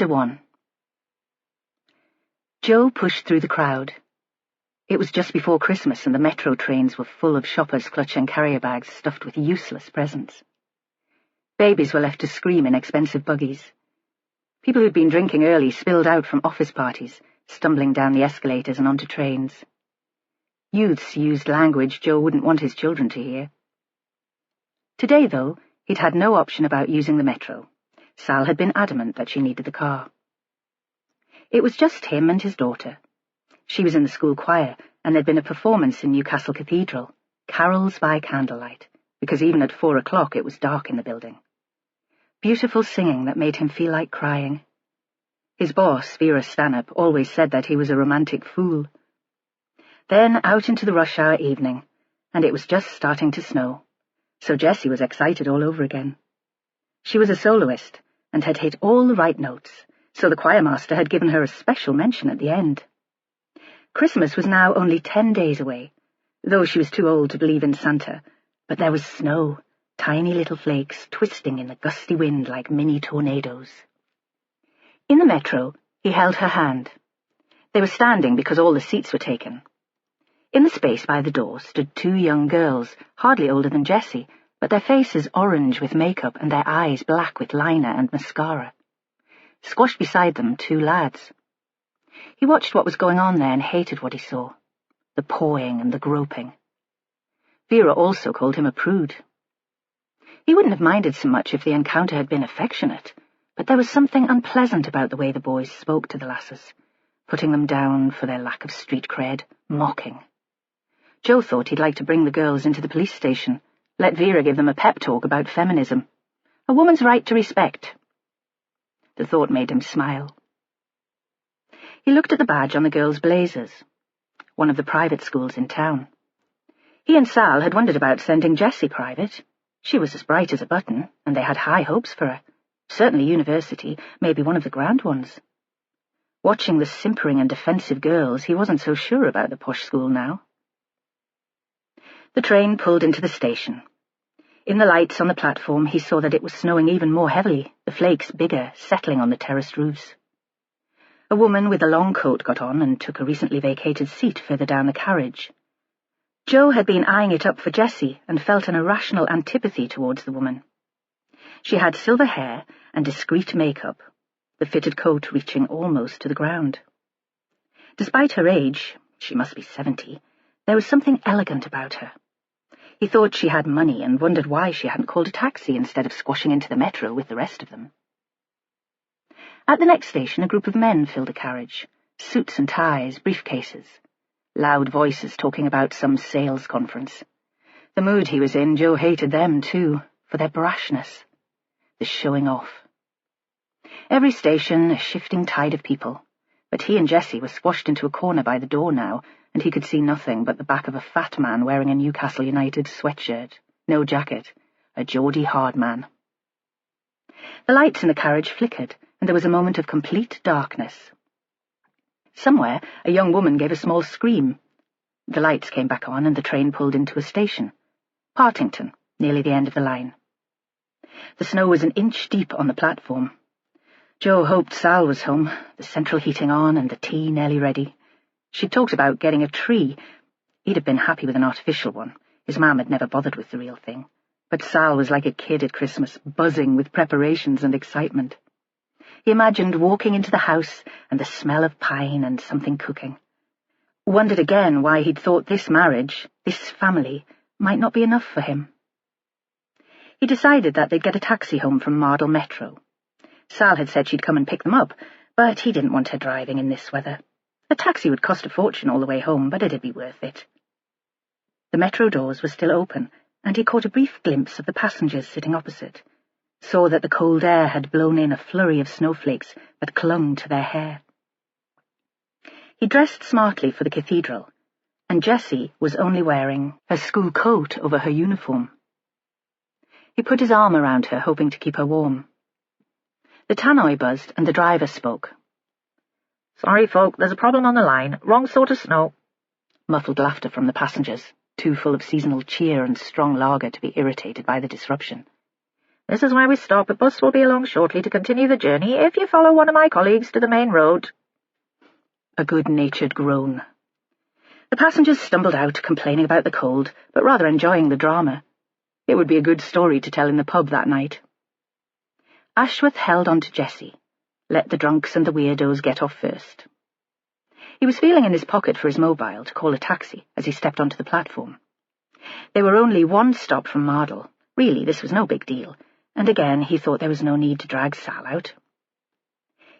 Chapter 1. Joe pushed through the crowd. It was just before Christmas and the metro trains were full of shoppers clutching carrier bags stuffed with useless presents. Babies were left to scream in expensive buggies. People who'd been drinking early spilled out from office parties, stumbling down the escalators and onto trains. Youths used language Joe wouldn't want his children to hear. Today, though, he'd had no option about using the metro. Sal had been adamant that she needed the car. It was just him and his daughter. She was in the school choir, and there'd been a performance in Newcastle Cathedral, carols by candlelight, because even at 4 o'clock it was dark in the building. Beautiful singing that made him feel like crying. His boss, Vera Stanhope, always said that he was a romantic fool. Then out into the rush hour evening, and it was just starting to snow, so Jessie was excited all over again. She was a soloist, and had hit all the right notes, so the choirmaster had given her a special mention at the end. Christmas was now only 10 days away, though she was too old to believe in Santa, but there was snow, tiny little flakes twisting in the gusty wind like mini tornadoes. In the metro, he held her hand. They were standing because all the seats were taken. In the space by the door stood 2 young girls, hardly older than Jessie, but their faces orange with makeup and their eyes black with liner and mascara. Squashed beside them, 2 lads. He watched what was going on there and hated what he saw, the pawing and the groping. Vera also called him a prude. He wouldn't have minded so much if the encounter had been affectionate, but there was something unpleasant about the way the boys spoke to the lasses, putting them down for their lack of street cred, mocking. Joe thought he'd like to bring the girls into the police station, let Vera give them a pep talk about feminism. A woman's right to respect. The thought made him smile. He looked at the badge on the girls' blazers, one of the private schools in town. He and Sal had wondered about sending Jessie private. She was as bright as a button, and they had high hopes for her. Certainly university, maybe one of the grand ones. Watching the simpering and defensive girls, he wasn't so sure about the posh school now. The train pulled into the station. In the lights on the platform, he saw that it was snowing even more heavily, the flakes bigger, settling on the terraced roofs. A woman with a long coat got on and took a recently vacated seat further down the carriage. Joe had been eyeing it up for Jessie and felt an irrational antipathy towards the woman. She had silver hair and discreet makeup, the fitted coat reaching almost to the ground. Despite her age, she must be 70, there was something elegant about her. He thought she had money and wondered why she hadn't called a taxi instead of squashing into the metro with the rest of them. At the next station, a group of men filled a carriage, suits and ties, briefcases, loud voices talking about some sales conference. The mood he was in, Joe hated them too, for their brashness, the showing off. Every station, a shifting tide of people, but he and Jessie were squashed into a corner by the door now, and he could see nothing but the back of a fat man wearing a Newcastle United sweatshirt, no jacket, a Geordie hard man. The lights in the carriage flickered, and there was a moment of complete darkness. Somewhere, a young woman gave a small scream. The lights came back on, and the train pulled into a station. Partington, nearly the end of the line. The snow was an inch deep on the platform. Joe hoped Sal was home, the central heating on and the tea nearly ready. She'd talked about getting a tree. He'd have been happy with an artificial one. His mam had never bothered with the real thing. But Sal was like a kid at Christmas, buzzing with preparations and excitement. He imagined walking into the house and the smell of pine and something cooking. Wondered again why he'd thought this marriage, this family, might not be enough for him. He decided that they'd get a taxi home from Newcastle Metro. Sal had said she'd come and pick them up, but he didn't want her driving in this weather. A taxi would cost a fortune all the way home, but it'd be worth it. The metro doors were still open, and he caught a brief glimpse of the passengers sitting opposite, saw that the cold air had blown in a flurry of snowflakes that clung to their hair. He dressed smartly for the cathedral, and Jessie was only wearing her school coat over her uniform. He put his arm around her, hoping to keep her warm. The tannoy buzzed, and the driver spoke. "Sorry, folk, there's a problem on the line. Wrong sort of snow." Muffled laughter from the passengers, too full of seasonal cheer and strong lager to be irritated by the disruption. This is where we stop. A bus will be along shortly to continue the journey if you follow one of my colleagues to the main road." A good-natured groan. The passengers stumbled out, complaining about the cold, but rather enjoying the drama. It would be a good story to tell in the pub that night. Ashworth held on to Jessie. Let the drunks and the weirdos get off first. He was feeling in his pocket for his mobile to call a taxi as he stepped onto the platform. They were only one stop from Mardle. Really, this was no big deal, and again he thought there was no need to drag Sal out.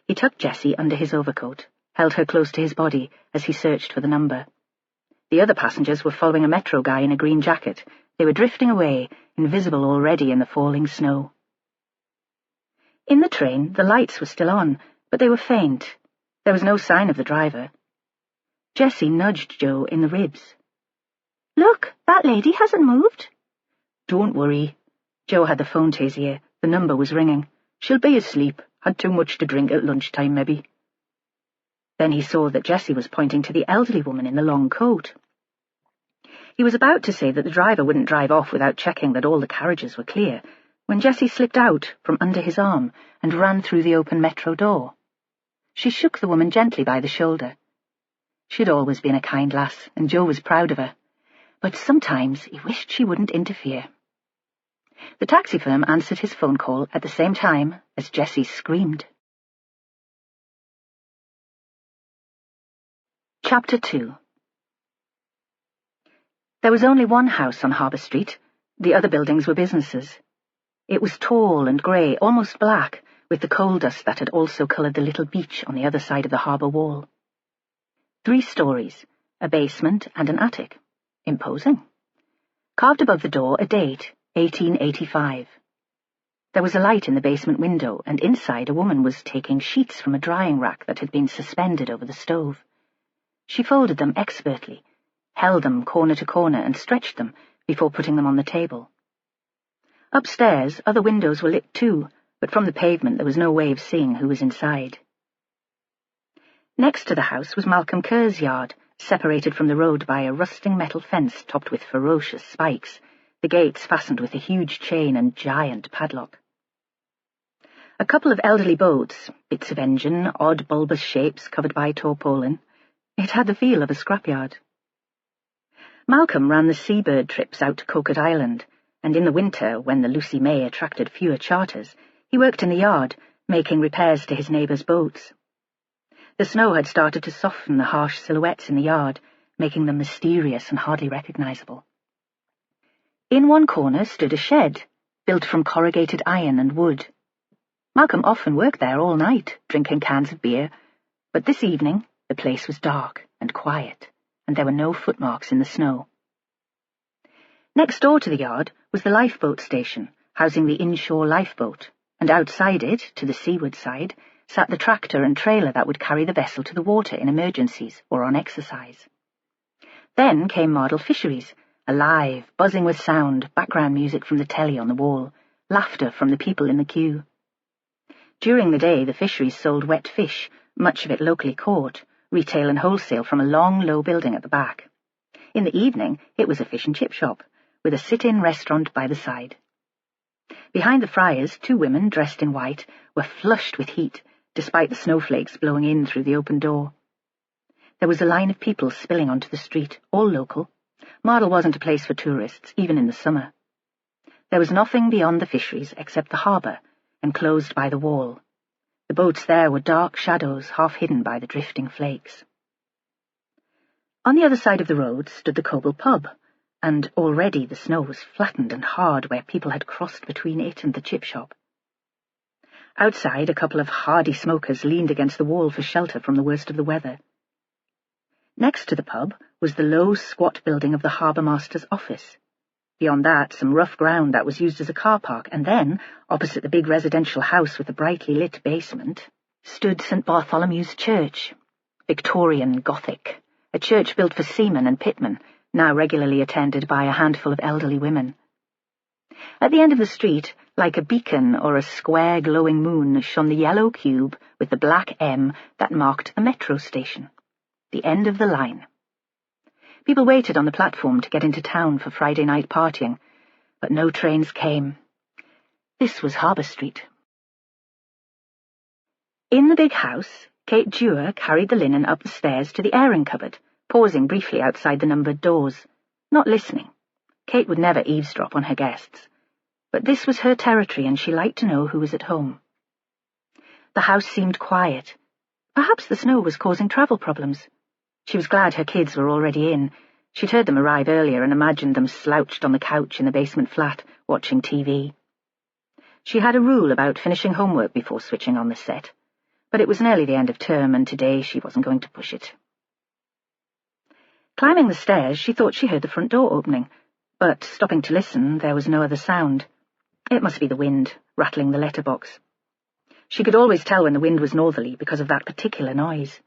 He tucked Jessie under his overcoat, held her close to his body as he searched for the number. The other passengers were following a metro guy in a green jacket. They were drifting away, invisible already in the falling snow. In the train, the lights were still on, but they were faint. There was no sign of the driver. Jessie nudged Joe in the ribs. "Look, that lady hasn't moved." "Don't worry." Joe had the phone to his ear. The number was ringing. "She'll be asleep. Had too much to drink at lunchtime, maybe." Then he saw that Jessie was pointing to the elderly woman in the long coat. He was about to say that the driver wouldn't drive off without checking that all the carriages were clear, when Jessie slipped out from under his arm and ran through the open metro door. She shook the woman gently by the shoulder. She'd always been a kind lass, and Joe was proud of her, but sometimes he wished she wouldn't interfere. The taxi firm answered his phone call at the same time as Jessie screamed. Chapter 2. There was only one house on Harbour Street. The other buildings were businesses. It was tall and grey, almost black, with the coal dust that had also coloured the little beach on the other side of the harbour wall. 3 stories, a basement and an attic. Imposing. Carved above the door a date, 1885. There was a light in the basement window, and inside a woman was taking sheets from a drying rack that had been suspended over the stove. She folded them expertly, held them corner to corner and stretched them before putting them on the table. Upstairs, other windows were lit too, but from the pavement there was no way of seeing who was inside. Next to the house was Malcolm Kerr's yard, separated from the road by a rusting metal fence topped with ferocious spikes, the gates fastened with a huge chain and giant padlock. A couple of elderly boats, bits of engine, odd bulbous shapes covered by tarpaulin. It had the feel of a scrapyard. Malcolm ran the seabird trips out to Coquet Island, and in the winter, when the Lucy May attracted fewer charters, he worked in the yard, making repairs to his neighbours' boats. The snow had started to soften the harsh silhouettes in the yard, making them mysterious and hardly recognisable. In one corner stood a shed, built from corrugated iron and wood. Malcolm often worked there all night, drinking cans of beer, but this evening the place was dark and quiet, and there were no footmarks in the snow. Next door to the yard was the lifeboat station, housing the inshore lifeboat, and outside it, to the seaward side, sat the tractor and trailer that would carry the vessel to the water in emergencies or on exercise. Then came Mardle Fisheries, alive, buzzing with sound, background music from the telly on the wall, laughter from the people in the queue. During the day the fisheries sold wet fish, much of it locally caught, retail and wholesale from a long, low building at the back. In the evening it was a fish and chip shop, with a sit-in restaurant by the side. Behind the friars, 2 women, dressed in white, were flushed with heat, despite the snowflakes blowing in through the open door. There was a line of people spilling onto the street, all local. Mardle wasn't a place for tourists, even in the summer. There was nothing beyond the fisheries except the harbour, enclosed by the wall. The boats there were dark shadows, half hidden by the drifting flakes. On the other side of the road stood the Coble pub, and already the snow was flattened and hard where people had crossed between it and the chip shop. Outside, a couple of hardy smokers leaned against the wall for shelter from the worst of the weather. Next to the pub was the low, squat building of the harbour master's office. Beyond that, some rough ground that was used as a car park, and then, opposite the big residential house with the brightly lit basement, stood St. Bartholomew's Church, Victorian Gothic, a church built for seamen and pitmen, now regularly attended by a handful of elderly women. At the end of the street, like a beacon or a square glowing moon, shone the yellow cube with the black M that marked the metro station, the end of the line. People waited on the platform to get into town for Friday night partying, but no trains came. This was Harbour Street. In the big house, Kate Dewar carried the linen up the stairs to the airing cupboard, pausing briefly outside the numbered doors, not listening. Kate would never eavesdrop on her guests, but this was her territory and she liked to know who was at home. The house seemed quiet. Perhaps the snow was causing travel problems. She was glad her kids were already in. She'd heard them arrive earlier and imagined them slouched on the couch in the basement flat, watching TV. She had a rule about finishing homework before switching on the set, but it was nearly the end of term and today she wasn't going to push it. Climbing the stairs, she thought she heard the front door opening, but stopping to listen, there was no other sound. It must be the wind, rattling the letterbox. She could always tell when the wind was northerly because of that particular noise.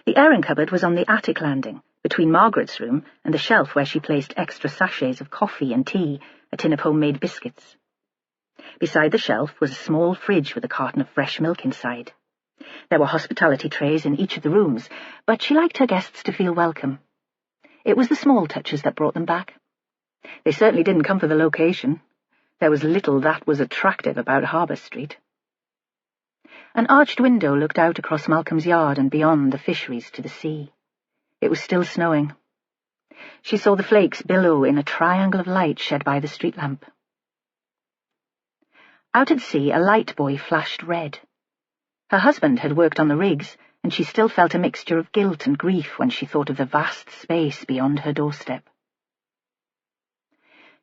The airing cupboard was on the attic landing, between Margaret's room and the shelf where she placed extra sachets of coffee and tea, a tin of homemade biscuits. Beside the shelf was a small fridge with a carton of fresh milk inside. There were hospitality trays in each of the rooms, but she liked her guests to feel welcome. It was the small touches that brought them back. They certainly didn't come for the location. There was little that was attractive about Harbour Street. An arched window looked out across Malcolm's yard and beyond the fisheries to the sea. It was still snowing. She saw the flakes billow in a triangle of light shed by the street lamp. Out at sea, a light buoy flashed red. Her husband had worked on the rigs, and she still felt a mixture of guilt and grief when she thought of the vast space beyond her doorstep.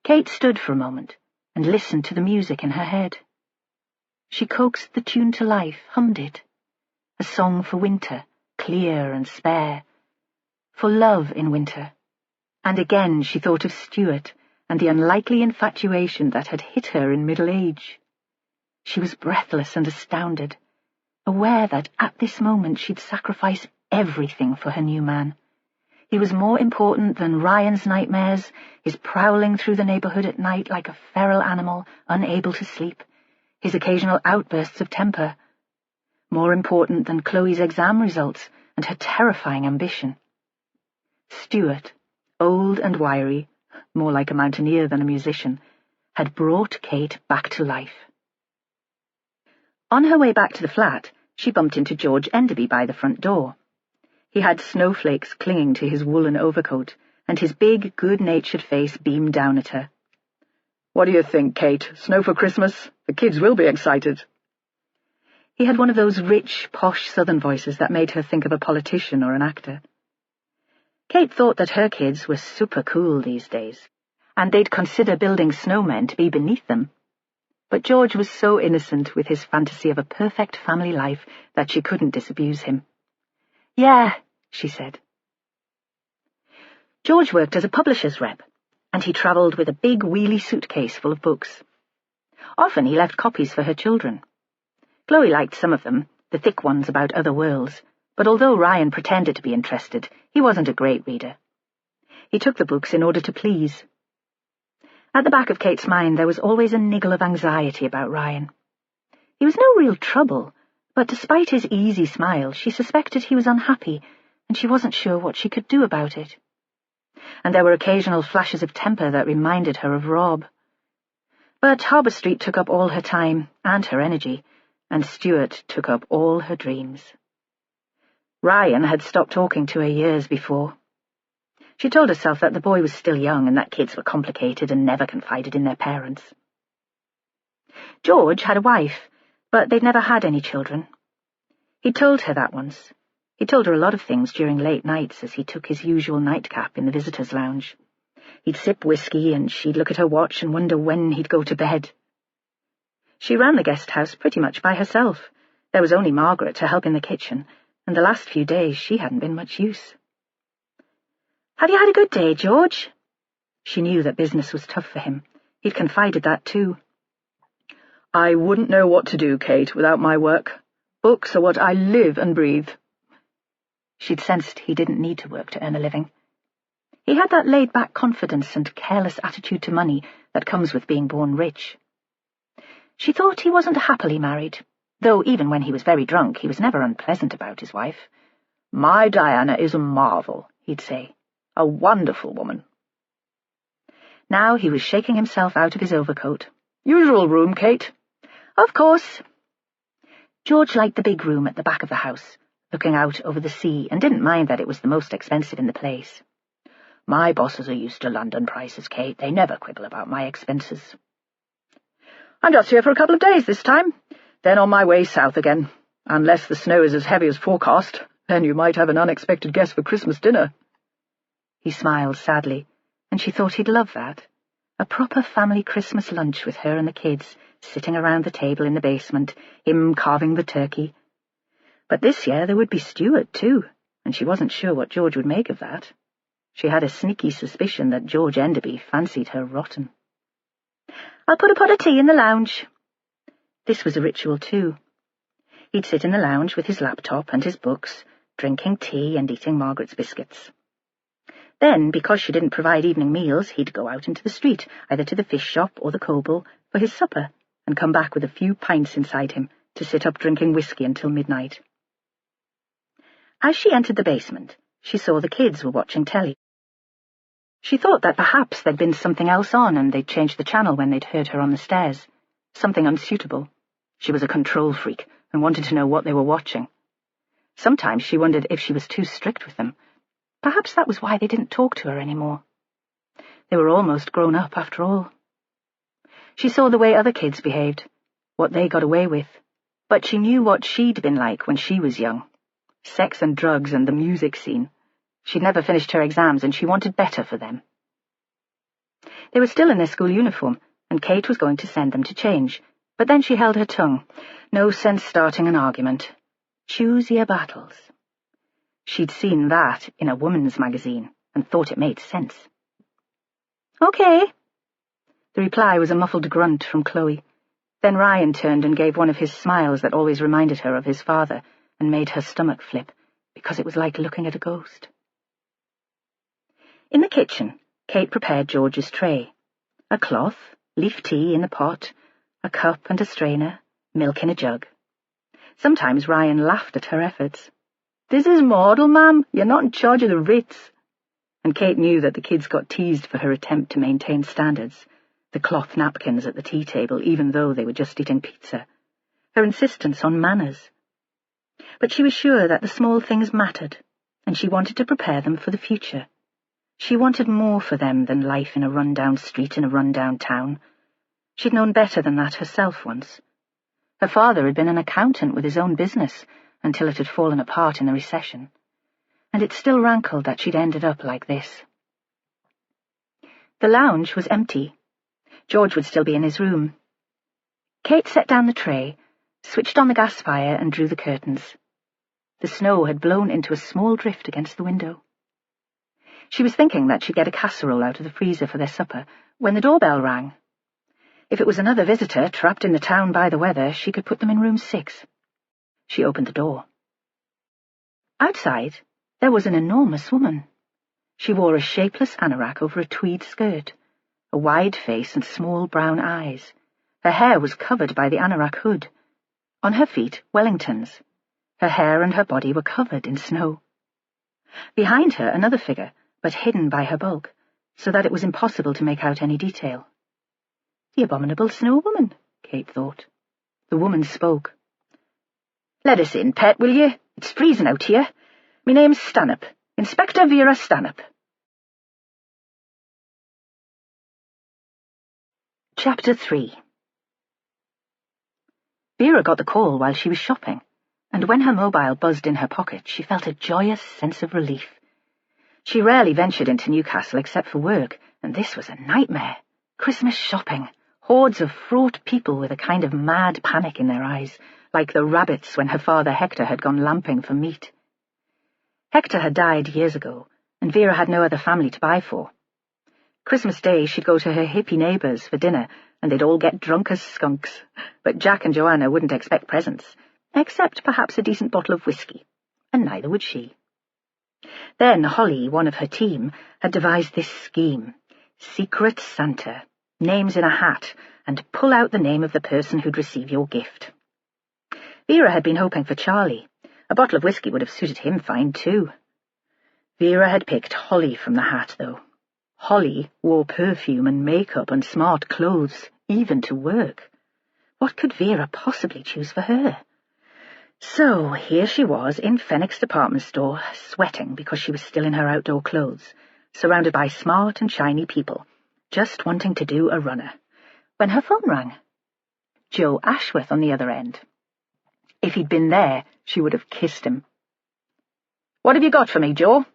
Kate stood for a moment and listened to the music in her head. She coaxed the tune to life, hummed it. A song for winter, clear and spare. For love in winter. And again she thought of Stuart and the unlikely infatuation that had hit her in middle age. She was breathless and astounded, aware that at this moment she'd sacrifice everything for her new man. He was more important than Ryan's nightmares, his prowling through the neighbourhood at night like a feral animal, unable to sleep, his occasional outbursts of temper. More important than Chloe's exam results and her terrifying ambition. Stuart, old and wiry, more like a mountaineer than a musician, had brought Kate back to life. On her way back to the flat, she bumped into George Enderby by the front door. He had snowflakes clinging to his woolen overcoat, and his big, good-natured face beamed down at her. "What do you think, Kate? Snow for Christmas? The kids will be excited." He had one of those rich, posh southern voices that made her think of a politician or an actor. Kate thought that her kids were super cool these days, and they'd consider building snowmen to be beneath them. But George was so innocent with his fantasy of a perfect family life that she couldn't disabuse him. "Yeah," she said. George worked as a publisher's rep, and he travelled with a big wheelie suitcase full of books. Often he left copies for her children. Chloe liked some of them, the thick ones about other worlds, but although Ryan pretended to be interested, he wasn't a great reader. He took the books in order to please. At the back of Kate's mind there was always a niggle of anxiety about Ryan. He was no real trouble, but despite his easy smile, she suspected he was unhappy, and she wasn't sure what she could do about it. And there were occasional flashes of temper that reminded her of Rob. But Harbour Street took up all her time and her energy, and Stuart took up all her dreams. Ryan had stopped talking to her years before. She told herself that the boy was still young and that kids were complicated and never confided in their parents. George had a wife, but they'd never had any children. He told her that once. He told her a lot of things during late nights as he took his usual nightcap in the visitors' lounge. He'd sip whiskey and she'd look at her watch and wonder when he'd go to bed. She ran the guest house pretty much by herself. There was only Margaret to help in the kitchen, and the last few days she hadn't been much use. "Have you had a good day, George?" She knew that business was tough for him. He'd confided that too. "I wouldn't know what to do, Kate, without my work. Books are what I live and breathe." She'd sensed he didn't need to work to earn a living. He had that laid-back confidence and careless attitude to money that comes with being born rich. She thought he wasn't happily married, though even when he was very drunk he was never unpleasant about his wife. "My Diana is a marvel," he'd say. "A wonderful woman." Now he was shaking himself out of his overcoat, Usual room, Kate. Of course. George liked the big room at the back of the house, looking out over the sea, and didn't mind that it was the most expensive in the place. My bosses are used to London prices, Kate. They never quibble about my expenses. I'm just here for a couple of days this time, then on my way south again. Unless the snow is as heavy as forecast, then you might have an unexpected guest for Christmas dinner. He smiled sadly, and she thought he'd love that. A proper family Christmas lunch with her and the kids, sitting around the table in the basement, him carving the turkey. But this year there would be Stuart, too, and she wasn't sure what George would make of that. She had a sneaky suspicion that George Enderby fancied her rotten. I'll put a pot of tea in the lounge. This was a ritual, too. He'd sit in the lounge with his laptop and his books, drinking tea and eating Margaret's biscuits. Then, because she didn't provide evening meals, he'd go out into the street, either to the fish shop or the Coble, for his supper, and come back with a few pints inside him to sit up drinking whiskey until midnight. As she entered the basement, she saw the kids were watching telly. She thought that perhaps there'd been something else on and they'd changed the channel when they'd heard her on the stairs. Something unsuitable. She was a control freak and wanted to know what they were watching. Sometimes she wondered if she was too strict with them. Perhaps that was why they didn't talk to her anymore. They were almost grown up after all. She saw the way other kids behaved, what they got away with, but she knew what she'd been like when she was young. Sex and drugs and the music scene. She'd never finished her exams, and she wanted better for them. They were still in their school uniform, and Kate was going to send them to change, but then she held her tongue. No sense starting an argument. Choose your battles. She'd seen that in a woman's magazine, and thought it made sense. Okay. The reply was a muffled grunt from Chloe. Then Ryan turned and gave one of his smiles that always reminded her of his father, and made her stomach flip, because it was like looking at a ghost. In the kitchen, Kate prepared George's tray. A cloth, leaf tea in the pot, a cup and a strainer, milk in a jug. Sometimes Ryan laughed at her efforts. "This is mortal, ma'am. You're not in charge of the Ritz." And Kate knew that the kids got teased for her attempt to maintain standards, the cloth napkins at the tea table, even though they were just eating pizza, her insistence on manners. But she was sure that the small things mattered, and she wanted to prepare them for the future. She wanted more for them than life in a run-down street in a run-down town. She'd known better than that herself once. Her father had been an accountant with his own business until it had fallen apart in the recession, and it still rankled that she'd ended up like this. The lounge was empty. George would still be in his room. Kate set down the tray, switched on the gas fire and drew the curtains. The snow had blown into a small drift against the window. She was thinking that she'd get a casserole out of the freezer for their supper when the doorbell rang. If it was another visitor trapped in the town by the weather, she could put them in room 6. She opened the door. Outside, there was an enormous woman. She wore a shapeless anorak over a tweed skirt, a wide face and small brown eyes. Her hair was covered by the anorak hood. On her feet, Wellingtons. Her hair and her body were covered in snow. Behind her, another figure, but hidden by her bulk, so that it was impossible to make out any detail. The abominable snow woman, Kate thought. The woman spoke. "Let us in, pet, will you? It's freezing out here. Me name's Stanhope, Inspector Vera Stanhope." Chapter 3. Vera got the call while she was shopping, and when her mobile buzzed in her pocket, she felt a joyous sense of relief. She rarely ventured into Newcastle except for work, and this was a nightmare. Christmas shopping, hordes of fraught people with a kind of mad panic in their eyes, like the rabbits when her father Hector had gone lamping for meat. Hector had died years ago, and Vera had no other family to buy for. Christmas Day she'd go to her hippie neighbours for dinner, and they'd all get drunk as skunks, but Jack and Joanna wouldn't expect presents, except perhaps a decent bottle of whiskey, and neither would she. Then Holly, one of her team, had devised this scheme. Secret Santa, names in a hat, and pull out the name of the person who'd receive your gift. Vera had been hoping for Charlie. A bottle of whiskey would have suited him fine, too. Vera had picked Holly from the hat, though. Holly wore perfume and makeup and smart clothes, even to work. What could Vera possibly choose for her? So here she was in Fenwick's department store, sweating because she was still in her outdoor clothes, surrounded by smart and shiny people, just wanting to do a runner, when her phone rang. Joe Ashworth on the other end. If he'd been there, she would have kissed him. "What have you got for me, Joe?"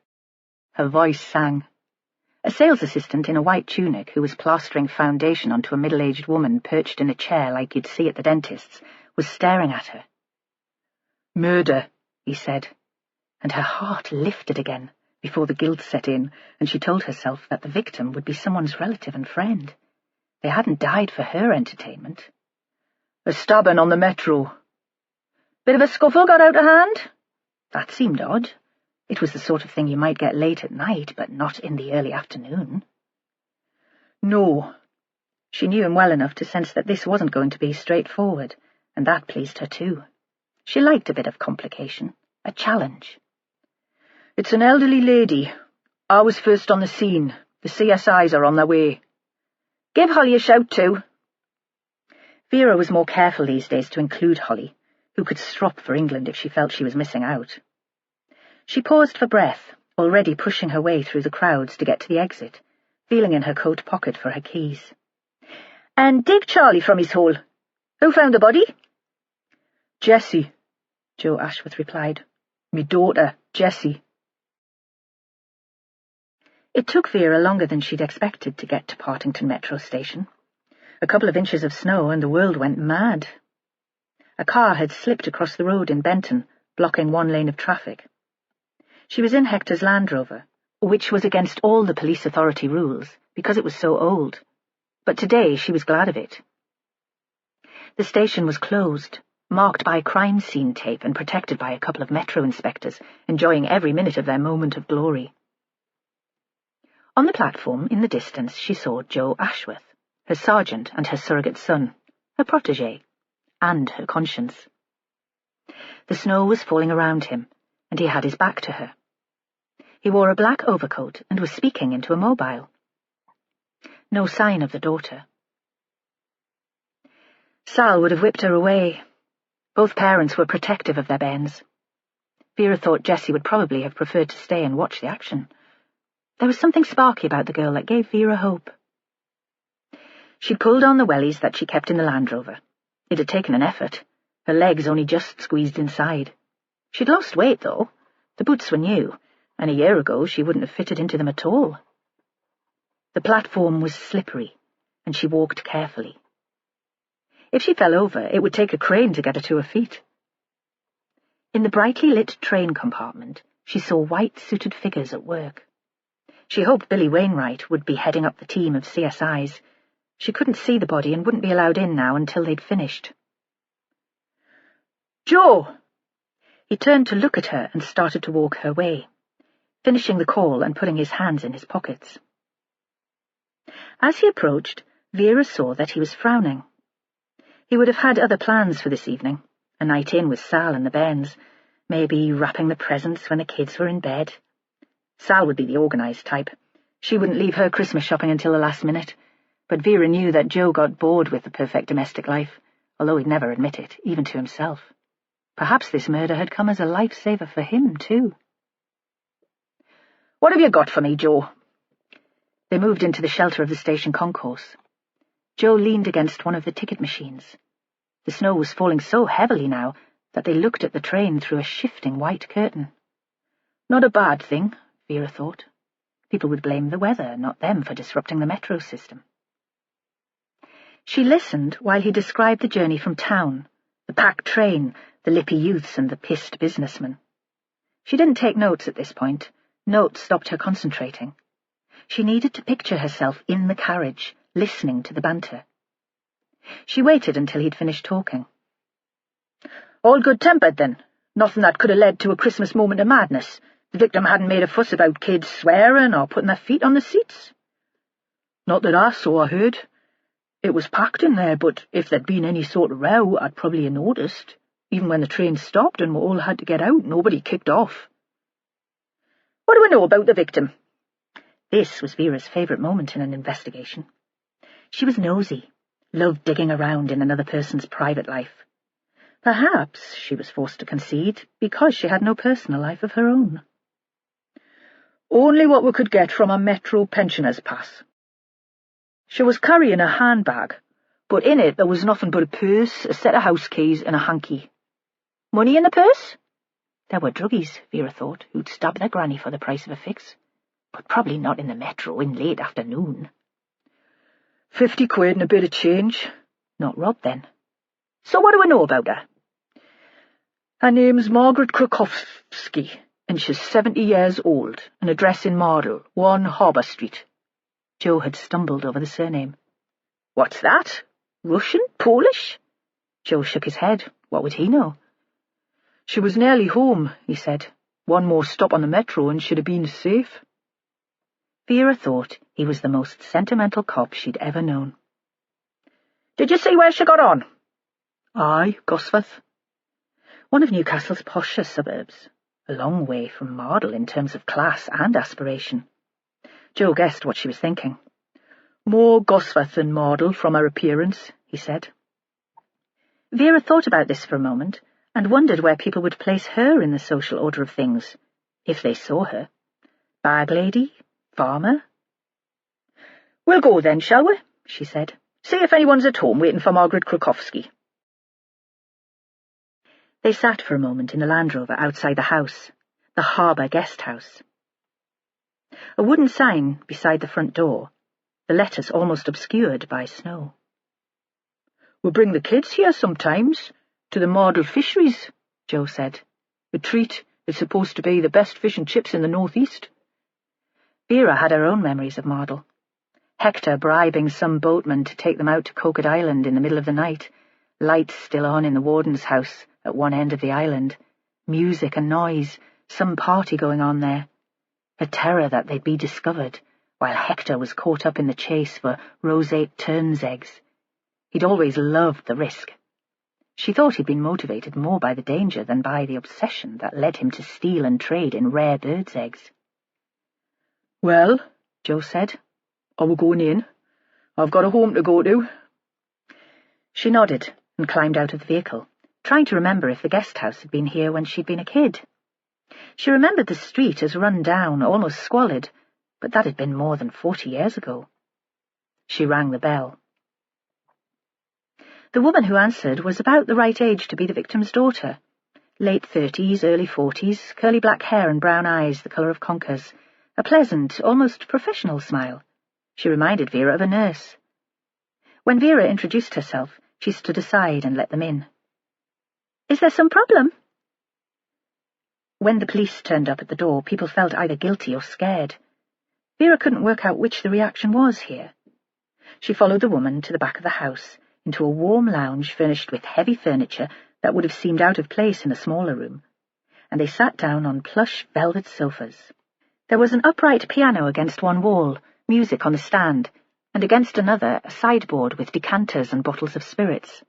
Her voice sang. A sales assistant in a white tunic who was plastering foundation onto a middle-aged woman perched in a chair like you'd see at the dentist's was staring at her. "Murder," he said, and her heart lifted again before the guilt set in, and she told herself that the victim would be someone's relative and friend. They hadn't died for her entertainment. "A stabbing on the Metro." "Bit of a scuffle got out of hand?" That seemed odd. It was the sort of thing you might get late at night, but not in the early afternoon. No. She knew him well enough to sense that this wasn't going to be straightforward, and that pleased her too. She liked a bit of complication, a challenge. "It's an elderly lady. I was first on the scene. The CSIs are on their way." "Give Holly a shout too." Vera was more careful these days to include Holly, who could strop for England if she felt she was missing out. She paused for breath, already pushing her way through the crowds to get to the exit, feeling in her coat pocket for her keys. "And dig Charlie from his hole. Who found the body?" "Jessie," Joe Ashworth replied. "Me daughter, Jessie." It took Vera longer than she'd expected to get to Partington Metro Station. A couple of inches of snow and the world went mad. A car had slipped across the road in Benton, blocking one lane of traffic. She was in Hector's Land Rover, which was against all the police authority rules because it was so old, but today she was glad of it. The station was closed, marked by crime scene tape and protected by a couple of Metro inspectors, enjoying every minute of their moment of glory. On the platform, in the distance, she saw Joe Ashworth, her sergeant and her surrogate son, her protégé, and her conscience. The snow was falling around him, and he had his back to her. He wore a black overcoat and was speaking into a mobile. No sign of the daughter. Sal would have whipped her away. Both parents were protective of their bairns. Vera thought Jessie would probably have preferred to stay and watch the action. There was something sparky about the girl that gave Vera hope. She pulled on the wellies that she kept in the Land Rover. It had taken an effort. Her legs only just squeezed inside. She'd lost weight, though. The boots were new, and a year ago she wouldn't have fitted into them at all. The platform was slippery, and she walked carefully. If she fell over, it would take a crane to get her to her feet. In the brightly lit train compartment, she saw white-suited figures at work. She hoped Billy Wainwright would be heading up the team of CSIs. She couldn't see the body and wouldn't be allowed in now until they'd finished. "Joe!" He turned to look at her and started to walk her way, finishing the call and putting his hands in his pockets. As he approached, Vera saw that he was frowning. He would have had other plans for this evening, a night in with Sal and the bairns, maybe wrapping the presents when the kids were in bed. Sal would be the organised type. She wouldn't leave her Christmas shopping until the last minute, but Vera knew that Joe got bored with the perfect domestic life, although he'd never admit it, even to himself. Perhaps this murder had come as a lifesaver for him, too. "What have you got for me, Joe?" They moved into the shelter of the station concourse. Joe leaned against one of the ticket machines. The snow was falling so heavily now that they looked at the train through a shifting white curtain. Not a bad thing, Vera thought. People would blame the weather, not them, for disrupting the metro system. She listened while he described the journey from town, the packed train, the lippy youths and the pissed businessmen. She didn't take notes at this point. Notes stopped her concentrating. She needed to picture herself in the carriage, listening to the banter. She waited until he'd finished talking. "All good-tempered, then? Nothing that could have led to a Christmas moment of madness? The victim hadn't made a fuss about kids swearing or putting their feet on the seats?" "Not that I saw or heard. It was packed in there, but if there'd been any sort of row, I'd probably have noticed. Even when the train stopped and we all had to get out, nobody kicked off." "What do we know about the victim?" This was Vera's favourite moment in an investigation. She was nosy, loved digging around in another person's private life. Perhaps, she was forced to concede, because she had no personal life of her own. Only what we could get from a Metro pensioner's pass. She was carrying a handbag, but in it there was nothing but a purse, a set of house keys, and a hanky. Money in the purse? There were druggies, Vera thought, who'd stab their granny for the price of a fix. But probably not in the Metro in late afternoon. 50 quid and a bit of change. Not robbed, then. So what do we know about her? Her name's Margaret Krukowski, and she's 70 years old, an address in Mardle, 1 Harbour Street. Joe had stumbled over the surname. What's that? Russian? Polish? Joe shook his head. What would he know? She was nearly home, he said. 1 more stop on the Metro and she'd have been safe. Vera thought he was the most sentimental cop she'd ever known. Did you see where she got on? Aye, Gosforth. One of Newcastle's posher suburbs, a long way from Mardle in terms of class and aspiration. Joe guessed what she was thinking. More Gosforth than Mardle from her appearance, he said. Vera thought about this for a moment and wondered where people would place her in the social order of things, if they saw her. Bag lady? Farmer? We'll go then, shall we? She said. See if anyone's at home waiting for Margaret Krukowski. They sat for a moment in the Land Rover outside the house, the Harbour guest house. A wooden sign beside the front door, the letters almost obscured by snow. We'll bring the kids here sometimes, to the Mardle fisheries, Joe said. A treat. It's supposed to be the best fish and chips in the northeast. Vera had her own memories of Mardle. Hector bribing some boatman to take them out to Coquet Island in the middle of the night, lights still on in the warden's house at one end of the island, music and noise, some party going on there. Her terror that they'd be discovered, while Hector was caught up in the chase for roseate terns' eggs. He'd always loved the risk. She thought he'd been motivated more by the danger than by the obsession that led him to steal and trade in rare birds' eggs. Well, Joe said, are we going in? I've got a home to go to. She nodded and climbed out of the vehicle, trying to remember if the guest house had been here when she'd been a kid. She remembered the street as run down, almost squalid, but that had been more than 40 years ago. She rang the bell. The woman who answered was about the right age to be the victim's daughter. Late 30s, early 40s, curly black hair and brown eyes the colour of conkers, a pleasant, almost professional smile. She reminded Vera of a nurse. When Vera introduced herself, she stood aside and let them in. Is there some problem? When the police turned up at the door, people felt either guilty or scared. Vera couldn't work out which the reaction was here. She followed the woman to the back of the house, into a warm lounge furnished with heavy furniture that would have seemed out of place in a smaller room, and they sat down on plush velvet sofas. There was an upright piano against one wall, music on the stand, and against another a sideboard with decanters and bottles of spirits.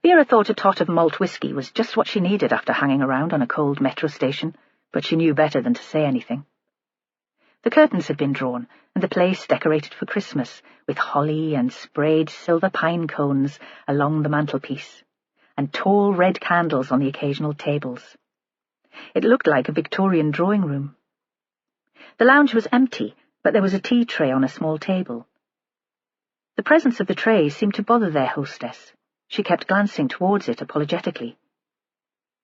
Vera thought a tot of malt whisky was just what she needed after hanging around on a cold metro station, but she knew better than to say anything. The curtains had been drawn, and the place decorated for Christmas, with holly and sprayed silver pine cones along the mantelpiece, and tall red candles on the occasional tables. It looked like a Victorian drawing room. The lounge was empty, but there was a tea tray on a small table. The presence of the tray seemed to bother their hostess. She kept glancing towards it apologetically.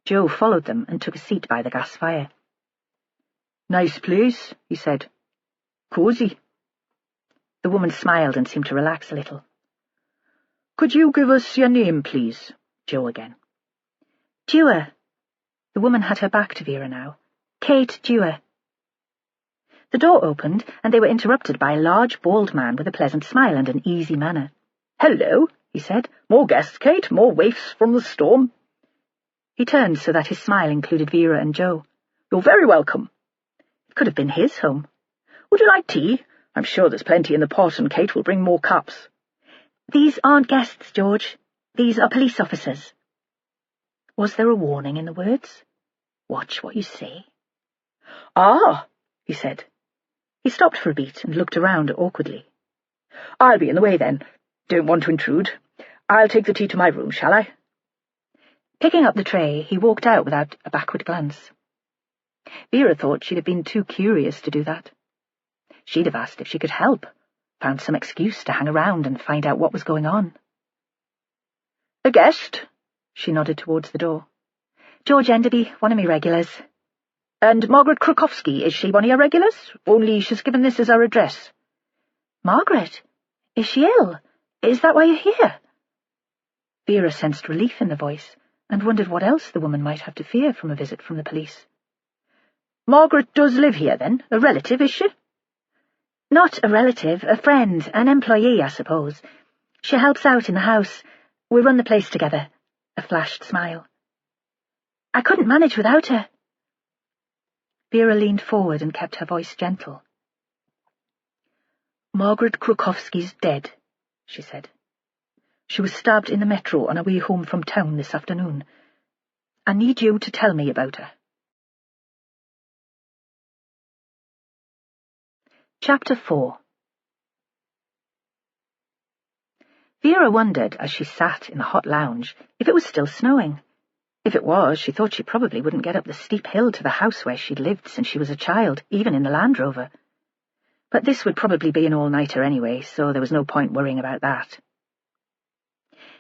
Joe followed them and took a seat by the gas fire. Nice place, he said. Cosy. The woman smiled and seemed to relax a little. Could you give us your name, please? Joe again. Dewar. The woman had her back to Vera now. Kate Dewar. The door opened, and they were interrupted by a large, bald man with a pleasant smile and an easy manner. "Hello," he said. "More guests, Kate? More waifs from the storm?" He turned so that his smile included Vera and Joe. "You're very welcome." It could have been his home. "Would you like tea? I'm sure there's plenty in the pot, and Kate will bring more cups." These aren't guests, George. These are police officers. Was there a warning in the words? Watch what you say. "Ah," he said. He stopped for a beat and looked around awkwardly. "I'll be in the way then. Don't want to intrude. I'll take the tea to my room, shall I?" Picking up the tray, he walked out without a backward glance. Vera thought she'd have been too curious to do that. She'd have asked if she could help, found some excuse to hang around and find out what was going on. "A guest?" She nodded towards the door. "George Enderby, one of me regulars." "And Margaret Krukowski, is she one of your regulars? Only she's given this as her address." "Margaret? Is she ill? Is that why you're here?" Vera sensed relief in the voice and wondered what else the woman might have to fear from a visit from the police. "Margaret does live here, then? A relative, is she?" "Not a relative, a friend, an employee, I suppose. She helps out in the house. We run the place together." A flashed smile. "I couldn't manage without her." Vera leaned forward and kept her voice gentle. "Margaret Krukowski's dead," she said. "She was stabbed in the metro on her way home from town this afternoon. I need you to tell me about her." Chapter 4. Vera wondered, as she sat in the hot lounge, if it was still snowing. If it was, she thought she probably wouldn't get up the steep hill to the house where she'd lived since she was a child, even in the Land Rover. But this would probably be an all-nighter anyway, so there was no point worrying about that.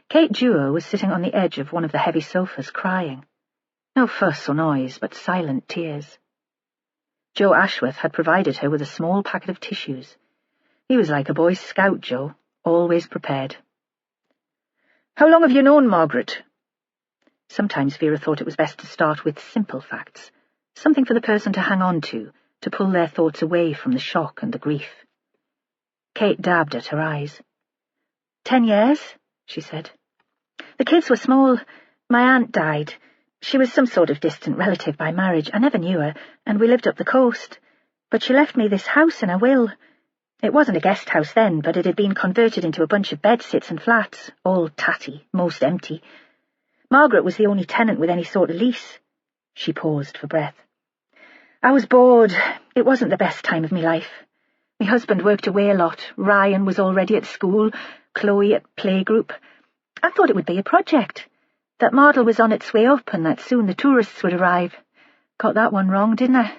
Kate Dewar was sitting on the edge of one of the heavy sofas, crying. No fuss or noise, but silent tears. Joe Ashworth had provided her with a small packet of tissues. He was like a Boy Scout, Joe, always prepared. "How long have you known Margaret?" Sometimes Vera thought it was best to start with simple facts, something for the person to hang on to pull their thoughts away from the shock and the grief. Kate dabbed at her eyes. 10 years, she said. The kids were small. My aunt died. She was some sort of distant relative by marriage. I never knew her, and we lived up the coast. But she left me this house in her will. It wasn't a guest house then, but it had been converted into a bunch of bedsits and flats, all tatty, most empty. Margaret was the only tenant with any sort of lease. She paused for breath. I was bored. It wasn't the best time of my life. My husband worked away a lot. Ryan was already at school, Chloe at playgroup. I thought it would be a project, that Mardle was on its way up and that soon the tourists would arrive. Got that one wrong, didn't I?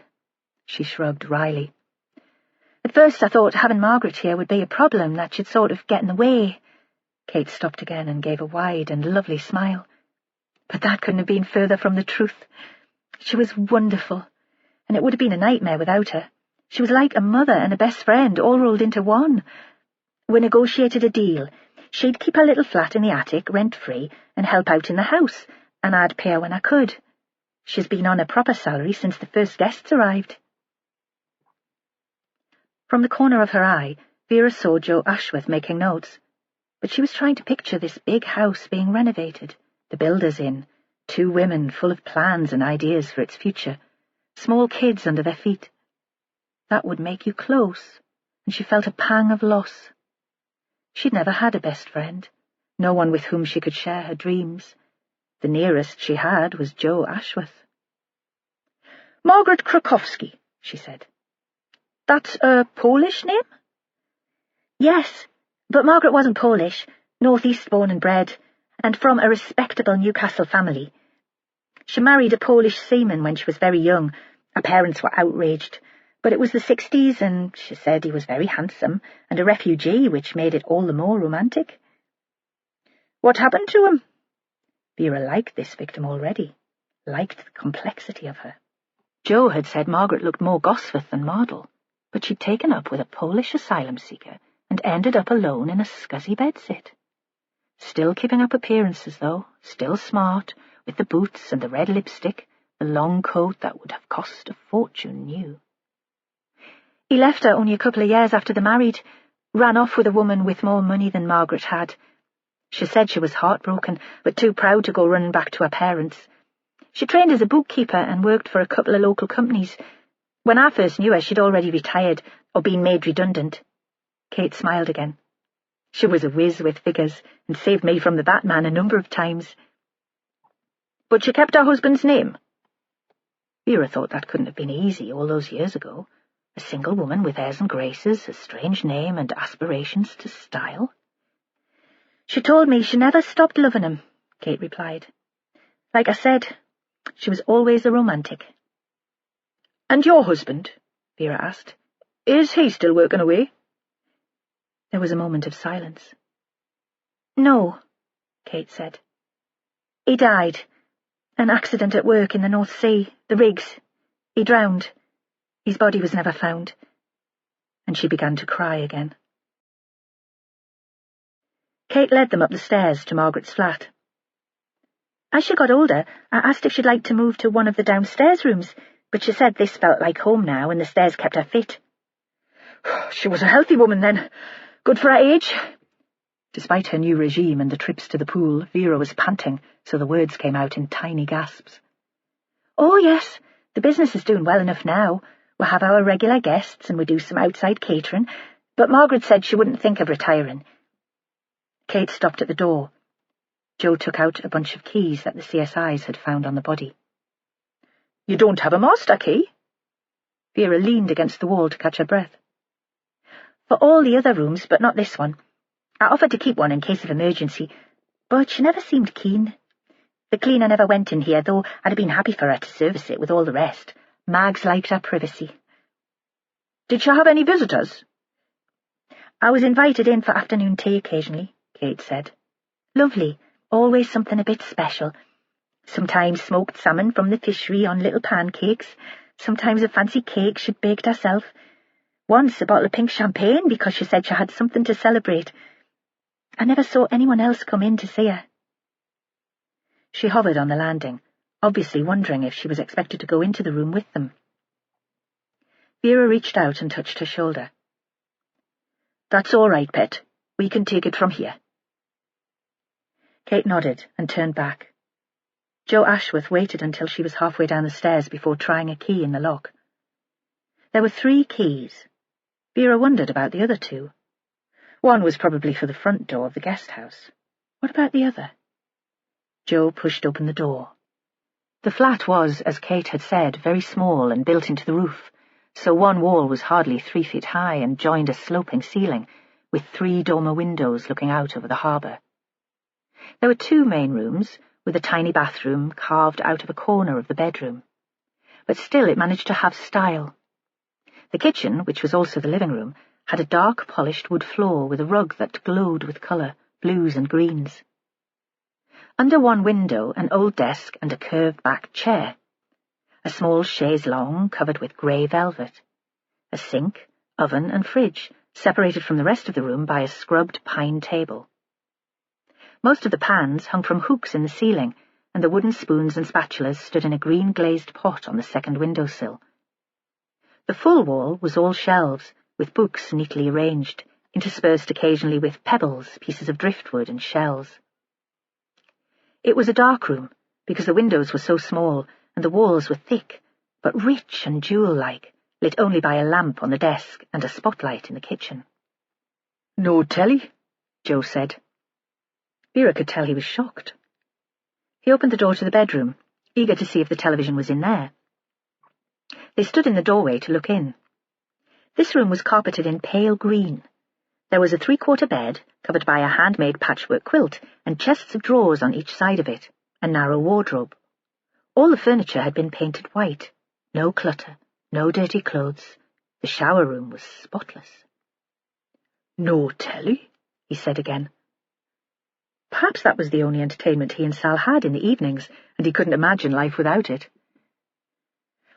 She shrugged wryly. At first I thought having Margaret here would be a problem, that she'd sort of get in the way. Kate stopped again and gave a wide and lovely smile. But that couldn't have been further from the truth. She was wonderful, and it would have been a nightmare without her. She was like a mother and a best friend, all rolled into one. We negotiated a deal. She'd keep her little flat in the attic, rent-free, and help out in the house, and I'd pay her when I could. She's been on a proper salary since the first guests arrived. From the corner of her eye, Vera saw Joe Ashworth making notes, but she was trying to picture this big house being renovated, the builders in, 2 women full of plans and ideas for its future, small kids under their feet. That would make you close, and she felt a pang of loss. She'd never had a best friend, no one with whom she could share her dreams. The nearest she had was Joe Ashworth. Margaret Krukowski, she said. That's a Polish name? Yes, but Margaret wasn't Polish, northeast born and bred, and from a respectable Newcastle family. She married a Polish seaman when she was very young. Her parents were outraged, but it was the 60s, and she said he was very handsome, and a refugee, which made it all the more romantic. What happened to him? Vera liked this victim already, liked the complexity of her. Joe had said Margaret looked more Gosforth than Mardle, but she'd taken up with a Polish asylum seeker and ended up alone in a scuzzy bedsit. Still keeping up appearances, though, still smart, with the boots and the red lipstick, the long coat that would have cost a fortune new. He left her only a couple of years after they married, ran off with a woman with more money than Margaret had. She said she was heartbroken, but too proud to go running back to her parents. She trained as a bookkeeper and worked for a couple of local companies. When I first knew her, she'd already retired or been made redundant. Kate smiled again. She was a whiz with figures and saved me from the Batman a number of times. But she kept her husband's name. Vera thought that couldn't have been easy all those years ago. A single woman with airs and graces, a strange name and aspirations to style. She told me she never stopped loving him, Kate replied. Like I said, she was always a romantic. And your husband? Vera asked. Is he still working away? There was a moment of silence. No, Kate said. He died. An accident at work in the North Sea, the rigs. He drowned. His body was never found. And she began to cry again. Kate led them up the stairs to Margaret's flat. As she got older, I asked if she'd like to move to one of the downstairs rooms, but she said this felt like home now and the stairs kept her fit. She was a healthy woman then. Good for her age. Despite her new regime and the trips to the pool, Vera was panting, so the words came out in tiny gasps. Oh, yes, the business is doing well enough now. We'll have our regular guests and we do some outside catering, but Margaret said she wouldn't think of retiring. Kate stopped at the door. Joe took out a bunch of keys that the CSIs had found on the body. You don't have a master key? Vera leaned against the wall to catch her breath. For all the other rooms, but not this one. I offered to keep one in case of emergency, but she never seemed keen. The cleaner never went in here, though I'd have been happy for her to service it with all the rest. Mags liked her privacy. Did she have any visitors? I was invited in for afternoon tea occasionally, Kate said. Lovely, always something a bit special. Sometimes smoked salmon from the fishery on little pancakes, sometimes a fancy cake she'd baked herself. Once a bottle of pink champagne because she said she had something to celebrate. I never saw anyone else come in to see her. She hovered on the landing, obviously wondering if she was expected to go into the room with them. Vera reached out and touched her shoulder. That's all right, pet. We can take it from here. Kate nodded and turned back. Joe Ashworth waited until she was halfway down the stairs before trying a key in the lock. There were 3 keys. Vera wondered about the other 2. One was probably for the front door of the guest house. What about the other? Joe pushed open the door. The flat was, as Kate had said, very small and built into the roof, so one wall was hardly 3 feet high and joined a sloping ceiling, with 3 dormer windows looking out over the harbour. There were 2 main rooms, with a tiny bathroom carved out of a corner of the bedroom. But still it managed to have style. The kitchen, which was also the living room, had a dark polished wood floor with a rug that glowed with colour, blues and greens. Under one window, an old desk and a curved-back chair. A small chaise longue covered with grey velvet. A sink, oven and fridge, separated from the rest of the room by a scrubbed pine table. Most of the pans hung from hooks in the ceiling, and the wooden spoons and spatulas stood in a green glazed pot on the second windowsill. The full wall was all shelves, with books neatly arranged, interspersed occasionally with pebbles, pieces of driftwood and shells. It was a dark room, because the windows were so small and the walls were thick, but rich and jewel-like, lit only by a lamp on the desk and a spotlight in the kitchen. No telly, Joe said. Vera could tell he was shocked. He opened the door to the bedroom, eager to see if the television was in there. They stood in the doorway to look in. This room was carpeted in pale green. There was a 3-quarter bed, covered by a handmade patchwork quilt, and chests of drawers on each side of it, a narrow wardrobe. All the furniture had been painted white. No clutter, no dirty clothes. The shower room was spotless. No telly, he said again. Perhaps that was the only entertainment he and Sal had in the evenings, and he couldn't imagine life without it.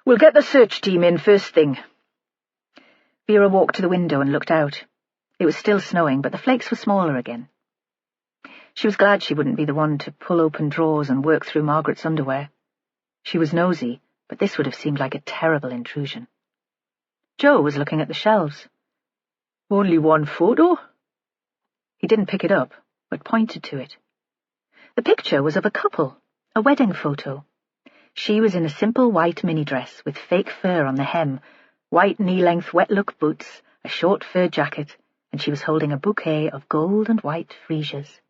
We'll get the search team in first thing. Vera walked to the window and looked out. It was still snowing, but the flakes were smaller again. She was glad she wouldn't be the one to pull open drawers and work through Margaret's underwear. She was nosy, but this would have seemed like a terrible intrusion. Joe was looking at the shelves. Only one photo? He didn't pick it up, but pointed to it. The picture was of a couple, a wedding photo. She was in a simple white mini-dress with fake fur on the hem, white knee-length wet-look boots, a short fur jacket, and she was holding a bouquet of gold and white freesias.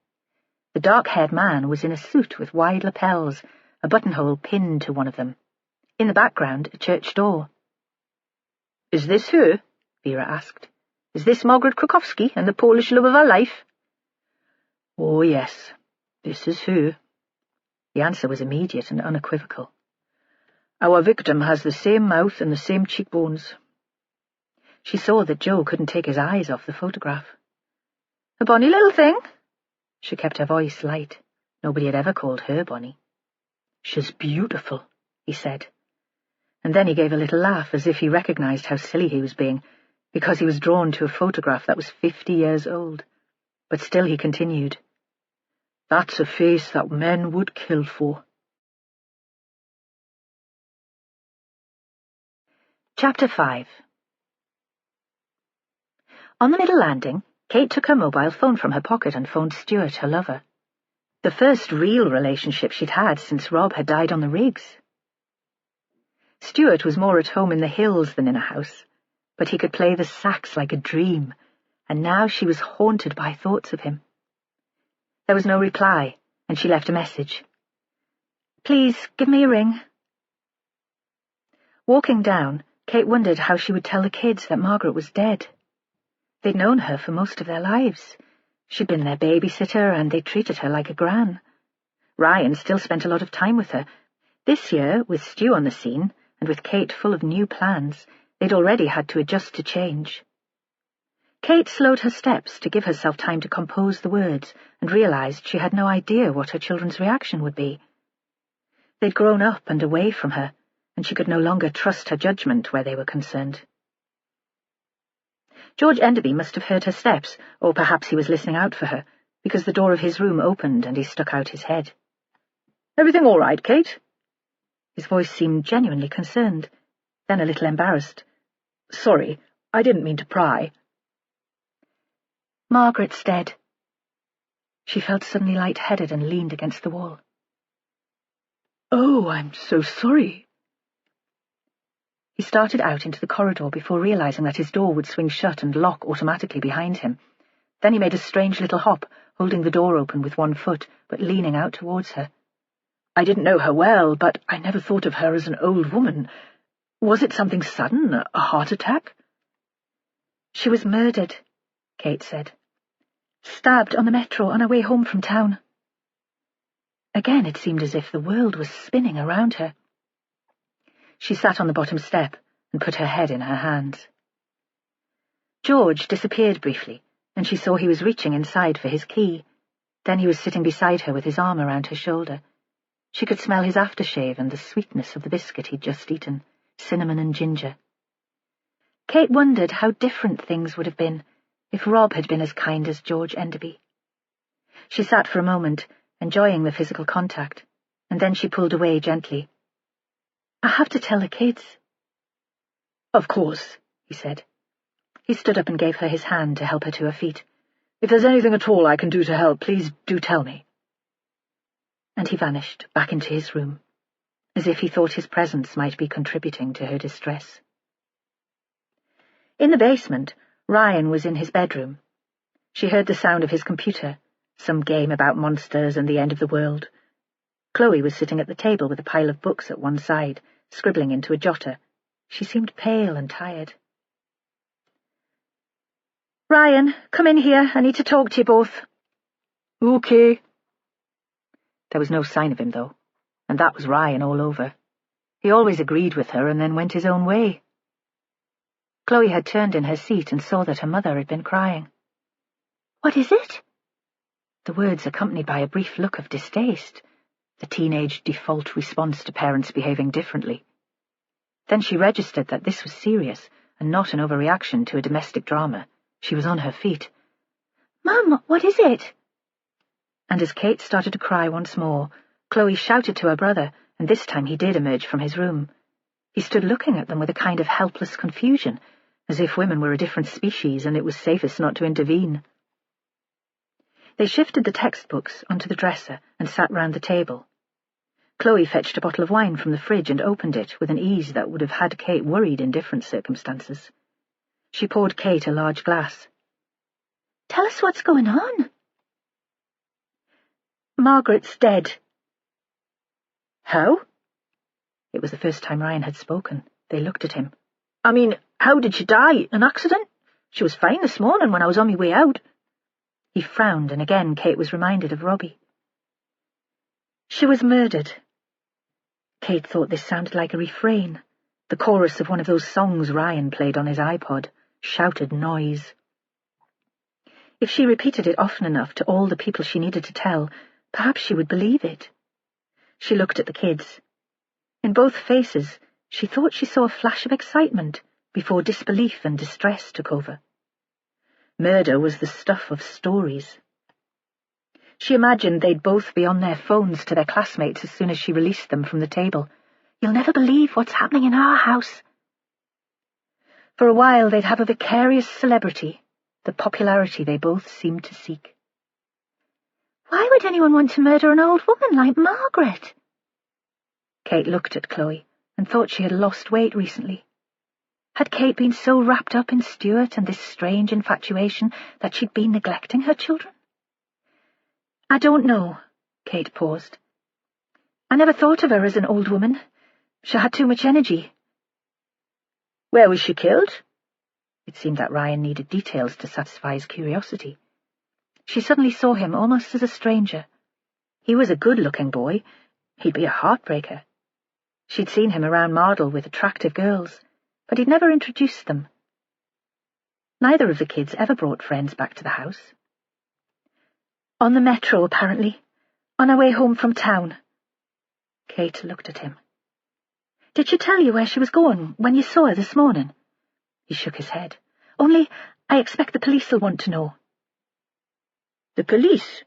The dark-haired man was in a suit with wide lapels, a buttonhole pinned to one of them. In the background, a church door. Is this her? Vera asked. Is this Margaret Krukowski and the Polish love of her life? "Oh, yes, this is her." The answer was immediate and unequivocal. "Our victim has the same mouth and the same cheekbones." She saw that Joe couldn't take his eyes off the photograph. "A bonny little thing." She kept her voice light. Nobody had ever called her bonny. "She's beautiful," he said. And then he gave a little laugh, as if he recognized how silly he was being, because he was drawn to a photograph that was 50 years old. But still he continued, "That's a face that men would kill for." Chapter 5. On the middle landing, Kate took her mobile phone from her pocket and phoned Stuart, her lover. The first real relationship she'd had since Rob had died on the rigs. Stuart was more at home in the hills than in a house, but he could play the sax like a dream, and now she was haunted by thoughts of him. There was no reply, and she left a message. "Please, give me a ring." Walking down, Kate wondered how she would tell the kids that Margaret was dead. They'd known her for most of their lives. She'd been their babysitter, and they treated her like a gran. Ryan still spent a lot of time with her. This year, with Stu on the scene, and with Kate full of new plans, they'd already had to adjust to change. Kate slowed her steps to give herself time to compose the words, and realized she had no idea what her children's reaction would be. They'd grown up and away from her, and she could no longer trust her judgment where they were concerned. George Enderby must have heard her steps, or perhaps he was listening out for her, because the door of his room opened and he stuck out his head. "Everything all right, Kate?" His voice seemed genuinely concerned, then a little embarrassed. "Sorry, I didn't mean to pry." "Margaret's dead." She felt suddenly light-headed and leaned against the wall. "Oh, I'm so sorry." He started out into the corridor before realizing that his door would swing shut and lock automatically behind him. Then he made a strange little hop, holding the door open with one foot, but leaning out towards her. "I didn't know her well, but I never thought of her as an old woman. Was it something sudden, a heart attack?" "She was murdered," Kate said. "Stabbed on the metro on her way home from town." Again it seemed as if the world was spinning around her. She sat on the bottom step and put her head in her hands. George disappeared briefly, and she saw he was reaching inside for his key. Then he was sitting beside her with his arm around her shoulder. She could smell his aftershave and the sweetness of the biscuit he'd just eaten, cinnamon and ginger. Kate wondered how different things would have been if Rob had been as kind as George Enderby. She sat for a moment, enjoying the physical contact, and then she pulled away gently. "I have to tell the kids." "Of course," he said. He stood up and gave her his hand to help her to her feet. "If there's anything at all I can do to help, please do tell me." And he vanished back into his room, as if he thought his presence might be contributing to her distress. In the basement, Ryan was in his bedroom. She heard the sound of his computer, some game about monsters and the end of the world. Chloe was sitting at the table with a pile of books at one side, scribbling into a jotter. She seemed pale and tired. "Ryan, come in here. I need to talk to you both." "Okay." There was no sign of him, though, and that was Ryan all over. He always agreed with her and then went his own way. Chloe had turned in her seat and saw that her mother had been crying. "What is it?" The words accompanied by a brief look of distaste, the teenage default response to parents behaving differently. Then she registered that this was serious and not an overreaction to a domestic drama. She was on her feet. "Mum, what is it?" And as Kate started to cry once more, Chloe shouted to her brother, and this time he did emerge from his room. He stood looking at them with a kind of helpless confusion, as if women were a different species and it was safest not to intervene. They shifted the textbooks onto the dresser and sat round the table. Chloe fetched a bottle of wine from the fridge and opened it with an ease that would have had Kate worried in different circumstances. She poured Kate a large glass. "Tell us what's going on." "Margaret's dead." "How?" It was the first time Ryan had spoken. They looked at him. "I mean, how did she die? An accident? She was fine this morning when I was on my way out." He frowned, and again Kate was reminded of Robbie. She was murdered. Kate thought this sounded like a refrain, the chorus of one of those songs Ryan played on his iPod, shouted noise. If she repeated it often enough to all the people she needed to tell, perhaps she would believe it. She looked at the kids. In both faces, she thought she saw a flash of excitement before disbelief and distress took over. Murder was the stuff of stories. She imagined they'd both be on their phones to their classmates as soon as she released them from the table. "You'll never believe what's happening in our house." For a while they'd have a vicarious celebrity, the popularity they both seemed to seek. Why would anyone want to murder an old woman like Margaret? Kate looked at Chloe and thought she had lost weight recently. Had Kate been so wrapped up in Stuart and this strange infatuation that she'd been neglecting her children? "I don't know," Kate paused. "I never thought of her as an old woman. She had too much energy." "Where was she killed?" It seemed that Ryan needed details to satisfy his curiosity. She suddenly saw him almost as a stranger. He was a good-looking boy. He'd be a heartbreaker. She'd seen him around Mardle with attractive girls, but he'd never introduced them. Neither of the kids ever brought friends back to the house. "On the Metro, apparently. On her way home from town." Kate looked at him. "Did she tell you where she was going when you saw her this morning?" He shook his head. "Only, I expect the police will want to know." "The police?"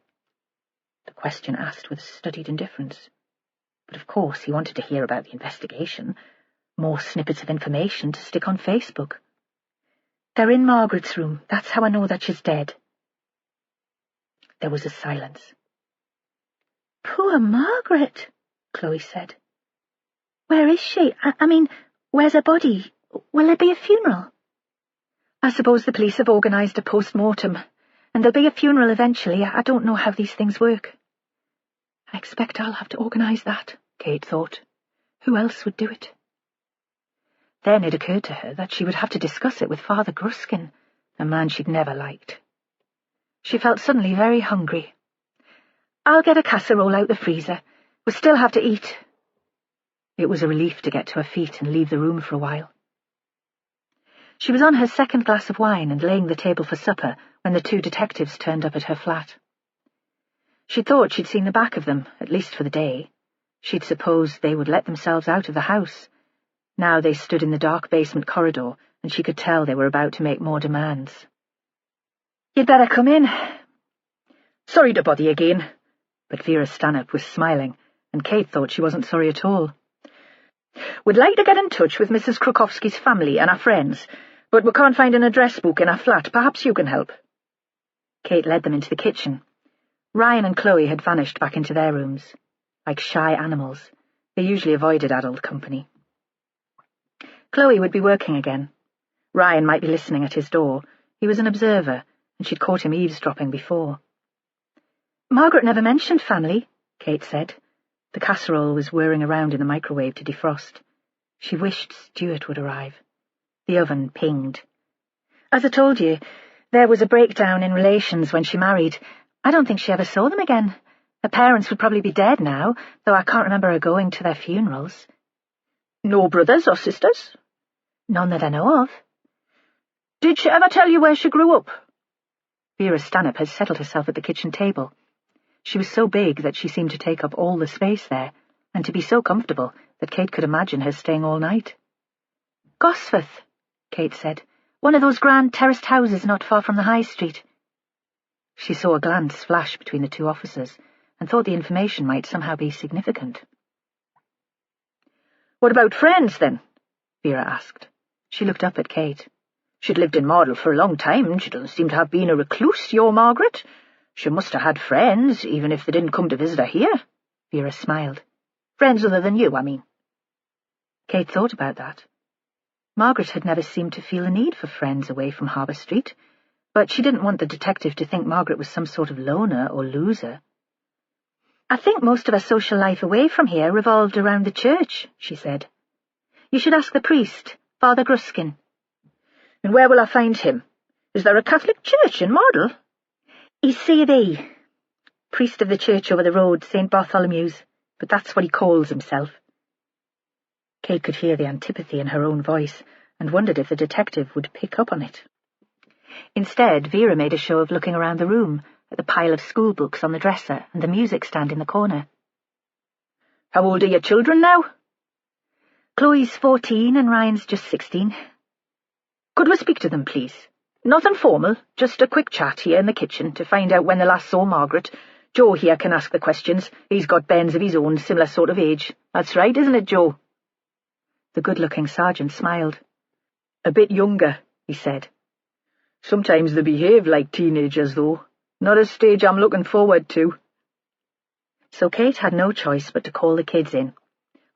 The question asked with studied indifference. But of course he wanted to hear about the investigation, more snippets of information to stick on Facebook. "They're in Margaret's room. That's how I know that she's dead." There was a silence. "Poor Margaret," Chloe said. "Where is she? I mean, where's her body? Will there be a funeral?" "I suppose the police have organised a post-mortem, and there'll be a funeral eventually. I don't know how these things work." "I expect I'll have to organise that," Kate thought. "Who else would do it?" Then it occurred to her that she would have to discuss it with Father Gruskin, a man she'd never liked. She felt suddenly very hungry. "I'll get a casserole out the freezer. We'll still have to eat." It was a relief to get to her feet and leave the room for a while. She was on her second glass of wine and laying the table for supper when the two detectives turned up at her flat. She thought she'd seen the back of them, at least for the day. She'd supposed they would let themselves out of the house. Now they stood in the dark basement corridor, and she could tell they were about to make more demands. "You'd better come in." "Sorry to bother you again." But Vera Stanhope was smiling, and Kate thought she wasn't sorry at all. "We'd like to get in touch with Mrs. Krukowski's family and our friends, but we can't find an address book in our flat. Perhaps you can help." Kate led them into the kitchen. Ryan and Chloe had vanished back into their rooms. Like shy animals, they usually avoided adult company. Chloe would be working again. Ryan might be listening at his door. He was an observer, and she'd caught him eavesdropping before. "Margaret never mentioned family," Kate said. The casserole was whirring around in the microwave to defrost. She wished Stuart would arrive. The oven pinged. "As I told you, there was a breakdown in relations when she married. I don't think she ever saw them again. Her parents would probably be dead now, though I can't remember her going to their funerals." "No brothers or sisters?" "None that I know of." "Did she ever tell you where she grew up?" Vera Stanhope had settled herself at the kitchen table. She was so big that she seemed to take up all the space there, and to be so comfortable that Kate could imagine her staying all night. "Gosforth," Kate said. "One of those grand terraced houses not far from the High Street." She saw a glance flash between the two officers, and thought the information might somehow be significant. "What about friends, then?" Vera asked. She looked up at Kate. "She'd lived in Mardle for a long time, and she doesn't seem to have been a recluse, your Margaret. She must have had friends, even if they didn't come to visit her here." Vera smiled. "Friends other than you, I mean." Kate thought about that. Margaret had never seemed to feel a need for friends away from Harbour Street, but she didn't want the detective to think Margaret was some sort of loner or loser. "I think most of her social life away from here revolved around the church," she said. "You should ask the priest, Father Gruskin." "And where will I find him? Is there a Catholic church in Mardle?" He's C.B., priest of the church over the road, St. Bartholomew's, but that's what he calls himself. Kate could hear the antipathy in her own voice and wondered if the detective would pick up on it. Instead, Vera made a show of looking around the room, at the pile of school books on the dresser and the music stand in the corner. How old are your children now? Chloe's 14 and Ryan's just 16. Could we speak to them, please? Nothing formal, just a quick chat here in the kitchen to find out when they last saw Margaret. Joe here can ask the questions. He's got bairns of his own, similar sort of age. That's right, isn't it, Joe? The good-looking sergeant smiled. A bit younger, he said. Sometimes they behave like teenagers, though. Not a stage I'm looking forward to. So Kate had no choice but to call the kids in,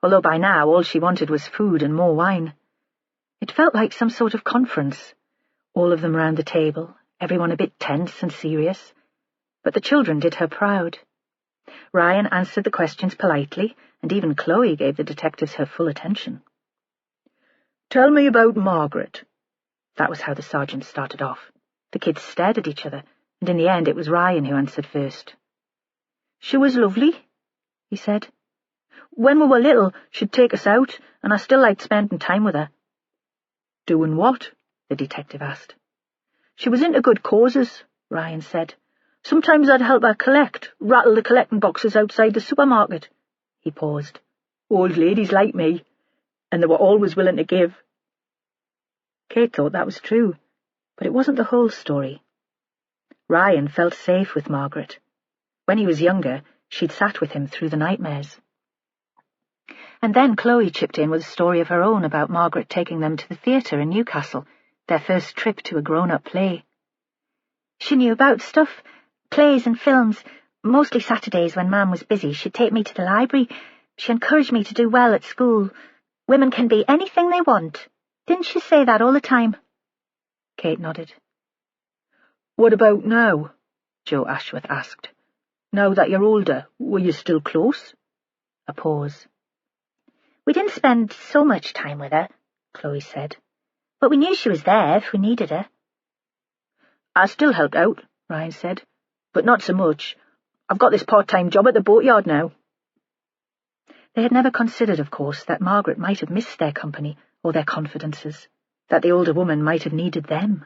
although by now all she wanted was food and more wine. It felt like some sort of conference, all of them round the table, everyone a bit tense and serious. But the children did her proud. Ryan answered the questions politely, and even Chloe gave the detectives her full attention. Tell me about Margaret. That was how the sergeant started off. The kids stared at each other, and in the end it was Ryan who answered first. She was lovely, he said. When we were little, she'd take us out, and I still liked spending time with her. Doing what? The detective asked. She was into good causes, Ryan said. Sometimes I'd help her collect, rattle the collecting boxes outside the supermarket. He paused. Old ladies like me, and they were always willing to give. Kate thought that was true, but it wasn't the whole story. Ryan felt safe with Margaret. When he was younger, she'd sat with him through the nightmares. And then Chloe chipped in with a story of her own about Margaret taking them to the theatre in Newcastle, their first trip to a grown-up play. She knew about stuff, plays and films. Mostly Saturdays when Mum was busy, she'd take me to the library. She encouraged me to do well at school. Women can be anything they want. Didn't she say that all the time? Kate nodded. What about now? Joe Ashworth asked. Now that you're older, were you still close? A pause. We didn't spend so much time with her, Chloe said. But we knew she was there if we needed her. I still helped out, Ryan said, but not so much. I've got this part-time job at the boatyard now. They had never considered, of course, that Margaret might have missed their company or their confidences, that the older woman might have needed them.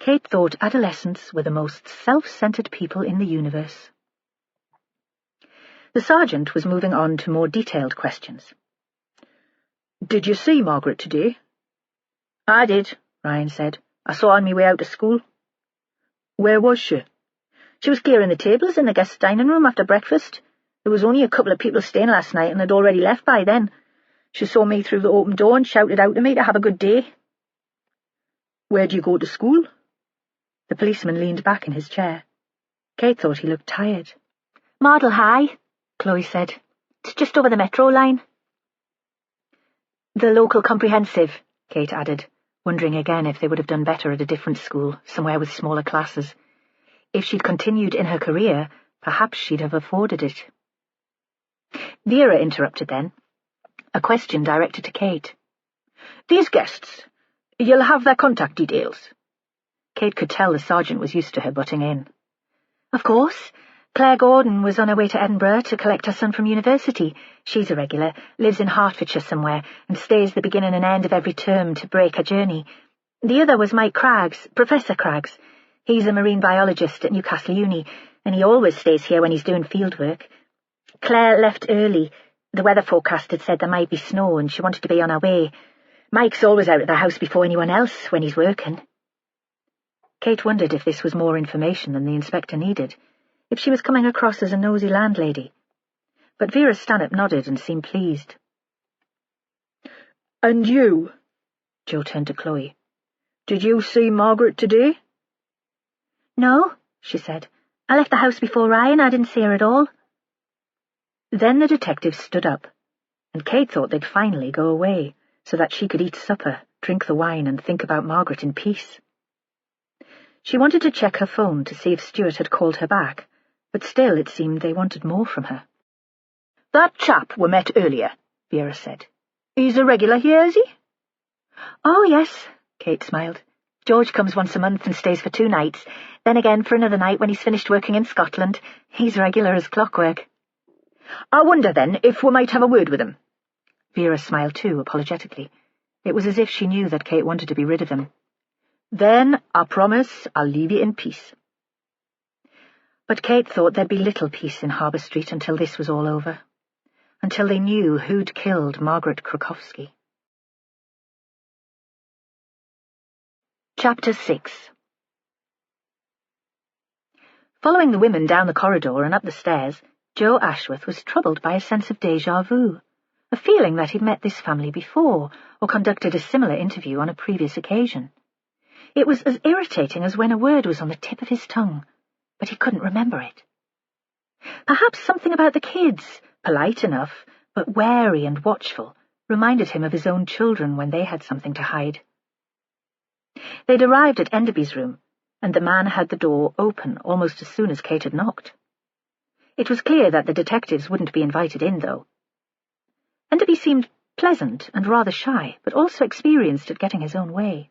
Kate thought adolescents were the most self-centered people in the universe. The sergeant was moving on to more detailed questions. Did you see Margaret today? I did, Ryan said. I saw her on my way out of school. Where was she? She was clearing the tables in the guest dining room after breakfast. There was only a couple of people staying last night and they'd already left by then. She saw me through the open door and shouted out to me to have a good day. Where do you go to school? The policeman leaned back in his chair. Kate thought he looked tired. Mardle High, Chloe said. It's just over the Metro line. The local comprehensive, Kate added, wondering again if they would have done better at a different school, somewhere with smaller classes. If she'd continued in her career, perhaps she'd have afforded it. Vera interrupted then. A question directed to Kate. These guests, you'll have their contact details. Kate could tell the sergeant was used to her butting in. Of course. Claire Gordon was on her way to Edinburgh to collect her son from university. She's a regular, lives in Hertfordshire somewhere, and stays the beginning and end of every term to break her journey. The other was Mike Craggs, Professor Craggs. He's a marine biologist at Newcastle Uni, and he always stays here when he's doing field work. Claire left early. The weather forecast had said there might be snow, and she wanted to be on her way. Mike's always out of the house before anyone else when he's working. Kate wondered if this was more information than the inspector needed, if she was coming across as a nosy landlady. But Vera Stanhope nodded and seemed pleased. And you? Joe turned to Chloe. Did you see Margaret today? No, she said. I left the house before Ryan. I didn't see her at all. Then the detective stood up, and Kate thought they'd finally go away, so that she could eat supper, drink the wine, and think about Margaret in peace. She wanted to check her phone to see if Stuart had called her back, but still it seemed they wanted more from her. That chap we met earlier, Vera said. He's a regular here, is he? Oh, yes, Kate smiled. George comes once a month and stays for 2 nights, then again for another night when he's finished working in Scotland. He's regular as clockwork. I wonder, then, if we might have a word with him. Vera smiled too, apologetically. It was as if she knew that Kate wanted to be rid of him. Then, I promise, I'll leave you in peace. But Kate thought there'd be little peace in Harbour Street until this was all over. Until they knew who'd killed Margaret Krukowski. Chapter 6. Following the women down the corridor and up the stairs, Joe Ashworth was troubled by a sense of déjà vu, a feeling that he'd met this family before, or conducted a similar interview on a previous occasion. It was as irritating as when a word was on the tip of his tongue, but he couldn't remember it. Perhaps something about the kids, polite enough, but wary and watchful, reminded him of his own children when they had something to hide. They'd arrived at Enderby's room, and the man had the door open almost as soon as Kate had knocked. It was clear that the detectives wouldn't be invited in, though. Enderby seemed pleasant and rather shy, but also experienced at getting his own way.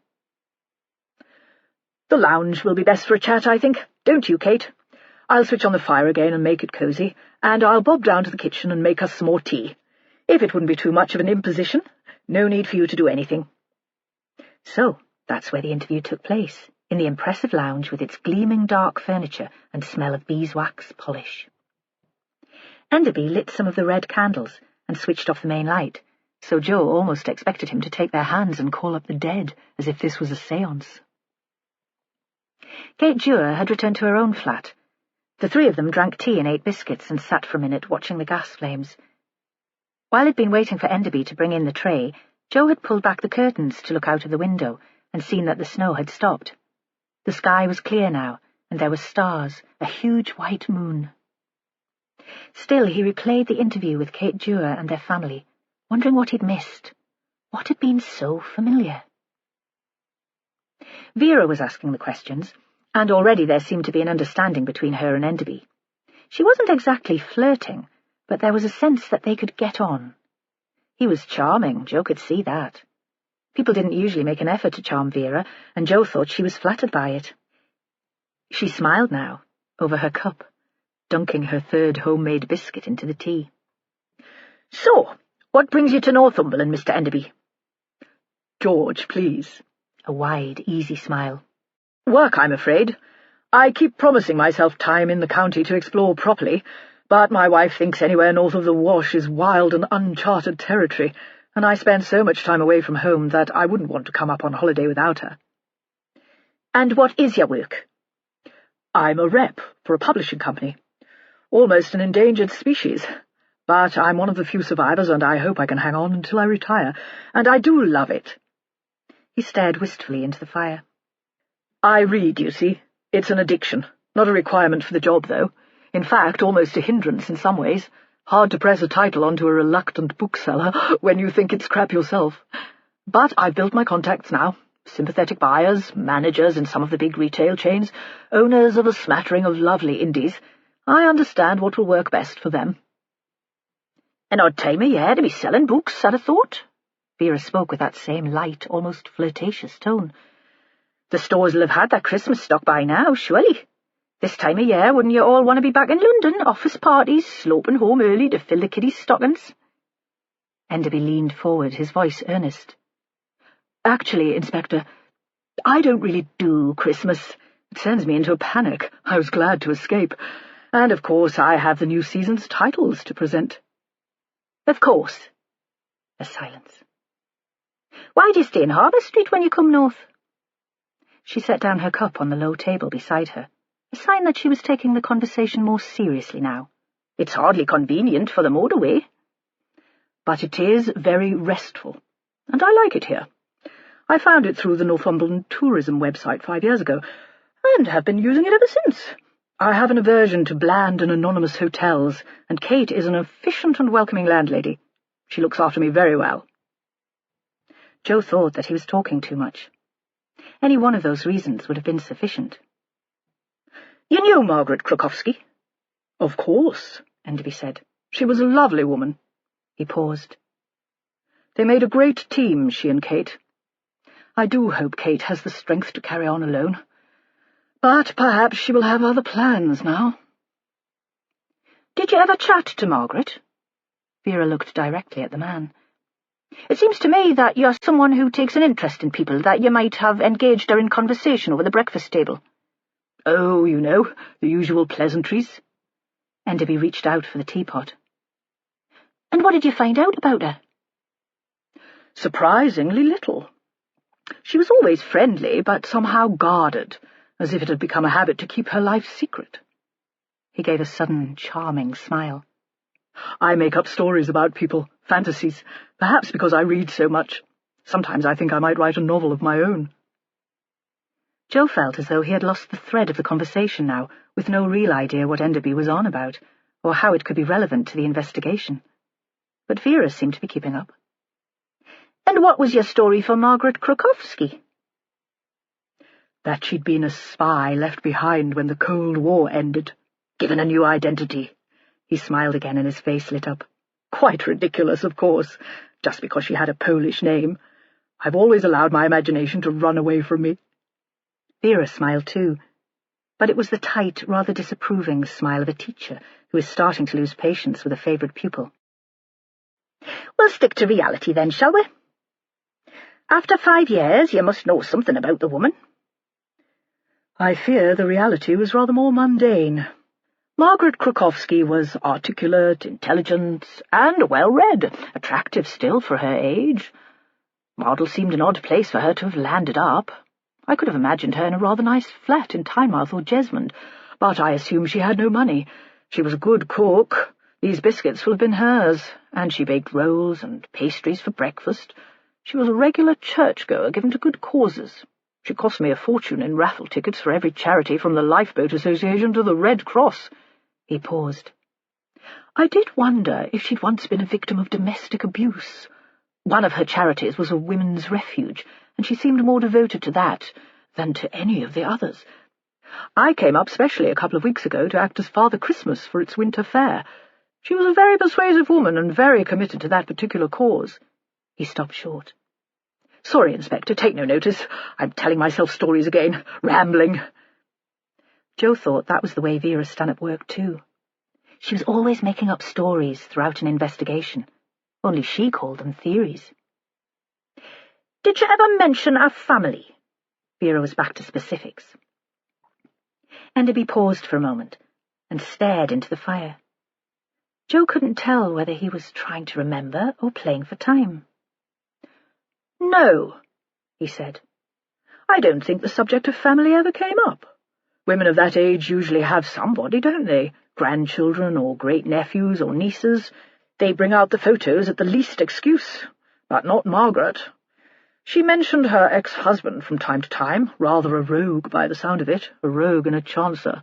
The lounge will be best for a chat, I think. Don't you, Kate? I'll switch on the fire again and make it cosy, and I'll bob down to the kitchen and make us some more tea. If it wouldn't be too much of an imposition, no need for you to do anything. So, that's where the interview took place, in the impressive lounge with its gleaming dark furniture and smell of beeswax polish. Enderby lit some of the red candles and switched off the main light, so Joe almost expected him to take their hands and call up the dead, as if this was a séance. Kate Dewar had returned to her own flat. The three of them drank tea and ate biscuits and sat for a minute watching the gas flames. While he'd been waiting for Enderby to bring in the tray, Joe had pulled back the curtains to look out of the window and seen that the snow had stopped. The sky was clear now, and there were stars, a huge white moon. Still, he replayed the interview with Kate Dewar and their family, wondering what he'd missed. What had been so familiar? Vera was asking the questions, and already there seemed to be an understanding between her and Enderby. She wasn't exactly flirting, but there was a sense that they could get on. He was charming, Joe could see that. People didn't usually make an effort to charm Vera, and Joe thought she was flattered by it. She smiled now, over her cup, dunking her third homemade biscuit into the tea. So, what brings you to Northumberland, Mr. Enderby? George, please. A wide, easy smile. Work, I'm afraid. I keep promising myself time in the county to explore properly, but my wife thinks anywhere north of the Wash is wild and uncharted territory, and I spend so much time away from home that I wouldn't want to come up on holiday without her. And what is your work? I'm a rep for a publishing company. Almost an endangered species, but I'm one of the few survivors, and I hope I can hang on until I retire, and I do love it. He stared wistfully into the fire. I read, you see. It's an addiction. Not a requirement for the job, though. In fact, almost a hindrance in some ways. Hard to press a title onto a reluctant bookseller when you think it's crap yourself. But I've built my contacts now. Sympathetic buyers, managers in some of the big retail chains, owners of a smattering of lovely indies. I understand what will work best for them. An odd time of year to be selling books, I'd have thought. Vera spoke with that same light, almost flirtatious tone. The stores will have had their Christmas stock by now, surely. This time of year, wouldn't you all want to be back in London, office parties, sloping home early to fill the kiddies' stockings? Enderby leaned forward, his voice earnest. Actually, Inspector, I don't really do Christmas. It sends me into a panic. I was glad to escape. And, of course, I have the new season's titles to present. Of course. A silence. Why do you stay in Harbour Street when you come north? She set down her cup on the low table beside her, a sign that she was taking the conversation more seriously now. It's hardly convenient for the motorway. But it is very restful, and I like it here. I found it through the Northumberland tourism website 5 years ago, and have been using it ever since. I have an aversion to bland and anonymous hotels, and Kate is an efficient and welcoming landlady. She looks after me very well. Joe thought that he was talking too much. Any one of those reasons would have been sufficient. You knew Margaret Krukowski? Of course, Enderby said. She was a lovely woman. He paused. They made a great team, she and Kate. I do hope Kate has the strength to carry on alone. But perhaps she will have other plans now. Did you ever chat to Margaret? Vera looked directly at the man. It seems to me that you're someone who takes an interest in people, that you might have engaged her in conversation over the breakfast table. Oh, you know, the usual pleasantries. Enderby reached out for the teapot. And what did you find out about her? Surprisingly little. She was always friendly, but somehow guarded, as if it had become a habit to keep her life secret. He gave a sudden, charming smile. I make up stories about people, fantasies, perhaps because I read so much. Sometimes I think I might write a novel of my own. Joe felt as though he had lost the thread of the conversation now, with no real idea what Enderby was on about, or how it could be relevant to the investigation. But Vera seemed to be keeping up. And what was your story for Margaret Krukowski? That she'd been a spy left behind when the Cold War ended, given a new identity. He smiled again and his face lit up. Quite ridiculous, of course, just because she had a Polish name. I've always allowed my imagination to run away from me. Vera smiled too, but it was the tight, rather disapproving smile of a teacher who is starting to lose patience with a favourite pupil. We'll stick to reality then, shall we? After 5 years, you must know something about the woman. I fear the reality was rather more mundane. Margaret Krukowski was articulate, intelligent, and well-read, attractive still for her age. Model seemed an odd place for her to have landed up. I could have imagined her in a rather nice flat in Tynemouth or Jesmond, but I assumed she had no money. She was a good cook. These biscuits will have been hers, and she baked rolls and pastries for breakfast. She was a regular churchgoer given to good causes. She cost me a fortune in raffle tickets for every charity from the Lifeboat Association to the Red Cross. He paused. I did wonder if she'd once been a victim of domestic abuse. One of her charities was a women's refuge, and she seemed more devoted to that than to any of the others. I came up specially a couple of weeks ago to act as Father Christmas for its winter fair. She was a very persuasive woman and very committed to that particular cause. He stopped short. Sorry, Inspector, take no notice. I'm telling myself stories again, rambling. Joe thought that was the way Vera Stanhope worked too. She was always making up stories throughout an investigation, only she called them theories. Did you ever mention our family? Vera was back to specifics. Enderby paused for a moment and stared into the fire. Joe couldn't tell whether he was trying to remember or playing for time. No, he said. I don't think the subject of family ever came up. Women of that age usually have somebody, don't they? Grandchildren or great-nephews or nieces. They bring out the photos at the least excuse, but not Margaret. She mentioned her ex-husband from time to time, rather a rogue by the sound of it, a rogue and a chancer.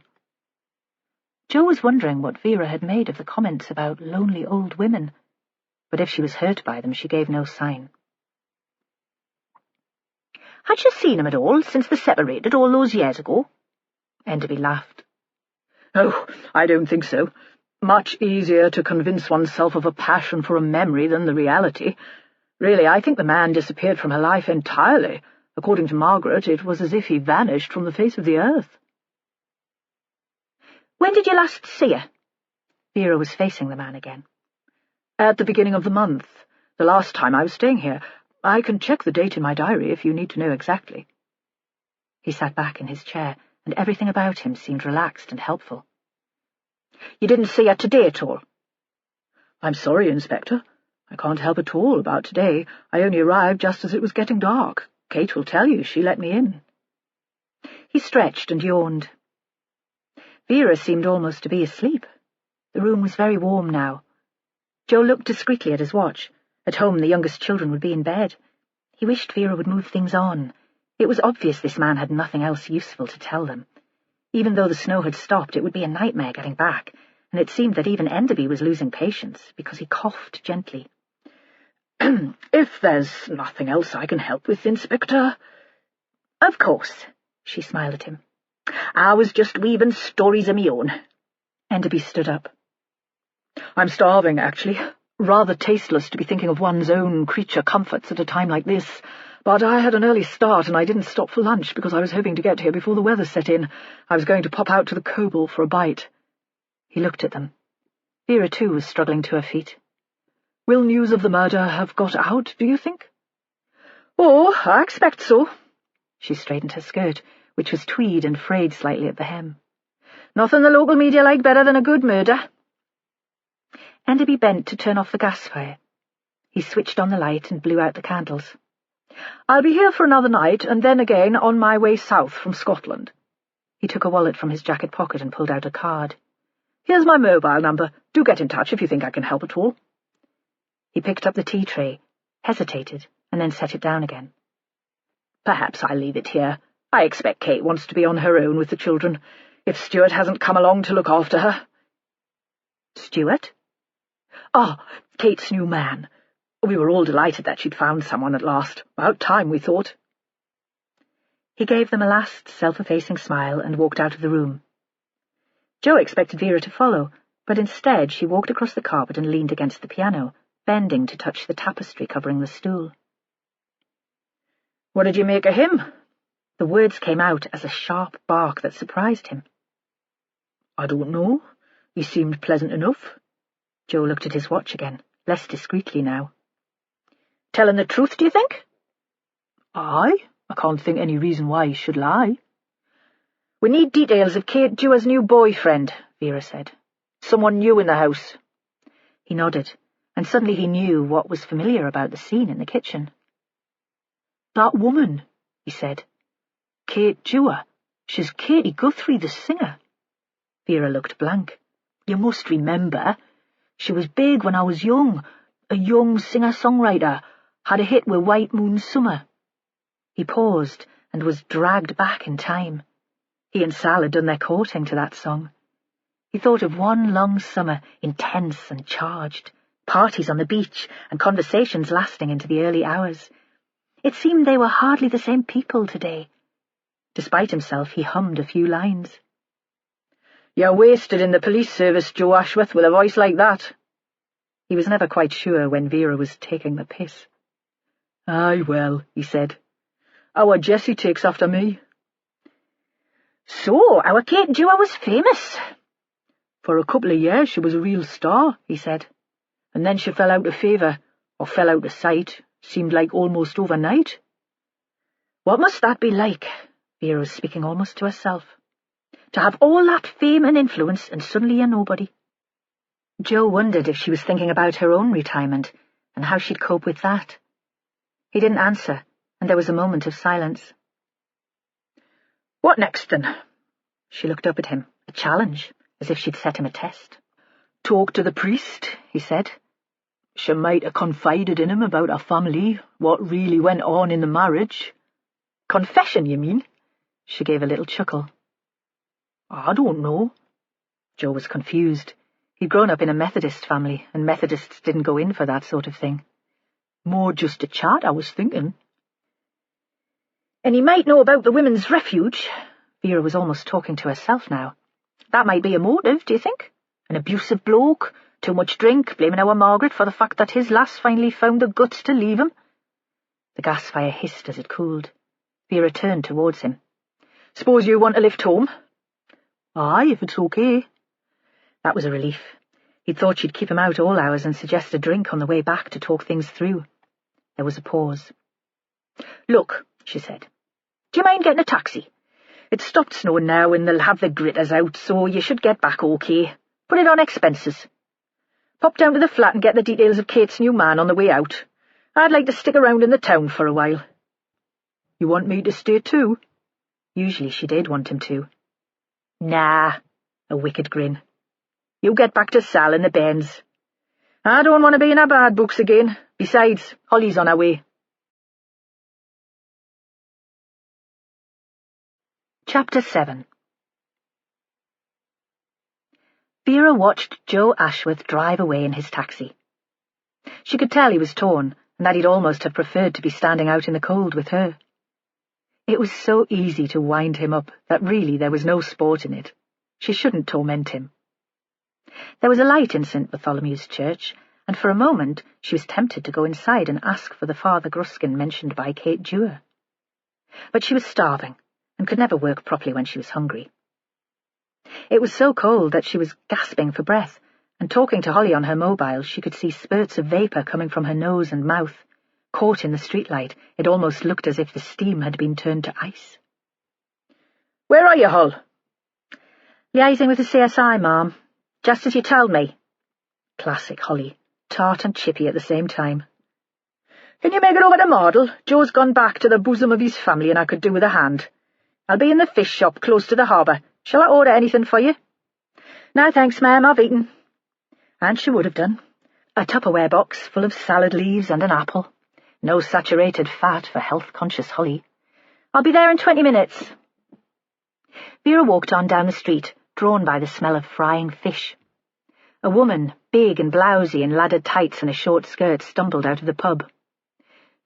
Joe was wondering what Vera had made of the comments about lonely old women, but if she was hurt by them, she gave no sign. Had you seen him at all since they separated all those years ago? Enderby laughed. Oh, I don't think so. Much easier to convince oneself of a passion for a memory than the reality. Really, I think the man disappeared from her life entirely. According to Margaret, it was as if he vanished from the face of the earth. When did you last see her? Vera was facing the man again. At the beginning of the month, the last time I was staying here. I can check the date in my diary if you need to know exactly. He sat back in his chair, and everything about him seemed relaxed and helpful. You didn't see her today at all? I'm sorry, Inspector. I can't help at all about today. I only arrived just as it was getting dark. Kate will tell you she let me in. He stretched and yawned. Vera seemed almost to be asleep. The room was very warm now. Joe looked discreetly at his watch. At home, the youngest children would be in bed. He wished Vera would move things on. It was obvious this man had nothing else useful to tell them. Even though the snow had stopped, it would be a nightmare getting back, and it seemed that even Enderby was losing patience, because he coughed gently. If there's nothing else I can help with, Inspector— Of course, she smiled at him. I was just weaving stories of me own. Enderby stood up. I'm starving, actually. Rather tasteless to be thinking of one's own creature comforts at a time like this, But I had an early start and I didn't stop for lunch because I was hoping to get here before the weather set in. I was going to pop out to the Coble for a bite." He looked at them. Vera, too, was struggling to her feet. "Will news of the murder have got out, do you think?" "Oh, I expect so." She straightened her skirt, which was tweed and frayed slightly at the hem. "Nothing the local media like better than a good murder." Enderby bent to turn off the gas fire. He switched on the light and blew out the candles. "I'll be here for another night, and then again on my way south from Scotland." He took a wallet from his jacket pocket and pulled out a card. "Here's my mobile number. Do get in touch if you think I can help at all." He picked up the tea tray, hesitated, and then set it down again. "Perhaps I'll leave it here. I expect Kate wants to be on her own with the children, if Stuart hasn't come along to look after her." "Stuart?" "Ah, Kate's new man. We were all delighted that she'd found someone at last. About time, we thought." He gave them a last self-effacing smile and walked out of the room. Joe expected Vera to follow, but instead she walked across the carpet and leaned against the piano, bending to touch the tapestry covering the stool. "What did you make of him?" The words came out as a sharp bark that surprised him. "I don't know. He seemed pleasant enough." Joe looked at his watch again, less discreetly now. "Telling the truth, do you think?" "Aye. I can't think any reason why he should lie." "We need details of Kate Dewar's new boyfriend," Vera said. "Someone new in the house." He nodded, and suddenly he knew what was familiar about the scene in the kitchen. "That woman," he said. "Kate Dewar. She's Katie Guthrie, the singer." Vera looked blank. "You must remember. She was big when I was young. A young singer-songwriter. Had a hit with White Moon Summer." He paused and was dragged back in time. He and Sal had done their courting to that song. He thought of one long summer, intense and charged, parties on the beach and conversations lasting into the early hours. It seemed they were hardly the same people today. Despite himself, he hummed a few lines. "You're wasted in the police service, Joe Ashworth, with a voice like that." He was never quite sure when Vera was taking the piss. "Aye, well," he said. "Our Jessie takes after me." "So, our Kate Dewar was famous." "For a couple of years she was a real star," he said. "And then she fell out of favour, or fell out of sight, seemed like almost overnight." "What must that be like?" Vera was speaking almost to herself. "To have all that fame and influence, and suddenly you're nobody." Joe wondered if she was thinking about her own retirement, and how she'd cope with that. He didn't answer, and there was a moment of silence. "What next, then?" She looked up at him, a challenge, as if she'd set him a test. "Talk to the priest," he said. "She might have confided in him about her family, what really went on in the marriage." "Confession, you mean?" She gave a little chuckle. "I don't know." Joe was confused. He'd grown up in a Methodist family, and Methodists didn't go in for that sort of thing. "More just a chat, I was thinking." "And he might know about the women's refuge." Vera was almost talking to herself now. "That might be a motive, do you think? An abusive bloke, too much drink, blaming our Margaret for the fact that his lass finally found the guts to leave him." The gas fire hissed as it cooled. Vera turned towards him. "Suppose you want a lift home?" "Aye, if it's okay." That was a relief. He'd thought she'd keep him out all hours and suggest a drink on the way back to talk things through. There was a pause. "Look," she said, "do you mind getting a taxi? It's stopped snowing now and they'll have the gritters out, so you should get back okay. Put it on expenses. Pop down to the flat and get the details of Kate's new man on the way out. I'd like to stick around in the town for a while." "You want me to stay too?" Usually she did want him to. "Nah," a wicked grin. "You get back to Sal and the bairns. I don't want to be in her bad books again. Besides, Holly's on her way." Chapter 7. Vera watched Joe Ashworth drive away in his taxi. She could tell he was torn, and that he'd almost have preferred to be standing out in the cold with her. It was so easy to wind him up that really there was no sport in it. She shouldn't torment him. There was a light in St. Bartholomew's Church, and for a moment she was tempted to go inside and ask for the Father Gruskin mentioned by Kate Dewar. But she was starving, and could never work properly when she was hungry. It was so cold that she was gasping for breath, and talking to Holly on her mobile, she could see spurts of vapour coming from her nose and mouth. Caught in the streetlight, it almost looked as if the steam had been turned to ice. "Where are you, Hull?" "Liaising with the CSI, ma'am. Just as you told me." Classic Holly, tart and chippy at the same time. "Can you make it over to Mardle? Joe's gone back to the bosom of his family and I could do with a hand. I'll be in the fish shop close to the harbour. Shall I order anything for you?" "No, thanks, ma'am, I've eaten." And she would have done. A Tupperware box full of salad leaves and an apple. No saturated fat for health-conscious Holly. "I'll be there in 20 minutes. Vera walked on down the street, drawn by the smell of frying fish. A woman, big and blousy in laddered tights and a short skirt, stumbled out of the pub.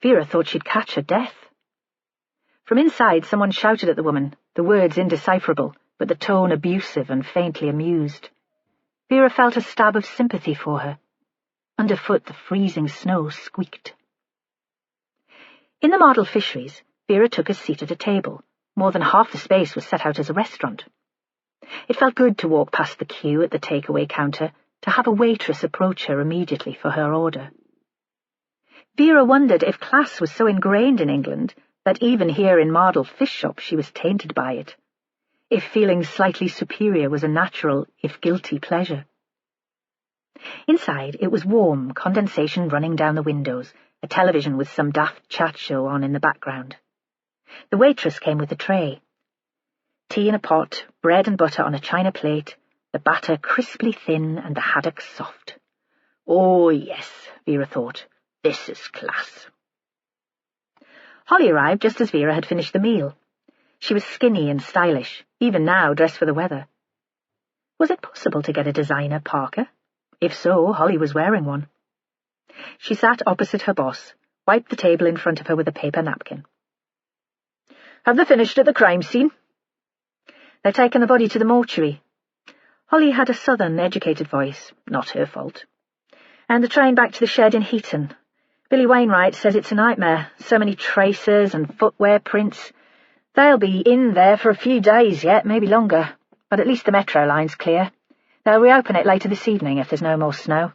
Vera thought she'd catch her death. From inside, someone shouted at the woman, the words indecipherable, but the tone abusive and faintly amused. Vera felt a stab of sympathy for her. Underfoot, the freezing snow squeaked. In the Mardle fisheries, Vera took a seat at a table. More than half the space was set out as a restaurant. It felt good to walk past the queue at the takeaway counter, to have a waitress approach her immediately for her order. Vera wondered if class was so ingrained in England that even here in Mardle fish shop she was tainted by it, if feeling slightly superior was a natural, if guilty, pleasure. Inside it was warm, condensation running down the windows, a television with some daft chat show on in the background. The waitress came with a tray. Tea in a pot, bread and butter on a china plate, the batter crisply thin and the haddock soft. Oh, yes, Vera thought, this is class. Holly arrived just as Vera had finished the meal. She was skinny and stylish, even now dressed for the weather. Was it possible to get a designer parka? If so, Holly was wearing one. She sat opposite her boss, wiped the table in front of her with a paper napkin. "Have they finished at the crime scene?" "They've taken the body to the mortuary." Holly had a southern, educated voice, not her fault. "And the train back to the shed in Heaton. Billy Wainwright says it's a nightmare, so many traces and footwear prints. They'll be in there for a few days yet, maybe longer, but at least the metro line's clear. They'll reopen it later this evening if there's no more snow."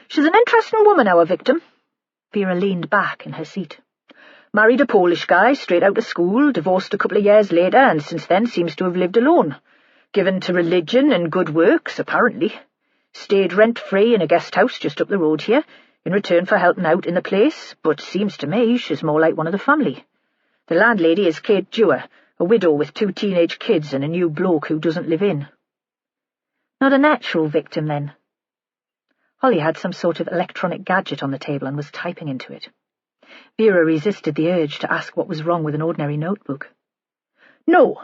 "She's an interesting woman, our victim." Vera leaned back in her seat. "Married a Polish guy, straight out of school, divorced a couple of years later, and since then seems to have lived alone. Given to religion and good works, apparently. Stayed rent-free in a guest house just up the road here, in return for helping out in the place, but seems to me she's more like one of the family. The landlady is Kate Dewar, a widow with 2 teenage kids and a new bloke who doesn't live in." "Not a natural victim, then?" Holly had some sort of electronic gadget on the table and was typing into it. Vera resisted the urge to ask what was wrong with an ordinary notebook. "No."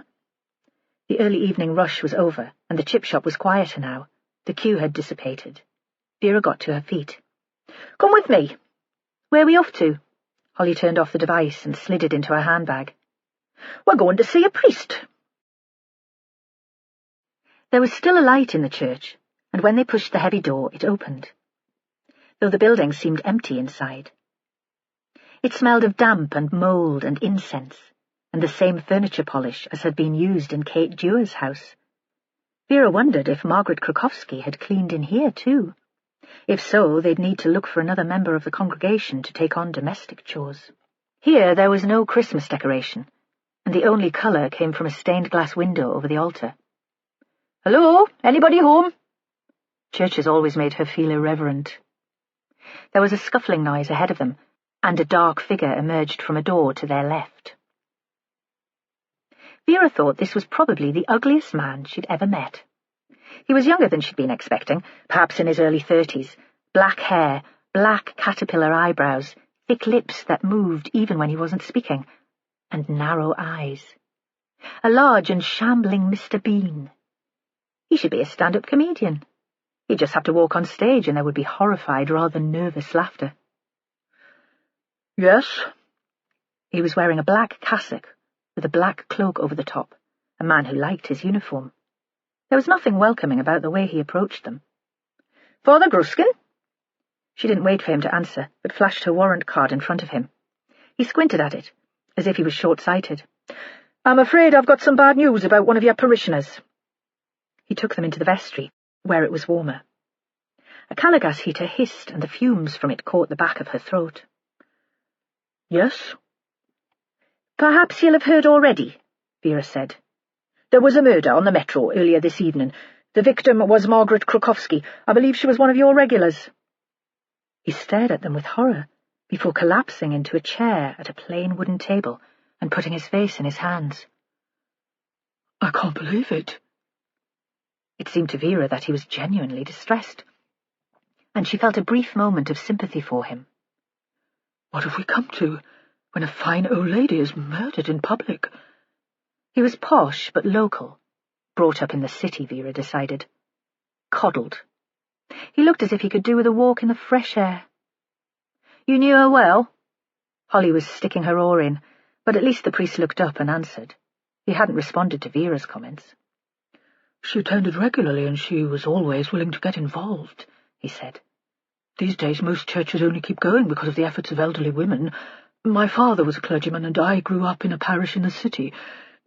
The early evening rush was over, and the chip shop was quieter now. The queue had dissipated. Vera got to her feet. "Come with me." "Where are we off to?" Holly turned off the device and slid it into her handbag. "We're going to see a priest." There was still a light in the church, and when they pushed the heavy door, it opened, though the building seemed empty inside. It smelled of damp and mould and incense, and the same furniture polish as had been used in Kate Dewar's house. Vera wondered if Margaret Krukowski had cleaned in here too. If so, they'd need to look for another member of the congregation to take on domestic chores. Here there was no Christmas decoration, and the only colour came from a stained-glass window over the altar. "Hello? Anybody home?" Churches always made her feel irreverent. There was a scuffling noise ahead of them, and a dark figure emerged from a door to their left. Vera thought this was probably the ugliest man she'd ever met. He was younger than she'd been expecting, perhaps in his early 30s, black hair, black caterpillar eyebrows, thick lips that moved even when he wasn't speaking, and narrow eyes. A large and shambling Mr. Bean. He should be a stand-up comedian. He'd just have to walk on stage and there would be horrified rather than nervous laughter. "Yes?" He was wearing a black cassock with a black cloak over the top, a man who liked his uniform. There was nothing welcoming about the way he approached them. Father Gruskin?" She didn't wait for him to answer, but flashed her warrant card in front of him. He squinted at it, as if he was short-sighted. "I'm afraid I've got some bad news about one of your parishioners." He took them into the vestry, where it was warmer. A caligas heater hissed, and the fumes from it caught the back of her throat. "Yes?" "Perhaps you'll have heard already," Vera said. "There was a murder on the Metro earlier this evening. The victim was Margaret Krukowski. I believe she was one of your regulars." He stared at them with horror, before collapsing into a chair at a plain wooden table and putting his face in his hands. "I can't believe it." It seemed to Vera that he was genuinely distressed, and she felt a brief moment of sympathy for him. "What have we come to, when a fine old lady is murdered in public?" He was posh but local, brought up in the city, Vera decided. Coddled. He looked as if he could do with a walk in the fresh air. "You knew her well?" Holly was sticking her oar in, but at least the priest looked up and answered. He hadn't responded to Vera's comments. "She attended regularly, and she was always willing to get involved," he said. "These days most churches only keep going because of the efforts of elderly women. My father was a clergyman, and I grew up in a parish in the city.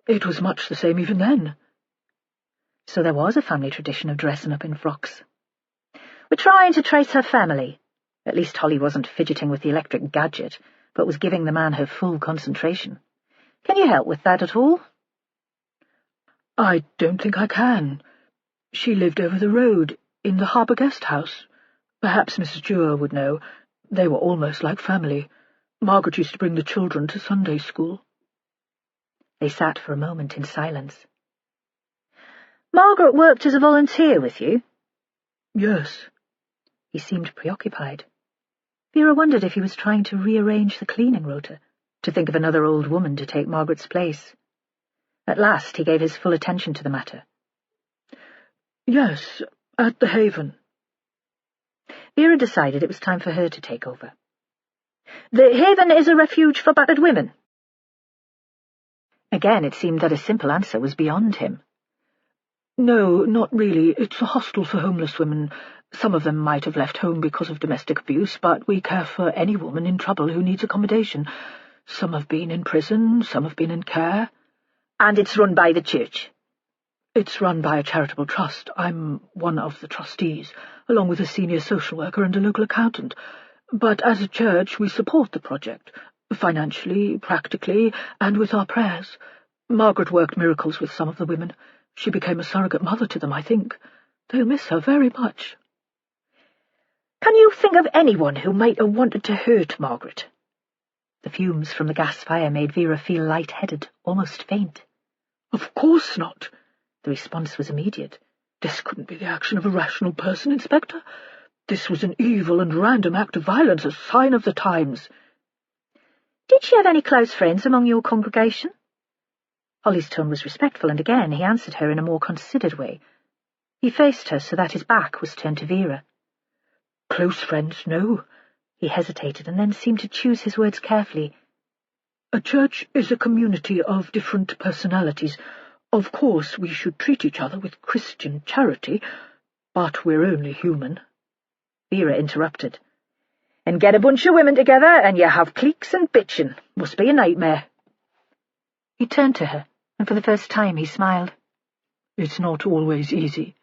It was much the same even then." So there was a family tradition of dressing up in frocks. "We're trying to trace her family." At least Holly wasn't fidgeting with the electric gadget, but was giving the man her full concentration. "Can you help with that at all?" "I don't think I can. She lived over the road, in the Harbour guest house. Perhaps Mrs. Dewar would know. They were almost like family. Margaret used to bring the children to Sunday school." They sat for a moment in silence. "Margaret worked as a volunteer with you?" "Yes." He seemed preoccupied. Vera wondered if he was trying to rearrange the cleaning rota, to think of another old woman to take Margaret's place. At last he gave his full attention to the matter. "Yes, at the Haven." Vera decided it was time for her to take over. "The Haven is a refuge for battered women?" Again it seemed that a simple answer was beyond him. "No, not really. It's a hostel for homeless women. Some of them might have left home because of domestic abuse, but we care for any woman in trouble who needs accommodation. Some have been in prison, some have been in care." "And it's run by the church?" "It's run by a charitable trust. I'm one of the trustees, along with a senior social worker and a local accountant. But as a church, we support the project, financially, practically, and with our prayers. Margaret worked miracles with some of the women. She became a surrogate mother to them, I think. They'll miss her very much." "Can you think of anyone who might have wanted to hurt Margaret?" The fumes from the gas fire made Vera feel light-headed, almost faint. "Of course not." The response was immediate. "This couldn't be the action of a rational person, Inspector. This was an evil and random act of violence, a sign of the times." "Did she have any close friends among your congregation?" Holly's tone was respectful, and again he answered her in a more considered way. He faced her so that his back was turned to Vera. "Close friends, no." He hesitated and then seemed to choose his words carefully. "A church is a community of different personalities. Of course, we should treat each other with Christian charity, but we're only human." Vera interrupted. "And get a bunch of women together and you have cliques and bitching. Must be a nightmare." He turned to her, and for the first time he smiled. "It's not always easy."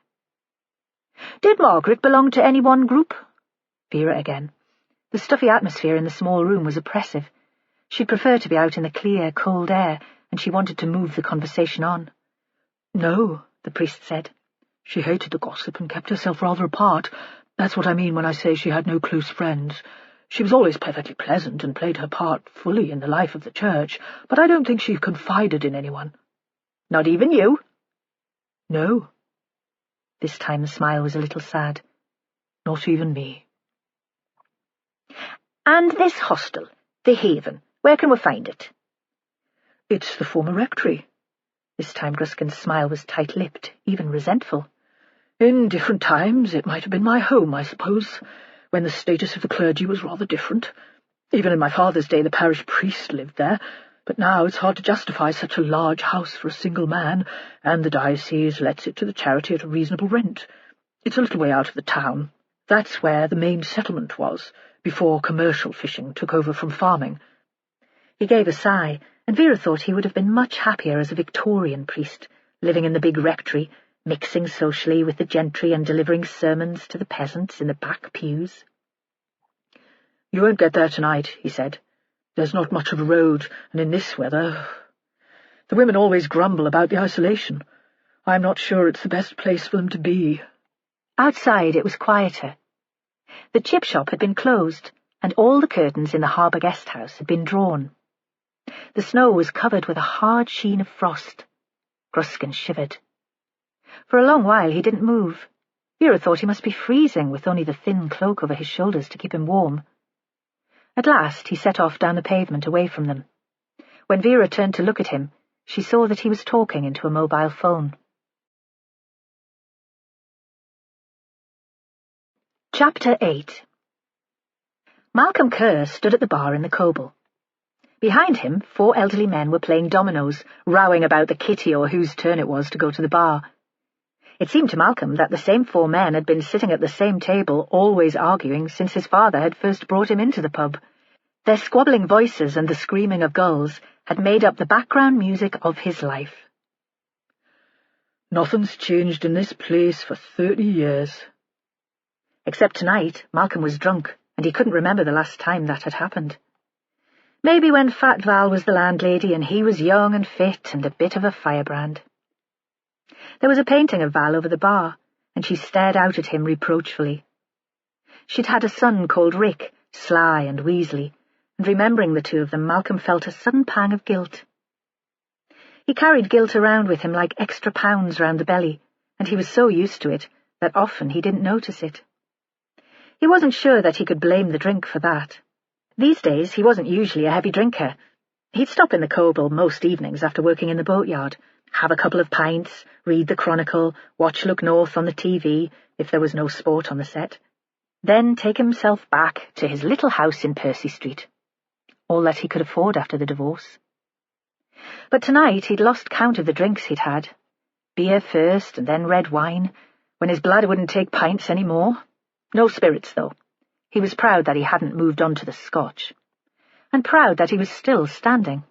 "Did Margaret belong to any one group?" Vera again. The stuffy atmosphere in the small room was oppressive. She'd prefer to be out in the clear, cold air, and she wanted to move the conversation on. "No," the priest said. "She hated the gossip and kept herself rather apart. That's what I mean when I say she had no close friends. She was always perfectly pleasant and played her part fully in the life of the church, but I don't think she confided in anyone." "Not even you?" "No." This time the smile was a little sad. "Not even me." "And this hostel, the Haven, where can we find it?" "It's the former rectory." This time Gruskin's smile was tight-lipped, even resentful. "In different times it might have been my home, I suppose, when the status of the clergy was rather different. Even in my father's day the parish priest lived there, but now it's hard to justify such a large house for a single man, and the diocese lets it to the charity at a reasonable rent. It's a little way out of the town. That's where the main settlement was, before commercial fishing took over from farming. He gave a sigh, and Vera thought he would have been much happier as a Victorian priest, living in the big rectory, mixing socially with the gentry and delivering sermons to the peasants in the back pews. "You won't get there tonight," he said. "There's not much of a road, and in this weather... The women always grumble about the isolation. I'm not sure it's the best place for them to be." Outside it was quieter. The chip shop had been closed, and all the curtains in the harbour guest house had been drawn. The snow was covered with a hard sheen of frost. Gruskin shivered. For a long while he didn't move. Vera thought he must be freezing, with only the thin cloak over his shoulders to keep him warm. At last he set off down the pavement away from them. When Vera turned to look at him, she saw that he was talking into a mobile phone. Chapter 8. Malcolm Kerr stood at the bar in the Coble. Behind him, 4 elderly men were playing dominoes, rowing about the kitty or whose turn it was to go to the bar. It seemed to Malcolm that the same 4 men had been sitting at the same table, always arguing, since his father had first brought him into the pub. Their squabbling voices and the screaming of gulls had made up the background music of his life. "Nothing's changed in this place for 30 years. Except tonight, Malcolm was drunk, and he couldn't remember the last time that had happened. Maybe when Fat Val was the landlady and he was young and fit and a bit of a firebrand. There was a painting of Val over the bar, and she stared out at him reproachfully. She'd had a son called Rick, sly and weaselly, and remembering the 2 of them, Malcolm felt a sudden pang of guilt. He carried guilt around with him like extra pounds round the belly, and he was so used to it that often he didn't notice it. He wasn't sure that he could blame the drink for that. These days he wasn't usually a heavy drinker. He'd stop in the Coble most evenings after working in the boatyard, have a couple of pints, read the Chronicle, watch Look North on the TV if there was no sport on the set, then take himself back to his little house in Percy Street, all that he could afford after the divorce. But tonight he'd lost count of the drinks he'd had. Beer first and then red wine, when his bladder wouldn't take pints any more. No spirits, though. He was proud that he hadn't moved on to the Scotch, and proud that he was still standing.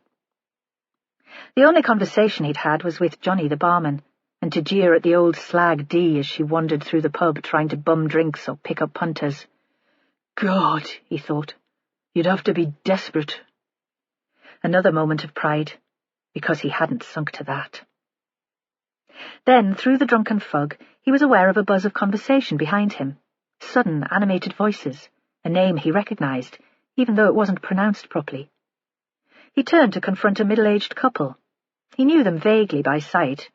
The only conversation he'd had was with Johnny the barman, and to jeer at the old slag Dee as she wandered through the pub trying to bum drinks or pick up punters. "God," he thought, "you'd have to be desperate." Another moment of pride, because he hadn't sunk to that. Then, through the drunken fog, he was aware of a buzz of conversation behind him. Sudden, animated voices, a name he recognized, even though it wasn't pronounced properly. He turned to confront a middle-aged couple. He knew them vaguely by sight,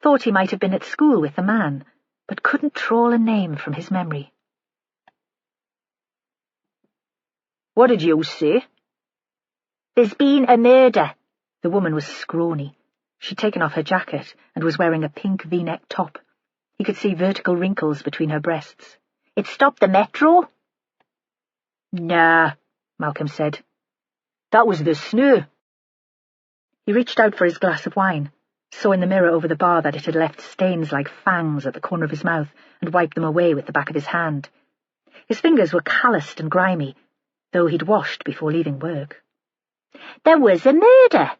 thought he might have been at school with the man, but couldn't trawl a name from his memory. "What did you say?" "There's been a murder." The woman was scrawny. She'd taken off her jacket and was wearing a pink V-neck top. He could see vertical wrinkles between her breasts. "It stopped the Metro?" "Nah," Malcolm said. "That was the snow." He reached out for his glass of wine, saw in the mirror over the bar that it had left stains like fangs at the corner of his mouth, and wiped them away with the back of his hand. His fingers were calloused and grimy, though he'd washed before leaving work. "There was a murder."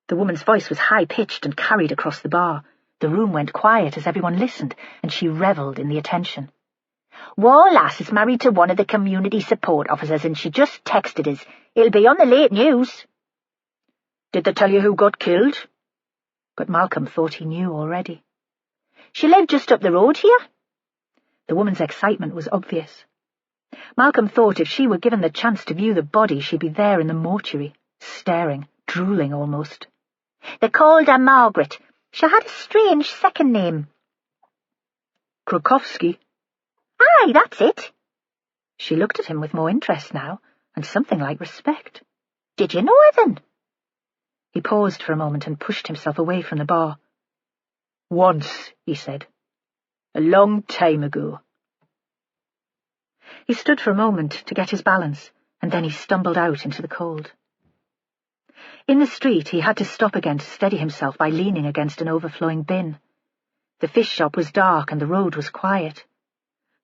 The woman's voice was high-pitched and carried across the bar. The room went quiet as everyone listened, and she revelled in the attention. "War lass is married to one of the community support officers, and she just texted us. It'll be on the late news." "Did they tell you who got killed?" But Malcolm thought he knew already. "She lived just up the road here." The woman's excitement was obvious. Malcolm thought if she were given the chance to view the body, she'd be there in the mortuary, staring, drooling almost. "They called her Margaret. She had a strange second name." "Krukowski?" "Aye, that's it." She looked at him with more interest now, and something like respect. "Did you know her then?" He paused for a moment and pushed himself away from the bar. "Once," he said. "A long time ago." He stood for a moment to get his balance, and then he stumbled out into the cold. In the street he had to stop again to steady himself by leaning against an overflowing bin. The fish shop was dark and the road was quiet.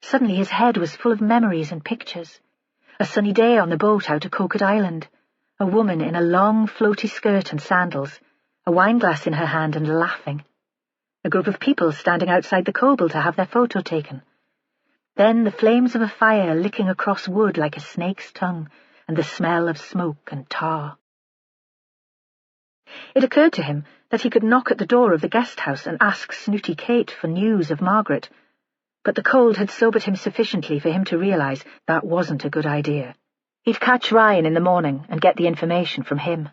Suddenly his head was full of memories and pictures. A sunny day on the boat out to Coquet Island, a woman in a long floaty skirt and sandals, a wineglass in her hand and laughing, a group of people standing outside the Coble to have their photo taken. Then the flames of a fire licking across wood like a snake's tongue, and the smell of smoke and tar. It occurred to him that he could knock at the door of the guest house and ask Snooty Kate for news of Margaret, but the cold had sobered him sufficiently for him to realise that wasn't a good idea. He'd catch Ryan in the morning and get the information from him.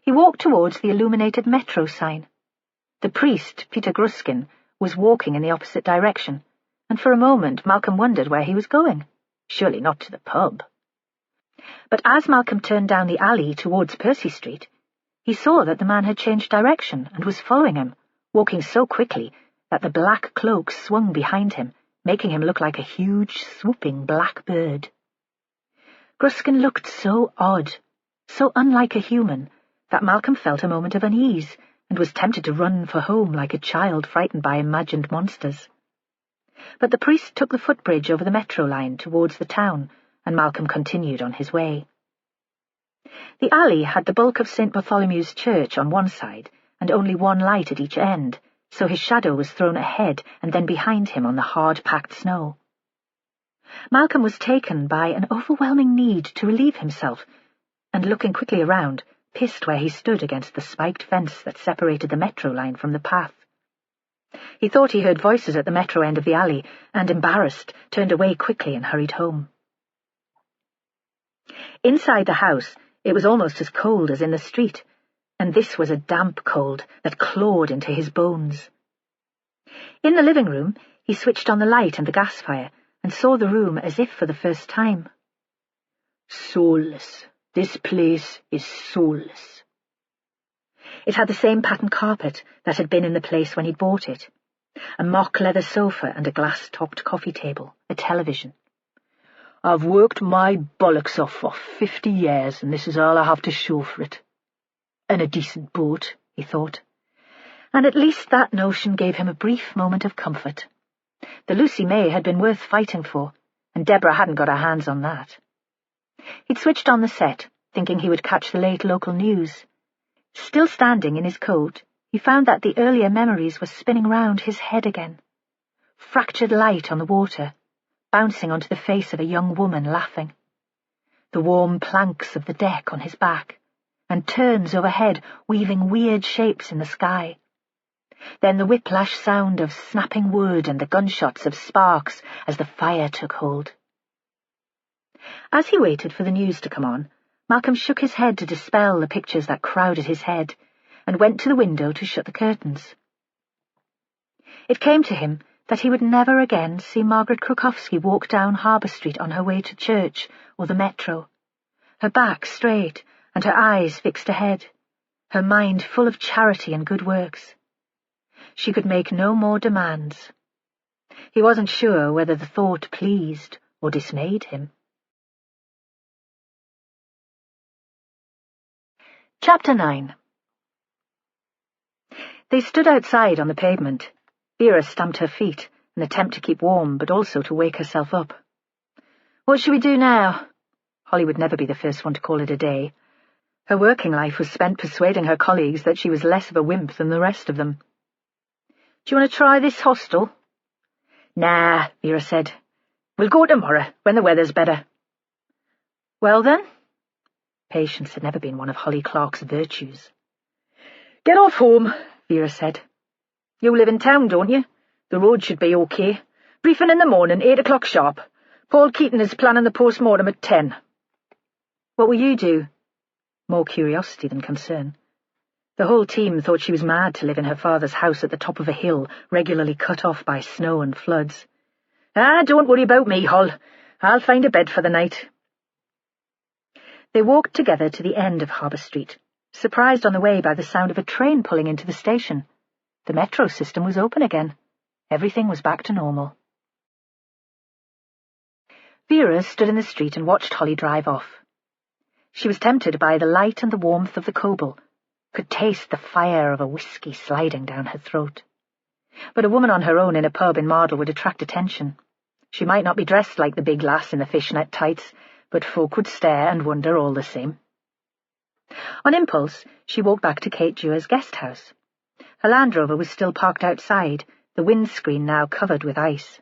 He walked towards the illuminated Metro sign. The priest, Peter Gruskin, was walking in the opposite direction, and for a moment Malcolm wondered where he was going. Surely not to the pub. But as Malcolm turned down the alley towards Percy Street, he saw that the man had changed direction and was following him, walking so quickly that the black cloak swung behind him, making him look like a huge, swooping black bird. Gruskin looked so odd, so unlike a human, that Malcolm felt a moment of unease and was tempted to run for home like a child frightened by imagined monsters. But the priest took the footbridge over the Metro line towards the town, and Malcolm continued on his way. The alley had the bulk of St. Bartholomew's Church on one side, and only one light at each end, so his shadow was thrown ahead and then behind him on the hard-packed snow. Malcolm was taken by an overwhelming need to relieve himself, and looking quickly around, pissed where he stood against the spiked fence that separated the Metro line from the path. He thought he heard voices at the Metro end of the alley, and, embarrassed, turned away quickly and hurried home. Inside the house, it was almost as cold as in the street, and this was a damp cold that clawed into his bones. In the living room, he switched on the light and the gas fire, and saw the room as if for the first time. Soulless. This place is soulless. It had the same patterned carpet that had been in the place when he'd bought it, a mock leather sofa and a glass-topped coffee table, a television. I've worked my bollocks off for 50 years, and this is all I have to show for it. And a decent boat, he thought. And at least that notion gave him a brief moment of comfort. The Lucy May had been worth fighting for, and Deborah hadn't got her hands on that. He'd switched on the set, thinking he would catch the late local news. Still standing in his coat, he found that the earlier memories were spinning round his head again. Fractured light on the water, bouncing onto the face of a young woman laughing. The warm planks of the deck on his back, and turns overhead weaving weird shapes in the sky. Then the whiplash sound of snapping wood and the gunshots of sparks as the fire took hold. As he waited for the news to come on, Malcolm shook his head to dispel the pictures that crowded his head, and went to the window to shut the curtains. It came to him that he would never again see Margaret Krukowski walk down Harbour Street on her way to church or the Metro, her back straight and her eyes fixed ahead, her mind full of charity and good works. She could make no more demands. He wasn't sure whether the thought pleased or dismayed him. Chapter 9. They stood outside on the pavement. Vera stamped her feet, an attempt to keep warm, but also to wake herself up. What shall we do now? Holly would never be the first one to call it a day. Her working life was spent persuading her colleagues that she was less of a wimp than the rest of them. Do you want to try this hostel? Nah, Vera said. We'll go tomorrow, when the weather's better. Well then? Patience had never been one of Holly Clark's virtues. Get off home, Vera said. You live in town, don't you? The road should be okay. Briefing in the morning, 8 o'clock sharp. Paul Keaton is planning the post-mortem at 10. What will you do? More curiosity than concern. The whole team thought she was mad to live in her father's house at the top of a hill, regularly cut off by snow and floods. Don't worry about me, Hol. I'll find a bed for the night. They walked together to the end of Harbour Street, surprised on the way by the sound of a train pulling into the station. The metro system was open again. Everything was back to normal. Vera stood in the street and watched Holly drive off. She was tempted by the light and the warmth of the Coble, could taste the fire of a whiskey sliding down her throat. But a woman on her own in a pub in Mardle would attract attention. She might not be dressed like the big lass in the fishnet tights, but folk would stare and wonder all the same. On impulse, she walked back to Kate Dewar's guest house. Her Land Rover was still parked outside, the windscreen now covered with ice.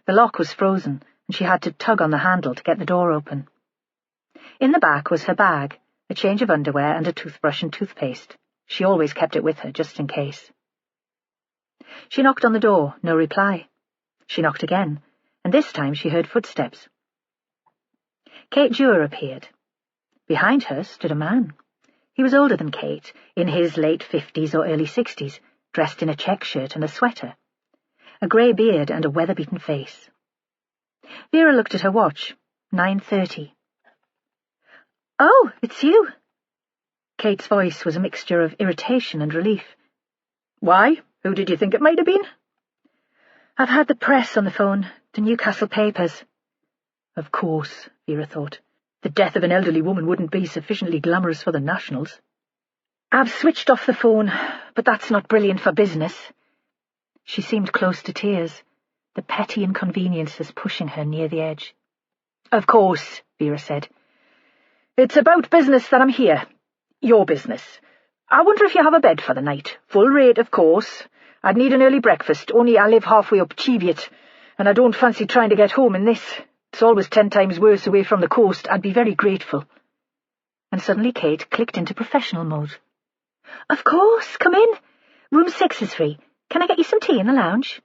The lock was frozen, and she had to tug on the handle to get the door open. In the back was her bag, a change of underwear and a toothbrush and toothpaste. She always kept it with her, just in case. She knocked on the door, no reply. She knocked again, and this time she heard footsteps. Kate Dewar appeared. Behind her stood a man. He was older than Kate, in his late 50s or early 60s, dressed in a check shirt and a sweater, a grey beard and a weather-beaten face. Vera looked at her watch. 9:30. "Oh, it's you." Kate's voice was a mixture of irritation and relief. "Why? Who did you think it might have been?" "I've had the press on the phone, the Newcastle papers." Of course, Vera thought. The death of an elderly woman wouldn't be sufficiently glamorous for the Nationals. "I've switched off the phone, but that's not brilliant for business." She seemed close to tears, the petty inconveniences pushing her near the edge. "Of course," Vera said. "It's about business that I'm here. Your business. I wonder if you have a bed for the night. Full rate, of course. I'd need an early breakfast, only I live halfway up Cheviot, and I don't fancy trying to get home in this. It's always 10 times worse away from the coast. I'd be very grateful." And suddenly Kate clicked into professional mode. "Of course, come in. Room 6 is free. Can I get you some tea in the lounge?"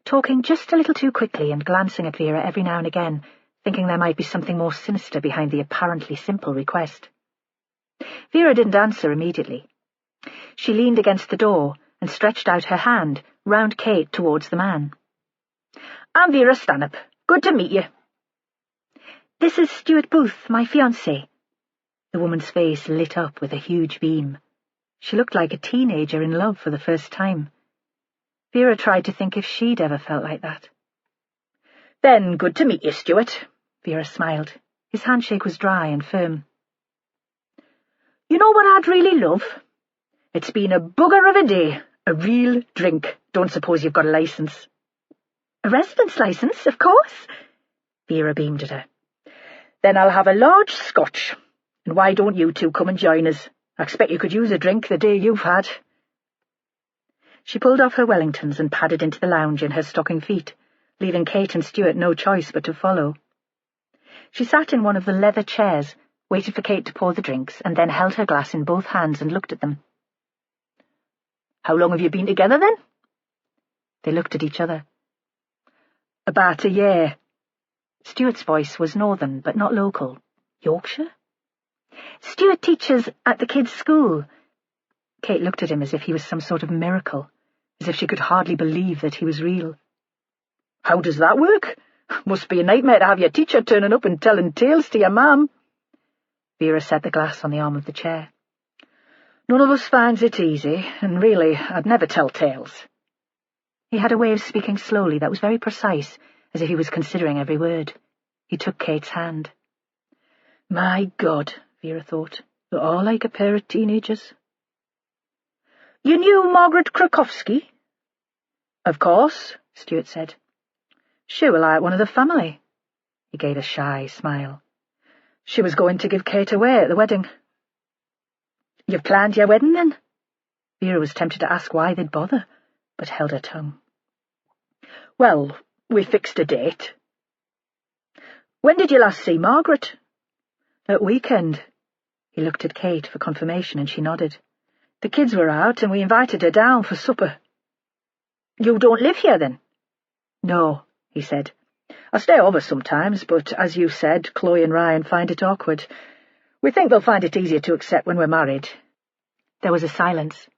Talking just a little too quickly and glancing at Vera every now and again, thinking there might be something more sinister behind the apparently simple request. Vera didn't answer immediately. She leaned against the door and stretched out her hand round Kate towards the man. "I'm Vera Stanhope. Good to meet you." "This is Stuart Booth, my fiancé." The woman's face lit up with a huge beam. She looked like a teenager in love for the first time. Vera tried to think if she'd ever felt like that. "Then good to meet you, Stuart." Vera smiled. His handshake was dry and firm. "You know what I'd really love? It's been a bugger of a day, a real drink. Don't suppose you've got a licence?" "A residence licence, of course." Vera beamed at her. "Then I'll have a large scotch. And why don't you two come and join us? I expect you could use a drink the day you've had." She pulled off her Wellingtons and padded into the lounge in her stocking feet, leaving Kate and Stuart no choice but to follow. She sat in one of the leather chairs, waited for Kate to pour the drinks, and then held her glass in both hands and looked at them. "How long have you been together, then?" They looked at each other. "About a year." Stuart's voice was northern, but not local. Yorkshire? "Stuart teaches at the kids' school." Kate looked at him as if he was some sort of miracle, as if she could hardly believe that he was real. "How does that work? Must be a nightmare to have your teacher turning up and telling tales to your mum." Vera set the glass on the arm of the chair. "None of us finds it easy, and really, I'd never tell tales." He had a way of speaking slowly that was very precise, as if he was considering every word. He took Kate's hand. "My God," Vera thought, "they're all like a pair of teenagers." "You knew Margaret Krukowski?" "Of course," Stuart said. "She was like one of the family." He gave a shy smile. "She was going to give Kate away at the wedding." "You've planned your wedding, then?" Vera was tempted to ask why they'd bother, but held her tongue. "Well, we fixed a date." "When did you last see Margaret?" "At weekend." He looked at Kate for confirmation, and she nodded. "The kids were out, and we invited her down for supper." "You don't live here, then?" "No," he said. "I stay over sometimes, but as you said, Chloe and Ryan find it awkward. We think they'll find it easier to accept when we're married." There was a silence.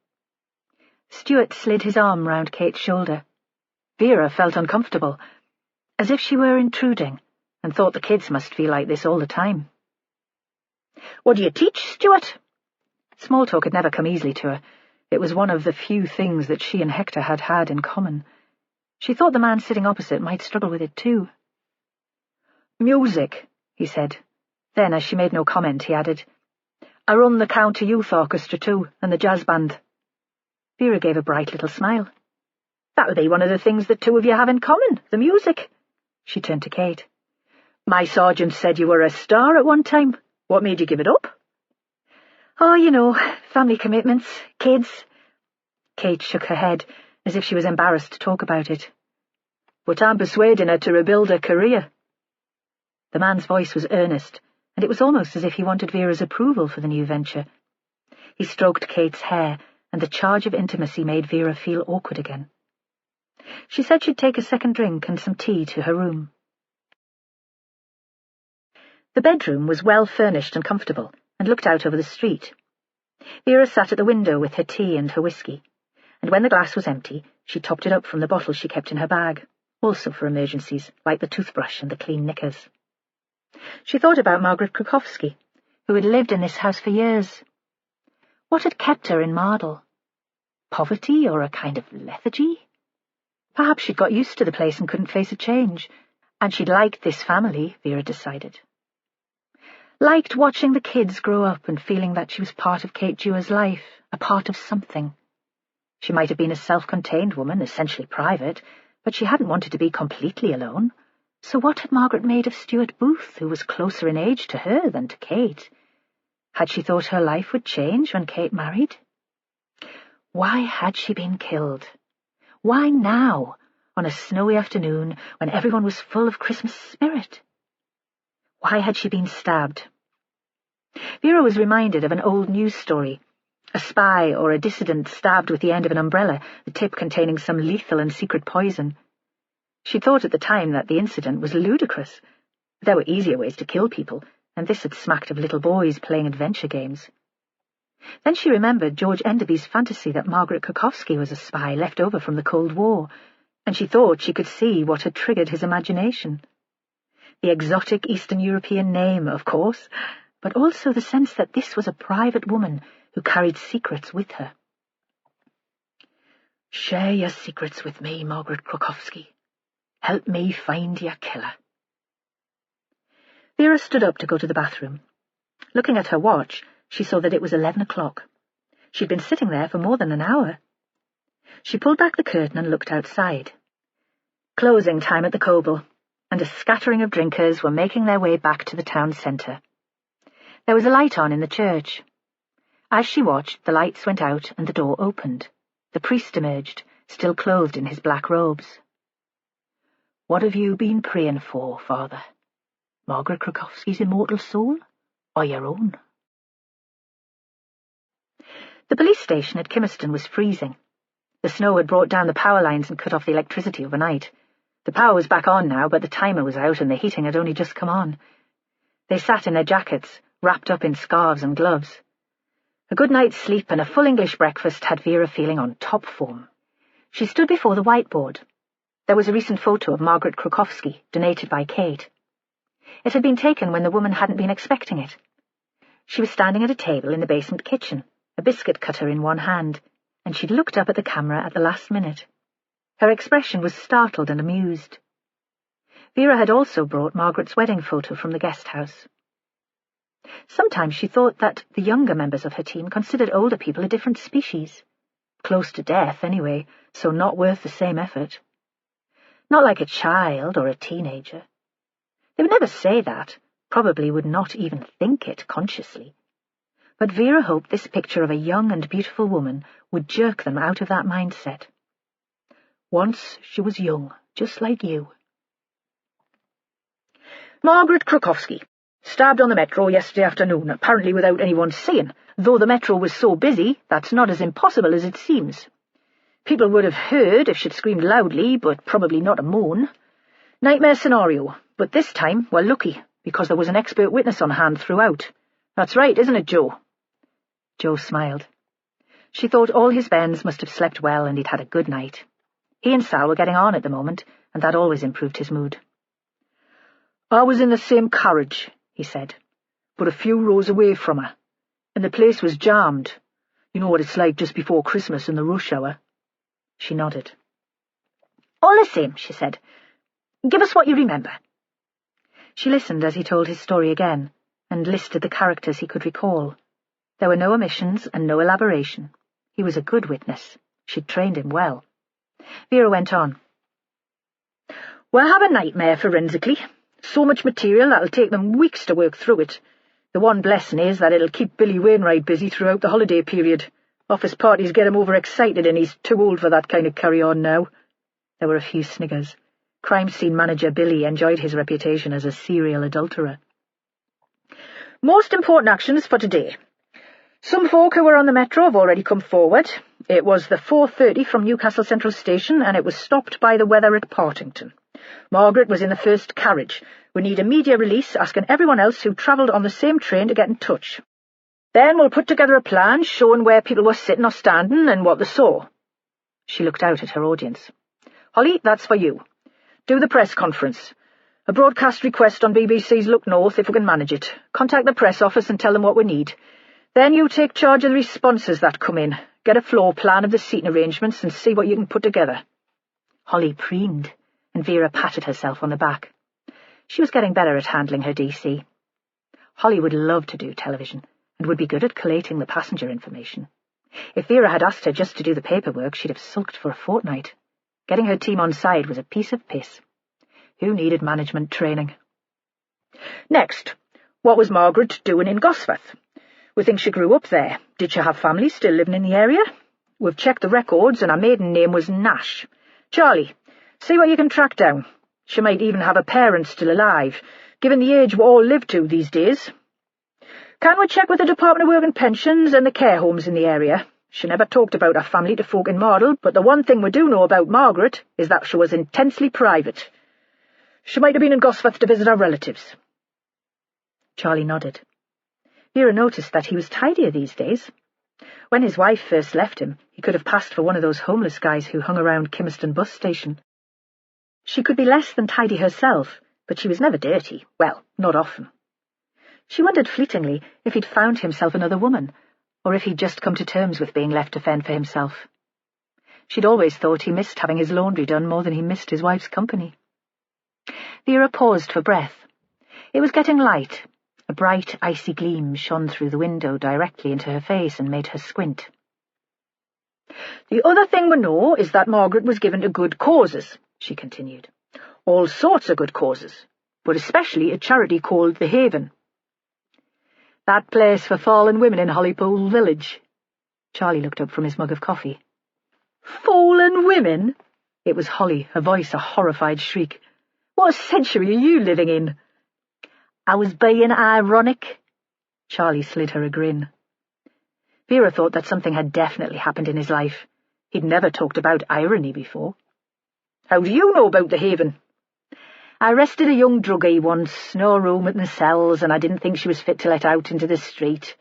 Stuart slid his arm round Kate's shoulder. Vera felt uncomfortable, as if she were intruding, and thought the kids must feel like this all the time. "What do you teach, Stuart?" Small talk had never come easily to her. It was one of the few things that she and Hector had had in common. She thought the man sitting opposite might struggle with it too. "Music," he said. Then, as she made no comment, he added, "I run the county youth orchestra too, and the jazz band." Vera gave a bright little smile. That'll be one of the things the two of you have in common, the music. She turned to Kate. My sergeant said you were a star at one time. What made you give it up? Oh, you know, family commitments, kids. Kate shook her head, as if she was embarrassed to talk about it. But I'm persuading her to rebuild her career. The man's voice was earnest, and it was almost as if he wanted Vera's approval for the new venture. He stroked Kate's hair, and the charge of intimacy made Vera feel awkward again. She said she'd take a second drink and some tea to her room. The bedroom was well furnished and comfortable, and looked out over the street. Vera sat at the window with her tea and her whiskey, and when the glass was empty, she topped it up from the bottle she kept in her bag, also for emergencies, like the toothbrush and the clean knickers. She thought about Margaret Krukowski, who had lived in this house for years. What had kept her in Mardle? Poverty or a kind of lethargy? Perhaps she'd got used to the place and couldn't face a change, and she'd liked this family, Vera decided. Liked watching the kids grow up and feeling that she was part of Kate Dewar's life, a part of something. She might have been a self-contained woman, essentially private, but she hadn't wanted to be completely alone. So what had Margaret made of Stuart Booth, who was closer in age to her than to Kate? Had she thought her life would change when Kate married? Why had she been killed? Why now, on a snowy afternoon when everyone was full of Christmas spirit? Why had she been stabbed? Vera was reminded of an old news story. A spy or a dissident stabbed with the end of an umbrella, the tip containing some lethal and secret poison. She thought at the time that the incident was ludicrous. There were easier ways to kill people, and this had smacked of little boys playing adventure games. Then she remembered George Enderby's fantasy that Margaret Krukowski was a spy left over from the Cold War, and she thought she could see what had triggered his imagination. The exotic Eastern European name, of course, but also the sense that this was a private woman who carried secrets with her. Share your secrets with me, Margaret Krukowski. Help me find your killer. Vera stood up to go to the bathroom. Looking at her watch, she saw that it was 11 o'clock. She'd been sitting there for more than an hour. She pulled back the curtain and looked outside. Closing time at the Coble, and a scattering of drinkers were making their way back to the town centre. There was a light on in the church. As she watched, the lights went out and the door opened. The priest emerged, still clothed in his black robes. What have you been praying for, Father? Margaret Krukowski's immortal soul, or your own? The police station at Kimmerston was freezing. The snow had brought down the power lines and cut off the electricity overnight. The power was back on now, but the timer was out and the heating had only just come on. They sat in their jackets, wrapped up in scarves and gloves. A good night's sleep and a full English breakfast had Vera feeling on top form. She stood before the whiteboard. There was a recent photo of Margaret Krukowski, donated by Kate. It had been taken when the woman hadn't been expecting it. She was standing at a table in the basement kitchen, a biscuit cutter in one hand, and she'd looked up at the camera at the last minute. Her expression was startled and amused. Vera had also brought Margaret's wedding photo from the guest house. Sometimes she thought that the younger members of her team considered older people a different species. Close to death, anyway, so not worth the same effort. Not like a child or a teenager. They would never say that, probably would not even think it consciously. But Vera hoped this picture of a young and beautiful woman would jerk them out of that mindset. Once she was young, just like you. Margaret Krukowski, stabbed on the Metro yesterday afternoon, apparently without anyone seeing. Though the Metro was so busy, that's not as impossible as it seems. People would have heard if she'd screamed loudly, but probably not a moan. Nightmare scenario, but this time we're lucky, because there was an expert witness on hand throughout. That's right, isn't it, Joe? Joe smiled. She thought all his bairns must have slept well and he'd had a good night. He and Sal were getting on at the moment, and that always improved his mood. I was in the same carriage, he said, but a few rows away from her, and the place was jammed. You know what it's like just before Christmas in the rush hour. She nodded. All the same, she said. Give us what you remember. She listened as he told his story again, and listed the characters he could recall. There were no omissions and no elaboration. He was a good witness. She'd trained him well. Vera went on. We'll have a nightmare forensically. So much material that'll take them weeks to work through it. The one blessing is that it'll keep Billy Wainwright busy throughout the holiday period. Office parties get him overexcited and he's too old for that kind of carry-on now. There were a few sniggers. Crime scene manager Billy enjoyed his reputation as a serial adulterer. Most important actions for today. Some folk who were on the Metro have already come forward. It was the 4:30 from Newcastle Central Station and it was stopped by the weather at Partington. Margaret was in the first carriage. We need a media release asking everyone else who travelled on the same train to get in touch. Then we'll put together a plan showing where people were sitting or standing and what they saw. She looked out at her audience. Holly, that's for you. Do the press conference. A broadcast request on BBC's Look North if we can manage it. Contact the press office and tell them what we need. Then you take charge of the responses that come in. Get a floor plan of the seating arrangements and see what you can put together. Holly preened, and Vera patted herself on the back. She was getting better at handling her DC. Holly would love to do television, and would be good at collating the passenger information. If Vera had asked her just to do the paperwork, she'd have sulked for a fortnight. Getting her team on side was a piece of piss. Who needed management training? Next, what was Margaret doing in Gosforth? We think she grew up there. Did she have family still living in the area? We've checked the records and her maiden name was Nash. Charlie, see what you can track down. She might even have a parent still alive, given the age we all live to these days. Can we check with the Department of Work and Pensions and the care homes in the area? She never talked about her family to folk in Mardle, but the one thing we do know about Margaret is that she was intensely private. She might have been in Gosforth to visit her relatives. Charlie nodded. Vera noticed that he was tidier these days. When his wife first left him, he could have passed for one of those homeless guys who hung around Kimmerston bus station. She could be less than tidy herself, but she was never dirty. Well, not often. She wondered fleetingly if he'd found himself another woman, or if he'd just come to terms with being left to fend for himself. She'd always thought he missed having his laundry done more than he missed his wife's company. Vera paused for breath. It was getting light. A bright, icy gleam shone through the window directly into her face and made her squint. The other thing we know is that Margaret was given to good causes, she continued. All sorts of good causes, but especially a charity called The Haven. That place for fallen women in Hollypool Village. Charlie looked up from his mug of coffee. Fallen women? It was Holly, her voice a horrified shriek. What century are you living in? I was being ironic. Charlie slid her a grin. Vera thought that something had definitely happened in his life. He'd never talked about irony before. How do you know about The Haven? I arrested a young druggie once, no room in the cells, and I didn't think she was fit to let out into the street.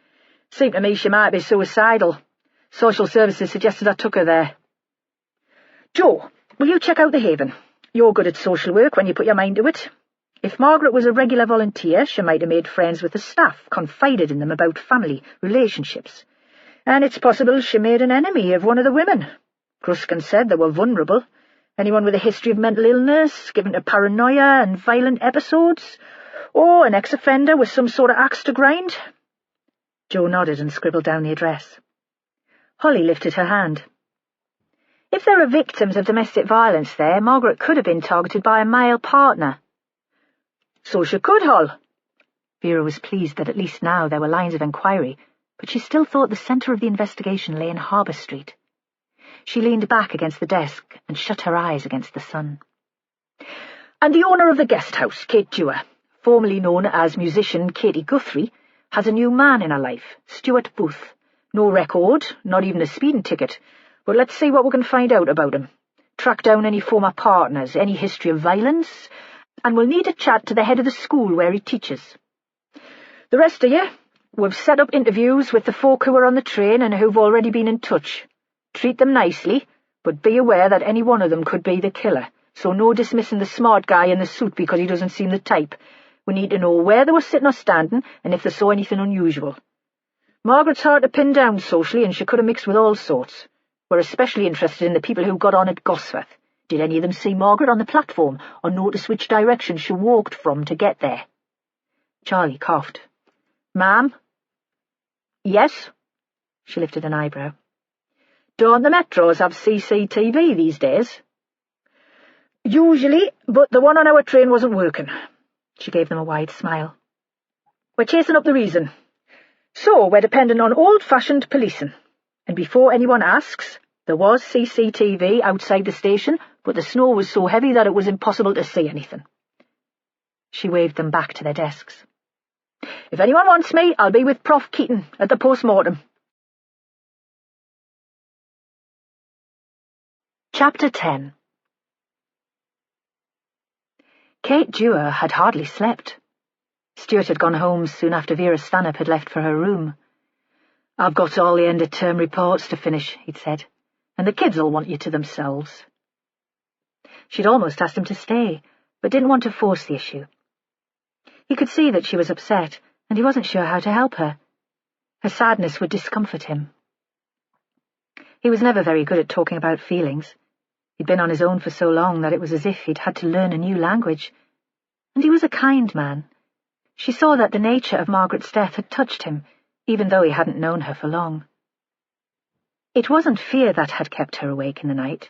Seemed to me she might be suicidal. Social services suggested I took her there. Joe, will you check out The Haven? You're good at social work when you put your mind to it. If Margaret was a regular volunteer, she might have made friends with the staff, confided in them about family, relationships. And it's possible she made an enemy of one of the women. Kruskin said they were vulnerable. Anyone with a history of mental illness, given to paranoia and violent episodes, or an ex-offender with some sort of axe to grind. Joe nodded and scribbled down the address. Holly lifted her hand. If there are victims of domestic violence there, Margaret could have been targeted by a male partner. So she could, Hol. Vera was pleased that at least now there were lines of inquiry, but she still thought the centre of the investigation lay in Harbour Street. She leaned back against the desk and shut her eyes against the sun. And the owner of the guest house, Kate Dewar, formerly known as musician Katie Guthrie, has a new man in her life, Stuart Booth. No record, not even a speeding ticket, but let's see what we can find out about him. Track down any former partners, any history of violence, and we'll need a chat to the head of the school where he teaches. The rest of you, we've set up interviews with the folk who were on the train and who've already been in touch. Treat them nicely, but be aware that any one of them could be the killer, so no dismissing the smart guy in the suit because he doesn't seem the type. We need to know where they were sitting or standing and if they saw anything unusual. Margaret's hard to pin down socially, and she could have mixed with all sorts. We're especially interested in the people who got on at Gosforth. Did any of them see Margaret on the platform, or notice which direction she walked from to get there? Charlie coughed. Ma'am? Yes? She lifted an eyebrow. Don't the metros have CCTV these days? Usually, but the one on our train wasn't working. She gave them a wide smile. We're chasing up the reason. So we're dependent on old-fashioned policing. And before anyone asks, there was CCTV outside the station, but the snow was so heavy that it was impossible to see anything. She waved them back to their desks. If anyone wants me, I'll be with Prof. Keaton at the post-mortem. Chapter 10. Kate Dewar had hardly slept. Stuart had gone home soon after Vera Stanhope had left for her room. "I've got all the end-of-term reports to finish," he'd said, "and the kids'll want you to themselves." She'd almost asked him to stay, but didn't want to force the issue. He could see that she was upset, and he wasn't sure how to help her. Her sadness would discomfort him. He was never very good at talking about feelings. He'd been on his own for so long that it was as if he'd had to learn a new language. And he was a kind man. She saw that the nature of Margaret's death had touched him, even though he hadn't known her for long. It wasn't fear that had kept her awake in the night.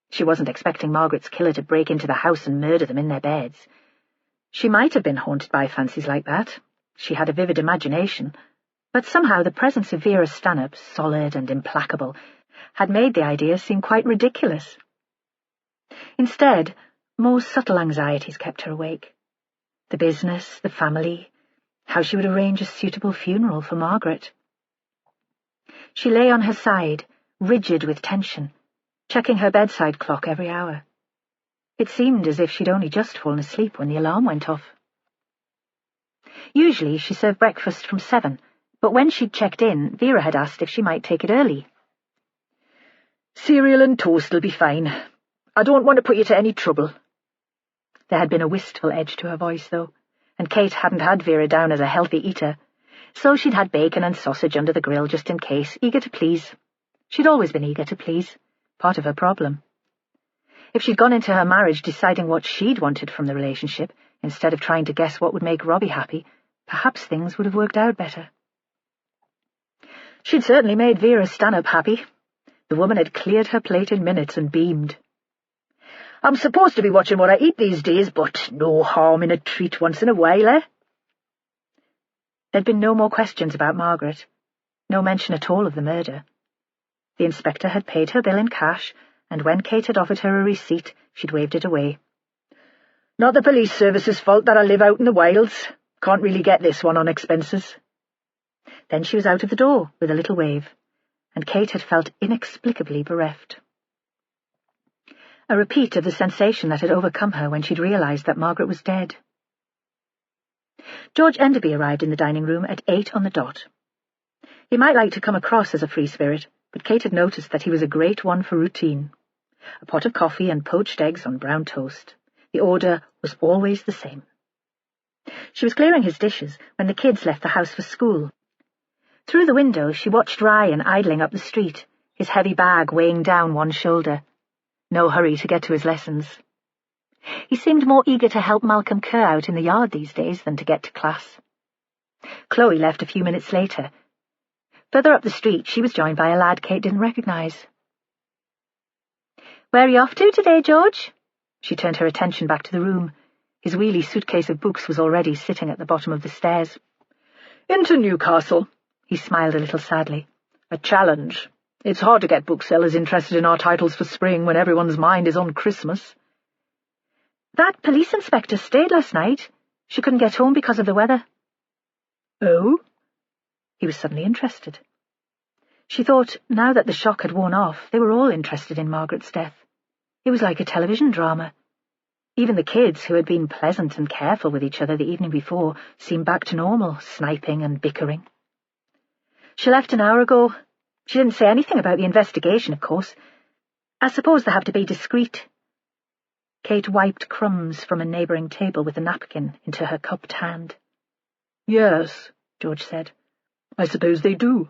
She wasn't expecting Margaret's killer to break into the house and murder them in their beds. She might have been haunted by fancies like that. She had a vivid imagination, but somehow the presence of Vera Stanhope, solid and implacable, had made the idea seem quite ridiculous. Instead, more subtle anxieties kept her awake. The business, the family, how she would arrange a suitable funeral for Margaret. She lay on her side, rigid with tension, checking her bedside clock every hour. It seemed as if she'd only just fallen asleep when the alarm went off. Usually she served breakfast from 7, but when she'd checked in, Vera had asked if she might take it early. "Cereal and toast'll be fine. I don't want to put you to any trouble." There had been a wistful edge to her voice, though, and Kate hadn't had Vera down as a healthy eater, so she'd had bacon and sausage under the grill just in case, eager to please. She'd always been eager to please, part of her problem. If she'd gone into her marriage deciding what she'd wanted from the relationship, instead of trying to guess what would make Robbie happy, perhaps things would have worked out better. She'd certainly made Vera Stanhope happy. The woman had cleared her plate in minutes and beamed. "I'm supposed to be watching what I eat these days, but no harm in a treat once in a while, eh?" There'd been no more questions about Margaret, no mention at all of the murder. The inspector had paid her bill in cash, and when Kate had offered her a receipt, she'd waved it away. "Not the police service's fault that I live out in the wilds. Can't really get this one on expenses." Then she was out of the door with a little wave, and Kate had felt inexplicably bereft. A repeat of the sensation that had overcome her when she'd realized that Margaret was dead. George Enderby arrived in the dining room at 8 on the dot. He might like to come across as a free spirit, but Kate had noticed that he was a great one for routine. A pot of coffee and poached eggs on brown toast. The order was always the same. She was clearing his dishes when the kids left the house for school. Through the window she watched Ryan idling up the street, his heavy bag weighing down one shoulder. No hurry to get to his lessons. He seemed more eager to help Malcolm Kerr out in the yard these days than to get to class. Chloe left a few minutes later. Further up the street she was joined by a lad Kate didn't recognise. "Where are you off to today, George?" She turned her attention back to the room. His wheelie suitcase of books was already sitting at the bottom of the stairs. "Into Newcastle." He smiled a little sadly. "A challenge. It's hard to get booksellers interested in our titles for spring when everyone's mind is on Christmas." "That police inspector stayed last night. She couldn't get home because of the weather." "Oh?" He was suddenly interested. She thought, now that the shock had worn off, they were all interested in Margaret's death. It was like a television drama. Even the kids, who had been pleasant and careful with each other the evening before, seemed back to normal, sniping and bickering. "She left an hour ago. She didn't say anything about the investigation, of course. I suppose they have to be discreet." Kate wiped crumbs from a neighbouring table with a napkin into her cupped hand. "Yes," George said. "I suppose they do."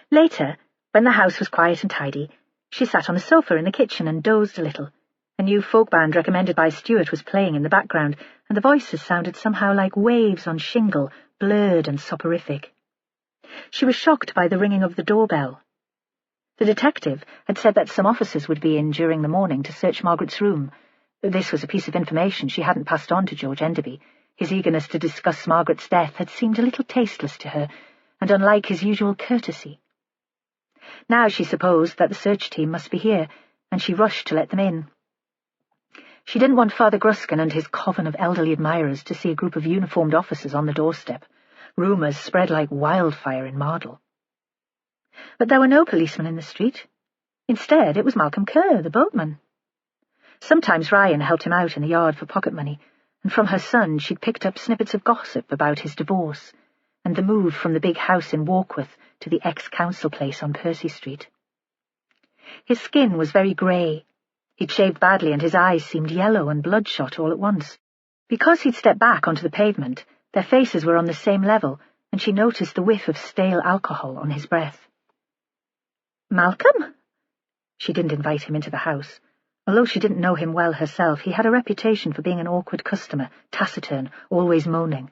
Later, when the house was quiet and tidy, she sat on the sofa in the kitchen and dozed a little. A new folk band recommended by Stuart was playing in the background, and the voices sounded somehow like waves on shingle, blurred and soporific. She was shocked by the ringing of the doorbell. The detective had said that some officers would be in during the morning to search Margaret's room. This was a piece of information she hadn't passed on to George Enderby. His eagerness to discuss Margaret's death had seemed a little tasteless to her, and unlike his usual courtesy. Now she supposed that the search team must be here, and she rushed to let them in. She didn't want Father Gruskin and his coven of elderly admirers to see a group of uniformed officers on the doorstep. Rumours spread like wildfire in Mardle. But there were no policemen in the street. Instead, it was Malcolm Kerr, the boatman. Sometimes Ryan helped him out in the yard for pocket money, and from her son she'd picked up snippets of gossip about his divorce and the move from the big house in Warkworth to the ex-council place on Percy Street. His skin was very grey. He'd shaved badly and his eyes seemed yellow and bloodshot all at once. Because he'd stepped back onto the pavement, their faces were on the same level, and she noticed the whiff of stale alcohol on his breath. "Malcolm?" She didn't invite him into the house. Although she didn't know him well herself, he had a reputation for being an awkward customer, taciturn, always moaning.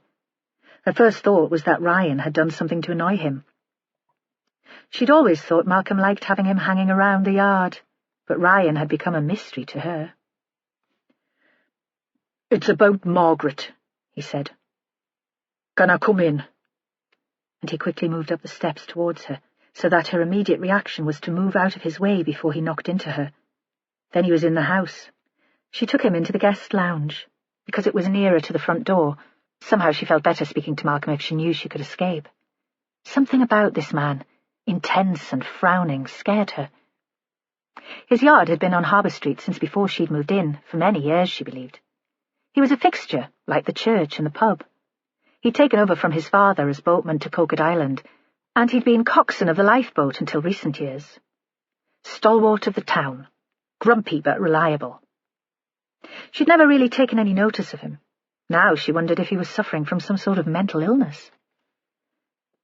Her first thought was that Ryan had done something to annoy him. She'd always thought Malcolm liked having him hanging around the yard, but Ryan had become a mystery to her. "It's about Margaret," he said. "Can I come in?" And he quickly moved up the steps towards her, so that her immediate reaction was to move out of his way before he knocked into her. Then he was in the house. She took him into the guest lounge, because it was nearer to the front door. Somehow she felt better speaking to Malcolm if she knew she could escape. Something about this man, intense and frowning, scared her. His yard had been on Harbour Street since before she'd moved in, for many years, she believed. He was a fixture, like the church and the pub. He'd taken over from his father as boatman to Coquet Island, and he'd been coxswain of the lifeboat until recent years. Stalwart of the town, grumpy but reliable. She'd never really taken any notice of him. Now she wondered if he was suffering from some sort of mental illness.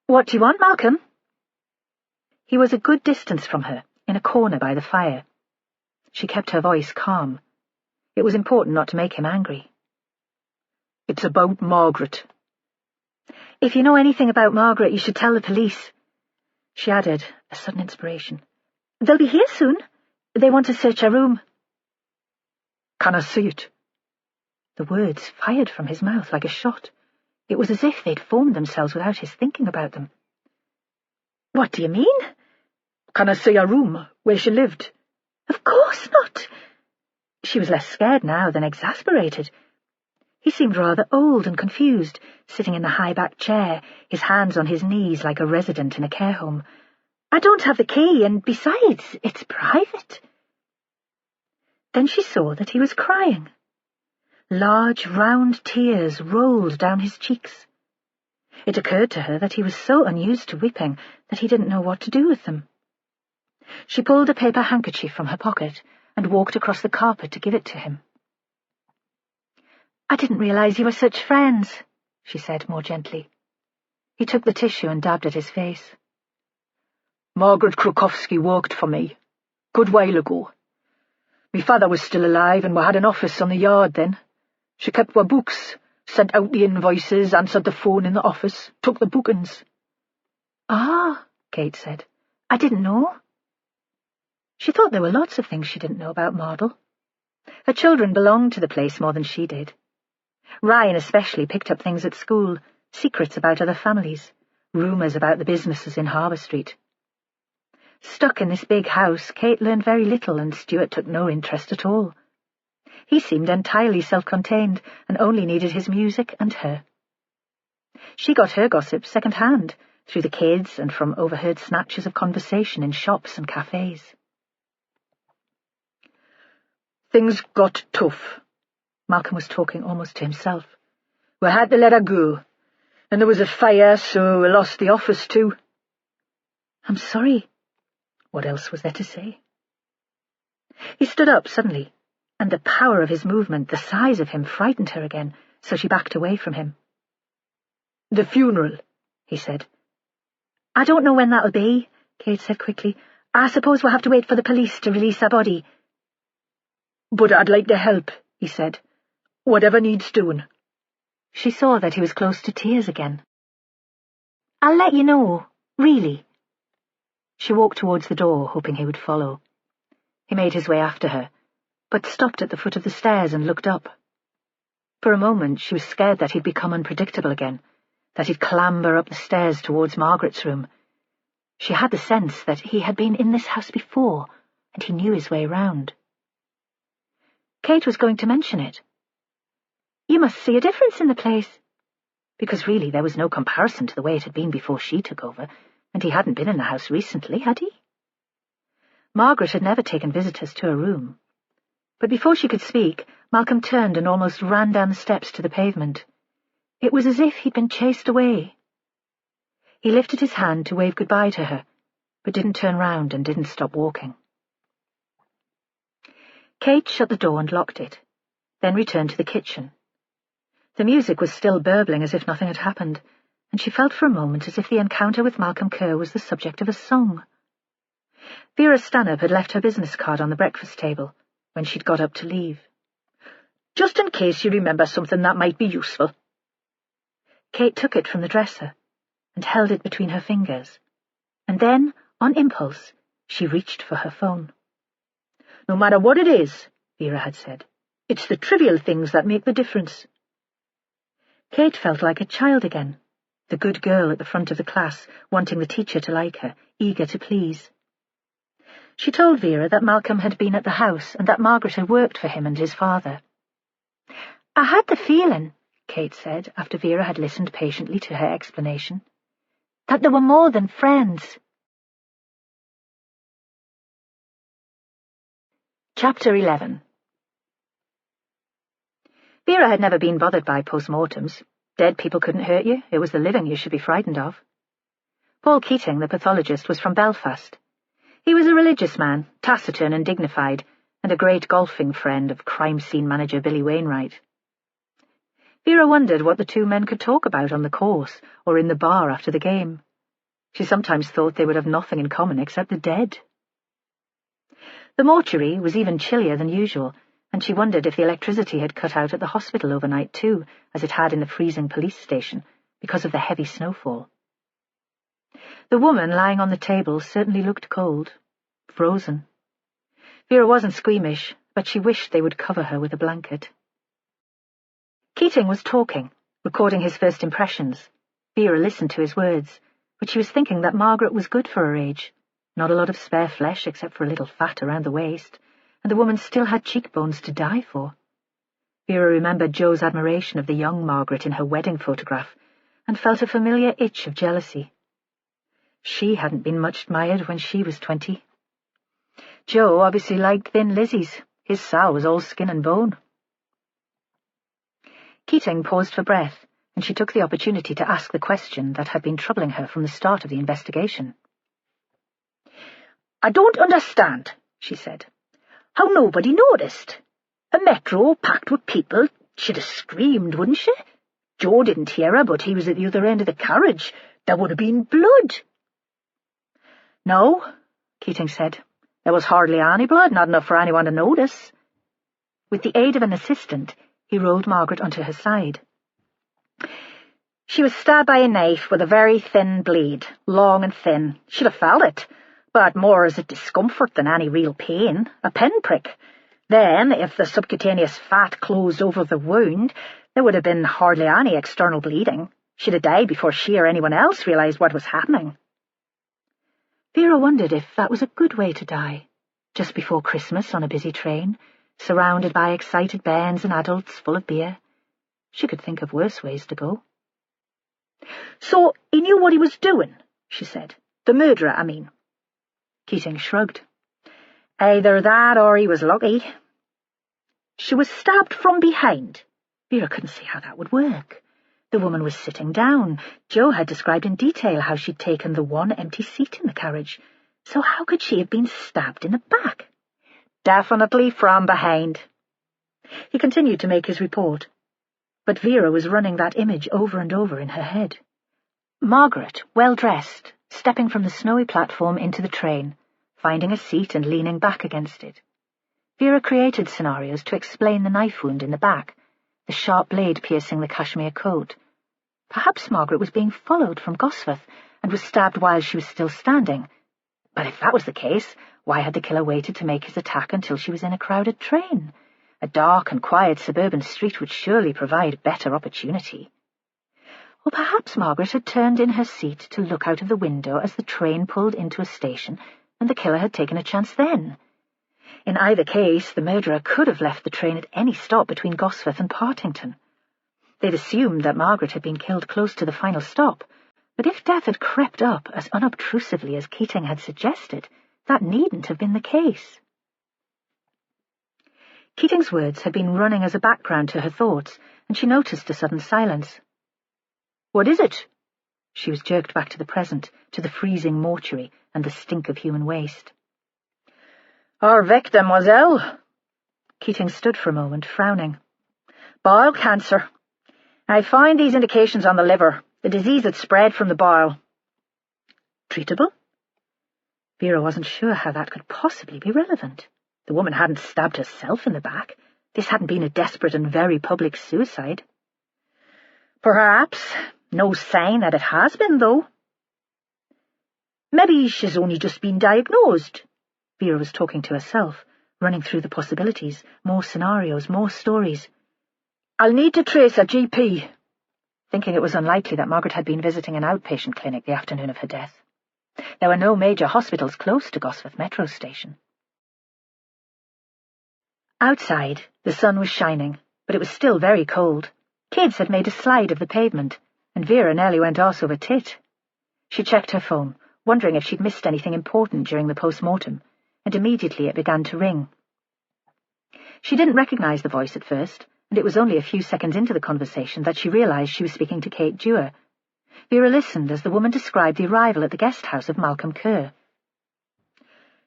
"What do you want, Malcolm?" He was a good distance from her, in a corner by the fire. She kept her voice calm. It was important not to make him angry. "It's about Margaret." "If you know anything about Margaret, you should tell the police." She added, a sudden inspiration. "They'll be here soon. They want to search her room." "Can I see it?" The words fired from his mouth like a shot. It was as if they'd formed themselves without his thinking about them. "What do you mean?" "Can I see her room, where she lived?" "Of course not." She was less scared now than exasperated. He seemed rather old and confused, sitting in the high-backed chair, his hands on his knees like a resident in a care home. "I don't have the key, and besides, it's private." Then she saw that he was crying. Large, round tears rolled down his cheeks. It occurred to her that he was so unused to weeping that he didn't know what to do with them. She pulled a paper handkerchief from her pocket and walked across the carpet to give it to him. "I didn't realize you were such friends," she said more gently. He took the tissue and dabbed at his face. "Margaret Krukowski worked for me. Good while ago. Me father was still alive and we had an office on the yard then. She kept our books, sent out the invoices, answered the phone in the office, took the bookings." "Ah," Kate said. "I didn't know." She thought there were lots of things she didn't know about Mardle. Her children belonged to the place more than she did. Ryan especially picked up things at school, secrets about other families, rumours about the businesses in Harbour Street. Stuck in this big house, Kate learned very little and Stuart took no interest at all. He seemed entirely self-contained and only needed his music and her. She got her gossip second-hand, through the kids and from overheard snatches of conversation in shops and cafes. "Things got tough." Malcolm was talking almost to himself. "We had to let her go. And there was a fire, so we lost the office too." "I'm sorry." What else was there to say? He stood up suddenly, and the power of his movement, the size of him, frightened her again, so she backed away from him. "The funeral," he said. "I don't know when that'll be," Kate said quickly. "I suppose we'll have to wait for the police to release our body." "But I'd like to help," he said. "Whatever needs doing." She saw that he was close to tears again. "I'll let you know. Really?" She walked towards the door, hoping he would follow. He made his way after her, but stopped at the foot of the stairs and looked up. For a moment she was scared that he'd become unpredictable again, that he'd clamber up the stairs towards Margaret's room. She had the sense that he had been in this house before, and he knew his way round. Kate was going to mention it. "You must see a difference in the place." Because really there was no comparison to the way it had been before she took over, and he hadn't been in the house recently, had he? Margaret had never taken visitors to her room. But before she could speak, Malcolm turned and almost ran down the steps to the pavement. It was as if he'd been chased away. He lifted his hand to wave goodbye to her, but didn't turn round and didn't stop walking. Kate shut the door and locked it, then returned to the kitchen. The music was still burbling as if nothing had happened, and she felt for a moment as if the encounter with Malcolm Kerr was the subject of a song. Vera Stanhope had left her business card on the breakfast table when she'd got up to leave. "Just in case you remember something that might be useful." Kate took it from the dresser and held it between her fingers, and then, on impulse, she reached for her phone. "No matter what it is," Vera had said, "it's the trivial things that make the difference." Kate felt like a child again, the good girl at the front of the class, wanting the teacher to like her, eager to please. She told Vera that Malcolm had been at the house and that Margaret had worked for him and his father. "I had the feeling," Kate said, after Vera had listened patiently to her explanation, "that they were more than friends." Chapter 11. Vera had never been bothered by post-mortems. Dead people couldn't hurt you. It was the living you should be frightened of. Paul Keating, the pathologist, was from Belfast. He was a religious man, taciturn and dignified, and a great golfing friend of crime scene manager Billy Wainwright. Vera wondered what the two men could talk about on the course or in the bar after the game. She sometimes thought they would have nothing in common except the dead. The mortuary was even chillier than usual, and she wondered if the electricity had cut out at the hospital overnight too, as it had in the freezing police station, because of the heavy snowfall. The woman lying on the table certainly looked cold, frozen. Vera wasn't squeamish, but she wished they would cover her with a blanket. Keating was talking, recording his first impressions. Vera listened to his words, but she was thinking that Margaret was good for her age. Not a lot of spare flesh except for a little fat around the waist, and the woman still had cheekbones to die for. Vera remembered Joe's admiration of the young Margaret in her wedding photograph, and felt a familiar itch of jealousy. She hadn't been much admired when she was 20. Joe obviously liked thin Lizzies. His Sal was all skin and bone. Keating paused for breath, and she took the opportunity to ask the question that had been troubling her from the start of the investigation. "I don't understand," she said, "how nobody noticed. A metro packed with people, she'd have screamed, wouldn't she? Joe didn't hear her, but he was at the other end of the carriage. There would have been blood." "No," Keating said. "There was hardly any blood, not enough for anyone to notice." With the aid of an assistant, he rolled Margaret onto her side. "She was stabbed by a knife with a very thin blade, long and thin. She'd have felt it, but more as a discomfort than any real pain, a pinprick. Then, if the subcutaneous fat closed over the wound, there would have been hardly any external bleeding. She'd have died before she or anyone else realized what was happening." Vera wondered if that was a good way to die, just before Christmas on a busy train, surrounded by excited bairns and adults full of beer. She could think of worse ways to go. "So he knew what he was doing," she said. "The murderer, I mean." Keating shrugged. "Either that or he was lucky." "She was stabbed from behind." Vera couldn't see how that would work. The woman was sitting down. Joe had described in detail how she'd taken the one empty seat in the carriage. So how could she have been stabbed in the back? "Definitely from behind." He continued to make his report, but Vera was running that image over and over in her head. Margaret, well-dressed, stepping from the snowy platform into the train, finding a seat and leaning back against it. Vera created scenarios to explain the knife wound in the back, the sharp blade piercing the cashmere coat, Perhaps Margaret was being followed from Gosforth and was stabbed while she was still standing. But if that was the case, why had the killer waited to make his attack until she was in a crowded train? A dark and quiet suburban street would surely provide better opportunity. Or perhaps Margaret had turned in her seat to look out of the window as the train pulled into a station, and the killer had taken a chance then. In either case, the murderer could have left the train at any stop between Gosforth and Partington. They'd assumed that Margaret had been killed close to the final stop, but if death had crept up as unobtrusively as Keating had suggested, that needn't have been the case. Keating's words had been running as a background to her thoughts, and she noticed a sudden silence. "What is it?" She was jerked back to the present, to the freezing mortuary and the stink of human waste. "Avec, demoiselle." Keating stood for a moment, frowning. "Bile cancer. I find these indications on the liver, the disease that spread from the bile." "Treatable?" Vera wasn't sure how that could possibly be relevant. The woman hadn't stabbed herself in the back. This hadn't been a desperate and very public suicide. "Perhaps. No sign that it has been, though." "Maybe she's only just been diagnosed." Vera was talking to herself, running through the possibilities, more scenarios, more stories. "I'll need to trace a GP." Thinking it was unlikely that Margaret had been visiting an outpatient clinic the afternoon of her death. There were no major hospitals close to Gosforth Metro station. Outside, the sun was shining, but it was still very cold. Kids had made a slide of the pavement, and Vera nearly went arse over tit. She checked her phone, wondering if she'd missed anything important during the post-mortem, and immediately it began to ring. She didn't recognize the voice at first, and it was only a few seconds into the conversation that she realized she was speaking to Kate Dewar. Vera listened as the woman described the arrival at the guest house of Malcolm Kerr.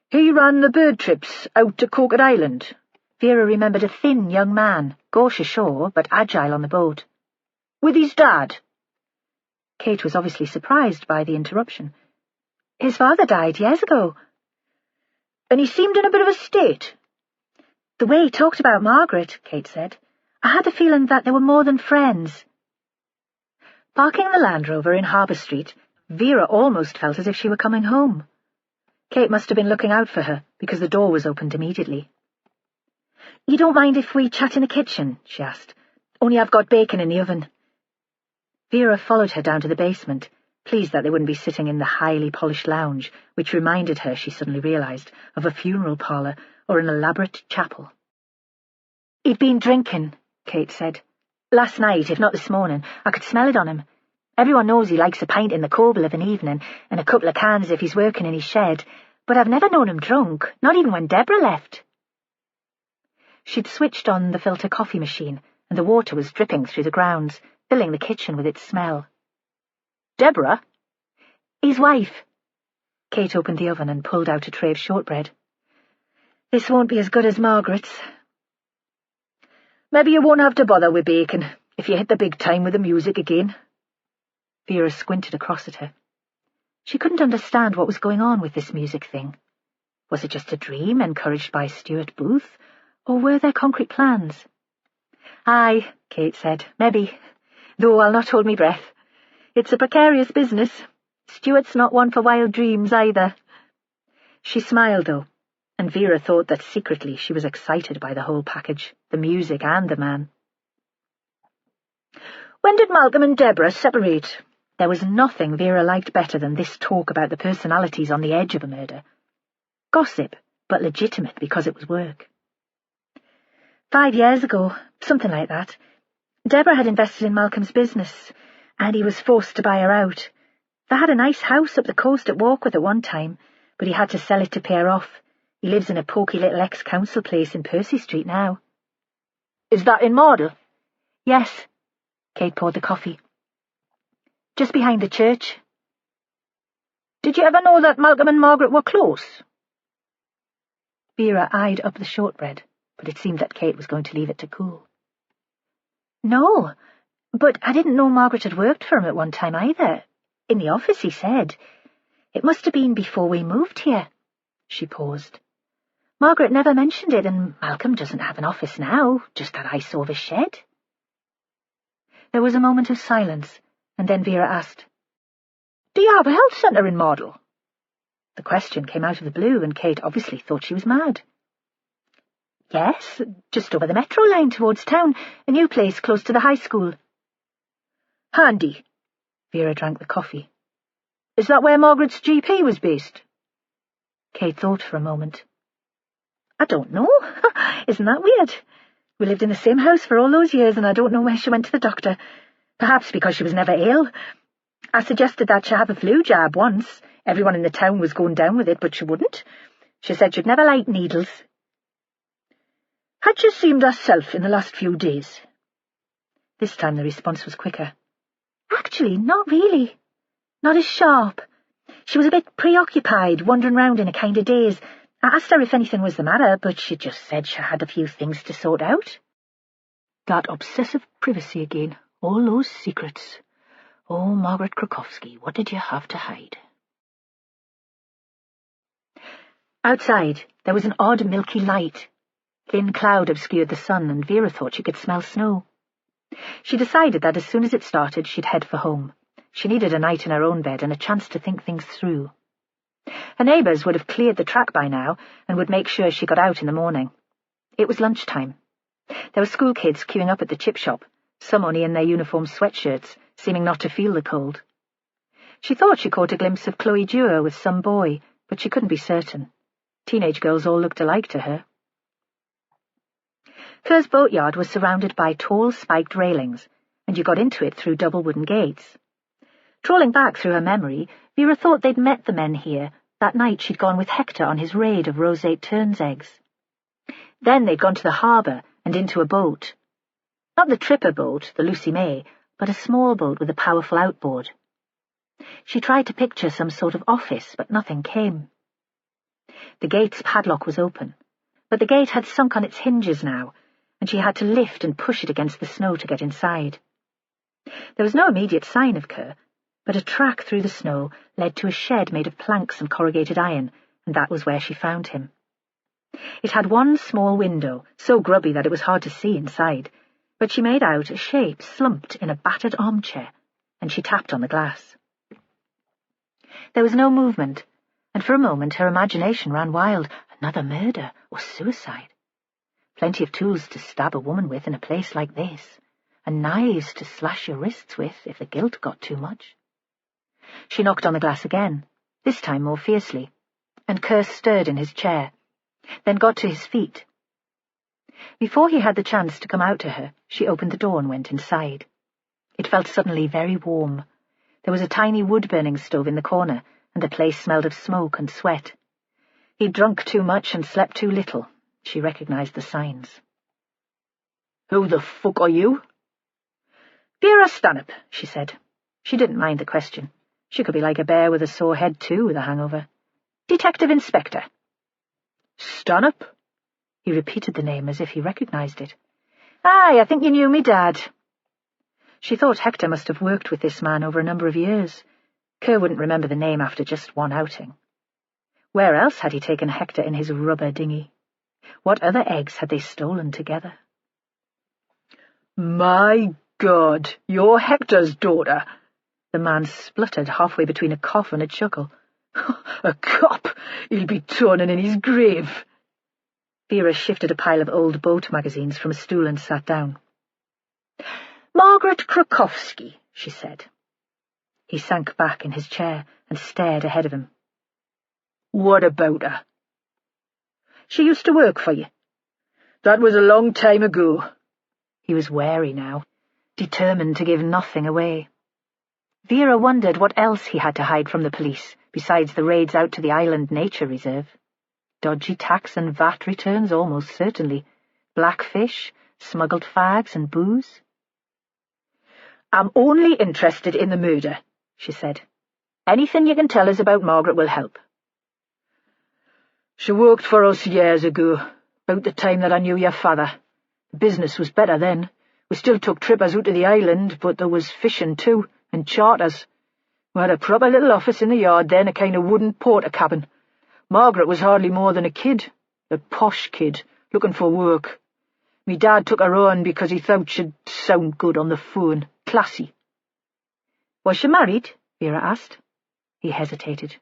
"He ran the bird trips out to Coquet Island." Vera remembered a thin young man, gauche ashore, but agile on the boat. "With his dad?" Kate was obviously surprised by the interruption. "His father died years ago." "And he seemed in a bit of a state?" "The way he talked about Margaret," Kate said, "I had the feeling that they were more than friends." Parking the Land Rover in Harbour Street, Vera almost felt as if she were coming home. Kate must have been looking out for her, because the door was opened immediately. "You don't mind if we chat in the kitchen?" she asked. "Only I've got bacon in the oven." Vera followed her down to the basement, pleased that they wouldn't be sitting in the highly polished lounge, which reminded her, she suddenly realized, of a funeral parlour or an elaborate chapel. "He'd been drinking," Kate said. "Last night, if not this morning. I could smell it on him. Everyone knows he likes a pint in the Coble of an evening, and a couple of cans if he's working in his shed, but I've never known him drunk, not even when Deborah left." She'd switched on the filter coffee machine, and the water was dripping through the grounds, filling the kitchen with its smell. "Deborah?" "His wife." Kate opened the oven and pulled out a tray of shortbread. "This won't be as good as Margaret's." "Maybe you won't have to bother with bacon, if you hit the big time with the music again." Vera squinted across at her. She couldn't understand what was going on with this music thing. Was it just a dream encouraged by Stuart Booth, or were there concrete plans? "Aye," Kate said, "maybe, though I'll not hold me breath. It's a precarious business. Stuart's not one for wild dreams either." She smiled, though, and Vera thought that secretly she was excited by the whole package, the music and the man. "When did Malcolm and Deborah separate?" There was nothing Vera liked better than this talk about the personalities on the edge of a murder. Gossip, but legitimate because it was work. 5 years ago, something like that. Deborah had invested in Malcolm's business, and he was forced to buy her out. They had a nice house up the coast at Warkworth at one time, but he had to sell it to pay her off. He lives in a poky little ex-council place in Percy Street now. "Is that in Mardle?" "Yes." Kate poured the coffee. "Just behind the church." "Did you ever know that Malcolm and Margaret were close?" Vera eyed up the shortbread, but it seemed that Kate was going to leave it to cool. "No, but I didn't know Margaret had worked for him at one time either. In the office, he said. It must have been before we moved here." She paused. "Margaret never mentioned it, and Malcolm doesn't have an office now, just that eyesore of a shed." There was a moment of silence, and then Vera asked, "Do you have a health centre in Mardle?" The question came out of the blue, and Kate obviously thought she was mad. "Yes, just over the metro line towards town, a new place close to the high school." "Handy." Vera drank the coffee. "Is that where Margaret's GP was based?" Kate thought for a moment. "I don't know. Isn't that weird? We lived in the same house for all those years, and I don't know where she went to the doctor. Perhaps because she was never ill. I suggested that she have a flu jab once. Everyone in the town was going down with it, but she wouldn't. She said she'd never liked needles." "Had she seemed herself in the last few days?" This time the response was quicker. "Actually, not really. Not as sharp. She was a bit preoccupied, wandering round in a kind of daze. I asked her if anything was the matter, but she just said she had a few things to sort out." That obsessive privacy again, all those secrets. Oh, Margaret Krukowski, what did you have to hide? Outside, there was an odd milky light. Thin cloud obscured the sun, and Vera thought she could smell snow. She decided that as soon as it started, she'd head for home. She needed a night in her own bed and a chance to think things through. Her neighbours would have cleared the track by now and would make sure she got out in the morning. It was lunchtime. There were school kids queuing up at the chip shop, some only in their uniform sweatshirts, seeming not to feel the cold. She thought she caught a glimpse of Chloe Dewar with some boy, but she couldn't be certain. Teenage girls all looked alike to her. Kerr's boatyard was surrounded by tall, spiked railings, and you got into it through double wooden gates. Trawling back through her memory, Vera thought they'd met the men here that night she'd gone with Hector on his raid of roseate terns eggs. Then they'd gone to the harbour and into a boat. Not the tripper boat, the Lucy May, but a small boat with a powerful outboard. She tried to picture some sort of office, but nothing came. The gate's padlock was open, but the gate had sunk on its hinges now, and she had to lift and push it against the snow to get inside. There was no immediate sign of Kerr, but a track through the snow led to a shed made of planks and corrugated iron, and that was where she found him. It had one small window, so grubby that it was hard to see inside, but she made out a shape slumped in a battered armchair, and she tapped on the glass. There was no movement, and for a moment her imagination ran wild. Another murder or suicide. Plenty of tools to stab a woman with in a place like this, and knives to slash your wrists with if the guilt got too much. She knocked on the glass again, this time more fiercely, and Kerr stirred in his chair, then got to his feet. Before he had the chance to come out to her, she opened the door and went inside. It felt suddenly very warm. There was a tiny wood-burning stove in the corner, and the place smelled of smoke and sweat. He'd drunk too much and slept too little. She recognized the signs. "Who the fuck are you?" "Vera Stanhope," she said. She didn't mind the question. She could be like a bear with a sore head too, with a hangover. "Detective Inspector." "Stanhope?" He repeated the name as if he recognized it. "Aye, I think you knew me dad." She thought Hector must have worked with this man over a number of years. Kerr wouldn't remember the name after just one outing. Where else had he taken Hector in his rubber dinghy? What other eggs had they stolen together? "My God, you're Hector's daughter." The man spluttered halfway between a cough and a chuckle. "A cop! He'll be turning in his grave." Vera shifted a pile of old boat magazines from a stool and sat down. "Margaret Krukowski," she said. He sank back in his chair and stared ahead of him. "What about her?" "She used to work for you." "That was a long time ago." He was wary now, determined to give nothing away. Vera wondered what else he had to hide from the police, besides the raids out to the island nature reserve. Dodgy tax and VAT returns, almost certainly. Blackfish, smuggled fags and booze. "I'm only interested in the murder," she said. "Anything you can tell us about Margaret will help." "She worked for us years ago, about the time that I knew your father. The business was better then. We still took trippers out to the island, but there was fishing too, and charters. We had a proper little office in the yard then, a kind of wooden porter cabin. Margaret was hardly more than a kid, a posh kid, looking for work. Me dad took her on because he thought she'd sound good on the phone, classy." Was she married? Vera asked. He hesitated.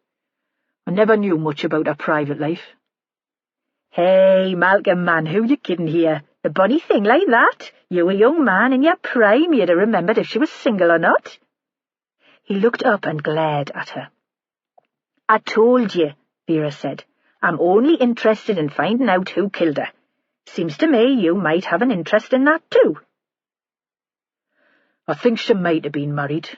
I never knew much about her private life. Hey, Malcolm, man, who you kidding here? A bonny thing like that? You a young man in your prime, you'd have remembered if she was single or not. He looked up and glared at her. I told you, Vera said. I'm only interested in finding out who killed her. Seems to me you might have an interest in that too. I think she might have been married.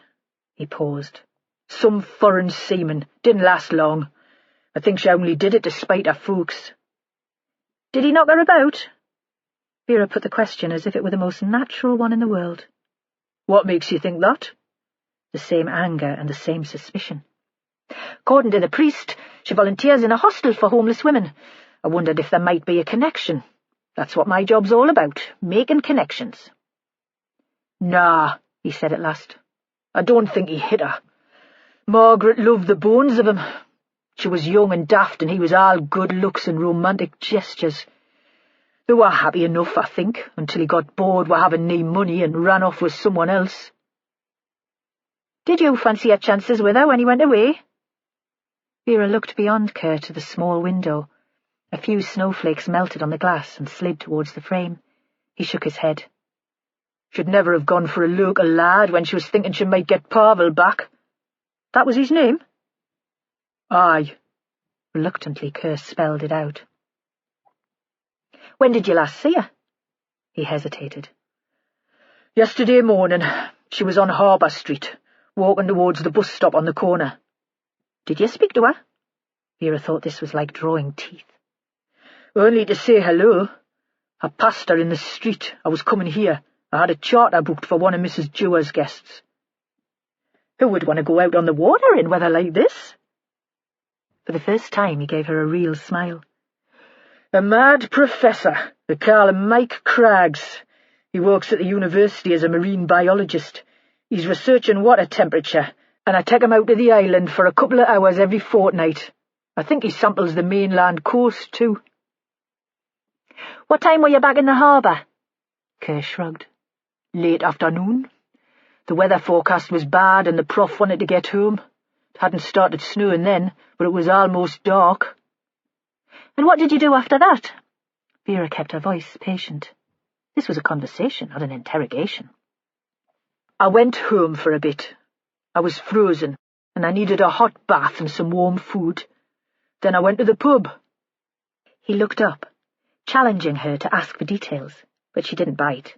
He paused. Some foreign seaman. Didn't last long. I think she only did it to spite her folks. Did he knock her about? Vera put the question as if it were the most natural one in the world. What makes you think that? The same anger and the same suspicion. According to the priest, she volunteers in a hostel for homeless women. I wondered if there might be a connection. That's what my job's all about, making connections. Nah, he said at last. I don't think he hit her. Margaret loved the bones of him. She was young and daft, and he was all good looks and romantic gestures. They were happy enough, I think, until he got bored with having no money and ran off with someone else. Did you fancy your chances with her when he went away? Vera looked beyond Kerr to the small window. A few snowflakes melted on the glass and slid towards the frame. He shook his head. She'd never have gone for a local lad when she was thinking she might get Pavel back. That was his name? Aye. Reluctantly, Kerr spelled it out. When did you last see her? He hesitated. Yesterday morning. She was on Harbour Street, walking towards the bus stop on the corner. Did you speak to her? Vera thought this was like drawing teeth. Only to say hello. I passed her in the street. I was coming here. I had a charter booked for one of Mrs. Jewer's guests. Who would want to go out on the water in weather like this? For the first time he gave her a real smile. A mad professor. They call him Mike Craggs. He works at the university as a marine biologist. He's researching water temperature, and I take him out to the island for a couple of hours every fortnight. I think he samples the mainland coast, too. What time were you back in the harbour? Kerr shrugged. Late afternoon. The weather forecast was bad and the prof wanted to get home. It hadn't started snowing then, but it was almost dark. And what did you do after that? Vera kept her voice patient. This was a conversation, not an interrogation. I went home for a bit. I was frozen, and I needed a hot bath and some warm food. Then I went to the pub. He looked up, challenging her to ask for details, but she didn't bite.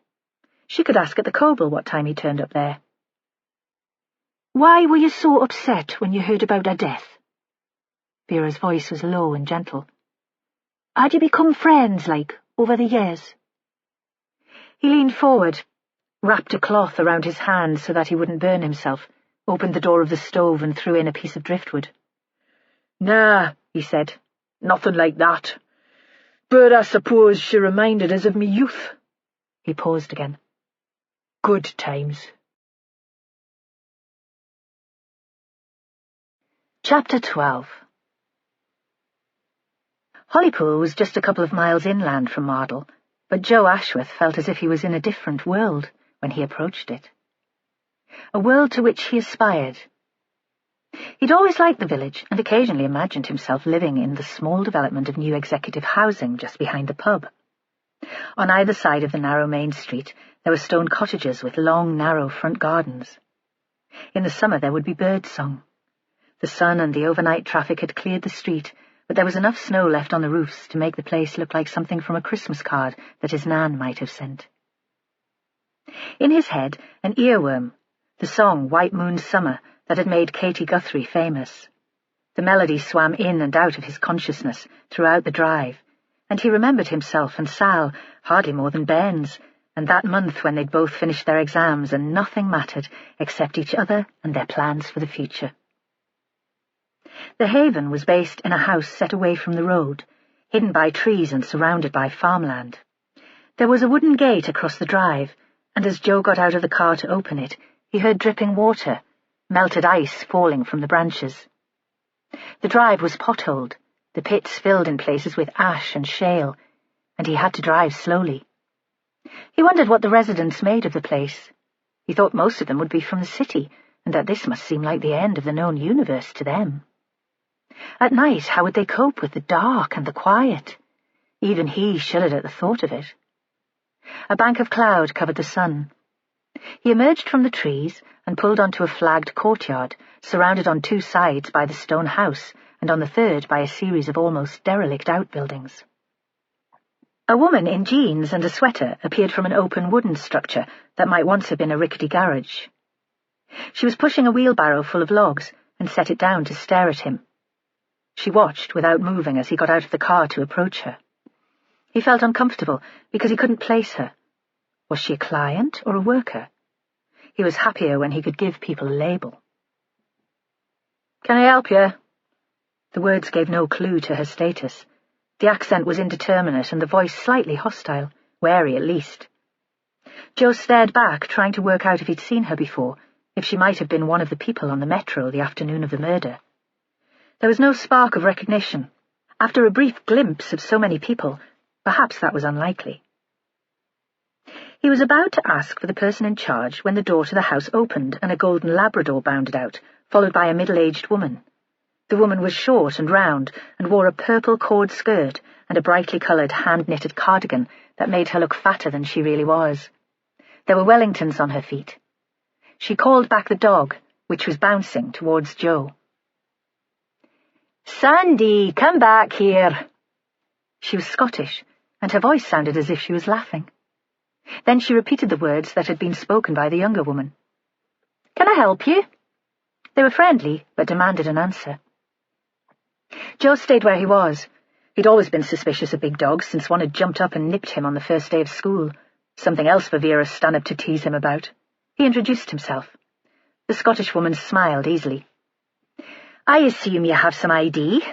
She could ask at the Coble what time he turned up there. Why were you so upset when you heard about her death? Vera's voice was low and gentle. Had you become friends, like, over the years? He leaned forward, wrapped a cloth around his hand so that he wouldn't burn himself, opened the door of the stove and threw in a piece of driftwood. Nah, he said, nothing like that. But I suppose she reminded us of me youth. He paused again. Good times. Chapter 12. Hollypool was just a couple of miles inland from Mardle, but Joe Ashworth felt as if he was in a different world when he approached it. A world to which he aspired. He'd always liked the village and occasionally imagined himself living in the small development of new executive housing just behind the pub. On either side of the narrow main street there were stone cottages with long, narrow front gardens. In the summer there would be birdsong. The sun and the overnight traffic had cleared the street, but there was enough snow left on the roofs to make the place look like something from a Christmas card that his nan might have sent. In his head, an earworm, the song White Moon Summer that had made Katie Guthrie famous. The melody swam in and out of his consciousness throughout the drive, and he remembered himself and Sal hardly more than bairns, and that month when they'd both finished their exams and nothing mattered except each other and their plans for the future. The haven was based in a house set away from the road, hidden by trees and surrounded by farmland. There was a wooden gate across the drive, and as Joe got out of the car to open it, he heard dripping water, melted ice falling from the branches. The drive was potholed, the pits filled in places with ash and shale, and he had to drive slowly. He wondered what the residents made of the place. He thought most of them would be from the city, and that this must seem like the end of the known universe to them. At night, how would they cope with the dark and the quiet? Even he shuddered at the thought of it. A bank of cloud covered the sun. He emerged from the trees and pulled onto a flagged courtyard, surrounded on 2 sides by the stone house, and on the third by a series of almost derelict outbuildings. A woman in jeans and a sweater appeared from an open wooden structure that might once have been a rickety garage. She was pushing a wheelbarrow full of logs and set it down to stare at him. She watched without moving as he got out of the car to approach her. He felt uncomfortable because he couldn't place her. Was she a client or a worker? He was happier when he could give people a label. "Can I help you?" The words gave no clue to her status. The accent was indeterminate and the voice slightly hostile, wary at least. Joe stared back, trying to work out if he'd seen her before, if she might have been one of the people on the Metro the afternoon of the murder. There was no spark of recognition. After a brief glimpse of so many people, perhaps that was unlikely. He was about to ask for the person in charge when the door to the house opened and a golden Labrador bounded out, followed by a middle-aged woman. The woman was short and round and wore a purple cord skirt and a brightly coloured hand-knitted cardigan that made her look fatter than she really was. There were Wellingtons on her feet. She called back the dog, which was bouncing towards Joe. "Sandy, come back here." She was Scottish, and her voice sounded as if she was laughing. Then she repeated the words that had been spoken by the younger woman. "Can I help you?" They were friendly, but demanded an answer. Joe stayed where he was. He'd always been suspicious of big dogs since one had jumped up and nipped him on the first day of school. Something else for Vera Stanhope to tease him about. He introduced himself. The Scottish woman smiled easily. "I assume you have some ID.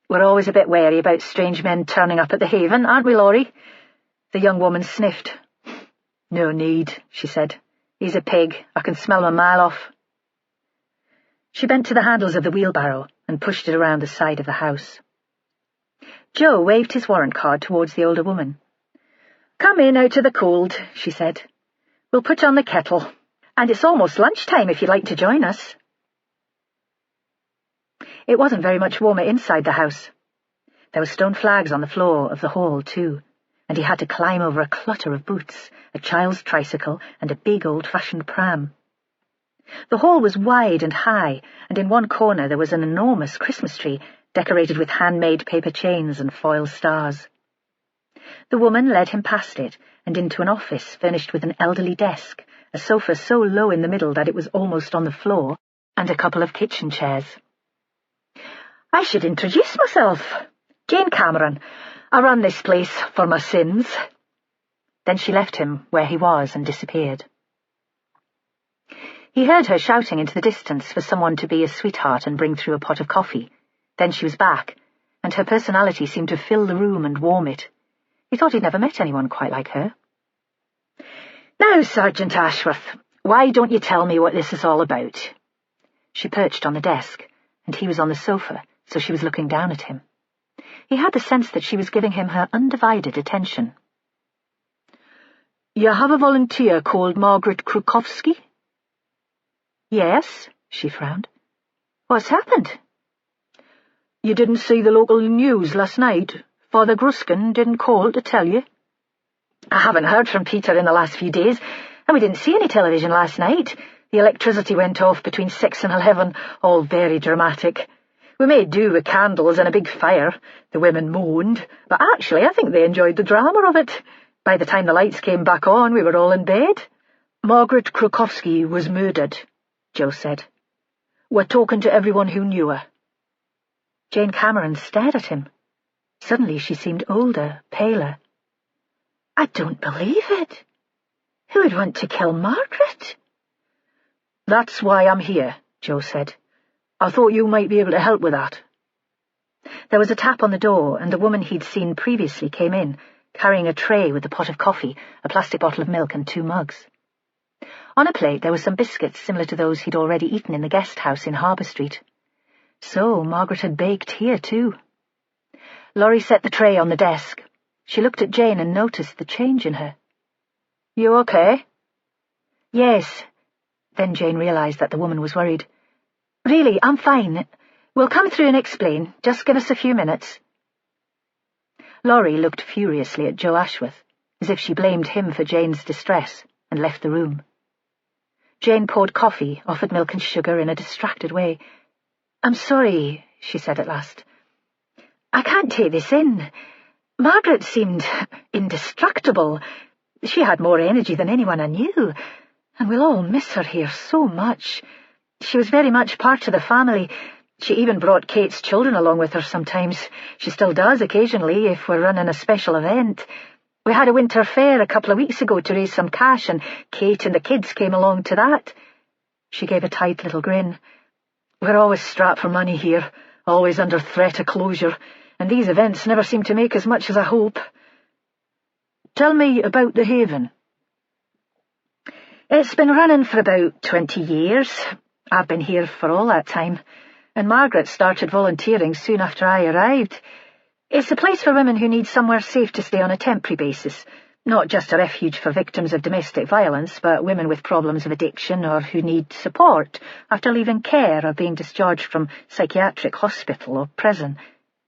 We're always a bit wary about strange men turning up at the Haven, aren't we, Laurie?" The young woman sniffed. "No need," she said. "He's a pig. I can smell him a mile off." She bent to the handles of the wheelbarrow and pushed it around the side of the house. Joe waved his warrant card towards the older woman. "Come in out of the cold," she said. "We'll put on the kettle. And it's almost lunchtime if you'd like to join us." It wasn't very much warmer inside the house. There were stone flags on the floor of the hall, too, and he had to climb over a clutter of boots, a child's tricycle, and a big old-fashioned pram. The hall was wide and high, and in one corner there was an enormous Christmas tree decorated with handmade paper chains and foil stars. The woman led him past it and into an office furnished with an elderly desk, a sofa so low in the middle that it was almost on the floor, and a couple of kitchen chairs. "I should introduce myself. Jane Cameron. I run this place for my sins." Then she left him where he was and disappeared. He heard her shouting into the distance for someone to be a sweetheart and bring through a pot of coffee. Then she was back, and her personality seemed to fill the room and warm it. He thought he'd never met anyone quite like her. "Now, Sergeant Ashworth, why don't you tell me what this is all about?" She perched on the desk, and he was on the sofa, so she was looking down at him. He had the sense that she was giving him her undivided attention. "You have a volunteer called Margaret Krukowski?" "Yes," she frowned. "What's happened?" "You didn't see the local news last night? Father Gruskin didn't call to tell you?" "I haven't heard from Peter in the last few days, and we didn't see any television last night. The electricity went off between 6 and 11, all very dramatic. We made do with candles and a big fire. The women moaned, but actually I think they enjoyed the drama of it. By the time the lights came back on, we were all in bed." "Margaret Krukowski was murdered," Joe said. "We're talking to everyone who knew her." Jane Cameron stared at him. Suddenly she seemed older, paler. "I don't believe it. Who would want to kill Margaret?" "That's why I'm here," Joe said. "I thought you might be able to help with that." There was a tap on the door, and the woman he'd seen previously came in, carrying a tray with a pot of coffee, a plastic bottle of milk, and 2 mugs. On a plate there were some biscuits similar to those he'd already eaten in the guest house in Harbour Street. So Margaret had baked here, too. Laurie set the tray on the desk. She looked at Jane and noticed the change in her. "You okay?" "Yes. Then Jane realised that the woman was worried. "Really, I'm fine. We'll come through and explain. Just give us a few minutes." Laurie looked furiously at Joe Ashworth, as if she blamed him for Jane's distress, and left the room. Jane poured coffee, offered milk and sugar in a distracted way. "I'm sorry," she said at last. "I can't take this in. Margaret seemed indestructible. She had more energy than anyone I knew, and we'll all miss her here so much. She was very much part of the family. She even brought Kate's children along with her sometimes. She still does occasionally if we're running a special event. We had a winter fair a couple of weeks ago to raise some cash, and Kate and the kids came along to that." She gave a tight little grin. "We're always strapped for money here, always under threat of closure, and these events never seem to make as much as I hope." "Tell me about the Haven." "It's been running for about 20 years. I've been here for all that time, and Margaret started volunteering soon after I arrived. It's a place for women who need somewhere safe to stay on a temporary basis, not just a refuge for victims of domestic violence, but women with problems of addiction or who need support after leaving care or being discharged from psychiatric hospital or prison.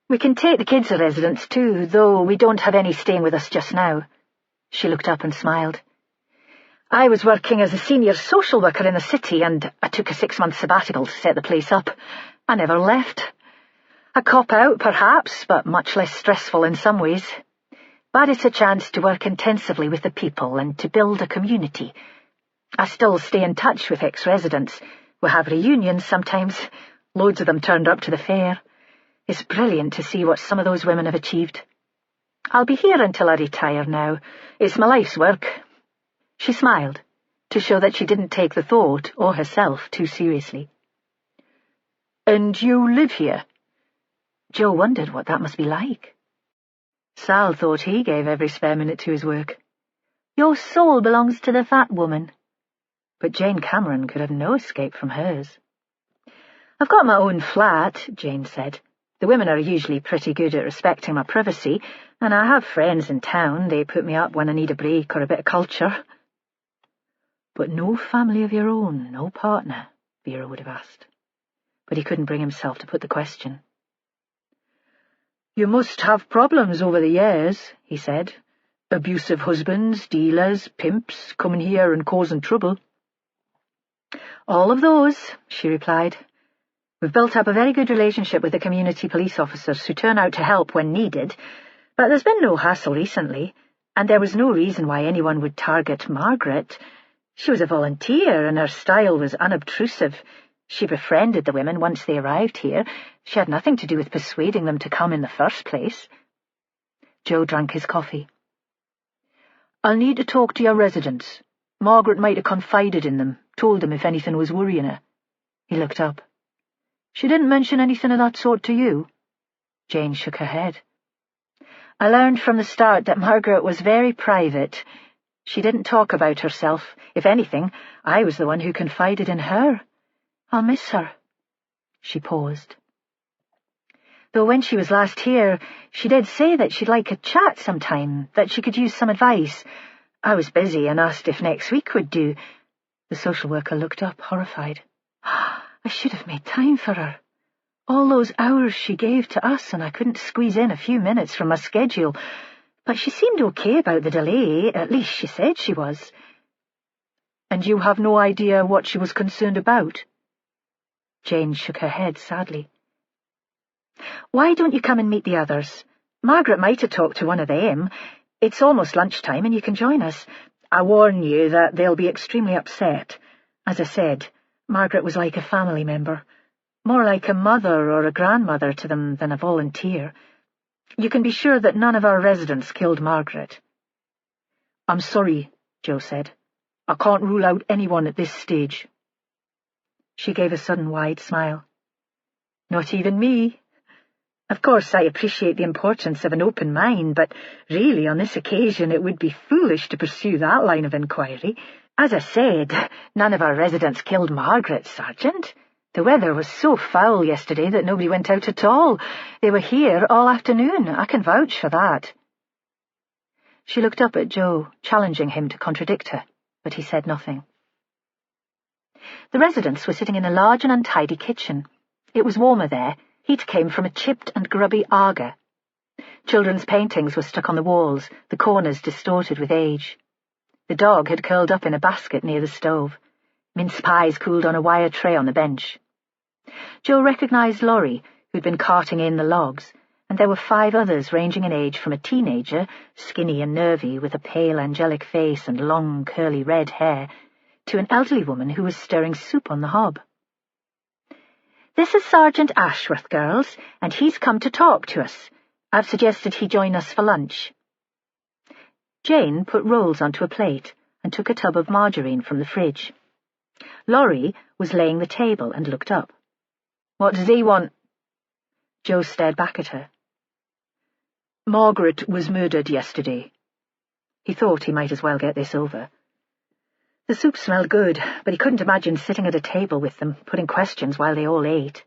We can take the kids as residents too, though we don't have any staying with us just now." She looked up and smiled. "I was working as a senior social worker in the city, and I took a 6-month sabbatical to set the place up. I never left. A cop-out, perhaps, but much less stressful in some ways. But it's a chance to work intensively with the people and to build a community. I still stay in touch with ex-residents. We have reunions sometimes. Loads of them turned up to the fair. It's brilliant to see what some of those women have achieved. I'll be here until I retire now. It's my life's work." She smiled, to show that she didn't take the thought or herself too seriously. "And you live here?" Joe wondered what that must be like. Sal thought he gave every spare minute to his work. "Your soul belongs to the fat woman." But Jane Cameron could have no escape from hers. "I've got my own flat," Jane said. "The women are usually pretty good at respecting my privacy, and I have friends in town. They put me up when I need a break or a bit of culture." "But no family of your own, no partner?" Vera would have asked. But he couldn't bring himself to put the question. "You must have problems over the years," he said. "Abusive husbands, dealers, pimps, coming here and causing trouble." "All of those," she replied. "We've built up a very good relationship with the community police officers who turn out to help when needed, but there's been no hassle recently, and there was no reason why anyone would target Margaret. She was a volunteer, and her style was unobtrusive. She befriended the women once they arrived here. She had nothing to do with persuading them to come in the first place." Joe drank his coffee. "I'll need to talk to your residents. Margaret might have confided in them, told them if anything was worrying her." He looked up. "She didn't mention anything of that sort to you?" Jane shook her head. "I learned from the start that Margaret was very private. She didn't talk about herself. If anything, I was the one who confided in her. I'll miss her." She paused. "Though when she was last here, she did say that she'd like a chat sometime, that she could use some advice. I was busy and asked if next week would do." The social worker looked up, horrified. "I should have made time for her. All those hours she gave to us, and I couldn't squeeze in a few minutes from my schedule. But she seemed okay about the delay, at least she said she was." "And you have no idea what she was concerned about?" Jane shook her head sadly. "Why don't you come and meet the others? Margaret might have talked to one of them. It's almost lunchtime and you can join us. I warn you that they'll be extremely upset. As I said, Margaret was like a family member, more like a mother or a grandmother to them than a volunteer. You can be sure that none of our residents killed Margaret." "I'm sorry," Joe said. "I can't rule out anyone at this stage." She gave a sudden wide smile. "Not even me. Of course, I appreciate the importance of an open mind, but really on this occasion it would be foolish to pursue that line of inquiry. As I said, none of our residents killed Margaret, Sergeant. The weather was so foul yesterday that nobody went out at all. They were here all afternoon. I can vouch for that." She looked up at Joe, challenging him to contradict her, but he said nothing. The residents were sitting in a large and untidy kitchen. It was warmer there. Heat came from a chipped and grubby Aga. Children's paintings were stuck on the walls, the corners distorted with age. The dog had curled up in a basket near the stove. Mince pies cooled on a wire tray on the bench. Joe recognised Laurie, who'd been carting in the logs, and there were 5 others ranging in age from a teenager, skinny and nervy, with a pale angelic face and long curly red hair, to an elderly woman who was stirring soup on the hob. "This is Sergeant Ashworth, girls, and he's come to talk to us. I've suggested he join us for lunch." Jane put rolls onto a plate and took a tub of margarine from the fridge. Laurie was laying the table and looked up. "What does he want?" Joe stared back at her. "Margaret was murdered yesterday." He thought he might as well get this over. The soup smelled good, but he couldn't imagine sitting at a table with them, putting questions while they all ate.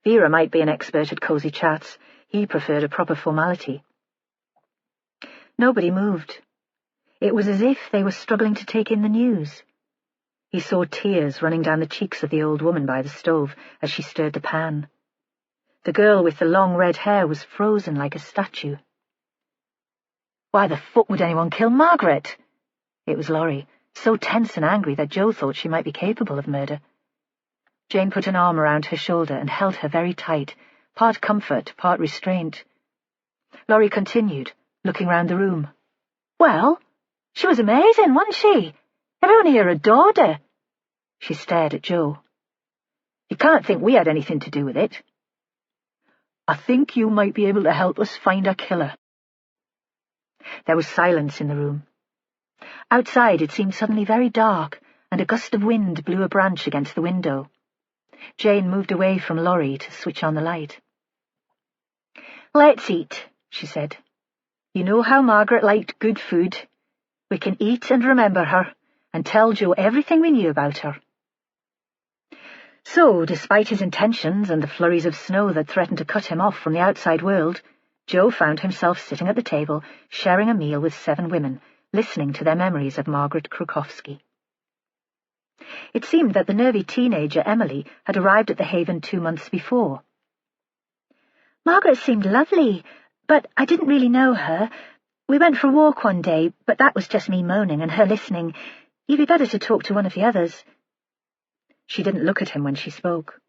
Vera might be an expert at cosy chats. He preferred a proper formality. Nobody moved. It was as if they were struggling to take in the news. He saw tears running down the cheeks of the old woman by the stove as she stirred the pan. The girl with the long red hair was frozen like a statue. Why the fuck would anyone kill Margaret? It was Laurie, so tense and angry that Joe thought she might be capable of murder. Jane put an arm around her shoulder and held her very tight, part comfort, part restraint. Laurie continued, looking round the room. "Well, she was amazing, wasn't she? Everyone here adored her." She stared at Joe. "You can't think we had anything to do with it." "I think you might be able to help us find a killer." There was silence in the room. Outside it seemed suddenly very dark, and a gust of wind blew a branch against the window. Jane moved away from Laurie to switch on the light. "Let's eat," she said. "You know how Margaret liked good food. We can eat and remember her, and tell Joe everything we knew about her." So, despite his intentions and the flurries of snow that threatened to cut him off from the outside world, Joe found himself sitting at the table, sharing a meal with 7 women, listening to their memories of Margaret Krukowski. It seemed that the nervy teenager Emily had arrived at the Haven 2 months before. "Margaret seemed lovely, but I didn't really know her. We went for a walk one day, but that was just me moaning and her listening. You'd be better to talk to one of the others." She didn't look at him when she spoke.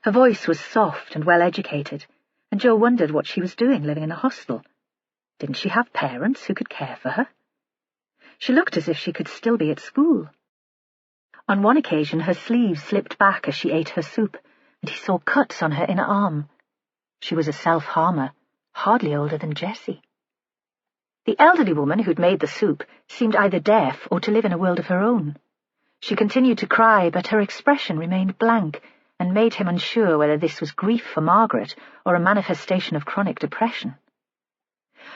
Her voice was soft and well-educated, and Joe wondered what she was doing living in a hostel. Didn't she have parents who could care for her? She looked as if she could still be at school. On one occasion her sleeves slipped back as she ate her soup, and he saw cuts on her inner arm. She was a self-harmer, hardly older than Jessie. The elderly woman who'd made the soup seemed either deaf or to live in a world of her own. She continued to cry, but her expression remained blank and made him unsure whether this was grief for Margaret or a manifestation of chronic depression.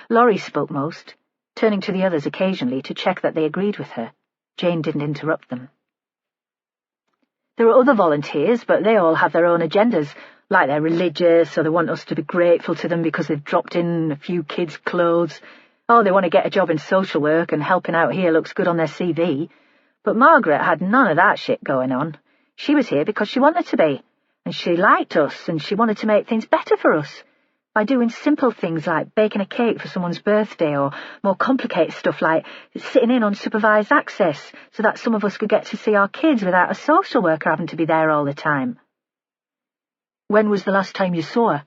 Laurie spoke most, turning to the others occasionally to check that they agreed with her. Jane didn't interrupt them. "There are other volunteers, but they all have their own agendas, like they're religious, or they want us to be grateful to them because they've dropped in a few kids' clothes. Oh, they want to get a job in social work, and helping out here looks good on their CV. But Margaret had none of that shit going on. She was here because she wanted to be, and she liked us, and she wanted to make things better for us, by doing simple things like baking a cake for someone's birthday, or more complicated stuff like sitting in on supervised access so that some of us could get to see our kids without a social worker having to be there all the time." "When was the last time you saw her?"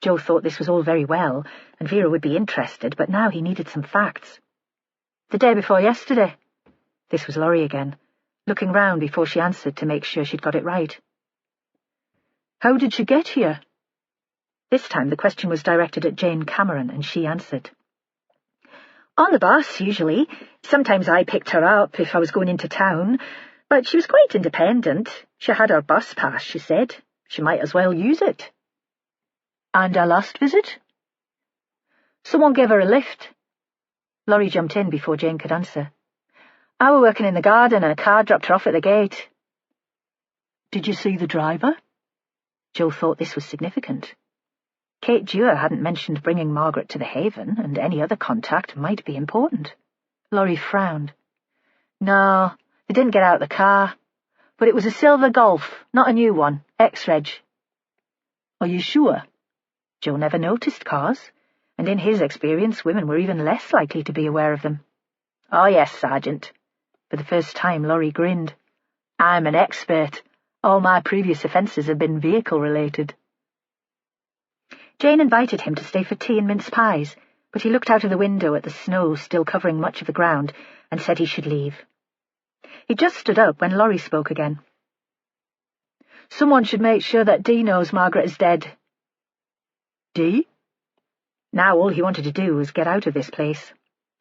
Joe thought this was all very well, and Vera would be interested, but now he needed some facts. "The day before yesterday." This was Laurie again, looking round before she answered to make sure she'd got it right. "How did she get here?" This time the question was directed at Jane Cameron, and she answered. "On the bus, usually. Sometimes I picked her up if I was going into town, but she was quite independent. She had her bus pass, she said. She might as well use it." "And her last visit?" "Someone gave her a lift." Laurie jumped in before Jane could answer. "I was working in the garden and a car dropped her off at the gate." "Did you see the driver?" Joe thought this was significant. Kate Dewar hadn't mentioned bringing Margaret to the Haven, and any other contact might be important. Laurie frowned. "No, They didn't get out of the car, but it was a silver Golf, not a new one, X-Reg. Are you sure? Joe never noticed cars, and in his experience women were even less likely to be aware of them. Oh yes, Sergeant. For the first time Laurie grinned. I'm an expert. All my previous offences have been vehicle-related. Jane invited him to stay for tea and mince pies, but he looked out of the window at the snow still covering much of the ground and said he should leave. He just stood up when Laurie spoke again. Someone should make sure that Dee knows Margaret is dead. Dee? Now all he wanted to do was get out of this place.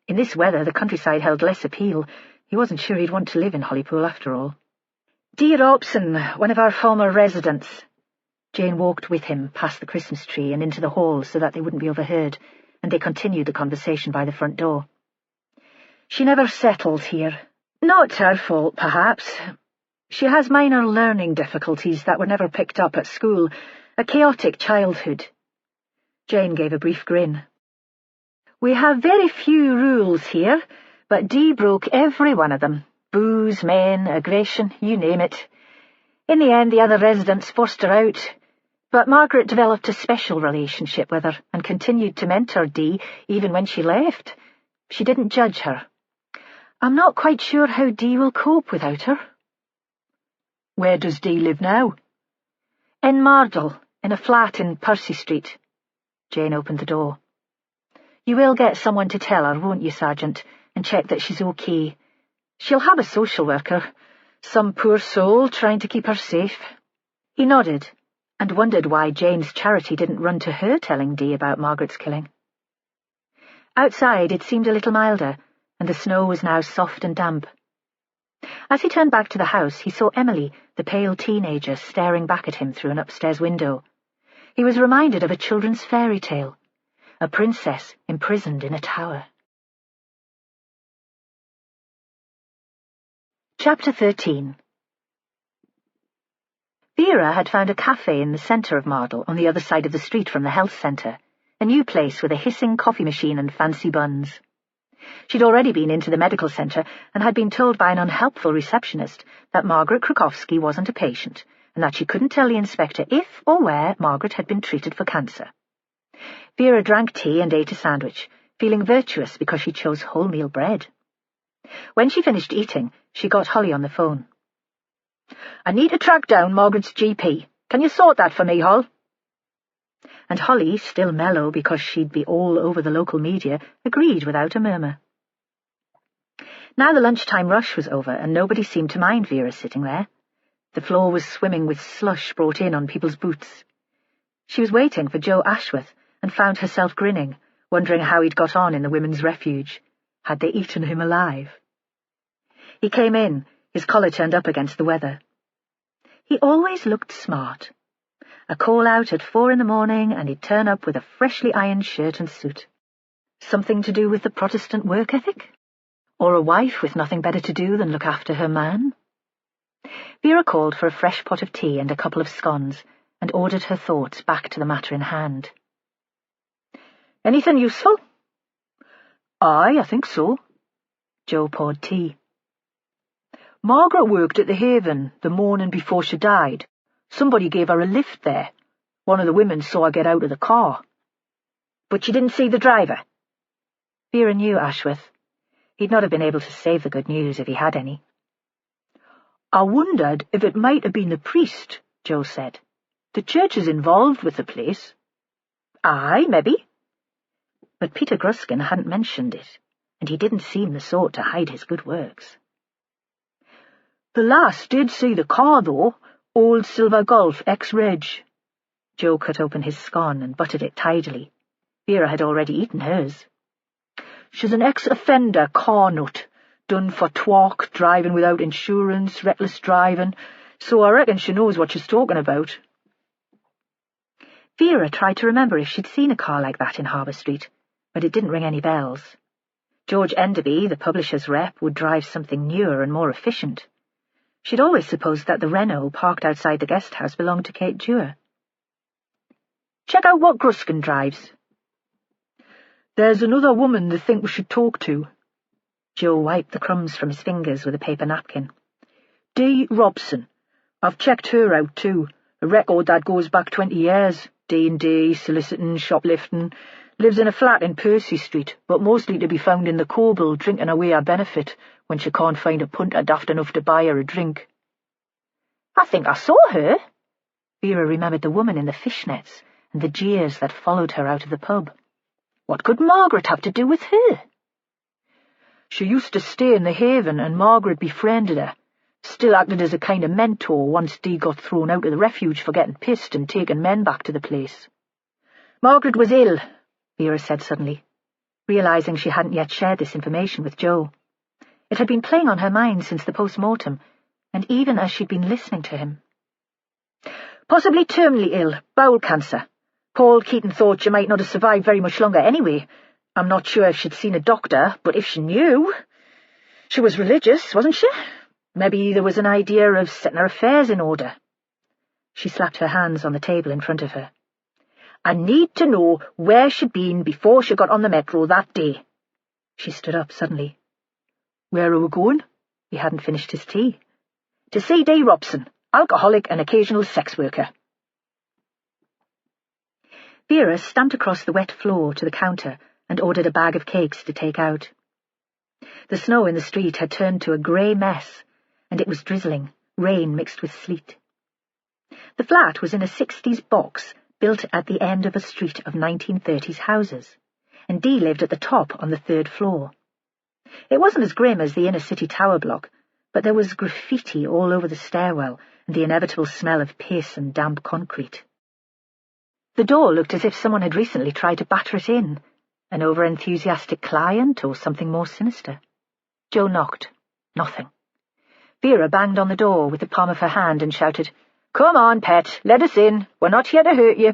In this weather the countryside held less appeal. He wasn't sure he'd want to live in Hollypool after all. Dee Robson, one of our former residents. Jane walked with him past the Christmas tree and into the hall so that they wouldn't be overheard, and they continued the conversation by the front door. She never settled here. Not her fault, perhaps. She has minor learning difficulties that were never picked up at school, a chaotic childhood. Jane gave a brief grin. We have very few rules here, but Dee broke every one of them. Booze, men, aggression, you name it. In the end, the other residents forced her out, but Margaret developed a special relationship with her and continued to mentor Dee even when she left. She didn't judge her. I'm not quite sure how Dee will cope without her. Where does Dee live now? In Mardle, in a flat in Percy Street. Jane opened the door. You will get someone to tell her, won't you, Sergeant, and check that she's okay. She'll have a social worker, some poor soul trying to keep her safe. He nodded, and wondered why Jane's charity didn't run to her telling Dee about Margaret's killing. Outside it seemed a little milder, and the snow was now soft and damp. As he turned back to the house, he saw Emily, the pale teenager, staring back at him through an upstairs window. He was reminded of a children's fairy tale, a princess imprisoned in a tower. Chapter 13. Vera had found a cafe in the centre of Mardle, on the other side of the street from the health centre, a new place with a hissing coffee machine and fancy buns. She'd already been into the medical centre and had been told by an unhelpful receptionist that Margaret Krukowski wasn't a patient, and that she couldn't tell the inspector if or where Margaret had been treated for cancer. Vera drank tea and ate a sandwich, feeling virtuous because she chose wholemeal bread. When she finished eating, she got Holly on the phone. I need to track down Margaret's GP. Can you sort that for me, Hol? And Holly, still mellow because she'd be all over the local media, agreed without a murmur. Now the lunchtime rush was over, and nobody seemed to mind Vera sitting there. The floor was swimming with slush brought in on people's boots. She was waiting for Joe Ashworth, and found herself grinning, wondering how he'd got on in the women's refuge. Had they eaten him alive? He came in, his collar turned up against the weather. He always looked smart. A call out at 4 in the morning, and he'd turn up with a freshly ironed shirt and suit. Something to do with the Protestant work ethic? Or a wife with nothing better to do than look after her man? Vera called for a fresh pot of tea and a couple of scones, and ordered her thoughts back to the matter in hand. Anything useful? Aye, I think so. Joe poured tea. Margaret worked at the Haven the morning before she died. Somebody gave her a lift there. One of the women saw her get out of the car. But she didn't see the driver? Vera knew Ashworth. He'd not have been able to save the good news if he had any. I wondered if it might have been the priest, Joe said. The church is involved with the place. Aye, maybe. But Peter Gruskin hadn't mentioned it, and he didn't seem the sort to hide his good works. The lass did see the car, though. Old silver Golf X-Reg. Joe cut open his scone and buttered it tidily. Vera had already eaten hers. She's an ex-offender car nut, done for twalk, driving without insurance, reckless driving, so I reckon she knows what she's talking about. Vera tried to remember if she'd seen a car like that in Harbour Street, but it didn't ring any bells. George Enderby, the publisher's rep, would drive something newer and more efficient. She'd always supposed that the Renault parked outside the guest house belonged to Kate Dewar. Check out what Gruskin drives. There's another woman they think we should talk to. Joe wiped the crumbs from his fingers with a paper napkin. "D. Robson. I've checked her out, too. A record that goes back 20 years. D&D, soliciting, shoplifting. Lives in a flat in Percy Street, but mostly to be found in the Coble drinking away her benefit when she can't find a punter daft enough to buy her a drink." "I think I saw her." Vera remembered the woman in the fishnets and the jeers that followed her out of the pub. What could Margaret have to do with her? "She used to stay in the Haven, and Margaret befriended her. Still acted as a kind of mentor once Dee got thrown out of the refuge for getting pissed and taking men back to the place." "Margaret was ill," Vera said suddenly, realizing she hadn't yet shared this information with Joe. It had been playing on her mind since the post-mortem, and even as she'd been listening to him. "Possibly terminally ill, bowel cancer. Paul Keaton thought she might not have survived very much longer anyway. I'm not sure if she'd seen a doctor, but if she knew... She was religious, wasn't she? Maybe there was an idea of setting her affairs in order." She slapped her hands on the table in front of her. "I need to know where she'd been before she got on the Metro that day." She stood up suddenly. "Where are we going?" He hadn't finished his tea. "To see D. Robson, alcoholic and occasional sex worker." Vera stamped across the wet floor to the counter and ordered a bag of cakes to take out. The snow in the street had turned to a grey mess, and it was drizzling, rain mixed with sleet. The flat was in a 60s box built at the end of a street of 1930s houses, and Dee lived at the top on the 3rd floor. It wasn't as grim as the inner-city tower block, but there was graffiti all over the stairwell and the inevitable smell of piss and damp concrete. The door looked as if someone had recently tried to batter it in, an over-enthusiastic client or something more sinister. Joe knocked. Nothing. Vera banged on the door with the palm of her hand and shouted, "Come on, pet, let us in. We're not here to hurt you."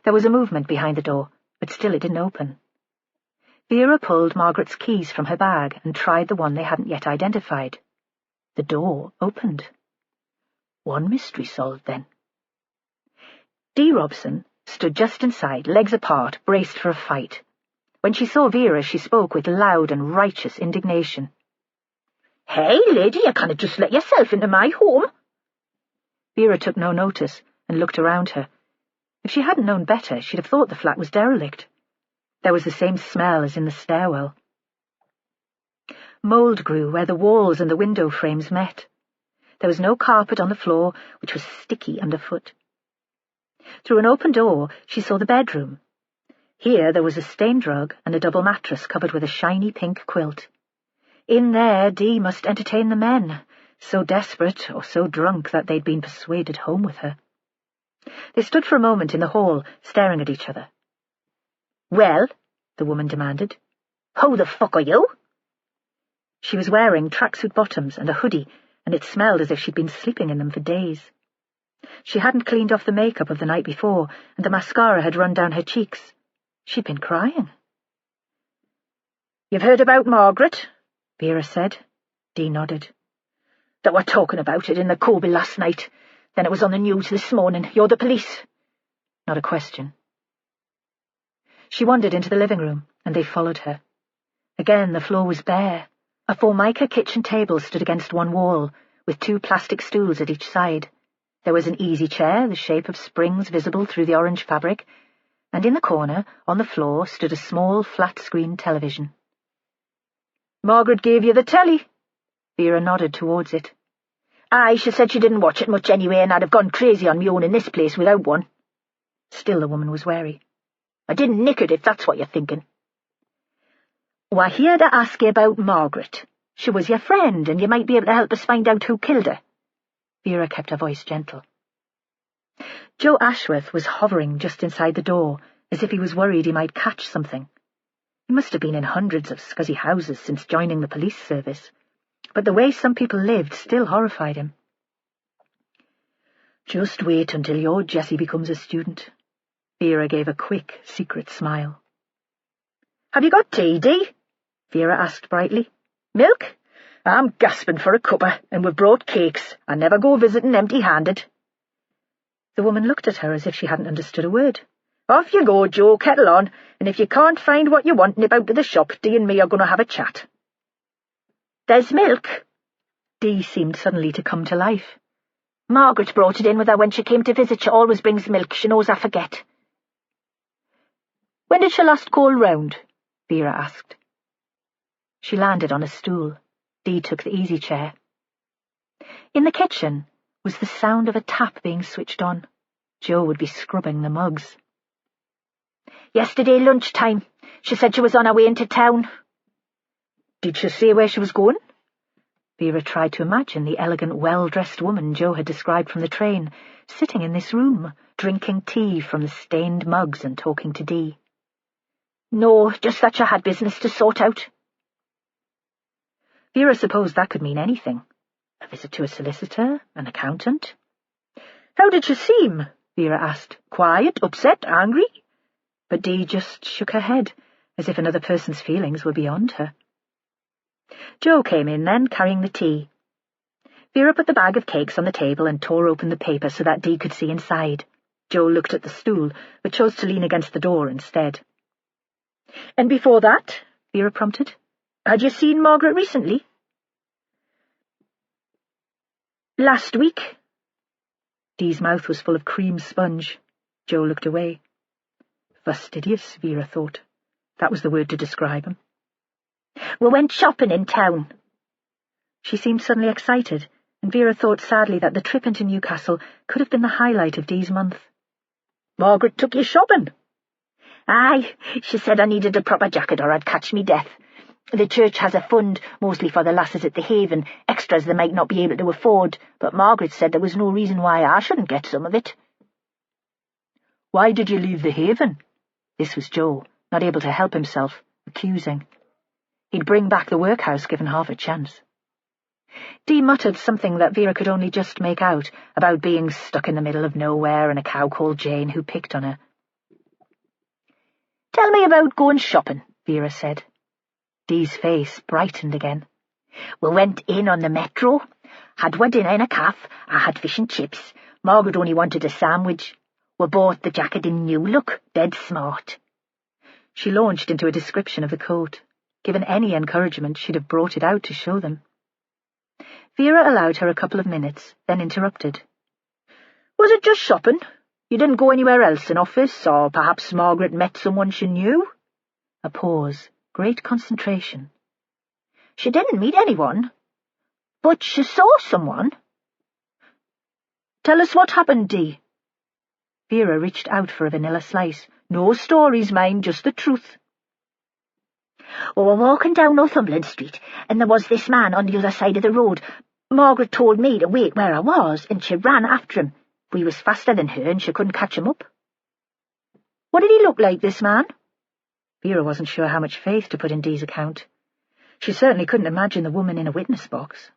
There was a movement behind the door, but still it didn't open. Vera pulled Margaret's keys from her bag and tried the one they hadn't yet identified. The door opened. One mystery solved, then. Dee Robson stood just inside, legs apart, braced for a fight. When she saw Vera, she spoke with loud and righteous indignation. "Hey, lady, you can't just let yourself into my home." Vera took no notice and looked around her. If she hadn't known better, she'd have thought the flat was derelict. There was the same smell as in the stairwell. Mould grew where the walls and the window frames met. There was no carpet on the floor, which was sticky underfoot. Through an open door, she saw the bedroom. Here there was a stained rug and a double mattress covered with a shiny pink quilt. In there, Dee must entertain the men, so desperate or so drunk that they'd been persuaded home with her. They stood for a moment in the hall, staring at each other. "Well?" the woman demanded. "Who the fuck are you?" She was wearing tracksuit bottoms and a hoodie, and it smelled as if she'd been sleeping in them for days. She hadn't cleaned off the makeup of the night before, and the mascara had run down her cheeks. She'd been crying. "You've heard about Margaret?" Vera said. Dee nodded. "That we're talking about it in the Coble last night. Then it was on the news this morning. You're the police." Not a question. She wandered into the living room, and they followed her. Again the floor was bare. A formica kitchen table stood against one wall, with 2 plastic stools at each side. There was an easy chair, the shape of springs visible through the orange fabric, and in the corner, on the floor, stood a small flat-screen television. "Margaret gave you the telly?" Vera nodded towards it. "Aye, she said she didn't watch it much anyway, and I'd have gone crazy on me own in this place without one." Still the woman was wary. "I didn't nick it, if that's what you're thinking." "We're here to ask you about Margaret. She was your friend, and you might be able to help us find out who killed her." Vera kept her voice gentle. Joe Ashworth was hovering just inside the door, as if he was worried he might catch something. He must have been in hundreds of scuzzy houses since joining the police service, but the way some people lived still horrified him. "Just wait until your Jessie becomes a student." Vera gave a quick, secret smile. "Have you got tea, Dee?" Vera asked brightly. "Milk? I'm gasping for a cuppa, and we've brought cakes. I never go visiting empty-handed." The woman looked at her as if she hadn't understood a word. "Off you go, Joe, kettle on, and if you can't find what you want, nip out to the shop. Dee and me are going to have a chat." There's milk." Dee seemed suddenly to come to life. "Margaret brought it in with her when she came to visit. She always brings milk. She knows I forget." "When did she last call round?" Vera asked. She landed on a stool. Dee took the easy chair. In the kitchen was the sound of a tap being switched on. Joe would be scrubbing the mugs. "Yesterday lunchtime. She said she was on her way into town." "Did she say where she was going?" Vera tried to imagine the elegant, well-dressed woman Joe had described from the train, sitting in this room, drinking tea from the stained mugs and talking to Dee. "No, just that she had business to sort out." Vera supposed that could mean anything. A visit to a solicitor, an accountant. "How did she seem?" Vera asked. "Quiet, upset, angry?" But Dee just shook her head, as if another person's feelings were beyond her. Joe came in then, carrying the tea. Vera put the bag of cakes on the table and tore open the paper so that Dee could see inside. Joe looked at the stool, but chose to lean against the door instead. "And before that," Vera prompted, "had you seen Margaret recently?" "Last week." Dee's mouth was full of cream sponge. Joe looked away. Fastidious, Vera thought. That was the word to describe him. "We went shopping in town." She seemed suddenly excited, and Vera thought sadly that the trip into Newcastle could have been the highlight of Dee's month. "Margaret took you shopping?" "Aye, she said I needed a proper jacket or I'd catch me death. The church has a fund, mostly for the lasses at the Haven, extras they might not be able to afford, but Margaret said there was no reason why I shouldn't get some of it." "Why did you leave the Haven?" This was Joe, not able to help himself, accusing. He'd bring back the workhouse given half a chance. Dee muttered something that Vera could only just make out, about being stuck in the middle of nowhere and a cow called Jane who picked on her. "Tell me about going shopping," Vera said. Dee's face brightened again. "We went in on the Metro. Had one dinner in a cafe. I had fish and chips. Margaret only wanted a sandwich. We bought the jacket in new look, dead smart." She launched into a description of the coat. Given any encouragement, she'd have brought it out to show them. Vera allowed her a couple of minutes, then interrupted. "Was it just shopping? You didn't go anywhere else, in office, or perhaps Margaret met someone she knew?" A pause, great concentration. "She didn't meet anyone, but she saw someone." "Tell us what happened, Dee." Vera reached out for a vanilla slice. "No stories, mind, just the truth." "We were walking down Northumberland Street, and there was this man on the other side of the road. Margaret told me to wait where I was, and she ran after him. We was faster than her, and she couldn't catch him up." "What did he look like, this man?" Vera wasn't sure how much faith to put in Dee's account. She certainly couldn't imagine the woman in a witness box.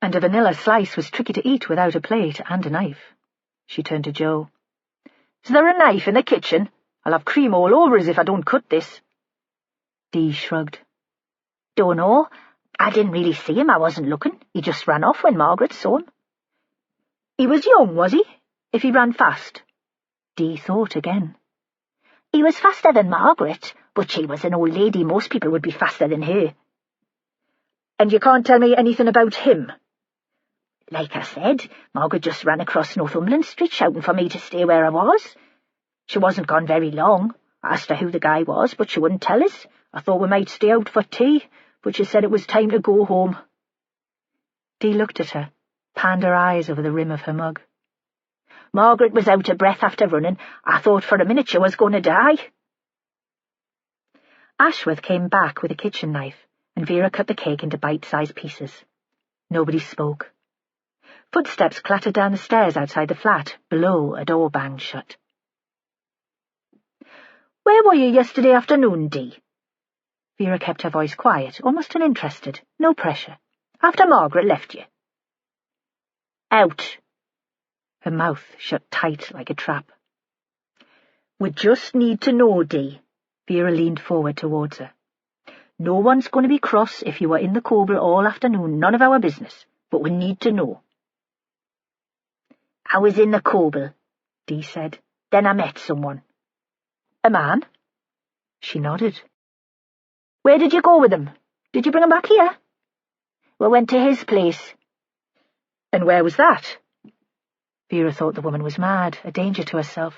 And a vanilla slice was tricky to eat without a plate and a knife. She turned to Joe. "Is there a knife in the kitchen? I'll have cream all over us if I don't cut this." Dee shrugged. "Don't know. I didn't really see him. I wasn't looking. He just ran off when Margaret saw him." "He was young, was he? If he ran fast?" Dee thought again. "He was faster than Margaret, but she was an old lady. Most people would be faster than her." "And you can't tell me anything about him?" "Like I said, Margaret just ran across Northumberland Street shouting for me to stay where I was. She wasn't gone very long. I asked her who the guy was, but she wouldn't tell us. I thought we might stay out for tea, but she said it was time to go home." Dee looked at her, panned her eyes over the rim of her mug. "Margaret was out of breath after running. I thought for a minute she was going to die." Ashworth came back with a kitchen knife, and Vera cut the cake into bite-sized pieces. Nobody spoke. Footsteps clattered down the stairs outside the flat. Below, a door banged shut. "Where were you yesterday afternoon, Dee?" Vera kept her voice quiet, almost uninterested. No pressure. "After Margaret left you?" "Out." Her mouth shut tight like a trap. "We just need to know, Dee." Vera leaned forward towards her. "No one's going to be cross if you were in the Coble all afternoon. None of our business. But we need to know." "I was in the Coble," Dee said. "Then I met someone." "A man?" She nodded. "Where did you go with him? Did you bring him back here?" We went to his place. And where was that? Vera thought the woman was mad, a danger to herself.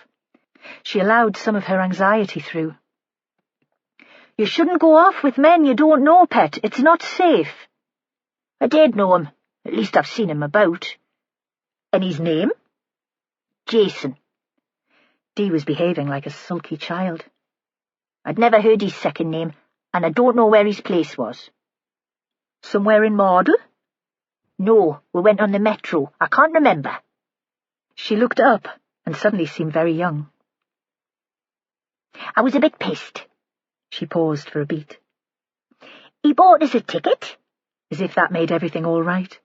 She allowed some of her anxiety through. You shouldn't go off with men you don't know, pet. It's not safe. I did know him. At least I've seen him about. And his name? Jason. Dee was behaving like a sulky child. I'd never heard his second name, and I don't know where his place was. Somewhere in Mardle? No, we went on the Metro. I can't remember. She looked up and suddenly seemed very young. I was a bit pissed. She paused for a beat. He bought us a ticket. As if that made everything all right.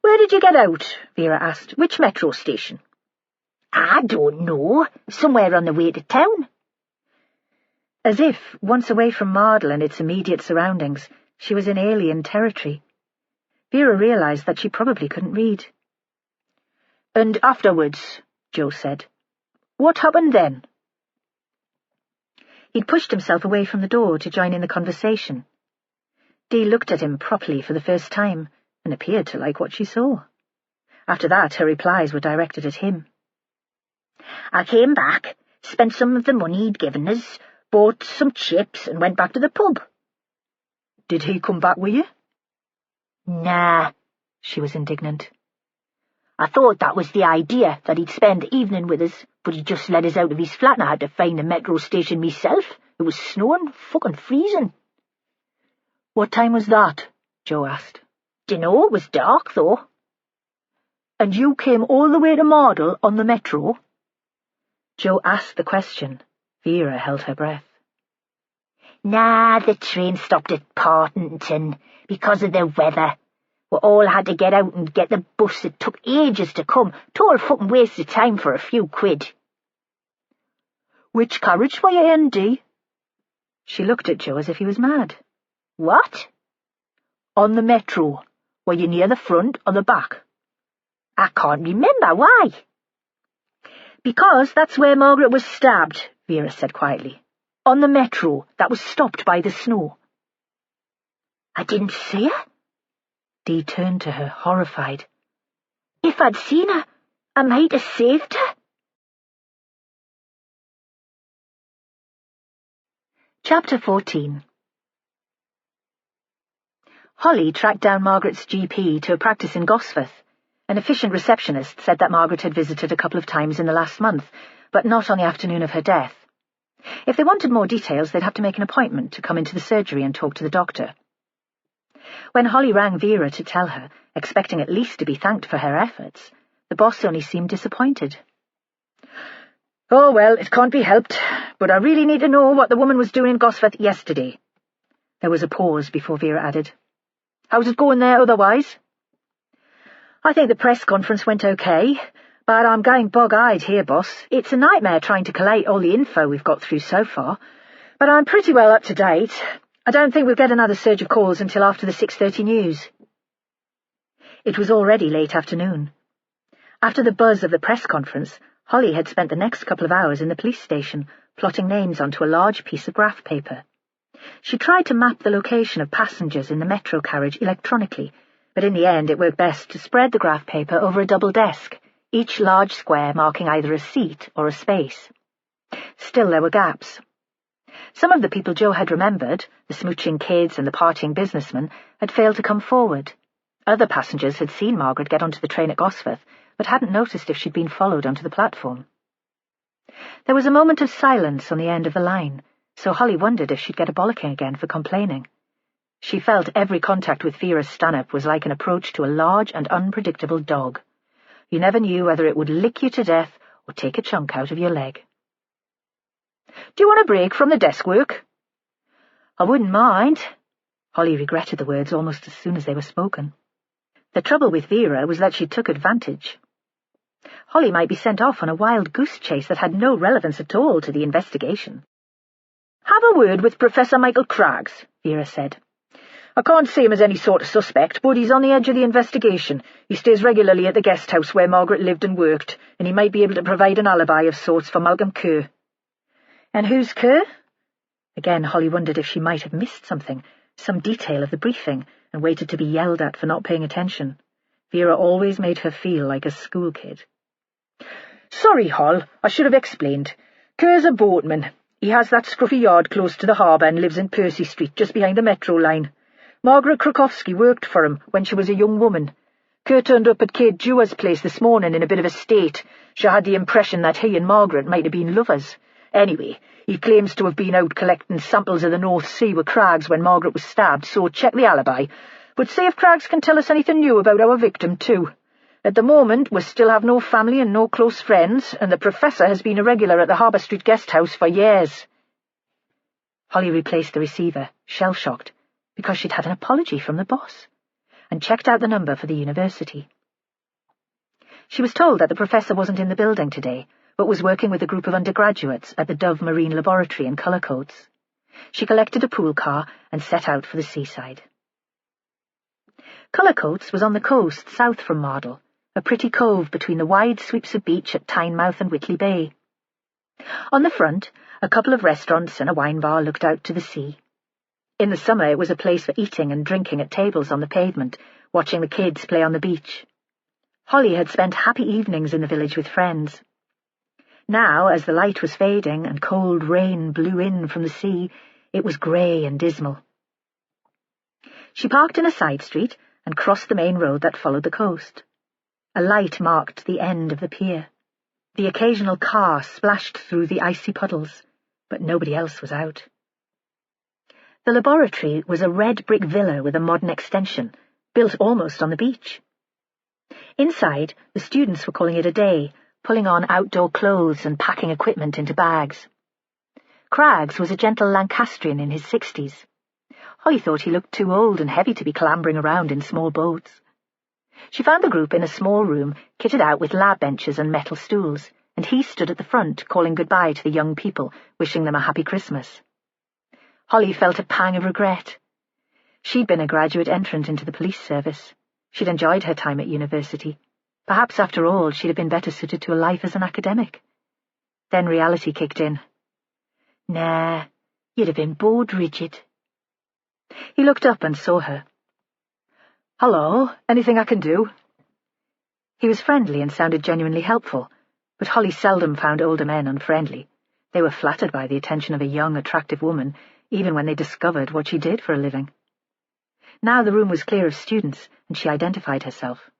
Where did you get out? Vera asked. Which metro station? I don't know. Somewhere on the way to town. As if, once away from Mardle and its immediate surroundings, she was in alien territory. Vera realized that she probably couldn't read. And afterwards, Joe said. What happened then? He'd pushed himself away from the door to join in the conversation. Dee looked at him properly for the first time and appeared to like what she saw. After that, her replies were directed at him. I came back, spent some of the money he'd given us, bought some chips and went back to the pub. Did he come back with you? Nah. She was indignant. I thought that was the idea, that he'd spend the evening with us, but he just let us out of his flat and I had to find the metro station myself. It was snowing, fucking freezing. What time was that? Joe asked. Dunno, it was dark, though. And you came all the way to Mardle on the Metro? Joe asked the question. Vera held her breath. Nah, the train stopped at Partington because of the weather. We all had to get out and get the bus. It took ages to come. Total fucking waste of time for a few quid. Which carriage were you in, Dee? She looked at Joe as if he was mad. What? On the Metro. Were you near the front or the back? I can't remember. Why? Because that's where Margaret was stabbed, Vera said quietly. On the Metro that was stopped by the snow. I didn't see her. Dee turned to her, horrified. If I'd seen her, I might have saved her. Chapter 14. Holly tracked down Margaret's GP to a practice in Gosforth. An efficient receptionist said that Margaret had visited a couple of times in the last month, but not on the afternoon of her death. If they wanted more details, they'd have to make an appointment to come into the surgery and talk to the doctor. When Holly rang Vera to tell her, expecting at least to be thanked for her efforts, the boss only seemed disappointed. Oh, well, it can't be helped, but I really need to know what the woman was doing in Gosforth yesterday. There was a pause before Vera added. How's it going there otherwise? I think the press conference went okay, but I'm going bog-eyed here, boss. It's a nightmare trying to collate all the info we've got through so far, but I'm pretty well up to date. I don't think we'll get another surge of calls until after the 6:30 news. It was already late afternoon. After the buzz of the press conference, Holly had spent the next couple of hours in the police station, plotting names onto a large piece of graph paper. She tried to map the location of passengers in the metro carriage electronically, but in the end it worked best to spread the graph paper over a double desk, each large square marking either a seat or a space. Still there were gaps. Some of the people Joe had remembered, the smooching kids and the partying businessmen, had failed to come forward. Other passengers had seen Margaret get onto the train at Gosforth, but hadn't noticed if she'd been followed onto the platform. There was a moment of silence on the end of the line, so Holly wondered if she'd get a bollocking again for complaining. She felt every contact with Vera Stanhope was like an approach to a large and unpredictable dog. You never knew whether it would lick you to death or take a chunk out of your leg. Do you want a break from the desk work? I wouldn't mind. Holly regretted the words almost as soon as they were spoken. The trouble with Vera was that she took advantage. Holly might be sent off on a wild goose chase that had no relevance at all to the investigation. Have a word with Professor Michael Craggs, Vera said. I can't see him as any sort of suspect, but he's on the edge of the investigation. He stays regularly at the guest house where Margaret lived and worked, and he might be able to provide an alibi of sorts for Malcolm Kerr. And who's Kerr? Again, Holly wondered if she might have missed something, some detail of the briefing, and waited to be yelled at for not paying attention. Vera always made her feel like a school kid. "Sorry, Hall, I should have explained. Kerr's a boatman. He has that scruffy yard close to the harbour and lives in Percy Street, just behind the metro line. Margaret Krukowski worked for him when she was a young woman. Kerr turned up at Kate Jewe's place this morning in a bit of a state. She had the impression that he and Margaret might have been lovers. Anyway, he claims to have been out collecting samples of the North Sea with Craggs when Margaret was stabbed, so check the alibi. But see if Craggs can tell us anything new about our victim, too. At the moment, we still have no family and no close friends, and the Professor has been a regular at the Harbour Street guest house for years." Holly replaced the receiver, shell-shocked, because she'd had an apology from the boss, and checked out the number for the university. She was told that the Professor wasn't in the building today, but was working with a group of undergraduates at the Dove Marine Laboratory in Cullercoats. She collected a pool car and set out for the seaside. Cullercoats was on the coast south from Mardle, a pretty cove between the wide sweeps of beach at Tynemouth and Whitley Bay. On the front, a couple of restaurants and a wine bar looked out to the sea. In the summer it was a place for eating and drinking at tables on the pavement, watching the kids play on the beach. Holly had spent happy evenings in the village with friends. Now, as the light was fading and cold rain blew in from the sea, it was grey and dismal. She parked in a side street and crossed the main road that followed the coast. A light marked the end of the pier. The occasional car splashed through the icy puddles, but nobody else was out. The laboratory was a red brick villa with a modern extension, built almost on the beach. Inside, the students were calling it a day, pulling on outdoor clothes and packing equipment into bags. Craggs was a gentle Lancastrian in his 60s. Holly thought he looked too old and heavy to be clambering around in small boats. She found the group in a small room, kitted out with lab benches and metal stools, and he stood at the front, calling goodbye to the young people, wishing them a happy Christmas. Holly felt a pang of regret. She'd been a graduate entrant into the police service. She'd enjoyed her time at university. Perhaps, after all, she'd have been better suited to a life as an academic. Then reality kicked in. Nah, you'd have been bored rigid. He looked up and saw her. "Hello, anything I can do?" He was friendly and sounded genuinely helpful, but Holly seldom found older men unfriendly. They were flattered by the attention of a young, attractive woman, even when they discovered what she did for a living. Now the room was clear of students, and she identified herself.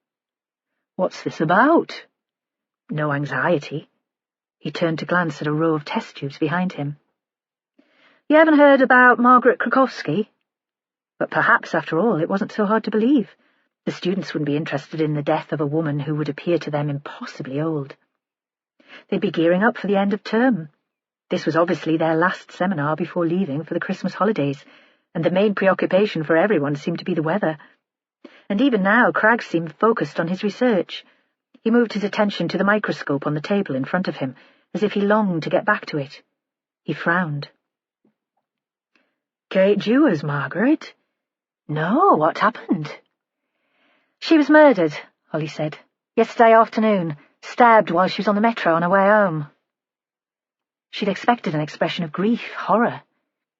"What's this about?" No anxiety. He turned to glance at a row of test tubes behind him. "You haven't heard about Margaret Krukowski?" But perhaps, after all, it wasn't so hard to believe. The students wouldn't be interested in the death of a woman who would appear to them impossibly old. They'd be gearing up for the end of term. This was obviously their last seminar before leaving for the Christmas holidays, and the main preoccupation for everyone seemed to be the weather. And even now Craggs seemed focused on his research. He moved his attention to the microscope on the table in front of him, as if he longed to get back to it. He frowned. "Kate Jewe's, Margaret?" "No, what happened?" "She was murdered," Holly said. "Yesterday afternoon, stabbed while she was on the metro on her way home." She'd expected an expression of grief, horror.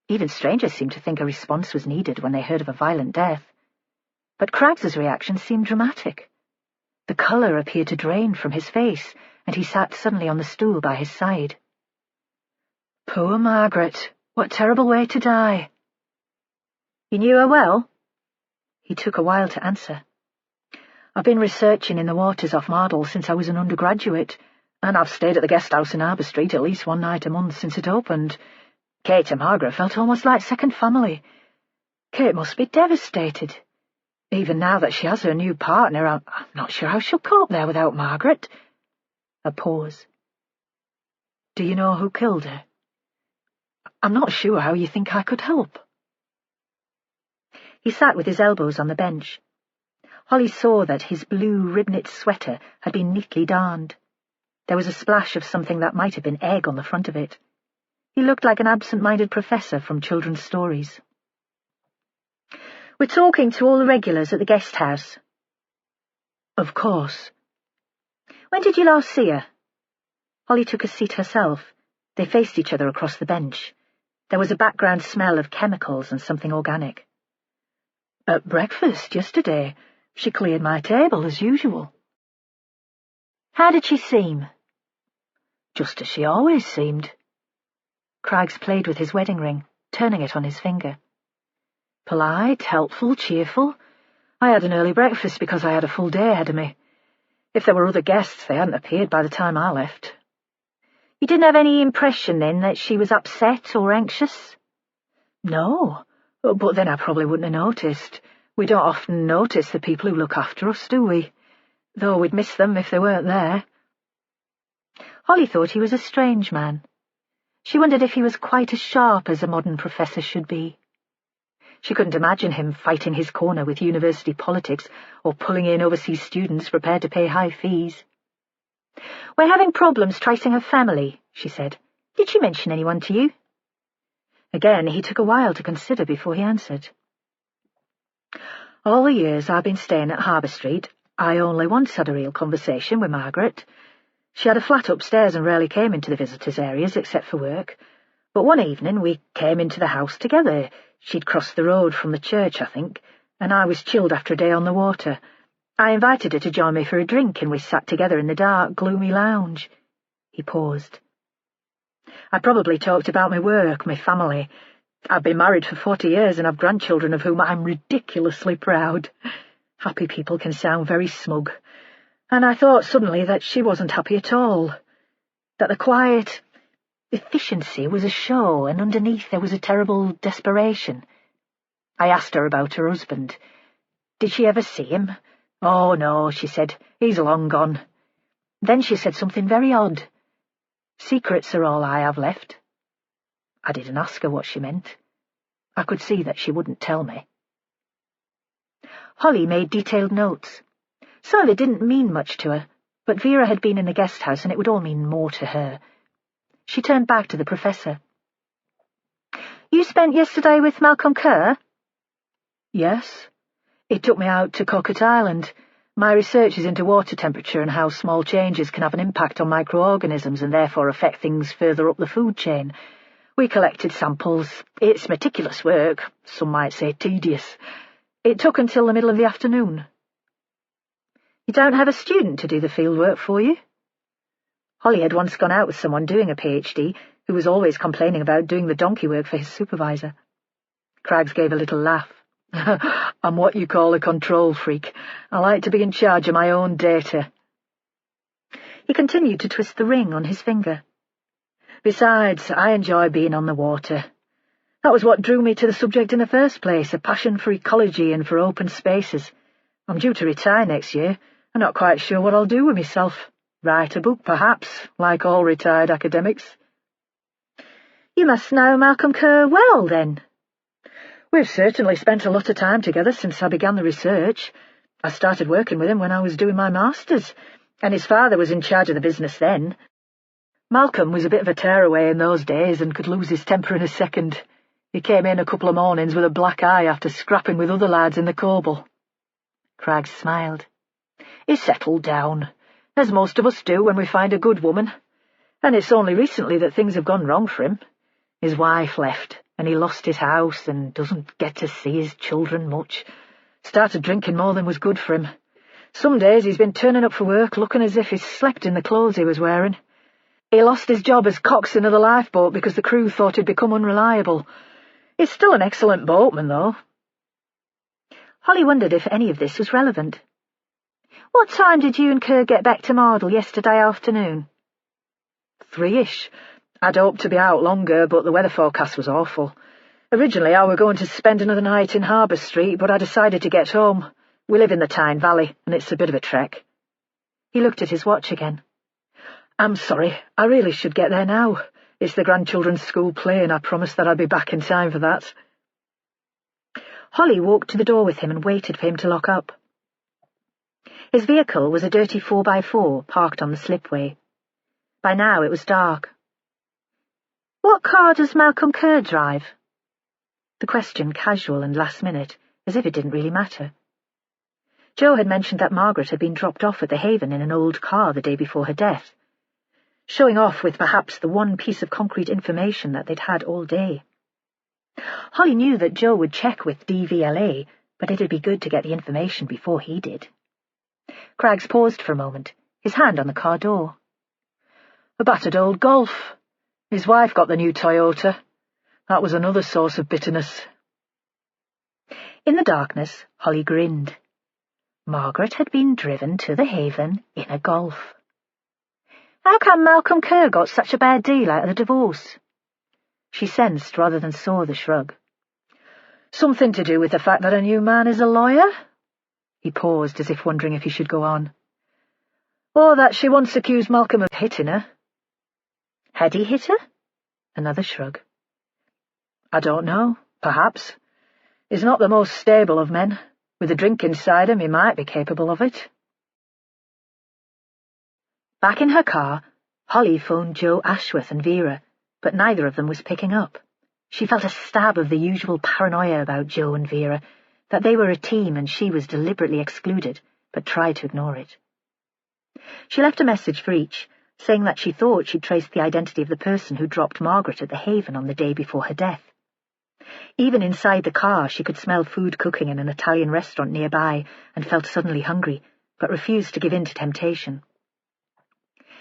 Even strangers seemed to think a response was needed when they heard of a violent death. But Craggs's reaction seemed dramatic. The colour appeared to drain from his face, and he sat suddenly on the stool by his side. "Poor Margaret, what a terrible way to die." "You knew her well?" He took a while to answer. "I've been researching in the waters off Mardle since I was an undergraduate, and I've stayed at the guest house in Harbour Street at least one night a month since it opened. Kate and Margaret felt almost like second family. Kate must be devastated. Even now that she has her new partner, I'm not sure how she'll cope there without Margaret." A pause. "Do you know who killed her?" "I'm not sure how you think I could help." He sat with his elbows on the bench. Holly saw that his blue rib-knit sweater had been neatly darned. There was a splash of something that might have been egg on the front of it. He looked like an absent-minded professor from children's stories. "We're talking to all the regulars at the guest house." "Of course." "When did you last see her?" Holly took a seat herself. They faced each other across the bench. There was a background smell of chemicals and something organic. At breakfast yesterday, she cleared my table as usual. How did she seem? Just as she always seemed. Craggs played with his wedding ring, turning it on his finger. Polite, helpful, cheerful. I had an early breakfast because I had a full day ahead of me. If there were other guests, they hadn't appeared by the time I left. You didn't have any impression, then, that she was upset or anxious? No, but then I probably wouldn't have noticed. We don't often notice the people who look after us, do we? Though we'd miss them if they weren't there. Holly thought he was a strange man. She wondered if he was quite as sharp as a modern professor should be. She couldn't imagine him fighting his corner with university politics or pulling in overseas students prepared to pay high fees. "We're having problems tracing her family," she said. "Did she mention anyone to you?" Again, he took a while to consider before he answered. "All the years I've been staying at Harbour Street, I only once had a real conversation with Margaret. She had a flat upstairs and rarely came into the visitors' areas except for work. But one evening we came into the house together. She'd crossed the road from the church, I think, and I was chilled after a day on the water. I invited her to join me for a drink, and we sat together in the dark, gloomy lounge." He paused. "I probably talked about my work, my family. I've been married for 40 years and have grandchildren of whom I'm ridiculously proud. Happy people can sound very smug. And I thought suddenly that she wasn't happy at all. That the quiet efficiency was a show, and underneath there was a terrible desperation. I asked her about her husband. Did she ever see him? 'Oh, no,' she said. 'He's long gone.' Then she said something very odd. 'Secrets are all I have left.' I didn't ask her what she meant. I could see that she wouldn't tell me." Holly made detailed notes. Some of it didn't mean much to her, but Vera had been in the guest house and it would all mean more to her. She turned back to the professor. "You spent yesterday with Malcolm Kerr?" "Yes. He took me out to Coquette Island. My research is into water temperature and how small changes can have an impact on microorganisms and therefore affect things further up the food chain. We collected samples. It's meticulous work, some might say tedious. It took until the middle of the afternoon." "You don't have a student to do the field work for you?" Holly had once gone out with someone doing a PhD who was always complaining about doing the donkey work for his supervisor. Craggs gave a little laugh. "I'm what you call a control freak. I like to be in charge of my own data." He continued to twist the ring on his finger. "Besides, I enjoy being on the water. That was what drew me to the subject in the first place, a passion for ecology and for open spaces. I'm due to retire next year. I'm not quite sure what I'll do with myself. Write a book, perhaps, like all retired academics." "You must know Malcolm Kerr well, then." "We've certainly spent a lot of time together since I began the research. I started working with him when I was doing my master's, and his father was in charge of the business then. Malcolm was a bit of a tearaway in those days and could lose his temper in a second. He came in a couple of mornings with a black eye after scrapping with other lads in the Coble." Craggs smiled. "He settled down, as most of us do when we find a good woman, and it's only recently that things have gone wrong for him. His wife left, and he lost his house and doesn't get to see his children much. Started drinking more than was good for him. Some days he's been turning up for work looking as if he slept in the clothes he was wearing. He lost his job as coxswain of the lifeboat because the crew thought he'd become unreliable. He's still an excellent boatman, though." Holly wondered if any of this was relevant. "What time did you and Kerr get back to Mardle yesterday afternoon?" 3-ish. I'd hoped to be out longer, but the weather forecast was awful. Originally I were going to spend another night in Harbour Street, but I decided to get home. We live in the Tyne Valley, and it's a bit of a trek." He looked at his watch again. "I'm sorry, I really should get there now. It's the grandchildren's school play, and I promised that I'd be back in time for that." Holly walked to the door with him and waited for him to lock up. His vehicle was a dirty 4x4 parked on the slipway. By now it was dark. "What car does Malcolm Kerr drive?" The question casual and last minute, as if it didn't really matter. Joe had mentioned that Margaret had been dropped off at the Haven in an old car the day before her death, showing off with perhaps the one piece of concrete information that they'd had all day. Holly knew that Joe would check with DVLA, but it'd be good to get the information before he did. Craggs paused for a moment, his hand on the car door. A battered old Golf. His wife got the new Toyota. That was another source of bitterness. In the darkness, Holly grinned. Margaret had been driven to the Haven in a Golf. How come Malcolm Kerr got such a bad deal out of the divorce? She sensed rather than saw the shrug. Something to do with the fact that her new man is a lawyer? He paused as if wondering if he should go on. Or that she once accused Malcolm of hitting her. Had he hit her? Another shrug. I don't know. Perhaps. He's not the most stable of men. With a drink inside him, he might be capable of it. Back in her car, Holly phoned Joe Ashworth and Vera, but neither of them was picking up. She felt a stab of the usual paranoia about Joe and Vera, that they were a team and she was deliberately excluded, but tried to ignore it. She left a message for each, saying that she thought she'd traced the identity of the person who dropped Margaret at the Haven on the day before her death. Even inside the car, she could smell food cooking in an Italian restaurant nearby and felt suddenly hungry, but refused to give in to temptation.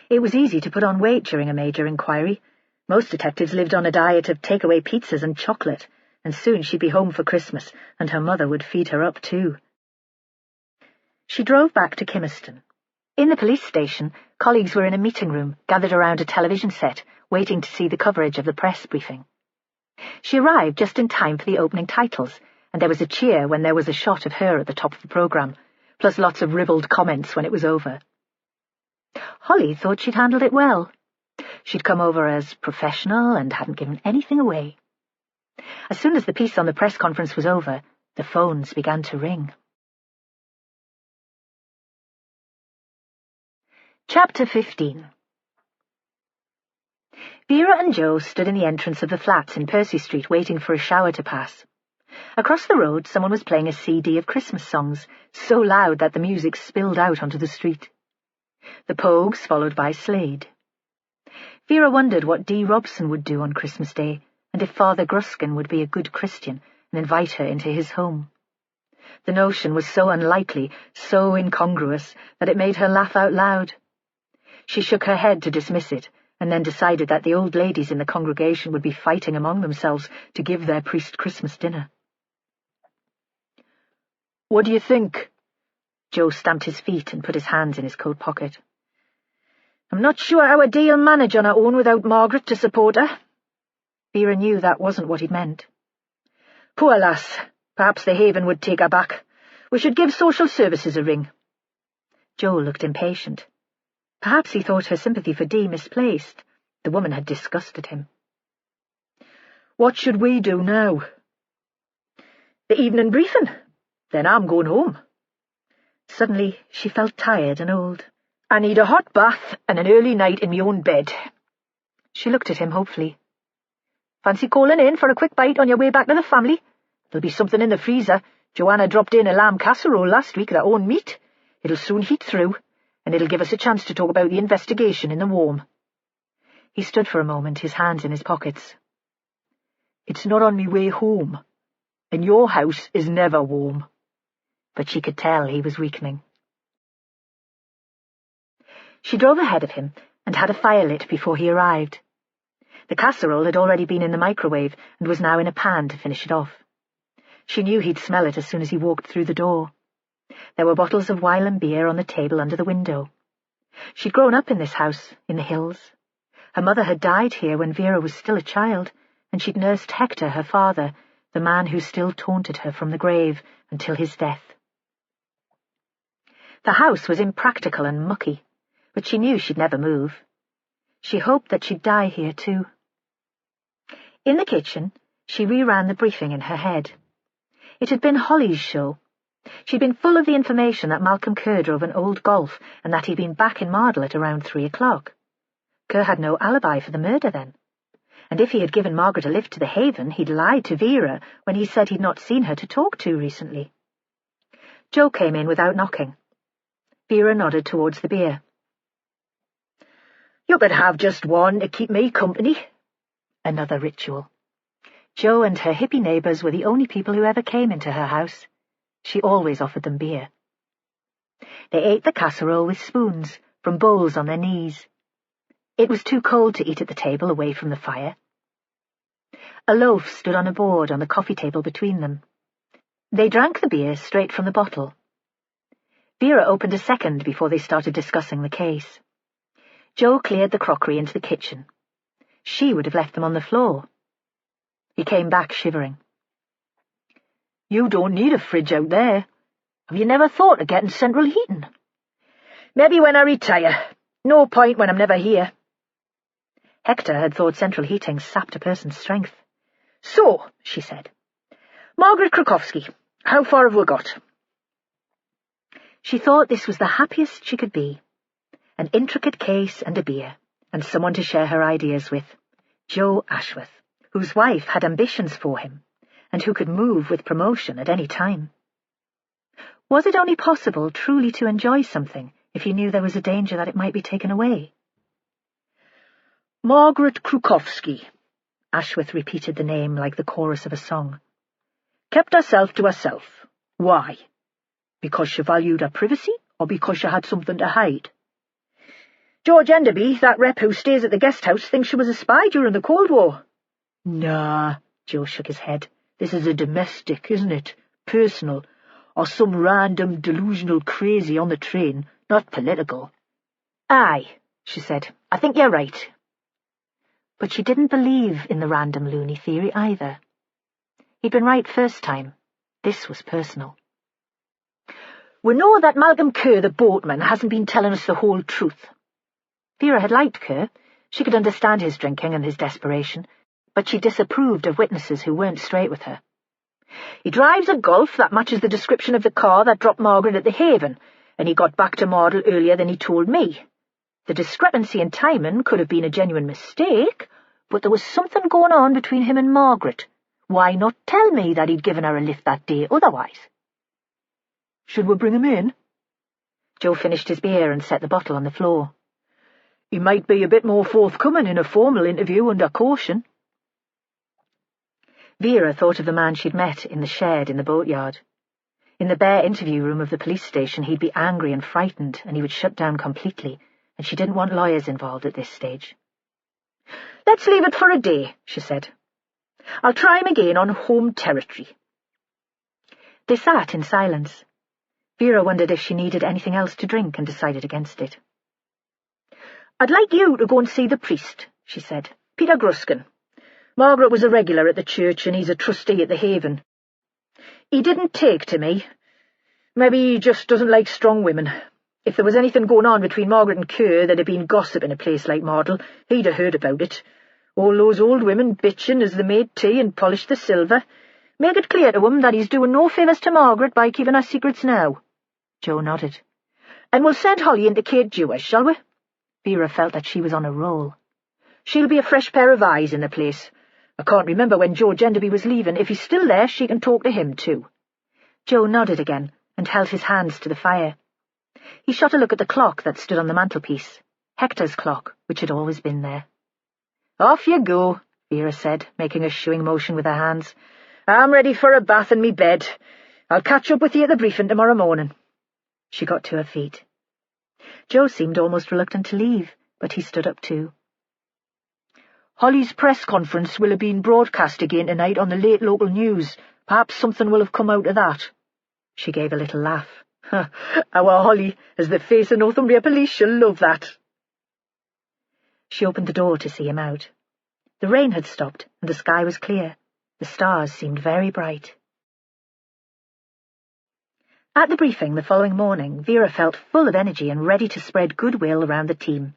It was easy to put on weight during a major inquiry. Most detectives lived on a diet of takeaway pizzas and chocolate, and soon she'd be home for Christmas, and her mother would feed her up too. She drove back to Kimmerston. In the police station, colleagues were in a meeting room, gathered around a television set, waiting to see the coverage of the press briefing. She arrived just in time for the opening titles, and there was a cheer when there was a shot of her at the top of the programme, plus lots of ribald comments when it was over. Holly thought she'd handled it well. She'd come over as professional and hadn't given anything away. As soon as the piece on the press conference was over, the phones began to ring. Chapter 15. Vera and Joe stood in the entrance of the flats in Percy Street waiting for a shower to pass. Across the road, someone was playing a CD of Christmas songs, so loud that the music spilled out onto the street. The Pogues followed by Slade. Vera wondered what Dee Robson would do on Christmas Day, and if Father Gruskin would be a good Christian and invite her into his home. The notion was so unlikely, so incongruous, that it made her laugh out loud. She shook her head to dismiss it, and then decided that the old ladies in the congregation would be fighting among themselves to give their priest Christmas dinner. "What do you think?" Joe stamped his feet and put his hands in his coat pocket. "I'm not sure how a Dee'll manage on her own without Margaret to support her." Vera knew that wasn't what he'd meant. "Poor lass. Perhaps the Haven would take her back. We should give social services a ring." Joe looked impatient. Perhaps he thought her sympathy for Dee misplaced. The woman had disgusted him. "What should we do now?" "The evening briefing. Then I'm going home." Suddenly she felt tired and old. "I need a hot bath and an early night in my own bed." She looked at him hopefully. "Fancy calling in for a quick bite on your way back to the family? There'll be something in the freezer. Joanna dropped in a lamb casserole last week, their own meat. It'll soon heat through, and it'll give us a chance to talk about the investigation in the warm." He stood for a moment, his hands in his pockets. "It's not on me way home, and your house is never warm." But she could tell he was weakening. She drove ahead of him and had a fire lit before he arrived. The casserole had already been in the microwave and was now in a pan to finish it off. She knew he'd smell it as soon as he walked through the door. There were bottles of wine and beer on the table under the window. She'd grown up in this house, in the hills. Her mother had died here when Vera was still a child, and she'd nursed Hector, her father, the man who still taunted her from the grave until his death. The house was impractical and mucky, but she knew she'd never move. She hoped that she'd die here too. In the kitchen, she reran the briefing in her head. It had been Holly's show. She'd been full of the information that Malcolm Kerr drove an old Golf and that he'd been back in Mardle at around 3 o'clock. Kerr had no alibi for the murder then. And if he had given Margaret a lift to the Haven, he'd lied to Vera when he said he'd not seen her to talk to recently. Joe came in without knocking. Vera nodded towards the beer. "You could have just one to keep me company." Another ritual. Joe and her hippie neighbours were the only people who ever came into her house. She always offered them beer. They ate the casserole with spoons, from bowls on their knees. It was too cold to eat at the table away from the fire. A loaf stood on a board on the coffee table between them. They drank the beer straight from the bottle. Vera opened a second before they started discussing the case. Joe cleared the crockery into the kitchen. She would have left them on the floor. He came back shivering. "You don't need a fridge out there. Have you never thought of getting central heating?" "Maybe when I retire. No point when I'm never here." Hector had thought central heating sapped a person's strength. "So," she said, "Margaret Krukowski, how far have we got?" She thought this was the happiest she could be. An intricate case and a beer, and someone to share her ideas with. Joe Ashworth, whose wife had ambitions for him, and who could move with promotion at any time. Was it only possible truly to enjoy something if you knew there was a danger that it might be taken away? "Margaret Krukowski," Ashworth repeated the name like the chorus of a song. "Kept herself to herself. Why? Because she valued her privacy, or because she had something to hide? George Enderby, that rep who stays at the guest house, thinks she was a spy during the Cold War." "Nah," Joe shook his head. "This is a domestic, isn't it? Personal. Or some random delusional crazy on the train, not political." "Aye," she said. "I think you're right." But she didn't believe in the random loony theory either. He'd been right first time. This was personal. "We know that Malcolm Kerr, the boatman, hasn't been telling us the whole truth." Vera had liked Kerr. She could understand his drinking and his desperation, but she disapproved of witnesses who weren't straight with her. "He drives a Golf that matches the description of the car that dropped Margaret at the Haven, and he got back to Mardle earlier than he told me. The discrepancy in timing could have been a genuine mistake, but there was something going on between him and Margaret. Why not tell me that he'd given her a lift that day otherwise?" "Should we bring him in?" Joe finished his beer and set the bottle on the floor. "He might be a bit more forthcoming in a formal interview under caution." Vera thought of the man she'd met in the shed in the boatyard. In the bare interview room of the police station he'd be angry and frightened, and he would shut down completely, and she didn't want lawyers involved at this stage. "Let's leave it for a day," she said. "I'll try him again on home territory." They sat in silence. Vera wondered if she needed anything else to drink and decided against it. "I'd like you to go and see the priest," she said. "Peter Gruskin. Margaret was a regular at the church and he's a trustee at the Haven. He didn't take to me. Maybe he just doesn't like strong women. If there was anything going on between Margaret and Kerr, there'd have been gossip in a place like Mardle. He'd have heard about it. All those old women bitching as they made tea and polished the silver. Make it clear to him that he's doing no favours to Margaret by keeping her secrets now." Joe nodded. "And we'll send Holly into Kate Jewish, shall we?" Vera felt that she was on a roll. "She'll be a fresh pair of eyes in the place. I can't remember when George Enderby was leaving. If he's still there, she can talk to him too." Joe nodded again and held his hands to the fire. He shot a look at the clock that stood on the mantelpiece, Hector's clock, which had always been there. "Off you go," Vera said, making a shooing motion with her hands. "I'm ready for a bath and me bed. I'll catch up with you at the briefing tomorrow morning." She got to her feet. Joe seemed almost reluctant to leave, but he stood up too. "Holly's press conference will have been broadcast again tonight on the late local news. Perhaps something will have come out of that." She gave a little laugh. "Our Holly, as the face of Northumbria Police, she'll love that." She opened the door to see him out. The rain had stopped, and the sky was clear. The stars seemed very bright. At the briefing the following morning, Vera felt full of energy and ready to spread goodwill around the team.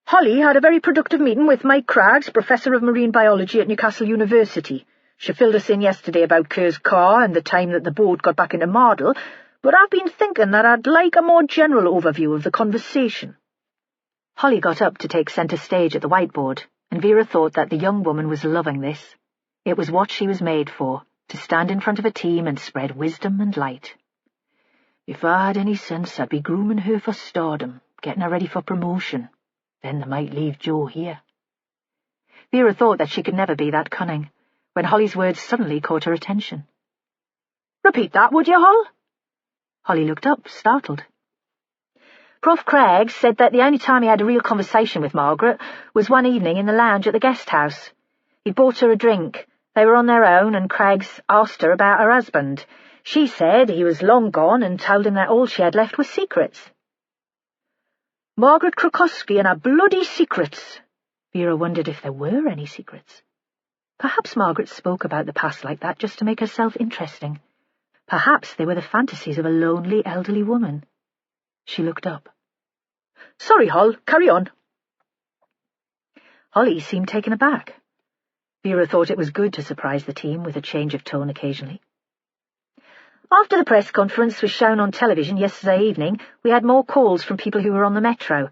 "Holly had a very productive meeting with Mike Craggs, Professor of Marine Biology at Newcastle University. She filled us in yesterday about Kerr's car and the time that the boat got back into Mardle, but I've been thinking that I'd like a more general overview of the conversation." Holly got up to take centre stage at the whiteboard, and Vera thought that the young woman was loving this. It was what she was made for, to stand in front of a team and spread wisdom and light. "If I had any sense, I'd be grooming her for stardom, getting her ready for promotion. Then they might leave Joe here." Vera thought that she could never be that cunning, when Holly's words suddenly caught her attention. Repeat that, would you, Hol? Holly looked up, startled. Prof Craig said that the only time he had a real conversation with Margaret was one evening in the lounge at the guest house. He'd bought her a drink. They were on their own, and Craigs asked her about her husband. She said he was long gone and told him that all she had left was secrets. Margaret Krukowski and her bloody secrets. Vera wondered if there were any secrets. Perhaps Margaret spoke about the past like that just to make herself interesting. Perhaps they were the fantasies of a lonely elderly woman. She looked up. Sorry, Hol, carry on. Holly seemed taken aback. Vera thought it was good to surprise the team with a change of tone occasionally. After the press conference was shown on television yesterday evening, we had more calls from people who were on the Metro.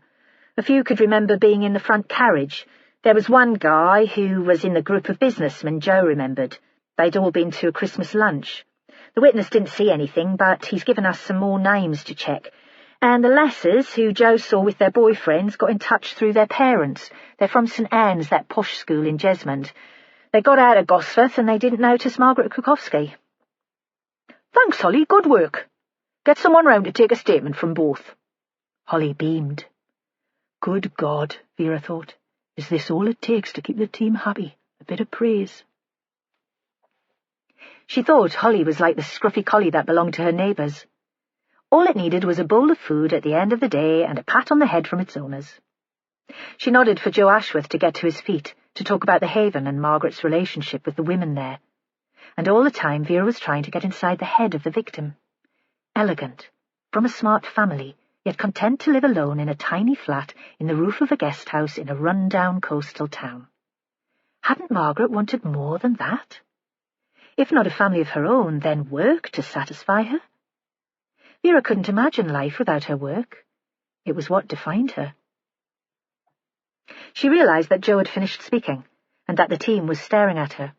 A few could remember being in the front carriage. There was one guy who was in the group of businessmen Joe remembered. They'd all been to a Christmas lunch. The witness didn't see anything, but he's given us some more names to check. And the lasses who Joe saw with their boyfriends got in touch through their parents. They're from St Anne's, that posh school in Jesmond. They got out of Gosforth and they didn't notice Margaret Krukowski. Thanks, Holly, good work. Get someone round to take a statement from both. Holly beamed. Good God, Vera thought. Is this all it takes to keep the team happy? A bit of praise. She thought Holly was like the scruffy collie that belonged to her neighbours. All it needed was a bowl of food at the end of the day and a pat on the head from its owners. She nodded for Joe Ashworth to get to his feet, to talk about the Haven and Margaret's relationship with the women there. And all the time Vera was trying to get inside the head of the victim. Elegant, from a smart family, yet content to live alone in a tiny flat in the roof of a guest house in a run-down coastal town. Hadn't Margaret wanted more than that? If not a family of her own, then work to satisfy her? Vera couldn't imagine life without her work. It was what defined her. She realized that Joe had finished speaking, and that the team was staring at her.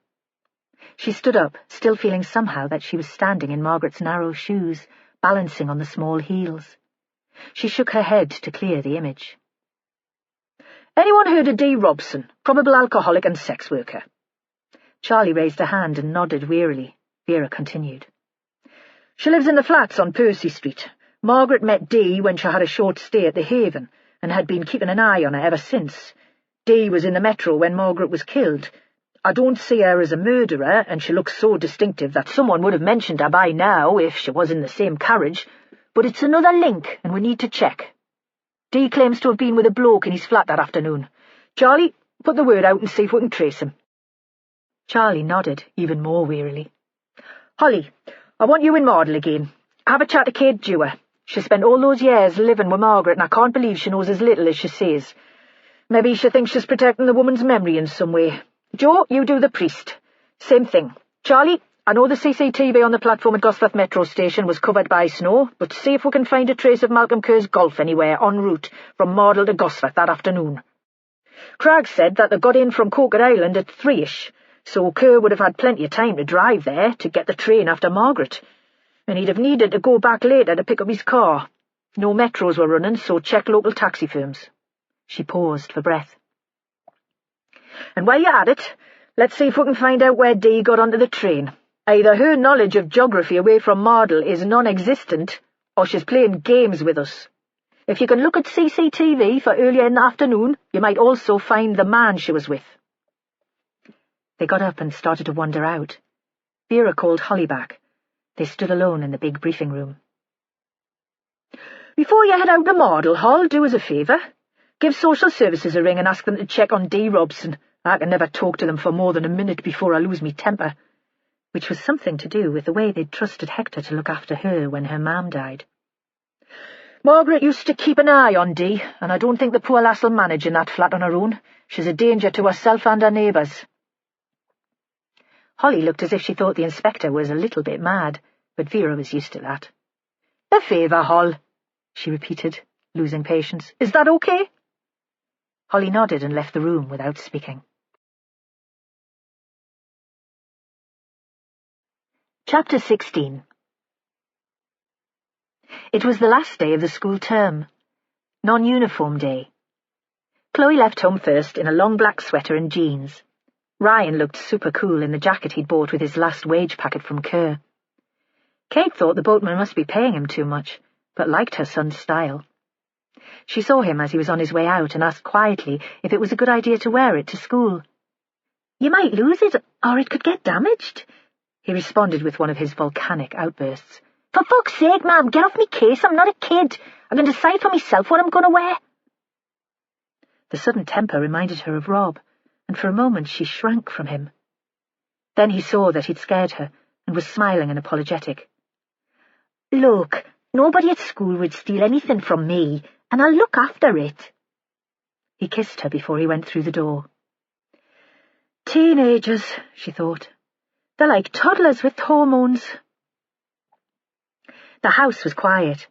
She stood up, still feeling somehow that she was standing in Margaret's narrow shoes, balancing on the small heels. She shook her head to clear the image. Anyone heard of Dee Robson, probable alcoholic and sex worker? Charlie raised a hand and nodded wearily. Vera continued. She lives in the flats on Percy Street. Margaret met Dee when she had a short stay at the Haven, and had been keeping an eye on her ever since. Dee was in the Metro when Margaret was killed. I don't see her as a murderer, and she looks so distinctive that someone would have mentioned her by now if she was in the same carriage, but it's another link, and we need to check. Dee claims to have been with a bloke in his flat that afternoon. Charlie, put the word out and see if we can trace him. Charlie nodded, even more wearily. Holly, I want you in Mardle again. Have a chat to Kate Dewar. She spent all those years living with Margaret, and I can't believe she knows as little as she says. Maybe she thinks she's protecting the woman's memory in some way. Joe, you do the priest. Same thing. Charlie, I know the CCTV on the platform at Gosforth Metro station was covered by snow, but see if we can find a trace of Malcolm Kerr's golf anywhere en route from Mardle to Gosforth that afternoon. Cragg said that they got in from Coquet Island at 3ish, so Kerr would have had plenty of time to drive there to get the train after Margaret, and he'd have needed to go back later to pick up his car. No metros were running, so check local taxi firms. She paused for breath. And while you're at it, let's see if we can find out where Dee got onto the train. Either her knowledge of geography away from Mardle is non-existent, or she's playing games with us. If you can look at CCTV for earlier in the afternoon, you might also find the man she was with. They got up and started to wander out. Vera called Holly back. They stood alone in the big briefing room. Before you head out to Mardle, Hall, do us a favour. Give social services a ring and ask them to check on Dee Robson. I can never talk to them for more than a minute before I lose me temper. Which was something to do with the way they'd trusted Hector to look after her when her mam died. Margaret used to keep an eye on Dee, and I don't think the poor lass'll manage in that flat on her own. She's a danger to herself and her neighbours. Holly looked as if she thought the inspector was a little bit mad, but Vera was used to that. A favour, Hall, she repeated, losing patience. Is that okay? Holly nodded and left the room without speaking. Chapter 16. It was the last day of the school term. Non-uniform day. Chloe left home first in a long black sweater and jeans. Ryan looked super cool in the jacket he'd bought with his last wage packet from Kerr. Kate thought the boatman must be paying him too much, but liked her son's style. She saw him as he was on his way out and asked quietly if it was a good idea to wear it to school. "You might lose it, or it could get damaged," he responded with one of his volcanic outbursts. "For fuck's sake, ma'am, get off me case. I'm not a kid. I can decide for myself what I'm going to wear." The sudden temper reminded her of Rob, and for a moment she shrank from him. Then he saw that he'd scared her and was smiling and apologetic. "Look, nobody at school would steal anything from me, and I'll look after it." He kissed her before he went through the door. Teenagers, she thought. They're like toddlers with hormones. The house was quiet.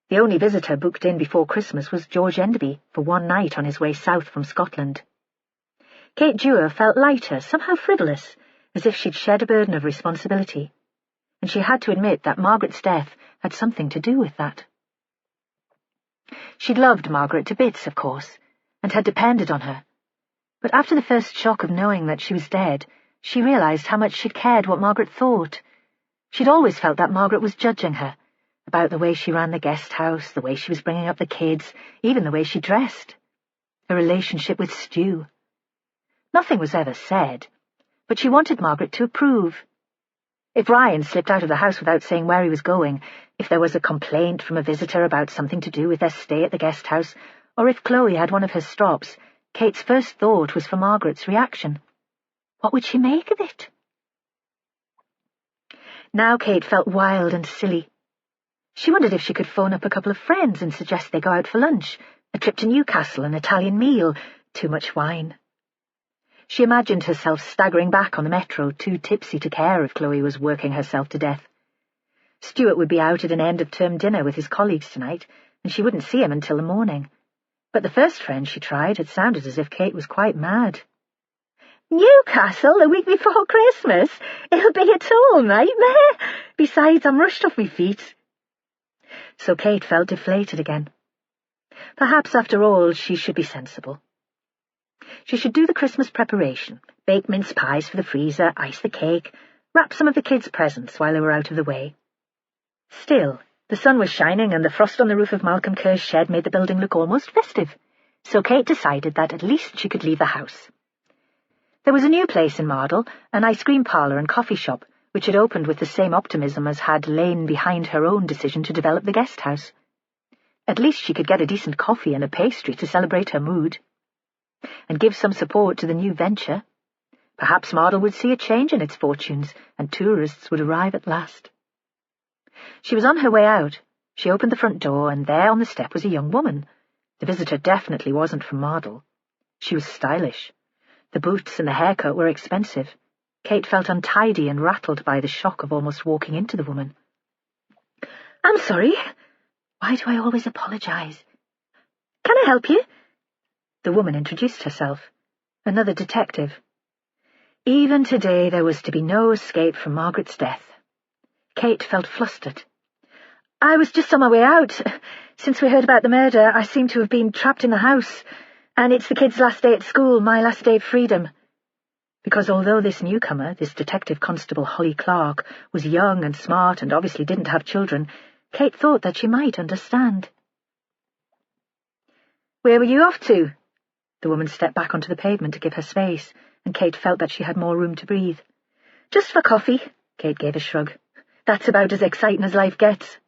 The only visitor booked in before Christmas was George Enderby for one night on his way south from Scotland. Kate Dewar felt lighter, somehow frivolous, as if she'd shed a burden of responsibility, and she had to admit that Margaret's death had something to do with that. She'd loved Margaret to bits, of course, and had depended on her, but after the first shock of knowing that she was dead, she realized how much she'd cared what Margaret thought. She'd always felt that Margaret was judging her, about the way she ran the guest house, the way she was bringing up the kids, even the way she dressed. Her relationship with Stu. Nothing was ever said, but she wanted Margaret to approve. If Ryan slipped out of the house without saying where he was going, if there was a complaint from a visitor about something to do with their stay at the guest house, or if Chloe had one of her stops, Kate's first thought was for Margaret's reaction. What would she make of it? Now Kate felt wild and silly. She wondered if she could phone up a couple of friends and suggest they go out for lunch, a trip to Newcastle, an Italian meal, too much wine. She imagined herself staggering back on the metro, too tipsy to care if Chloe was working herself to death. Stuart would be out at an end-of-term dinner with his colleagues tonight, and she wouldn't see him until the morning. But the first friend she tried had sounded as if Kate was quite mad. "Newcastle the week before Christmas? It'll be a total nightmare. Besides, I'm rushed off my feet." So Kate felt deflated again. Perhaps, after all, she should be sensible. She should do the Christmas preparation, bake mince pies for the freezer, ice the cake, wrap some of the kids' presents while they were out of the way. Still, the sun was shining and the frost on the roof of Malcolm Kerr's shed made the building look almost festive, so Kate decided that at least she could leave the house. There was a new place in Mardle, an ice cream parlour and coffee shop, which had opened with the same optimism as had lain behind her own decision to develop the guest house. At least she could get a decent coffee and a pastry to celebrate her mood, and give some support to the new venture. Perhaps Mardle would see a change in its fortunes, and tourists would arrive at last. She was on her way out. She opened the front door, and there on the step was a young woman. The visitor definitely wasn't from Mardle. She was stylish. The boots and the haircut were expensive. Kate felt untidy and rattled by the shock of almost walking into the woman. "I'm sorry. Why do I always apologize? Can I help you?" The woman introduced herself. Another detective. Even today there was to be no escape from Margaret's death. Kate felt flustered. "I was just on my way out. Since we heard about the murder, I seem to have been trapped in the house. And it's the kids' last day at school, my last day of freedom." Because although this newcomer, this Detective Constable Holly Clark, was young and smart and obviously didn't have children, Kate thought that she might understand. "Where were you off to?" The woman stepped back onto the pavement to give her space, and Kate felt that she had more room to breathe. "Just for coffee," Kate gave a shrug. "That's about as exciting as life gets."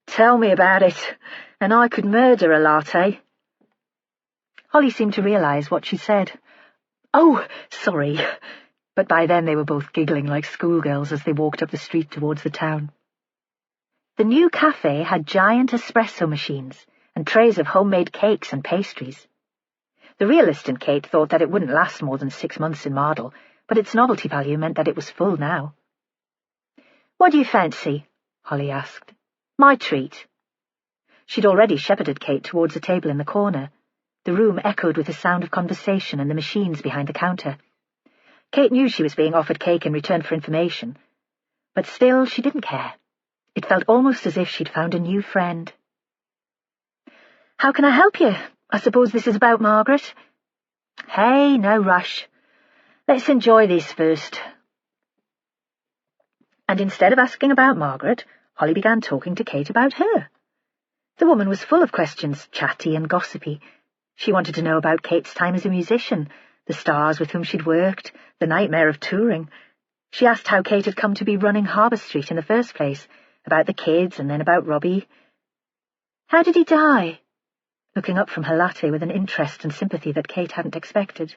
"Tell me about it, and I could murder a latte." Holly seemed to realize what she said. "Oh, sorry." But by then they were both giggling like schoolgirls as they walked up the street towards the town. The new cafe had giant espresso machines and trays of homemade cakes and pastries. The realist in Kate thought that it wouldn't last more than 6 months in Mardle, but its novelty value meant that it was full now. "What do you fancy?" Holly asked. "My treat." She'd already shepherded Kate towards a table in the corner. The room echoed with the sound of conversation and the machines behind the counter. Kate knew she was being offered cake in return for information, but still she didn't care. It felt almost as if she'd found a new friend. "How can I help you? I suppose this is about Margaret?" "Hey, no rush. Let's enjoy this first." and instead of asking about Margaret, Holly began talking to Kate about her. The woman was full of questions, chatty and gossipy. She wanted to know about Kate's time as a musician, the stars with whom she'd worked, the nightmare of touring. She asked how Kate had come to be running Harbour Street in the first place, about the kids and then about Robbie. "How did he die?" looking up from her latte with an interest and sympathy that Kate hadn't expected.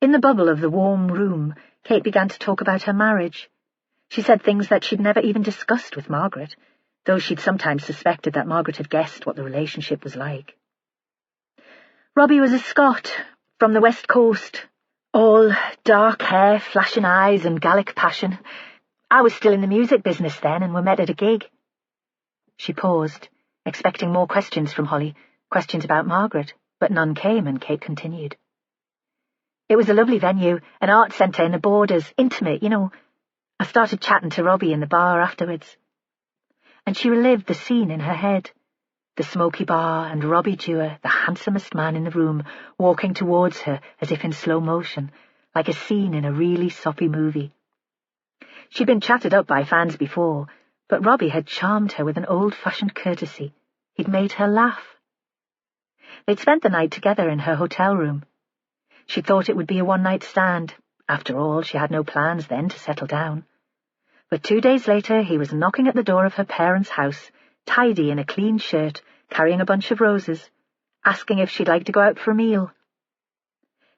In the bubble of the warm room, Kate began to talk about her marriage. She said things that she'd never even discussed with Margaret, though she'd sometimes suspected that Margaret had guessed what the relationship was like. Robbie was a Scot, from the West Coast, all dark hair, flashing eyes and Gallic passion. I was still in the music business then, and we met at a gig. She paused, expecting more questions from Holly, questions about Margaret, but none came, and Kate continued. It was a lovely venue, an art centre in the Borders, intimate, you know. I started chatting to Robbie in the bar afterwards. And she relived the scene in her head. The smoky bar and Robbie Dewar, the handsomest man in the room, walking towards her as if in slow motion, like a scene in a really soppy movie. She'd been chatted up by fans before, but Robbie had charmed her with an old-fashioned courtesy. He'd made her laugh. They'd spent the night together in her hotel room. She thought it would be a one-night stand. After all, she had no plans then to settle down. But 2 days later, he was knocking at the door of her parents' house, tidy in a clean shirt, carrying a bunch of roses, asking if she'd like to go out for a meal.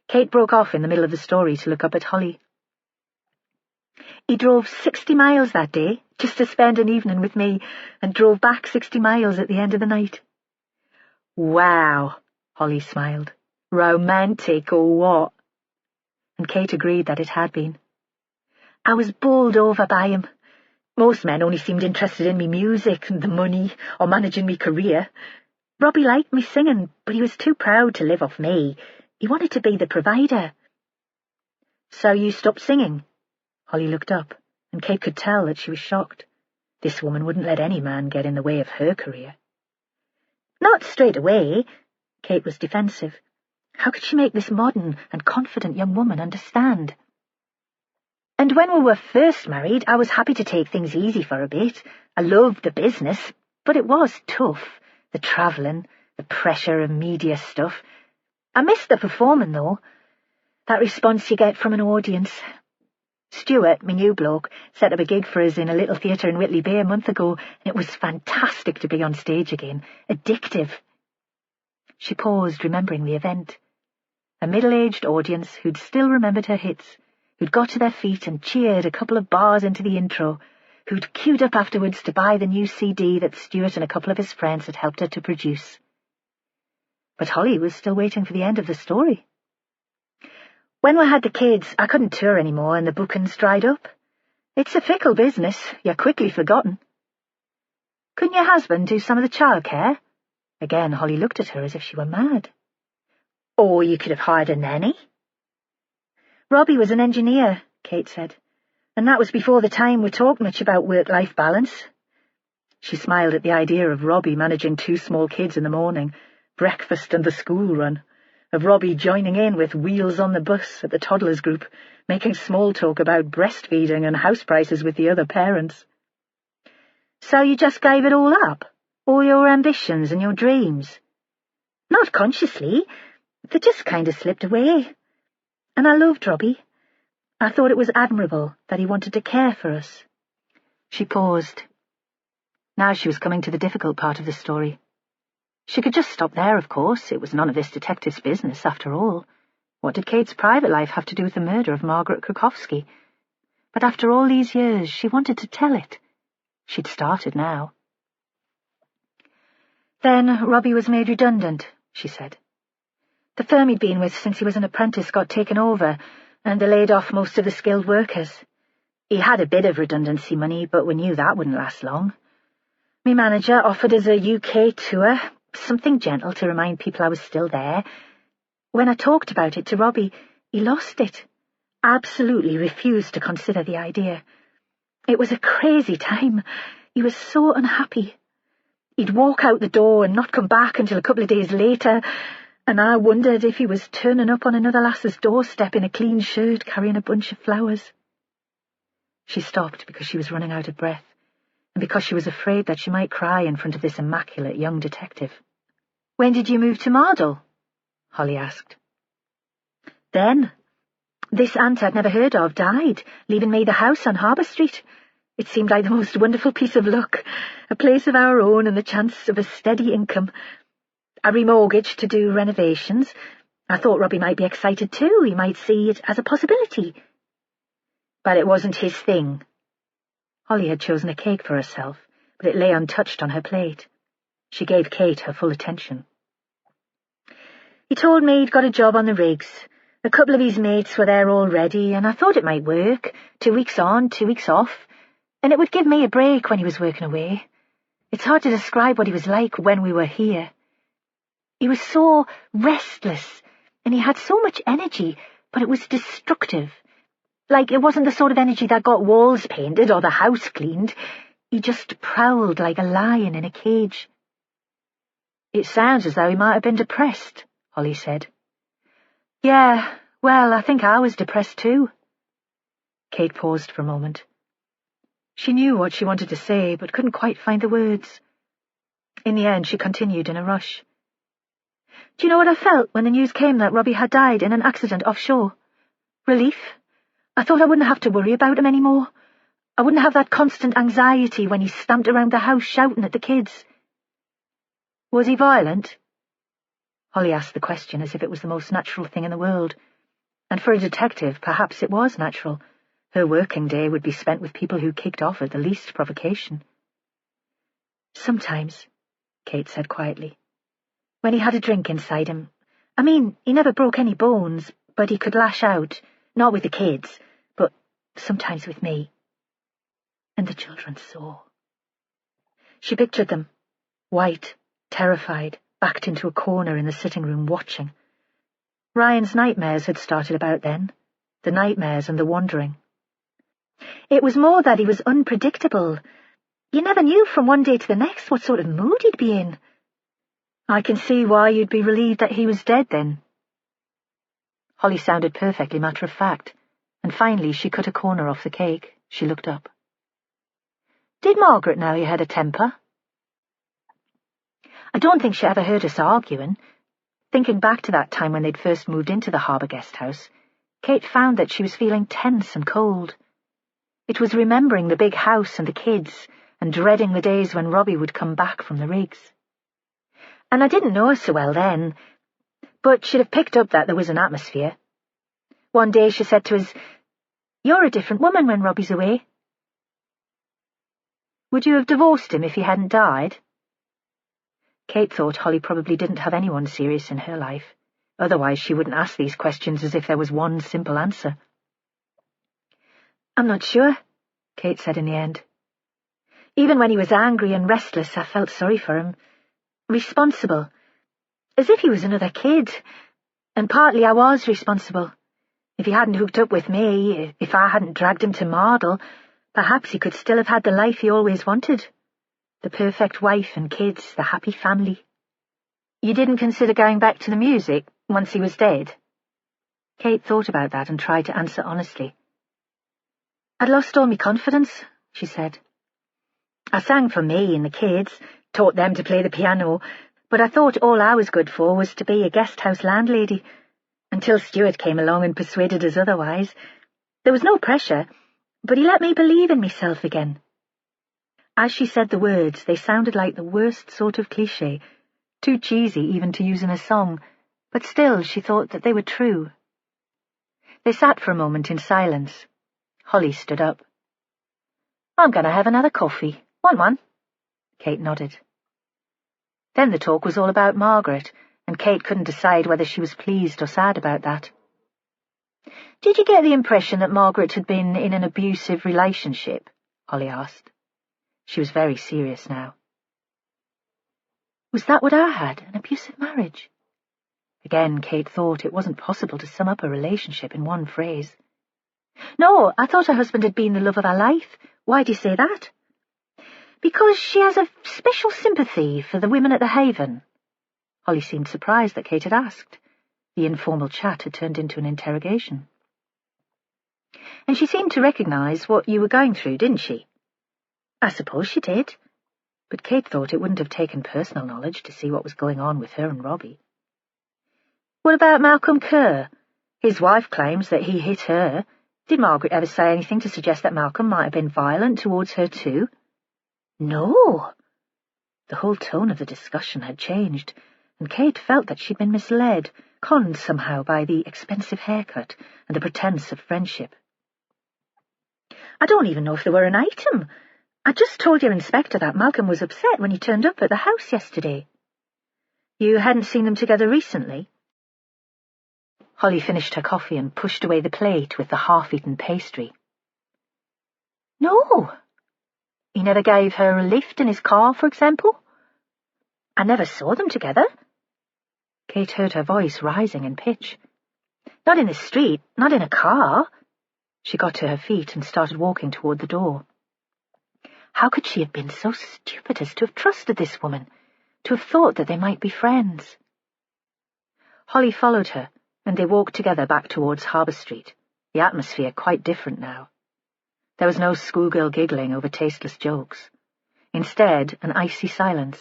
Kate broke off in the middle of the story to look up at Holly. He drove 60 miles that day, just to spend an evening with me, and drove back 60 miles at the end of the night. Wow, Holly smiled. Romantic or what? And Kate agreed that it had been. I was bowled over by him. Most men only seemed interested in me music and the money, or managing me career. Robbie liked me singing, but he was too proud to live off me. He wanted to be the provider. So you stopped singing? Holly looked up, and Kate could tell that she was shocked. This woman wouldn't let any man get in the way of her career. Not straight away. Kate was defensive. How could she make this modern and confident young woman understand? And when we were first married, I was happy to take things easy for a bit. I loved the business, but it was tough. The travelling, the pressure of media stuff. I missed the performing, though. That response you get from an audience. Stuart, my new bloke, set up a gig for us in a little theatre in Whitley Bay a month ago, and it was fantastic to be on stage again. Addictive. She paused, remembering the event. A middle-aged audience who'd still remembered her hits, who'd got to their feet and cheered a couple of bars into the intro, who'd queued up afterwards to buy the new CD that Stuart and a couple of his friends had helped her to produce. But Holly was still waiting for the end of the story. When we had the kids, I couldn't tour anymore and the bookings dried up. It's a fickle business, you're quickly forgotten. Couldn't your husband do some of the childcare? Again, Holly looked at her as if she were mad. Or you could have hired a nanny. Robbie was an engineer, Kate said, and that was before the time we talked much about work-life balance. She smiled at the idea of Robbie managing 2 small kids in the morning, breakfast and the school run, of Robbie joining in with wheels on the bus at the toddlers group, making small talk about breastfeeding and house prices with the other parents. So you just gave it all up? All your ambitions and your dreams? Not consciously. They just kind of slipped away. And I loved Robbie. I thought it was admirable that he wanted to care for us. She paused. Now she was coming to the difficult part of the story. She could just stop there, of course. It was none of this detective's business, after all. What did Kate's private life have to do with the murder of Margaret Krukowski? But after all these years, she wanted to tell it. She'd started now. Then Robbie was made redundant, she said. The firm he'd been with since he was an apprentice got taken over, and they laid off most of the skilled workers. He had a bit of redundancy money, but we knew that wouldn't last long. My manager offered us a UK tour, something gentle to remind people I was still there. When I talked about it to Robbie, he lost it. Absolutely refused to consider the idea. It was a crazy time. He was so unhappy. He'd walk out the door and not come back until a couple of days later, and I wondered if he was turning up on another lass's doorstep in a clean shirt carrying a bunch of flowers. She stopped because she was running out of breath, and because she was afraid that she might cry in front of this immaculate young detective. "When did you move to Mardle?" Holly asked. "Then. This aunt I'd never heard of died, leaving me the house on Harbour Street. It seemed like the most wonderful piece of luck, a place of our own and the chance of a steady income. I remortgaged to do renovations. I thought Robbie might be excited too. He might see it as a possibility. But it wasn't his thing." Holly had chosen a cake for herself, but it lay untouched on her plate. She gave Kate her full attention. "He told me he'd got a job on the rigs. A couple of his mates were there already, and I thought it might work. 2 weeks on, 2 weeks off. And it would give me a break when he was working away. It's hard to describe what he was like when we were here. He was so restless, and he had so much energy, but it was destructive. Like, it wasn't the sort of energy that got walls painted or the house cleaned. He just prowled like a lion in a cage." "It sounds as though he might have been depressed," Holly said. "Yeah, well, I think I was depressed too." Kate paused for a moment. She knew what she wanted to say, but couldn't quite find the words. In the end, she continued in a rush. "Do you know what I felt when the news came that Robbie had died in an accident offshore? Relief. I thought I wouldn't have to worry about him anymore. I wouldn't have that constant anxiety when he stamped around the house shouting at the kids." "Was he violent?" Holly asked the question as if it was the most natural thing in the world. And for a detective, perhaps it was natural. Her working day would be spent with people who kicked off at the least provocation. "Sometimes," Kate said quietly. "When he had a drink inside him. I mean, he never broke any bones, but he could lash out, not with the kids, but sometimes with me. And the children saw." She pictured them, white, terrified, backed into a corner in the sitting room watching. Ryan's nightmares had started about then, the nightmares and the wandering. "It was more that he was unpredictable. You never knew from one day to the next what sort of mood he'd be in." "I can see why you'd be relieved that he was dead then." Holly sounded perfectly matter-of-fact, and finally she cut a corner off the cake. She looked up. "Did Margaret know you had a temper?" "I don't think she ever heard us arguing." Thinking back to that time when they'd first moved into the Harbour guest house, Kate found that she was feeling tense and cold. It was remembering the big house and the kids, and dreading the days when Robbie would come back from the rigs. And I didn't know her so well then, but she'd have picked up that there was an atmosphere. One day she said to us, "You're a different woman when Robbie's away." "Would you have divorced him if he hadn't died?" Kate thought Holly probably didn't have anyone serious in her life. Otherwise she wouldn't ask these questions as if there was one simple answer. "I'm not sure," Kate said in the end. "Even when he was angry and restless, I felt sorry for him. Responsible. As if he was another kid. And partly I was responsible. If he hadn't hooked up with me, if I hadn't dragged him to Mardle, perhaps he could still have had the life he always wanted. The perfect wife and kids, the happy family." "You didn't consider going back to the music once he was dead?" Kate thought about that and tried to answer honestly. "I'd lost all my confidence," she said. "I sang for me and the kids, taught them to play the piano, but I thought all I was good for was to be a guest house landlady, until Stuart came along and persuaded us otherwise. There was no pressure, but he let me believe in myself again." As she said the words, they sounded like the worst sort of cliché, too cheesy even to use in a song, but still she thought that they were true. They sat for a moment in silence. Holly stood up. "I'm going to have another coffee. Want one?" Kate nodded. Then the talk was all about Margaret, and Kate couldn't decide whether she was pleased or sad about that. "Did you get the impression that Margaret had been in an abusive relationship?" Holly asked. She was very serious now. "Was that what I had, an abusive marriage?" Again, Kate thought it wasn't possible to sum up a relationship in one phrase. "No, I thought her husband had been the love of her life. Why do you say that?" "Because she has a special sympathy for the women at the Haven." Holly seemed surprised that Kate had asked. The informal chat had turned into an interrogation. And she seemed to recognise what you were going through, didn't she? I suppose she did. But Kate thought it wouldn't have taken personal knowledge to see what was going on with her and Robbie. What about Malcolm Kerr? His wife claims that he hit her. Did Margaret ever say anything to suggest that Malcolm might have been violent towards her too? No. The whole tone of the discussion had changed, and Kate felt that she'd been misled, conned somehow by the expensive haircut and the pretence of friendship. I don't even know if there were an item. I just told your inspector that Malcolm was upset when he turned up at the house yesterday. You hadn't seen them together recently? Holly finished her coffee and pushed away the plate with the half-eaten pastry. No. He never gave her a lift in his car, for example? I never saw them together. Kate heard her voice rising in pitch. Not in the street, not in a car. She got to her feet and started walking toward the door. How could she have been so stupid as to have trusted this woman, to have thought that they might be friends? Holly followed her, and they walked together back towards Harbour Street, the atmosphere quite different now. There was no schoolgirl giggling over tasteless jokes. Instead, an icy silence.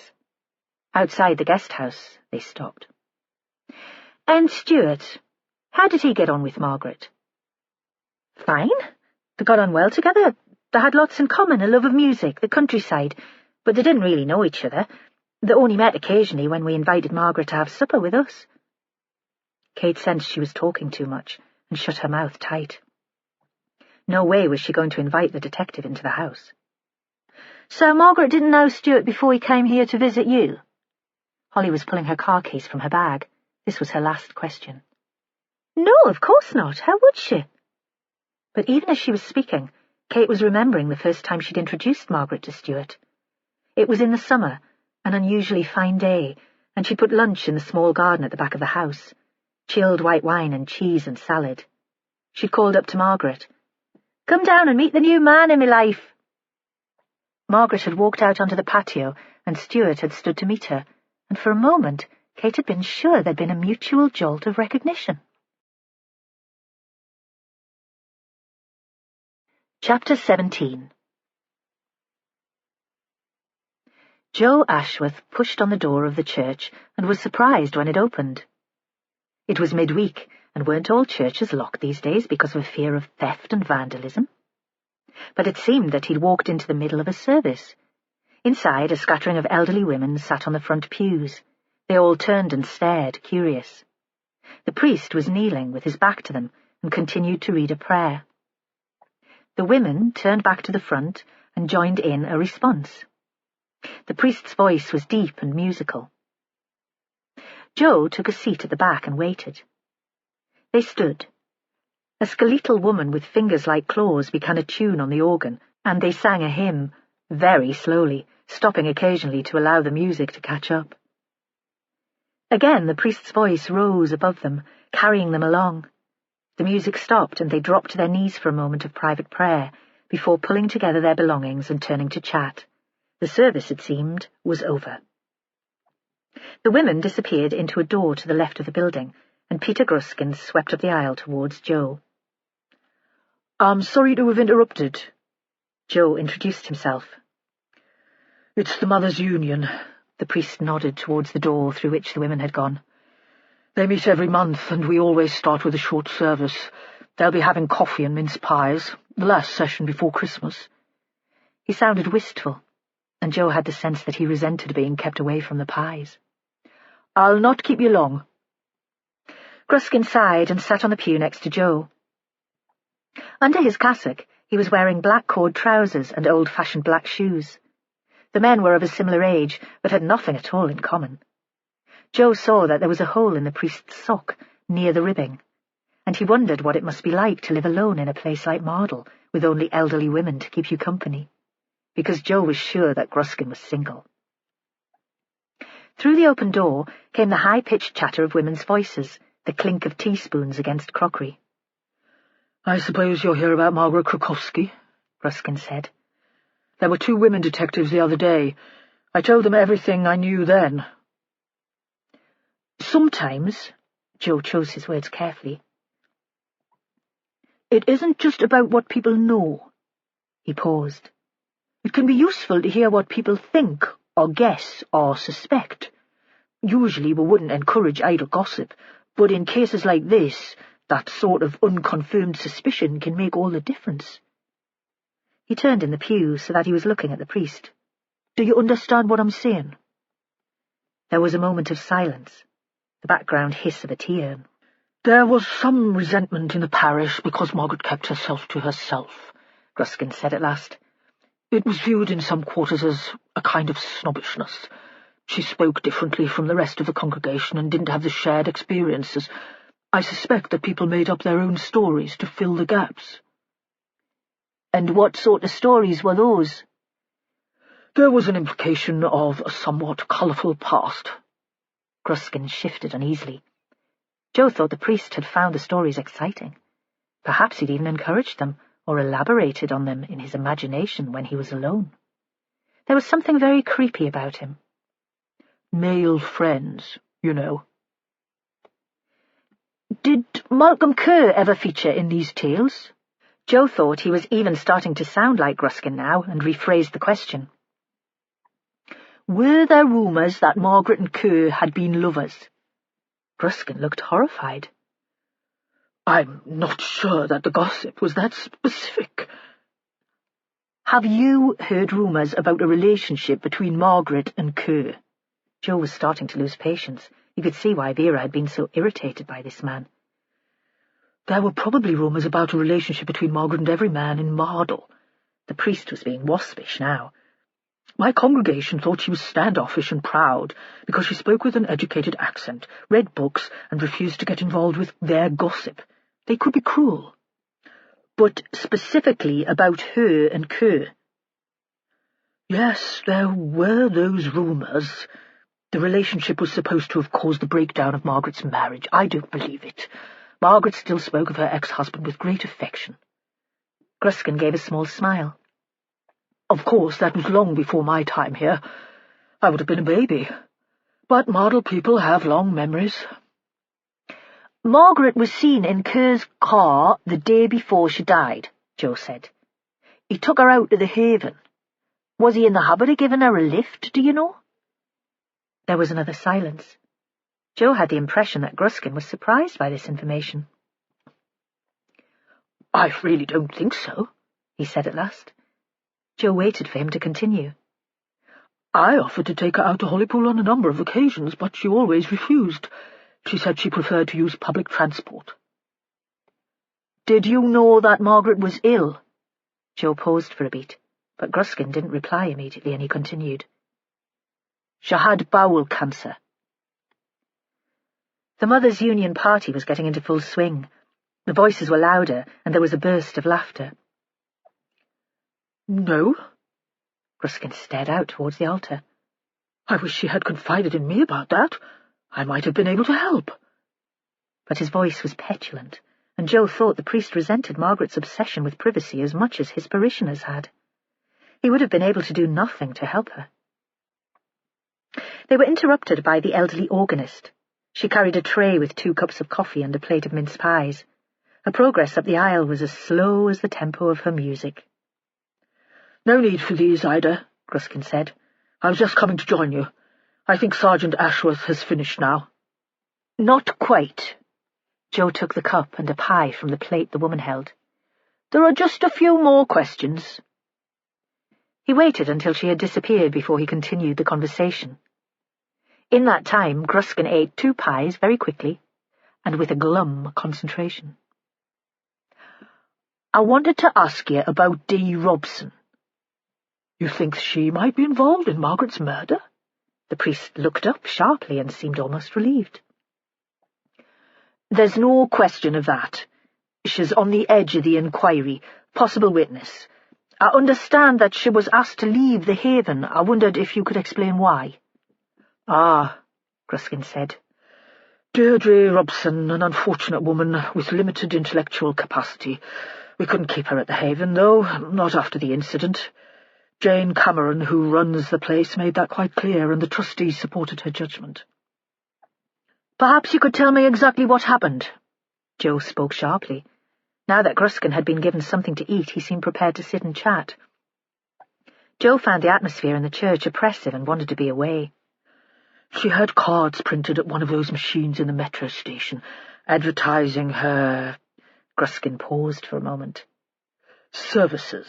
Outside the guest house, they stopped. And Stuart, how did he get on with Margaret? Fine. They got on well together. They had lots in common, a love of music, the countryside, but they didn't really know each other. They only met occasionally when we invited Margaret to have supper with us. Kate sensed she was talking too much and shut her mouth tight. No way was she going to invite the detective into the house. So Margaret didn't know Stuart before he came here to visit you? Holly was pulling her car case from her bag. This was her last question. No, of course not. How would she? But even as she was speaking, Kate was remembering the first time she'd introduced Margaret to Stuart. It was in the summer, an unusually fine day, and she'd put lunch in the small garden at the back of the house, chilled white wine and cheese and salad. She'd called up to Margaret. "Come down and meet the new man in my life." Margaret had walked out onto the patio, and Stuart had stood to meet her, and for a moment Kate had been sure there'd been a mutual jolt of recognition. Chapter 17. Joe Ashworth pushed on the door of the church and was surprised when it opened. It was midweek, and weren't all churches locked these days because of a fear of theft and vandalism? But it seemed that he'd walked into the middle of a service. Inside, a scattering of elderly women sat on the front pews. They all turned and stared, curious. The priest was kneeling with his back to them and continued to read a prayer. The women turned back to the front and joined in a response. The priest's voice was deep and musical. Joe took a seat at the back and waited. They stood. A skeletal woman with fingers like claws began a tune on the organ, and they sang a hymn, very slowly, stopping occasionally to allow the music to catch up. Again the priest's voice rose above them, carrying them along. The music stopped, and they dropped to their knees for a moment of private prayer, before pulling together their belongings and turning to chat. The service, it seemed, was over. The women disappeared into a door to the left of the building, and Peter Gruskin swept up the aisle towards Joe. "I'm sorry to have interrupted." Joe introduced himself. "It's the Mothers' Union." The priest nodded towards the door through which the women had gone. "They meet every month, and we always start with a short service. They'll be having coffee and mince pies, the last session before Christmas." He sounded wistful, and Joe had the sense that he resented being kept away from the pies. "I'll not keep you long." Gruskin sighed and sat on the pew next to Joe. Under his cassock, he was wearing black cord trousers and old-fashioned black shoes. The men were of a similar age, but had nothing at all in common. Joe saw that there was a hole in the priest's sock, near the ribbing, and he wondered what it must be like to live alone in a place like Mardle, with only elderly women to keep you company, because Joe was sure that Gruskin was single. Through the open door came the high-pitched chatter of women's voices, the clink of teaspoons against crockery. "I suppose you'll hear about Margaret Krukowski," Gruskin said. "There were 2 women detectives the other day. I told them everything I knew then." "Sometimes," Joe chose his words carefully, It isn't just about what people know." He paused. "It can be useful to hear what people think, or guess, or suspect. Usually we wouldn't encourage idle gossip, but in cases like this, that sort of unconfirmed suspicion can make all the difference." He turned in the pew so that he was looking at the priest. "Do you understand what I'm saying?" There was a moment of silence, the background hiss of a tea urn. "There was some resentment in the parish because Margaret kept herself to herself," Gruskin said at last. "It was viewed in some quarters as a kind of snobbishness. She spoke differently from the rest of the congregation and didn't have the shared experiences. I suspect that people made up their own stories to fill the gaps." "And what sort of stories were those?" "There was an implication of a somewhat colourful past." Gruskin shifted uneasily. Joe thought the priest had found the stories exciting. Perhaps he'd even encouraged them, or elaborated on them in his imagination when he was alone. There was something very creepy about him. "Male friends, you know." "Did Malcolm Kerr ever feature in these tales?" Joe thought he was even starting to sound like Gruskin now, and rephrased the question. "Were there rumours that Margaret and Kerr had been lovers?" Gruskin looked horrified. "I'm not sure that the gossip was that specific." "Have you heard rumours about a relationship between Margaret and Kerr?" Joe was starting to lose patience. He could see why Vera had been so irritated by this man. "There were probably rumours about a relationship between Margaret and every man in Mardle." The priest was being waspish now. "My congregation thought she was standoffish and proud because she spoke with an educated accent, read books, and refused to get involved with their gossip. They could be cruel." "But specifically about her and Kerr?" "Yes, there were those rumours. The relationship was supposed to have caused the breakdown of Margaret's marriage. I don't believe it. Margaret still spoke of her ex-husband with great affection." Gruskin gave a small smile. "Of course, that was long before my time here. I would have been a baby. But Mardle people have long memories." "Margaret was seen in Kerr's car the day before she died," Joe said. "He took her out to the Haven. Was he in the habit of giving her a lift, do you know?" There was another silence. Joe had the impression that Gruskin was surprised by this information. "I really don't think so," he said at last. Joe waited for him to continue. "I offered to take her out to Hollypool on a number of occasions, but she always refused. She said she preferred to use public transport." "Did you know that Margaret was ill?" Joe paused for a beat, but Gruskin didn't reply immediately, and he continued. "She had bowel cancer." The Mothers' Union party was getting into full swing. The voices were louder, and there was a burst of laughter. "No?" Gruskin stared out towards the altar. "I wish she had confided in me about that. I might have been able to help." But his voice was petulant, and Joe thought the priest resented Margaret's obsession with privacy as much as his parishioners had. He would have been able to do nothing to help her. They were interrupted by the elderly organist. She carried a tray with 2 cups of coffee and a plate of mince pies. Her progress up the aisle was as slow as the tempo of her music. "No need for these, Ida," Gruskin said. "I was just coming to join you. I think Sergeant Ashworth has finished now." "Not quite." Joe took the cup and a pie from the plate the woman held. "There are just a few more questions." He waited until she had disappeared before he continued the conversation. In that time, Gruskin ate 2 pies very quickly, and with a glum concentration. "I wanted to ask you about Dee Robson." "You think she might be involved in Margaret's murder?" The priest looked up sharply and seemed almost relieved. "There's no question of that. She's on the edge of the inquiry, possible witness. I understand that she was asked to leave the Haven. I wondered if you could explain why." "Ah," Gruskin said. "Deirdre Robson, an unfortunate woman with limited intellectual capacity. We couldn't keep her at the Haven, though, not after the incident. Jane Cameron, who runs the place, made that quite clear, and the trustees supported her judgment." "Perhaps you could tell me exactly what happened." Joe spoke sharply. Now that Gruskin had been given something to eat, he seemed prepared to sit and chat. Joe found the atmosphere in the church oppressive and wanted to be away. She had cards printed at one of those machines in the metro station, advertising her— Gruskin paused for a moment. —services,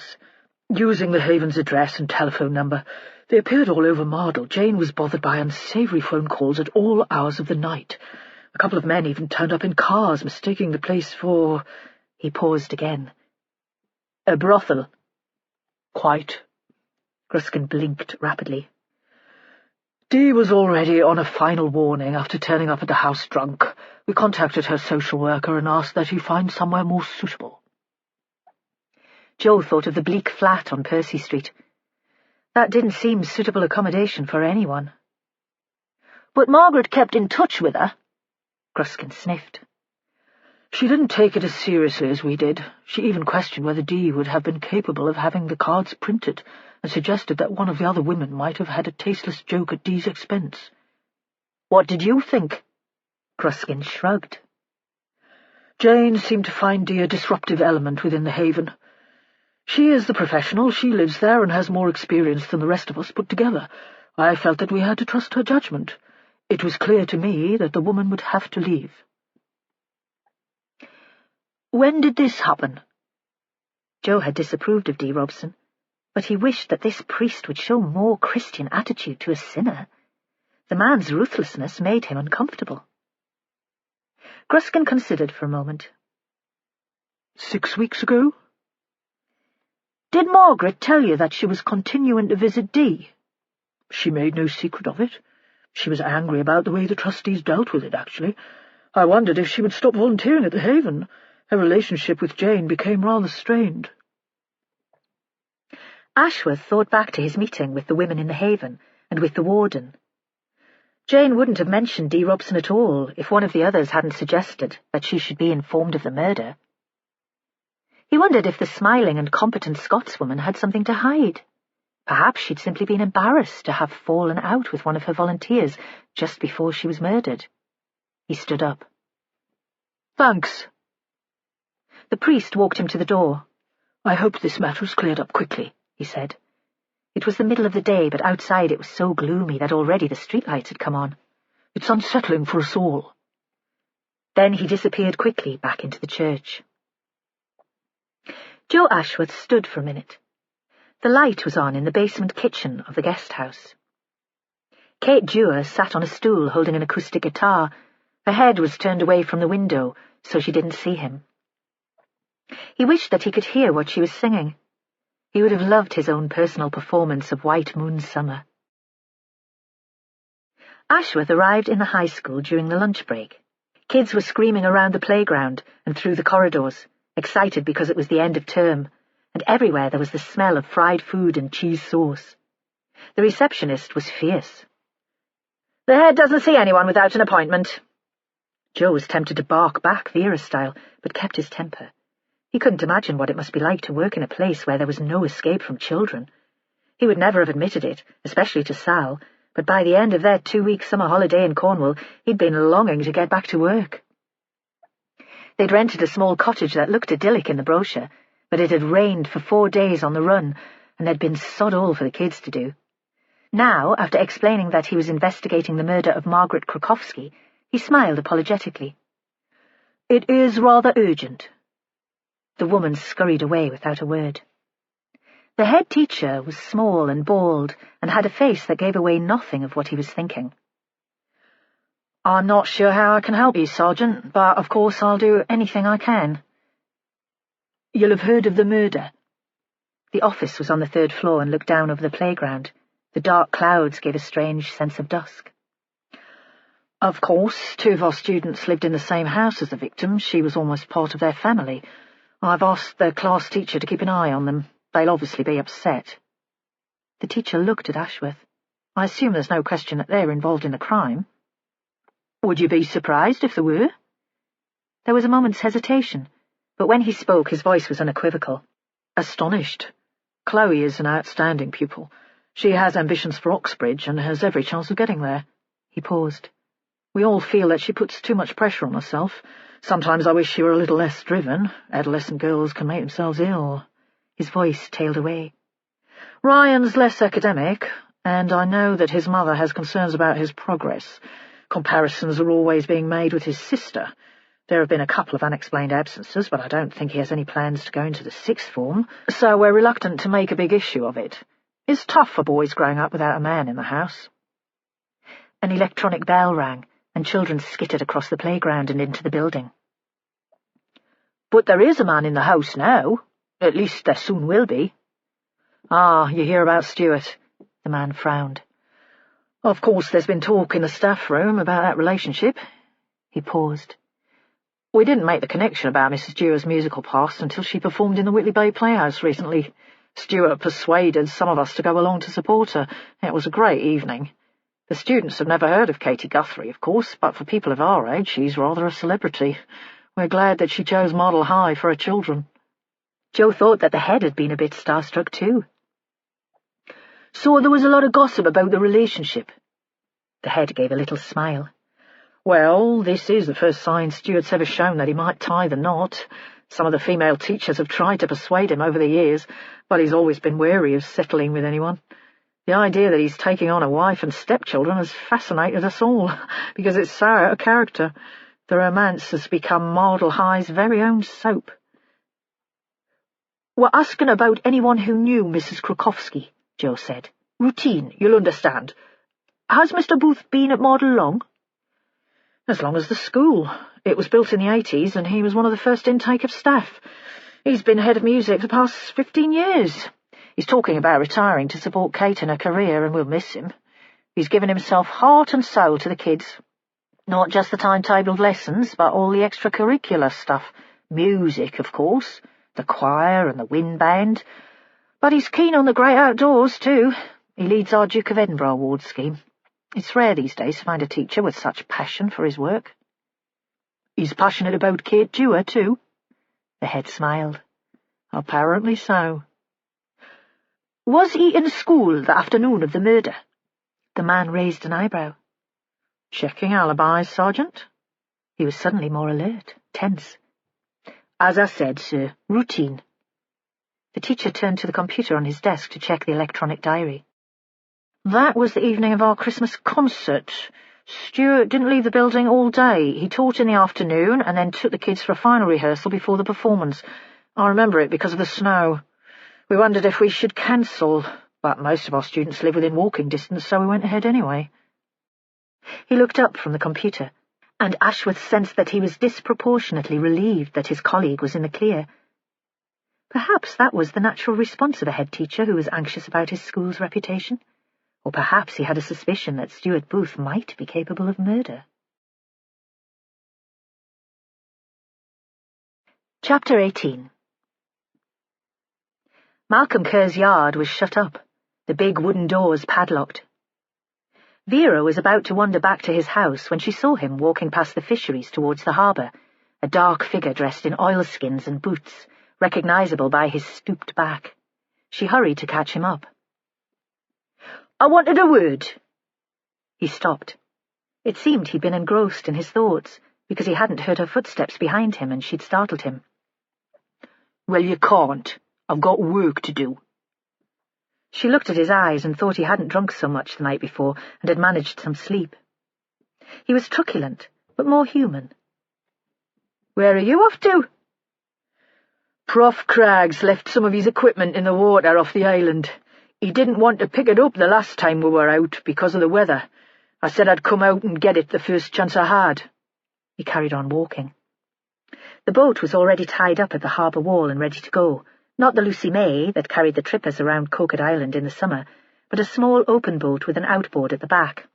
using the Haven's address and telephone number. They appeared all over Mardle. Jane was bothered by unsavoury phone calls at all hours of the night. A couple of men even turned up in cars, mistaking the place for— He paused again. A brothel. Quite. Gruskin blinked rapidly. Dee was already on a final warning after turning up at the house drunk. We contacted her social worker and asked that he find somewhere more suitable. Joe thought of the bleak flat on Percy Street. That didn't seem suitable accommodation for anyone. But Margaret kept in touch with her. Gruskin sniffed. She didn't take it as seriously as we did. She even questioned whether Dee would have been capable of having the cards printed, and suggested that one of the other women might have had a tasteless joke at Dee's expense. What did you think? Gruskin shrugged. Jane seemed to find Dee a disruptive element within the Haven. She is the professional, she lives there and has more experience than the rest of us put together. I felt that we had to trust her judgment. It was clear to me that the woman would have to leave. When did this happen? Joe had disapproved of Dee Robson, but he wished that this priest would show more Christian attitude to a sinner. The man's ruthlessness made him uncomfortable. Gruskin considered for a moment. 6 weeks ago? Did Margaret tell you that she was continuing to visit Dee? She made no secret of it. She was angry about the way the trustees dealt with it, actually. I wondered if she would stop volunteering at the Haven. Her relationship with Jane became rather strained. Ashworth thought back to his meeting with the women in the Haven and with the warden. Jane wouldn't have mentioned Dee Robson at all if one of the others hadn't suggested that she should be informed of the murder. He wondered if the smiling and competent Scotswoman had something to hide. Perhaps she'd simply been embarrassed to have fallen out with one of her volunteers just before she was murdered. He stood up. Thanks. The priest walked him to the door. I hope this matter is cleared up quickly, he said. It was the middle of the day, but outside it was so gloomy that already the streetlights had come on. It's unsettling for us all. Then he disappeared quickly back into the church. Joe Ashworth stood for a minute. The light was on in the basement kitchen of the guest house. Kate Dewar sat on a stool holding an acoustic guitar. Her head was turned away from the window, so she didn't see him. He wished that he could hear what she was singing. He would have loved his own personal performance of White Moon Summer. Ashworth arrived in the high school during the lunch break. Kids were screaming around the playground and through the corridors, excited because it was the end of term, and everywhere there was the smell of fried food and cheese sauce. The receptionist was fierce. The head doesn't see anyone without an appointment. Joe was tempted to bark back Vera style, but kept his temper. He couldn't imagine what it must be like to work in a place where there was no escape from children. He would never have admitted it, especially to Sal, but by the end of their 2-week summer holiday in Cornwall, he'd been longing to get back to work. They'd rented a small cottage that looked idyllic in the brochure, but it had rained for 4 days on the run, and there'd been sod all for the kids to do. Now, after explaining that he was investigating the murder of Margaret Krukowski, he smiled apologetically. It is rather urgent. The woman scurried away without a word. The head teacher was small and bald, and had a face that gave away nothing of what he was thinking. I'm not sure how I can help you, Sergeant, but of course I'll do anything I can. You'll have heard of the murder. The office was on the 3rd floor and looked down over the playground. The dark clouds gave a strange sense of dusk. Of course, 2 of our students lived in the same house as the victim. She was almost part of their family. I've asked their class teacher to keep an eye on them. They'll obviously be upset. The teacher looked at Ashworth. I assume there's no question that they're involved in the crime. Would you be surprised if there were? There was a moment's hesitation, but when he spoke his voice was unequivocal. Astonished. Chloe is an outstanding pupil. She has ambitions for Oxbridge and has every chance of getting there. He paused. We all feel that she puts too much pressure on herself. Sometimes I wish she were a little less driven. Adolescent girls can make themselves ill." His voice tailed away. "Ryan's less academic, and I know that his mother has concerns about his progress. Comparisons are always being made with his sister. There have been a couple of unexplained absences, but I don't think he has any plans to go into the sixth form, so we're reluctant to make a big issue of it. It's tough for boys growing up without a man in the house." An electronic bell rang, and children skittered across the playground and into the building. "But there is a man in the house now. At least there soon will be." "Ah, you hear about Stuart?" The man frowned. "Of course there's been talk in the staff room about that relationship." He paused. "We didn't make the connection about Mrs. Dewar's musical past until she performed in the Whitley Bay Playhouse recently. Stuart persuaded some of us to go along to support her. It was a great evening. The students have never heard of Katie Guthrie, of course, but for people of our age she's rather a celebrity. We're glad that she chose Model High for her children." Joe thought that the head had been a bit starstruck too. "So there was a lot of gossip about the relationship?" The head gave a little smile. "Well, this is the first sign Stuart's ever shown that he might tie the knot. Some of the female teachers have tried to persuade him over the years, but he's always been wary of settling with anyone. The idea that he's taking on a wife and stepchildren has fascinated us all, because it's so out of character. The romance has become Model High's very own soap." "We're asking about anyone who knew Mrs. Krukowski," Joe said. "Routine, you'll understand. Has Mr. Booth been at Model long?" "As long as the school. It was built in the 80s, and he was one of the first intake of staff. He's been head of music for the past 15 years. He's talking about retiring to support Kate in her career, and we'll miss him. He's given himself heart and soul to the kids. Not just the timetabled lessons, but all the extracurricular stuff. Music, of course, the choir and the wind band. But he's keen on the great outdoors, too. He leads our Duke of Edinburgh Award scheme. It's rare these days to find a teacher with such passion for his work." "He's passionate about Kate Dewar, too?" The head smiled. "Apparently so." "Was he in school the afternoon of the murder?" The man raised an eyebrow. "Checking alibis, Sergeant?" He was suddenly more alert, tense. "As I said, sir, routine." The teacher turned to the computer on his desk to check the electronic diary. "That was the evening of our Christmas concert. Stuart didn't leave the building all day. He taught in the afternoon and then took the kids for a final rehearsal before the performance. I remember it because of the snow. We wondered if we should cancel, but most of our students live within walking distance, so we went ahead anyway." He looked up from the computer, and Ashworth sensed that he was disproportionately relieved that his colleague was in the clear. Perhaps that was the natural response of a head teacher who was anxious about his school's reputation. Or perhaps he had a suspicion that Stuart Booth might be capable of murder. Chapter 18. Malcolm Kerr's yard was shut up, the big wooden doors padlocked. Vera was about to wander back to his house when she saw him walking past the fisheries towards the harbour, a dark figure dressed in oilskins and boots, recognisable by his stooped back. She hurried to catch him up. "I wanted a word." He stopped. It seemed he'd been engrossed in his thoughts, because he hadn't heard her footsteps behind him and she'd startled him. "Well, you can't. I've got work to do." She looked at his eyes and thought he hadn't drunk so much the night before and had managed some sleep. He was truculent, but more human. "Where are you off to?" "Prof Craggs left some of his equipment in the water off the island. He didn't want to pick it up the last time we were out because of the weather. I said I'd come out and get it the first chance I had." He carried on walking. The boat was already tied up at the harbour wall and ready to go, not the Lucy May that carried the trippers around Coquet Island in the summer, but a small open boat with an outboard at the back.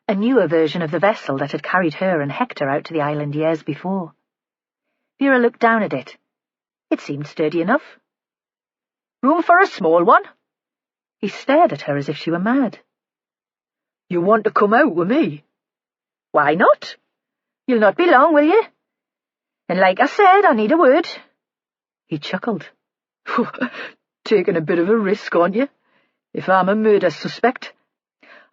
A newer version of the vessel that had carried her and Hector out to the island years before. Vera looked down at it. It seemed sturdy enough. "Room for a small one?" He stared at her as if she were mad. "You want to come out with me?" "Why not? You'll not be long, will you? And like I said, I need a word." He chuckled. "Taking a bit of a risk, aren't you? If I'm a murder suspect,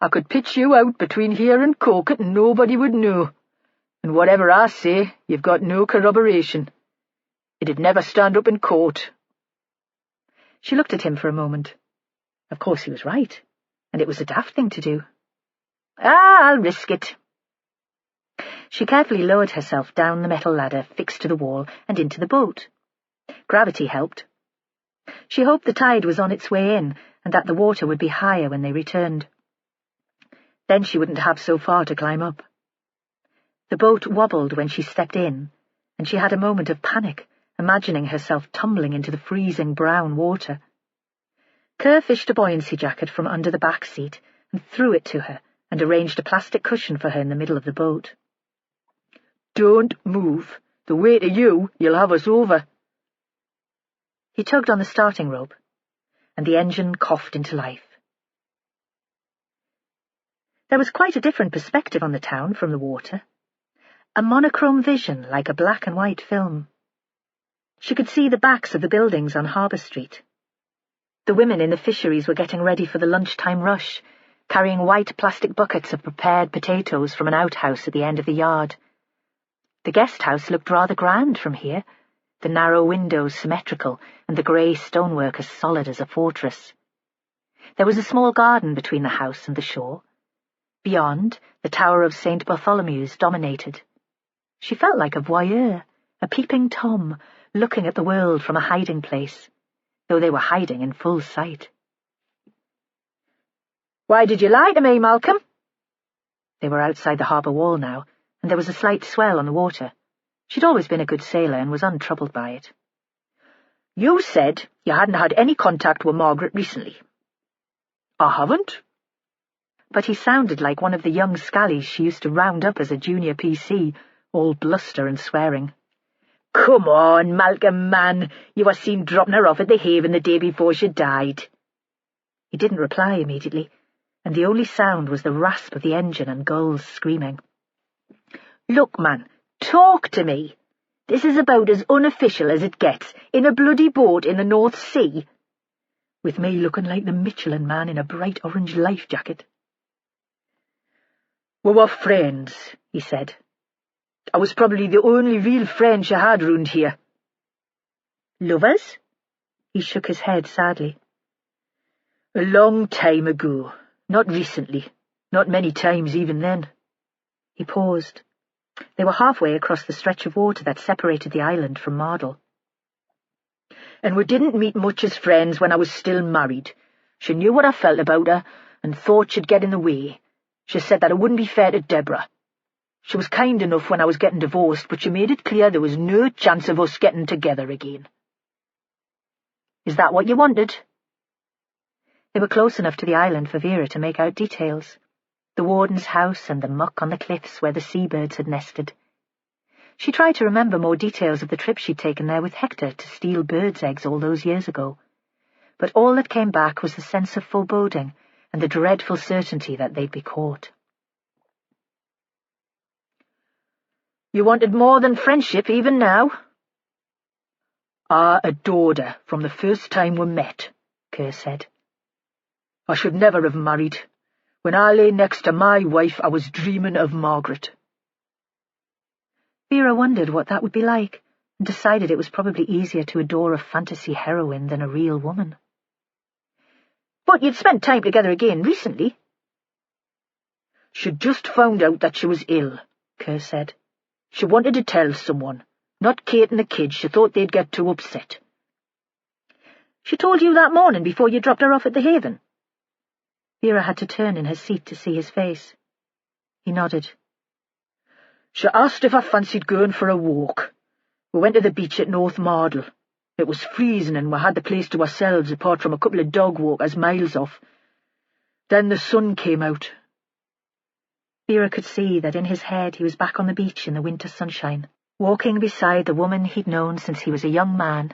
I could pitch you out between here and Coquet and nobody would know. And whatever I say, you've got no corroboration. It'd never stand up in court." She looked at him for a moment. Of course he was right, and it was a daft thing to do. I'll risk it." She carefully lowered herself down the metal ladder fixed to the wall and into the boat. Gravity helped. She hoped the tide was on its way in and that the water would be higher when they returned. Then she wouldn't have so far to climb up. The boat wobbled when she stepped in, and she had a moment of panic, imagining herself tumbling into the freezing brown water. Kerr fished a buoyancy jacket from under the back seat and threw it to her and arranged a plastic cushion for her in the middle of the boat. "Don't move. The weight of you'll have us over." He tugged on the starting rope, and the engine coughed into life. There was quite a different perspective on the town from the water. A monochrome vision like a black and white film. She could see the backs of the buildings on Harbour Street. The women in the fisheries were getting ready for the lunchtime rush, carrying white plastic buckets of prepared potatoes from an outhouse at the end of the yard. The guest house looked rather grand from here, the narrow windows symmetrical and the grey stonework as solid as a fortress. There was a small garden between the house and the shore. Beyond, the Tower of St. Bartholomew's dominated. She felt like a voyeur, a peeping Tom, looking at the world from a hiding place, though they were hiding in full sight. "Why did you lie to me, Malcolm?" They were outside the harbour wall now, and there was a slight swell on the water. She'd always been a good sailor and was untroubled by it. "You said you hadn't had any contact with Margaret recently." "I haven't." But he sounded like one of the young scallies she used to round up as a junior PC, all bluster and swearing. "Come on, Malcolm, man. You were seen dropping her off at the Haven the day before she died." He didn't reply immediately, and the only sound was the rasp of the engine and gulls screaming. "Look, man, talk to me. This is about as unofficial as it gets, in a bloody boat in the North Sea, with me looking like the Michelin Man in a bright orange life jacket." "We were friends," he said. "I was probably the only real friend she had round here." "Lovers?" He shook his head sadly. "A long time ago. Not recently. Not many times even then." He paused. They were halfway across the stretch of water that separated the island from Mardle. "And we didn't meet much as friends when I was still married. She knew what I felt about her, and thought she'd get in the way. She said that it wouldn't be fair to Deborah. She was kind enough when I was getting divorced, but she made it clear there was no chance of us getting together again." "Is that what you wanted?" They were close enough to the island for Vera to make out details. The warden's house and the muck on the cliffs where the seabirds had nested. She tried to remember more details of the trip she'd taken there with Hector to steal birds' eggs all those years ago, but all that came back was the sense of foreboding and the dreadful certainty that they'd be caught. "You wanted more than friendship even now?" "I adored her from the first time we met," Kerr said. "I should never have married. When I lay next to my wife, I was dreaming of Margaret." Vera wondered what that would be like, and decided it was probably easier to adore a fantasy heroine than a real woman. "But you'd spent time together again recently." "She'd just found out that she was ill," Kerr said. "She wanted to tell someone, not Kate and the kids. She thought they'd get too upset." "She told you that morning before you dropped her off at the Haven?" Vera had to turn in her seat to see his face. He nodded. "She asked if I fancied going for a walk. We went to the beach at North Mardle. It was freezing and we had the place to ourselves apart from a couple of dog walkers miles off. Then the sun came out." Vera could see that in his head he was back on the beach in the winter sunshine, walking beside the woman he'd known since he was a young man.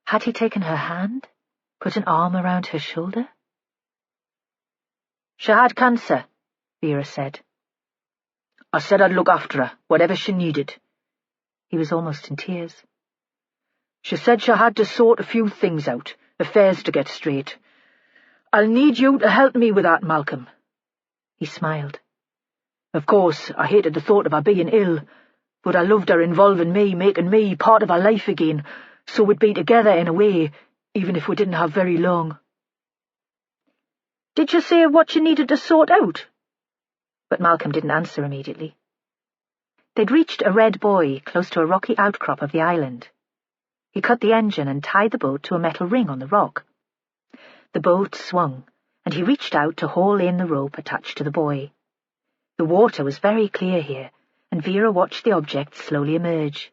Had he taken her hand, put an arm around her shoulder? "She had cancer," Vera said. "I said I'd look after her, whatever she needed." He was almost in tears. "She said she had to sort a few things out, affairs to get straight. I'll need you to help me with that, Malcolm." He smiled. "Of course, I hated the thought of her being ill, but I loved her involving me, making me part of her life again, so we'd be together in a way, even if we didn't have very long." "Did you say what you needed to sort out?" But Malcolm didn't answer immediately. They'd reached a red buoy close to a rocky outcrop of the island. He cut the engine and tied the boat to a metal ring on the rock. The boat swung, and he reached out to haul in the rope attached to the buoy. The water was very clear here, and Vera watched the object slowly emerge.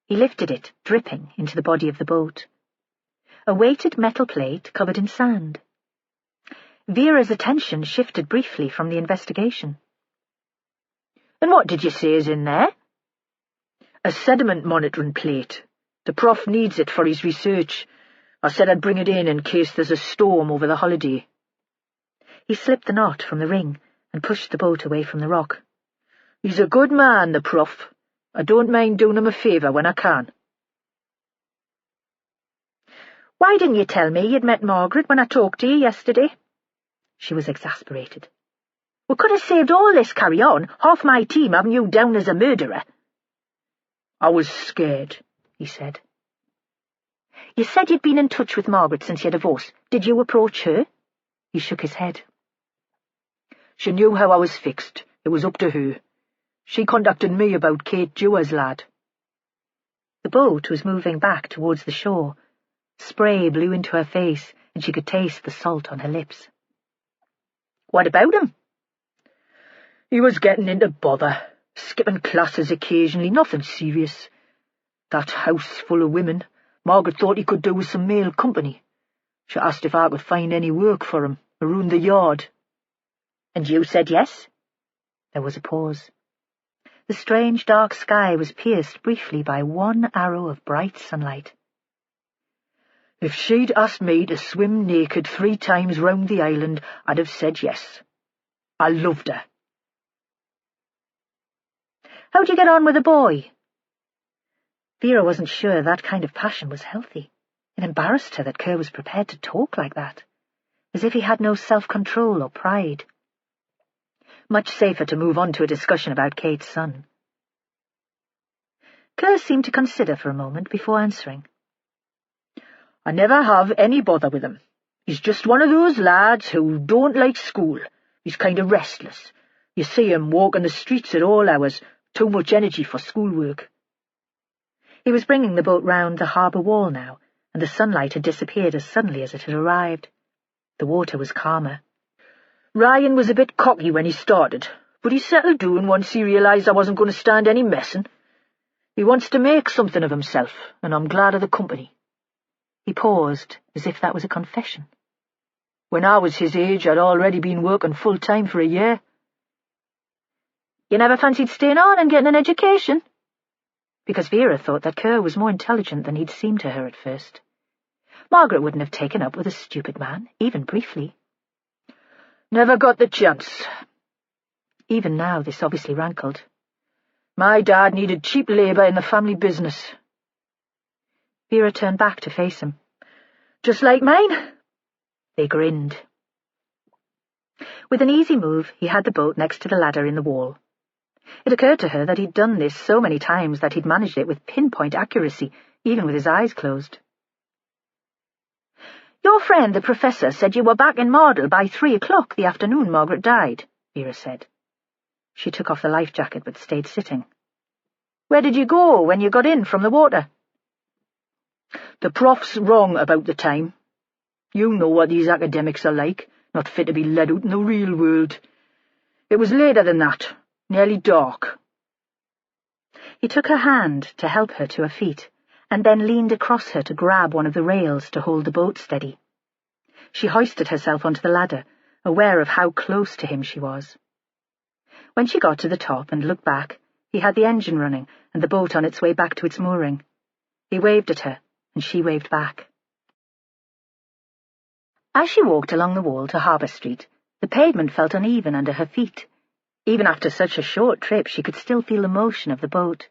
He lifted it, dripping, into the body of the boat. A weighted metal plate covered in sand. Vera's attention shifted briefly from the investigation. "And what did you say is in there?" "A sediment monitoring plate. The prof needs it for his research. I said I'd bring it in case there's a storm over the holiday." He slipped the knot from the ring and pushed the boat away from the rock. "He's a good man, the prof. I don't mind doing him a favour when I can." "Why didn't you tell me you'd met Margaret when I talked to you yesterday?" She was exasperated. "We could have saved all this carry-on, half my team having you down as a murderer." "I was scared," he said. "You said you'd been in touch with Margaret since your divorce. Did you approach her?" He shook his head. "She knew how I was fixed. It was up to her. She contacted me about Kate Dewar's lad." The boat was moving back towards the shore. Spray blew into her face, and she could taste the salt on her lips. "What about him?" "He was getting into bother, skipping classes occasionally, nothing serious. That house full of women, Margaret thought he could do with some male company. She asked if I could find any work for him around the yard." "And you said yes?" There was a pause. The strange dark sky was pierced briefly by one arrow of bright sunlight. "If she'd asked me to swim naked 3 times round the island, I'd have said yes. I loved her." "How'd you get on with the boy?" Vera wasn't sure that kind of passion was healthy. It embarrassed her that Kerr was prepared to talk like that, as if he had no self-control or pride. Much safer to move on to a discussion about Kate's son. Kerr seemed to consider for a moment before answering. "I never have any bother with him. He's just one of those lads who don't like school. He's kind of restless. You see him walking the streets at all hours, too much energy for schoolwork." He was bringing the boat round the harbour wall now, and the sunlight had disappeared as suddenly as it had arrived. The water was calmer. "Ryan was a bit cocky when he started, but he settled down once he realised I wasn't going to stand any messing. He wants to make something of himself, and I'm glad of the company." He paused, as if that was a confession. "When I was his age, I'd already been working full-time for a year." "You never fancied staying on and getting an education?" Because Vera thought that Kerr was more intelligent than he'd seemed to her at first. Margaret wouldn't have taken up with a stupid man, even briefly. "Never got the chance." Even now this obviously rankled. "My dad needed cheap labour in the family business." Vera turned back to face him. "Just like mine?" They grinned. With an easy move, he had the boat next to the ladder in the wall. It occurred to her that he'd done this so many times that he'd managed it with pinpoint accuracy, even with his eyes closed. "Your friend, the professor, said you were back in Mardle by 3 o'clock the afternoon Margaret died," Vera said. She took off the life jacket but stayed sitting. "Where did you go when you got in from the water?" "The prof's wrong about the time. You know what these academics are like, not fit to be let out in the real world. It was later than that, nearly dark." He took her hand to help her to her feet, and then leaned across her to grab one of the rails to hold the boat steady. She hoisted herself onto the ladder, aware of how close to him she was. When she got to the top and looked back, he had the engine running and the boat on its way back to its mooring. He waved at her, and she waved back. As she walked along the wall to Harbour Street, the pavement felt uneven under her feet. Even after such a short trip, she could still feel the motion of the boat.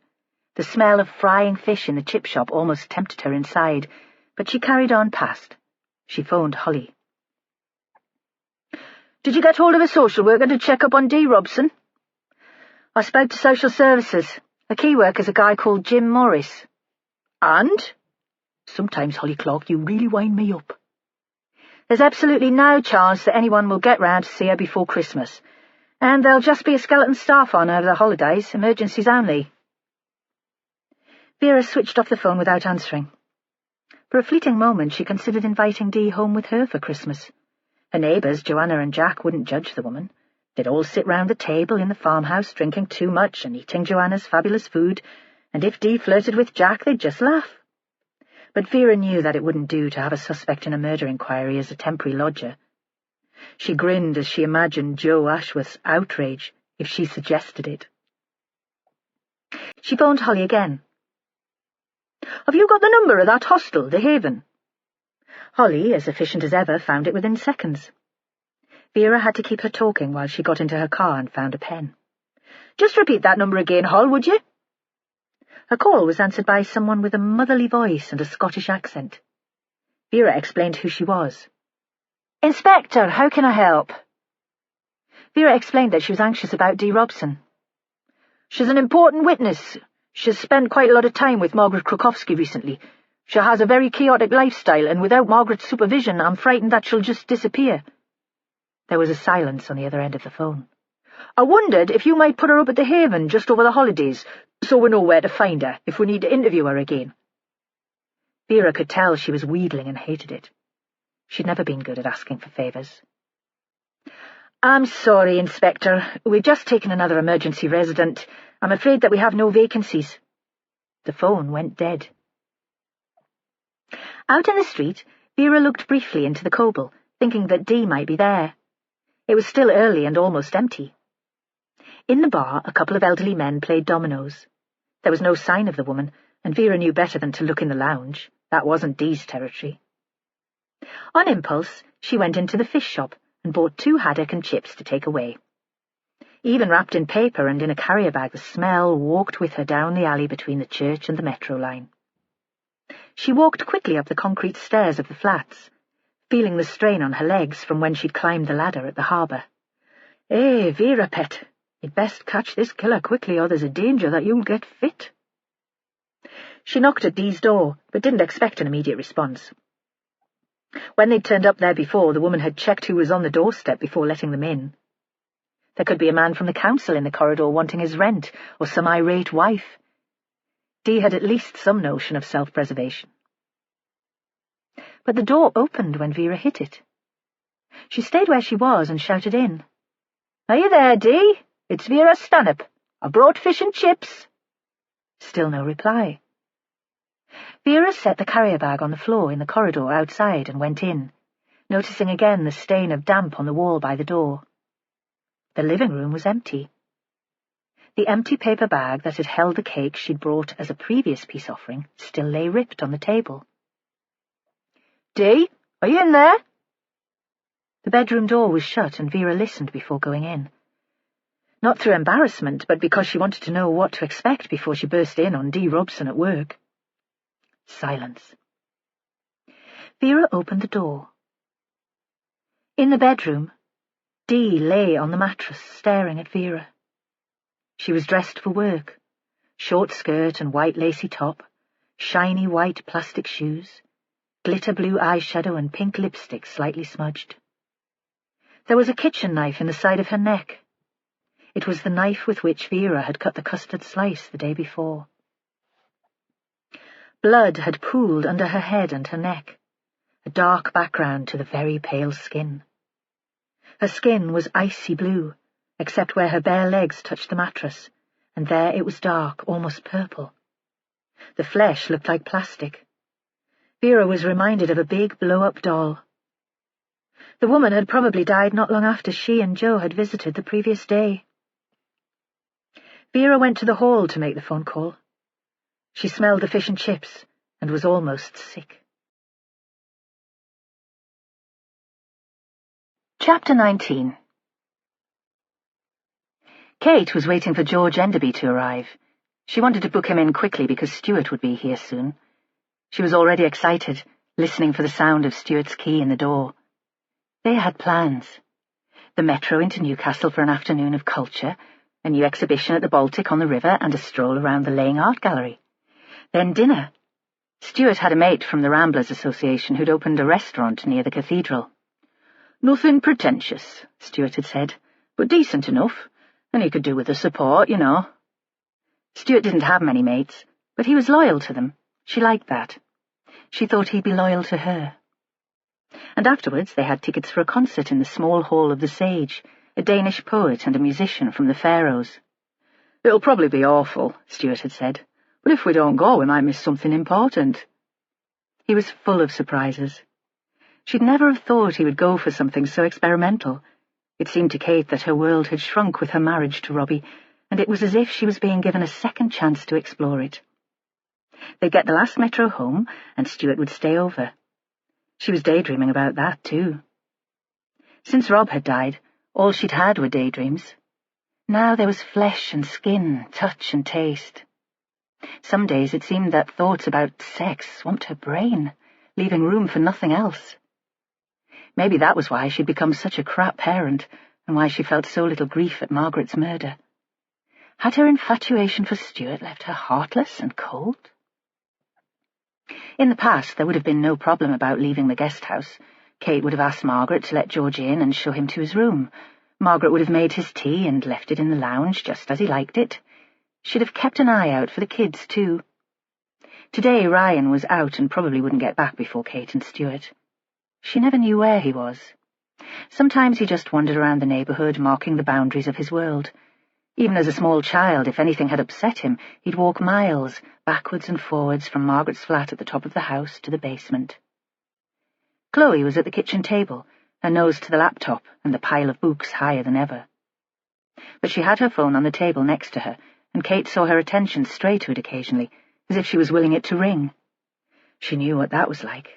The smell of frying fish in the chip shop almost tempted her inside, but she carried on past. She phoned Holly. Did you get hold of a social worker to check up on Dee Robson? I spoke to social services. A key worker's a guy called Jim Morris. And? Sometimes, Holly Clark, you really wind me up. There's absolutely no chance that anyone will get round to see her before Christmas, and there'll just be a skeleton staff on over the holidays, emergencies only. Vera switched off the phone without answering. For a fleeting moment she considered inviting Dee home with her for Christmas. Her neighbours, Joanna and Jack, wouldn't judge the woman. They'd all sit round the table in the farmhouse drinking too much and eating Joanna's fabulous food, and if Dee flirted with Jack they'd just laugh. But Vera knew that it wouldn't do to have a suspect in a murder inquiry as a temporary lodger. She grinned as she imagined Joe Ashworth's outrage if she suggested it. She phoned Holly again. "Have you got the number of that hostel, the Haven?" Holly, as efficient as ever, found it within seconds. Vera had to keep her talking while she got into her car and found a pen. "Just repeat that number again, Hol, would you?" Her call was answered by someone with a motherly voice and a Scottish accent. Vera explained who she was. "Inspector, how can I help?" Vera explained that she was anxious about Dee Robson. "She's an important witness. She's spent quite a lot of time with Margaret Krukowski recently. She has a very chaotic lifestyle, and without Margaret's supervision, I'm frightened that she'll just disappear." There was a silence on the other end of the phone. "I wondered if you might put her up at the Haven just over the holidays, so we know where to find her if we need to interview her again." Vera could tell she was wheedling and hated it. She'd never been good at asking for favours. "I'm sorry, Inspector. We've just taken another emergency resident. I'm afraid that we have no vacancies." The phone went dead. Out in the street, Vera looked briefly into the Coble, thinking that Dee might be there. It was still early and almost empty. In the bar, a couple of elderly men played dominoes. There was no sign of the woman, and Vera knew better than to look in the lounge. That wasn't Dee's territory. On impulse, she went into the fish shop and bought 2 haddock and chips to take away. Even wrapped in paper and in a carrier bag, the smell walked with her down the alley between the church and the metro line. She walked quickly up the concrete stairs of the flats, feeling the strain on her legs from when she'd climbed the ladder at the harbour. "Eh, Vera, pet, you'd best catch this killer quickly or there's a danger that you'll get fit." She knocked at Dee's door, but didn't expect an immediate response. When they'd turned up there before, the woman had checked who was on the doorstep before letting them in. There could be a man from the council in the corridor wanting his rent, or some irate wife. Dee had at least some notion of self-preservation. But the door opened when Vera hit it. She stayed where she was and shouted in. "Are you there, Dee? It's Vera Stanhope. I brought fish and chips." Still no reply. Vera set the carrier bag on the floor in the corridor outside and went in, noticing again the stain of damp on the wall by the door. The living room was empty. The empty paper bag that had held the cake she'd brought as a previous peace offering still lay ripped on the table. "Dee, are you in there?" The bedroom door was shut and Vera listened before going in. Not through embarrassment, but because she wanted to know what to expect before she burst in on Dee Robson at work. Silence. Vera opened the door. In the bedroom, Dee lay on the mattress, staring at Vera. She was dressed for work, short skirt and white lacy top, shiny white plastic shoes, glitter blue eyeshadow and pink lipstick slightly smudged. There was a kitchen knife in the side of her neck. It was the knife with which Vera had cut the custard slice the day before. Blood had pooled under her head and her neck, a dark background to the very pale skin. Her skin was icy blue, except where her bare legs touched the mattress, and there it was dark, almost purple. The flesh looked like plastic. Vera was reminded of a big blow-up doll. The woman had probably died not long after she and Joe had visited the previous day. Vera went to the hall to make the phone call. She smelled the fish and chips and was almost sick. Chapter 19. Kate was waiting for George Enderby to arrive. She wanted to book him in quickly because Stuart would be here soon. She was already excited, listening for the sound of Stuart's key in the door. They had plans. the Metro into Newcastle for an afternoon of culture, a new exhibition at the Baltic on the river, and a stroll around the Laying Art Gallery. Then dinner. Stuart had a mate from the Ramblers Association who'd opened a restaurant near the cathedral. "Nothing pretentious," Stuart had said, "but decent enough, and he could do with the support, you know." Stuart didn't have many mates, but he was loyal to them. She liked that. She thought he'd be loyal to her. And afterwards they had tickets for a concert in the small hall of the Sage, a Danish poet and a musician from the Faroes. "It'll probably be awful," Stuart had said, "but if we don't go, we might miss something important." He was full of surprises. She'd never have thought he would go for something so experimental. It seemed to Kate that her world had shrunk with her marriage to Robbie, and it was as if she was being given a second chance to explore it. They'd get the last Metro home, and Stuart would stay over. She was daydreaming about that, too. Since Rob had died, all she'd had were daydreams. Now there was flesh and skin, touch and taste. Some days it seemed that thoughts about sex swamped her brain, leaving room for nothing else. Maybe that was why she'd become such a crap parent, and why she felt so little grief at Margaret's murder. Had her infatuation for Stuart left her heartless and cold? In the past, there would have been no problem about leaving the guest house. Kate would have asked Margaret to let George in and show him to his room. Margaret would have made his tea and left it in the lounge just as he liked it. She'd have kept an eye out for the kids, too. Today Ryan was out and probably wouldn't get back before Kate and Stuart. She never knew where he was. Sometimes he just wandered around the neighbourhood, marking the boundaries of his world. Even as a small child, if anything had upset him, he'd walk miles, backwards and forwards, from Margaret's flat at the top of the house to the basement. Chloe was at the kitchen table, her nose to the laptop and the pile of books higher than ever. But she had her phone on the table next to her, and Kate saw her attention stray to it occasionally, as if she was willing it to ring. She knew what that was like.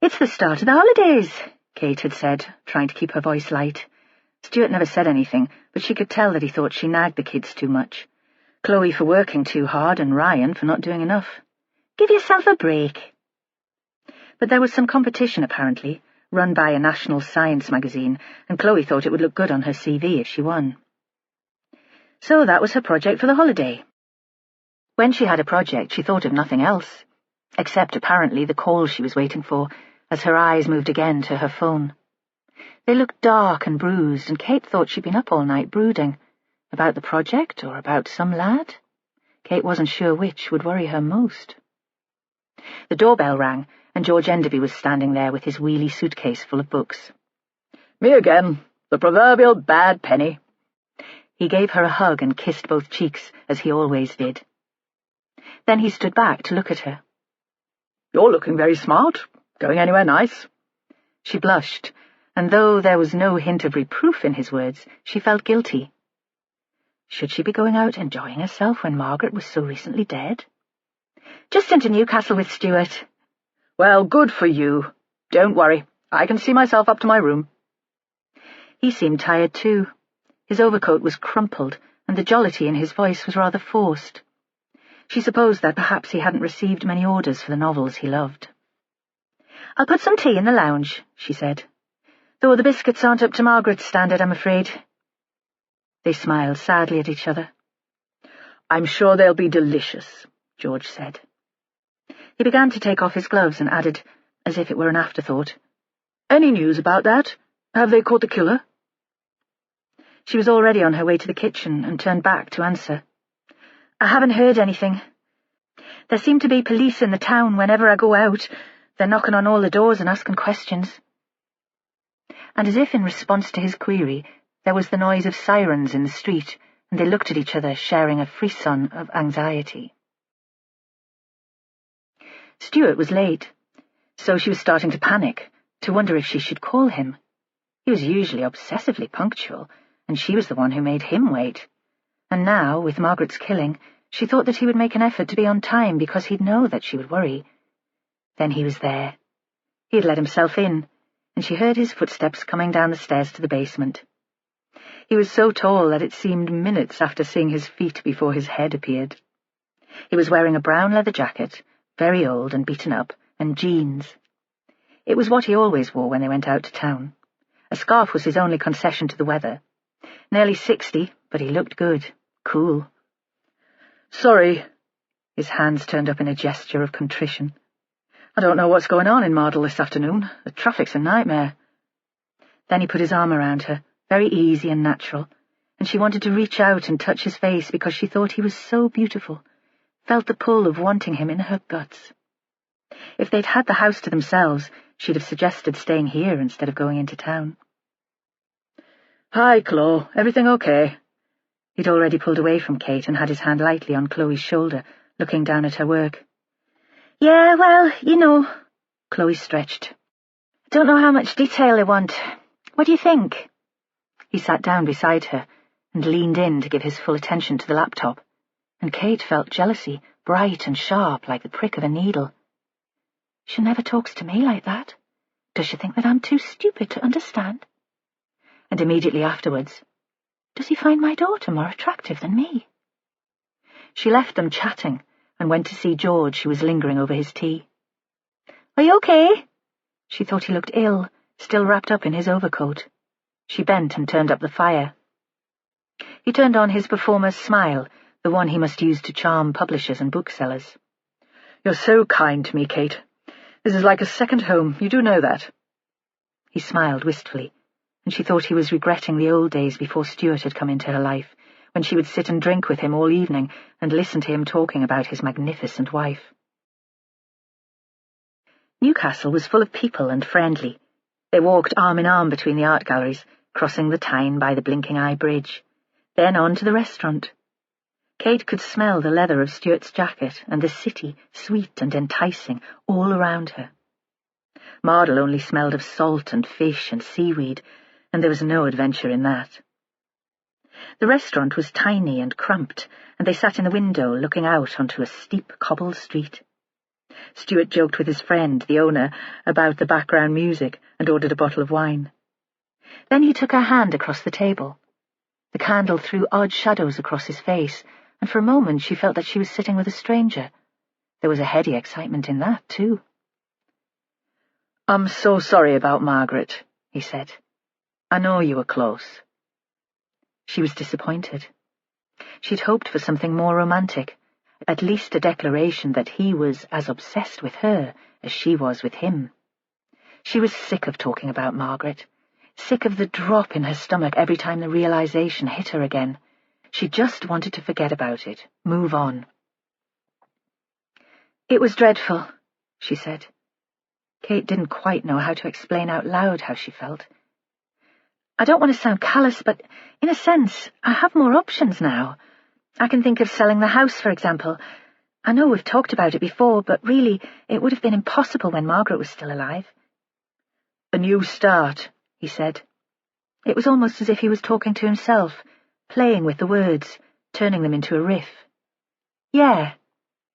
"It's the start of the holidays," Kate had said, trying to keep her voice light. Stuart never said anything, but she could tell that he thought she nagged the kids too much. Chloe for working too hard and Ryan for not doing enough. "Give yourself a break." But there was some competition, apparently, run by a national science magazine, and Chloe thought it would look good on her CV if she won. So that was her project for the holiday. When she had a project, she thought of nothing else, except apparently the call she was waiting for, as her eyes moved again to her phone. They looked dark and bruised, and Kate thought she'd been up all night brooding. About the project, or about some lad? Kate wasn't sure which would worry her most. The doorbell rang, and George Enderby was standing there with his wheelie suitcase full of books. "Me again, the proverbial bad penny." He gave her a hug and kissed both cheeks, as he always did. Then he stood back to look at her. "You're looking very smart. Going anywhere nice?" She blushed, and though there was no hint of reproof in his words, she felt guilty. Should she be going out enjoying herself when Margaret was so recently dead? "Just into Newcastle with Stuart." "Well, good for you. Don't worry. I can see myself up to my room." He seemed tired too. His overcoat was crumpled, and the jollity in his voice was rather forced. She supposed that perhaps he hadn't received many orders for the novels he loved. "I'll put some tea in the lounge," she said. "Though the biscuits aren't up to Margaret's standard, I'm afraid." They smiled sadly at each other. "I'm sure they'll be delicious," George said. He began to take off his gloves and added, as if it were an afterthought, "Any news about that? Have they caught the killer?" She was already on her way to the kitchen and turned back to answer. "I haven't heard anything. There seem to be police in the town whenever I go out. They're knocking on all the doors and asking questions." And as if in response to his query, there was the noise of sirens in the street, and they looked at each other, sharing a frisson of anxiety. Stuart was late, so she was starting to panic, to wonder if she should call him. He was usually obsessively punctual, and she was the one who made him wait. And now, with Margaret's killing, she thought that he would make an effort to be on time because he'd know that she would worry. Then he was there. He had let himself in, and she heard his footsteps coming down the stairs to the basement. He was so tall that it seemed minutes after seeing his feet before his head appeared. He was wearing a brown leather jacket, very old and beaten up, and jeans. It was what he always wore when they went out to town. A scarf was his only concession to the weather. Nearly 60, but he looked good, cool. Sorry. His hands turned up in a gesture of contrition. I don't know what's going on in Mardle this afternoon. The traffic's a nightmare. Then he put his arm around her, very easy and natural, and she wanted to reach out and touch his face because she thought he was so beautiful, felt the pull of wanting him in her guts. If they'd had the house to themselves, she'd have suggested staying here instead of going into town. Hi, Chloe. Everything okay? He'd already pulled away from Kate and had his hand lightly on Chloe's shoulder, looking down at her work. Yeah, well, you know. Chloe stretched. Don't know how much detail they want. What do you think? He sat down beside her and leaned in to give his full attention to the laptop, and Kate felt jealousy, bright and sharp like the prick of a needle. She never talks to me like that. Does she think that I'm too stupid to understand? And immediately afterwards, does he find my daughter more attractive than me? She left them chatting and went to see George, who was lingering over his tea. Are you okay? She thought he looked ill, still wrapped up in his overcoat. She bent and turned up the fire. He turned on his performer's smile, the one he must use to charm publishers and booksellers. You're so kind to me, Kate. This is like a second home, you do know that. He smiled wistfully, and she thought he was regretting the old days before Stuart had come into her life, when she would sit and drink with him all evening and listen to him talking about his magnificent wife. Newcastle was full of people and friendly. They walked arm in arm between the art galleries, crossing the Tyne by the Blinking Eye Bridge, then on to the restaurant. Kate could smell the leather of Stuart's jacket and the city, sweet and enticing, all around her. Mardle only smelled of salt and fish and seaweed, and there was no adventure in that. The restaurant was tiny and cramped, and they sat in the window looking out onto a steep cobbled street. Stuart joked with his friend, the owner, about the background music and ordered a bottle of wine. Then he took her hand across the table. The candle threw odd shadows across his face, and for a moment she felt that she was sitting with a stranger. There was a heady excitement in that, too. I'm so sorry about Margaret, he said. I know you were close. She was disappointed. She'd hoped for something more romantic, at least a declaration that he was as obsessed with her as she was with him. She was sick of talking about Margaret, sick of the drop in her stomach every time the realization hit her again. She just wanted to forget about it, move on. It was dreadful, she said. Kate didn't quite know how to explain out loud how she felt. I don't want to sound callous, but in a sense, I have more options now. I can think of selling the house, for example. I know we've talked about it before, but really, it would have been impossible when Margaret was still alive. A new start, he said. It was almost as if he was talking to himself, playing with the words, turning them into a riff. Yeah,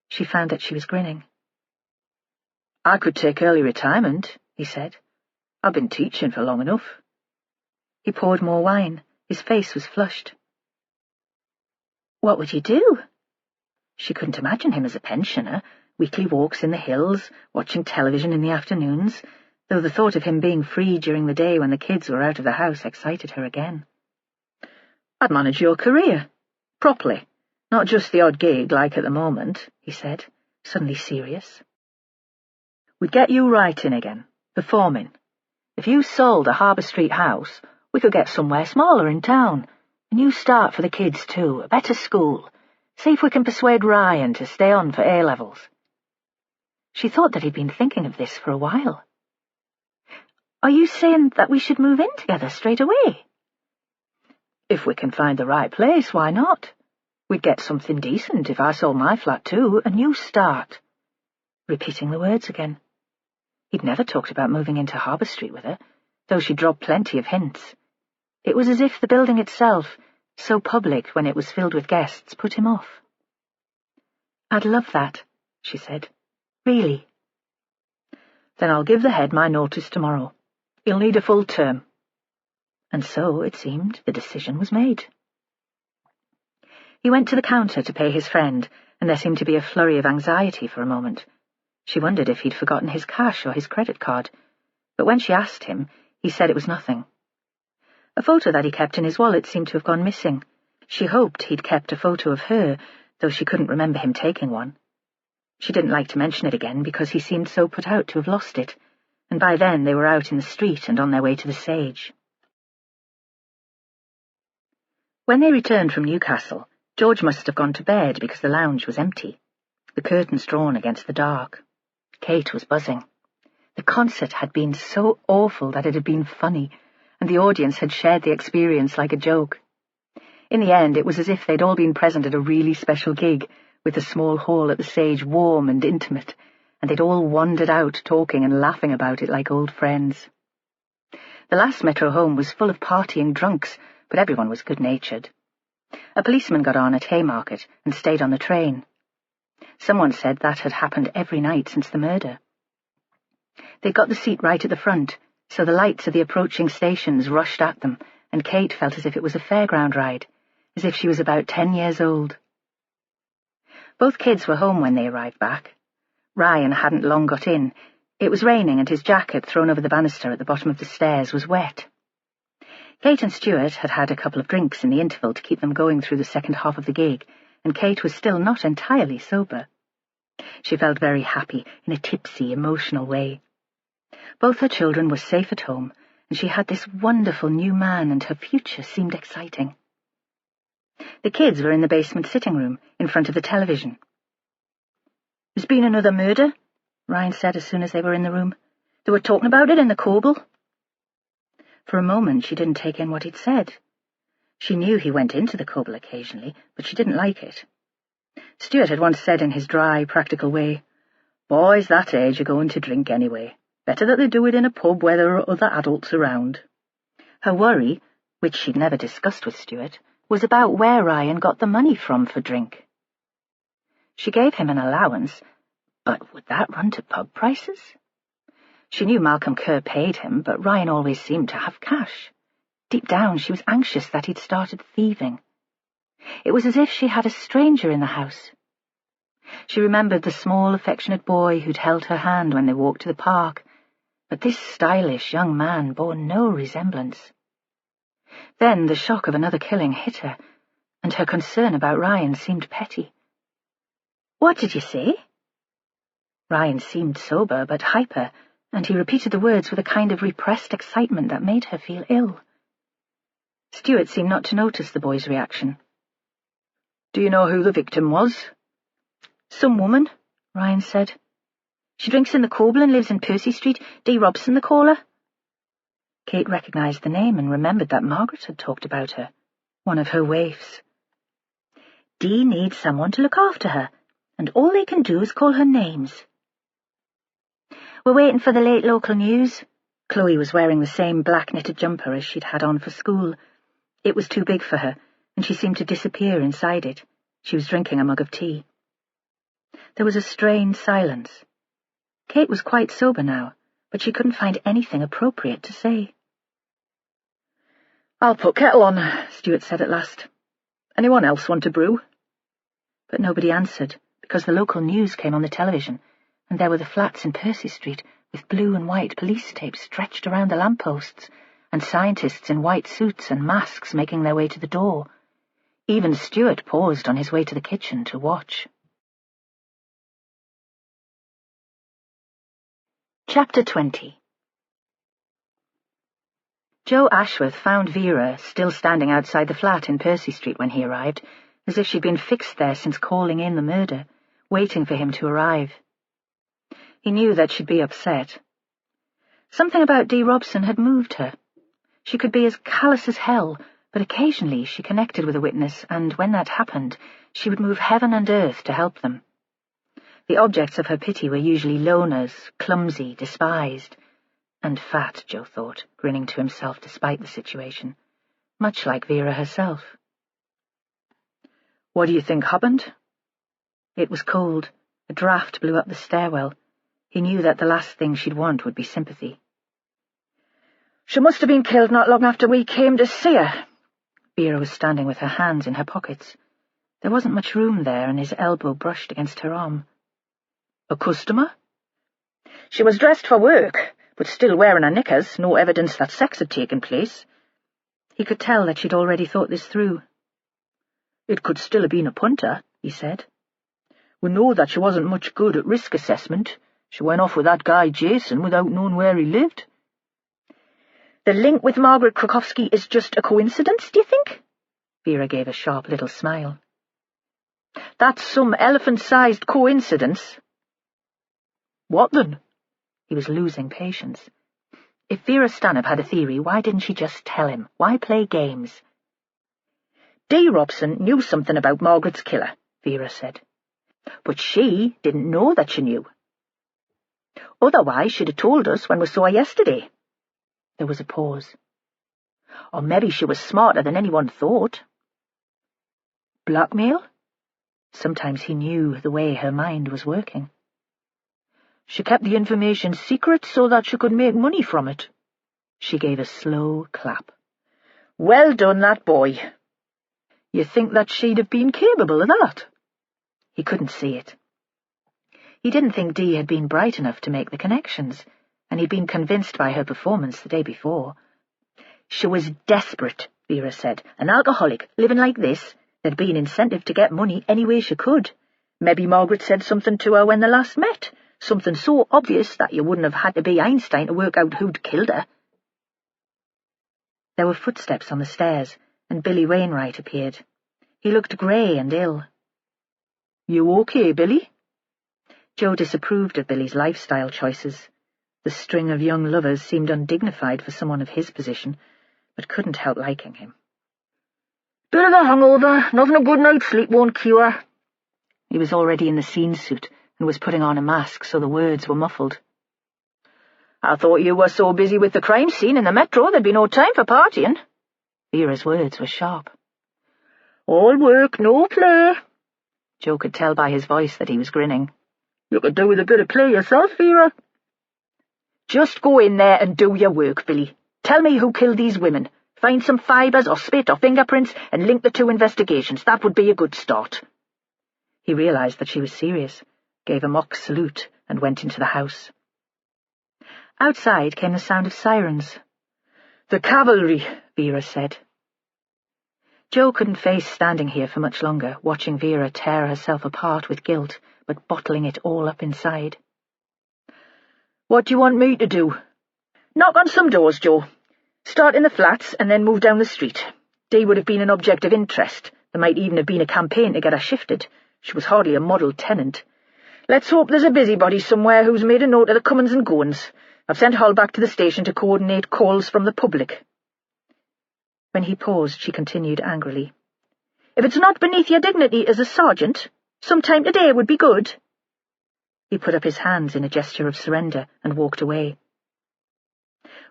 she found that she was grinning. I could take early retirement, he said. I've been teaching for long enough. He poured more wine. His face was flushed. What would you do? She couldn't imagine him as a pensioner, weekly walks in the hills, watching television in the afternoons, though the thought of him being free during the day when the kids were out of the house excited her again. I'd manage your career. Properly. Not just the odd gig like at the moment, he said, suddenly serious. We'd get you writing again, performing. If you sold the Harbour Street house, we could get somewhere smaller in town. A new start for the kids, too, a better school. See if we can persuade Ryan to stay on for A-levels. She thought that he'd been thinking of this for a while. Are you saying that we should move in together straight away? If we can find the right place, why not? We'd get something decent if I sold my flat too, a new start. Repeating the words again. He'd never talked about moving into Harbour Street with her, though she dropped plenty of hints. It was as if the building itself, so public when it was filled with guests, put him off. I'd love that, she said. Really. Then I'll give the head my notice tomorrow. He'll need a full term. And so, it seemed, the decision was made. He went to the counter to pay his friend, and there seemed to be a flurry of anxiety for a moment. She wondered if he'd forgotten his cash or his credit card, but when she asked him, he said it was nothing, A photo that he kept in his wallet seemed to have gone missing. She hoped he'd kept a photo of her, though she couldn't remember him taking one. She didn't like to mention it again because he seemed so put out to have lost it, and by then they were out in the street and on their way to the Sage. When they returned from Newcastle, George must have gone to bed because the lounge was empty, the curtains drawn against the dark. Kate was buzzing. The concert had been so awful that it had been funny, and the audience had shared the experience like a joke. In the end, it was as if they'd all been present at a really special gig, with the small hall at the Sage warm and intimate, and they'd all wandered out talking and laughing about it like old friends. The last Metro home was full of partying drunks, but everyone was good-natured. A policeman got on at Haymarket and stayed on the train. Someone said that had happened every night since the murder. They'd got the seat right at the front, so the lights of the approaching stations rushed at them, and Kate felt as if it was a fairground ride, as if she was about 10 years old. Both kids were home when they arrived back. Ryan hadn't long got in. It was raining, and his jacket, thrown over the banister at the bottom of the stairs, was wet. Kate and Stuart had had a couple of drinks in the interval to keep them going through the second half of the gig, and Kate was still not entirely sober. She felt very happy, in a tipsy, emotional way. Both her children were safe at home, and she had this wonderful new man, and her future seemed exciting. The kids were in the basement sitting room, in front of the television. "There's been another murder," Ryan said as soon as they were in the room. "They were talking about it in the Coble." For a moment she didn't take in what he'd said. She knew he went into the Coble occasionally, but she didn't like it. Stuart had once said in his dry, practical way, "Boys that age are going to drink anyway. Better that they do it in a pub where there are other adults around." Her worry, which she'd never discussed with Stuart, was about where Ryan got the money from for drink. She gave him an allowance, but would that run to pub prices? She knew Malcolm Kerr paid him, but Ryan always seemed to have cash. Deep down she was anxious that he'd started thieving. It was as if she had a stranger in the house. She remembered the small, affectionate boy who'd held her hand when they walked to the park, but this stylish young man bore no resemblance. Then the shock of another killing hit her, and her concern about Ryan seemed petty. "What did you say?" Ryan seemed sober but hyper, and he repeated the words with a kind of repressed excitement that made her feel ill. Stuart seemed not to notice the boy's reaction. "Do you know who the victim was?" "Some woman," Ryan said. "She drinks in the Coble and lives in Percy Street. D. Robson, the caller." Kate recognised the name and remembered that Margaret had talked about her, one of her waifs. "Dee needs someone to look after her, and all they can do is call her names." "We're waiting for the late local news." Chloe was wearing the same black knitted jumper as she'd had on for school. It was too big for her, and she seemed to disappear inside it. She was drinking a mug of tea. There was a strained silence. Kate was quite sober now, but she couldn't find anything appropriate to say. "I'll put kettle on," Stuart said at last. "Anyone else want a brew?" But nobody answered, because the local news came on the television, and there were the flats in Percy Street, with blue and white police tape stretched around the lampposts, and scientists in white suits and masks making their way to the door. Even Stuart paused on his way to the kitchen to watch. Chapter 20. Joe Ashworth found Vera still standing outside the flat in Percy Street when he arrived, as if she'd been fixed there since calling in the murder, waiting for him to arrive. He knew that she'd be upset. Something about D. Robson had moved her. She could be as callous as hell, but occasionally she connected with a witness, and when that happened, she would move heaven and earth to help them. The objects of her pity were usually loners, clumsy, despised, and fat, Joe thought, grinning to himself despite the situation, much like Vera herself. "What do you think happened?" It was cold. A draught blew up the stairwell. He knew that the last thing she'd want would be sympathy. "She must have been killed not long after we came to see her." Vera was standing with her hands in her pockets. There wasn't much room there, and his elbow brushed against her arm. "A customer?" "She was dressed for work, but still wearing her knickers, no evidence that sex had taken place." He could tell that she'd already thought this through. "It could still have been a punter," he said. "We know that she wasn't much good at risk assessment. She went off with that guy Jason without knowing where he lived." "The link with Margaret Krukowski is just a coincidence, do you think?" Vera gave a sharp little smile. "That's some elephant-sized coincidence." "What then?" He was losing patience. If Vera Stanhope had a theory, why didn't she just tell him? Why play games? "Dee Robson knew something about Margaret's killer," Vera said. "But she didn't know that she knew. Otherwise she'd have told us when we saw her yesterday." There was a pause. "Or maybe she was smarter than anyone thought." "Blackmail?" Sometimes he knew the way her mind was working. "She kept the information secret so that she could make money from it." She gave a slow clap. "Well done, that boy." "You think that she'd have been capable of that?" He couldn't see it. He didn't think Dee had been bright enough to make the connections, and he'd been convinced by her performance the day before. "She was desperate," Vera said. "An alcoholic, living like this. There'd be an incentive to get money any way she could. Maybe Margaret said something to her when they last met, something so obvious that you wouldn't have had to be Einstein to work out who'd killed her." There were footsteps on the stairs, and Billy Wainwright appeared. He looked grey and ill. "You okay, Billy?" Joe disapproved of Billy's lifestyle choices. The string of young lovers seemed undignified for someone of his position, but couldn't help liking him. "Bit of a hangover. Nothing a good night's sleep won't cure." He was already in the scene suit and was putting on a mask so the words were muffled. "I thought you were so busy with the crime scene in the Metro there'd be no time for partying." Vera's words were sharp. "All work, no play." Joe could tell by his voice that he was grinning. "You could do with a bit of play yourself, Vera." "Just go in there and do your work, Billy. Tell me who killed these women. Find some fibres or spit or fingerprints and link the two investigations. That would be a good start." He realized that she was serious, gave a mock salute, and went into the house. Outside came the sound of sirens. "The cavalry," Vera said. Joe couldn't face standing here for much longer, watching Vera tear herself apart with guilt, but bottling it all up inside. "What do you want me to do?" "Knock on some doors, Joe. Start in the flats and then move down the street. Dee would have been an object of interest. There might even have been a campaign to get her shifted. She was hardly a model tenant. Let's hope there's a busybody somewhere who's made a note of the comings and goings. I've sent Hull back to the station to coordinate calls from the public." When he paused, she continued angrily. "If it's not beneath your dignity as a sergeant, some time today would be good." He put up his hands in a gesture of surrender and walked away.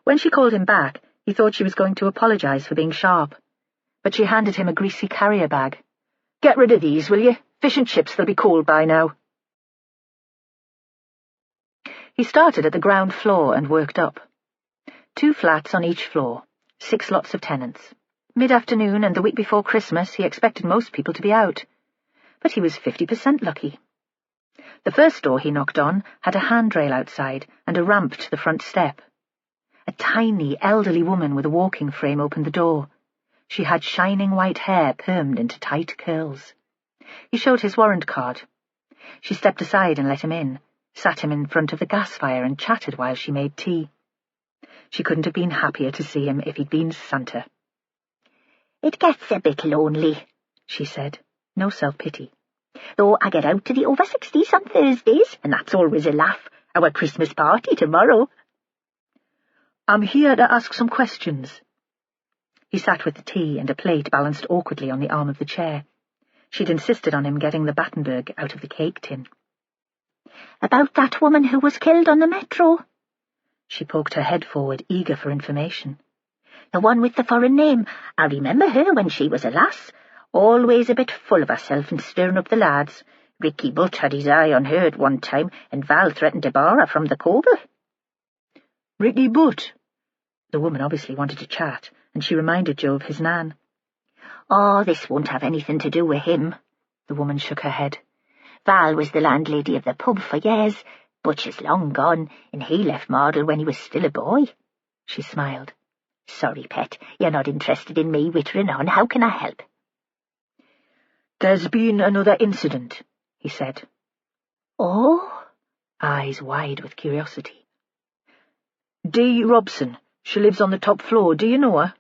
When she called him back, he thought she was going to apologize for being sharp, but she handed him a greasy carrier bag. "Get rid of these, will you? Fish and chips, they'll be cold by now." He started at the ground floor and worked up. 2 flats on each floor, 6 lots of tenants. Mid-afternoon and the week before Christmas, he expected most people to be out, but he was 50% lucky. The first door he knocked on had a handrail outside and a ramp to the front step. A tiny, elderly woman with a walking frame opened the door. She had shining white hair permed into tight curls. He showed his warrant card. She stepped aside and let him in, sat him in front of the gas fire and chatted while she made tea. She couldn't have been happier to see him if he'd been Santa. "It gets a bit lonely," she said, no self-pity. "Though I get out to the over 60s on Thursdays, and that's always a laugh. Our Christmas party tomorrow." "I'm here to ask some questions." He sat with the tea and a plate balanced awkwardly on the arm of the chair. She'd insisted on him getting the Battenberg out of the cake tin. "About that woman who was killed on the Metro." She poked her head forward, eager for information. "The one with the foreign name. I remember her when she was a lass. Always a bit full of herself and stirring up the lads. Ricky Butt had his eye on her at one time, and Val threatened to bar her from the Coble." "Ricky Butt?" The woman obviously wanted to chat, and she reminded Joe of his nan. "Oh, this won't have anything to do with him." The woman shook her head. "Val was the landlady of the pub for years. Butch is long gone, and he left Mardle when he was still a boy." She smiled. Sorry, pet, you're not interested in me wittering on. How can I help? There's been another incident, he said. Oh? Eyes wide with curiosity. Dee Robson. She lives on the top floor. Do you know her?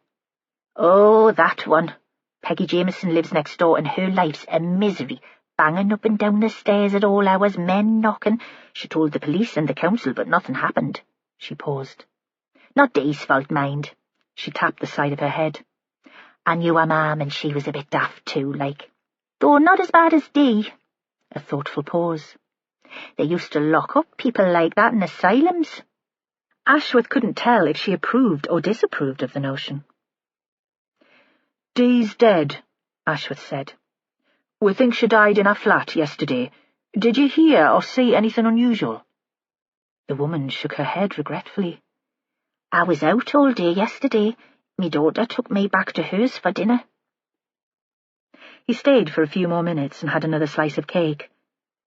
Oh, that one. Peggy Jameson lives next door, and her life's a misery, banging up and down the stairs at all hours, men knocking. She told the police and the council, but nothing happened. She paused. Not Dee's fault, mind. She tapped the side of her head. I knew her ma'am, and she was a bit daft too, like. Though not as bad as Dee. A thoughtful pause. They used to lock up people like that in asylums. Ashworth couldn't tell if she approved or disapproved of the notion. Dee's dead, Ashworth said. We think she died in her flat yesterday. Did you hear or see anything unusual? The woman shook her head regretfully. I was out all day yesterday. Me daughter took me back to hers for dinner. He stayed for a few more minutes and had another slice of cake.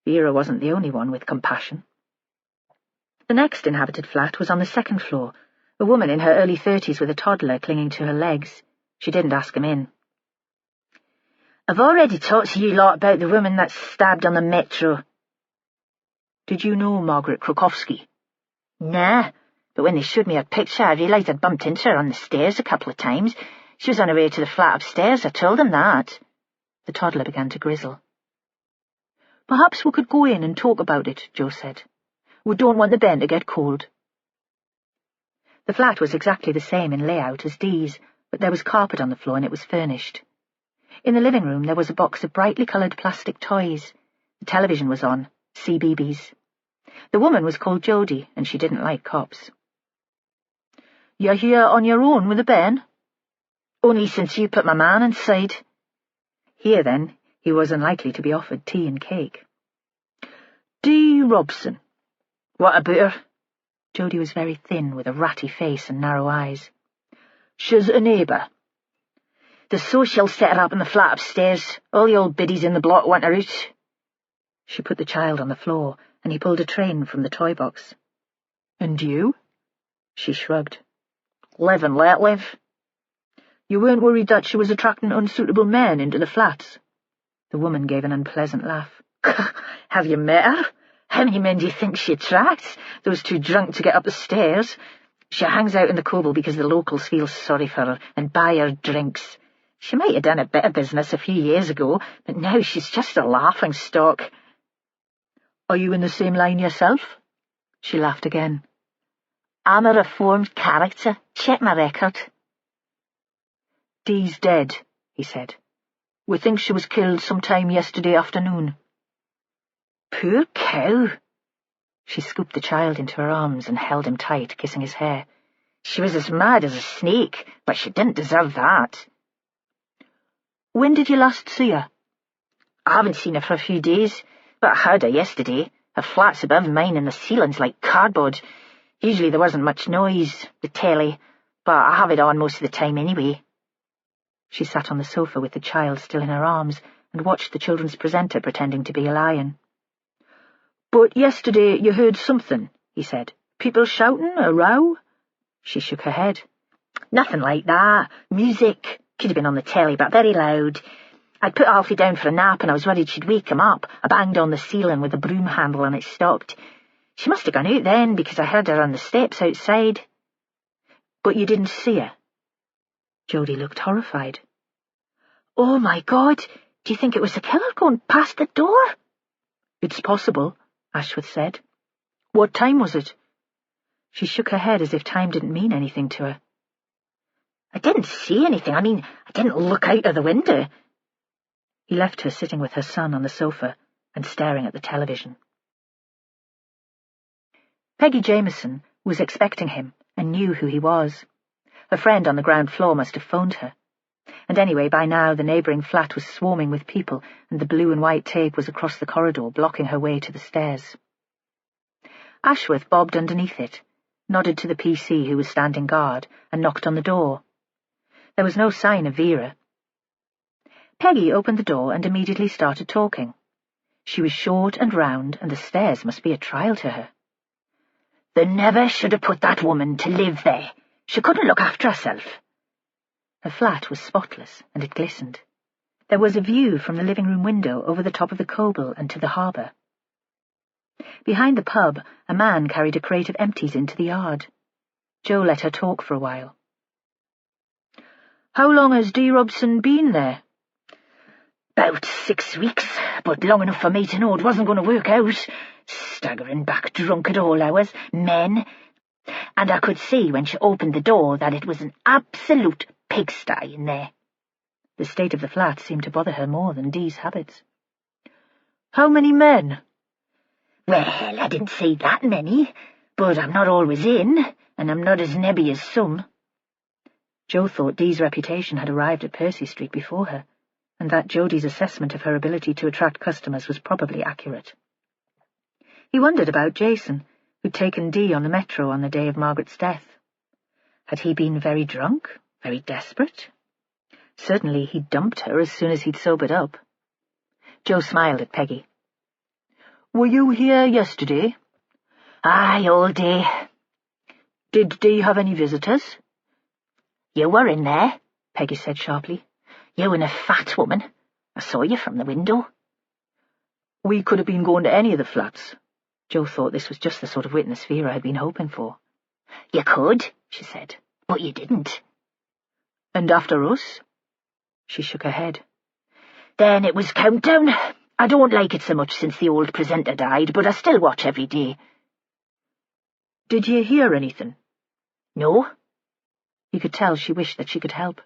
Vera wasn't the only one with compassion. The next inhabited flat was on the second floor, a woman in her early 30s with a toddler clinging to her legs. She didn't ask him in. I've already talked to you lot about the woman that's stabbed on the Metro. Did you know Margaret Krukowski? Nah, but when they showed me her picture, I realised I'd bumped into her on the stairs a couple of times. She was on her way to the flat upstairs, I told them that. The toddler began to grizzle. Perhaps we could go in and talk about it, Joe said. We don't want the Ben to get cold. The flat was exactly the same in layout as Dee's, but there was carpet on the floor and it was furnished. In the living room there was a box of brightly coloured plastic toys. The television was on, CBeebies. The woman was called Jodie, and she didn't like cops. You're here on your own with the Ben? Only since you put my man inside. Here, then, he was unlikely to be offered tea and cake. Dee Robson. What about her? Jodie was very thin, with a ratty face and narrow eyes. She's a neighbour. The social set her up in the flat upstairs. All the old biddies in the block want her out. She put the child on the floor, and he pulled a train from the toy box. And you? She shrugged. Live and let live. You weren't worried that she was attracting unsuitable men into the flats? The woman gave an unpleasant laugh. Have you met her? How many men do you think she attracts? Those too drunk to get up the stairs. She hangs out in the Coble because the locals feel sorry for her and buy her drinks. She might have done a bit of business a few years ago, but now she's just a laughingstock. Are you in the same line yourself? She laughed again. I'm a reformed character. Check my record. Dee's dead, he said. We think she was killed sometime yesterday afternoon. Poor cow. She scooped the child into her arms and held him tight, kissing his hair. She was as mad as a snake, but she didn't deserve that. When did you last see her? I haven't seen her for a few days, but I heard her yesterday. Her flat's above mine and the ceiling's like cardboard. Usually there wasn't much noise, the telly, but I have it on most of the time anyway. She sat on the sofa with the child still in her arms and watched the children's presenter pretending to be a lion. But yesterday you heard something, he said. People shouting, a row? She shook her head. Nothing like that. Music. Could have been on the telly, but very loud. I'd put Alfie down for a nap and I was worried she'd wake him up. I banged on the ceiling with a broom handle and it stopped. She must have gone out then because I heard her on the steps outside. But you didn't see her? Jodie looked horrified. Oh, my God! Do you think it was the killer going past the door? It's possible, Ashworth said. What time was it? She shook her head as if time didn't mean anything to her. I didn't see anything. I mean, I didn't look out of the window. He left her sitting with her son on the sofa and staring at the television. Peggy Jameson was expecting him and knew who he was. Her friend on the ground floor must have phoned her. And anyway, by now the neighbouring flat was swarming with people, and the blue and white tape was across the corridor, blocking her way to the stairs. Ashworth bobbed underneath it, nodded to the PC who was standing guard, and knocked on the door. There was no sign of Vera. Peggy opened the door and immediately started talking. She was short and round, and the stairs must be a trial to her. They never should have put that woman to live there. She couldn't look after herself. Her flat was spotless, and it glistened. There was a view from the living-room window over the top of the Coble and to the harbour. Behind the pub, a man carried a crate of empties into the yard. Joe let her talk for a while. "How long has Dee Robson been there?" "About 6 weeks, but long enough for me to know it wasn't going to work out. Staggering back drunk at all hours, men. And I could see when she opened the door that it was an absolute pigsty in there." The state of the flat seemed to bother her more than Dee's habits. "How many men?" "Well, I didn't see that many, but I'm not always in, and I'm not as nebby as some." Joe thought Dee's reputation had arrived at Percy Street before her, and that Jodie's assessment of her ability to attract customers was probably accurate. He wondered about Jason, who'd taken Dee on the Metro on the day of Margaret's death. Had he been very drunk, very desperate? Certainly he'd dumped her as soon as he'd sobered up. Joe smiled at Peggy. "Were you here yesterday?" "Aye, all day." "Did Dee have any visitors?" "You were in there," Peggy said sharply. "You and a fat woman. I saw you from the window." "We could have been going to any of the flats." Joe thought this was just the sort of witness Vera had been hoping for. "You could," she said, "but you didn't." "And after us?" She shook her head. "Then it was Countdown. I don't like it so much since the old presenter died, but I still watch every day." "Did you hear anything?" "No." He could tell she wished that she could help.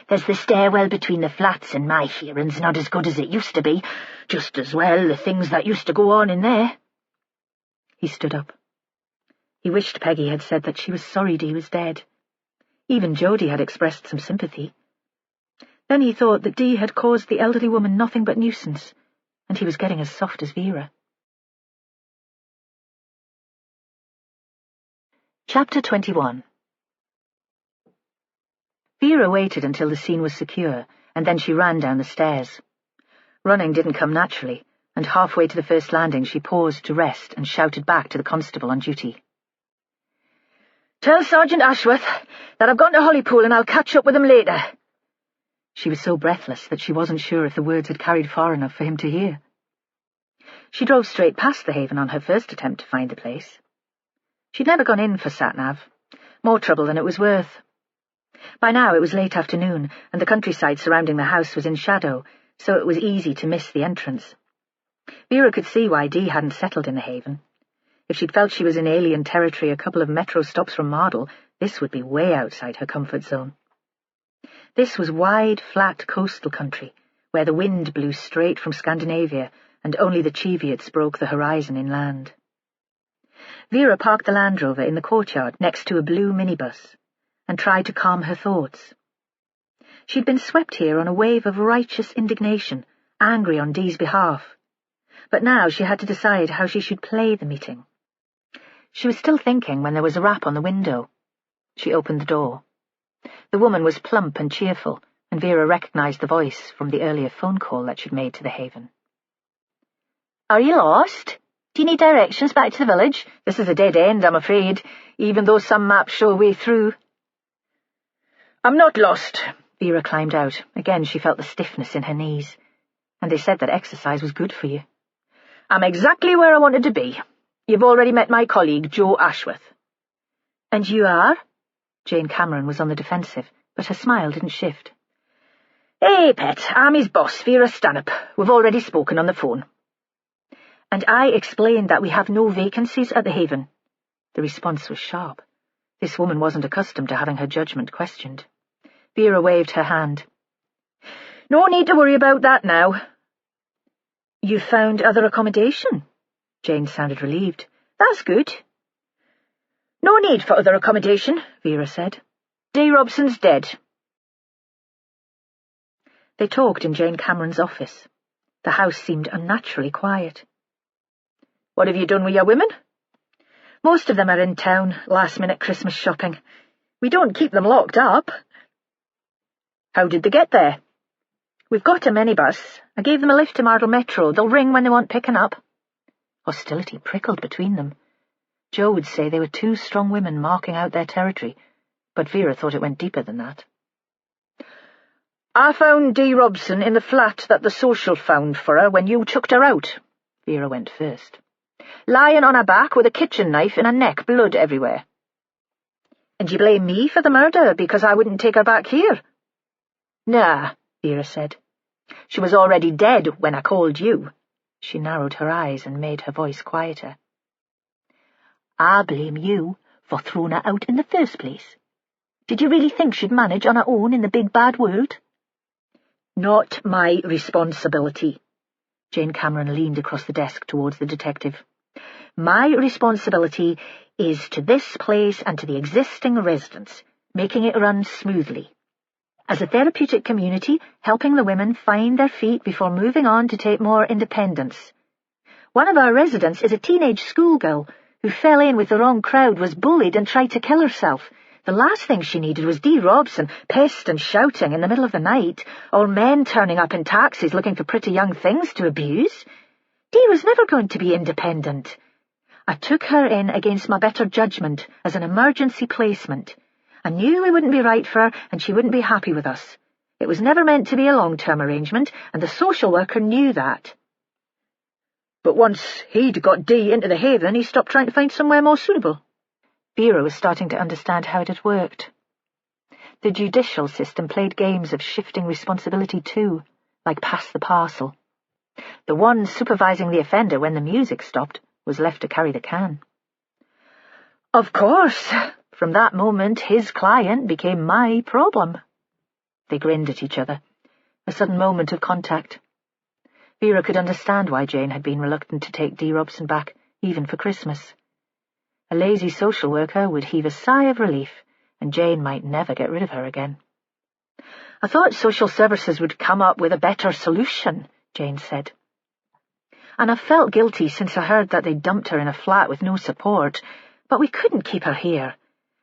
"There's the stairwell between the flats, and my hearing's not as good as it used to be. Just as well the things that used to go on in there." He stood up. He wished Peggy had said that she was sorry Dee was dead. Even Jodie had expressed some sympathy. Then he thought that Dee had caused the elderly woman nothing but nuisance, and he was getting as soft as Vera. Chapter 21. Vera waited until the scene was secure, and then she ran down the stairs. Running didn't come naturally, and halfway to the first landing she paused to rest and shouted back to the constable on duty. "Tell Sergeant Ashworth that I've gone to Hollypool and I'll catch up with him later." She was so breathless that she wasn't sure if the words had carried far enough for him to hear. She drove straight past the Haven on her first attempt to find the place. She'd never gone in for sat-nav. More trouble than it was worth. By now it was late afternoon, and the countryside surrounding the house was in shadow, so it was easy to miss the entrance. Vera could see why Dee hadn't settled in the Haven. If she'd felt she was in alien territory a couple of metro stops from Mardle, this would be way outside her comfort zone. This was wide, flat coastal country, where the wind blew straight from Scandinavia, and only the Cheviots broke the horizon inland. Vera parked the Land Rover in the courtyard next to a blue minibus, and tried to calm her thoughts. She'd been swept here on a wave of righteous indignation, angry on Dee's behalf. But now she had to decide how she should play the meeting. She was still thinking when there was a rap on the window. She opened the door. The woman was plump and cheerful, and Vera recognized the voice from the earlier phone call that she'd made to the Haven. "Are you lost? Do you need directions back to the village? This is a dead end, I'm afraid, even though some maps show a way through." "I'm not lost." Vera climbed out. Again she felt the stiffness in her knees. And they said that exercise was good for you. "I'm exactly where I wanted to be. You've already met my colleague, Joe Ashworth." "And you are?" Jane Cameron was on the defensive, but her smile didn't shift. "Hey, pet, I'm his boss, Vera Stanhope. We've already spoken on the phone." "And I explained that we have no vacancies at the Haven." The response was sharp. This woman wasn't accustomed to having her judgment questioned. Vera waved her hand. "No need to worry about that now." "You found other accommodation?" Jane sounded relieved. "That's good." "No need for other accommodation," Vera said. "Dee Robson's dead." They talked in Jane Cameron's office. The house seemed unnaturally quiet. "What have you done with your women?" "Most of them are in town, last-minute Christmas shopping. We don't keep them locked up." "How did they get there?" "We've got a minibus. I gave them a lift to Mardle Metro. They'll ring when they want picking up." Hostility prickled between them. Joe would say they were two strong women marking out their territory, but Vera thought it went deeper than that. "I found Dee Robson in the flat that the social found for her when you chucked her out," Vera went first. "Lying on her back with a kitchen knife in her neck, blood everywhere." "And you blame me for the murder because I wouldn't take her back here?" "Nah," Vera said. "She was already dead when I called you." She narrowed her eyes and made her voice quieter. "I blame you for throwing her out in the first place. Did you really think she'd manage on her own in the big bad world?" "Not my responsibility." Jane Cameron leaned across the desk towards the detective. "My responsibility is to this place and to the existing residents, making it run smoothly. As a therapeutic community, helping the women find their feet before moving on to take more independence. One of our residents is a teenage schoolgirl who fell in with the wrong crowd, was bullied and tried to kill herself. The last thing she needed was Dee Robson, pissed and shouting in the middle of the night, or men turning up in taxis looking for pretty young things to abuse. Dee was never going to be independent. I took her in against my better judgment as an emergency placement. I knew we wouldn't be right for her and she wouldn't be happy with us. It was never meant to be a long-term arrangement, and the social worker knew that." "But once he'd got Dee into the haven, he stopped trying to find somewhere more suitable." Vera was starting to understand how it had worked. The judicial system played games of shifting responsibility too, like pass the parcel. The one supervising the offender when the music stopped was left to carry the can. "Of course, from that moment his client became my problem." They grinned at each other, a sudden moment of contact. Vera could understand why Jane had been reluctant to take Dee Robson back, even for Christmas. A lazy social worker would heave a sigh of relief, and Jane might never get rid of her again. "I thought social services would come up with a better solution," Jane said. "And I felt guilty since I heard that they dumped her in a flat with no support, but we couldn't keep her here.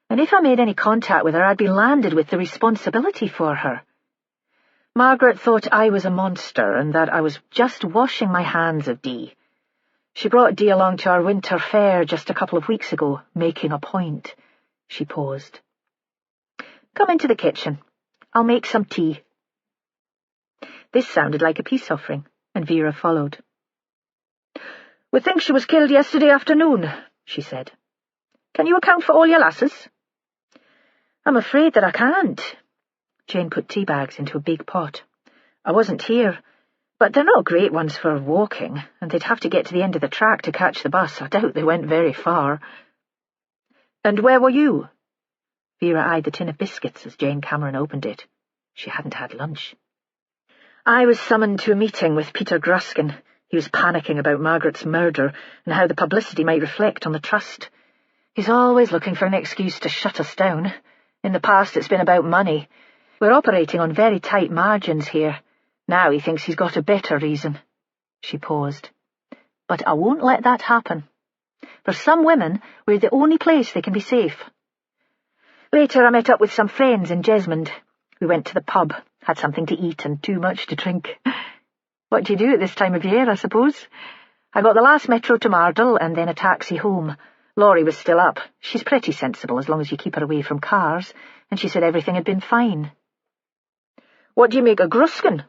And if I made any contact with her, I'd be landed with the responsibility for her. Margaret thought I was a monster and that I was just washing my hands of Dee. She brought Dee along to our winter fair just a couple of weeks ago, making a point." She paused. "Come into the kitchen. I'll make some tea." This sounded like a peace offering, and Vera followed. "We think she was killed yesterday afternoon," she said. "Can you account for all your lasses?" "I'm afraid that I can't." Jane put tea bags into a big pot. "I wasn't here. But they're not great ones for walking, and they'd have to get to the end of the track to catch the bus. I doubt they went very far." "And where were you?" Vera eyed the tin of biscuits as Jane Cameron opened it. She hadn't had lunch. "I was summoned to a meeting with Peter Gruskin. He was panicking about Margaret's murder and how the publicity might reflect on the trust. He's always looking for an excuse to shut us down. In the past it's been about money. We're operating on very tight margins here. Now he thinks he's got a better reason." She paused. "But I won't let that happen. For some women, we're the only place they can be safe." Later I met up with some friends in Jesmond. We went to the pub, had something to eat and too much to drink. What do you do at this time of year, I suppose? I got the last metro to Mardle and then a taxi home. Laurie was still up. She's pretty sensible as long as you keep her away from cars, and she said everything had been fine. "What do you make of Gruskin?"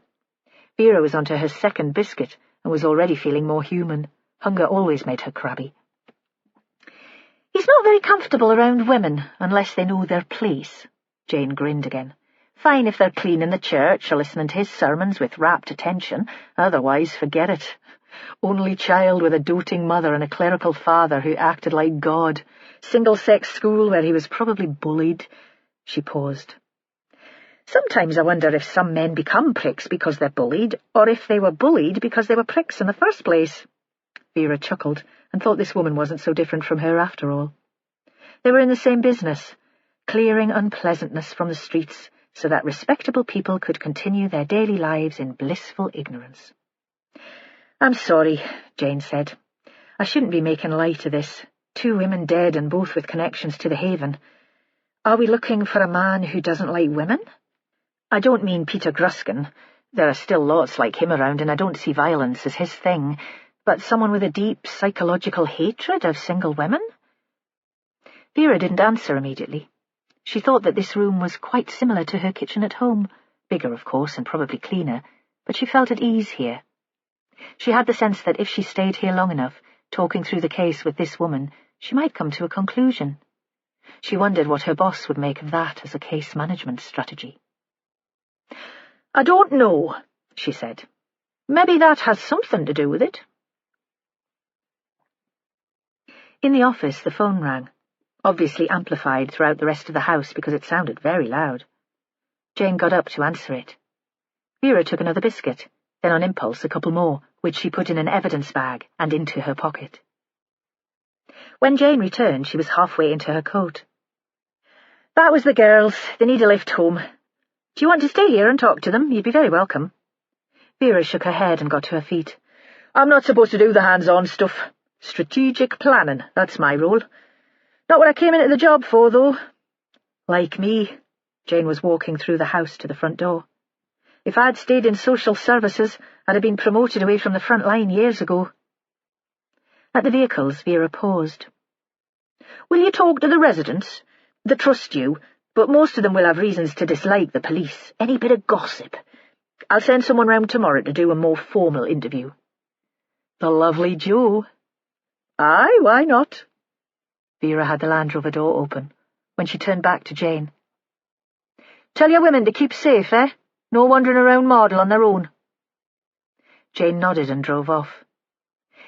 Vera was onto her second biscuit and was already feeling more human. Hunger always made her crabby. "He's not very comfortable around women unless they know their place." Jane grinned again. "Fine if they're cleaning the church or listening to his sermons with rapt attention. Otherwise, forget it. Only child with a doting mother and a clerical father who acted like God. Single-sex school where he was probably bullied." She paused. "Sometimes I wonder if some men become pricks because they're bullied, or if they were bullied because they were pricks in the first place." Vera chuckled and thought this woman wasn't so different from her after all. They were in the same business, clearing unpleasantness from the streets so that respectable people could continue their daily lives in blissful ignorance. "I'm sorry," Jane said. "I shouldn't be making light of this. 2 women dead and both with connections to the haven. Are we looking for a man who doesn't like women? I don't mean Peter Gruskin. There are still lots like him around, and I don't see violence as his thing. But someone with a deep psychological hatred of single women?" Vera didn't answer immediately. She thought that this room was quite similar to her kitchen at home, bigger, of course, and probably cleaner, but she felt at ease here. She had the sense that if she stayed here long enough, talking through the case with this woman, she might come to a conclusion. She wondered what her boss would make of that as a case management strategy. "I don't know," she said. "Maybe that has something to do with it." In the office, the phone rang, obviously amplified throughout the rest of the house because it sounded very loud. Jane got up to answer it. Vera took another biscuit, then on impulse a couple more, which she put in an evidence bag and into her pocket. When Jane returned, she was halfway into her coat. "That was the girls. They need a lift home. Do you want to stay here and talk to them? You'd be very welcome." Vera shook her head and got to her feet. "I'm not supposed to do the hands-on stuff. Strategic planning, that's my role. Not what I came into the job for, though." "Like me." Jane was walking through the house to the front door. "If I'd stayed in social services, I'd have been promoted away from the front line years ago." At the vehicles, Vera paused. "Will you talk to the residents? They trust you, but most of them will have reasons to dislike the police. Any bit of gossip. I'll send someone round tomorrow to do a more formal interview." "The lovely Joe." "Aye, why not?" Vera had the Land Rover door open when she turned back to Jane. "Tell your women to keep safe, eh? No wandering around Mardle on their own." Jane nodded and drove off.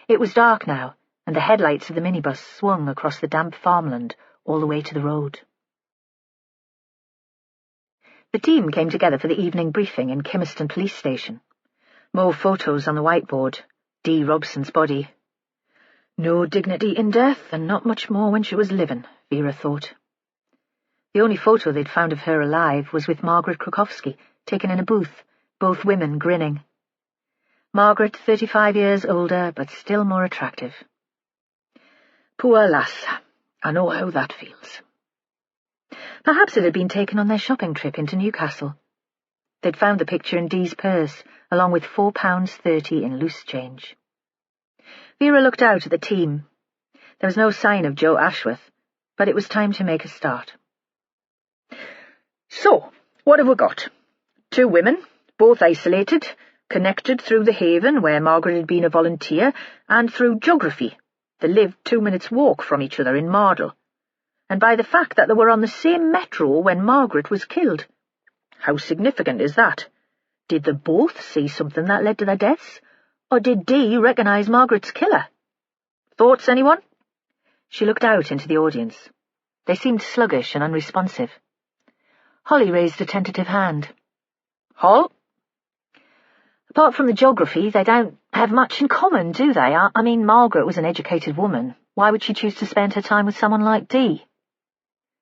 It was dark now, and the headlights of the minibus swung across the damp farmland all the way to the road. The team came together for the evening briefing in Kimmerston Police Station. More photos on the whiteboard. Dee Robson's body. No dignity in death, and not much more when she was living, Vera thought. The only photo they'd found of her alive was with Margaret Krukowski, taken in a booth, both women grinning. Margaret, 35 years older, but still more attractive. Poor lass, I know how that feels. Perhaps it had been taken on their shopping trip into Newcastle. They'd found the picture in Dee's purse, along with £4.30 in loose change. Vera looked out at the team. There was no sign of Joe Ashworth, but it was time to make a start. "So, what have we got? 2 women, both isolated, connected through the haven where Margaret had been a volunteer, and through geography. They lived 2 minutes' walk from each other in Mardle, and by the fact that they were on the same metro when Margaret was killed. How significant is that? Did they both see something that led to their deaths, or did Dee recognise Margaret's killer? Thoughts, anyone?" She looked out into the audience. They seemed sluggish and unresponsive. Holly raised a tentative hand. "Hall?" "Apart from the geography, they don't have much in common, do they? I mean, Margaret was an educated woman. Why would she choose to spend her time with someone like Dee?"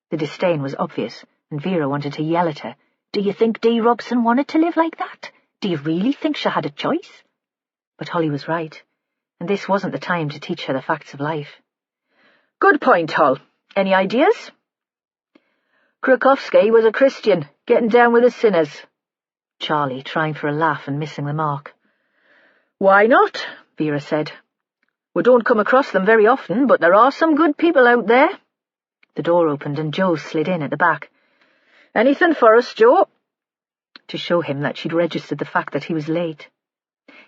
The disdain was obvious, and Vera wanted to yell at her. "Do you think Dee Robson wanted to live like that? Do you really think she had a choice?" But Holly was right, and this wasn't the time to teach her the facts of life. "Good point, Hull. Any ideas?" "Krukowski was a Christian, getting down with the sinners." Charlie, trying for a laugh and missing the mark. "Why not?" Vera said. "We don't come across them very often, but there are some good people out there." The door opened and Joe slid in at the back. "Anything for us, Joe?" To show him that she'd registered the fact that he was late.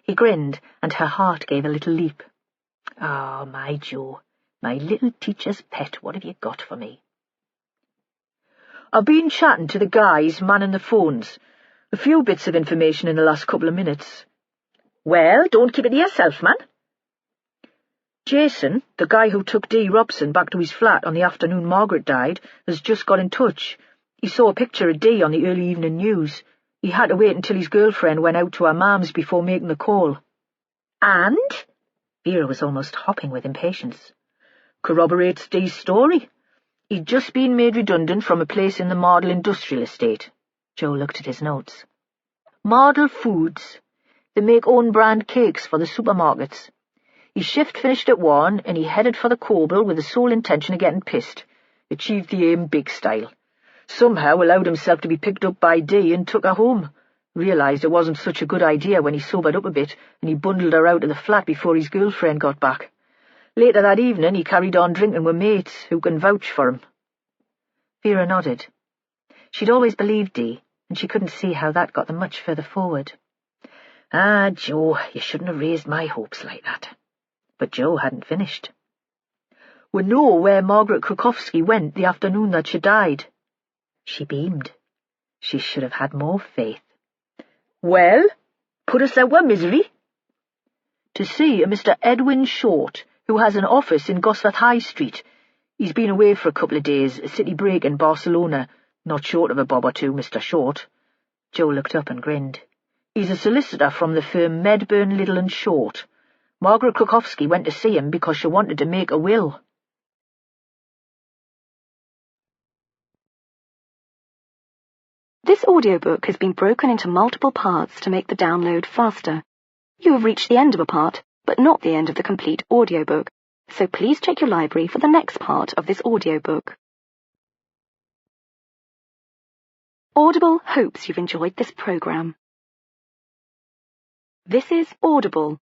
He grinned, and her heart gave a little leap. "Ah, my Joe, my little teacher's pet, what have you got for me?" "I've been chatting to the guys manning the phones. A few bits of information in the last couple of minutes." "Well, don't keep it to yourself, man." "Jason, the guy who took Dee Robson back to his flat on the afternoon Margaret died, has just got in touch. He saw a picture of Dee on the early evening news. He had to wait until his girlfriend went out to her mum's before making the call." "And?" Vera was almost hopping with impatience. "Corroborates Dee's story. He'd just been made redundant from a place in the Mardle Industrial Estate." Joe looked at his notes. "Mardle Foods. They make own-brand cakes for the supermarkets. His shift finished at 1, and he headed for the Coble with the sole intention of getting pissed. Achieved the aim big style. Somehow allowed himself to be picked up by Dee and took her home. Realised it wasn't such a good idea when he sobered up a bit, and he bundled her out of the flat before his girlfriend got back. Later that evening he carried on drinking with mates who can vouch for him." Vera nodded. She'd always believed Dee, and she couldn't see how that got them much further forward. "Ah, Joe, you shouldn't have raised my hopes like that." But Joe hadn't finished. "We know where Margaret Krukowski went the afternoon that she died." She beamed. She should have had more faith. "Well, put us out of misery." "To see a Mr. Edwin Short, who has an office in Gosforth High Street. He's been away for a couple of days, a city break in Barcelona. Not short of a bob or two, Mr. Short." Joe looked up and grinned. "He's a solicitor from the firm Medburn, Liddell and Short. Margaret Krukowski went to see him because she wanted to make a will." This audiobook has been broken into multiple parts to make the download faster. You have reached the end of a part, but not the end of the complete audiobook, so please check your library for the next part of this audiobook. Audible hopes you've enjoyed this program. This is Audible.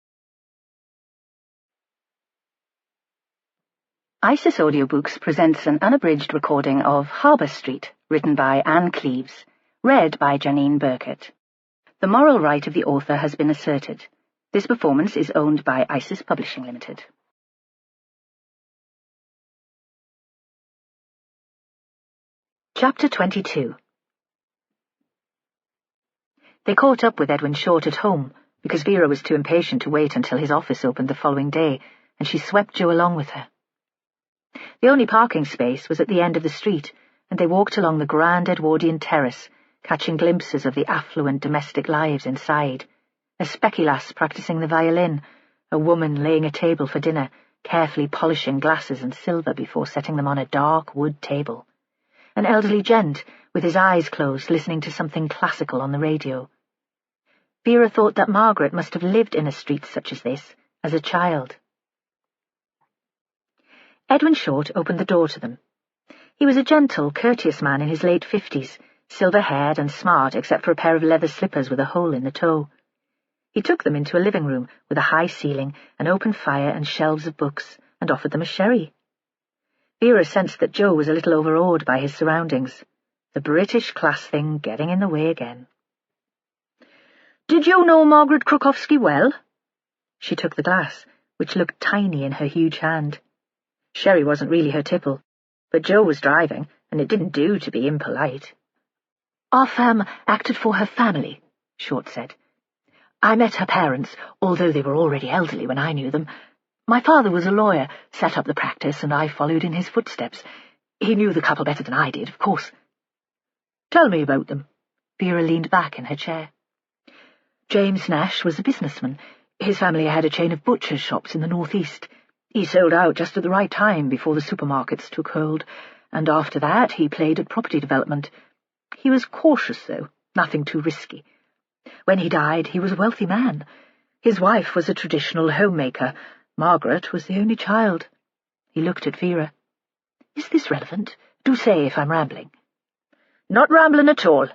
ISIS Audiobooks presents an unabridged recording of Harbour Street, written by Ann Cleeves, read by Janine Burkett. The moral right of the author has been asserted. This performance is owned by ISIS Publishing Limited. Chapter 22. They caught up with Edwin Short at home, because Vera was too impatient to wait until his office opened the following day, and she swept Joe along with her. The only parking space was at the end of the street, and they walked along the grand Edwardian terrace, catching glimpses of the affluent domestic lives inside. A speculas practising the violin, a woman laying a table for dinner, carefully polishing glasses and silver before setting them on a dark wood table. An elderly gent, with his eyes closed, listening to something classical on the radio. Vera thought that Margaret must have lived in a street such as this as a child. Edwin Short opened the door to them. He was a gentle, courteous man in his late 50s, silver-haired and smart except for a pair of leather slippers with a hole in the toe. He took them into a living room with a high ceiling, an open fire and shelves of books, and offered them a sherry. Vera sensed that Joe was a little overawed by his surroundings. The British class thing getting in the way again. "Did you know Margaret Krukowski well?" She took the glass, which looked tiny in her huge hand. Sherry wasn't really her tipple, but Joe was driving, and it didn't do to be impolite. "Our firm acted for her family," Short said. "I met her parents, although they were already elderly when I knew them. My father was a lawyer, set up the practice, and I followed in his footsteps. He knew the couple better than I did, of course." "Tell me about them." Vera leaned back in her chair. "James Nash was a businessman. His family had a chain of butcher's shops in the northeast. He sold out just at the right time before the supermarkets took hold, and after that he played at property development. He was cautious, though, nothing too risky. When he died, he was a wealthy man. His wife was a traditional homemaker. Margaret was the only child." He looked at Vera. "Is this relevant? Do say if I'm rambling." "Not rambling at all."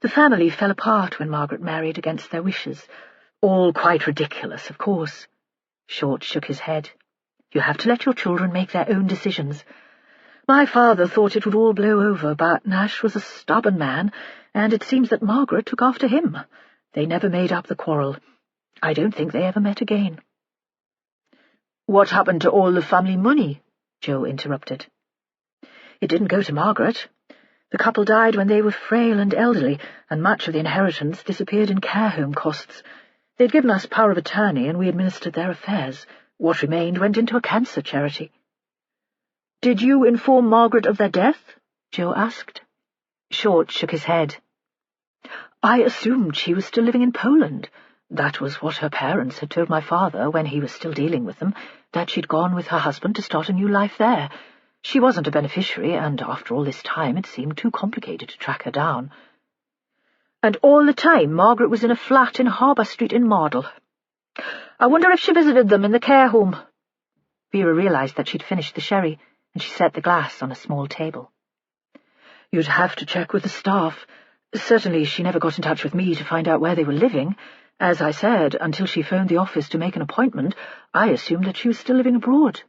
"The family fell apart when Margaret married against their wishes. All quite ridiculous, of course." Short shook his head. "You have to let your children make their own decisions. My father thought it would all blow over, but Nash was a stubborn man, and it seems that Margaret took after him. They never made up the quarrel. I don't think they ever met again." "What happened to all the family money?" Joe interrupted. "It didn't go to Margaret. The couple died when they were frail and elderly, and much of the inheritance disappeared in care home costs. They'd given us power of attorney, and we administered their affairs. What remained went into a cancer charity." "Did you inform Margaret of their death?" Joe asked. Short shook his head. "I assumed she was still living in Poland. That was what her parents had told my father when he was still dealing with them, that she'd gone with her husband to start a new life there. She wasn't a beneficiary, and after all this time it seemed too complicated to track her down." "And all the time Margaret was in a flat in Harbour Street in Mardle. I wonder if she visited them in the care home." Vera realised that she'd finished the sherry, and she set the glass on a small table. "You'd have to check with the staff. Certainly she never got in touch with me to find out where they were living. As I said, until she phoned the office to make an appointment, I assumed that she was still living abroad."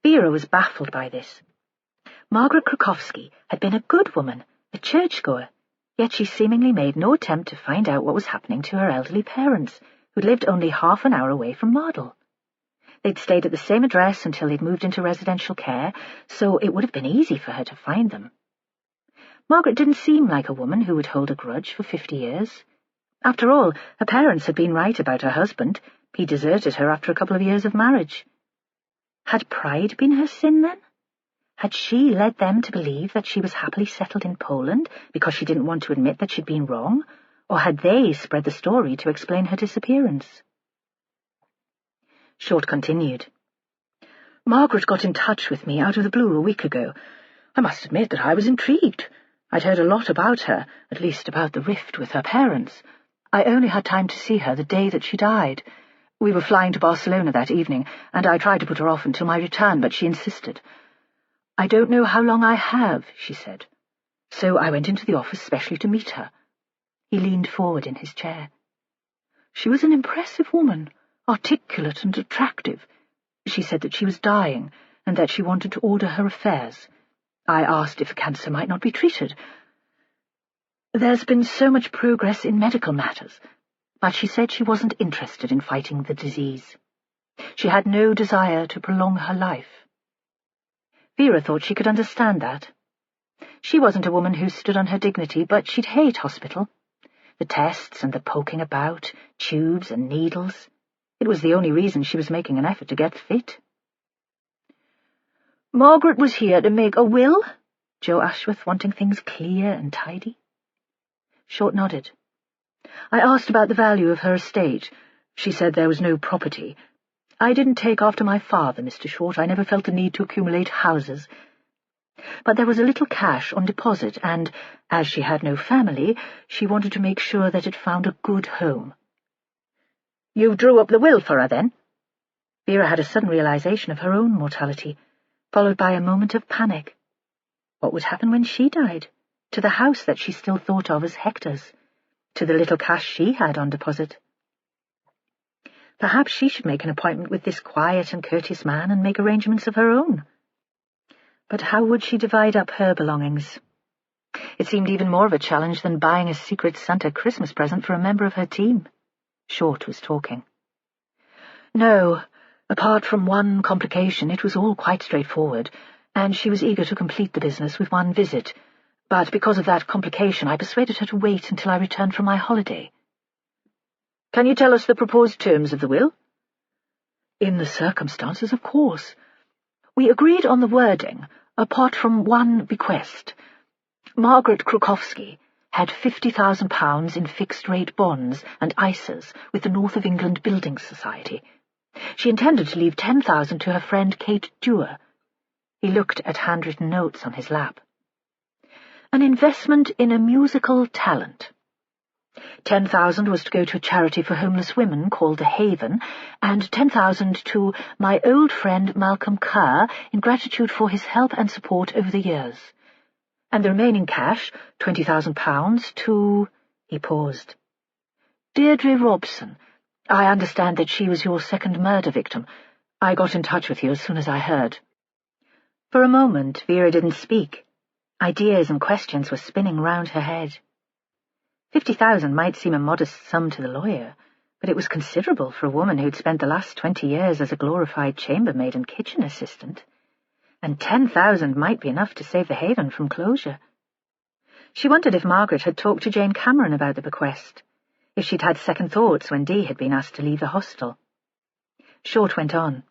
Vera was baffled by this. Margaret Krukowski had been a good woman, a churchgoer, yet she seemingly made no attempt to find out what was happening to her elderly parents, who'd lived only half an hour away from Mardle. They'd stayed at the same address until they'd moved into residential care, so it would have been easy for her to find them. Margaret didn't seem like a woman who would hold a grudge for 50 years. After all, her parents had been right about her husband. He deserted her after a couple of years of marriage. Had pride been her sin, then? Had she led them to believe that she was happily settled in Poland because she didn't want to admit that she'd been wrong, or had they spread the story to explain her disappearance? Short continued. Margaret got in touch with me out of the blue a week ago. I must admit that I was intrigued. I'd heard a lot about her, at least about the rift with her parents. I only had time to see her the day that she died. We were flying to Barcelona that evening, and I tried to put her off until my return, but she insisted. I don't know how long I have, she said. So I went into the office specially to meet her. He leaned forward in his chair. She was an impressive woman, articulate and attractive. She said that she was dying, and that she wanted to order her affairs. I asked if cancer might not be treated. There's been so much progress in medical matters, but she said she wasn't interested in fighting the disease. She had no desire to prolong her life. Vera thought she could understand that. She wasn't a woman who stood on her dignity, but she'd hate hospital. The tests and the poking about, tubes and needles. It was the only reason she was making an effort to get fit. Margaret was here to make a will? Joe Ashworth, wanting things clear and tidy. Short nodded. I asked about the value of her estate. She said there was no property. I didn't take after my father, Mr. Short. I never felt the need to accumulate houses. But there was a little cash on deposit, and, as she had no family, she wanted to make sure that it found a good home. You drew up the will for her, then? Vera had a sudden realization of her own mortality, followed by a moment of panic. What would happen when she died? To the house that she still thought of as Hector's? To the little cash she had on deposit? Perhaps she should make an appointment with this quiet and courteous man and make arrangements of her own. But how would she divide up her belongings? It seemed even more of a challenge than buying a Secret Santa Christmas present for a member of her team. Short was talking. No, apart from one complication, it was all quite straightforward, and she was eager to complete the business with one visit. But because of that complication, I persuaded her to wait until I returned from my holiday. Can you tell us the proposed terms of the will? In the circumstances, of course. We agreed on the wording, apart from one bequest. Margaret Krukowski had £50,000 in fixed-rate bonds and ISAs with the North of England Building Society. She intended to leave £10,000 to her friend Kate Dewar. He looked at handwritten notes on his lap. An investment in a musical talent. 10,000 was to go to a charity for homeless women called The Haven, and 10,000 to my old friend Malcolm Kerr in gratitude for his help and support over the years. And the remaining cash, £20,000, to... He paused. Deirdre Robson, I understand that she was your second murder victim. I got in touch with you as soon as I heard. For a moment, Vera didn't speak. Ideas and questions were spinning round her head. 50,000 might seem a modest sum to the lawyer, but it was considerable for a woman who'd spent the last 20 years as a glorified chambermaid and kitchen assistant. And 10,000 might be enough to save the Haven from closure. She wondered if Margaret had talked to Jane Cameron about the bequest, if she'd had second thoughts when Dee had been asked to leave the hostel. Short went on.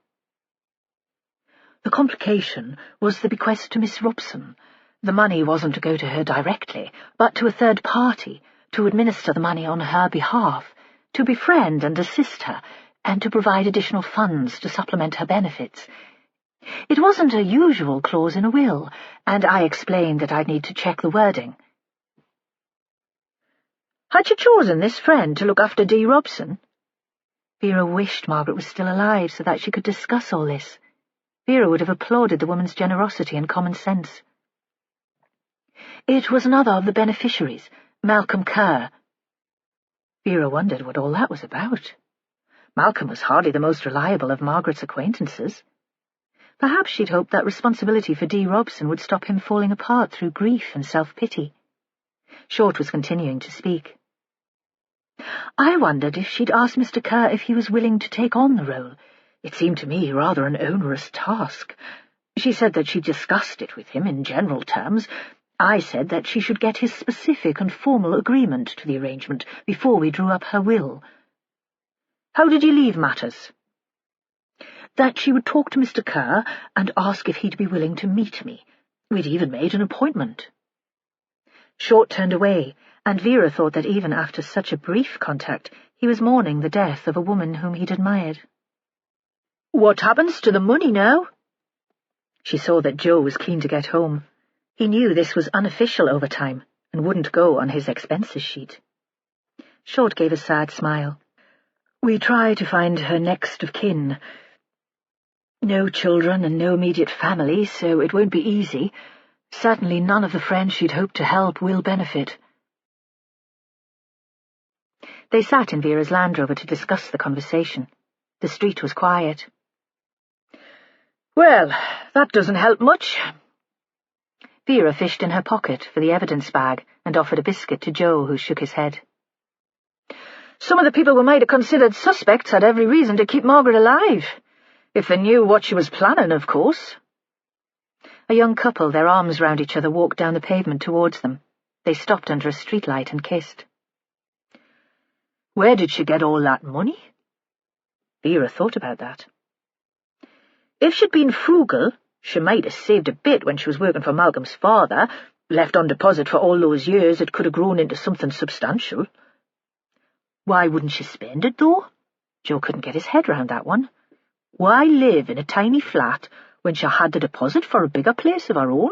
The complication was the bequest to Miss Robson. The money wasn't to go to her directly, but to a third party, to administer the money on her behalf, to befriend and assist her, and to provide additional funds to supplement her benefits. It wasn't a usual clause in a will, and I explained that I'd need to check the wording. Had you chosen this friend to look after Dee Robson? Vera wished Margaret was still alive so that she could discuss all this. Vera would have applauded the woman's generosity and common sense. It was another of the beneficiaries, Malcolm Kerr. Vera wondered what all that was about. Malcolm was hardly the most reliable of Margaret's acquaintances. Perhaps she'd hoped that responsibility for Dee Robson would stop him falling apart through grief and self-pity. Short was continuing to speak. I wondered if she'd asked Mr. Kerr if he was willing to take on the role. It seemed to me rather an onerous task. She said that she'd discussed it with him in general terms. I said that she should get his specific and formal agreement to the arrangement before we drew up her will. How did you leave matters? That she would talk to Mr. Kerr and ask if he'd be willing to meet me. We'd even made an appointment. Short turned away, and Vera thought that even after such a brief contact, he was mourning the death of a woman whom he'd admired. What happens to the money now? She saw that Joe was keen to get home. He knew this was unofficial overtime and wouldn't go on his expenses sheet. Short gave a sad smile. We try to find her next of kin. No children and no immediate family, so it won't be easy. Certainly none of the friends she'd hoped to help will benefit. They sat in Vera's Land Rover to discuss the conversation. The street was quiet. Well, that doesn't help much. Vera fished in her pocket for the evidence bag and offered a biscuit to Joe, who shook his head. Some of the people we might have considered suspects had every reason to keep Margaret alive. If they knew what she was planning, of course. A young couple, their arms round each other, walked down the pavement towards them. They stopped under a streetlight and kissed. Where did she get all that money? Vera thought about that. If she'd been frugal, she might have saved a bit when she was working for Malcolm's father, left on deposit for all those years it could have grown into something substantial. Why wouldn't she spend it, though? Joe couldn't get his head round that one. Why live in a tiny flat when she had the deposit for a bigger place of her own?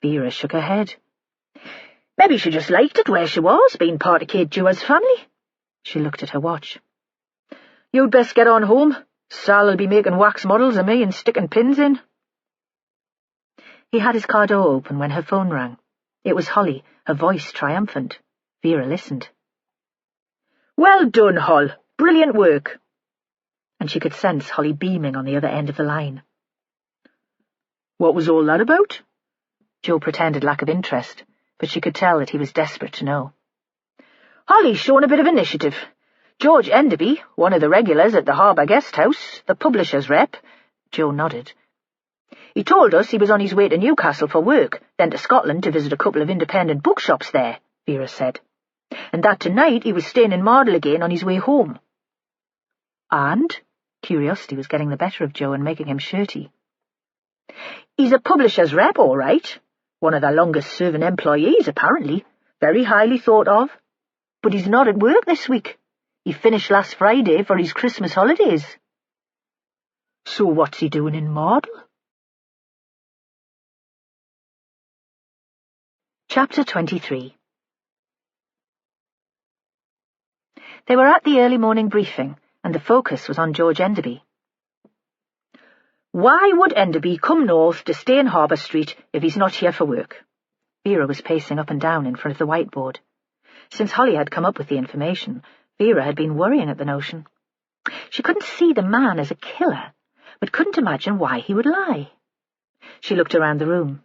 Vera shook her head. Maybe she just liked it where she was, being part of Kate Dewar's family. She looked at her watch. You'd best get on home. Sal'll be making wax models of me and sticking pins in. He had his car door open when her phone rang. It was Holly, her voice triumphant. Vera listened. Well done, Hol. Brilliant work. And she could sense Holly beaming on the other end of the line. What was all that about? Joe pretended lack of interest, but she could tell that he was desperate to know. Holly's shown a bit of initiative. George Enderby, one of the regulars at the Harbour Guest House, the publisher's rep. Joe nodded. He told us he was on his way to Newcastle for work, then to Scotland to visit a couple of independent bookshops there, Vera said. And that tonight he was staying in Mardle again on his way home. And? Curiosity was getting the better of Joe and making him shirty. He's a publisher's rep, all right. One of the longest-serving employees, apparently. Very highly thought of. But he's not at work this week. He finished last Friday for his Christmas holidays. So what's he doing in Mardle? Chapter 23. They were at the early morning briefing, and the focus was on George Enderby. Why would Enderby come north to stay in Harbour Street if he's not here for work? Vera was pacing up and down in front of the whiteboard. Since Holly had come up with the information, Vera had been worrying at the notion. She couldn't see the man as a killer, but couldn't imagine why he would lie. She looked around the room.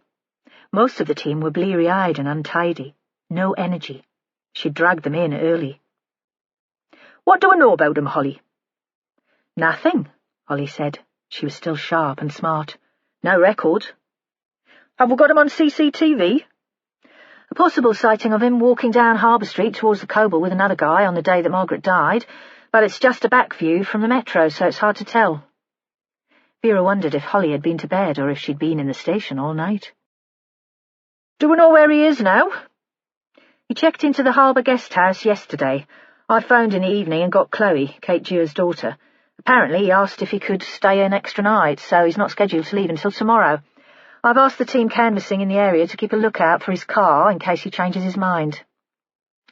Most of the team were bleary-eyed and untidy. No energy. She dragged them in early. What do I know about him, Holly? Nothing, Holly said. She was still sharp and smart. No record. Have we got him on CCTV? A possible sighting of him walking down Harbour Street towards the Coble with another guy on the day that Margaret died, but it's just a back view from the Metro, so it's hard to tell. Vera wondered if Holly had been to bed or if she'd been in the station all night. Do we know where he is now? He checked into the Harbour Guest House yesterday. I phoned in the evening and got Chloe, Kate Dewar's daughter. Apparently he asked if he could stay an extra night, so he's not scheduled to leave until tomorrow. I've asked the team canvassing in the area to keep a lookout for his car in case he changes his mind.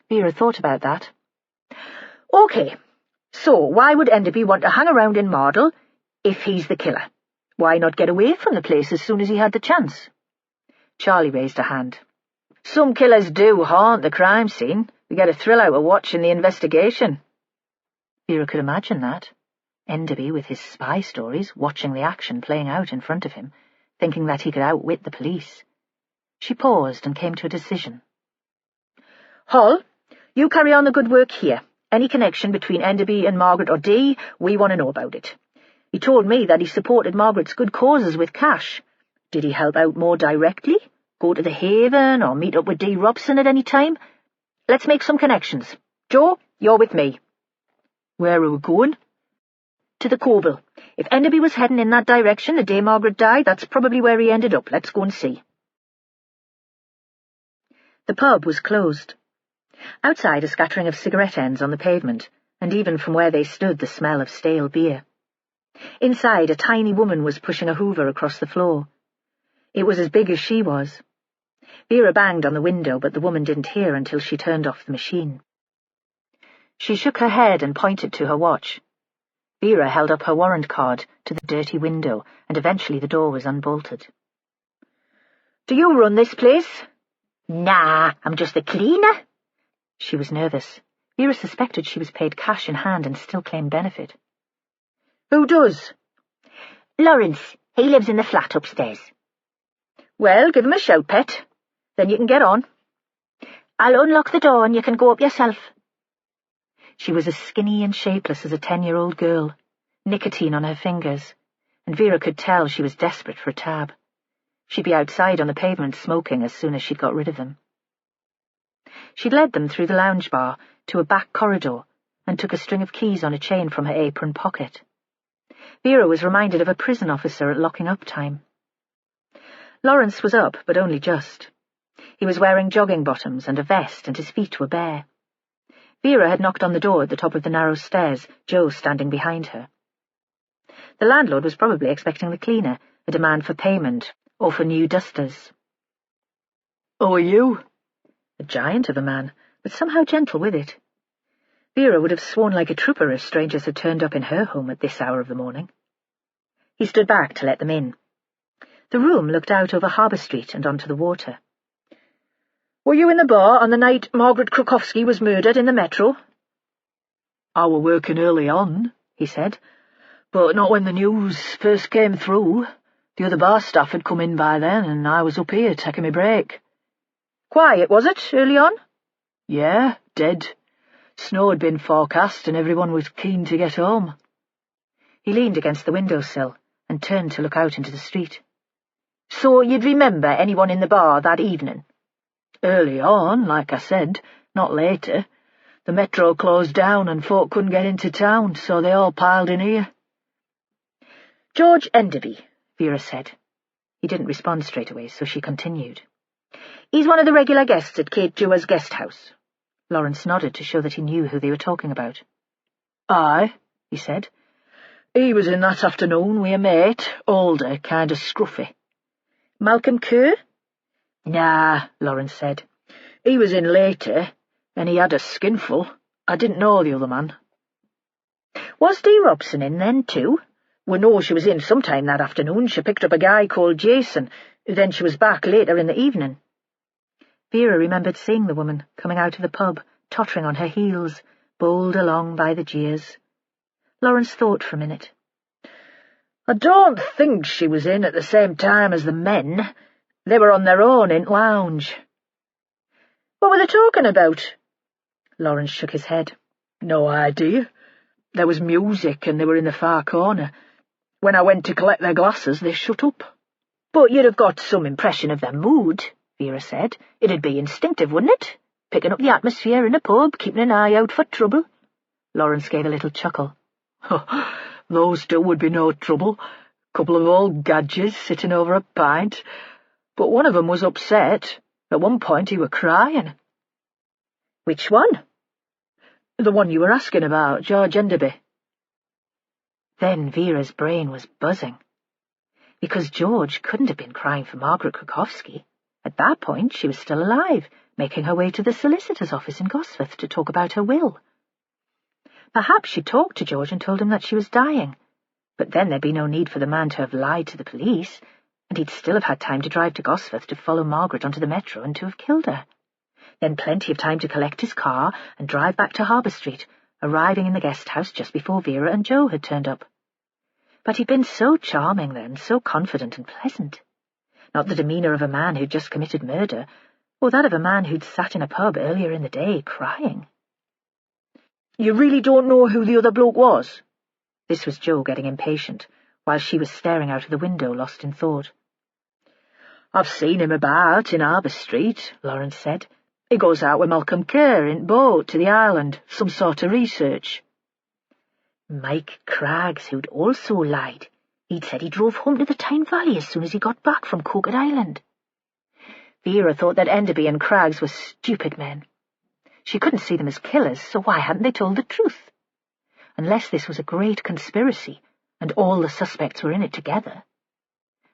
Vera thought about that. OK, so why would Enderby want to hang around in Mardle if he's the killer? Why not get away from the place as soon as he had the chance? Charlie raised a hand. Some killers do haunt the crime scene. We get a thrill out of watching the investigation. Vera could imagine that. Enderby, with his spy stories, watching the action playing out in front of him, thinking that he could outwit the police. She paused and came to a decision. Hall, you carry on the good work here. Any connection between Enderby and Margaret or Dee, we want to know about it. He told me that he supported Margaret's good causes with cash. Did he help out more directly? Go to the Haven or meet up with Dee Robson at any time? Let's make some connections. Joe, you're with me. Where are we going? To the Coble. If Enderby was heading in that direction the day Margaret died, that's probably where he ended up. Let's go and see. The pub was closed. Outside, a scattering of cigarette ends on the pavement, and even from where they stood the smell of stale beer. Inside, a tiny woman was pushing a hoover across the floor. It was as big as she was. Vera banged on the window, but the woman didn't hear until she turned off the machine. She shook her head and pointed to her watch. Vera held up her warrant card to the dirty window, and eventually the door was unbolted. Do you run this place? Nah, I'm just a cleaner. She was nervous. Vera suspected she was paid cash in hand and still claimed benefit. Who does? Lawrence. He lives in the flat upstairs. Well, give him a shout, pet. Then you can get on. I'll unlock the door and you can go up yourself. She was as skinny and shapeless as a 10-year-old girl, nicotine on her fingers, and Vera could tell she was desperate for a tab. She'd be outside on the pavement smoking as soon as she'd got rid of them. She'd led them through the lounge bar to a back corridor and took a string of keys on a chain from her apron pocket. Vera was reminded of a prison officer at locking-up time. Lawrence was up, but only just. He was wearing jogging bottoms and a vest, and his feet were bare. Vera had knocked on the door at the top of the narrow stairs, Joe standing behind her. The landlord was probably expecting the cleaner, a demand for payment, or for new dusters. "Oh, are you?" A giant of a man, but somehow gentle with it. Vera would have sworn like a trooper if strangers had turned up in her home at this hour of the morning. He stood back to let them in. The room looked out over Harbour Street and onto the water. Were you in the bar on the night Margaret Krukowski was murdered in the Metro? "I were working early on," he said, "but not when the news first came through. The other bar staff had come in by then, and I was up here taking my break." Quiet, was it, early on? "Yeah, dead. Snow had been forecast, and everyone was keen to get home." He leaned against the windowsill and turned to look out into the street. So you'd remember anyone in the bar that evening? "Early on, like I said, not later. The Metro closed down and folk couldn't get into town, so they all piled in here." "George Enderby," Vera said. He didn't respond straight away, so she continued. "He's one of the regular guests at Kate Jewers's guest house." Lawrence nodded to show that he knew who they were talking about. "Aye," he said. "He was in that afternoon with a mate, older, kind of scruffy." "Malcolm Kerr?" "Nah," Lawrence said. "He was in later, and he had a skinful. I didn't know the other man." "Was Dee Robson in then, too?" "We know she was in sometime that afternoon. She picked up a guy called Jason. Then she was back later in the evening." Vera remembered seeing the woman coming out of the pub, tottering on her heels, bowled along by the jeers. Lawrence thought for a minute. "I don't think she was in at the same time as the men. They were on their own in lounge." "What were they talking about?" Lawrence shook his head. "No idea. There was music and they were in the far corner. When I went to collect their glasses, they shut up." "But you'd have got some impression of their mood," Vera said. "It'd be instinctive, wouldn't it? Picking up the atmosphere in a pub, keeping an eye out for trouble." Lawrence gave a little chuckle. "Those two would be no trouble. Couple of old gadgets sitting over a pint. But one of them was upset. At one point he were crying." "Which one?" "The one you were asking about, George Enderby." Then Vera's brain was buzzing. Because George couldn't have been crying for Margaret Krukowski. At that point she was still alive, making her way to the solicitor's office in Gosforth to talk about her will. Perhaps she talked to George and told him that she was dying, but then there'd be no need for the man to have lied to the police, and he'd still have had time to drive to Gosforth to follow Margaret onto the Metro and to have killed her. Then plenty of time to collect his car and drive back to Harbour Street, arriving in the guest house just before Vera and Joe had turned up. But he'd been so charming then, so confident and pleasant. Not the demeanour of a man who'd just committed murder, or that of a man who'd sat in a pub earlier in the day crying. "You really don't know who the other bloke was?" This was Joe getting impatient, while she was staring out of the window, lost in thought. "I've seen him about in Harbour Street," Lawrence said. "He goes out with Malcolm Kerr in boat to the island, some sort of research." Mike Craggs, who'd also lied. He'd said he drove home to the Tyne Valley as soon as he got back from Coquet Island. Vera thought that Enderby and Craggs were stupid men. She couldn't see them as killers, so why hadn't they told the truth? Unless this was a great conspiracy, and all the suspects were in it together.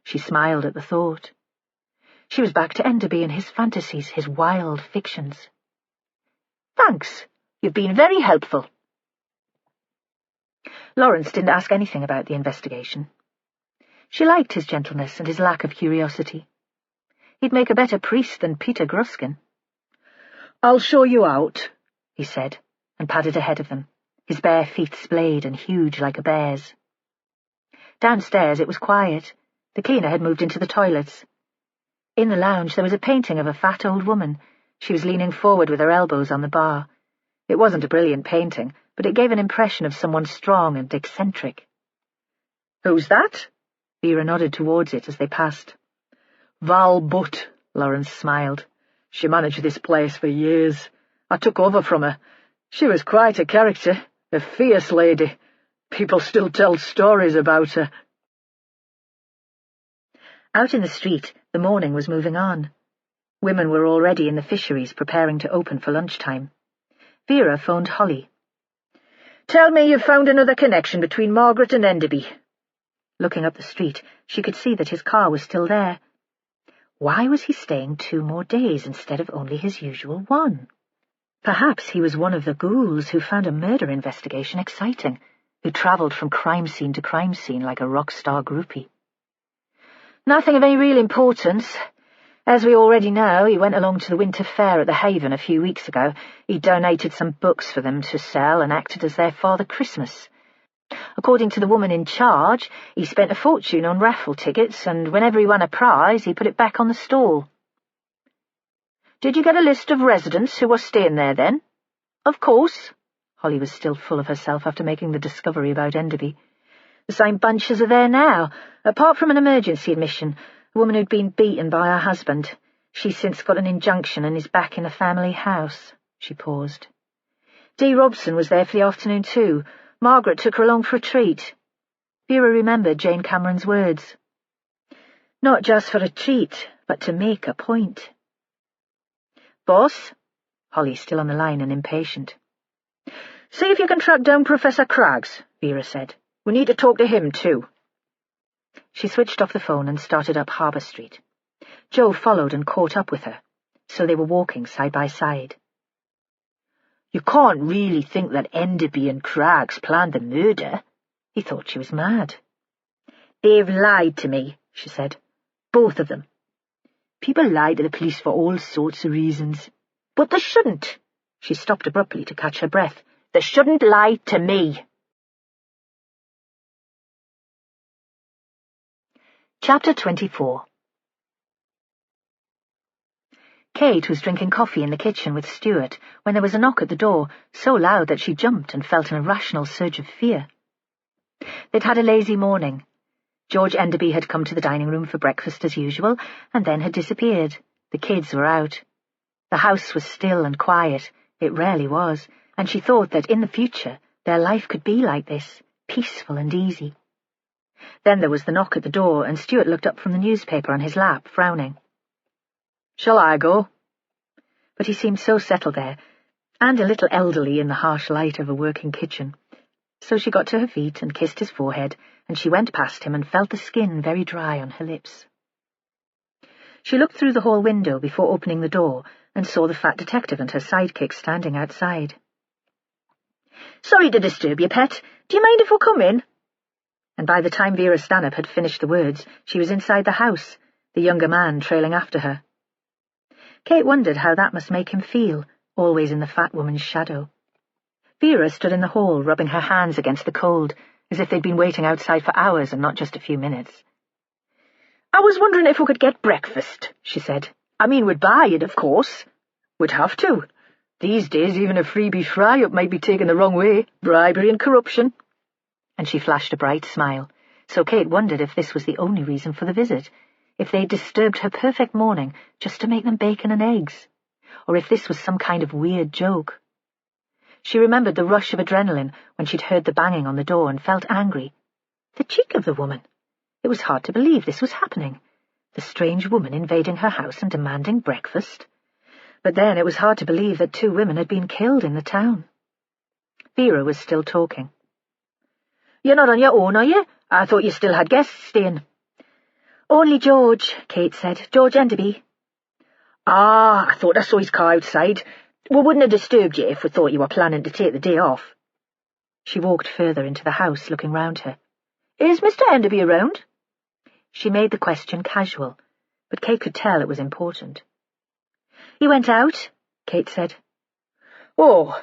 She smiled at the thought. She was back to Enderby and his fantasies, his wild fictions. "Thanks. You've been very helpful." Lawrence didn't ask anything about the investigation. She liked his gentleness and his lack of curiosity. He'd make a better priest than Peter Gruskin. "I'll show you out," he said, and padded ahead of them, his bare feet splayed and huge like a bear's. Downstairs it was quiet. The cleaner had moved into the toilets. In the lounge there was a painting of a fat old woman. She was leaning forward with her elbows on the bar. It wasn't a brilliant painting, but it gave an impression of someone strong and eccentric. "Who's that?" Vera nodded towards it as they passed. "Val Butt," Lawrence smiled. "She managed this place for years. I took over from her. She was quite a character, a fierce lady. People still tell stories about her." Out in the street, the morning was moving on. Women were already in the fisheries preparing to open for lunchtime. Vera phoned Holly. "Tell me you've found another connection between Margaret and Enderby." Looking up the street, she could see that his car was still there. Why was he staying 2 more days instead of only his usual 1? Perhaps he was one of the ghouls who found a murder investigation exciting, who travelled from crime scene to crime scene like a rock star groupie. "Nothing of any real importance. As we already know, he went along to the winter fair at the Haven a few weeks ago. He donated some books for them to sell and acted as their Father Christmas. According to the woman in charge, he spent a fortune on raffle tickets, and whenever he won a prize, he put it back on the stall." "Did you get a list of residents who were staying there, then?" "Of course." Holly was still full of herself after making the discovery about Enderby. "The same bunches are there now, apart from an emergency admission, a woman who'd been beaten by her husband. She's since got an injunction and is back in the family house." She paused. "Dee Robson was there for the afternoon too. Margaret took her along for a treat." Vera remembered Jane Cameron's words. Not just for a treat, but to make a point. "Boss?" Holly still on the line and impatient. "See if you can track down Professor Craggs," Vera said. "We need to talk to him too." She switched off the phone and started up Harbour Street. Joe followed and caught up with her, so they were walking side by side. "You can't really think that Enderby and Craggs planned the murder?" He thought she was mad. "They've lied to me," she said. "Both of them. People lie to the police for all sorts of reasons. But they shouldn't." She stopped abruptly to catch her breath. "They shouldn't lie to me." Chapter 24. Kate was drinking coffee in the kitchen with Stuart when there was a knock at the door, so loud that she jumped and felt an irrational surge of fear. They'd had a lazy morning. George Enderby had come to the dining room for breakfast as usual, and then had disappeared. The kids were out. The house was still and quiet. It rarely was, and she thought that in the future their life could be like this, peaceful and easy. Then there was the knock at the door, and Stuart looked up from the newspaper on his lap, frowning. "Shall I go?" But he seemed so settled there, and a little elderly in the harsh light of a working kitchen. So she got to her feet and kissed his forehead, and she went past him and felt the skin very dry on her lips. She looked through the hall window before opening the door and saw the fat detective and her sidekick standing outside. "Sorry to disturb you, pet. Do you mind if we come in?" And by the time Vera Stanhope had finished the words, she was inside the house, the younger man trailing after her. Kate wondered how that must make him feel, always in the fat woman's shadow. Vera stood in the hall, rubbing her hands against the cold, as if they'd been waiting outside for hours and not just a few minutes. "I was wondering if we could get breakfast," she said. "I mean, we'd buy it, of course. We'd have to. These days, even a freebie fry-up might be taken the wrong way. Bribery and corruption." And she flashed a bright smile, so Kate wondered if this was the only reason for the visit, if they'd disturbed her perfect morning just to make them bacon and eggs, or if this was some kind of weird joke. She remembered the rush of adrenaline when she'd heard the banging on the door and felt angry. The cheek of the woman! It was hard to believe this was happening. The strange woman invading her house and demanding breakfast. But then it was hard to believe that 2 women had been killed in the town. Vera was still talking. "You're not on your own, are you? I thought you still had guests staying." "Only George," Kate said. "George Enderby." "Ah, I thought I saw his car outside. We wouldn't have disturbed you if we thought you were planning to take the day off." She walked further into the house, looking round her. "Is Mr. Enderby around?" She made the question casual, but Kate could tell it was important. "He went out," Kate said. "Oh."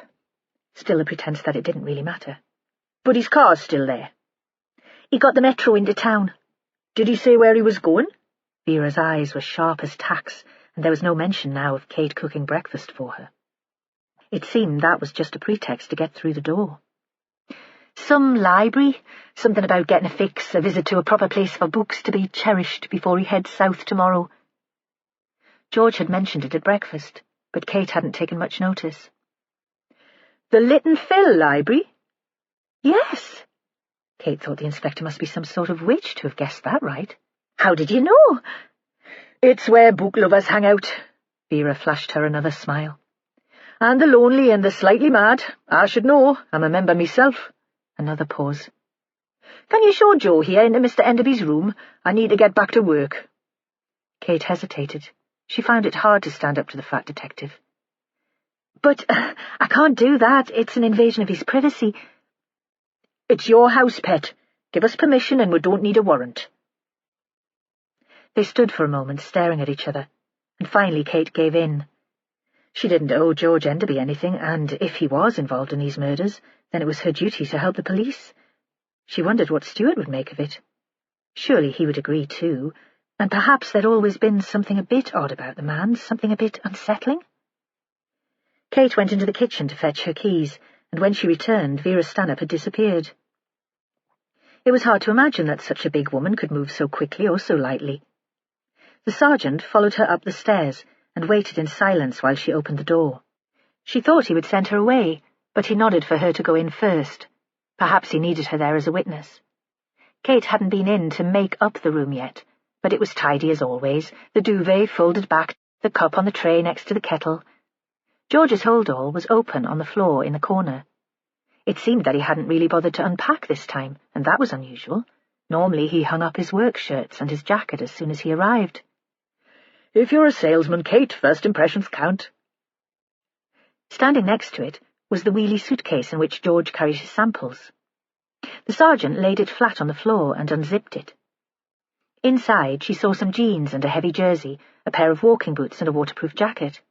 Still a pretense that it didn't really matter. "But his car's still there?" "He got the Metro into town." "Did he say where he was going?" Vera's eyes were sharp as tacks, and there was no mention now of Kate cooking breakfast for her. It seemed that was just a pretext to get through the door. "Some library, something about getting a fix, a visit to a proper place for books to be cherished before he heads south tomorrow." George had mentioned it at breakfast, but Kate hadn't taken much notice. "The Lytton Phil Library?" "Yes." Kate thought the inspector must be some sort of witch to have guessed that right. "How did you know?" "It's where book lovers hang out." Vera flashed her another smile. "And the lonely and the slightly mad. I should know. I'm a member myself." Another pause. "Can you show Joe here into Mr. Enderby's room? I need to get back to work." Kate hesitated. She found it hard to stand up to the fat detective. "But I can't do that. It's an invasion of his privacy." "It's your house, pet. Give us permission and we don't need a warrant." They stood for a moment staring at each other, and finally Kate gave in. She didn't owe George Enderby anything, and if he was involved in these murders, then it was her duty to help the police. She wondered what Stuart would make of it. Surely he would agree too, and perhaps there'd always been something a bit odd about the man, something a bit unsettling. Kate went into the kitchen to fetch her keys, and when she returned, Vera Stanhope had disappeared. It was hard to imagine that such a big woman could move so quickly or so lightly. The sergeant followed her up the stairs and waited in silence while she opened the door. She thought he would send her away, but he nodded for her to go in first. Perhaps he needed her there as a witness. Kate hadn't been in to make up the room yet, but it was tidy as always, the duvet folded back, the cup on the tray next to the kettle. George's hold-all was open on the floor in the corner. It seemed that he hadn't really bothered to unpack this time, and that was unusual. Normally he hung up his work shirts and his jacket as soon as he arrived. "If you're a salesman, Kate, first impressions count." Standing next to it was the wheelie suitcase in which George carried his samples. The sergeant laid it flat on the floor and unzipped it. Inside she saw some jeans and a heavy jersey, a pair of walking boots and a waterproof jacket.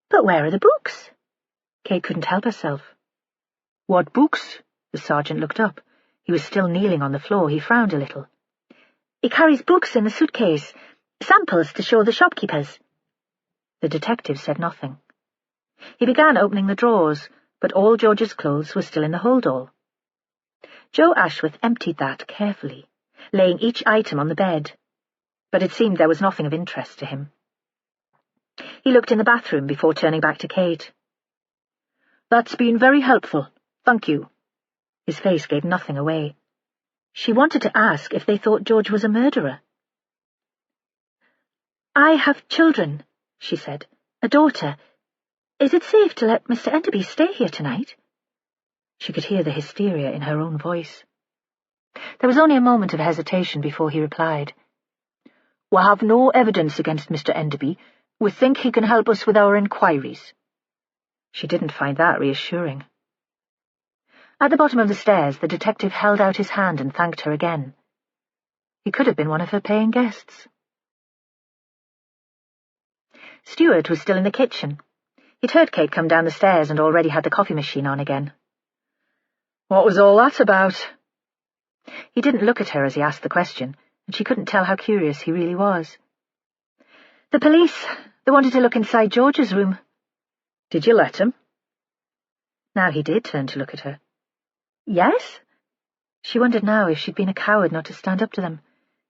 "But where are the books?" Kate couldn't help herself. "What books?" The sergeant looked up. He was still kneeling on the floor. He frowned a little. "He carries books in the suitcase. Samples to show the shopkeepers." The detective said nothing. He began opening the drawers, but all George's clothes were still in the hold-all. Joe Ashworth emptied that carefully, laying each item on the bed, but it seemed there was nothing of interest to him. He looked in the bathroom before turning back to Kate. "That's been very helpful. Thank you." His face gave nothing away. She wanted to ask if they thought George was a murderer. "I have children," she said. "A daughter. Is it safe to let Mr. Enderby stay here tonight?" She could hear the hysteria in her own voice. There was only a moment of hesitation before he replied. "We have no evidence against Mr. Enderby. We think he can help us with our inquiries." She didn't find that reassuring. At the bottom of the stairs, the detective held out his hand and thanked her again. He could have been one of her paying guests. Stuart was still in the kitchen. He'd heard Kate come down the stairs and already had the coffee machine on again. What was all that about? He didn't look at her as he asked the question, and she couldn't tell how curious he really was. The police. They wanted to look inside George's room. Did you let him? Now he did turn to look at her. Yes? She wondered now if she'd been a coward not to stand up to them.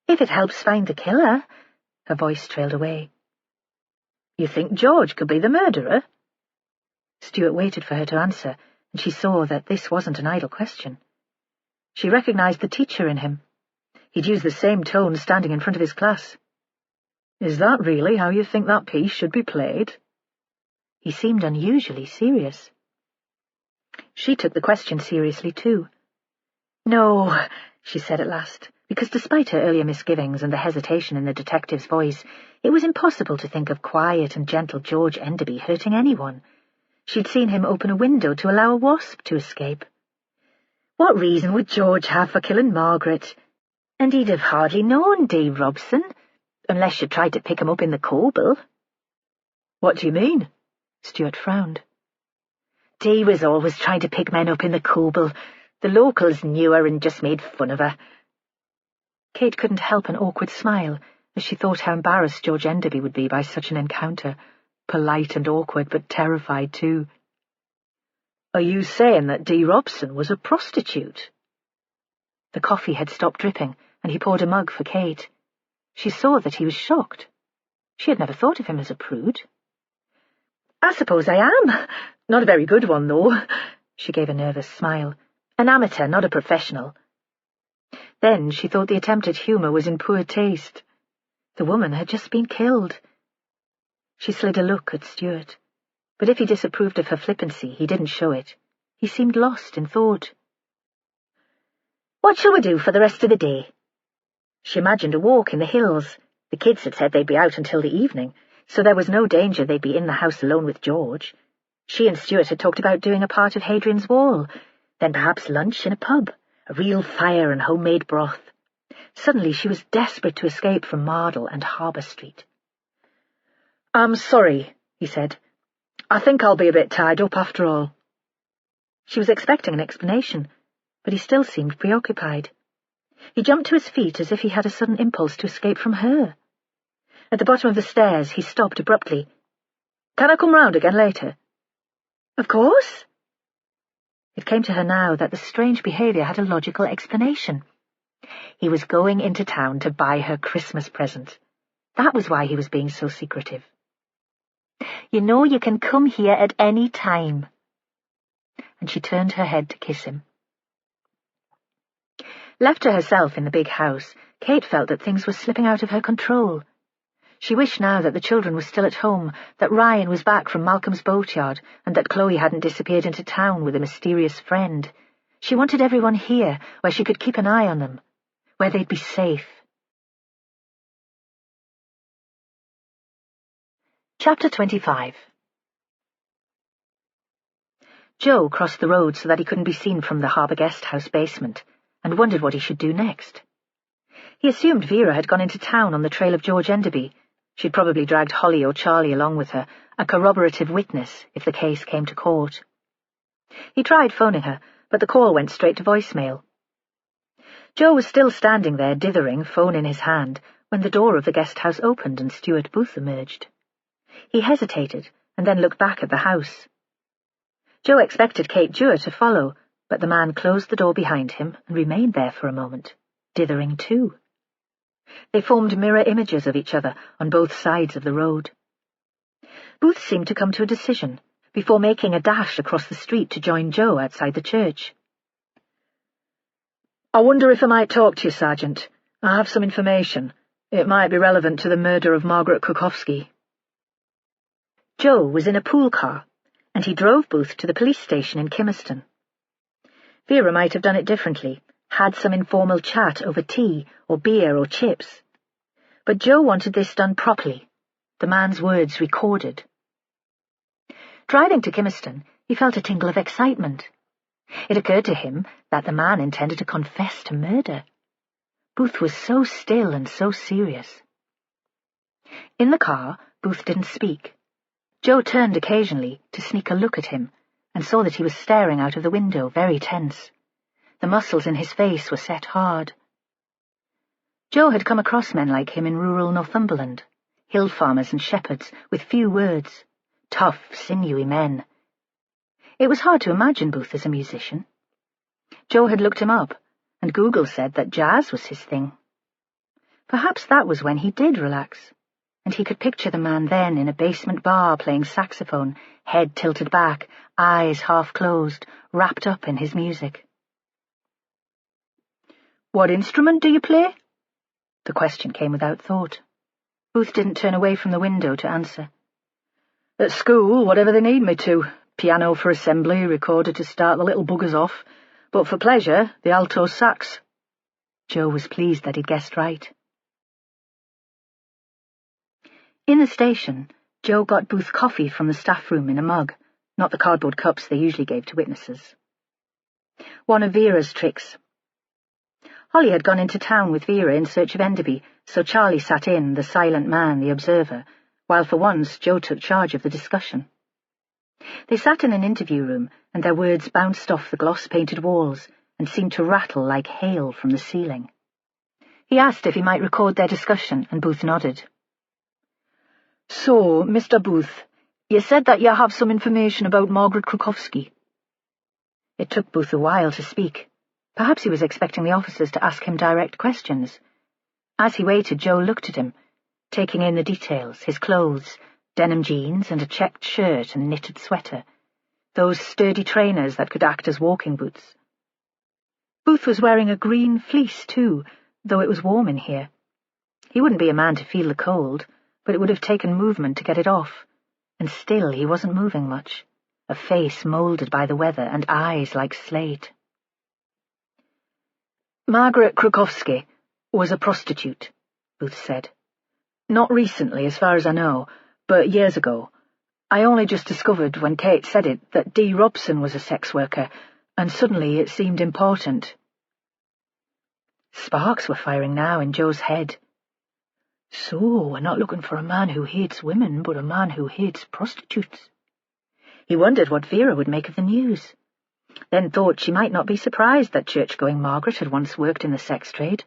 If it helps find the killer. Her voice trailed away. You think George could be the murderer? Stuart waited for her to answer, and she saw that this wasn't an idle question. She recognized the teacher in him. He'd used the same tone standing in front of his class. Is that really how you think that piece should be played? He seemed unusually serious. She took the question seriously, too. No, she said at last, because despite her earlier misgivings and the hesitation in the detective's voice, it was impossible to think of quiet and gentle George Enderby hurting anyone. She'd seen him open a window to allow a wasp to escape. What reason would George have for killing Margaret? And he'd have hardly known Dee Robson, unless she'd tried to pick him up in the coble. What do you mean? Stuart frowned. Dee was always trying to pick men up in the coble. The locals knew her and just made fun of her. Kate couldn't help an awkward smile as she thought how embarrassed George Enderby would be by such an encounter. Polite and awkward, but terrified too. Are you saying that Dee Robson was a prostitute? The coffee had stopped dripping, and he poured a mug for Kate. She saw that he was shocked. She had never thought of him as a prude. I suppose I am. Not a very good one, though. She gave a nervous smile. An amateur, not a professional. Then she thought the attempt at humour was in poor taste. The woman had just been killed. She slid a look at Stuart, but if he disapproved of her flippancy, he didn't show it. He seemed lost in thought. What shall we do for the rest of the day? She imagined a walk in the hills. The kids had said they'd be out until the evening, so there was no danger they'd be in the house alone with George. She and Stuart had talked about doing a part of Hadrian's Wall, then perhaps lunch in a pub, a real fire and homemade broth. Suddenly she was desperate to escape from Mardle and Harbour Street. I'm sorry, he said. I think I'll be a bit tied up after all. She was expecting an explanation, but he still seemed preoccupied. He jumped to his feet as if he had a sudden impulse to escape from her. At the bottom of the stairs, he stopped abruptly. Can I come round again later? Of course. It came to her now that the strange behaviour had a logical explanation. He was going into town to buy her Christmas present. That was why he was being so secretive. You know you can come here at any time. And she turned her head to kiss him. Left to herself in the big house, Kate felt that things were slipping out of her control. She wished now that the children were still at home, that Ryan was back from Malcolm's boatyard, and that Chloe hadn't disappeared into town with a mysterious friend. She wanted everyone here, where she could keep an eye on them, where they'd be safe. Chapter 25. Joe crossed the road so that he couldn't be seen from the Harbour Guest House basement, and wondered what he should do next. He assumed Vera had gone into town on the trail of George Enderby. She'd probably dragged Holly or Charlie along with her, a corroborative witness if the case came to court. He tried phoning her, but the call went straight to voicemail. Joe was still standing there, dithering, phone in his hand, when the door of the guest house opened and Stuart Booth emerged. He hesitated, and then looked back at the house. Joe expected Kate Dewar to follow, but the man closed the door behind him and remained there for a moment, dithering too. They formed mirror images of each other on both sides of the road. Booth seemed to come to a decision, before making a dash across the street to join Joe outside the church. I wonder if I might talk to you, Sergeant. I have some information. It might be relevant to the murder of Margaret Krukowski. Joe was in a pool car, and he drove Booth to the police station in Kimmerston. Vera might have done it differently, had some informal chat over tea or beer or chips. But Joe wanted this done properly, the man's words recorded. Driving to Kimmerston, he felt a tingle of excitement. It occurred to him that the man intended to confess to murder. Booth was so still and so serious. In the car, Booth didn't speak. Joe turned occasionally to sneak a look at him and saw that he was staring out of the window, very tense. The muscles in his face were set hard. Joe had come across men like him in rural Northumberland, hill farmers and shepherds with few words, tough, sinewy men. It was hard to imagine Booth as a musician. Joe had looked him up, and Google said that jazz was his thing. Perhaps that was when he did relax, and he could picture the man then in a basement bar playing saxophone, head tilted back, eyes half closed, wrapped up in his music. "What instrument do you play?" The question came without thought. Booth didn't turn away from the window to answer. "At school, whatever they need me to. Piano for assembly, recorder to start the little buggers off. But for pleasure, the alto sax." Joe was pleased that he'd guessed right. In the station, Joe got Booth coffee from the staff room in a mug, not the cardboard cups they usually gave to witnesses. One of Vera's tricks. Holly had gone into town with Vera in search of Enderby, so Charlie sat in, the silent man, the observer, while for once Joe took charge of the discussion. They sat in an interview room, and their words bounced off the gloss-painted walls and seemed to rattle like hail from the ceiling. He asked if he might record their discussion, and Booth nodded. "So, Mr. Booth, you said that you have some information about Margaret Krukowski." It took Booth a while to speak. Perhaps he was expecting the officers to ask him direct questions. As he waited, Joe looked at him, taking in the details, his clothes, denim jeans and a checked shirt and knitted sweater, those sturdy trainers that could act as walking boots. Booth was wearing a green fleece, too, though it was warm in here. He wouldn't be a man to feel the cold, but it would have taken movement to get it off, and still he wasn't moving much, a face moulded by the weather and eyes like slate. "Margaret Krukowski was a prostitute," Booth said. "Not recently, as far as I know, but years ago. I only just discovered, when Kate said it, that Dee Robson was a sex worker, and suddenly it seemed important." Sparks were firing now in Joe's head. "So, we're not looking for a man who hates women, but a man who hates prostitutes." He wondered what Vera would make of the news, then thought she might not be surprised that church-going Margaret had once worked in the sex trade.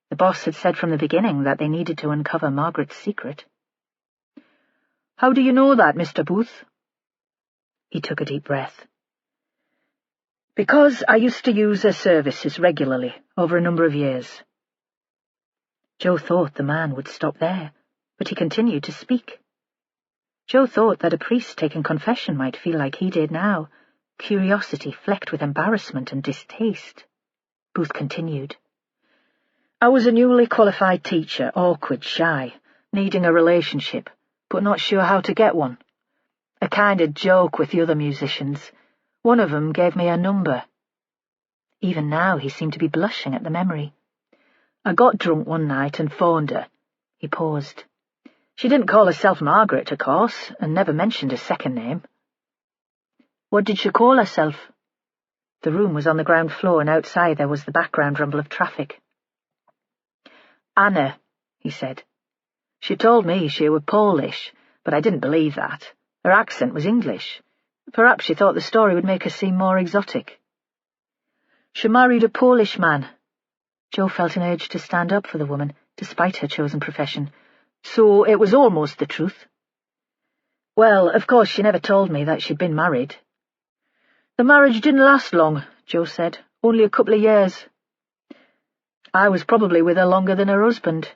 The boss had said from the beginning that they needed to uncover Margaret's secret. "How do you know that, Mr. Booth?" He took a deep breath. "Because I used to use their services regularly, over a number of years." Joe thought the man would stop there, but he continued to speak. Joe thought that a priest taking confession might feel like he did now, curiosity flecked with embarrassment and distaste. Booth continued. "I was a newly qualified teacher, awkward, shy, needing a relationship, but not sure how to get one. A kind of joke with the other musicians. One of them gave me a number." Even now he seemed to be blushing at the memory. "I got drunk one night and phoned her." He paused. "She didn't call herself Margaret, of course, and never mentioned a second name." "What did she call herself?" The room was on the ground floor, and outside there was the background rumble of traffic. "Anna," he said. "She told me she were Polish, but I didn't believe that. Her accent was English. Perhaps she thought the story would make her seem more exotic." "She married a Polish man." Joe felt an urge to stand up for the woman, despite her chosen profession. "So it was almost the truth." "Well, of course she never told me that she'd been married." "The marriage didn't last long," Joe said. "Only a couple of years. I was probably with her longer than her husband."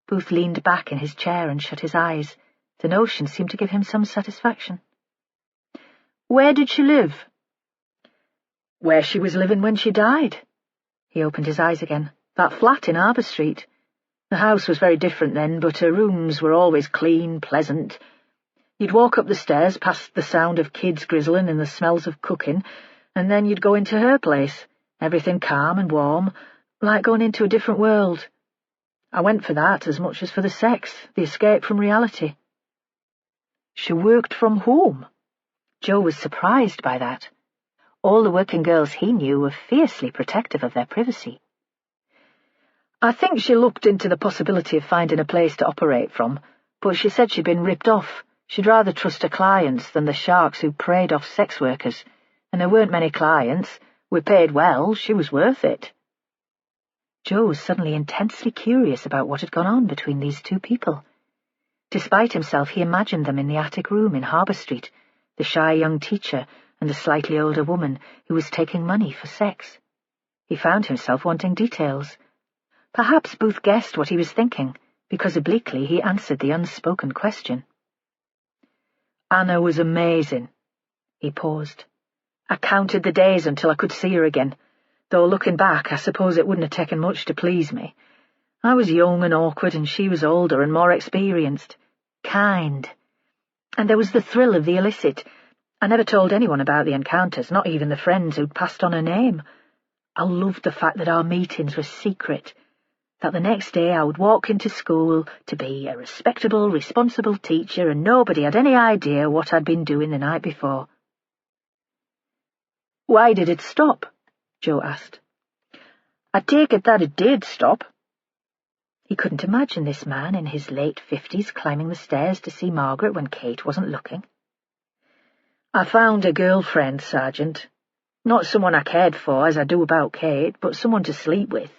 Booth leaned back in his chair and shut his eyes. The notion seemed to give him some satisfaction. "Where did she live?" "Where she was living when she died." He opened his eyes again. "That flat in Harbour Street. The house was very different then, but her rooms were always clean, pleasant. You'd walk up the stairs past the sound of kids grizzling and the smells of cooking, and then you'd go into her place, everything calm and warm, like going into a different world. I went for that as much as for the sex, the escape from reality." "She worked from home?" Joe was surprised by that. All the working girls he knew were fiercely protective of their privacy. "I think she looked into the possibility of finding a place to operate from, but she said she'd been ripped off, She'd rather trust her clients than the sharks who preyed off sex workers, and there weren't many clients. We paid well, she was worth it. Joe was suddenly intensely curious about what had gone on between these two people. Despite himself, he imagined them in the attic room in Harbour Street, the shy young teacher and the slightly older woman who was taking money for sex. He found himself wanting details. Perhaps Booth guessed what he was thinking, because obliquely he answered the unspoken question. Anna was amazing. He paused. I counted the days until I could see her again, though looking back I suppose it wouldn't have taken much to please me. I was young and awkward, and she was older and more experienced. Kind. And there was the thrill of the illicit. I never told anyone about the encounters, not even the friends who'd passed on her name. I loved the fact that our meetings were secret, that the next day I would walk into school to be a respectable, responsible teacher, and nobody had any idea what I'd been doing the night before. Why did it stop? Joe asked. I take it that it did stop. He couldn't imagine this man in his late 50s climbing the stairs to see Margaret when Kate wasn't looking. I found a girlfriend, Sergeant. Not someone I cared for, as I do about Kate, but someone to sleep with.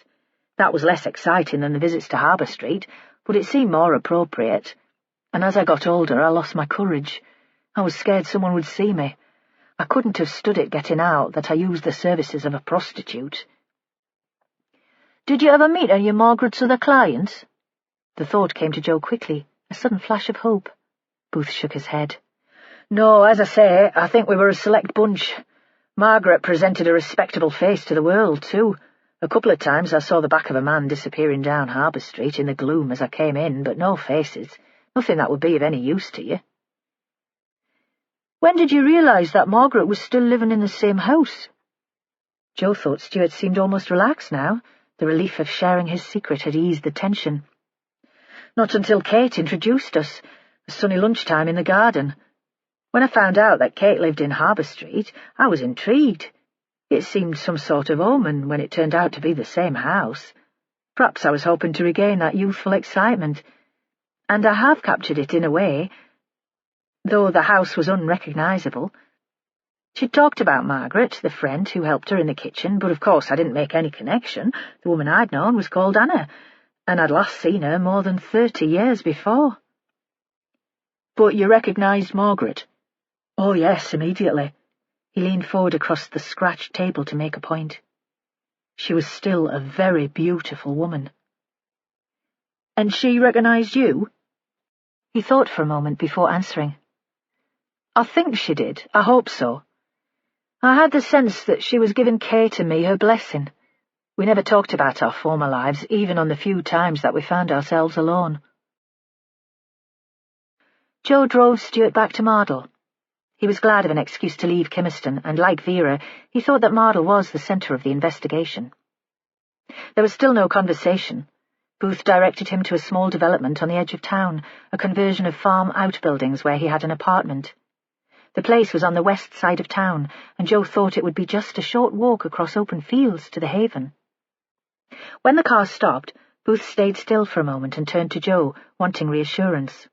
That was less exciting than the visits to Harbour Street, but it seemed more appropriate. And as I got older, I lost my courage. I was scared someone would see me. I couldn't have stood it getting out that I used the services of a prostitute. Did you ever meet any of Margaret's other clients? The thought came to Joe quickly, a sudden flash of hope. Booth shook his head. No, as I say, I think we were a select bunch. Margaret presented a respectable face to the world, too. A couple of times I saw the back of a man disappearing down Harbour Street in the gloom as I came in, but no faces. Nothing that would be of any use to you. When did you realise that Margaret was still living in the same house? Joe thought Stuart seemed almost relaxed now. The relief of sharing his secret had eased the tension. Not until Kate introduced us, a sunny lunchtime in the garden. When I found out that Kate lived in Harbour Street, I was intrigued. It seemed some sort of omen when it turned out to be the same house. Perhaps I was hoping to regain that youthful excitement. And I have captured it in a way, though the house was unrecognisable. She talked about Margaret, the friend who helped her in the kitchen, but of course I didn't make any connection. The woman I'd known was called Anna, and I'd last seen her more than 30 years before. But you recognised Margaret? Oh, yes, immediately. He leaned forward across the scratched table to make a point. She was still a very beautiful woman. And she recognised you? He thought for a moment before answering. I think she did. I hope so. I had the sense that she was giving Kate and me her blessing. We never talked about our former lives, even on the few times that we found ourselves alone. Joe drove Stuart back to Mardle. He was glad of an excuse to leave Kimmerston, and like Vera, he thought that Mardle was the centre of the investigation. There was still no conversation. Booth directed him to a small development on the edge of town, a conversion of farm outbuildings where he had an apartment. The place was on the west side of town, and Joe thought it would be just a short walk across open fields to the haven. When the car stopped, Booth stayed still for a moment and turned to Joe, wanting reassurance.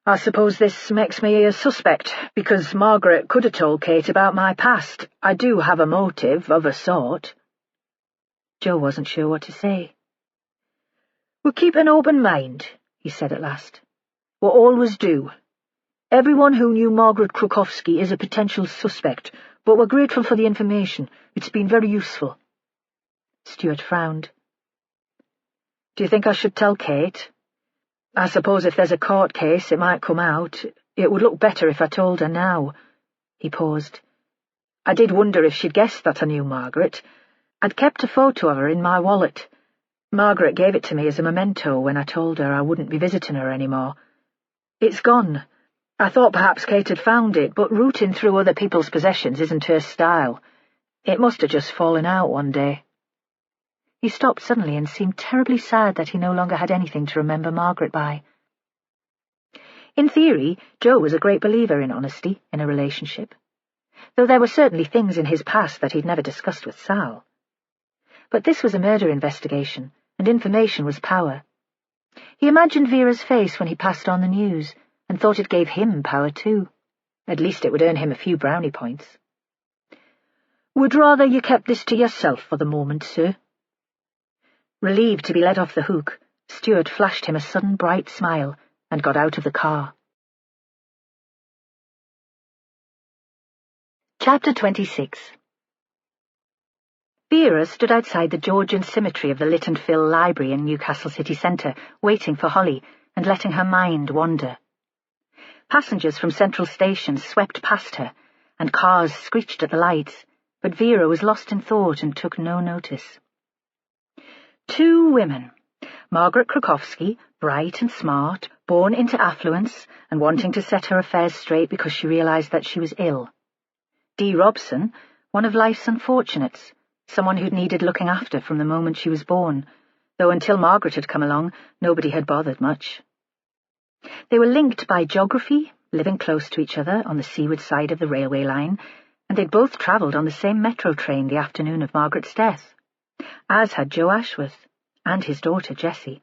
I suppose this makes me a suspect, because Margaret could have told Kate about my past. I do have a motive of a sort. Joe wasn't sure what to say. We'll keep an open mind, he said at last. We'll always do. Everyone who knew Margaret Krukowski is a potential suspect, but we're grateful for the information. It's been very useful. Stuart frowned. Do you think I should tell Kate? I suppose if there's a court case, it might come out. It would look better if I told her now. He paused. I did wonder if she'd guessed that I knew Margaret. I'd kept a photo of her in my wallet. Margaret gave it to me as a memento when I told her I wouldn't be visiting her anymore. It's gone. I thought perhaps Kate had found it, but rooting through other people's possessions isn't her style. It must have just fallen out one day. He stopped suddenly and seemed terribly sad that he no longer had anything to remember Margaret by. In theory, Joe was a great believer in honesty in a relationship, though there were certainly things in his past that he'd never discussed with Sal. But this was a murder investigation, and information was power. He imagined Vera's face when he passed on the news, and thought it gave him power too. At least it would earn him a few brownie points. "Would rather you kept this to yourself for the moment, sir." Relieved to be let off the hook, Stuart flashed him a sudden bright smile and got out of the car. Chapter 26. Vera stood outside the Georgian symmetry of the Lit and Phil Library in Newcastle city centre, waiting for Holly and letting her mind wander. Passengers from Central Station swept past her, and cars screeched at the lights, but Vera was lost in thought and took no notice. Two women, Margaret Krukowski, bright and smart, born into affluence and wanting to set her affairs straight because she realised that she was ill. Dee Robson, one of life's unfortunates, someone who'd needed looking after from the moment she was born, though until Margaret had come along, nobody had bothered much. They were linked by geography, living close to each other on the seaward side of the railway line, and they'd both travelled on the same metro train the afternoon of Margaret's death, as had Joe Ashworth and his daughter Jessie.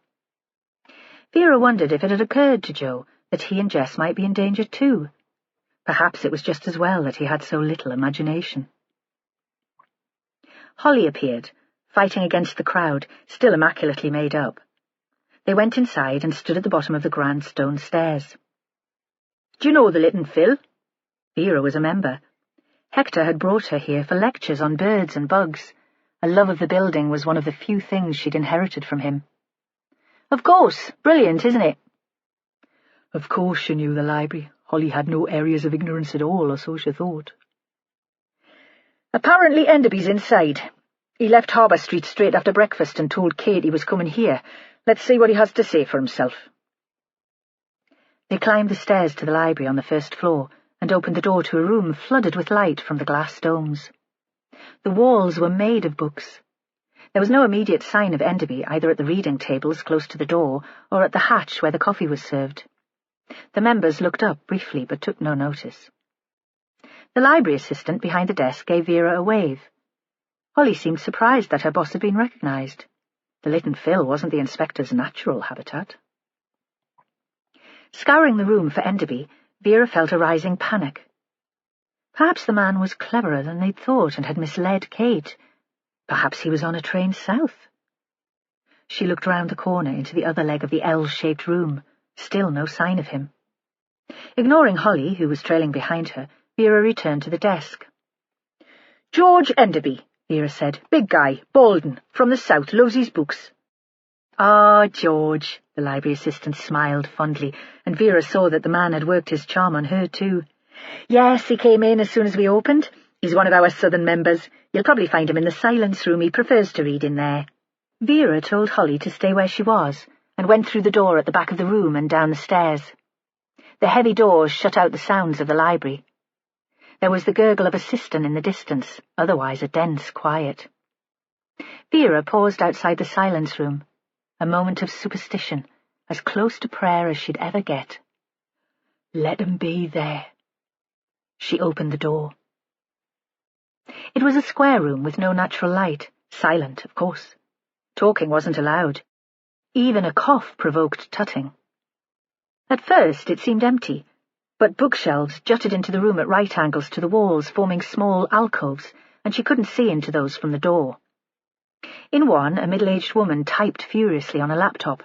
Vera wondered if it had occurred to Joe that he and Jess might be in danger too. Perhaps it was just as well that he had so little imagination. Holly appeared, fighting against the crowd, still immaculately made up. They went inside and stood at the bottom of the grand stone stairs. "Do you know the Lit and Phil?" Vera was a member. Hector had brought her here for lectures on birds and bugs. A love of the building was one of the few things she'd inherited from him. "Of course, brilliant, isn't it?" Of course she knew the library. Holly had no areas of ignorance at all, or so she thought. "Apparently Enderby's inside. He left Harbour Street straight after breakfast and told Kate he was coming here. Let's see what he has to say for himself." They climbed the stairs to the library on the first floor and opened the door to a room flooded with light from the glass domes. The walls were made of books. There was no immediate sign of Enderby, either at the reading tables close to the door or at the hatch where the coffee was served. The members looked up briefly but took no notice. The library assistant behind the desk gave Vera a wave. Holly seemed surprised that her boss had been recognised. The Lit and Phil wasn't the inspector's natural habitat. Scouring the room for Enderby, Vera felt a rising panic. Perhaps the man was cleverer than they'd thought and had misled Kate. Perhaps he was on a train south. She looked round the corner into the other leg of the L-shaped room. Still no sign of him. Ignoring Holly, who was trailing behind her, Vera returned to the desk. "George Enderby," Vera said. "Big guy, Baldon, from the south, loves his books." "Ah, George," the library assistant smiled fondly, and Vera saw that the man had worked his charm on her too. "Yes, he came in as soon as we opened. He's one of our southern members. You'll probably find him in the silence room. He prefers to read in there." Vera told Holly to stay where she was, and went through the door at the back of the room and down the stairs. The heavy doors shut out the sounds of the library. There was the gurgle of a cistern in the distance, otherwise a dense quiet. Vera paused outside the silence room, a moment of superstition, as close to prayer as she'd ever get. Let him be there. She opened the door. It was a square room with no natural light, silent, of course. Talking wasn't allowed. Even a cough provoked tutting. At first it seemed empty, but bookshelves jutted into the room at right angles to the walls, forming small alcoves, and she couldn't see into those from the door. In one, a middle-aged woman typed furiously on a laptop.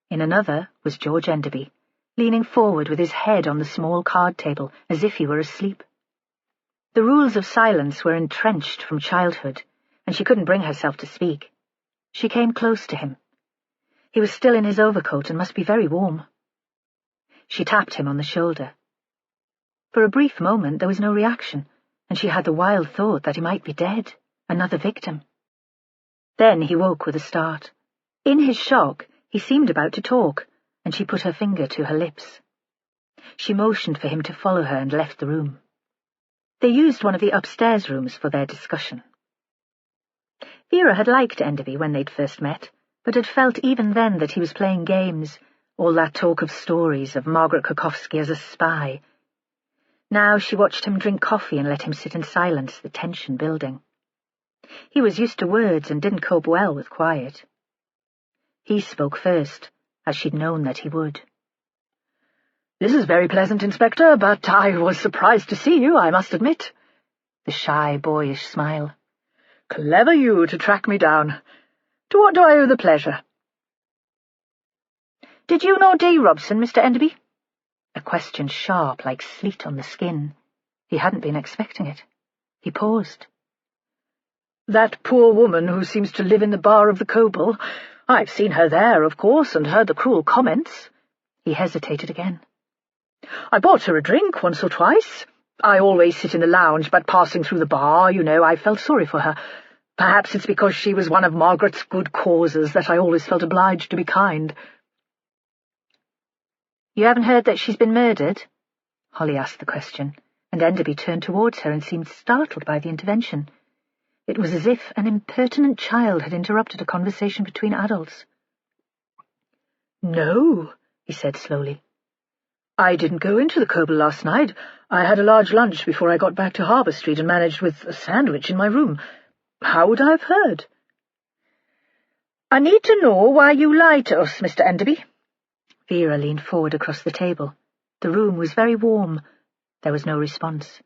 In another was George Enderby, leaning forward with his head on the small card table as if he were asleep. The rules of silence were entrenched from childhood, and she couldn't bring herself to speak. She came close to him. He was still in his overcoat and must be very warm. She tapped him on the shoulder. For a brief moment there was no reaction, and she had the wild thought that he might be dead, another victim. Then he woke with a start. In his shock, he seemed about to talk, and she put her finger to her lips. She motioned for him to follow her and left the room. They used one of the upstairs rooms for their discussion. Vera had liked Enderby when they'd first met, but had felt even then that he was playing games, all that talk of stories, of Margaret Krukowski as a spy. Now she watched him drink coffee and let him sit in silence, the tension building. He was used to words and didn't cope well with quiet. He spoke first, as she'd known that he would. "This is very pleasant, Inspector, but I was surprised to see you, I must admit." The shy, boyish smile. "Clever you to track me down. To what do I owe the pleasure?" "Did you know D. Robson, Mr. Enderby?" A question sharp like sleet on the skin. He hadn't been expecting it. He paused. "That poor woman who seems to live in the bar of the Coble. I've seen her there, of course, and heard the cruel comments." He hesitated again. "I bought her a drink once or twice. I always sit in the lounge, but passing through the bar, I felt sorry for her. Perhaps it's because she was one of Margaret's good causes that I always felt obliged to be kind." "You haven't heard that she's been murdered?" Holly asked the question, and Enderby turned towards her and seemed startled by the intervention. It was as if an impertinent child had interrupted a conversation between adults. "No," he said slowly. "I didn't go into the Coble last night. I had a large lunch before I got back to Harbour Street and managed with a sandwich in my room. How would I have heard?" "I need to know why you lied to us, Mr. Enderby." Vera leaned forward across the table. The room was very warm. There was no response.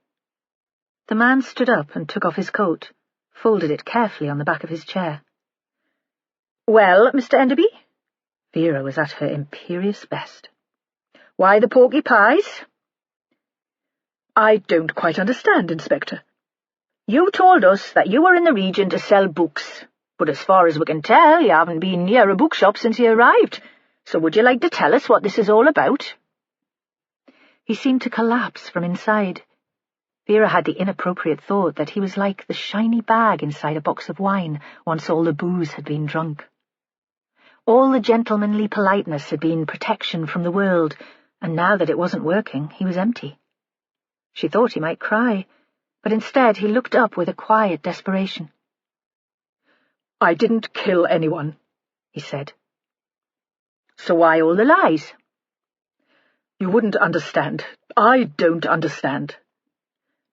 The man stood up and took off his coat, folded it carefully on the back of his chair. "Well, Mr. Enderby?" Vera was at her imperious best. "Why the porky pies?" "I don't quite understand, Inspector." "You told us that you were in the region to sell books, but as far as we can tell, you haven't been near a bookshop since you arrived. So would you like to tell us what this is all about?" He seemed to collapse from inside. Vera had the inappropriate thought that he was like the shiny bag inside a box of wine once all the booze had been drunk. All the gentlemanly politeness had been protection from the world, and now that it wasn't working, he was empty. She thought he might cry, but instead he looked up with a quiet desperation. "I didn't kill anyone," he said. "So why all the lies?" "You wouldn't understand. I don't understand."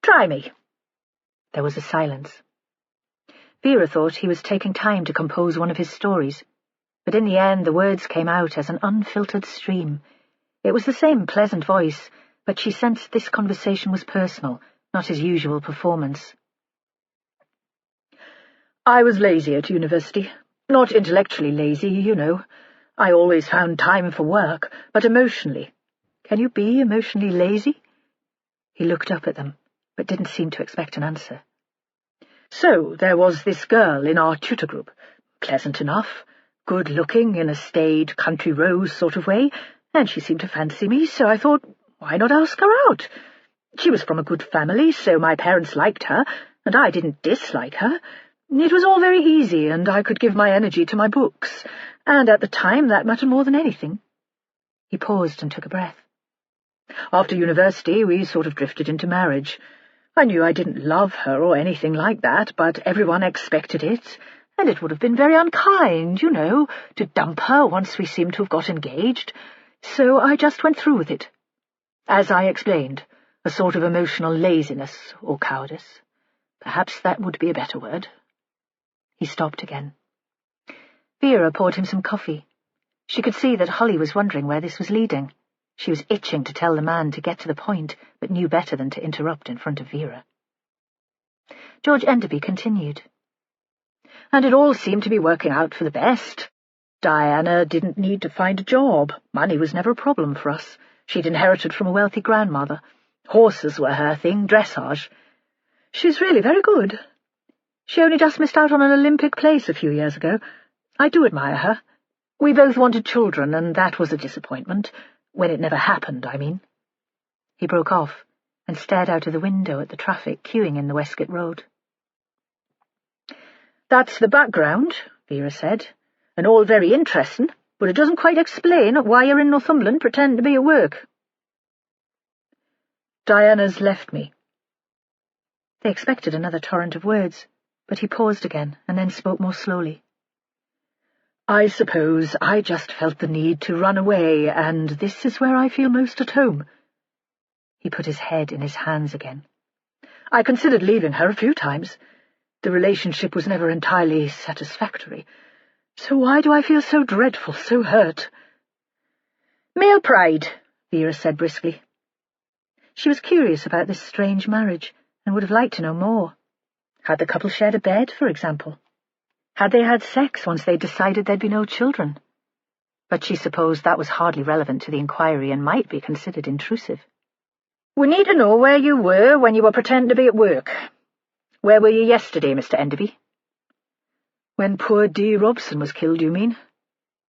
"Try me." There was a silence. Vera thought he was taking time to compose one of his stories, but in the end the words came out as an unfiltered stream. It was the same pleasant voice, but she sensed this conversation was personal, not his usual performance. "I was lazy at university. Not intellectually lazy, I always found time for work, but emotionally. Can you be emotionally lazy? He looked up at them, but didn't seem to expect an answer. So there was this girl in our tutor group, pleasant enough, good-looking in a staid country rose sort of way, and she seemed to fancy me, so I thought, why not ask her out? She was from a good family, so my parents liked her, and I didn't dislike her. It was all very easy, and I could give my energy to my books, and at the time that mattered more than anything." He paused and took a breath. "After university, we sort of drifted into marriage. I knew I didn't love her or anything like that, but everyone expected it, and it would have been very unkind, to dump her once we seemed to have got engaged. So I just went through with it. As I explained, a sort of emotional laziness or cowardice. Perhaps that would be a better word." He stopped again. Vera poured him some coffee. She could see that Holly was wondering where this was leading. She was itching to tell the man to get to the point, but knew better than to interrupt in front of Vera. George Enderby continued. "And it all seemed to be working out for the best. Diana didn't need to find a job. Money was never a problem for us. She'd inherited from a wealthy grandmother. Horses were her thing, dressage. She's really very good. She only just missed out on an Olympic place a few years ago. I do admire her. We both wanted children, and that was a disappointment. When it never happened, I mean." He broke off and stared out of the window at the traffic queuing in the Westgate Road. "That's the background," Vera said, "and all very interesting, but it doesn't quite explain why you're in Northumberland pretending to be at work." "Diana's left me." They expected another torrent of words, but he paused again and then spoke more slowly. "I suppose I just felt the need to run away, and this is where I feel most at home." He put his head in his hands again. "I considered leaving her a few times. The relationship was never entirely satisfactory. So why do I feel so dreadful, so hurt?" "Male pride," Vera said briskly. She was curious about this strange marriage and would have liked to know more. Had the couple shared a bed, for example? Had they had sex once they decided there'd be no children? But she supposed that was hardly relevant to the inquiry and might be considered intrusive. "We need to know where you were when you were pretending to be at work. Where were you yesterday, Mr. Enderby?" "When poor D. Robson was killed, you mean?"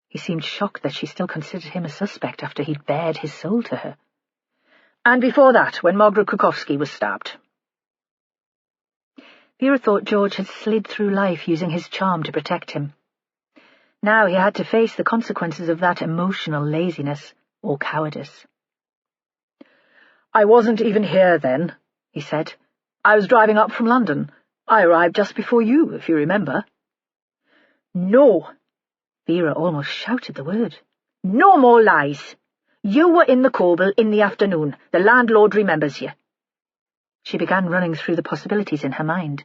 He seemed shocked that she still considered him a suspect after he'd bared his soul to her. "And before that, when Margaret Krukowski was stabbed." Vera thought George had slid through life using his charm to protect him. Now he had to face the consequences of that emotional laziness or cowardice. "I wasn't even here then," he said. "I was driving up from London. I arrived just before you, if you remember." "No!" Vera almost shouted the word. "No more lies! You were in the Coble in the afternoon. The landlord remembers you." She began running through the possibilities in her mind.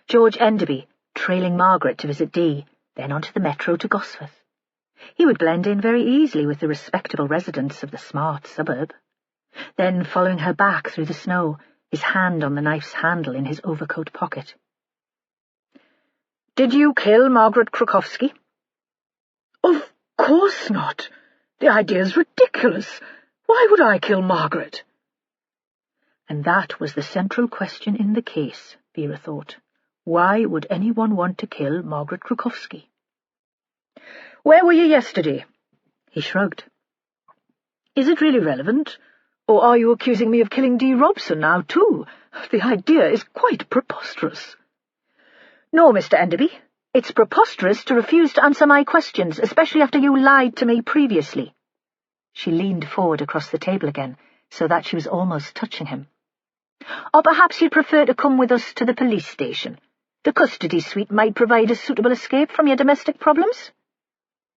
George Enderby, trailing Margaret to visit Dee, then onto the Metro to Gosforth. He would blend in very easily with the respectable residents of the smart suburb. Then following her back through the snow, his hand on the knife's handle in his overcoat pocket. "Did you kill Margaret Krukowski?" "Of course not. The idea's ridiculous. Why would I kill Margaret?" And that was the central question in the case, Vera thought. Why would anyone want to kill Margaret Krukowski? "Where were you yesterday?" He shrugged. "Is it really relevant? Or are you accusing me of killing D. Robson now, too? The idea is quite preposterous." "No, Mr. Enderby. It's preposterous to refuse to answer my questions, especially after you lied to me previously." She leaned forward across the table again, so that she was almost touching him. "Or perhaps you'd prefer to come with us to the police station. The custody suite might provide a suitable escape from your domestic problems?"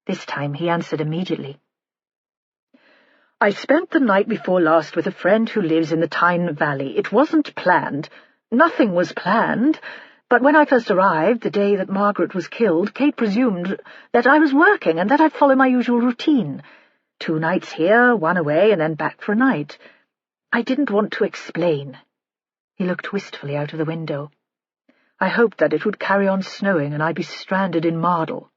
This time he answered immediately. "I spent the night before last with a friend who lives in the Tyne Valley. It wasn't planned. Nothing was planned. But when I first arrived, the day that Margaret was killed, Kate presumed that I was working and that I'd follow my usual routine. 2 nights here, 1 away, and then back for a night. I didn't want to explain." He looked wistfully out of the window. "I hoped that it would carry on snowing and I'd be stranded in Mardle."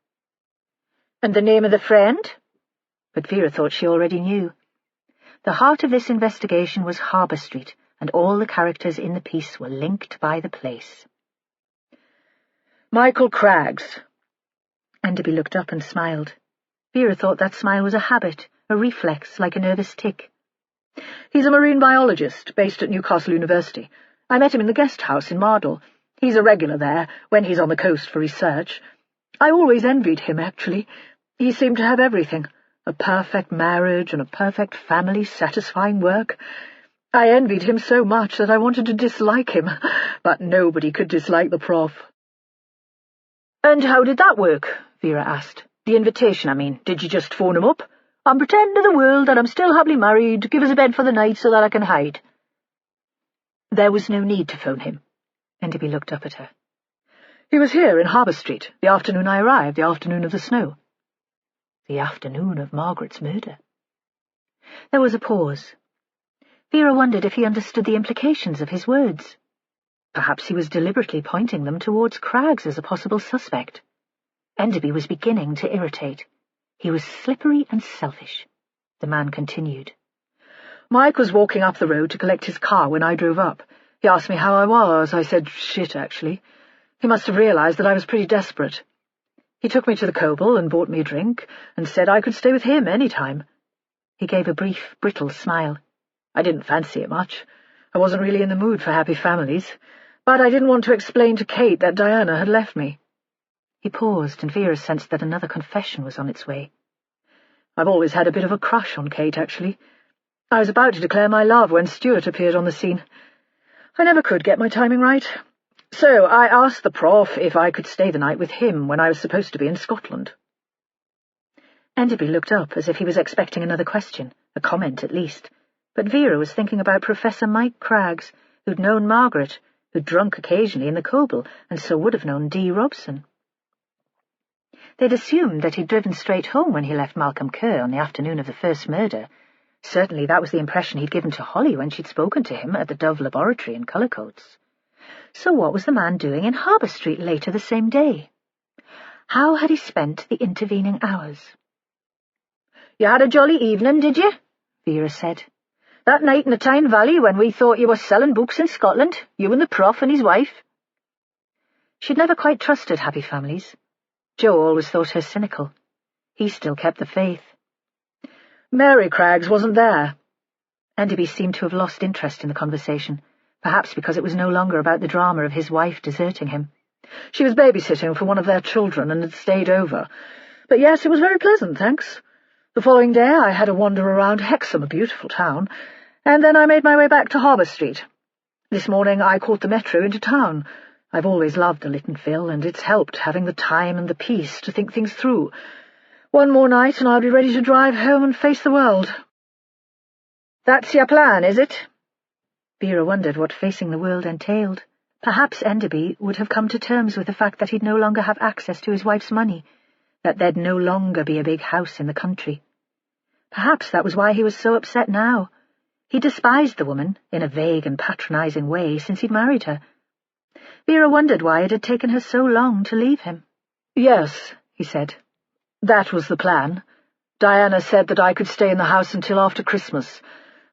"And the name of the friend?" But Vera thought she already knew. The heart of this investigation was Harbour Street, and all the characters in the piece were linked by the place. "Michael Craggs." Enderby looked up and smiled. Vera thought that smile was a habit, a reflex, like a nervous tic. "He's a marine biologist, based at Newcastle University. I met him in the guest house in Mardle. He's a regular there, when he's on the coast for research. I always envied him, actually. He seemed to have everything. A perfect marriage and a perfect family, satisfying work. I envied him so much that I wanted to dislike him, but nobody could dislike the prof." "And how did that work?" Vera asked. "The invitation, I mean. Did you just phone him up? 'I'm pretending to the world that I'm still happily married. Give us a bed for the night so that I can hide.'" There was no need to phone him. Enderby looked up at her. "He was here in Harbour Street, the afternoon I arrived, the afternoon of the snow." The afternoon of Margaret's murder. There was a pause. Vera wondered if he understood the implications of his words. Perhaps he was deliberately pointing them towards Craggs as a possible suspect. Enderby was beginning to irritate. He was slippery and selfish. The man continued. "Mike was walking up the road to collect his car when I drove up. He asked me how I was. I said, shit, actually. He must have realized that I was pretty desperate. He took me to the Coble and bought me a drink, and said I could stay with him any time." He gave a brief, brittle smile. "I didn't fancy it much. I wasn't really in the mood for happy families, but I didn't want to explain to Kate that Diana had left me." He paused, and Vera sensed that another confession was on its way. "I've always had a bit of a crush on Kate, actually. I was about to declare my love when Stuart appeared on the scene. I never could get my timing right. So I asked the prof if I could stay the night with him when I was supposed to be in Scotland." Enderby looked up as if he was expecting another question, a comment at least, but Vera was thinking about Professor Mike Craggs, who'd known Margaret, who'd drunk occasionally in the Coble, and so would have known D. Robson. They'd assumed that he'd driven straight home when he left Malcolm Kerr on the afternoon of the first murder, Certainly that was the impression he'd given to Holly when she'd spoken to him at the Dove Laboratory in Cullercoats. So what was the man doing in Harbour Street later the same day? How had he spent the intervening hours? "You had a jolly evening, did you?" Vera said. "That night in the Tyne Valley when we thought you were selling books in Scotland, you and the Prof and his wife?" She'd never quite trusted happy families. Joe always thought her cynical. He still kept the faith. "Mary Craggs wasn't there." Enderby seemed to have lost interest in the conversation, perhaps because it was no longer about the drama of his wife deserting him. "She was babysitting for one of their children and had stayed over. But yes, it was very pleasant, thanks. The following day I had a wander around Hexham, a beautiful town, and then I made my way back to Harbour Street. This morning I caught the Metro into town. I've always loved the Lytton Phil, and it's helped having the time and the peace to think things through. One more night and I'll be ready to drive home and face the world." "That's your plan, is it?" Vera wondered what facing the world entailed. Perhaps Enderby would have come to terms with the fact that he'd no longer have access to his wife's money, that there'd no longer be a big house in the country. Perhaps that was why he was so upset now. He despised the woman, in a vague and patronizing way, since he'd married her. Vera wondered why it had taken her so long to leave him. "Yes," he said. "That was the plan. Diana said that I could stay in the house until after Christmas,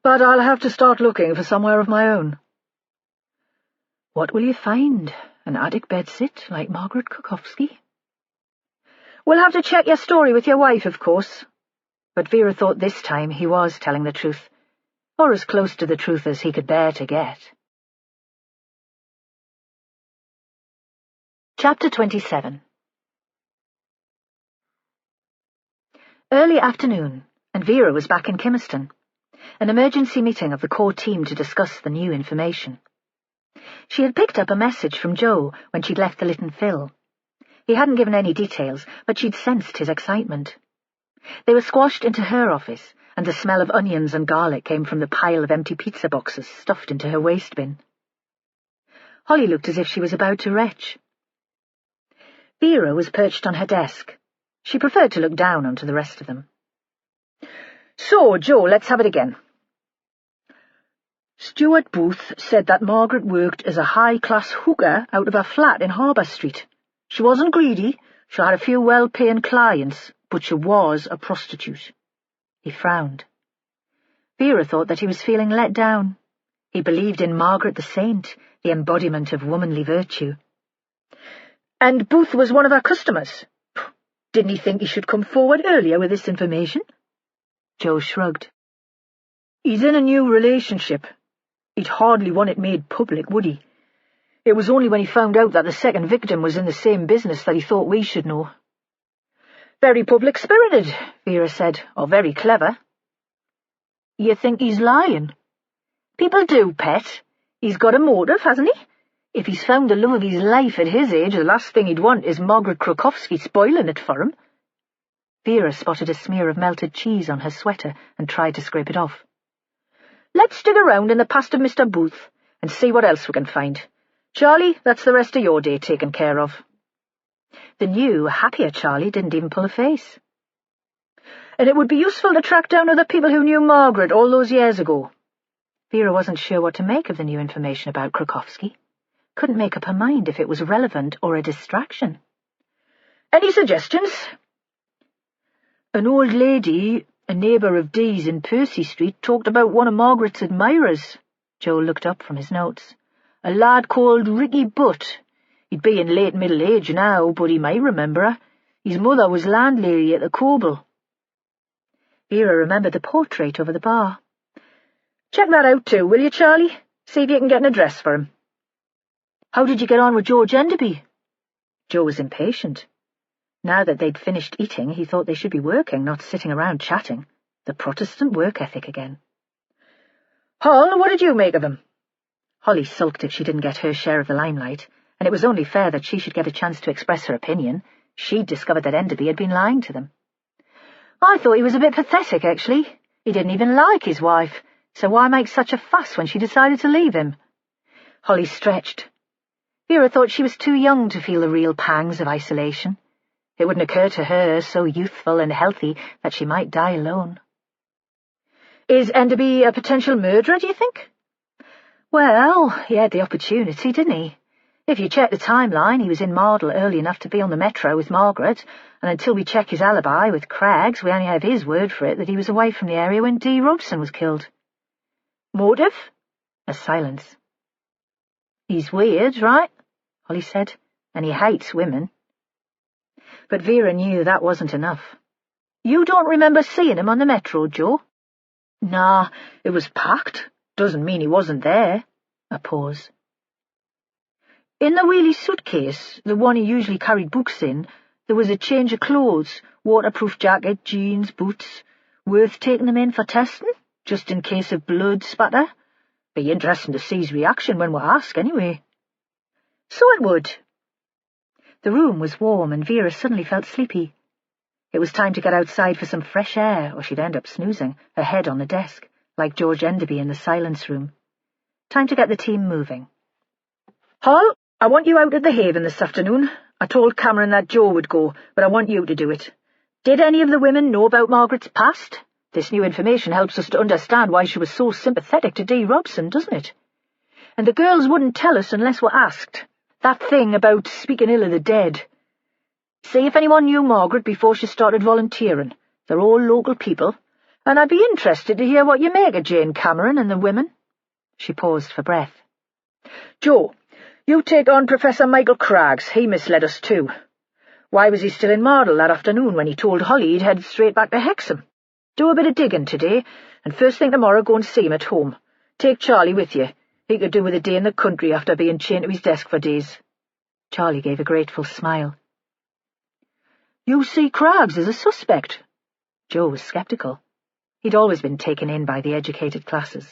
but I'll have to start looking for somewhere of my own." "What will you find? An attic bedsit like Margaret Krukowski?" "We'll have to check your story with your wife, of course." But Vera thought this time he was telling the truth, or as close to the truth as he could bear to get. Chapter 27. Early afternoon, and Vera was back in Kimmerston. An emergency meeting of the core team to discuss the new information. She had picked up a message from Joe when she'd left the Lytton Phil. He hadn't given any details, but she'd sensed his excitement. They were squashed into her office, and the smell of onions and garlic came from the pile of empty pizza boxes stuffed into her waste bin. Holly looked as if she was about to retch. Vera was perched on her desk. She preferred to look down onto the rest of them. "So, Joe, let's have it again. Stuart Booth said that Margaret worked as a high-class hooker out of her flat in Harbour Street. She wasn't greedy, she had a few well-paying clients, but she was a prostitute." He frowned. Vera thought that he was feeling let down. He believed in Margaret the saint, the embodiment of womanly virtue. "And Booth was one of her customers. Didn't he think he should come forward earlier with this information?" Joe shrugged. "He's in a new relationship. He'd hardly want it made public, would he? It was only when he found out that the second victim was in the same business that he thought we should know." "Very public-spirited," Vera said, "or very clever." "You think he's lying?" "People do, pet. He's got a motive, hasn't he? If he's found the love of his life at his age, the last thing he'd want is Margaret Krukowski spoiling it for him." Vera spotted a smear of melted cheese on her sweater and tried to scrape it off. "Let's dig around in the past of Mr. Booth and see what else we can find. Charlie, that's the rest of your day taken care of." The new, happier Charlie didn't even pull a face. "And it would be useful to track down other people who knew Margaret all those years ago." Vera wasn't sure what to make of the new information about Krukowski. Couldn't make up her mind if it was relevant or a distraction. "Any suggestions?" "An old lady, a neighbour of Dee's in Percy Street, talked about one of Margaret's admirers." Joe looked up from his notes. "A lad called Ricky Butt. He'd be in late middle age now, but he might remember her. His mother was landlady at the Coble." Vera remembered the portrait over the bar. "Check that out too, will you, Charlie? See if you can get an address for him." "How did you get on with George Enderby?" Joe was impatient. Now that they'd finished eating, he thought they should be working, not sitting around chatting. The Protestant work ethic again. "Hall, what did you make of him?" Holly sulked if she didn't get her share of the limelight, and it was only fair that she should get a chance to express her opinion. She'd discovered that Enderby had been lying to them. "I thought he was a bit pathetic, actually. He didn't even like his wife, so why make such a fuss when she decided to leave him?" Holly stretched. Vera thought she was too young to feel the real pangs of isolation. It wouldn't occur to her, so youthful and healthy, that she might die alone. Is Enderby a potential murderer, do you think? Well, he had the opportunity, didn't he? If you check the timeline, he was in Mardle early enough to be on the Metro with Margaret, and until we check his alibi with Craggs, we only have his word for it that he was away from the area when Dee Robson was killed. Motive? A silence. He's weird, right? Holly said, and he hates women. But Vera knew that wasn't enough. You don't remember seeing him on the Metro, Joe? Nah, it was packed. Doesn't mean he wasn't there. A pause. In the wheelie suitcase, the one he usually carried books in, there was a change of clothes, waterproof jacket, jeans, boots. Worth taking them in for testing, just in case of blood spatter? Be interesting to see his reaction when we ask, anyway. So it would. The room was warm, and Vera suddenly felt sleepy. It was time to get outside for some fresh air, or she'd end up snoozing, her head on the desk, like George Enderby in the silence room. Time to get the team moving. Hall, I want you out at the Haven this afternoon. I told Cameron that Joe would go, but I want you to do it. Did any of the women know about Margaret's past? This new information helps us to understand why she was so sympathetic to Dee Robson, doesn't it? And the girls wouldn't tell us unless we're asked. That thing about speaking ill of the dead. See if anyone knew Margaret before she started volunteering. They're all local people, and I'd be interested to hear what you make of Jane Cameron and the women. She paused for breath. Joe, you take on Professor Michael Craggs. He misled us too. Why was he still in Mardle that afternoon when he told Holly he'd head straight back to Hexham? Do a bit of digging today, and first thing tomorrow go and see him at home. Take Charlie with you. He could do with a day in the country after being chained to his desk for days. Charlie gave a grateful smile. You see Craggs as a suspect? Joe was sceptical. He'd always been taken in by the educated classes.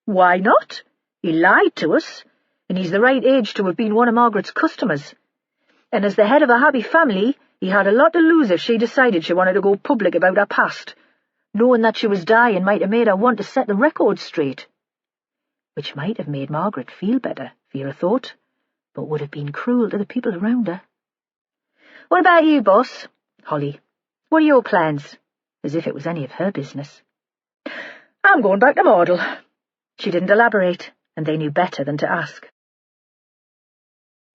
Why not? He lied to us, and he's the right age to have been one of Margaret's customers. And as the head of a happy family, he had a lot to lose if she decided she wanted to go public about her past. Knowing that she was dying might have made her want to set the record straight. Which might have made Margaret feel better, Vera thought, but would have been cruel to the people around her. What about you, boss? Holly. What are your plans? As if it was any of her business. I'm going back to Mardle. She didn't elaborate, and they knew better than to ask.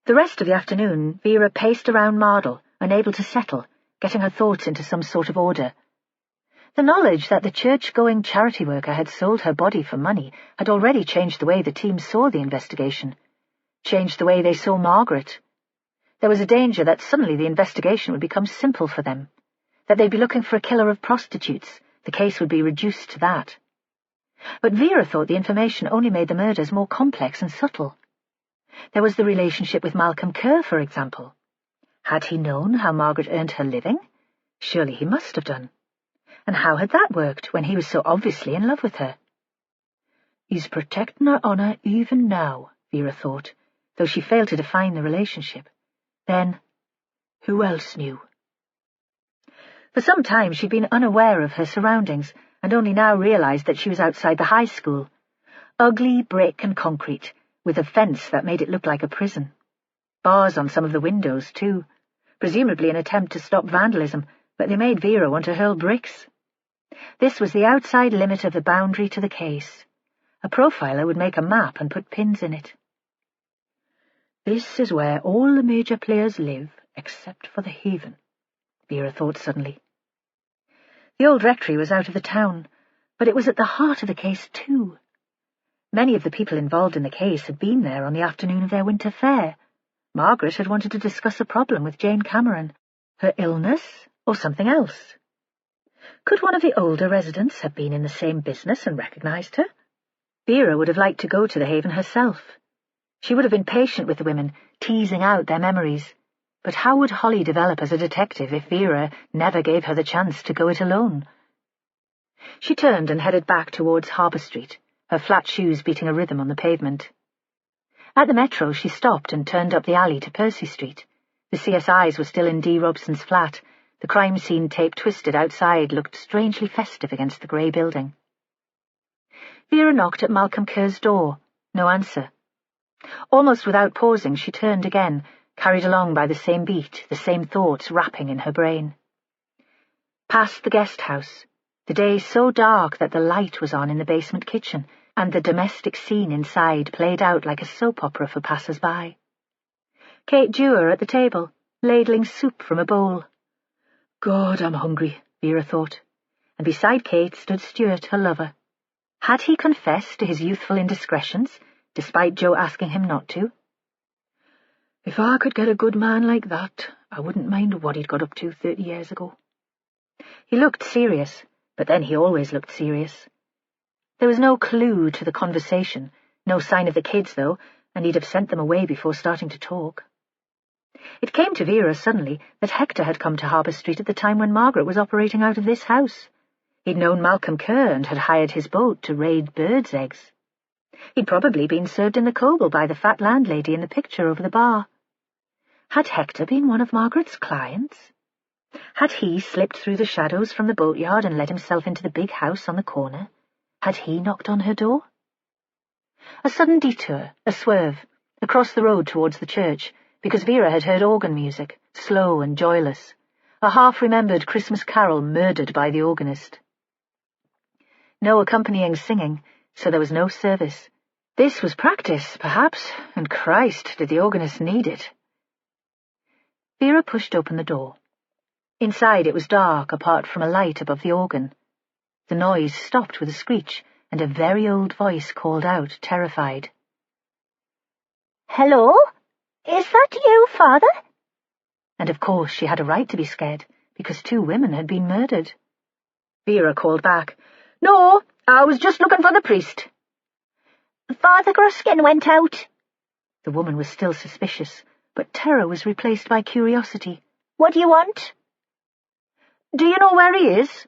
The rest of the afternoon, Vera paced around Mardle, unable to settle, getting her thoughts into some sort of order. The knowledge that the church-going charity worker had sold her body for money had already changed the way the team saw the investigation, changed the way they saw Margaret. There was a danger that suddenly the investigation would become simple for them, that they'd be looking for a killer of prostitutes. The case would be reduced to that. But Vera thought the information only made the murders more complex and subtle. There was the relationship with Malcolm Kerr, for example. Had he known how Margaret earned her living? Surely he must have done. And how had that worked when he was so obviously in love with her? He's protecting her honour even now, Vera thought, though she failed to define the relationship. Then, who else knew? For some time she'd been unaware of her surroundings, and only now realised that she was outside the high school. Ugly brick and concrete, with a fence that made it look like a prison. Bars on some of the windows, too, presumably an attempt to stop vandalism, but they made Vera want to hurl bricks. This was the outside limit of the boundary to the case. A profiler would make a map and put pins in it. This is where all the major players live, except for the Haven, Vera thought suddenly. The old rectory was out of the town, but it was at the heart of the case, too. Many of the people involved in the case had been there on the afternoon of their winter fair. Margaret had wanted to discuss a problem with Jane Cameron, her illness, or something else. Could one of the older residents have been in the same business and recognised her? Vera would have liked to go to the Haven herself. She would have been patient with the women, teasing out their memories. But how would Holly develop as a detective if Vera never gave her the chance to go it alone? She turned and headed back towards Harbour Street, her flat shoes beating a rhythm on the pavement. At the Metro she stopped and turned up the alley to Percy Street. The CSIs were still in Dee Robson's flat. The crime scene tape twisted outside looked strangely festive against the grey building. Vera knocked at Malcolm Kerr's door. No answer. Almost without pausing, she turned again, carried along by the same beat, the same thoughts rapping in her brain. Past the guest house, the day so dark that the light was on in the basement kitchen, and the domestic scene inside played out like a soap opera for passers-by. Kate Dewar at the table, ladling soup from a bowl. God, I'm hungry, Vera thought, and beside Kate stood Stuart, her lover. Had he confessed to his youthful indiscretions, despite Joe asking him not to? If I could get a good man like that, I wouldn't mind what he'd got up to 30 years ago. He looked serious, but then he always looked serious. There was no clue to the conversation, no sign of the kids, though, and he'd have sent them away before starting to talk. It came to Vera suddenly that Hector had come to Harbour Street at the time when Margaret was operating out of this house. He'd known Malcolm Kerr and had hired his boat to raid birds' eggs. He'd probably been served in the Coble by the fat landlady in the picture over the bar. Had Hector been one of Margaret's clients? Had he slipped through the shadows from the boatyard and let himself into the big house on the corner? Had he knocked on her door? A sudden detour, a swerve, across the road towards the church, because Vera had heard organ music, slow and joyless, a half-remembered Christmas carol murdered by the organist. No accompanying singing, so there was no service. This was practice, perhaps, and Christ, did the organist need it. Vera pushed open the door. Inside it was dark, apart from a light above the organ. The noise stopped with a screech, and a very old voice called out, terrified. "Hello? Is that you, Father?" And of course she had a right to be scared, because 2 women had been murdered. Vera called back, "No, I was just looking for the priest." "Father Gruskin went out." The woman was still suspicious, but terror was replaced by curiosity. "What do you want?" "Do you know where he is?"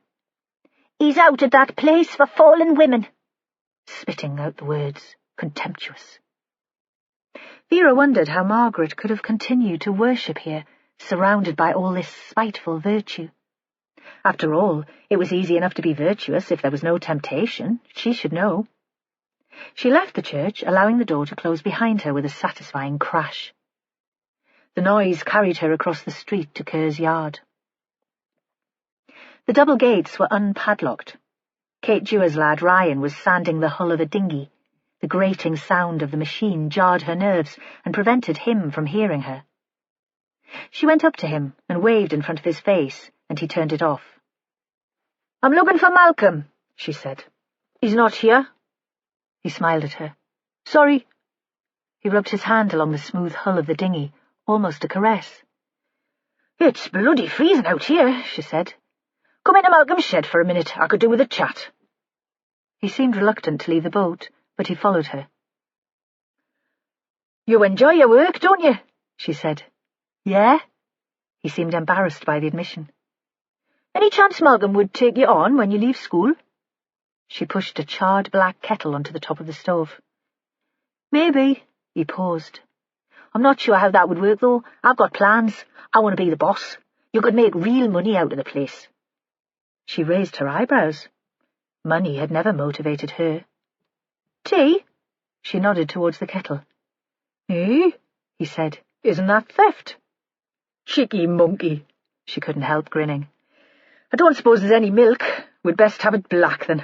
"He's out at that place for fallen women." Spitting out the words, contemptuous. Vera wondered how Margaret could have continued to worship here, surrounded by all this spiteful virtue. After all, it was easy enough to be virtuous if there was no temptation. She should know. She left the church, allowing the door to close behind her with a satisfying crash. The noise carried her across the street to Kerr's yard. The double gates were unpadlocked. Kate Dewar's lad Ryan was sanding the hull of a dinghy. The grating sound of the machine jarred her nerves and prevented him from hearing her. She went up to him and waved in front of his face, and he turned it off. "I'm looking for Malcolm," she said. "He's not here." He smiled at her. "Sorry." He rubbed his hand along the smooth hull of the dinghy, almost a caress. "It's bloody freezing out here," she said. "Come into Malcolm's shed for a minute. I could do with a chat." He seemed reluctant to leave the boat, but he followed her. "You enjoy your work, don't you?" she said. "Yeah?" He seemed embarrassed by the admission. "Any chance Malcolm would take you on when you leave school?" She pushed a charred black kettle onto the top of the stove. "Maybe." He paused. "I'm not sure how that would work, though. I've got plans. I want to be the boss. You could make real money out of the place." She raised her eyebrows. Money had never motivated her. "Tea?" She nodded towards the kettle. "Eh?" he said. "Isn't that theft?" "Cheeky monkey." She couldn't help grinning. "I don't suppose there's any milk. We'd best have it black, then."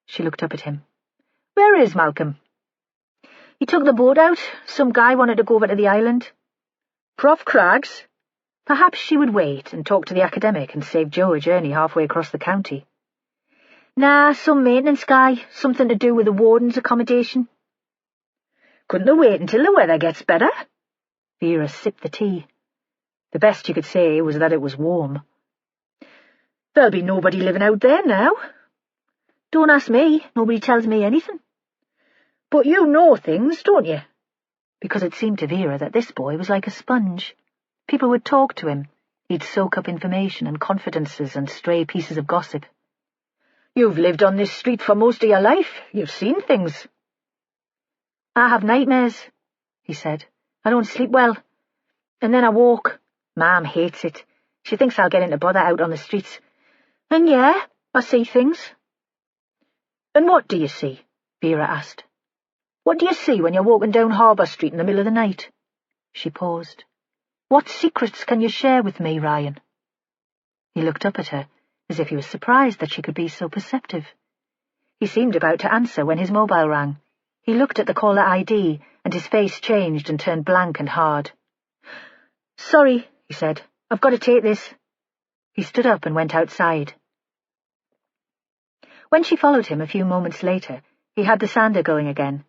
She looked up at him. "Where is Malcolm?" "He took the boat out. Some guy wanted to go over to the island." "Prof Craggs?" Perhaps she would wait and talk to the academic and save Joe a journey halfway across the county. "Nah, some maintenance guy, something to do with the warden's accommodation." "Couldn't they wait until the weather gets better?" Vera sipped the tea. The best you could say was that it was warm. "There'll be nobody living out there now." "Don't ask me, nobody tells me anything." "But you know things, don't you?" Because it seemed to Vera that this boy was like a sponge. People would talk to him. He'd soak up information and confidences and stray pieces of gossip. "You've lived on this street for most of your life. You've seen things." "I have nightmares," he said. "I don't sleep well. And then I walk. Mom hates it. She thinks I'll get into bother out on the streets. And yeah, I see things." "And what do you see?" Vera asked. "What do you see when you're walking down Harbour Street in the middle of the night?" She paused. "What secrets can you share with me, Ryan?" He looked up at her, as if he was surprised that she could be so perceptive. He seemed about to answer when his mobile rang. He looked at the caller ID, and his face changed and turned blank and hard. "Sorry," he said. "I've got to take this." He stood up and went outside. When she followed him a few moments later, he had the sander going again.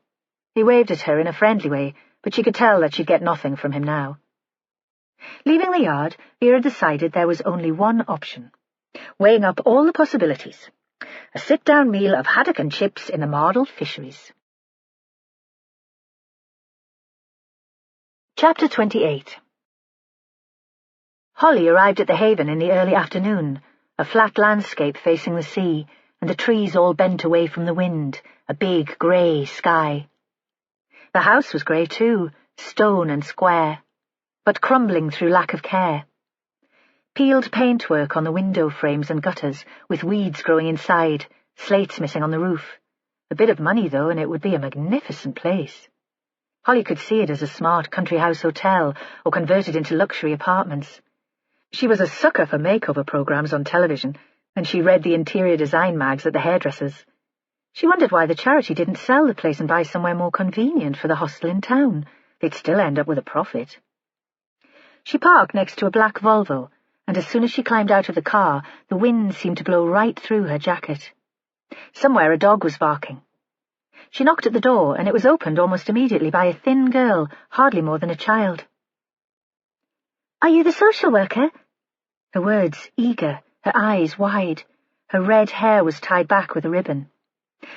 He waved at her in a friendly way, but she could tell that she'd get nothing from him now. Leaving the yard, Vera decided there was only one option, weighing up all the possibilities. A sit-down meal of haddock and chips in the Marble Fisheries. Chapter 28. Holly arrived at the haven in the early afternoon, a flat landscape facing the sea, and the trees all bent away from the wind, a big grey sky. The house was grey too, stone and square, but crumbling through lack of care. Peeled paintwork on the window frames and gutters, with weeds growing inside, slates missing on the roof. A bit of money, though, and it would be a magnificent place. Holly could see it as a smart country house hotel, or converted into luxury apartments. She was a sucker for makeover programs on television, and she read the interior design mags at the hairdressers. She wondered why the charity didn't sell the place and buy somewhere more convenient for the hostel in town. They'd still end up with a profit. She parked next to a black Volvo, and as soon as she climbed out of the car, the wind seemed to blow right through her jacket. Somewhere a dog was barking. She knocked at the door, and it was opened almost immediately by a thin girl, hardly more than a child. "Are you the social worker?" Her words eager, her eyes wide. Her red hair was tied back with a ribbon.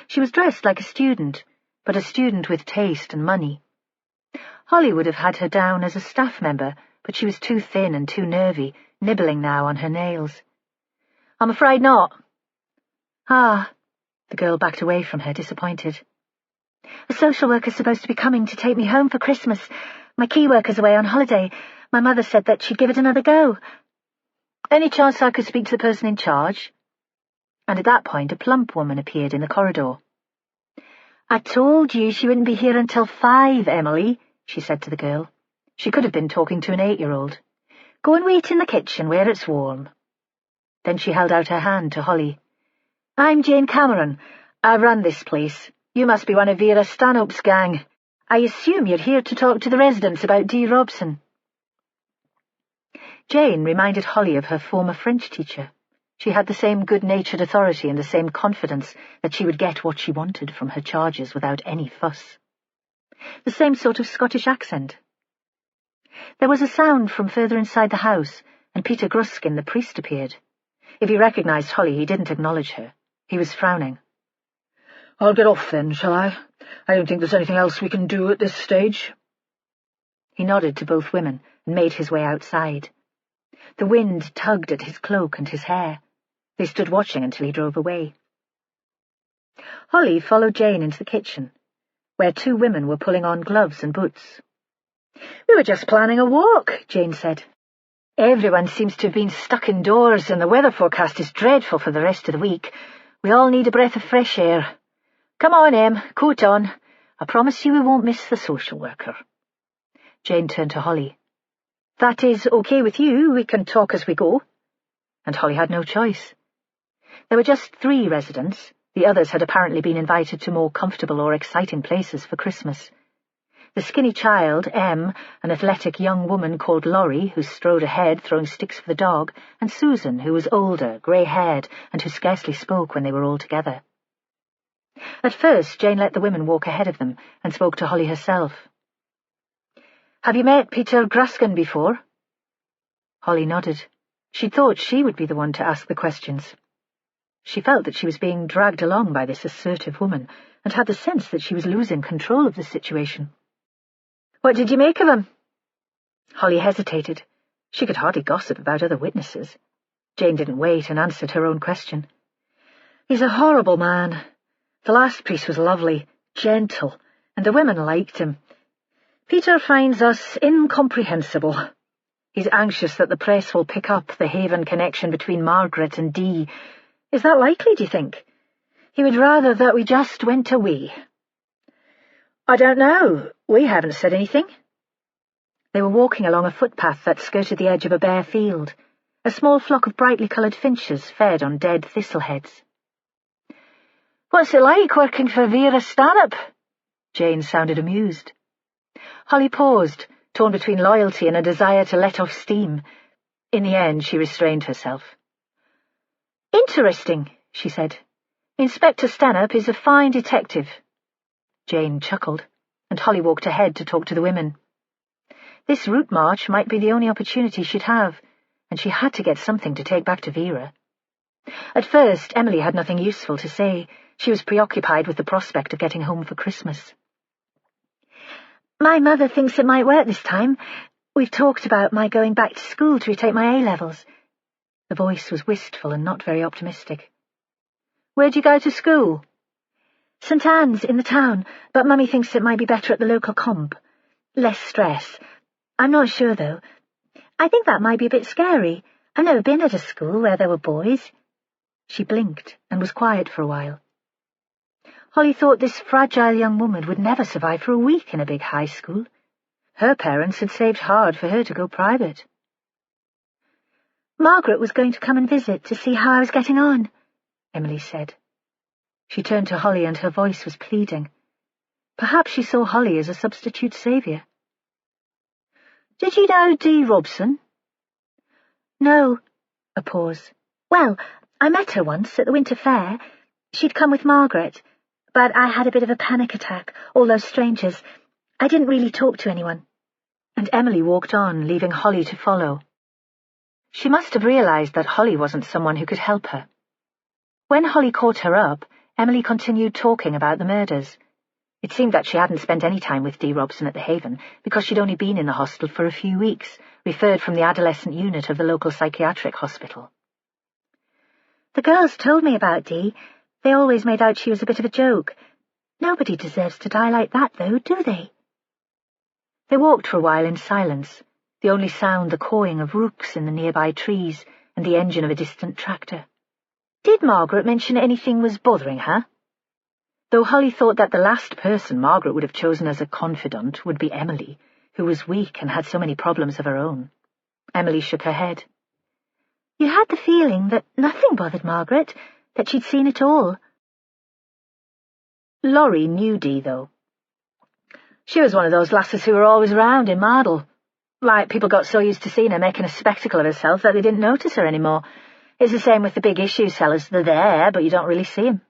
She was dressed like a student, but a student with taste and money. Holly would have had her down as a staff member, but she was too thin and too nervy, nibbling now on her nails. "I'm afraid not." "Ah." The girl backed away from her, disappointed. "A social worker's supposed to be coming to take me home for Christmas. My key worker's away on holiday. My mother said that she'd give it another go." "Any chance I could speak to the person in charge?" And at that point a plump woman appeared in the corridor. "I told you she wouldn't be here until 5, Emily," she said to the girl. She could have been talking to an 8-year-old. "Go and wait in the kitchen where it's warm." Then she held out her hand to Holly. "I'm Jane Cameron. I run this place. You must be one of Vera Stanhope's gang. I assume you're here to talk to the residents about Dee Robson." Jane reminded Holly of her former French teacher. She had the same good-natured authority and the same confidence that she would get what she wanted from her charges without any fuss. The same sort of Scottish accent. There was a sound from further inside the house, and Peter Gruskin, the priest, appeared. If he recognized Holly, he didn't acknowledge her. He was frowning. "I'll get off then, shall I? I don't think there's anything else we can do at this stage." He nodded to both women and made his way outside. The wind tugged at his cloak and his hair. They stood watching until he drove away. Holly followed Jane into the kitchen, where 2 women were pulling on gloves and boots. "We were just planning a walk," Jane said. "Everyone seems to have been stuck indoors, and the weather forecast is dreadful for the rest of the week. We all need a breath of fresh air. Come on, Em, coat on. I promise you we won't miss the social worker." Jane turned to Holly. "That is okay with you, we can talk as we go." And Holly had no choice. There were just 3 residents. The others had apparently been invited to more comfortable or exciting places for Christmas. The skinny child, Em, an athletic young woman called Laurie, who strode ahead throwing sticks for the dog, and Susan, who was older, grey-haired, and who scarcely spoke when they were all together. At first Jane let the women walk ahead of them and spoke to Holly herself. "Have you met Peter Gruskin before?" Holly nodded. She thought she would be the one to ask the questions. She felt that she was being dragged along by this assertive woman, and had the sense that she was losing control of the situation. "What did you make of him?" Holly hesitated. She could hardly gossip about other witnesses. Jane didn't wait and answered her own question. "He's a horrible man. The last priest was lovely, gentle, and the women liked him. Peter finds us incomprehensible. He's anxious that the press will pick up the Haven connection between Margaret and Dee. Is that likely, do you think? He would rather that we just went away." "I don't know. We haven't said anything." They were walking along a footpath that skirted the edge of a bare field. A small flock of brightly coloured finches fed on dead thistleheads. "What's it like working for Vera Stanhope?" Jane sounded amused. Holly paused, torn between loyalty and a desire to let off steam. In the end, she restrained herself. "Interesting," she said. "Inspector Stanhope is a fine detective." Jane chuckled, and Holly walked ahead to talk to the women. This route march might be the only opportunity she'd have, and she had to get something to take back to Vera. At first, Emily had nothing useful to say. She was preoccupied with the prospect of getting home for Christmas. "My mother thinks it might work this time. We've talked about my going back to school to retake my A-levels. The voice was wistful and not very optimistic. "Where'd you go to school?" "St. Anne's in the town, but Mummy thinks it might be better at the local comp. Less stress. I'm not sure, though. I think that might be a bit scary. I've never been at a school where there were boys." She blinked and was quiet for a while. Holly thought this fragile young woman would never survive for a week in a big high school. Her parents had saved hard for her to go private. "Margaret was going to come and visit to see how I was getting on," Emily said. She turned to Holly and her voice was pleading. Perhaps she saw Holly as a substitute saviour. "Did you know Dee Robson?" "No." A pause. "Well, I met her once at the winter fair. She'd come with Margaret, but I had a bit of a panic attack, all those strangers. I didn't really talk to anyone." And Emily walked on, leaving Holly to follow. She must have realised that Holly wasn't someone who could help her. When Holly caught her up, Emily continued talking about the murders. It seemed that she hadn't spent any time with Dee Robson at the Haven, because she'd only been in the hostel for a few weeks, referred from the adolescent unit of the local psychiatric hospital. "The girls told me about Dee. They always made out she was a bit of a joke. Nobody deserves to die like that, though, do they?" They walked for a while in silence, the only sound the cawing of rooks in the nearby trees and the engine of a distant tractor. Did Margaret mention anything was bothering her? Though Holly thought that the last person Margaret would have chosen as a confidant would be Emily, who was weak and had so many problems of her own. Emily shook her head. "You had the feeling that nothing bothered Margaret, that she'd seen it all." Laurie knew Dee, though. She was one of those lasses who were always round in Mardle. Like, people got so used to seeing her making a spectacle of herself that they didn't notice her anymore. It's the same with the big issue sellers. They're there, but you don't really see them.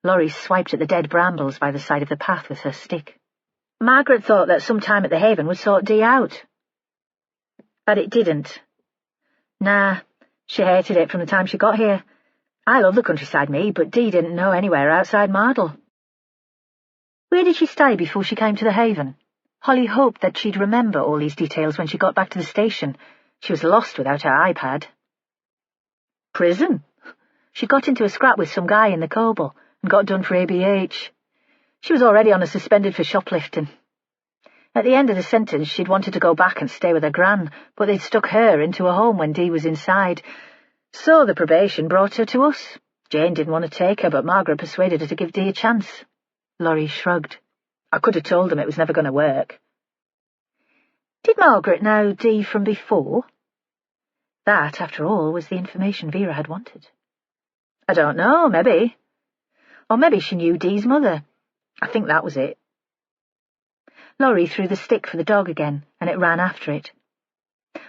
Laurie swiped at the dead brambles by the side of the path with her stick. Margaret thought that some time at the Haven would sort Dee out. But it didn't. Nah, she hated it from the time she got here. I love the countryside, me, but Dee didn't know anywhere outside Mardle. Where did she stay before she came to the Haven? Holly hoped that she'd remember all these details when she got back to the station. She was lost without her iPad. Prison. She got into a scrap with some guy in the Coble and got done for ABH. She was already on a suspended for shoplifting. At the end of the sentence, she'd wanted to go back and stay with her gran, but they'd stuck her into a home when Dee was inside. So the probation brought her to us. Jane didn't want to take her, but Margaret persuaded her to give Dee a chance. Laurie shrugged. I could have told them it was never going to work. Did Margaret know Dee from before? That, after all, was the information Vera had wanted. I don't know, maybe. Or maybe she knew Dee's mother. I think that was it. Laurie threw the stick for the dog again, and it ran after it.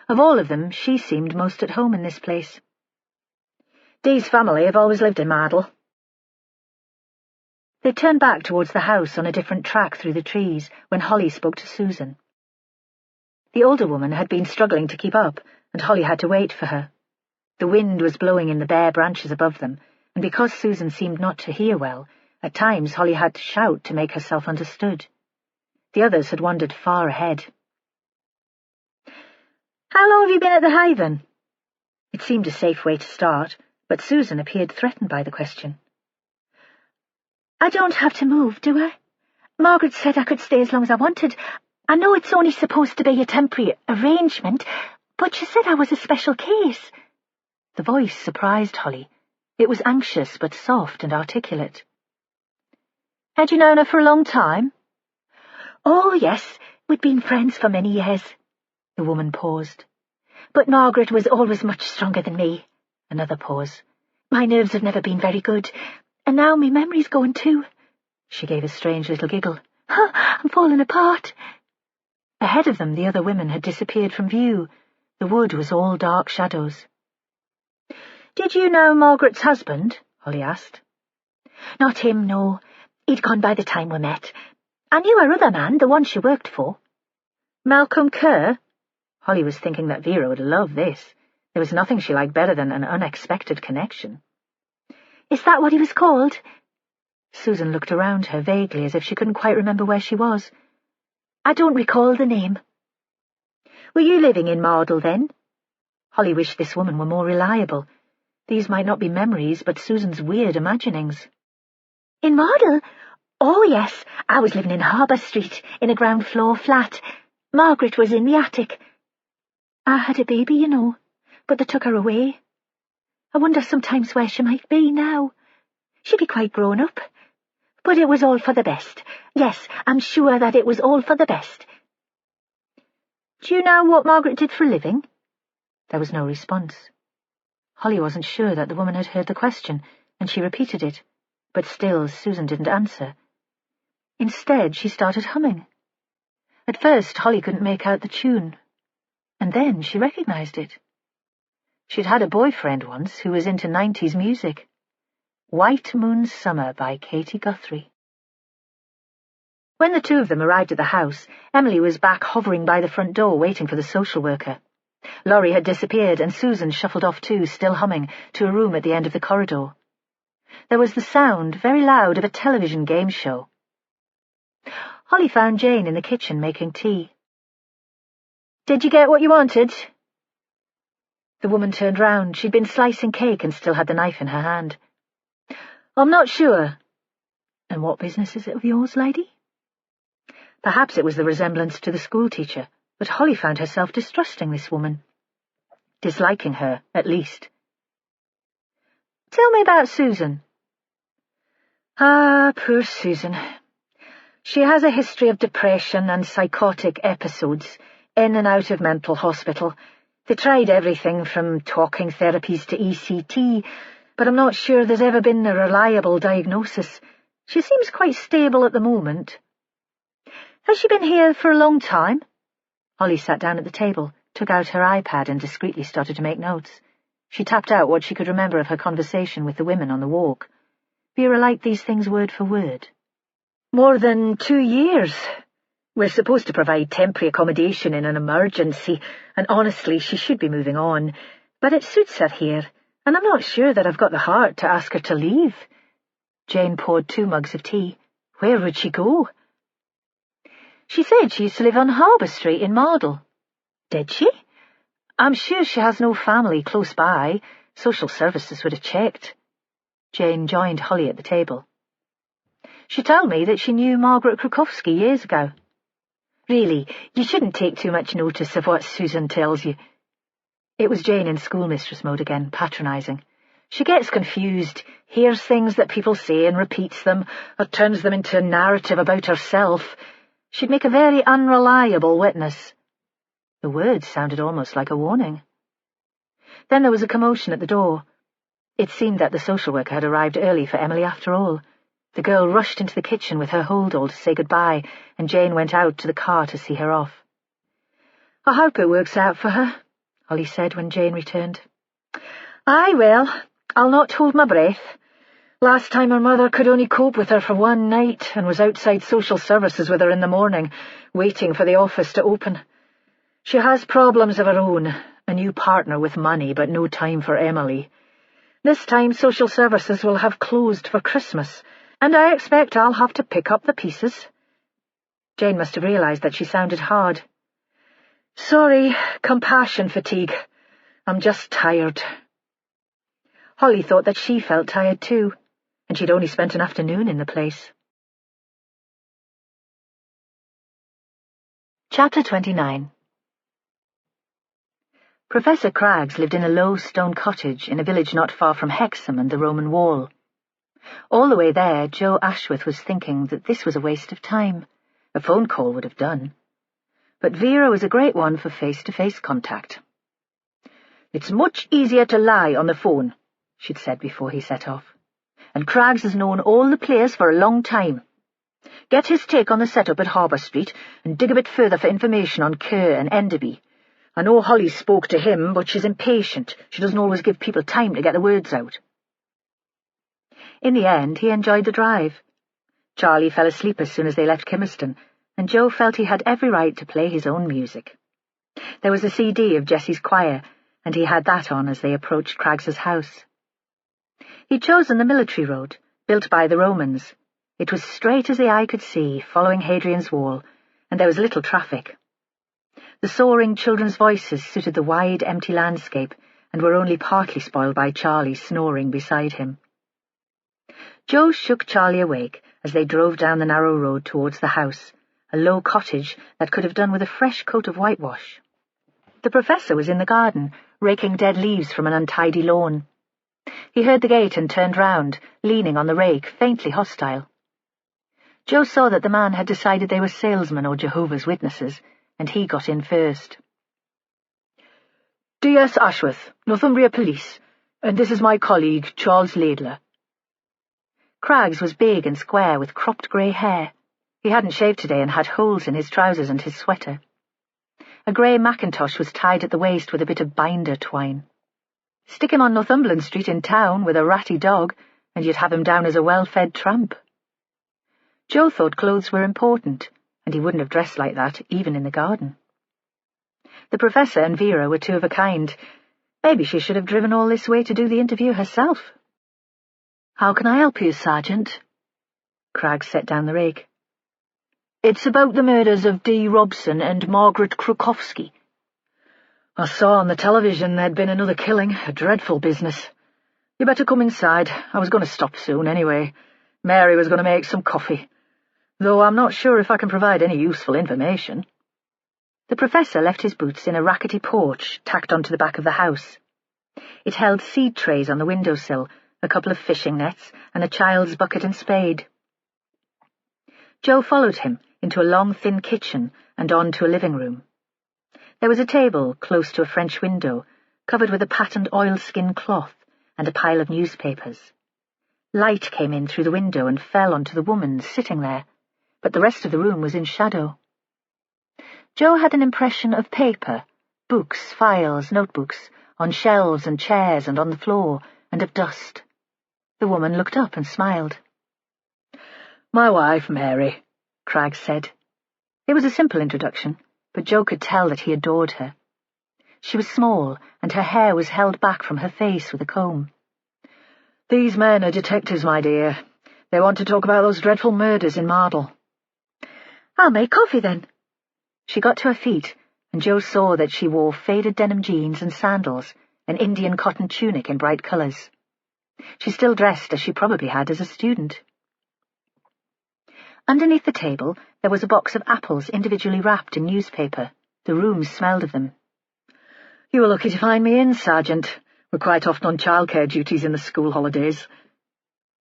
Of all of them, she seemed most at home in this place. Dee's family have always lived in Mardle. They turned back towards the house on a different track through the trees when Holly spoke to Susan. The older woman had been struggling to keep up, and Holly had to wait for her. The wind was blowing in the bare branches above them, and because Susan seemed not to hear well, at times Holly had to shout to make herself understood. The others had wandered far ahead. How long have you been at the Haven? It seemed a safe way to start, but Susan appeared threatened by the question. I don't have to move, do I? Margaret said I could stay as long as I wanted. I know it's only supposed to be a temporary arrangement, but she said I was a special case. The voice surprised Holly. It was anxious but soft and articulate. Had you known her for a long time? Oh, yes, we'd been friends for many years. The woman paused. But Margaret was always much stronger than me. Another pause. My nerves have never been very good, and now my memory's going too. She gave a strange little giggle. I'm falling apart. Ahead of them, the other women had disappeared from view. The wood was all dark shadows. Did you know Margaret's husband? Holly asked. Not him, no. He'd gone by the time we met. I knew her other man, the one she worked for. Malcolm Kerr? Holly was thinking that Vera would love this. There was nothing she liked better than an unexpected connection. Is that what he was called? Susan looked around her vaguely, as if she couldn't quite remember where she was. I don't recall the name. Were you living in Mardle then? Holly wished this woman were more reliable. These might not be memories, but Susan's weird imaginings. In Mardle? Oh, yes. I was living in Harbour Street, in a ground-floor flat. Margaret was in the attic. I had a baby, you know, but they took her away. I wonder sometimes where she might be now. She'd be quite grown up. But it was all for the best. Yes, I'm sure that it was all for the best. Do you know what Margaret did for a living? There was no response. Holly wasn't sure that the woman had heard the question, and she repeated it, but still Susan didn't answer. Instead, she started humming. At first, Holly couldn't make out the tune, and then she recognized it. She'd had a boyfriend once who was into 90s music. White Moon Summer by Katie Guthrie. When the two of them arrived at the house, Emily was back hovering by the front door waiting for the social worker. Laurie had disappeared, and Susan shuffled off too, still humming, to a room at the end of the corridor. There was the sound, very loud, of a television game show. Holly found Jane in the kitchen making tea. Did you get what you wanted? The woman turned round. She'd been slicing cake and still had the knife in her hand. I'm not sure. And what business is it of yours, lady? Perhaps it was the resemblance to the schoolteacher, but Holly found herself distrusting this woman. Disliking her, at least. Tell me about Susan. Ah, poor Susan. She has a history of depression and psychotic episodes, in and out of mental hospital. They tried everything from talking therapies to ECT, but I'm not sure there's ever been a reliable diagnosis. She seems quite stable at the moment. Has she been here for a long time? Holly sat down at the table, took out her iPad and discreetly started to make notes. She tapped out what she could remember of her conversation with the women on the walk. Vera liked these things word for word. More than 2 years. We're supposed to provide temporary accommodation in an emergency, and honestly, she should be moving on. But it suits her here, and I'm not sure that I've got the heart to ask her to leave. Jane poured 2 mugs of tea. Where would she go? She said she used to live on Harbour Street in Mardle. Did she? I'm sure she has no family close by. Social services would have checked. Jane joined Holly at the table. She told me that she knew Margaret Krukowski years ago. Really, you shouldn't take too much notice of what Susan tells you. It was Jane in schoolmistress mode again, patronising. She gets confused, hears things that people say and repeats them, or turns them into a narrative about herself. She'd make a very unreliable witness. The words sounded almost like a warning. Then there was a commotion at the door. It seemed that the social worker had arrived early for Emily after all. The girl rushed into the kitchen with her hold-all to say goodbye, and Jane went out to the car to see her off. I hope it works out for her, Holly said when Jane returned. Aye, well, I'll not hold my breath. Last time her mother could only cope with her for one night and was outside social services with her in the morning, waiting for the office to open. She has problems of her own, a new partner with money but no time for Emily. This time social services will have closed for Christmas, and I expect I'll have to pick up the pieces. Jane must have realised that she sounded hard. Sorry, compassion fatigue. I'm just tired. Holly thought that she felt tired too, and she'd only spent an afternoon in the place. Chapter 29. Professor Craggs lived in a low stone cottage in a village not far from Hexham and the Roman Wall. All the way there, Joe Ashworth was thinking that this was a waste of time. A phone call would have done. But Vera was a great one for face-to-face contact. "It's much easier to lie on the phone," she'd said before he set off. "And Craggs has known all the players for a long time. Get his take on the setup at Harbour Street and dig a bit further for information on Kerr and Enderby. I know Holly spoke to him, but she's impatient. She doesn't always give people time to get the words out." In the end, he enjoyed the drive. Charlie fell asleep as soon as they left Kimmerston, and Joe felt he had every right to play his own music. There was a CD of Jessie's choir, and he had that on as they approached Craggs's house. He'd chosen the military road, built by the Romans. It was straight as the eye could see, following Hadrian's Wall, and there was little traffic. The soaring children's voices suited the wide, empty landscape, and were only partly spoiled by Charlie snoring beside him. Joe shook Charlie awake as they drove down the narrow road towards the house, a low cottage that could have done with a fresh coat of whitewash. The professor was in the garden, raking dead leaves from an untidy lawn. He heard the gate and turned round, leaning on the rake, faintly hostile. Joe saw that the man had decided they were salesmen or Jehovah's Witnesses, and he got in first. "D.S. Ashworth, Northumbria Police, and this is my colleague, Charles Laidler." Craggs was big and square with cropped grey hair. He hadn't shaved today and had holes in his trousers and his sweater. A grey mackintosh was tied at the waist with a bit of binder twine. Stick him on Northumberland Street in town with a ratty dog, and you'd have him down as a well-fed tramp. Joe thought clothes were important, and he wouldn't have dressed like that, even in the garden. The professor and Vera were two of a kind. Maybe she should have driven all this way to do the interview herself. "How can I help you, Sergeant?" Craggs set down the rake. "It's about the murders of D. Robson and Margaret Krukowski." "I saw on the television there'd been another killing, a dreadful business. You better come inside. I was going to stop soon anyway. Mary was going to make some coffee, though I'm not sure if I can provide any useful information." The professor left his boots in a rackety porch tacked onto the back of the house. It held seed trays on the windowsill, a couple of fishing nets, and a child's bucket and spade. Joe followed him into a long, thin kitchen and on to a living room. There was a table close to a French window, covered with a patterned oilskin cloth, and a pile of newspapers. Light came in through the window and fell onto the woman sitting there, but the rest of the room was in shadow. Joe had an impression of paper, books, files, notebooks, on shelves and chairs and on the floor, and of dust. The woman looked up and smiled. "My wife, Mary," Craggs said. It was a simple introduction, but Joe could tell that he adored her. She was small, and her hair was held back from her face with a comb. "These men are detectives, my dear. They want to talk about those dreadful murders in Mardle." "I'll make coffee, then." She got to her feet, and Joe saw that she wore faded denim jeans and sandals, an Indian cotton tunic in bright colours. She still dressed as she probably had as a student. Underneath the table there was a box of apples individually wrapped in newspaper. The room smelled of them. "You were lucky to find me in, Sergeant. We're quite often on childcare duties in the school holidays."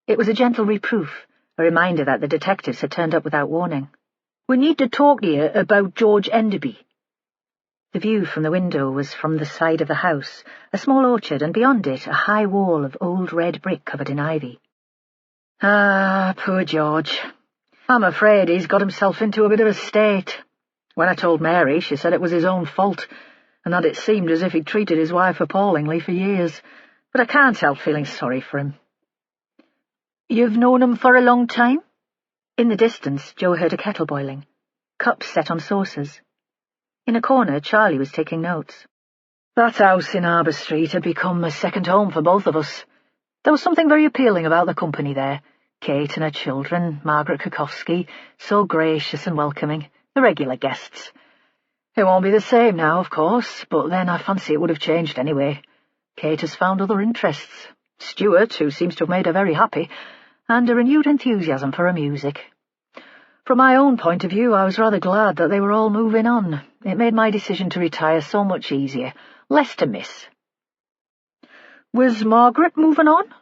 It was a gentle reproof, a reminder that the detectives had turned up without warning. "We need to talk to you about George Enderby." The view from the window was from the side of the house, a small orchard, and beyond it a high wall of old red brick covered in ivy. "Ah, poor George. I'm afraid he's got himself into a bit of a state. When I told Mary, she said it was his own fault, and that it seemed as if he'd treated his wife appallingly for years, but I can't help feeling sorry for him." "You've known him for a long time?" In the distance, Joe heard a kettle boiling, cups set on saucers. In a corner, Charlie was taking notes. "That house in Harbour Street had become a second home for both of us. There was something very appealing about the company there. Kate and her children, Margaret Krukowski, so gracious and welcoming, the regular guests. It won't be the same now, of course, but then I fancy it would have changed anyway. Kate has found other interests. Stuart, who seems to have made her very happy, and a renewed enthusiasm for her music. From my own point of view, I was rather glad that they were all moving on. It made my decision to retire so much easier, less to miss." "Was Margaret moving on?"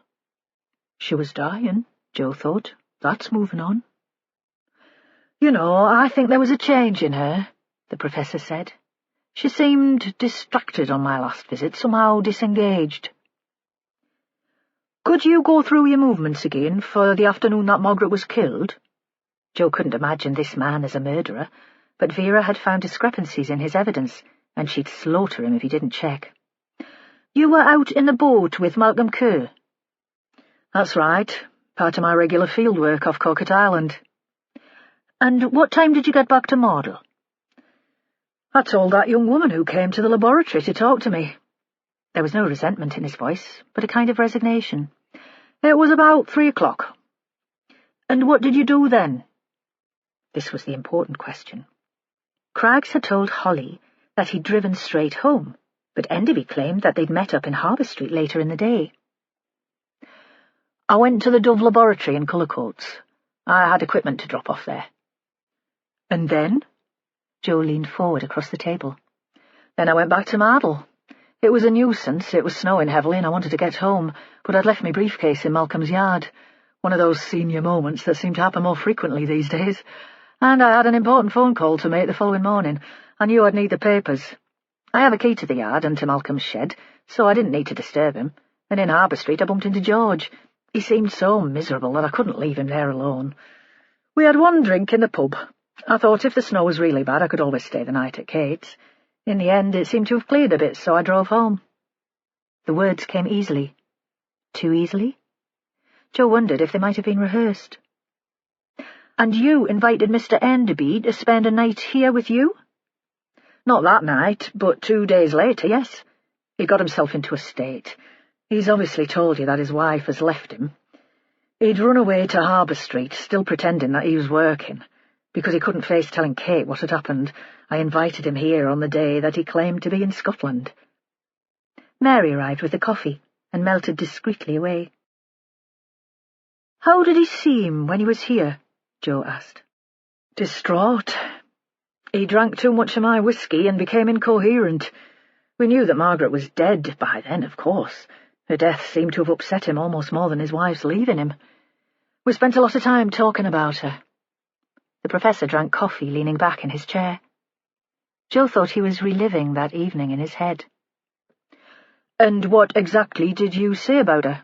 "She was dying," Joe thought. "That's moving on." "You know, I think there was a change in her," the professor said. She seemed distracted on my last visit, somehow disengaged. Could you go through your movements again for the afternoon that Margaret was killed? Joe couldn't imagine this man as a murderer, but Vera had found discrepancies in his evidence, and she'd slaughter him if he didn't check. You were out in the boat with Malcolm Kerr? That's right, part of my regular field work off Coquet Island. And what time did you get back to Mardle? I told that young woman who came to the laboratory to talk to me. There was no resentment in his voice, but a kind of resignation. It was about 3 o'clock. And what did you do then? This was the important question. Craggs had told Holly that he'd driven straight home, but Enderby claimed that they'd met up in Harbour Street later in the day. I went to the Dove Laboratory in Cullercoats. I had equipment to drop off there. And then? Joe leaned forward across the table. Then I went back to Mardle. It was a nuisance. It was snowing heavily and I wanted to get home, but I'd left my briefcase in Malcolm's yard. One of those senior moments that seem to happen more frequently these days. And I had an important phone call to make the following morning. I knew I'd need the papers. I have a key to the yard and to Malcolm's shed, so I didn't need to disturb him. And in Harbour Street I bumped into George. He seemed so miserable that I couldn't leave him there alone. We had one drink in the pub. I thought if the snow was really bad I could always stay the night at Kate's. In the end it seemed to have cleared a bit, so I drove home. The words came easily. Too easily? Joe wondered if they might have been rehearsed. And you invited Mr. Enderby to spend a night here with you? Not that night, but 2 days later, yes. He got himself into a state. He's obviously told you that his wife has left him. He'd run away to Harbour Street, still pretending that he was working. Because he couldn't face telling Kate what had happened, I invited him here on the day that he claimed to be in Scotland. Mary arrived with the coffee and melted discreetly away. How did he seem when he was here? Joe asked. Distraught. He drank too much of my whiskey and became incoherent. We knew that Margaret was dead by then, of course. Her death seemed to have upset him almost more than his wife's leaving him. We spent a lot of time talking about her. The professor drank coffee, leaning back in his chair. Joe thought he was reliving that evening in his head. And what exactly did you say about her?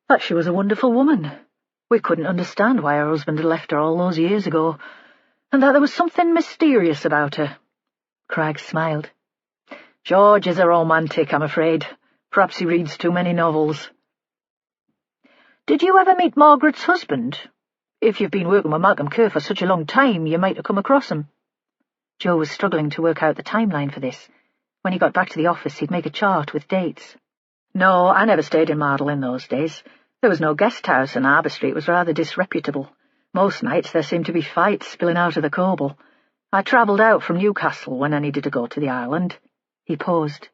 That she was a wonderful woman. We couldn't understand why her husband had left her all those years ago, and that there was something mysterious about her. Craggs smiled. George is a romantic, I'm afraid. Perhaps he reads too many novels. Did you ever meet Margaret's husband? If you've been working with Malcolm Kerr for such a long time, you might have come across him. Joe was struggling to work out the timeline for this. When he got back to the office, he'd make a chart with dates. No, I never stayed in Mardle in those days. There was no guest house, and Harbour Street was rather disreputable. Most nights there seemed to be fights spilling out of the Coble. I travelled out from Newcastle when I needed to go to the island. He paused.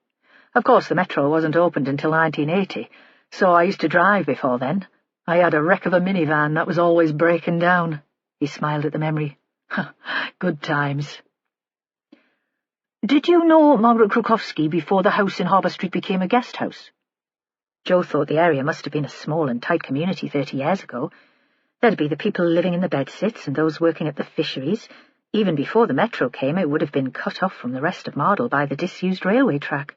Of course, the Metro wasn't opened until 1980, so I used to drive before then. I had a wreck of a minivan that was always breaking down. He smiled at the memory. Good times. Did you know Margaret Krukowski before the house in Harbour Street became a guest house? Joe thought the area must have been a small and tight community 30 years ago. There'd be the people living in the bedsits and those working at the fisheries. Even before the Metro came, it would have been cut off from the rest of Mardle by the disused railway track.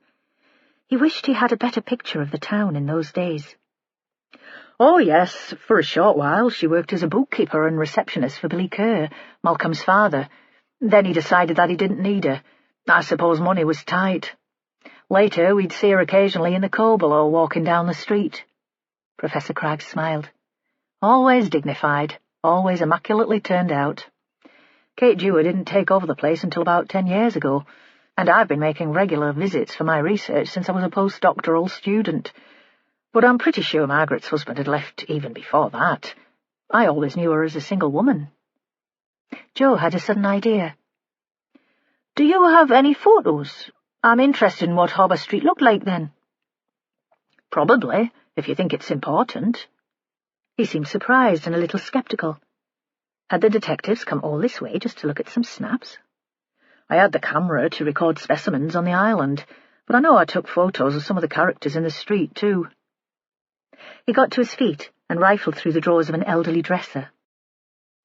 He wished he had a better picture of the town in those days. Oh, yes, for a short while she worked as a bookkeeper and receptionist for Billy Kerr, Malcolm's father. Then he decided that he didn't need her. I suppose money was tight. Later, we'd see her occasionally in the Coble or walking down the street. Professor Craggs smiled. Always dignified, always immaculately turned out. Kate Dewar didn't take over the place until about 10 years ago, and I've been making regular visits for my research since I was a postdoctoral student. But I'm pretty sure Margaret's husband had left even before that. I always knew her as a single woman. Joe had a sudden idea. Do you have any photos? I'm interested in what Harbour Street looked like then. Probably, if you think it's important. He seemed surprised and a little sceptical. Had the detectives come all this way just to look at some snaps? I had the camera to record specimens on the island, but I know I took photos of some of the characters in the street, too. He got to his feet and rifled through the drawers of an elderly dresser.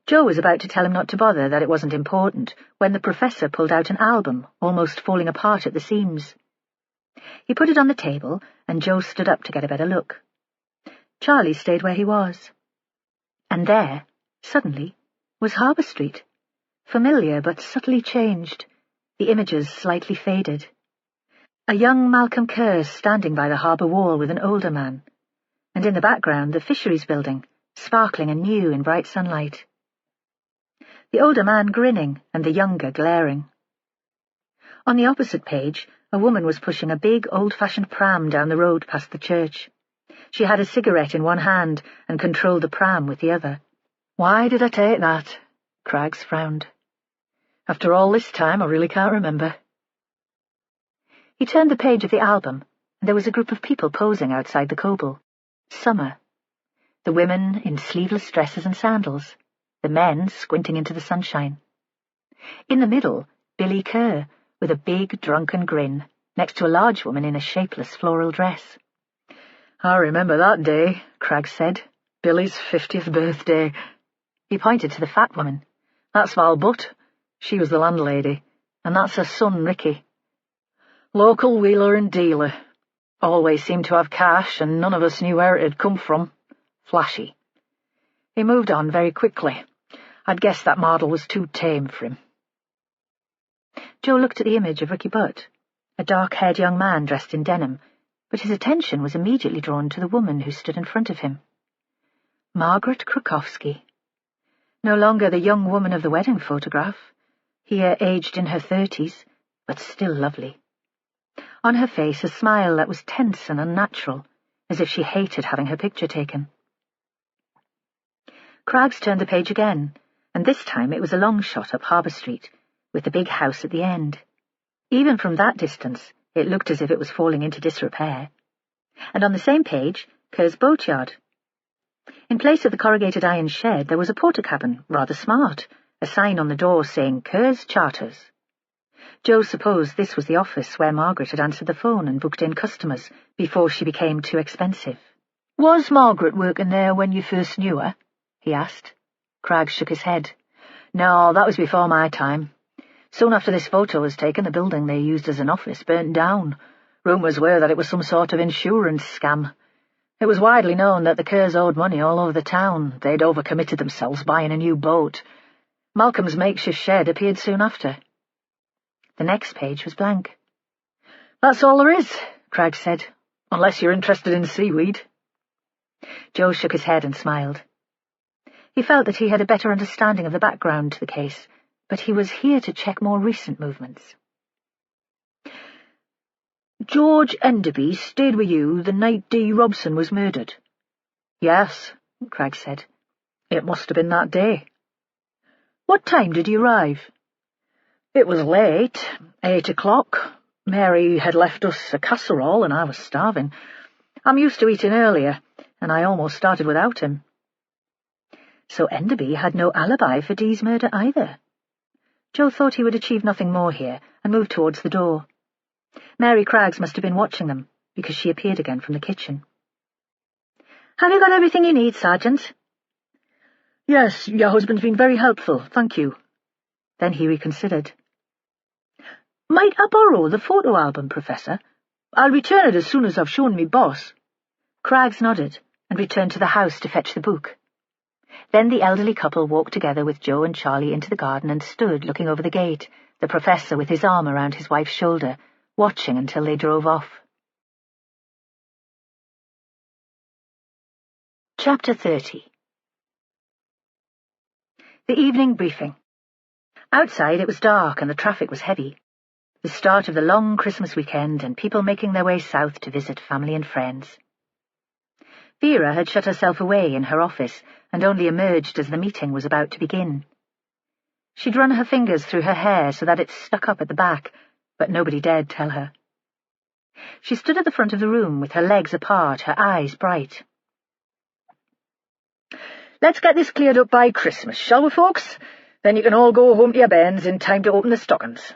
Joe was about to tell him not to bother, that it wasn't important, when the professor pulled out an album, almost falling apart at the seams. He put it on the table, and Joe stood up to get a better look. Charlie stayed where he was. And there, suddenly, was Harbour Street, familiar but subtly changed, the images slightly faded. A young Malcolm Kerr standing by the harbour wall with an older man, and in the background the fisheries building, sparkling and new in bright sunlight. The older man grinning and the younger glaring. On the opposite page, a woman was pushing a big old-fashioned pram down the road past the church. She had a cigarette in one hand and controlled the pram with the other. "Why did I take that?" Craggs frowned. "After all this time, I really can't remember." He turned the page of the album, and there was a group of people posing outside the Coble. Summer. The women in sleeveless dresses and sandals, the men squinting into the sunshine. In the middle, Billy Kerr, with a big, drunken grin, next to a large woman in a shapeless floral dress. "I remember that day," Craggs said. "Billy's 50th birthday. He pointed to the fat woman. "That's Val Butt. She was the landlady. And that's her son, Ricky. Local wheeler and dealer. Always seemed to have cash, and none of us knew where it had come from. Flashy. He moved on very quickly. I'd guess that model was too tame for him." Joe looked at the image of Ricky Butt, a dark-haired young man dressed in denim, but his attention was immediately drawn to the woman who stood in front of him. Margaret Krukowski. No longer the young woman of the wedding photograph, here aged in her 30s, but still lovely. On her face a smile that was tense and unnatural, as if she hated having her picture taken. Craggs turned the page again, and this time it was a long shot up Harbour Street, with the big house at the end. Even from that distance, it looked as if it was falling into disrepair. And on the same page, Kerr's boatyard. In place of the corrugated iron shed, there was a porter cabin, rather smart, a sign on the door saying Kerr's Charters. Joe supposed this was the office where Margaret had answered the phone and booked in customers before she became too expensive. "Was Margaret working there when you first knew her?" he asked. Craggs shook his head. "No, that was before my time. Soon after this photo was taken, the building they used as an office burnt down. Rumours were that it was some sort of insurance scam. It was widely known that the Kerrs owed money all over the town. They'd overcommitted themselves buying a new boat. Malcolm's makeshift shed appeared soon after." The next page was blank. "That's all there is," Craggs said, "unless you're interested in seaweed." Joe shook his head and smiled. He felt that he had a better understanding of the background to the case, but he was here to check more recent movements. "George Enderby stayed with you the night Dee Robson was murdered?" "Yes," Craggs said. "It must have been that day." "What time did he arrive?" "It was late, 8 o'clock. Mary had left us a casserole and I was starving. I'm used to eating earlier, and I almost started without him." So Enderby had no alibi for Dee's murder either. Joe thought he would achieve nothing more here, and moved towards the door. Mary Craggs must have been watching them, because she appeared again from the kitchen. "Have you got everything you need, Sergeant?" "Yes, your husband's been very helpful, thank you." Then he reconsidered. "Might I borrow the photo album, Professor? I'll return it as soon as I've shown me boss." Craggs nodded, and returned to the house to fetch the book. Then the elderly couple walked together with Joe and Charlie into the garden and stood looking over the gate, the Professor with his arm around his wife's shoulder, watching until they drove off. Chapter 30. The evening briefing. Outside it was dark and the traffic was heavy. The start of the long Christmas weekend and people making their way south to visit family and friends. Vera had shut herself away in her office and only emerged as the meeting was about to begin. She'd run her fingers through her hair so that it stuck up at the back, but nobody dared tell her. She stood at the front of the room with her legs apart, her eyes bright. "Let's get this cleared up by Christmas, shall we, folks? Then you can all go home to your bairns in time to open the stockings."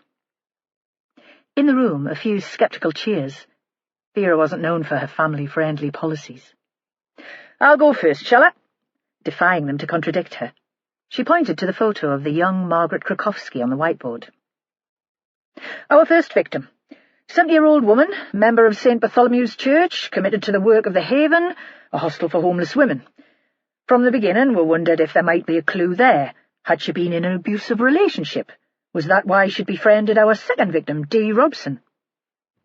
In the room, a few sceptical cheers. Vera wasn't known for her family-friendly policies. "I'll go first, shall I?" defying them to contradict her. She pointed to the photo of the young Margaret Krukowski on the whiteboard. Our first victim. 70-year-old woman, member of St. Bartholomew's Church, committed to the work of the Haven, a hostel for homeless women. From the beginning, we wondered if there might be a clue there. Had she been in an abusive relationship? Was that why she'd befriended our second victim, Dee Robson?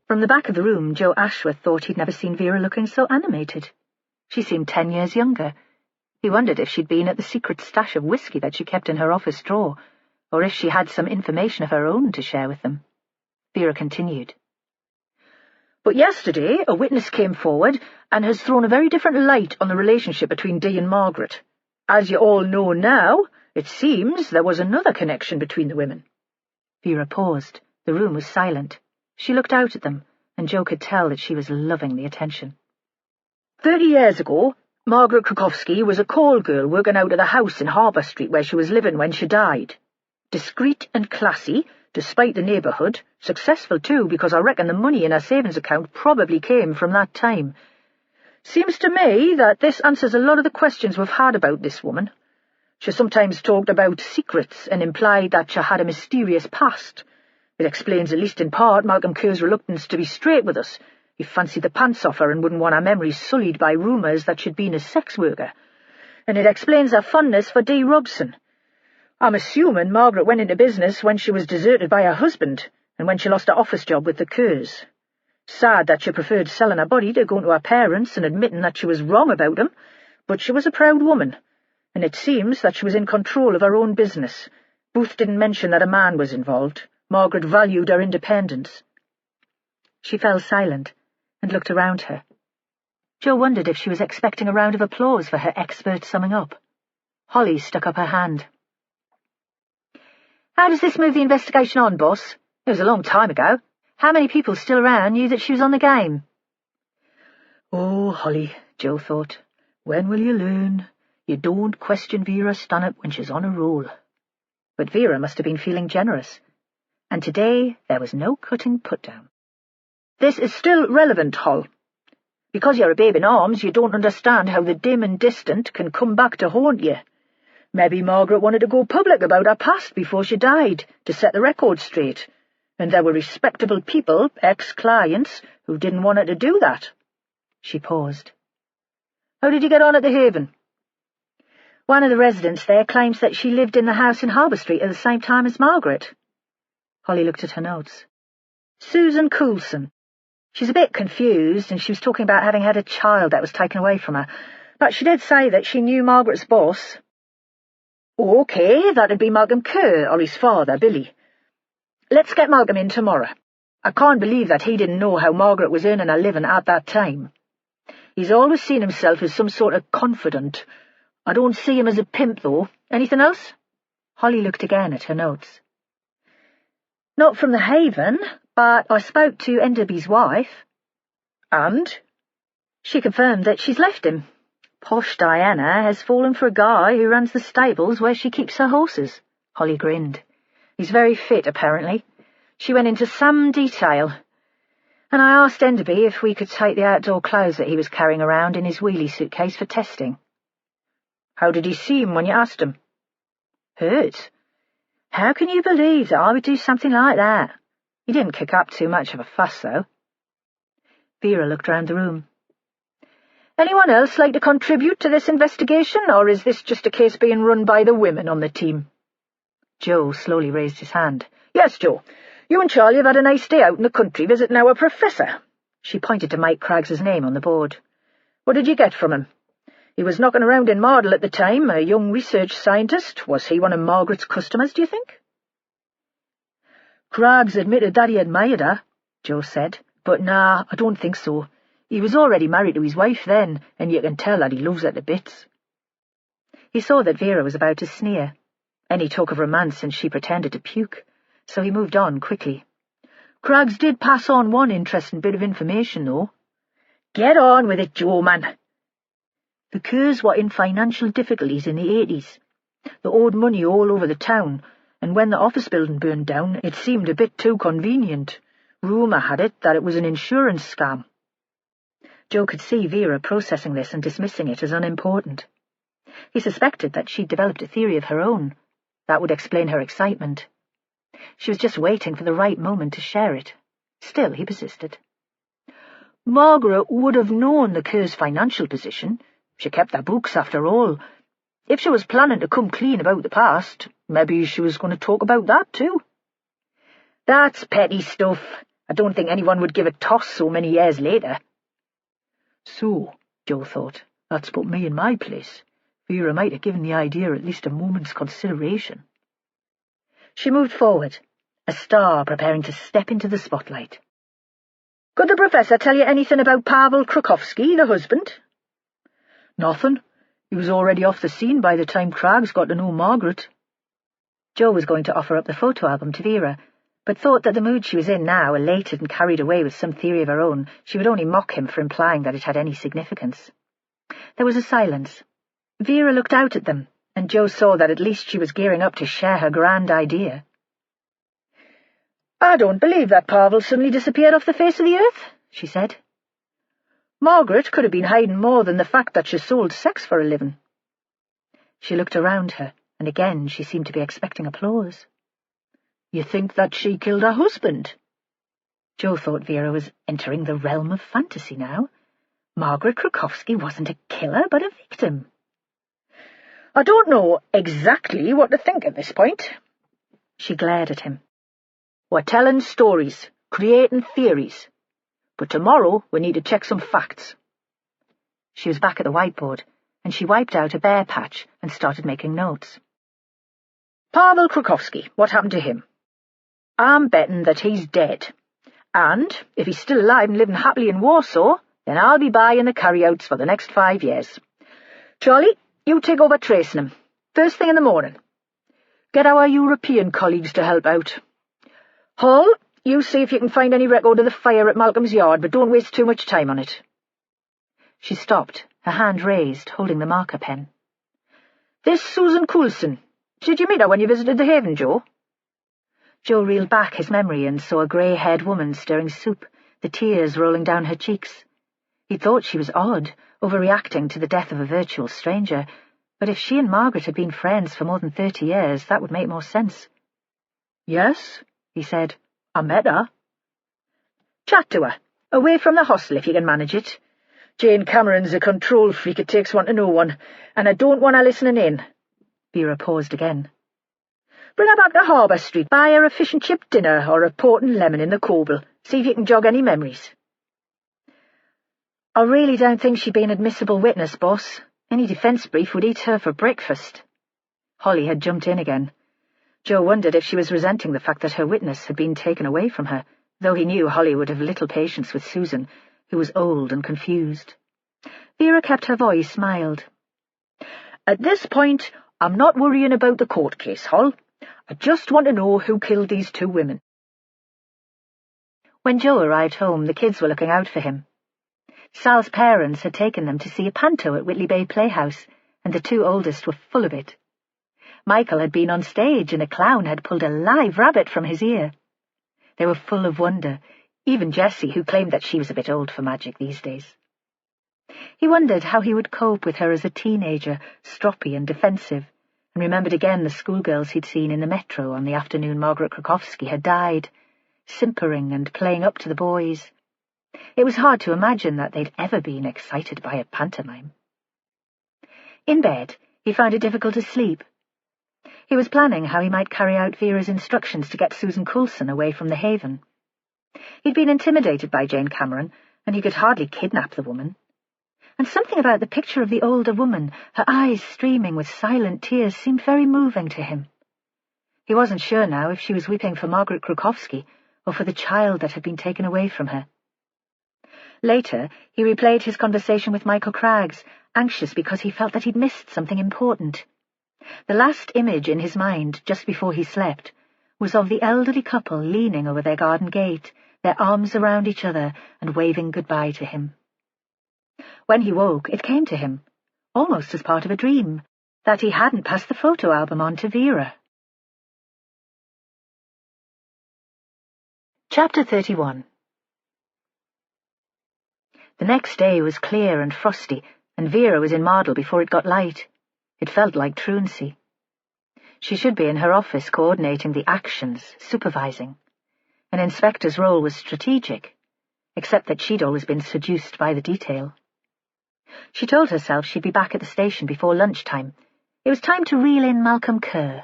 From the back of the room, Joe Ashworth thought he'd never seen Vera looking so animated. She seemed 10 years younger. He wondered if she'd been at the secret stash of whiskey that she kept in her office drawer, or if she had some information of her own to share with them. Vera continued. But yesterday, a witness came forward and has thrown a very different light on the relationship between Dee and Margaret. As you all know now, it seems there was another connection between the women. Vera paused. The room was silent. She looked out at them, and Joe could tell that she was loving the attention. 30 years ago, Margaret Krukowski was a call girl working out at a house in Harbour Street where she was living when she died. Discreet and classy, despite the neighbourhood, successful too, because I reckon the money in her savings account probably came from that time. Seems to me that this answers a lot of the questions we've had about this woman. She sometimes talked about secrets and implied that she had a mysterious past. It explains, at least in part, Malcolm Kerr's reluctance to be straight with us. He fancied the pants off her and wouldn't want her memories sullied by rumours that she'd been a sex worker. And it explains her fondness for Dee Robson. I'm assuming Margaret went into business when she was deserted by her husband and when she lost her office job with the Kerrs. Sad that she preferred selling her body to going to her parents and admitting that she was wrong about him, but she was a proud woman, and it seems that she was in control of her own business. Booth didn't mention that a man was involved. Margaret valued her independence. She fell silent and looked around her. Joe wondered if she was expecting a round of applause for her expert summing up. Holly stuck up her hand. How does this move the investigation on, boss? It was a long time ago. How many people still around knew that she was on the game? Oh, Holly, Joe thought. When will you learn? You don't question Vera Stanhope when she's on a roll. But Vera must have been feeling generous. And today there was no cutting put-down. This is still relevant, Hol. Because you're a babe in arms, you don't understand how the dim and distant can come back to haunt you. Maybe Margaret wanted to go public about her past before she died, to set the record straight, and there were respectable people, ex-clients, who didn't want her to do that. She paused. How did you get on at the Haven? One of the residents there claims that she lived in the house in Harbour Street at the same time as Margaret. Holly looked at her notes. Susan Coulson. She's a bit confused, and she was talking about having had a child that was taken away from her, but she did say that she knew Margaret's boss. OK, that'd be Malcolm Kerr, or his father, Billy. Let's get Malcolm in tomorrow. I can't believe that he didn't know how Margaret was earning a living at that time. He's always seen himself as some sort of confidant. I don't see him as a pimp, though. Anything else? Holly looked again at her notes. Not from the Haven, but I spoke to Enderby's wife. And? She confirmed that she's left him. Posh Diana has fallen for a guy who runs the stables where she keeps her horses. Holly grinned. He's very fit, apparently. She went into some detail. And I asked Enderby if we could take the outdoor clothes that he was carrying around in his wheelie suitcase for testing. How did he seem when you asked him? Hurt. How can you believe that I would do something like that? He didn't kick up too much of a fuss, though. Vera looked round the room. Anyone else like to contribute to this investigation, or is this just a case being run by the women on the team? Joe slowly raised his hand. Yes, Joe. You and Charlie have had a nice day out in the country visiting our professor. She pointed to Mike Craggs's name on the board. What did you get from him? He was knocking around in Mardle at the time, a young research scientist. Was he one of Margaret's customers, do you think? Craggs admitted that he admired her, Joe said. But nah, I don't think so. He was already married to his wife then, and you can tell that he loves her to bits. He saw that Vera was about to sneer. Any talk of romance, and she pretended to puke, so he moved on quickly. Craggs did pass on one interesting bit of information, though. Get on with it, Joe, man. The Kerrs were in financial difficulties in the 80s. They owed money all over the town, and when the office building burned down, it seemed a bit too convenient. Rumour had it that it was an insurance scam. Joe could see Vera processing this and dismissing it as unimportant. He suspected that she'd developed a theory of her own. That would explain her excitement. She was just waiting for the right moment to share it. Still, he persisted. Margaret would have known the Kerrs' financial position. She kept their books, after all. If she was planning to come clean about the past, maybe she was going to talk about that too. That's petty stuff. I don't think anyone would give a toss so many years later. So, Joe thought, that's put me in my place. Vera might have given the idea at least a moment's consideration. She moved forward, a star preparing to step into the spotlight. Could the Professor tell you anything about Pavel Krukowski, the husband? Nothing. He was already off the scene by the time Craggs got to know Margaret. Joe was going to offer up the photo album to Vera, but thought that the mood she was in now, elated and carried away with some theory of her own, she would only mock him for implying that it had any significance. There was a silence. Vera looked out at them, and Joe saw that at least she was gearing up to share her grand idea. I don't believe that Pavel suddenly disappeared off the face of the earth, she said. Margaret could have been hiding more than the fact that she sold sex for a living. She looked around her, and again she seemed to be expecting applause. You think that she killed her husband? Joe thought Vera was entering the realm of fantasy now. Margaret Krukowski wasn't a killer, but a victim. I don't know exactly what to think at this point. She glared at him. We're telling stories, creating theories. But tomorrow we need to check some facts. She was back at the whiteboard, and she wiped out a bare patch and started making notes. Pavel Krukowski, what happened to him? I'm betting that he's dead. And if he's still alive and living happily in Warsaw, then I'll be buying the carryouts for the next 5 years. Charlie, you take over tracing him, first thing in the morning. Get our European colleagues to help out. Hall, you see if you can find any record of the fire at Malcolm's yard, but don't waste too much time on it. She stopped, her hand raised, holding the marker pen. This Susan Coulson. Did you meet her when you visited the Haven, Joe? Joe reeled back his memory and saw a grey-haired woman stirring soup, the tears rolling down her cheeks. He thought she was odd, overreacting to the death of a virtual stranger, but if she and Margaret had been friends for more than 30 years, that would make more sense. Yes, he said. I met her. Chat to her, away from the hostel if you can manage it. Jane Cameron's a control freak, it takes one to know one, and I don't want her listening in. Vera paused again. Bring her back to Harbour Street, buy her a fish and chip dinner or a port and lemon in the Coble, see if you can jog any memories. I really don't think she'd be an admissible witness, boss. Any defence brief would eat her for breakfast. Holly had jumped in again. Joe wondered if she was resenting the fact that her witness had been taken away from her, though he knew Holly would have little patience with Susan, who was old and confused. Vera kept her voice mild. At this point, I'm not worrying about the court case, Hall. I just want to know who killed these 2 women. When Joe arrived home, the kids were looking out for him. Sal's parents had taken them to see a panto at Whitley Bay Playhouse, and the 2 oldest were full of it. Michael had been on stage, and a clown had pulled a live rabbit from his ear. They were full of wonder, even Jessie, who claimed that she was a bit old for magic these days. He wondered how he would cope with her as a teenager, stroppy and defensive, and remembered again the schoolgirls he'd seen in the Metro on the afternoon Margaret Krukowski had died, simpering and playing up to the boys. It was hard to imagine that they'd ever been excited by a pantomime. In bed, he found it difficult to sleep. He was planning how he might carry out Vera's instructions to get Susan Coulson away from the Haven. He'd been intimidated by Jane Cameron, and he could hardly kidnap the woman. And something about the picture of the older woman, her eyes streaming with silent tears, seemed very moving to him. He wasn't sure now if she was weeping for Margaret Krukowski or for the child that had been taken away from her. Later, he replayed his conversation with Michael Craggs, anxious because he felt that he'd missed something important. The last image in his mind, just before he slept, was of the elderly couple leaning over their garden gate, their arms around each other and waving goodbye to him. When he woke, it came to him, almost as part of a dream, that he hadn't passed the photo album on to Vera. Chapter 31. The next day was clear and frosty, and Vera was in Mardle before it got light. It felt like truancy. She should be in her office coordinating the actions, supervising. An inspector's role was strategic, except that she'd always been seduced by the detail. She told herself she'd be back at the station before lunchtime. It was time to reel in Malcolm Kerr.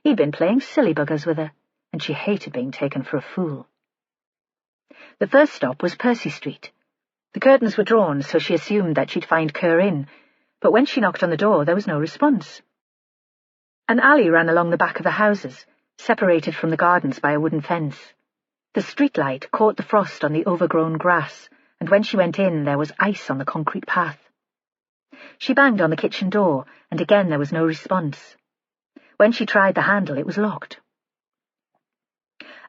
He'd been playing silly buggers with her, and she hated being taken for a fool. The first stop was Percy Street. The curtains were drawn, so she assumed that she'd find Kerr in, but when she knocked on the door, there was no response. An alley ran along the back of the houses, separated from the gardens by a wooden fence. The streetlight caught the frost on the overgrown grass, and when she went in, there was ice on the concrete path. She banged on the kitchen door, and again there was no response. When she tried the handle, it was locked.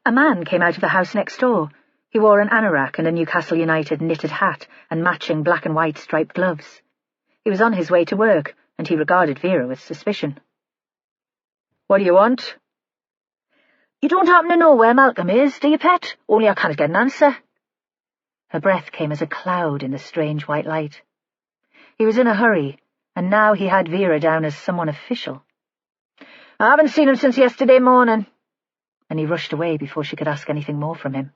A man came out of the house next door. He wore an anorak and a Newcastle United knitted hat and matching black and white striped gloves. He was on his way to work, and he regarded Vera with suspicion. "What do you want?" "You don't happen to know where Malcolm is, do you, pet? Only I can't get an answer." Her breath came as a cloud in the strange white light. He was in a hurry, and now he had Vera down as someone official. "I haven't seen him since yesterday morning." And he rushed away before she could ask anything more from him.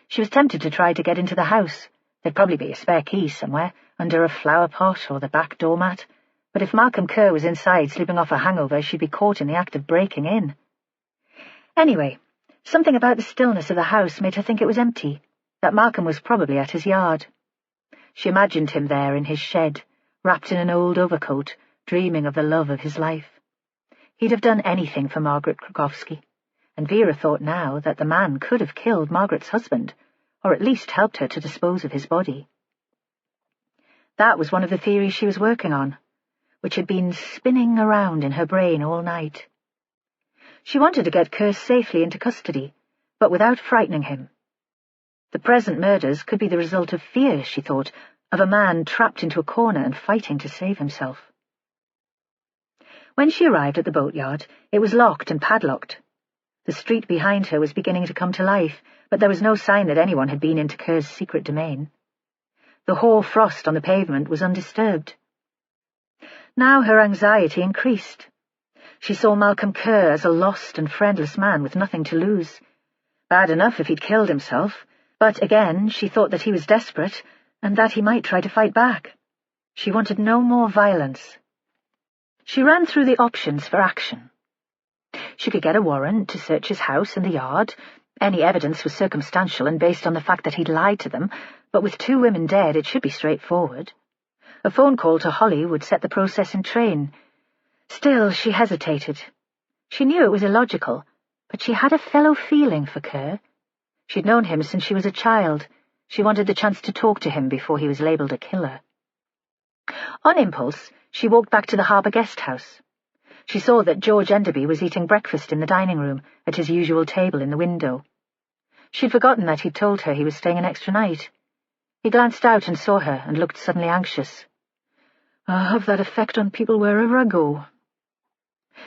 She was tempted to try to get into the house. There'd probably be a spare key somewhere, under a flower pot or the back doormat, but if Malcolm Kerr was inside sleeping off a hangover, she'd be caught in the act of breaking in. Anyway, something about the stillness of the house made her think it was empty, that Malcolm was probably at his yard. She imagined him there in his shed, wrapped in an old overcoat, dreaming of the love of his life. He'd have done anything for Margaret Krukowski, and Vera thought now that the man could have killed Margaret's husband, or at least helped her to dispose of his body. That was one of the theories she was working on, which had been spinning around in her brain all night. She wanted to get Kerr safely into custody, but without frightening him. The present murders could be the result of fear, she thought, of a man trapped into a corner and fighting to save himself. When she arrived at the boatyard, it was locked and padlocked. The street behind her was beginning to come to life, but there was no sign that anyone had been into Kerr's secret domain. The hoar frost on the pavement was undisturbed. Now her anxiety increased. She saw Malcolm Kerr as a lost and friendless man with nothing to lose. Bad enough if he'd killed himself, but again she thought that he was desperate and that he might try to fight back. She wanted no more violence. She ran through the options for action. She could get a warrant to search his house and the yard. Any evidence was circumstantial and based on the fact that he'd lied to them, but with 2 women dead it should be straightforward. A phone call to Holly would set the process in train. Still, she hesitated. She knew it was illogical, but she had a fellow feeling for Kerr. She'd known him since she was a child. She wanted the chance to talk to him before he was labelled a killer. On impulse, she walked back to the Harbour guest house. She saw that George Enderby was eating breakfast in the dining room, at his usual table in the window. She'd forgotten that he'd told her he was staying an extra night. He glanced out and saw her, and looked suddenly anxious. "I have that effect on people wherever I go."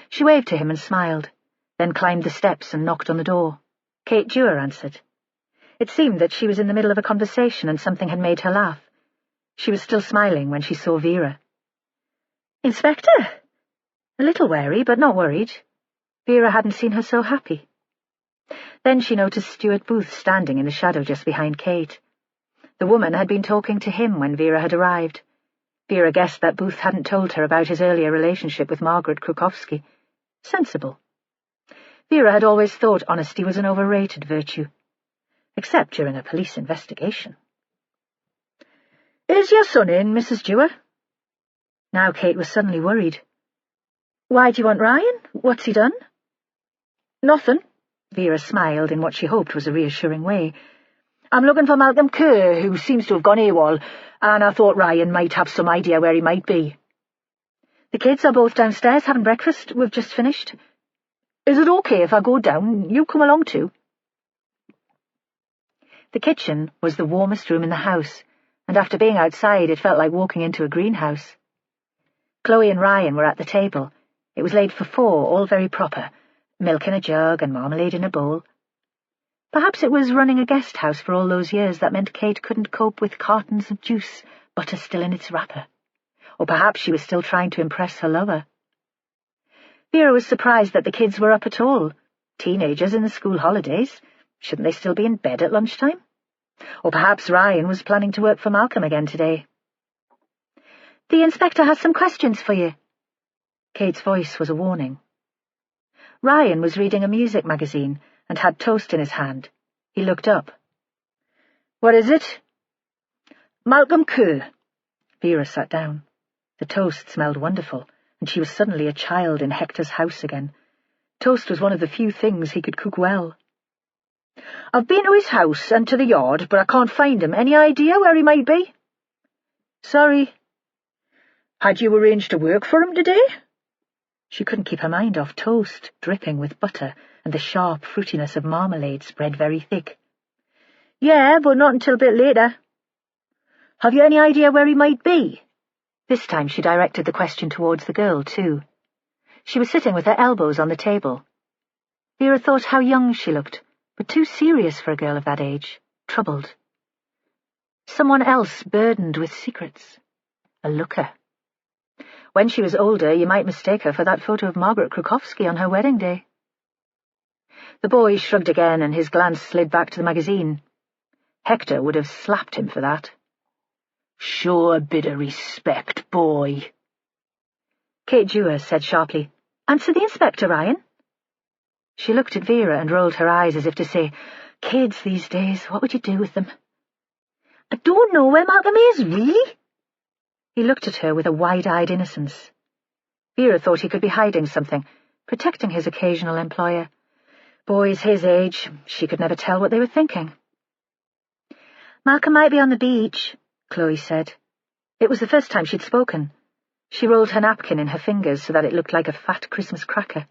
She waved to him and smiled, then climbed the steps and knocked on the door. Kate Dewar answered. It seemed that she was in the middle of a conversation and something had made her laugh. She was still smiling when she saw Vera. "Inspector?" A little wary, but not worried. Vera hadn't seen her so happy. Then she noticed Stuart Booth standing in the shadow just behind Kate. The woman had been talking to him when Vera had arrived. Vera guessed that Booth hadn't told her about his earlier relationship with Margaret Krukowski. Sensible. Vera had always thought honesty was an overrated virtue, except during a police investigation. "Is your son in, Mrs. Dewar?" Now Kate was suddenly worried. "Why do you want Ryan? What's he done?" "Nothing." Vera smiled in what she hoped was a reassuring way. "I'm looking for Malcolm Kerr, who seems to have gone AWOL, and I thought Ryan might have some idea where he might be." "The kids are both downstairs having breakfast. We've just finished." "Is it okay if I go down? You come along too." The kitchen was the warmest room in the house, and after being outside it felt like walking into a greenhouse. Chloe and Ryan were at the table. It was laid for 4, all very proper, milk in a jug and marmalade in a bowl. Perhaps it was running a guest house for all those years that meant Kate couldn't cope with cartons of juice, butter still in its wrapper. Or perhaps she was still trying to impress her lover. Vera was surprised that the kids were up at all. Teenagers in the school holidays. Shouldn't they still be in bed at lunchtime? Or perhaps Ryan was planning to work for Malcolm again today. "The inspector has some questions for you." Kate's voice was a warning. Ryan was reading a music magazine and had toast in his hand. He looked up. "What is it?" "Malcolm Kerr." Vera sat down. The toast smelled wonderful, and she was suddenly a child in Hector's house again. Toast was one of the few things he could cook well. "I've been to his house and to the yard, but I can't find him. Any idea where he might be?" "Sorry." "Had you arranged to work for him today?" She couldn't keep her mind off toast, dripping with butter, and the sharp fruitiness of marmalade spread very thick. "Yeah, but not until a bit later." "Have you any idea where he might be?" This time she directed the question towards the girl, too. She was sitting with her elbows on the table. Vera thought how young she looked, but too serious for a girl of that age, troubled. Someone else burdened with secrets. A looker. When she was older, you might mistake her for that photo of Margaret Krukowski on her wedding day. The boy shrugged again, and his glance slid back to the magazine. Hector would have slapped him for that. "Show a bit of respect, boy." Kate Dewar said sharply, "Answer the inspector, Ryan." She looked at Vera and rolled her eyes as if to say, "Kids these days, what would you do with them?" "I don't know where Malcolm is, really?" He looked at her with a wide-eyed innocence. Vera thought he could be hiding something, protecting his occasional employer. Boys his age, she could never tell what they were thinking. "Malcolm might be on the beach," Chloe said. It was the first time she'd spoken. She rolled her napkin in her fingers so that it looked like a fat Christmas cracker.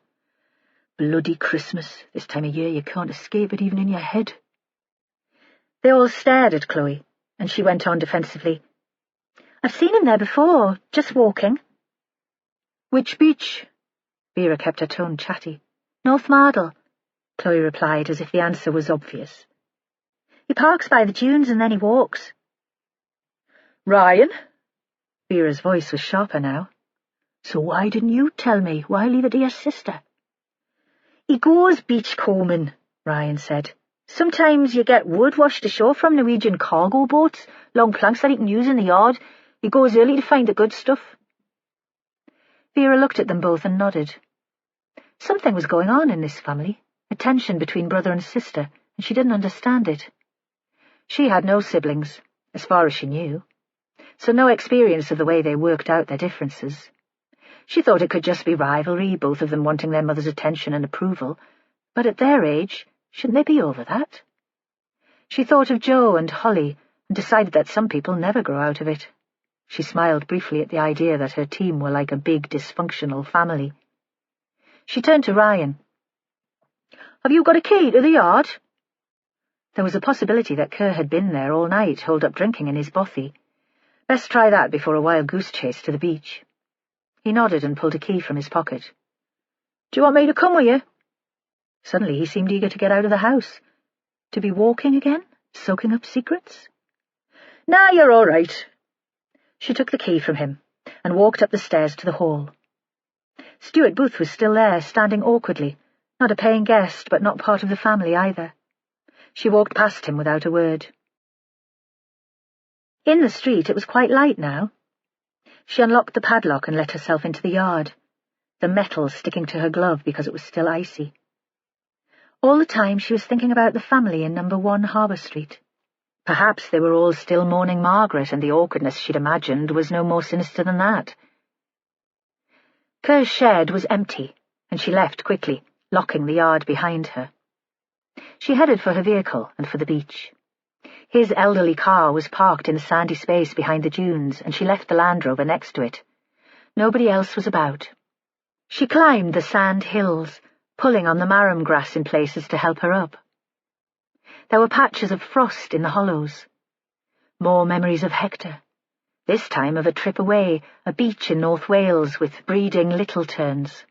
"Bloody Christmas. This time of year you can't escape it even in your head." They all stared at Chloe, and she went on defensively. "I've seen him there before, just walking." "Which beach?" Vera kept her tone chatty. "North Mardle," Chloe replied, as if the answer was obvious. "He parks by the dunes and then he walks." "Ryan?" Vera's voice was sharper now. "So why didn't you tell me? Why leave it to your sister?" "He goes beachcombing," Ryan said. "Sometimes you get wood washed ashore from Norwegian cargo boats, long planks that he can use in the yard. He goes early to find the good stuff." Vera looked at them both and nodded. Something was going on in this family, a tension between brother and sister, and she didn't understand it. She had no siblings, as far as she knew, so no experience of the way they worked out their differences. She thought it could just be rivalry, both of them wanting their mother's attention and approval, but at their age, shouldn't they be over that? She thought of Joe and Holly, and decided that some people never grow out of it. She smiled briefly at the idea that her team were like a big, dysfunctional family. She turned to Ryan. "Have you got a key to the yard?" There was a possibility that Kerr had been there all night, holed up drinking in his bothy. Best try that before a wild goose chase to the beach. He nodded and pulled a key from his pocket. "Do you want me to come with you?" Suddenly he seemed eager to get out of the house. To be walking again, soaking up secrets? "Nah, you're all right." She took the key from him and walked up the stairs to the hall. Stuart Booth was still there, standing awkwardly, not a paying guest, but not part of the family either. She walked past him without a word. In the street it was quite light now. She unlocked the padlock and let herself into the yard, the metal sticking to her glove because it was still icy. All the time she was thinking about the family in No. 1 Harbour Street. Perhaps they were all still mourning Margaret, and the awkwardness she'd imagined was no more sinister than that. Kerr's shed was empty, and she left quickly, locking the yard behind her. She headed for her vehicle and for the beach. His elderly car was parked in the sandy space behind the dunes, and she left the Land Rover next to it. Nobody else was about. She climbed the sand hills, pulling on the marram grass in places to help her up. There were patches of frost in the hollows. More memories of Hector, this time of a trip away, a beach in North Wales with breeding little terns.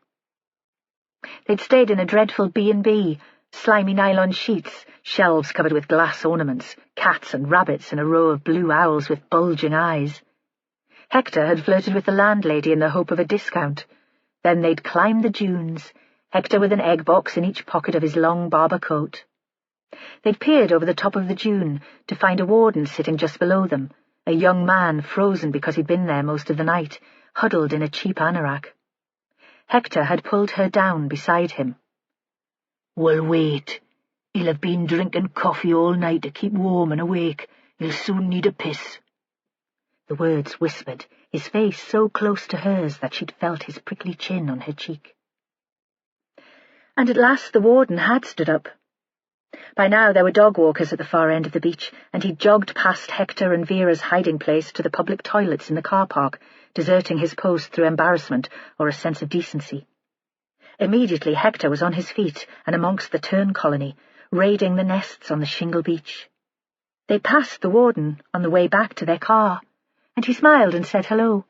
They'd stayed in a dreadful B&B, slimy nylon sheets, shelves covered with glass ornaments, cats and rabbits, and a row of blue owls with bulging eyes. Hector had flirted with the landlady in the hope of a discount. Then they'd climbed the dunes, Hector with an egg box in each pocket of his long Barber coat. They'd peered over the top of the dune to find a warden sitting just below them, a young man frozen because he'd been there most of the night, huddled in a cheap anorak. Hector had pulled her down beside him. "Well, wait. He'll have been drinking coffee all night to keep warm and awake. He'll soon need a piss." The words whispered, his face so close to hers that she'd felt his prickly chin on her cheek. And at last the warden had stood up. By now there were dog walkers at the far end of the beach, and he jogged past Hector and Vera's hiding place to the public toilets in the car park, deserting his post through embarrassment or a sense of decency. Immediately Hector was on his feet and amongst the tern colony, raiding the nests on the shingle beach. They passed the warden on the way back to their car, and he smiled and said hello,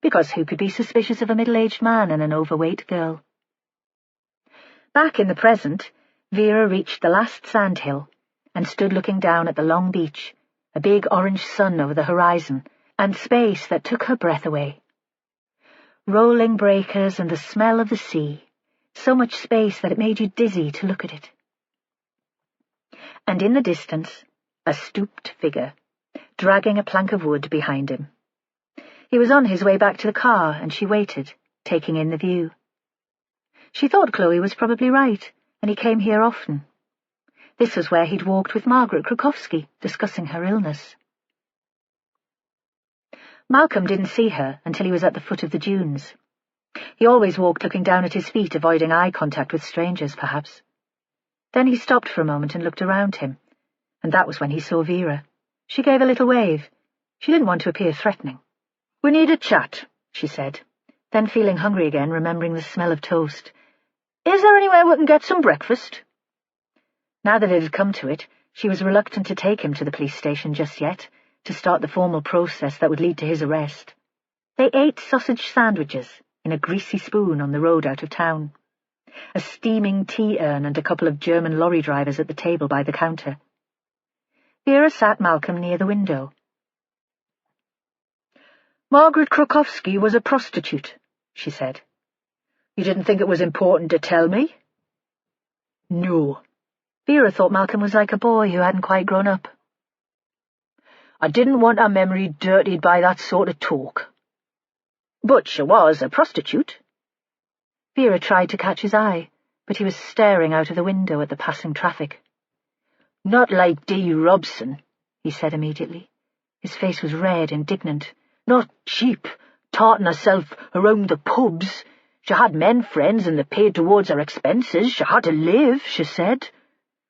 because who could be suspicious of a middle-aged man and an overweight girl? Back in the present, Vera reached the last sandhill and stood looking down at the long beach, a big orange sun over the horizon, and space that took her breath away. Rolling breakers and the smell of the sea, so much space that it made you dizzy to look at it. And in the distance, a stooped figure, dragging a plank of wood behind him. He was on his way back to the car, and she waited, taking in the view. She thought Chloe was probably right, and he came here often. This was where he'd walked with Margaret Krukowski, discussing her illness. Malcolm didn't see her until he was at the foot of the dunes. He always walked looking down at his feet, avoiding eye contact with strangers, perhaps. Then he stopped for a moment and looked around him, and that was when he saw Vera. She gave a little wave. She didn't want to appear threatening. "We need a chat," she said, then feeling hungry again, remembering the smell of toast. "Is there anywhere we can get some breakfast?" Now that it had come to it, she was reluctant to take him to the police station just yet, to start the formal process that would lead to his arrest. They ate sausage sandwiches in a greasy spoon on the road out of town. A steaming tea urn and a couple of German lorry drivers at the table by the counter. Vera sat Malcolm near the window. "Margaret Krukowski was a prostitute," she said. "You didn't think it was important to tell me?" "No." Vera thought Malcolm was like a boy who hadn't quite grown up. "I didn't want her memory dirtied by that sort of talk." "But she was a prostitute." Vera tried to catch his eye, but he was staring out of the window at the passing traffic. "Not like Dee Robson," he said immediately. His face was red, indignant. "Not cheap, tarting herself around the pubs. She had men friends and they paid towards her expenses. She had to live, she said.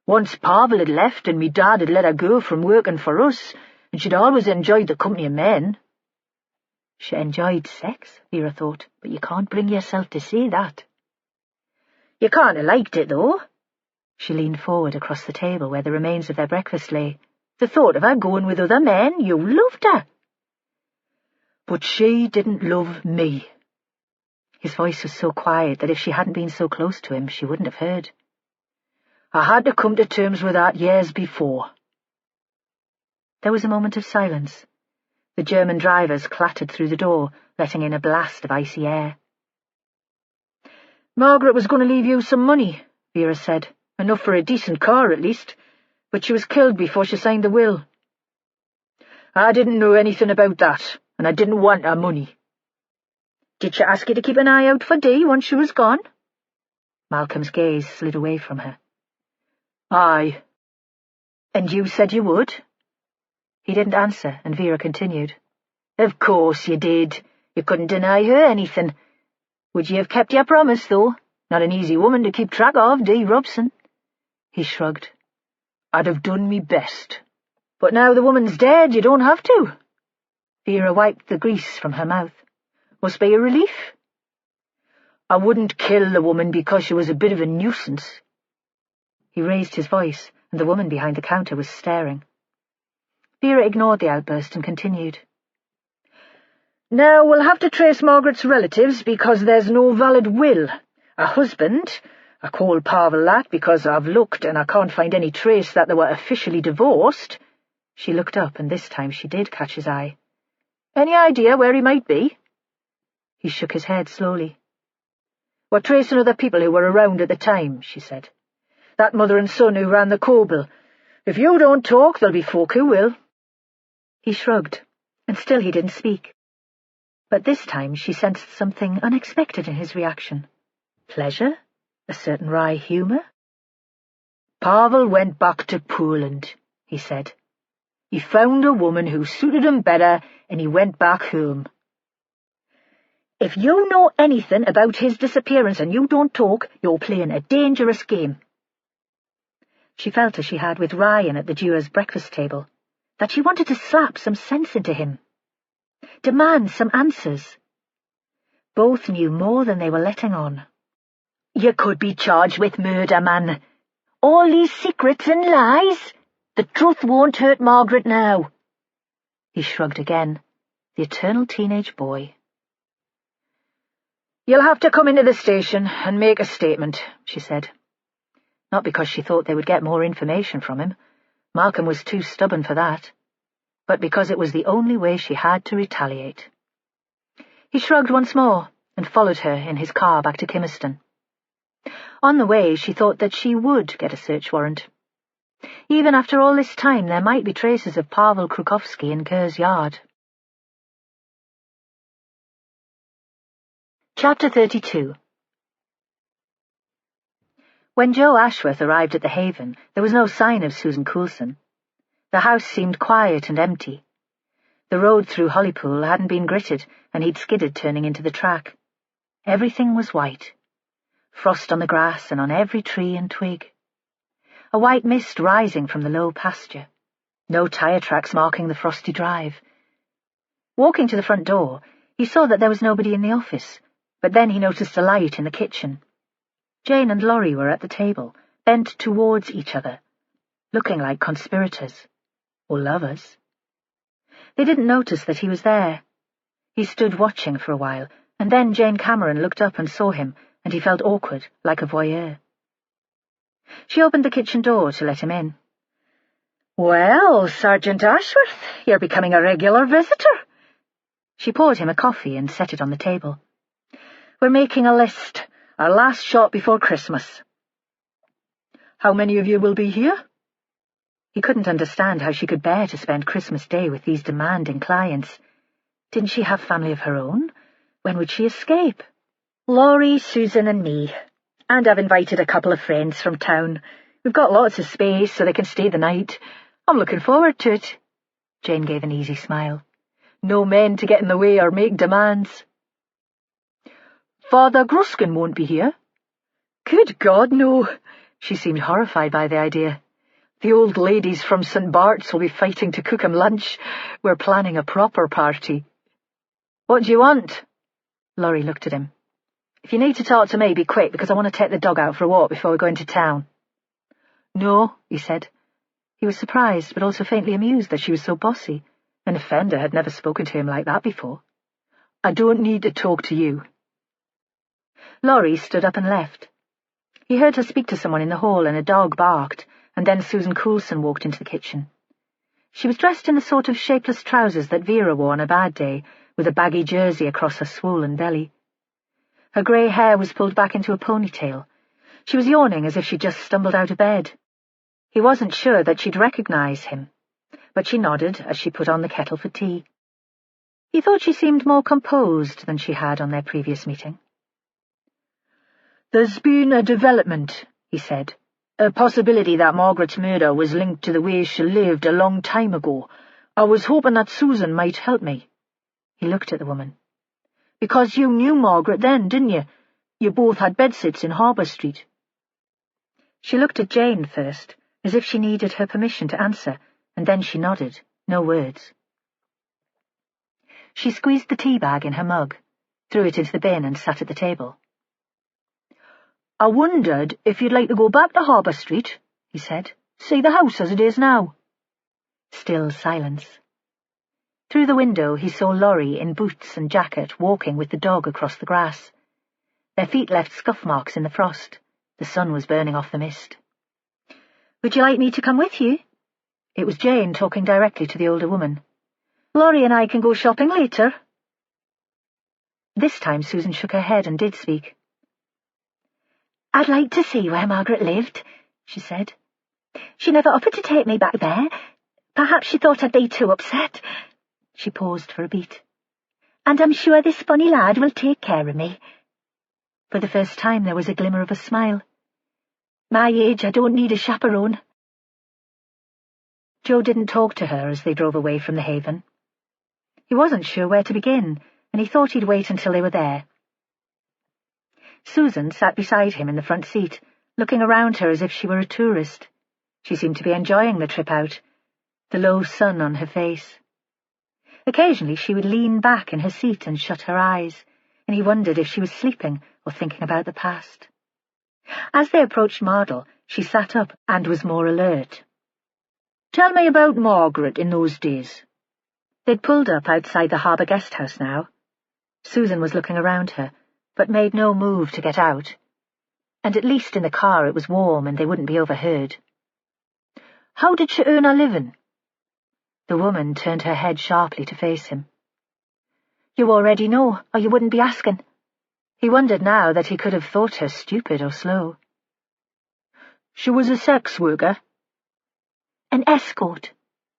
Once Pavel had left and me dad had let her go from working for us, and she'd always enjoyed the company of men." She enjoyed sex, Vera thought, but you can't bring yourself to say that. "You can't have liked it, though." She leaned forward across the table where the remains of their breakfast lay. "The thought of her going with other men, you loved her." "But she didn't love me." His voice was so quiet that if she hadn't been so close to him, she wouldn't have heard. "I had to come to terms with that years before." There was a moment of silence. The German drivers clattered through the door, letting in a blast of icy air. "Margaret was going to leave you some money," Vera said. "Enough for a decent car, at least. But she was killed before she signed the will." "I didn't know anything about that, and I didn't want her money." "Did she ask you to keep an eye out for Dee once she was gone?" Malcolm's gaze slid away from her. "Aye." "And you said you would?" He didn't answer, and Vera continued. "Of course you did. You couldn't deny her anything. Would you have kept your promise, though? Not an easy woman to keep track of, Dee Robson." He shrugged. "I'd have done me best. But now the woman's dead, you don't have to." Vera wiped the grease from her mouth. "Must be a relief." "I wouldn't kill the woman because she was a bit of a nuisance." He raised his voice, and the woman behind the counter was staring. Vera ignored the outburst and continued. "Now we'll have to trace Margaret's relatives because there's no valid will. Her husband, I call Pavel that because I've looked and I can't find any trace that they were officially divorced." She looked up, and this time she did catch his eye. Any idea where he might be?" He shook his head slowly. "We're tracing other people who were around at the time," she said. "That mother and son who ran the Coble. If you don't talk, there'll be folk who will." He shrugged, and still he didn't speak. But this time she sensed something unexpected in his reaction. Pleasure? A certain wry humour? "Pavel went back to Poland," he said. "He found a woman who suited him better, and he went back home." "If you know anything about his disappearance and you don't talk, you're playing a dangerous game." She felt as she had with Ryan at the Dewars' breakfast table, that she wanted to slap some sense into him. Demand some answers. Both knew more than they were letting on. "You could be charged with murder, man. All these secrets and lies. The truth won't hurt Margaret now." He shrugged again, the eternal teenage boy. "You'll have to come into the station and make a statement," she said. Not because she thought they would get more information from him. Malcolm was too stubborn for that. But because it was the only way she had to retaliate. He shrugged once more and followed her in his car back to Kimmerston. On the way, she thought that she would get a search warrant. Even after all this time, there might be traces of Pavel Krukowski in Kerr's yard. Chapter 32. When Joe Ashworth arrived at the Haven, there was no sign of Susan Coulson. The house seemed quiet and empty. The road through Hollypool hadn't been gritted, and he'd skidded turning into the track. Everything was white. Frost on the grass and on every tree and twig. A white mist rising from the low pasture. No tyre tracks marking the frosty drive. Walking to the front door, he saw that there was nobody in the office, but then he noticed a light in the kitchen. Jane and Laurie were at the table, bent towards each other, looking like conspirators, or lovers. They didn't notice that he was there. He stood watching for a while, and then Jane Cameron looked up and saw him, and he felt awkward, like a voyeur. She opened the kitchen door to let him in. "Well, Sergeant Ashworth, you're becoming a regular visitor." She poured him a coffee and set it on the table. "We're making a list, our last shot before Christmas." "How many of you will be here?" He couldn't understand how she could bear to spend Christmas Day with these demanding clients. Didn't she have family of her own? When would she escape? "Laurie, Susan and me. And I've invited a couple of friends from town. We've got lots of space so they can stay the night. I'm looking forward to it." Jane gave an easy smile. "No men to get in the way or make demands." "Father Gruskin won't be here?" "Good God, no." She seemed horrified by the idea. "The old ladies from St. Bart's will be fighting to cook him lunch. We're planning a proper party." "What do you want?" Laurie looked at him. "If you need to talk to me, be quick, because I want to take the dog out for a walk before we go into town." "No," he said. He was surprised, but also faintly amused that she was so bossy. An offender had never spoken to him like that before. "I don't need to talk to you." Laurie stood up and left. He heard her speak to someone in the hall, and a dog barked, and then Susan Coulson walked into the kitchen. She was dressed in the sort of shapeless trousers that Vera wore on a bad day, with a baggy jersey across her swollen belly. Her grey hair was pulled back into a ponytail. She was yawning as if she'd just stumbled out of bed. He wasn't sure that she'd recognize him, but she nodded as she put on the kettle for tea. He thought she seemed more composed than she had on their previous meeting. "There's been a development," he said. "A possibility that Margaret's murder was linked to the way she lived a long time ago. I was hoping that Susan might help me." He looked at the woman. "Because you knew Margaret then, didn't you? You both had bedsits in Harbour Street." She looked at Jane first, as if she needed her permission to answer, and then she nodded, no words. She squeezed the tea bag in her mug, threw it into the bin and sat at the table. "I wondered if you'd like to go back to Harbour Street," he said. "See the house as it is now." Still silence. Through the window he saw Laurie in boots and jacket walking with the dog across the grass. Their feet left scuff marks in the frost. The sun was burning off the mist. "Would you like me to come with you?" It was Jane talking directly to the older woman. Laurie and I can go shopping later. This time Susan shook her head and did speak. I'd like to see where Margaret lived, she said. She never offered to take me back there. Perhaps she thought I'd be too upset. She paused for a beat. And I'm sure this funny lad will take care of me. For the first time there was a glimmer of a smile. My age, I don't need a chaperone. Joe didn't talk to her as they drove away from the haven. He wasn't sure where to begin, and he thought he'd wait until they were there. Susan sat beside him in the front seat, looking around her as if she were a tourist. She seemed to be enjoying the trip out, the low sun on her face. Occasionally she would lean back in her seat and shut her eyes, and he wondered if she was sleeping or thinking about the past. As they approached Mardle, she sat up and was more alert. Tell me about Margaret in those days. They'd pulled up outside the Harbour guest house now. Susan was looking around her, but made no move to get out. And at least in the car it was warm and they wouldn't be overheard. How did she earn a living? The woman turned her head sharply to face him. You already know, or you wouldn't be asking. He wondered now that he could have thought her stupid or slow. She was a sex worker. An escort,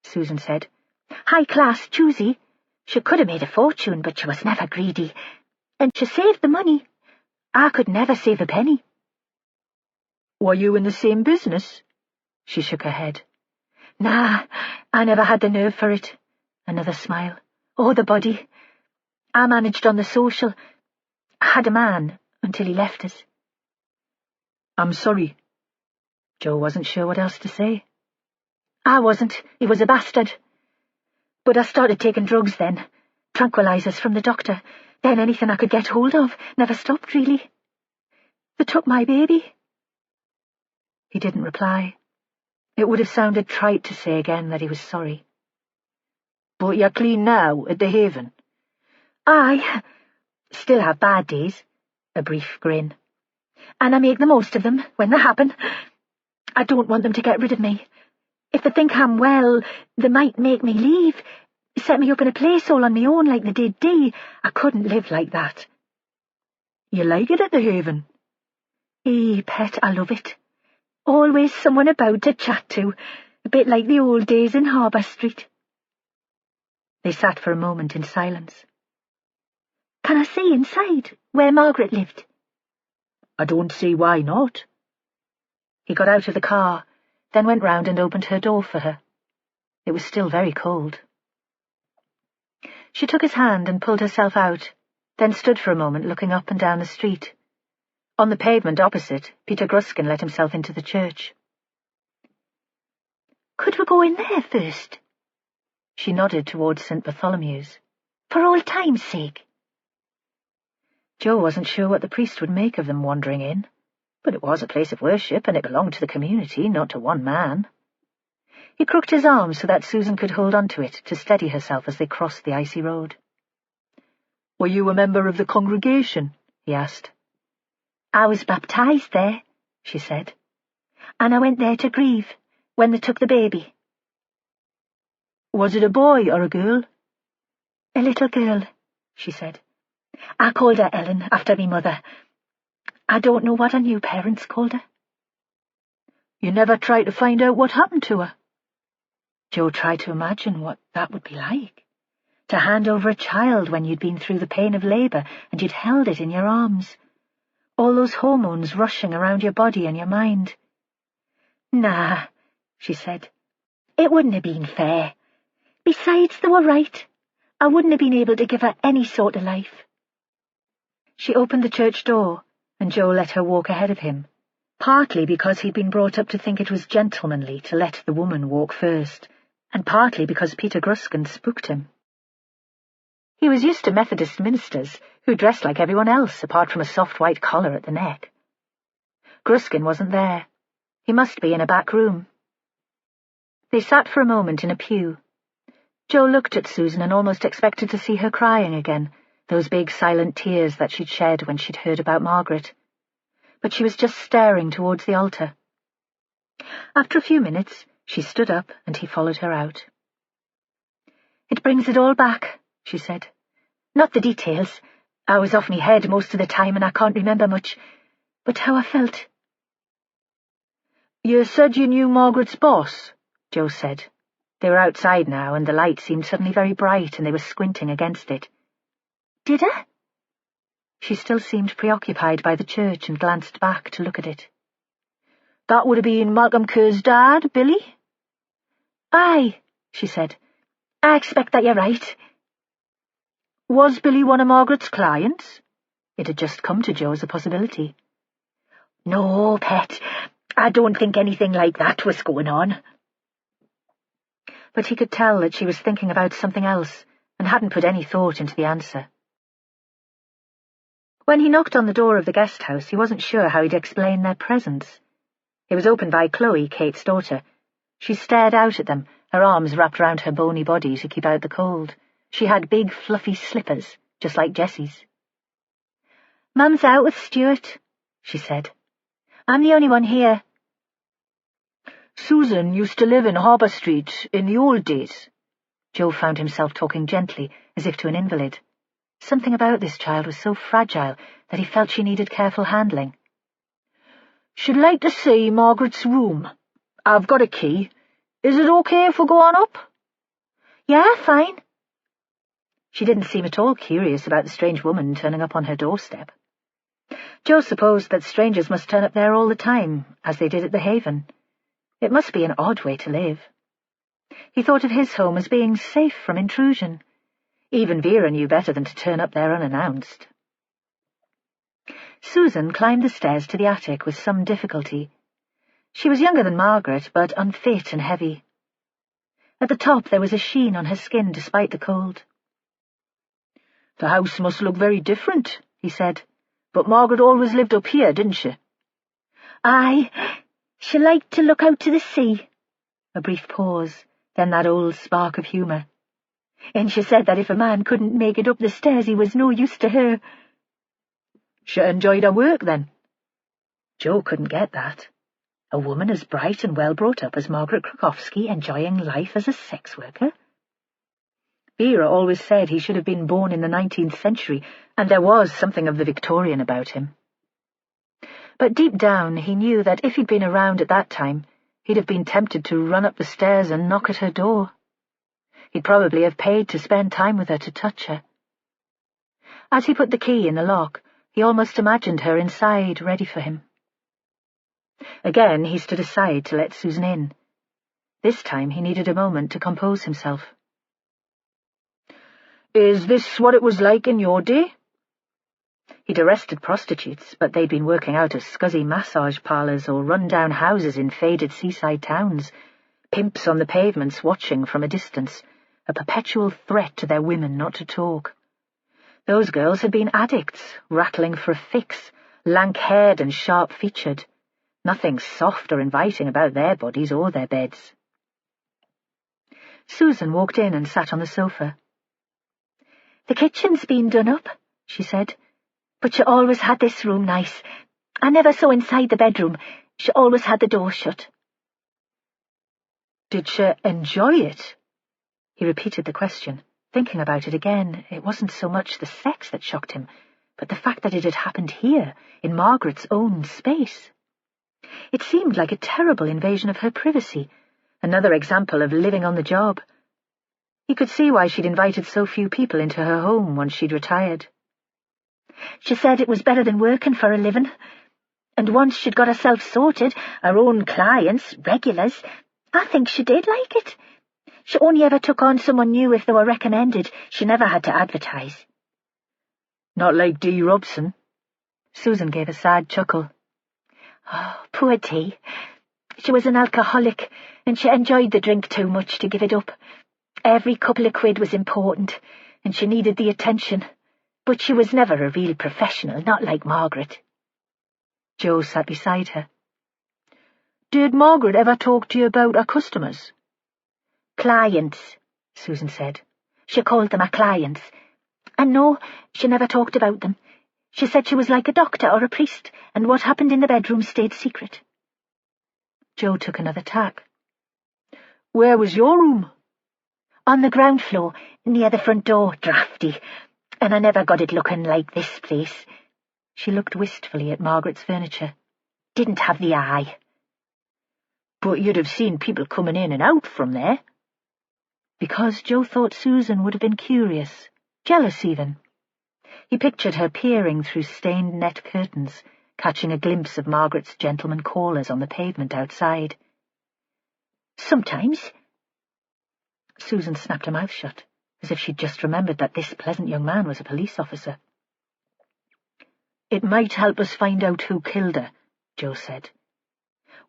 Susan said. High class, choosy. She could have made a fortune, but she was never greedy. And she saved the money. I could never save a penny. Were you in the same business? She shook her head. Nah, I never had the nerve for it. Another smile. Or the body. I managed on the social. I had a man until he left us. I'm sorry. Joe wasn't sure what else to say. I wasn't. He was a bastard. But I started taking drugs then. Tranquilizers from the doctor. Then anything I could get hold of. Never stopped, really. They took my baby. He didn't reply. It would have sounded trite to say again that he was sorry. But you're clean now, at the haven? Aye. Still have bad days. A brief grin. And I make the most of them when they happen. I don't want them to get rid of me. If they think I'm well, they might make me leave. Set me up in a place all on my own like they did Dee. I couldn't live like that. You like it at the haven? Pet, I love it. Always someone about to chat to, a bit like the old days in Harbour Street. They sat for a moment in silence. Can I see inside, where Margaret lived? I don't see why not. He got out of the car, then went round and opened her door for her. It was still very cold. She took his hand and pulled herself out, then stood for a moment looking up and down the street. On the pavement opposite, Peter Gruskin let himself into the church. Could we go in there first? She nodded towards St. Bartholomew's. For old time's sake. Joe wasn't sure what the priest would make of them wandering in, but it was a place of worship and it belonged to the community, not to one man. He crooked his arm so that Susan could hold on to it to steady herself as they crossed the icy road. Were you a member of the congregation? He asked. I was baptized there, she said, and I went there to grieve when they took the baby. Was it a boy or a girl? A little girl, she said. I called her Ellen after me mother. I don't know what her new parents called her. You never tried to find out what happened to her? Joe tried to imagine what that would be like. To hand over a child when you'd been through the pain of labour and you'd held it in your arms. All those hormones rushing around your body and your mind. Nah, she said. It wouldn't have been fair. Besides, they were right. I wouldn't have been able to give her any sort of life. She opened the church door, and Joe let her walk ahead of him, partly because he'd been brought up to think it was gentlemanly to let the woman walk first, and partly because Peter Gruskin spooked him. He was used to Methodist ministers, who dressed like everyone else apart from a soft white collar at the neck. Gruskin wasn't there. He must be in a back room. They sat for a moment in a pew. Joe looked at Susan and almost expected to see her crying again, those big silent tears that she'd shed when she'd heard about Margaret. But she was just staring towards the altar. After a few minutes, she stood up and he followed her out. "It brings it all back," she said. "Not the details. I was off me head most of the time and I can't remember much. But how I felt." "You said you knew Margaret's boss," Joe said. They were outside now, and the light seemed suddenly very bright, and they were squinting against it. "Did I?" She still seemed preoccupied by the church and glanced back to look at it. "That would have been Malcolm Kerr's dad, Billy?" "Aye," she said. "I expect that you're right." "Was Billy one of Margaret's clients?" It had just come to Joe as a possibility. "No, Pet. I don't think anything like that was going on." But he could tell that she was thinking about something else and hadn't put any thought into the answer. When he knocked on the door of the guest house, he wasn't sure how he'd explain their presence. It was opened by Chloe, Kate's daughter. She stared out at them, her arms wrapped round her bony body to keep out the cold. She had big, fluffy slippers, just like Jessie's. "Mum's out with Stuart," she said. "I'm the only one here." "Susan used to live in Harbour Street in the old days." Joe found himself talking gently, as if to an invalid. Something about this child was so fragile that he felt she needed careful handling. "She'd like to see Margaret's room. I've got a key. Is it okay if we go on up?" "Yeah, fine." She didn't seem at all curious about the strange woman turning up on her doorstep. Joe supposed that strangers must turn up there all the time, as they did at the Haven. It must be an odd way to live. He thought of his home as being safe from intrusion. Even Vera knew better than to turn up there unannounced. Susan climbed the stairs to the attic with some difficulty. She was younger than Margaret, but unfit and heavy. At the top there was a sheen on her skin despite the cold. "The house must look very different," he said. "But Margaret always lived up here, didn't she?" "Aye. She liked to look out to the sea." A brief pause, then that old spark of humour. "And she said that if a man couldn't make it up the stairs, he was no use to her." "She enjoyed her work, then?" Joe couldn't get that. A woman as bright and well brought up as Margaret Krukowski enjoying life as a sex worker? Vera always said he should have been born in the 19th century, and there was something of the Victorian about him. But deep down he knew that if he'd been around at that time, he'd have been tempted to run up the stairs and knock at her door. He'd probably have paid to spend time with her, to touch her. As he put the key in the lock, he almost imagined her inside, ready for him. Again he stood aside to let Susan in. This time he needed a moment to compose himself. "Is this what it was like in your day?" He'd arrested prostitutes, but they'd been working out of scuzzy massage parlours or run-down houses in faded seaside towns, pimps on the pavements watching from a distance, a perpetual threat to their women not to talk. Those girls had been addicts, rattling for a fix, lank-haired and sharp-featured. Nothing soft or inviting about their bodies or their beds. Susan walked in and sat on the sofa. "The kitchen's been done up," she said. "But she always had this room nice. I never saw inside the bedroom. She always had the door shut." "Did she enjoy it?" He repeated the question, thinking about it again. It wasn't so much the sex that shocked him, but the fact that it had happened here, in Margaret's own space. It seemed like a terrible invasion of her privacy, another example of living on the job. He could see why she'd invited so few people into her home once she'd retired. "She said it was better than working for a living. And once she'd got herself sorted, her own clients, regulars, I think she did like it. She only ever took on someone new if they were recommended. She never had to advertise." "Not like Dee Robson?" Susan gave a sad chuckle. "Oh, poor Dee. She was an alcoholic, and she enjoyed the drink too much to give it up. Every couple of quid was important, and she needed the attention. But she was never a real professional, not like Margaret." Joe sat beside her. "Did Margaret ever talk to you about her customers?" "Clients," Susan said. "She called them her clients. And no, she never talked about them. She said she was like a doctor or a priest, and what happened in the bedroom stayed secret." Joe took another tack. "Where was your room?" On the ground floor, near the front door, drafty, and I never got it looking like this place. She looked wistfully at Margaret's furniture. Didn't have the eye. But you'd have seen people coming in and out from there. Because Joe thought Susan would have been curious, jealous even. He pictured her peering through stained net curtains, catching a glimpse of Margaret's gentleman callers on the pavement outside. Sometimes. Susan snapped her mouth shut, as if she'd just remembered that this pleasant young man was a police officer. It might help us find out who killed her, Joe said.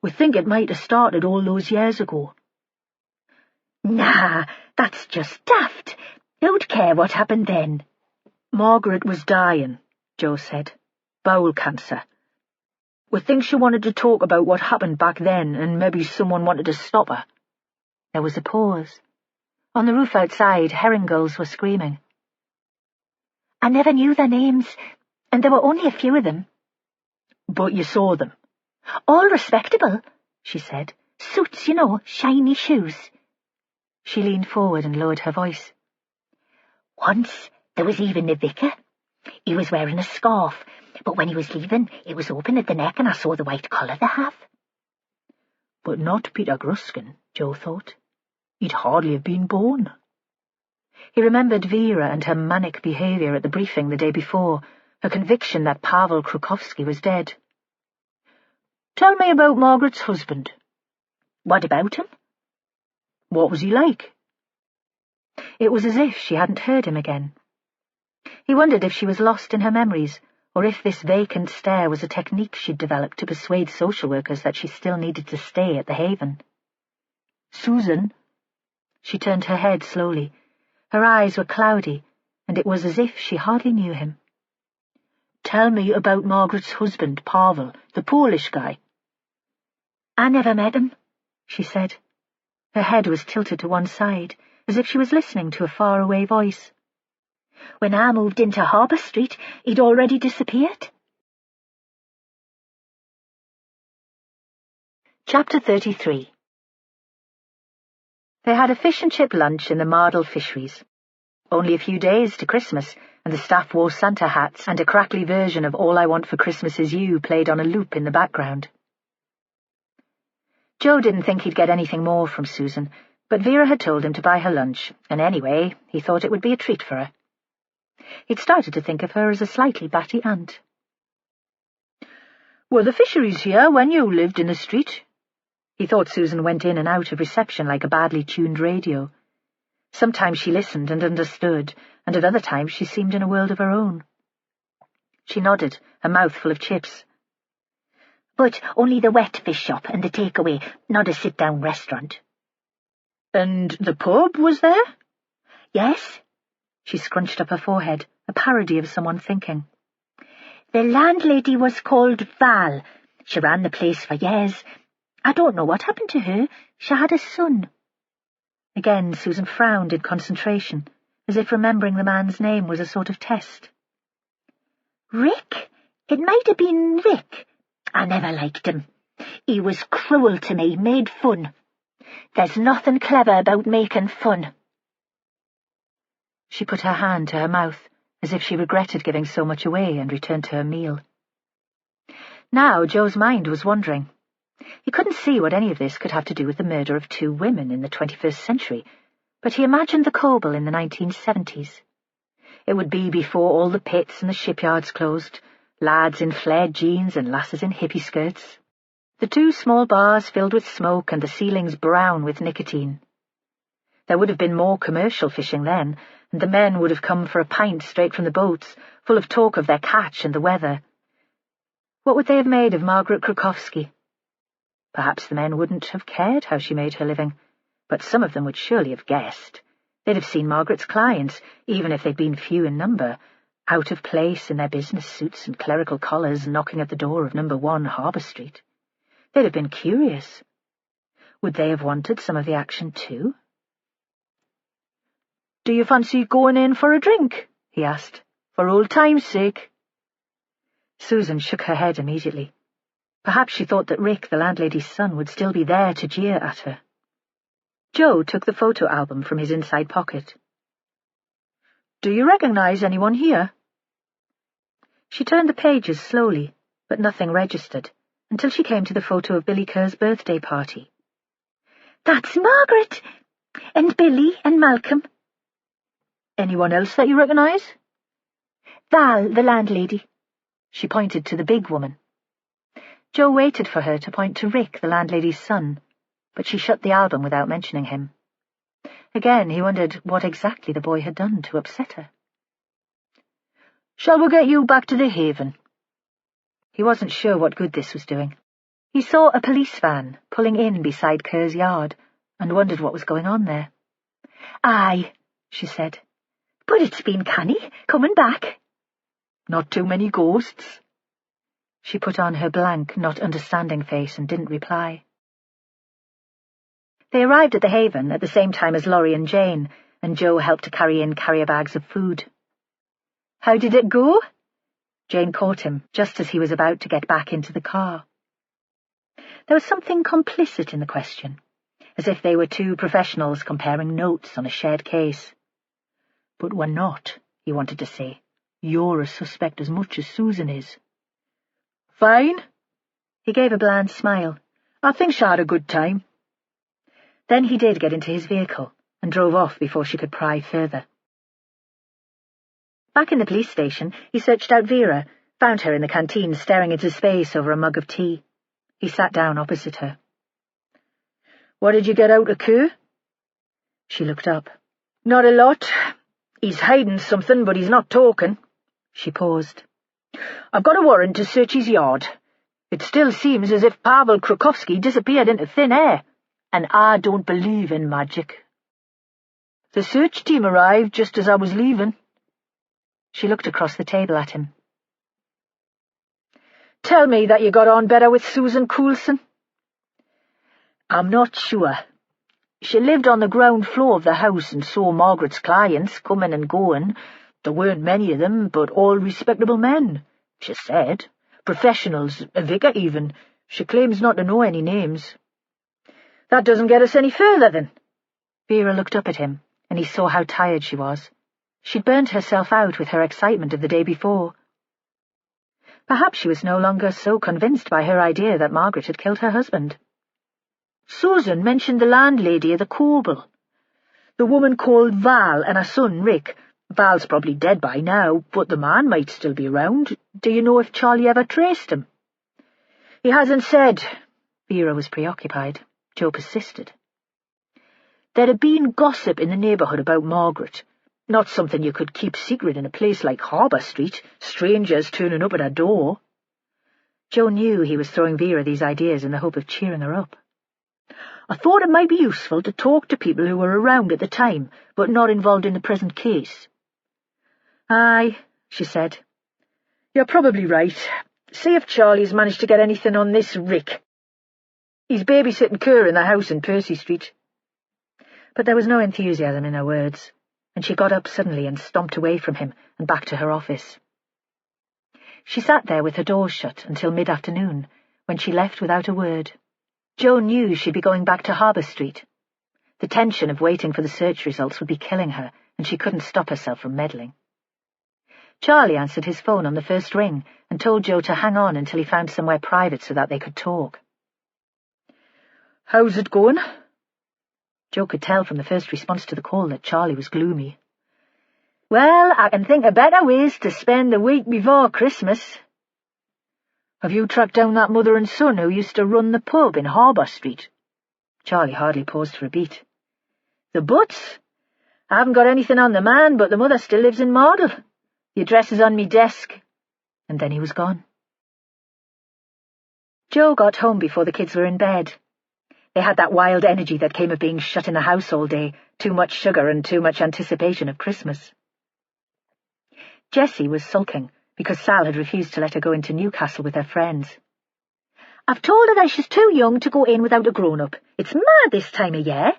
We think it might have started all those years ago. Nah, that's just daft. Who'd care what happened then? Margaret was dying, Joe said. Bowel cancer. We think she wanted to talk about what happened back then, and maybe someone wanted to stop her. There was a pause. On the roof outside, herring gulls were screaming. I never knew their names, and there were only a few of them. But you saw them. All respectable, she said. Suits, shiny shoes. She leaned forward and lowered her voice. Once there was even a vicar. He was wearing a scarf, but when he was leaving, it was open at the neck and I saw the white collar they have. But not Peter Gruskin, Joe thought. He'd hardly have been born. He remembered Vera and her manic behaviour at the briefing the day before, her conviction that Pavel Krukowski was dead. Tell me about Margaret's husband. What about him? What was he like? It was as if she hadn't heard him again. He wondered if she was lost in her memories, or if this vacant stare was a technique she'd developed to persuade social workers that she still needed to stay at the Haven. Susan? She turned her head slowly. Her eyes were cloudy, and it was as if she hardly knew him. Tell me about Margaret's husband, Pavel, the Polish guy. I never met him, she said. Her head was tilted to one side, as if she was listening to a faraway voice. When I moved into Harbour Street, he'd already disappeared. Chapter 33. They had a fish and chip lunch in the Mardle fisheries. Only a few days to Christmas, and the staff wore Santa hats, and a crackly version of All I Want for Christmas Is You played on a loop in the background. Joe didn't think he'd get anything more from Susan, but Vera had told him to buy her lunch, and anyway, he thought it would be a treat for her. He'd started to think of her as a slightly batty aunt. Were the fisheries here when you lived in the street? He thought Susan went in and out of reception like a badly tuned radio. Sometimes she listened and understood, and at other times she seemed in a world of her own. She nodded, her mouth full of chips. But only the wet fish shop and the takeaway, not a sit-down restaurant. And the pub was there? Yes. She scrunched up her forehead, a parody of someone thinking. The landlady was called Val. She ran the place for years. I don't know what happened to her. She had a son. Again Susan frowned in concentration, as if remembering the man's name was a sort of test. Rick? It might have been Rick. I never liked him. He was cruel to me, made fun. There's nothing clever about making fun. She put her hand to her mouth, as if she regretted giving so much away, and returned to her meal. Now Joe's mind was wandering. He couldn't see what any of this could have to do with the murder of 2 women in the 21st century, but he imagined the Coble in the 1970s. It would be before all the pits and the shipyards closed, lads in flared jeans and lasses in hippie skirts, the 2 small bars filled with smoke and the ceilings brown with nicotine. There would have been more commercial fishing then, and the men would have come for a pint straight from the boats, full of talk of their catch and the weather. What would they have made of Margaret Krukowski? Perhaps the men wouldn't have cared how she made her living, but some of them would surely have guessed. They'd have seen Margaret's clients, even if they'd been few in number, out of place in their business suits and clerical collars knocking at the door of number 1 Harbour Street. They'd have been curious. Would they have wanted some of the action too? Do you fancy going in for a drink? He asked. For old time's sake. Susan shook her head immediately. Perhaps she thought that Rick, the landlady's son, would still be there to jeer at her. Joe took the photo album from his inside pocket. "Do you recognize anyone here?" She turned the pages slowly, but nothing registered, until she came to the photo of Billy Kerr's birthday party. "That's Margaret! And Billy and Malcolm." "Anyone else that you recognize?" "Val, the landlady." She pointed to the big woman. Joe waited for her to point to Rick, the landlady's son, but she shut the album without mentioning him. Again, he wondered what exactly the boy had done to upset her. "Shall we get you back to the Haven?" He wasn't sure what good this was doing. He saw a police van pulling in beside Kerr's yard and wondered what was going on there. "Aye," she said. "But it's been canny, coming back." "Not too many ghosts?" She put on her blank, not understanding face and didn't reply. They arrived at the Haven at the same time as Laurie and Jane, and Joe helped to carry in carrier bags of food. "How did it go?" Jane caught him just as he was about to get back into the car. There was something complicit in the question, as if they were two professionals comparing notes on a shared case. "But we're not," he wanted to say. "You're a suspect as much as Susan is." "Fine." He gave a bland smile. "I think she had a good time." Then he did get into his vehicle and drove off before she could pry further. Back in the police station, he searched out Vera, found her in the canteen staring into space over a mug of tea. He sat down opposite her. "What did you get out of Kerr?" She looked up. "Not a lot. He's hiding something, but he's not talking." She paused. "I've got a warrant to search his yard. It still seems as if Pavel Krukowski disappeared into thin air, and I don't believe in magic. The search team arrived just as I was leaving." She looked across the table at him. "Tell me that you got on better with Susan Coulson." "I'm not sure. She lived on the ground floor of the house and saw Margaret's clients coming and going. There weren't many of them, but all respectable men, she said. Professionals, a vicar even. She claims not to know any names." "That doesn't get us any further, then." Vera looked up at him, and he saw how tired she was. She'd burnt herself out with her excitement of the day before. Perhaps she was no longer so convinced by her idea that Margaret had killed her husband. "Susan mentioned the landlady of the Corbel. The woman called Val and her son Rick. Val's probably dead by now, but the man might still be around. Do you know if Charlie ever traced him?" "He hasn't said." Vera was preoccupied. Joe persisted. "There had been gossip in the neighbourhood about Margaret. Not something you could keep secret in a place like Harbour Street, strangers turning up at her door." Joe knew he was throwing Vera these ideas in the hope of cheering her up. "I thought it might be useful to talk to people who were around at the time, but not involved in the present case." "Aye," she said. "You're probably right. See if Charlie's managed to get anything on this Rick. He's babysitting Kerr in the house in Percy Street." But there was no enthusiasm in her words, and she got up suddenly and stomped away from him and back to her office. She sat there with her doors shut until mid-afternoon, when she left without a word. Joe knew she'd be going back to Harbour Street. The tension of waiting for the search results would be killing her, and she couldn't stop herself from meddling. Charlie answered his phone on the first ring and told Joe to hang on until he found somewhere private so that they could talk. "How's it going?" Joe could tell from the first response to the call that Charlie was gloomy. "Well, I can think of better ways to spend the week before Christmas." "Have you tracked down that mother and son who used to run the pub in Harbour Street?" Charlie hardly paused for a beat. "The Butts? I haven't got anything on the man, but the mother still lives in Mardle. The address is on me desk." And then he was gone. Joe got home before the kids were in bed. They had that wild energy that came of being shut in the house all day, too much sugar and too much anticipation of Christmas. Jessie was sulking because Sal had refused to let her go into Newcastle with her friends. "I've told her that she's too young to go in without a grown-up. It's mad this time of year."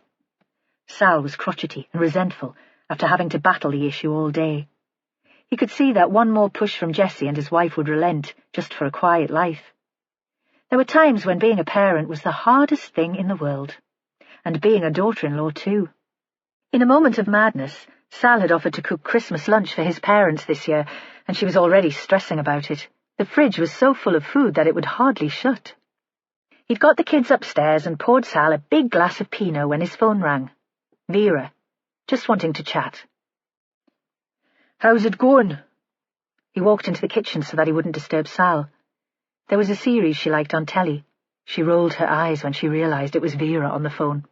Sal was crotchety and resentful after having to battle the issue all day. He could see that one more push from Jessie and his wife would relent, just for a quiet life. There were times when being a parent was the hardest thing in the world, and being a daughter-in-law too. In a moment of madness, Sal had offered to cook Christmas lunch for his parents this year, and she was already stressing about it. The fridge was so full of food that it would hardly shut. He'd got the kids upstairs and poured Sal a big glass of Pinot when his phone rang. Vera, just wanting to chat. "How's it going?" He walked into the kitchen so that he wouldn't disturb Sal. There was a series she liked on telly. She rolled her eyes when she realised it was Vera on the phone.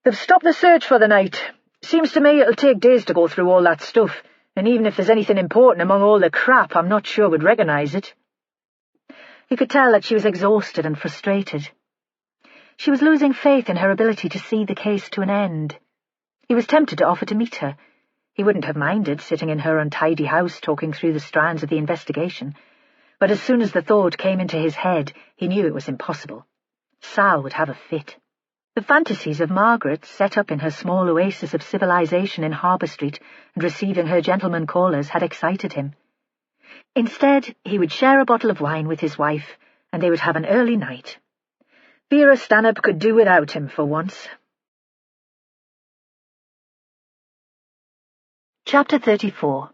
"They've stopped the search for the night. Seems to me it'll take days to go through all that stuff, and even if there's anything important among all the crap, I'm not sure we'd recognise it." He could tell that she was exhausted and frustrated. She was losing faith in her ability to see the case to an end. He was tempted to offer to meet her. He wouldn't have minded sitting in her untidy house talking through the strands of the investigation, but as soon as the thought came into his head, he knew it was impossible. Sal would have a fit. The fantasies of Margaret, set up in her small oasis of civilization in Harbour Street and receiving her gentlemen callers, had excited him. Instead, he would share a bottle of wine with his wife, and they would have an early night. Vera Stanhope could do without him for once. Chapter 34.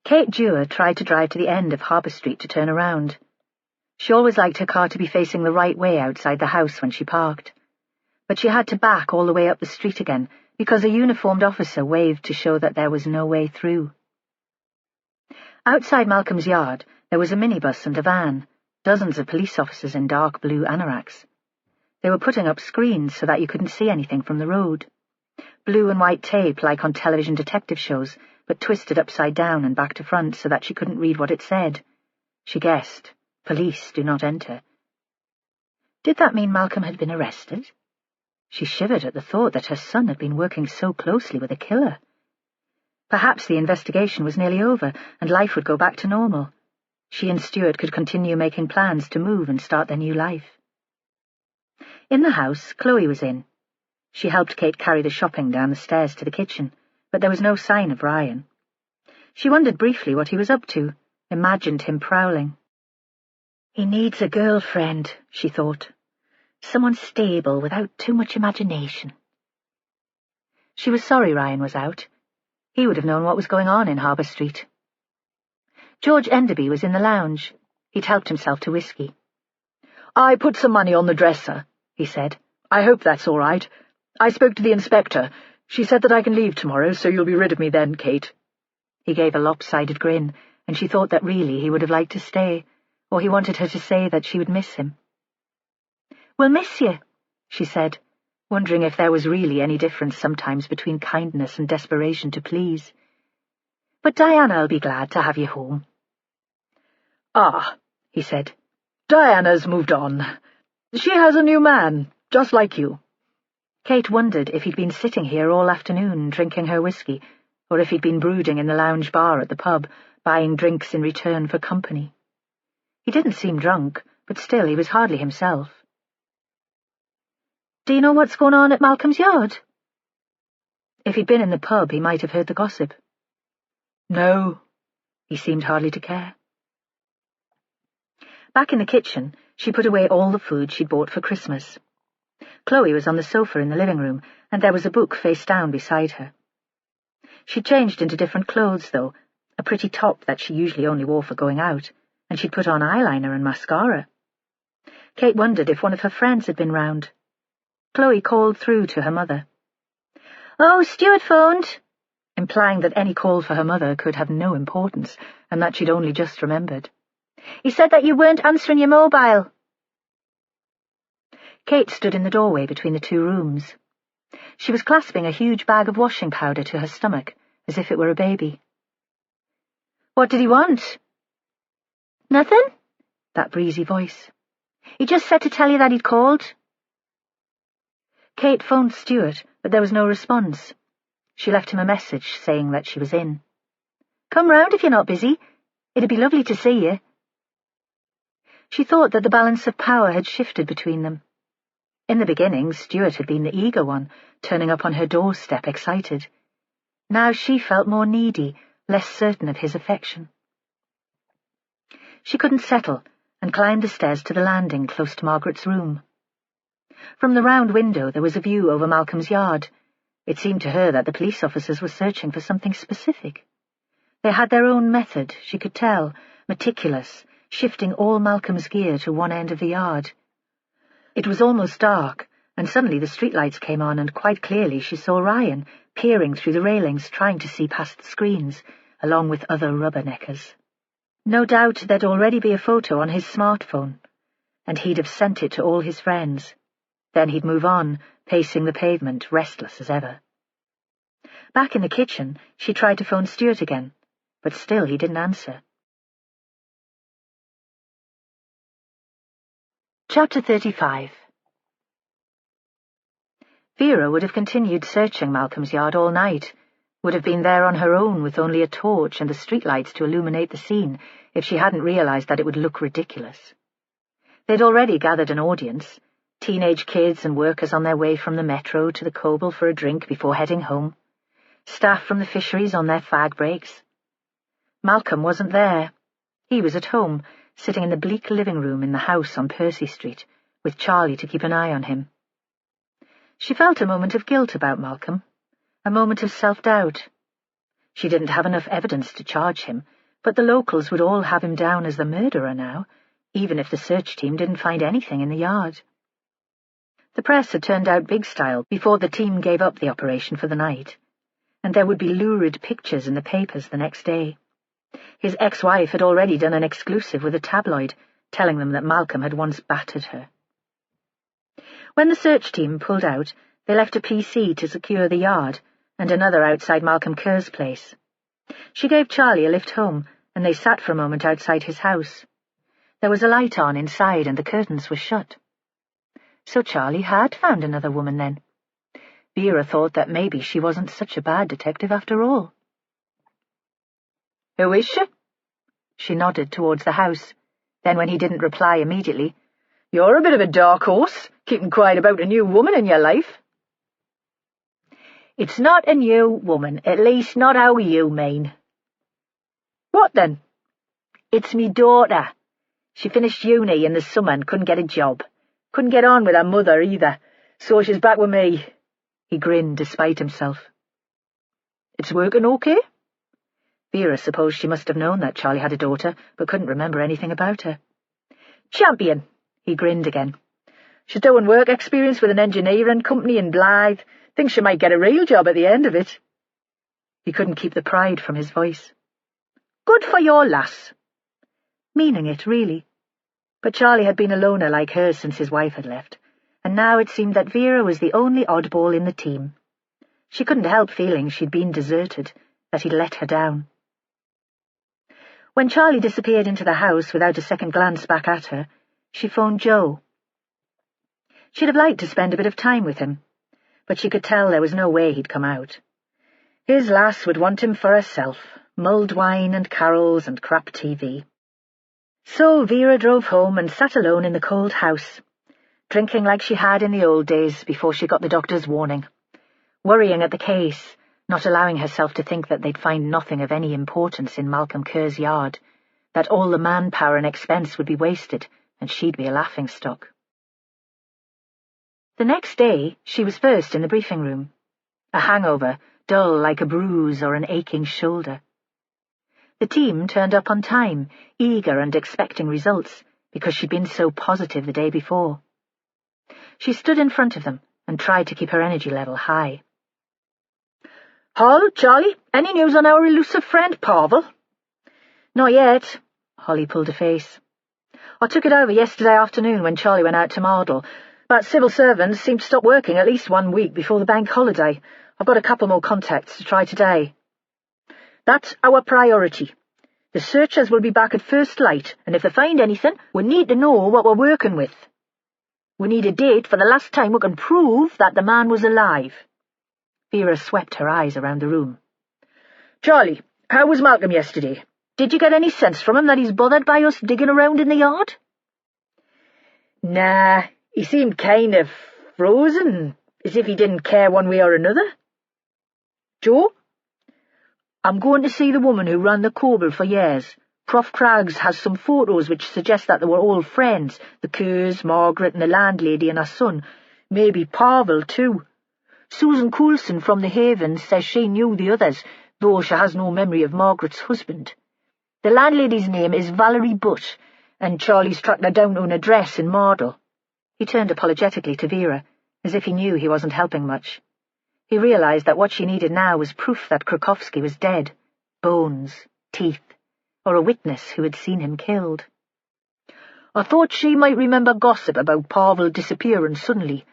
Kate Dewar tried to drive to the end of Harbour Street to turn around. She always liked her car to be facing the right way outside the house when she parked. But she had to back all the way up the street again because a uniformed officer waved to show that there was no way through. Outside Malcolm's yard, there was a minibus and a van, dozens of police officers in dark blue anoraks. They were putting up screens so that you couldn't see anything from the road. Blue and white tape like on television detective shows, but twisted upside down and back to front so that she couldn't read what it said. She guessed, "Police do not enter." Did that mean Malcolm had been arrested? She shivered at the thought that her son had been working so closely with a killer. Perhaps the investigation was nearly over, and life would go back to normal. She and Stuart could continue making plans to move and start their new life. In the house, Chloe was in. She helped Kate carry the shopping down the stairs to the kitchen, but there was no sign of Ryan. She wondered briefly what he was up to, imagined him prowling. "He needs a girlfriend," she thought. "Someone stable without too much imagination." She was sorry Ryan was out. He would have known what was going on in Harbour Street. George Enderby was in the lounge. He'd helped himself to whiskey. "I put some money on the dresser," he said. "I hope that's all right. I spoke to the inspector. She said that I can leave tomorrow, so you'll be rid of me then, Kate." He gave a lopsided grin, and she thought that really he would have liked to stay, or he wanted her to say that she would miss him. "We'll miss you," she said, wondering if there was really any difference sometimes between kindness and desperation to please. "But Diana'll be glad to have you home." "Ah," he said. "Diana's moved on. She has a new man, just like you." Kate wondered if he'd been sitting here all afternoon drinking her whiskey, or if he'd been brooding in the lounge bar at the pub, buying drinks in return for company. He didn't seem drunk, but still he was hardly himself. "Do you know what's going on at Malcolm's yard?" If he'd been in the pub, he might have heard the gossip. "No." He seemed hardly to care. Back in the kitchen, she put away all the food she'd bought for Christmas. Chloe was on the sofa in the living room, and there was a book face down beside her. She'd changed into different clothes, though, a pretty top that she usually only wore for going out, and she'd put on eyeliner and mascara. Kate wondered if one of her friends had been round. Chloe called through to her mother. "Oh, Stuart phoned," implying that any call for her mother could have no importance, and that she'd only just remembered. "He said that you weren't answering your mobile." Kate stood in the doorway between the two rooms. She was clasping a huge bag of washing powder to her stomach, as if it were a baby. "What did he want?" "Nothing," that breezy voice. "He just said to tell you that he'd called." Kate phoned Stuart, but there was no response. She left him a message saying that she was in. "Come round if you're not busy. It'd be lovely to see you." She thought that the balance of power had shifted between them. In the beginning, Stuart had been the eager one, turning up on her doorstep excited. Now she felt more needy, less certain of his affection. She couldn't settle, and climbed the stairs to the landing close to Margaret's room. From the round window there was a view over Malcolm's yard. It seemed to her that the police officers were searching for something specific. They had their own method, she could tell, meticulous, shifting all Malcolm's gear to one end of the yard. It was almost dark, and suddenly the streetlights came on, and quite clearly she saw Ryan peering through the railings, trying to see past the screens, along with other rubberneckers. No doubt there'd already be a photo on his smartphone, and he'd have sent it to all his friends. Then he'd move on, pacing the pavement, restless as ever. Back in the kitchen, she tried to phone Stuart again, but still he didn't answer. Chapter 35. Vera would have continued searching Malcolm's yard all night, would have been there on her own with only a torch and the streetlights to illuminate the scene if she hadn't realized that it would look ridiculous. They'd already gathered an audience, teenage kids and workers on their way from the Metro to the Coble for a drink before heading home, staff from the fisheries on their fag breaks. Malcolm wasn't there. He was at home, sitting in the bleak living room in the house on Percy Street, with Charlie to keep an eye on him. She felt a moment of guilt about Malcolm, a moment of self-doubt. She didn't have enough evidence to charge him, but the locals would all have him down as the murderer now, even if the search team didn't find anything in the yard. The press had turned out big style before the team gave up the operation for the night, and there would be lurid pictures in the papers the next day. His ex-wife had already done an exclusive with a tabloid, telling them that Malcolm had once battered her. When the search team pulled out, they left a PC to secure the yard, and another outside Malcolm Kerr's place. She gave Charlie a lift home, and they sat for a moment outside his house. There was a light on inside, and the curtains were shut. So Charlie had found another woman then. Vera thought that maybe she wasn't such a bad detective after all. "Who is she?" She nodded towards the house. Then when he didn't reply immediately, "You're a bit of a dark horse, keeping quiet about a new woman in your life." "It's not a new woman, at least not how you mean." "What then?" "It's me daughter. She finished uni in the summer and couldn't get a job. Couldn't get on with her mother either, so she's back with me." He grinned despite himself. "It's working okay?" Vera supposed she must have known that Charlie had a daughter, but couldn't remember anything about her. "Champion," he grinned again. "She's doing work experience with an engineering company in Blythe. Thinks she might get a real job at the end of it." He couldn't keep the pride from his voice. "Good for your lass." Meaning it, really. But Charlie had been a loner like her since his wife had left, and now it seemed that Vera was the only oddball in the team. She couldn't help feeling she'd been deserted, that he'd let her down. When Charlie disappeared into the house without a second glance back at her, she phoned Joe. She'd have liked to spend a bit of time with him, but she could tell there was no way he'd come out. His lass would want him for herself, mulled wine and carols and crap TV. So Vera drove home and sat alone in the cold house, drinking like she had in the old days before she got the doctor's warning, worrying at the case, not allowing herself to think that they'd find nothing of any importance in Malcolm Kerr's yard, that all the manpower and expense would be wasted, and she'd be a laughingstock. The next day, she was first in the briefing room. A hangover, dull like a bruise or an aching shoulder. The team turned up on time, eager and expecting results, because she'd been so positive the day before. She stood in front of them and tried to keep her energy level high. "Hall, Charlie, any news on our elusive friend, Pavel?" "Not yet." Holly pulled a face. "I took it over yesterday afternoon when Charlie went out to model, but civil servants seem to stop working at least 1 week before the bank holiday. I've got a couple more contacts to try today." "That's our priority. The searchers will be back at first light, and if they find anything, we need to know what we're working with. We need a date for the last time we can prove that the man was alive." Vera swept her eyes around the room. "Charlie, how was Malcolm yesterday? Did you get any sense from him that he's bothered by us digging around in the yard?" "Nah, he seemed kind of frozen, as if he didn't care one way or another." "Joe?" "I'm going to see the woman who ran the Coble for years. Prof Craggs has some photos which suggest that they were all friends, the Kerrs, Margaret and the landlady and her son. Maybe Pavel, too. Susan Coulson from the Haven says she knew the others, though she has no memory of Margaret's husband. The landlady's name is Valerie Butt, and Charlie's tracked her down to an address in Mardle." He turned apologetically to Vera, as if he knew he wasn't helping much. He realized that what she needed now was proof that Krukowski was dead, bones, teeth, or a witness who had seen him killed. "I thought she might remember gossip about Pavel disappearing suddenly.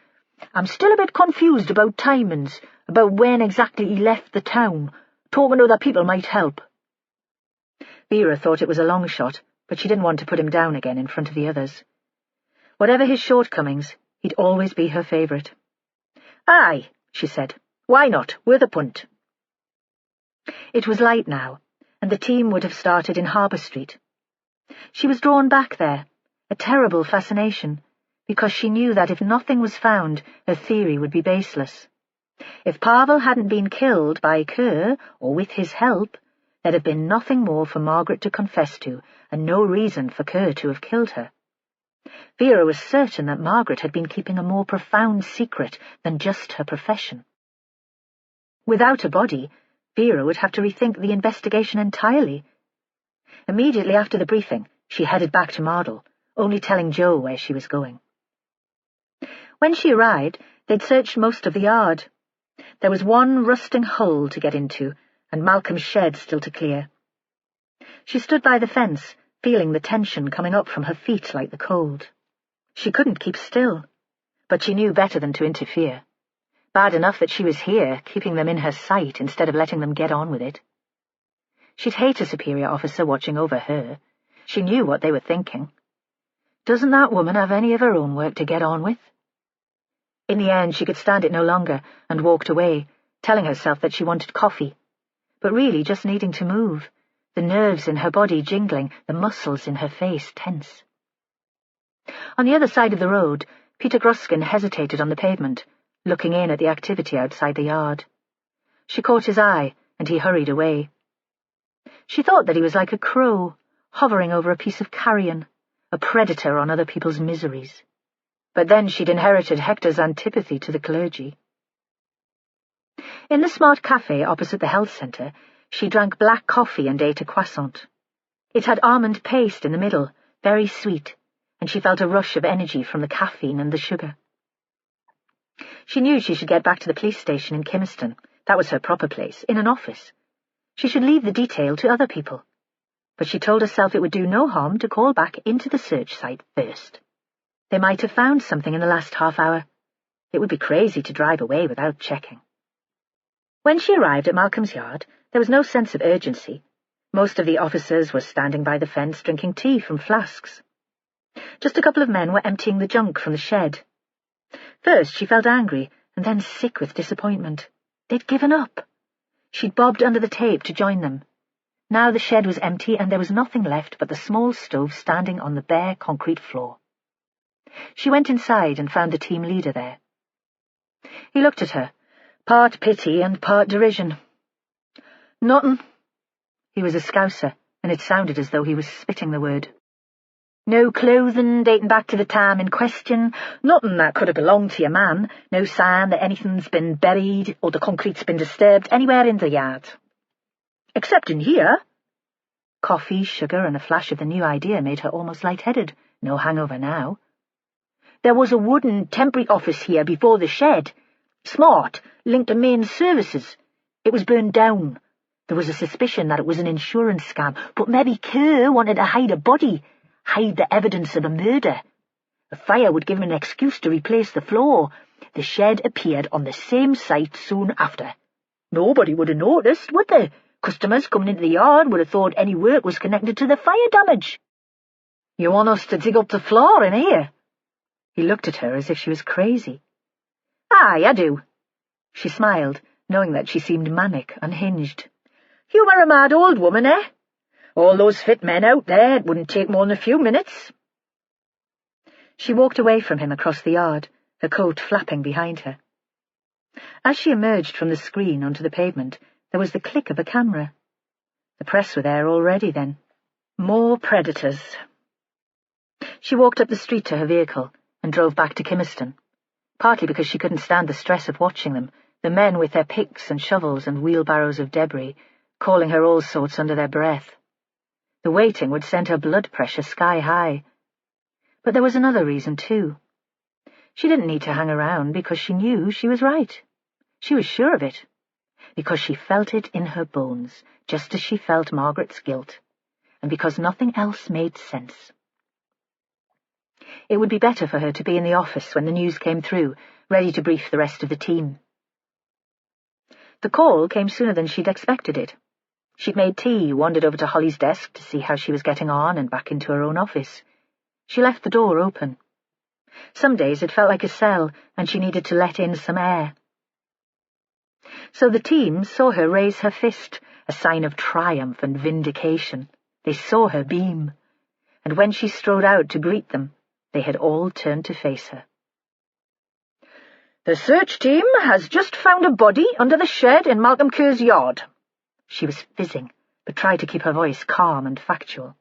I'm still a bit confused about timings, about when exactly he left the town. Talking to other people might help." Vera thought it was a long shot, but she didn't want to put him down again in front of the others. Whatever his shortcomings, he'd always be her favourite. "Aye," she said. "Why not? Worth a punt." It was light now, and the team would have started in Harbour Street. She was drawn back there, a terrible fascination, because she knew that if nothing was found, her theory would be baseless. If Pavel hadn't been killed by Kerr, or with his help, there'd have been nothing more for Margaret to confess to, and no reason for Kerr to have killed her. Vera was certain that Margaret had been keeping a more profound secret than just her profession. Without a body, Vera would have to rethink the investigation entirely. Immediately after the briefing, she headed back to Mardle, only telling Joe where she was going. When she arrived, they'd searched most of the yard. There was one rusting hole to get into, and Malcolm's shed still to clear. She stood by the fence, feeling the tension coming up from her feet like the cold. She couldn't keep still, but she knew better than to interfere. Bad enough that she was here, keeping them in her sight instead of letting them get on with it. She'd hate a superior officer watching over her. She knew what they were thinking. Doesn't that woman have any of her own work to get on with? In the end, she could stand it no longer and walked away, telling herself that she wanted coffee, but really just needing to move, the nerves in her body jingling, the muscles in her face tense. On the other side of the road, Peter Gruskin hesitated on the pavement, looking in at the activity outside the yard. She caught his eye, and he hurried away. She thought that he was like a crow, hovering over a piece of carrion, a predator on other people's miseries. But then she'd inherited Hector's antipathy to the clergy. In the smart cafe opposite the health centre, she drank black coffee and ate a croissant. It had almond paste in the middle, very sweet, and she felt a rush of energy from the caffeine and the sugar. She knew she should get back to the police station in Kimmerston. That was her proper place, in an office. She should leave the detail to other people. But she told herself it would do no harm to call back into the search site first. They might have found something in the last half hour. It would be crazy to drive away without checking. When she arrived at Malcolm's yard, there was no sense of urgency. Most of the officers were standing by the fence drinking tea from flasks. Just a couple of men were emptying the junk from the shed. First she felt angry, and then sick with disappointment. They'd given up. She'd bobbed under the tape to join them. Now the shed was empty, and there was nothing left but the small stove standing on the bare concrete floor. She went inside and found the team leader there. He looked at her, part pity and part derision. "Nothin'." He was a Scouser, and it sounded as though he was spitting the word. "No clothing dating back to the time in question, nothing that could have belonged to your man, no sign that anything's been buried or the concrete's been disturbed anywhere in the yard. Except in here." Coffee, sugar, and a flash of the new idea made her almost lightheaded. No hangover now. "There was a wooden temporary office here before the shed. Smart, linked to main services. It was burned down. There was a suspicion that it was an insurance scam, but maybe Kerr wanted to hide a body, hide the evidence of a murder. A fire would give him an excuse to replace the floor. The shed appeared on the same site soon after. Nobody would have noticed, would they? Customers coming into the yard would have thought any work was connected to the fire damage." "You want us to dig up the floor in here?" He looked at her as if she was crazy. "Aye, I do." She smiled, knowing that she seemed manic, unhinged. "You are a mad old woman, eh? All those fit men out there, it wouldn't take more than a few minutes." She walked away from him across the yard, her coat flapping behind her. As she emerged from the screen onto the pavement, there was the click of a camera. The press were there already, then. More predators. She walked up the street to her vehicle and drove back to Kimmerston. partly because she couldn't stand the stress of watching them, the men with their picks and shovels and wheelbarrows of debris, calling her all sorts under their breath. The waiting would send her blood pressure sky high. But there was another reason, too. She didn't need to hang around because she knew she was right. She was sure of it. Because she felt it in her bones, just as she felt Margaret's guilt, and because nothing else made sense. It would be better for her to be in the office when the news came through, ready to brief the rest of the team. The call came sooner than she'd expected it. She'd made tea, wandered over to Holly's desk to see how she was getting on, and back into her own office. She left the door open. Some days it felt like a cell, and she needed to let in some air. So the team saw her raise her fist, a sign of triumph and vindication. They saw her beam, and when she strode out to greet them, they had all turned to face her. "The search team has just found a body under the shed in Malcolm Kerr's yard." She was fizzing, but tried to keep her voice calm and factual.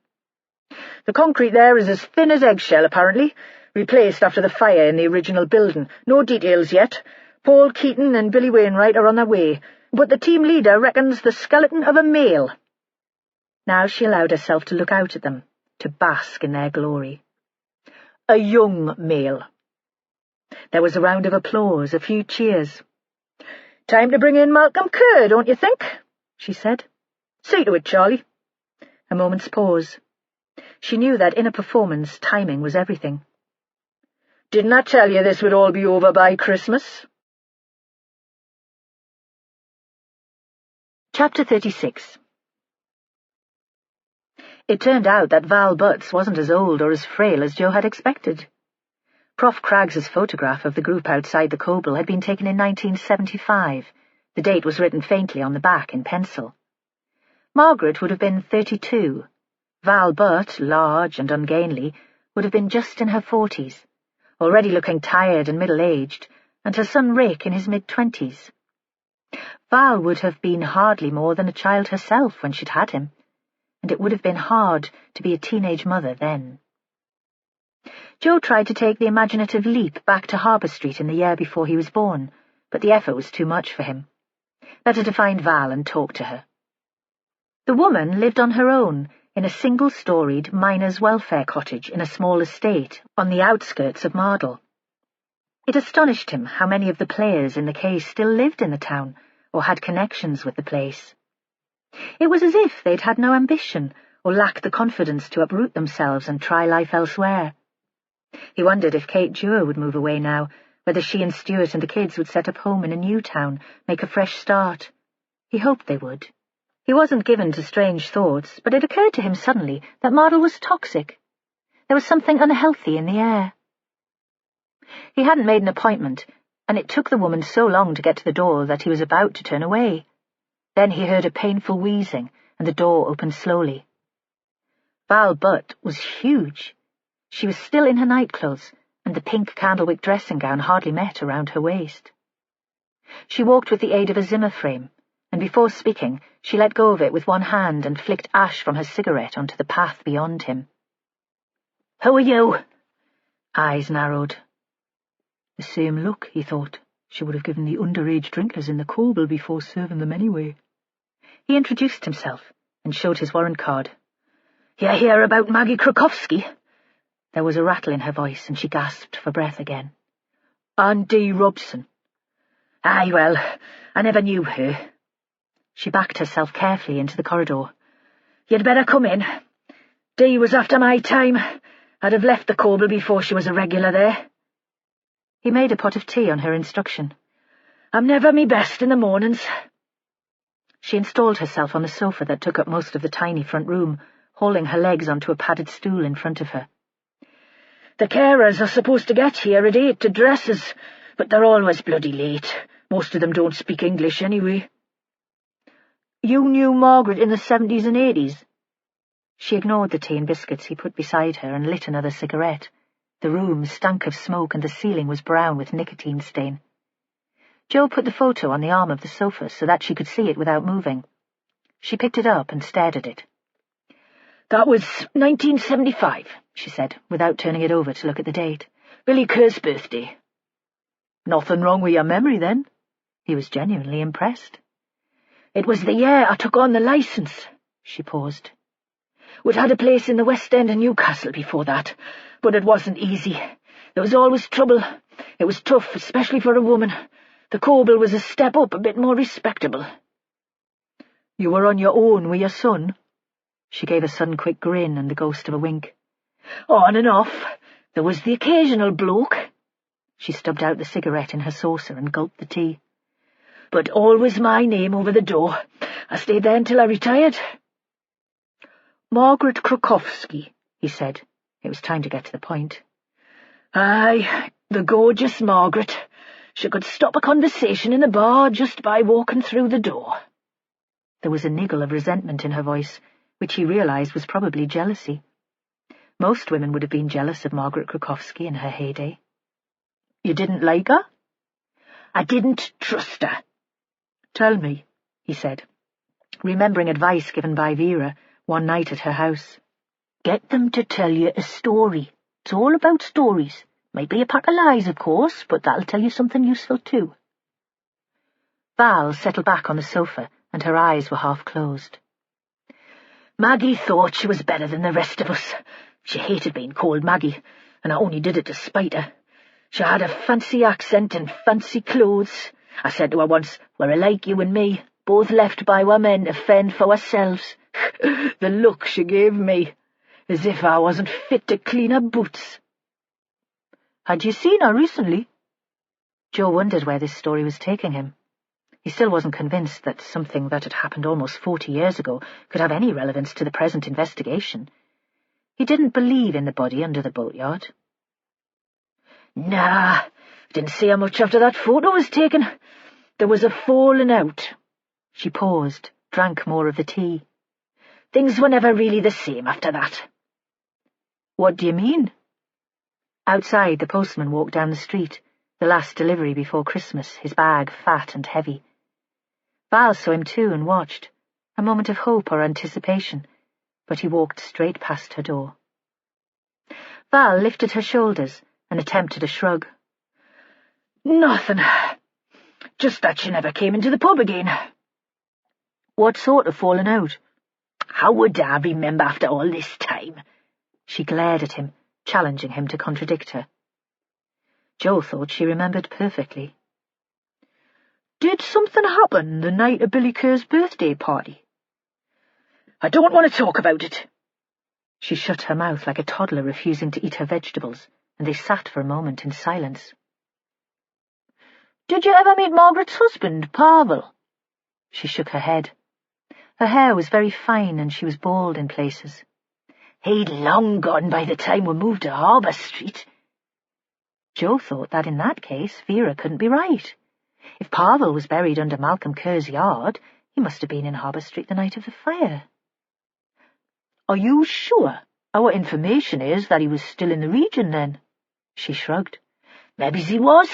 "The concrete there is as thin as eggshell, apparently. Replaced after the fire in the original building. No details yet. Paul Keaton and Billy Wainwright are on their way, but the team leader reckons the skeleton of a male." Now she allowed herself to look out at them, to bask in their glory. "A young male." There was a round of applause, a few cheers. "Time to bring in Malcolm Kerr, don't you think?" she said. "See to it, Charlie." A moment's pause. She knew that in a performance, timing was everything. "Didn't I tell you this would all be over by Christmas?" Chapter 36. It turned out that Val Butts wasn't as old or as frail as Joe had expected. Prof. Craggs's photograph of the group outside the Coble had been taken in 1975. The date was written faintly on the back in pencil. Margaret would have been 32. Val Butt, large and ungainly, would have been just in her 40s, already looking tired and middle-aged, and her son Rick in his mid-20s. Val would have been hardly more than a child herself when she'd had him, and it would have been hard to be a teenage mother then. Joe tried to take the imaginative leap back to Harbour Street in the year before he was born, but the effort was too much for him. Better to find Val and talk to her. The woman lived on her own, in a single-storied miners' welfare cottage in a small estate on the outskirts of Mardle. It astonished him how many of the players in the case still lived in the town, or had connections with the place. It was as if they'd had no ambition, or lacked the confidence to uproot themselves and try life elsewhere. He wondered if Kate Dewar would move away now, whether she and Stuart and the kids would set up home in a new town, make a fresh start. He hoped they would. He wasn't given to strange thoughts, but it occurred to him suddenly that Mardle was toxic. There was something unhealthy in the air. He hadn't made an appointment, and it took the woman so long to get to the door that he was about to turn away. Then he heard a painful wheezing, and the door opened slowly. Val Butt was huge. She was still in her nightclothes, and the pink candlewick dressing-gown hardly met around her waist. She walked with the aid of a Zimmer frame, and before speaking, she let go of it with one hand and flicked ash from her cigarette onto the path beyond him. "Who are you?" Eyes narrowed. The same look, he thought. She would have given the underage drinkers in the Coble before serving them anyway. He introduced himself and showed his warrant card. "You hear about Maggie Krukowski?" There was a rattle in her voice, and she gasped for breath again. "Ann D. Robson." "Aye, well, I never knew her." She backed herself carefully into the corridor. "You'd better come in. Dee was after my time. I'd have left the Coble before she was a regular there." He made a pot of tea on her instruction. "I'm never me best in the mornings." She installed herself on the sofa that took up most of the tiny front room, hauling her legs onto a padded stool in front of her. "The carers are supposed to get here at 8 to dresses, but they're always bloody late. Most of them don't speak English anyway." "You knew Margaret in the 70s and 80s? She ignored the tea and biscuits he put beside her and lit another cigarette. The room stank of smoke and the ceiling was brown with nicotine stain. Joe put the photo on the arm of the sofa so that she could see it without moving. She picked it up and stared at it. "That was 1975, she said, without turning it over to look at the date. "Billy Kerr's birthday." Nothing wrong with your memory, then? He was genuinely impressed. It was the year I took on the licence. She paused. We'd had a place in the West End of Newcastle before that, but it wasn't easy. There was always trouble. It was tough, especially for a woman. The Coble was a step up, a bit more respectable. You were on your own with your son? She gave a sudden quick grin and the ghost of a wink. On and off. There was the occasional bloke. She stubbed out the cigarette in her saucer and gulped the tea. But always my name over the door. I stayed there until I retired. Margaret Krukowski, he said. It was time to get to the point. Aye, the gorgeous Margaret. She could stop a conversation in a bar just by walking through the door. There was a niggle of resentment in her voice, which he realized was probably jealousy. Most women would have been jealous of Margaret Krukowski in her heyday. You didn't like her? I didn't trust her. Tell me, he said, remembering advice given by Vera one night at her house. Get them to tell you a story. It's all about stories. Might be a pack of lies, of course, but that'll tell you something useful too. Val settled back on the sofa, and her eyes were half closed. Maggie thought she was better than the rest of us. She hated being called Maggie, and I only did it to spite her. She had a fancy accent and fancy clothes. I said to her once, "We're alike, you and me, both left by our men to fend for ourselves." The look she gave me, as if I wasn't fit to clean her boots. Had you seen her recently? Joe wondered where this story was taking him. He still wasn't convinced that something that had happened almost 40 years ago could have any relevance to the present investigation. He didn't believe in the body under the boatyard. Nah, didn't see her much after that photo was taken. There was a falling out. She paused, drank more of the tea. Things were never really the same after that. What do you mean? Outside, the postman walked down the street, the last delivery before Christmas, his bag fat and heavy. Val saw him too and watched, a moment of hope or anticipation, but he walked straight past her door. Val lifted her shoulders and attempted a shrug. Nothing. Just that she never came into the pub again. What sort of falling out? How would I remember after all this time? She glared at him, challenging him to contradict her. Joe thought she remembered perfectly. Did something happen the night of Billy Kerr's birthday party? I don't want to talk about it. She shut her mouth like a toddler refusing to eat her vegetables, and they sat for a moment in silence. Did you ever meet Margaret's husband, Pavel? She shook her head. Her hair was very fine and she was bald in places. He'd long gone by the time we moved to Harbour Street. Joe thought that in that case Vera couldn't be right. If Pavel was buried under Malcolm Kerr's yard, he must have been in Harbour Street the night of the fire. Are you sure? Our information is that he was still in the region then. She shrugged. Maybe he was,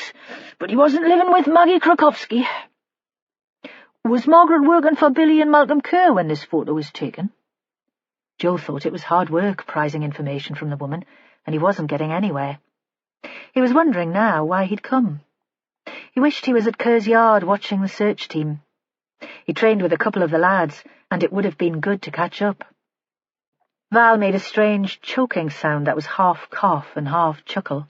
but he wasn't living with Maggie Krukowski. Was Margaret working for Billy and Malcolm Kerr when this photo was taken? Joe thought it was hard work prizing information from the woman, and he wasn't getting anywhere. He was wondering now why he'd come. He wished he was at Kerr's yard watching the search team. He trained with a couple of the lads, and it would have been good to catch up. Val made a strange choking sound that was half cough and half chuckle.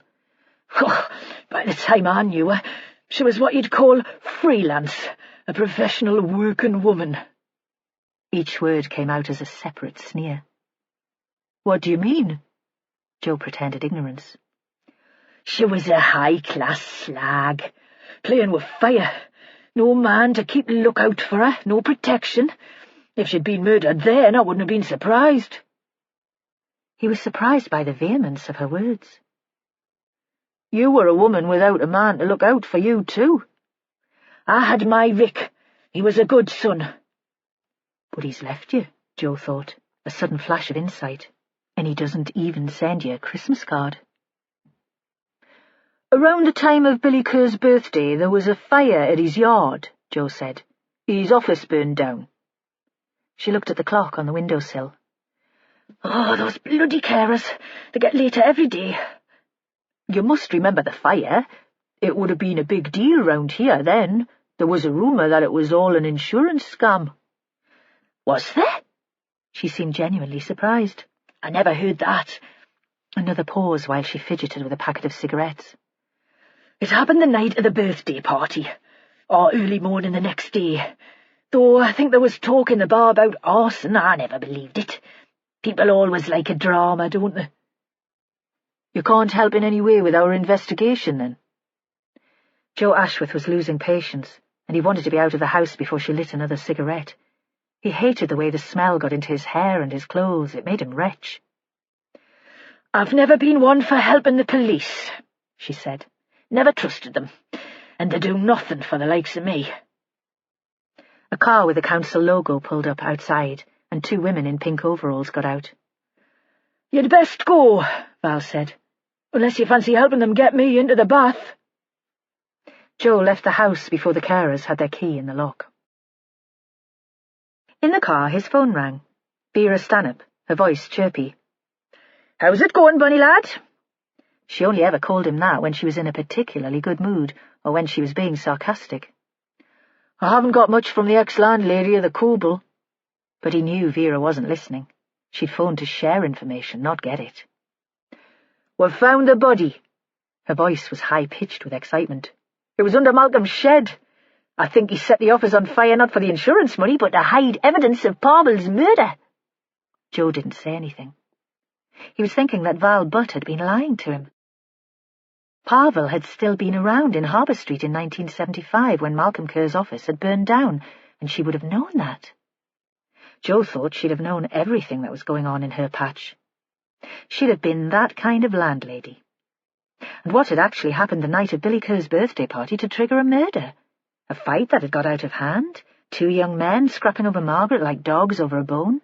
Oh, by the time I knew her, she was what you'd call freelance, a professional working woman. Each word came out as a separate sneer. What do you mean? Joe pretended ignorance. She was a high-class slag, playing with fire. No man to keep lookout for her, no protection. If she'd been murdered then, I wouldn't have been surprised. He was surprised by the vehemence of her words. You were a woman without a man to look out for you, too. I had my Rick. He was a good son. But he's left you, Joe thought, a sudden flash of insight. And he doesn't even send you a Christmas card. Around the time of Billy Kerr's birthday, there was a fire at his yard, Joe said. His office burned down. She looked at the clock on the windowsill. Oh, those bloody carers. They get later every day. You must remember the fire. It would have been a big deal round here then. There was a rumour that it was all an insurance scam." "Was there?" She seemed genuinely surprised. "I never heard that." Another pause while she fidgeted with a packet of cigarettes. "It happened the night of the birthday party, or early morning the next day. Though I think there was talk in the bar about arson, I never believed it. People always like a drama, don't they?" "You can't help in any way with our investigation, then?" Joe Ashworth was losing patience, and he wanted to be out of the house before she lit another cigarette. He hated the way the smell got into his hair and his clothes. It made him retch. "I've never been one for helping the police," she said. "Never trusted them, and they do nothing for the likes of me." A car with the council logo pulled up outside, and 2 women in pink overalls got out. "You'd best go," Val said, "unless you fancy helping them get me into the bath." Joe left the house before the carers had their key in the lock. In the car, his phone rang. Vera Stanhope, her voice chirpy. "How's it going, bunny lad?" She only ever called him that when she was in a particularly good mood, or when she was being sarcastic. "I haven't got much from the ex-landlady of the Coble." But he knew Vera wasn't listening. She'd phoned to share information, not get it. "We've found the body." Her voice was high-pitched with excitement. "It was under Malcolm's shed. I think he set the office on fire not for the insurance money, but to hide evidence of Pavel's murder." Joe didn't say anything. He was thinking that Val Butt had been lying to him. Pavel had still been around in Harbour Street in 1975 when Malcolm Kerr's office had burned down, and she would have known that. Joe thought she'd have known everything that was going on in her patch. She'd have been that kind of landlady. And what had actually happened the night of Billy Kerr's birthday party to trigger a murder? A fight that had got out of hand? 2 young men scrapping over Margaret like dogs over a bone?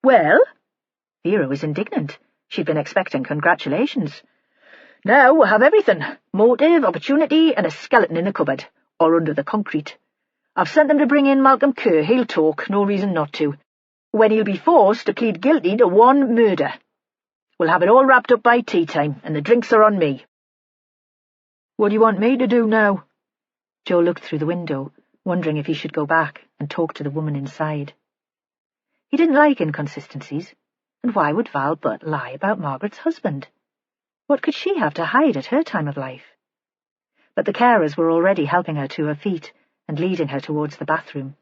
"Well?" Vera was indignant. She'd been expecting congratulations. "Now we have everything. Motive, opportunity, and a skeleton in the cupboard, or under the concrete. I've sent them to bring in Malcolm Kerr. He'll talk, no reason not to. When he'll be forced to plead guilty to 1 murder. We'll have it all wrapped up by tea time, and the drinks are on me." "What do you want me to do now?" Joe looked through the window, wondering if he should go back and talk to the woman inside. He didn't like inconsistencies, and why would Val Butt lie about Margaret's husband? What could she have to hide at her time of life? But the carers were already helping her to her feet and leading her towards the bathroom.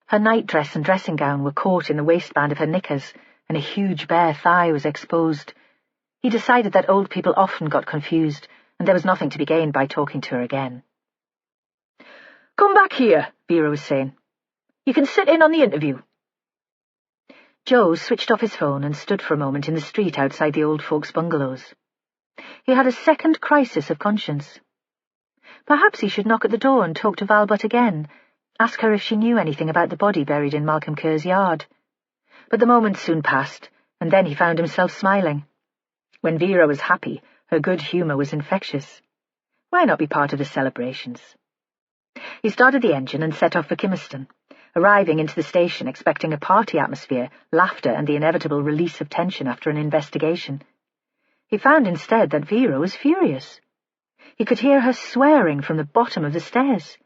Her nightdress and dressing gown were caught in the waistband of her knickers, and a huge bare thigh was exposed. He decided that old people often got confused, and there was nothing to be gained by talking to her again. "Come back here," Vera was saying. "You can sit in on the interview." Joe switched off his phone and stood for a moment in the street outside the old folks' bungalows. He had a second crisis of conscience. Perhaps he should knock at the door and talk to Val Butt again, ask her if she knew anything about the body buried in Malcolm Kerr's yard. But the moment soon passed, and then he found himself smiling. When Vera was happy, her good humour was infectious. Why not be part of the celebrations? He started the engine and set off for Kimmerston, arriving into the station expecting a party atmosphere, laughter, and the inevitable release of tension after an investigation. He found instead that Vera was furious. He could hear her swearing from the bottom of the stairs.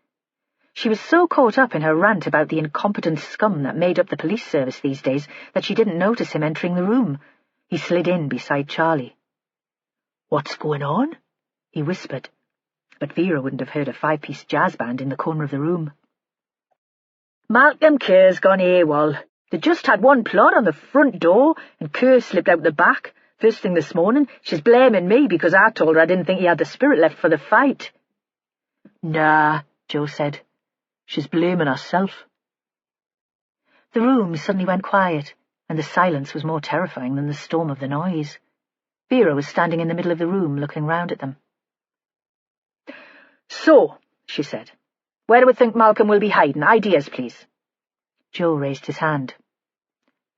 She was so caught up in her rant about the incompetent scum that made up the police service these days that she didn't notice him entering the room. He slid in beside Charlie. "What's going on?" he whispered, but Vera wouldn't have heard a 5-piece jazz band in the corner of the room. "Malcolm Kerr's gone AWOL. They just had one plot on the front door, and Kerr slipped out the back. First thing this morning, she's blaming me because I told her I didn't think he had the spirit left for the fight." "Nah," Joe said. "She's blaming herself." The room suddenly went quiet, and the silence was more terrifying than the storm of the noise. Vera was standing in the middle of the room, looking round at them. "So," she said, "where do we think Malcolm will be hiding? Ideas, please." Joe raised his hand.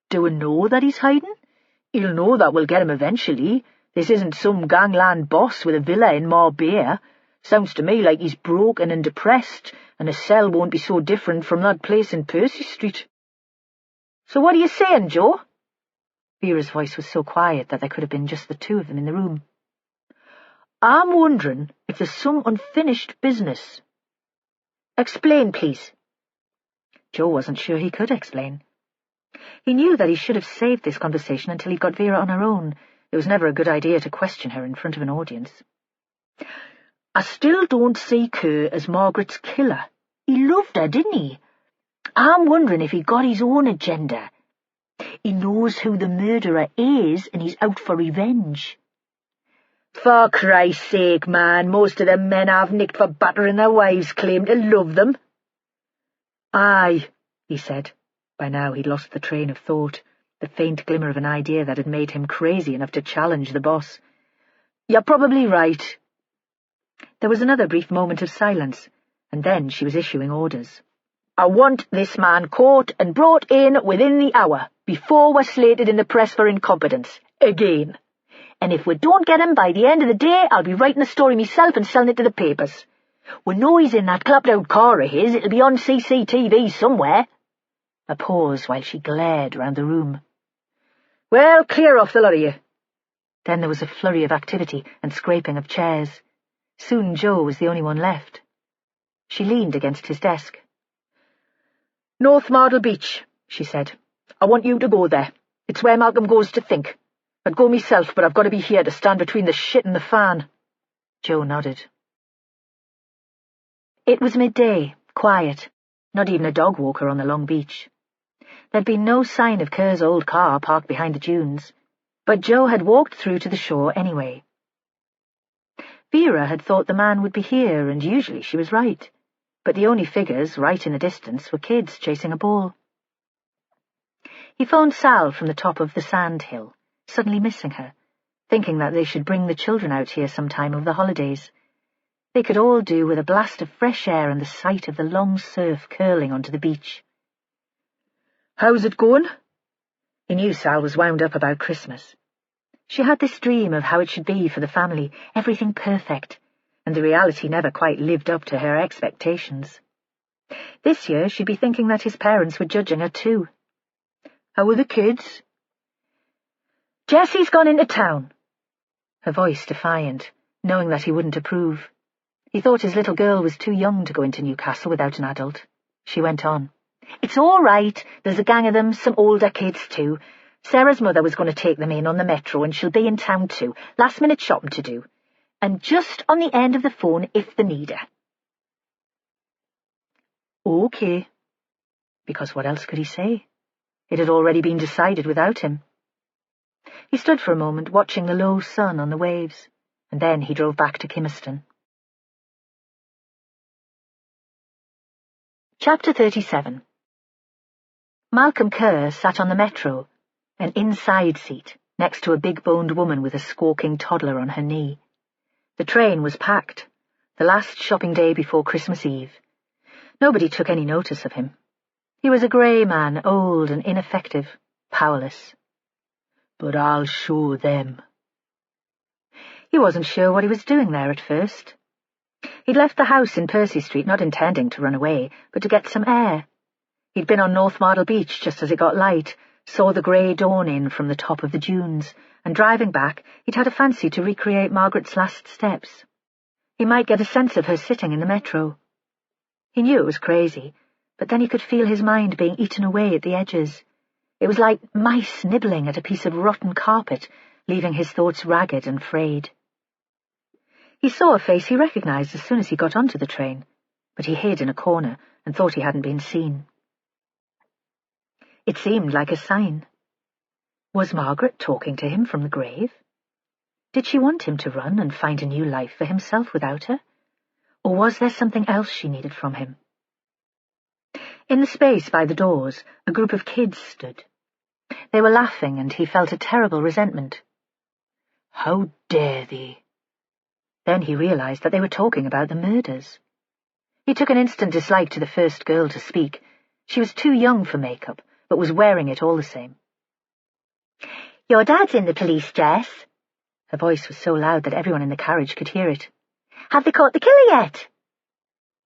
"Do we know that he's hiding? He'll know that we'll get him eventually. This isn't some gangland boss with a villa in Marbella. Sounds to me like he's broken and depressed, and a cell won't be so different from that place in Percy Street." "So what are you saying, Joe?" Vera's voice was so quiet that there could have been just the 2 of them in the room. I'm wondering if there's some unfinished business. Explain, please. Joe wasn't sure he could explain. He knew that he should have saved this conversation until he got Vera on her own. It was never a good idea to question her in front of an audience. I still don't see Kerr as Margaret's killer. He loved her, didn't he? I'm wondering if he got his own agenda. He knows who the murderer is and he's out for revenge. For Christ's sake, man, most of the men I've nicked for battering their wives claim to love them. Aye, he said. By now he'd lost the train of thought, the faint glimmer of an idea that had made him crazy enough to challenge the boss. You're probably right. There was another brief moment of silence, and then she was issuing orders. I want this man caught and brought in within the hour, before we're slated in the press for incompetence. Again. And if we don't get him by the end of the day, I'll be writing the story myself and selling it to the papers. We know he's in that clapped-out car of his. It'll be on CCTV somewhere. A pause while she glared round the room. Well, clear off the lot of you. Then there was a flurry of activity and scraping of chairs. Soon Joe was the only one left. She leaned against his desk. North Mardle Beach, she said. I want you to go there. It's where Malcolm goes to think. I'd go myself, but I've got to be here to stand between the shit and the fan. Joe nodded. It was midday, quiet, not even a dog walker on the long beach. There'd been no sign of Kerr's old car parked behind the dunes, but Joe had walked through to the shore anyway. Vera had thought the man would be here, and usually she was right, but the only figures right in the distance were kids chasing a ball. He phoned Sal from the top of the sand hill, suddenly missing her, thinking that they should bring the children out here sometime over the holidays. They could all do with a blast of fresh air and the sight of the long surf curling onto the beach. How's it going? He knew Sal was wound up about Christmas. She had this dream of how it should be for the family, everything perfect, and the reality never quite lived up to her expectations. This year she'd be thinking that his parents were judging her too. How are the kids? Jessie's gone into town. Her voice defiant, knowing that he wouldn't approve. He thought his little girl was too young to go into Newcastle without an adult. She went on. It's all right. There's a gang of them, some older kids too. Sarah's mother was going to take them in on the Metro, and she'll be in town too. Last-minute shopping to do. And just on the end of the phone if they need her. Okay. Because what else could he say? It had already been decided without him. He stood for a moment, watching the low sun on the waves, and then he drove back to Kimmerston. Chapter 37. Malcolm Kerr sat on the Metro, an inside seat, next to a big-boned woman with a squawking toddler on her knee. The train was packed, the last shopping day before Christmas Eve. Nobody took any notice of him. He was a grey man, old and ineffective, powerless. But I'll show them. He wasn't sure what he was doing there at first. He'd left the house in Percy Street not intending to run away, but to get some air. He'd been on North Mardle Beach just as it got light, saw the grey dawn in from the top of the dunes, and driving back, he'd had a fancy to recreate Margaret's last steps. He might get a sense of her sitting in the Metro. He knew it was crazy, but then he could feel his mind being eaten away at the edges. It was like mice nibbling at a piece of rotten carpet, leaving his thoughts ragged and frayed. He saw a face he recognized as soon as he got onto the train, but he hid in a corner and thought he hadn't been seen. It seemed like a sign. Was Margaret talking to him from the grave? Did she want him to run and find a new life for himself without her? Or was there something else she needed from him? In the space by the doors, a group of kids stood. They were laughing, and he felt a terrible resentment. How dare they? Then he realized that they were talking about the murders. He took an instant dislike to the first girl to speak. She was too young for makeup, but was wearing it all the same. Your dad's in the police, Jess. Her voice was so loud that everyone in the carriage could hear it. Have they caught the killer yet?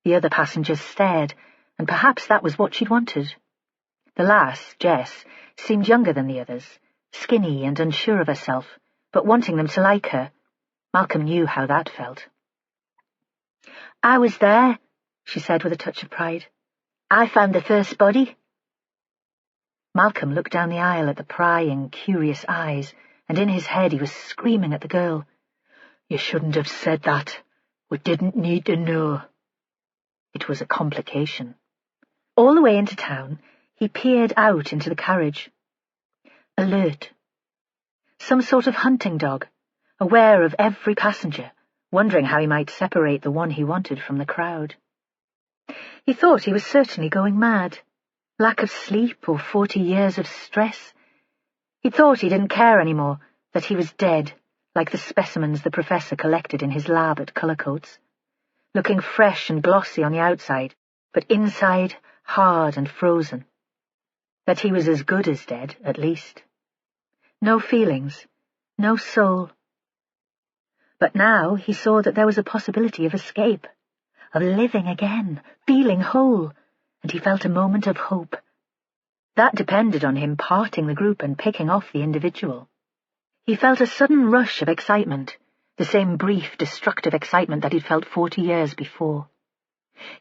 The other passengers stared, and perhaps that was what she'd wanted. The lass, Jess, seemed younger than the others, skinny and unsure of herself, but wanting them to like her. Malcolm knew how that felt. "I was there," she said with a touch of pride. "I found the first body." Malcolm looked down the aisle at the prying, curious eyes, and in his head he was screaming at the girl. "You shouldn't have said that. We didn't need to know." It was a complication. All the way into town, he peered out into the carriage. Alert. Some sort of hunting dog, aware of every passenger, wondering how he might separate the one he wanted from the crowd. He thought he was certainly going mad. Lack of sleep or 40 years of stress. He thought he didn't care anymore, that he was dead, like the specimens the professor collected in his lab at Cullercoats, looking fresh and glossy on the outside, but inside hard and frozen. That he was as good as dead, at least. No feelings, no soul. But now he saw that there was a possibility of escape, of living again, feeling whole, and he felt a moment of hope. That depended on him parting the group and picking off the individual. He felt a sudden rush of excitement, the same brief, destructive excitement that he'd felt 40 years before.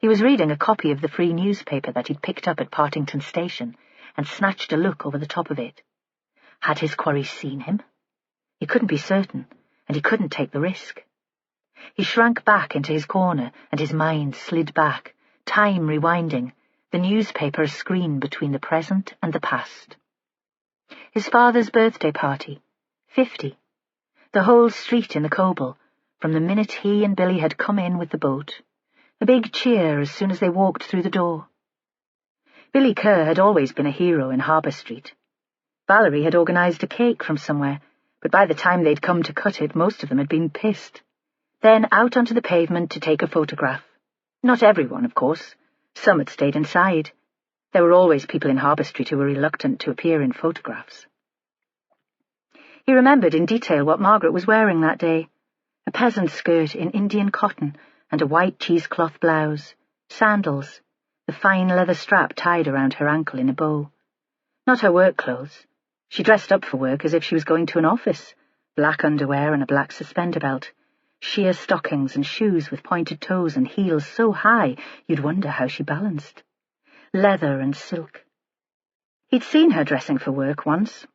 He was reading a copy of the free newspaper that he'd picked up at Partington Station and snatched a look over the top of it. Had his quarry seen him? He couldn't be certain, and he couldn't take the risk. He shrank back into his corner, and his mind slid back, time rewinding, the newspaper a screen between the present and the past. His father's birthday party, 50. The whole street in the Coble, from the minute he and Billy had come in with the boat. A big cheer as soon as they walked through the door. Billy Kerr had always been a hero in Harbour Street. Valerie had organised a cake from somewhere, but by the time they'd come to cut it, most of them had been pissed. Then out onto the pavement to take a photograph. Not everyone, of course. Some had stayed inside. There were always people in Harbour Street who were reluctant to appear in photographs. He remembered in detail what Margaret was wearing that day. A peasant skirt in Indian cotton and a white cheesecloth blouse, sandals, the fine leather strap tied around her ankle in a bow. Not her work clothes. She dressed up for work as if she was going to an office, black underwear and a black suspender belt, sheer stockings and shoes with pointed toes and heels so high you'd wonder how she balanced. Leather and silk. He'd seen her dressing for work once.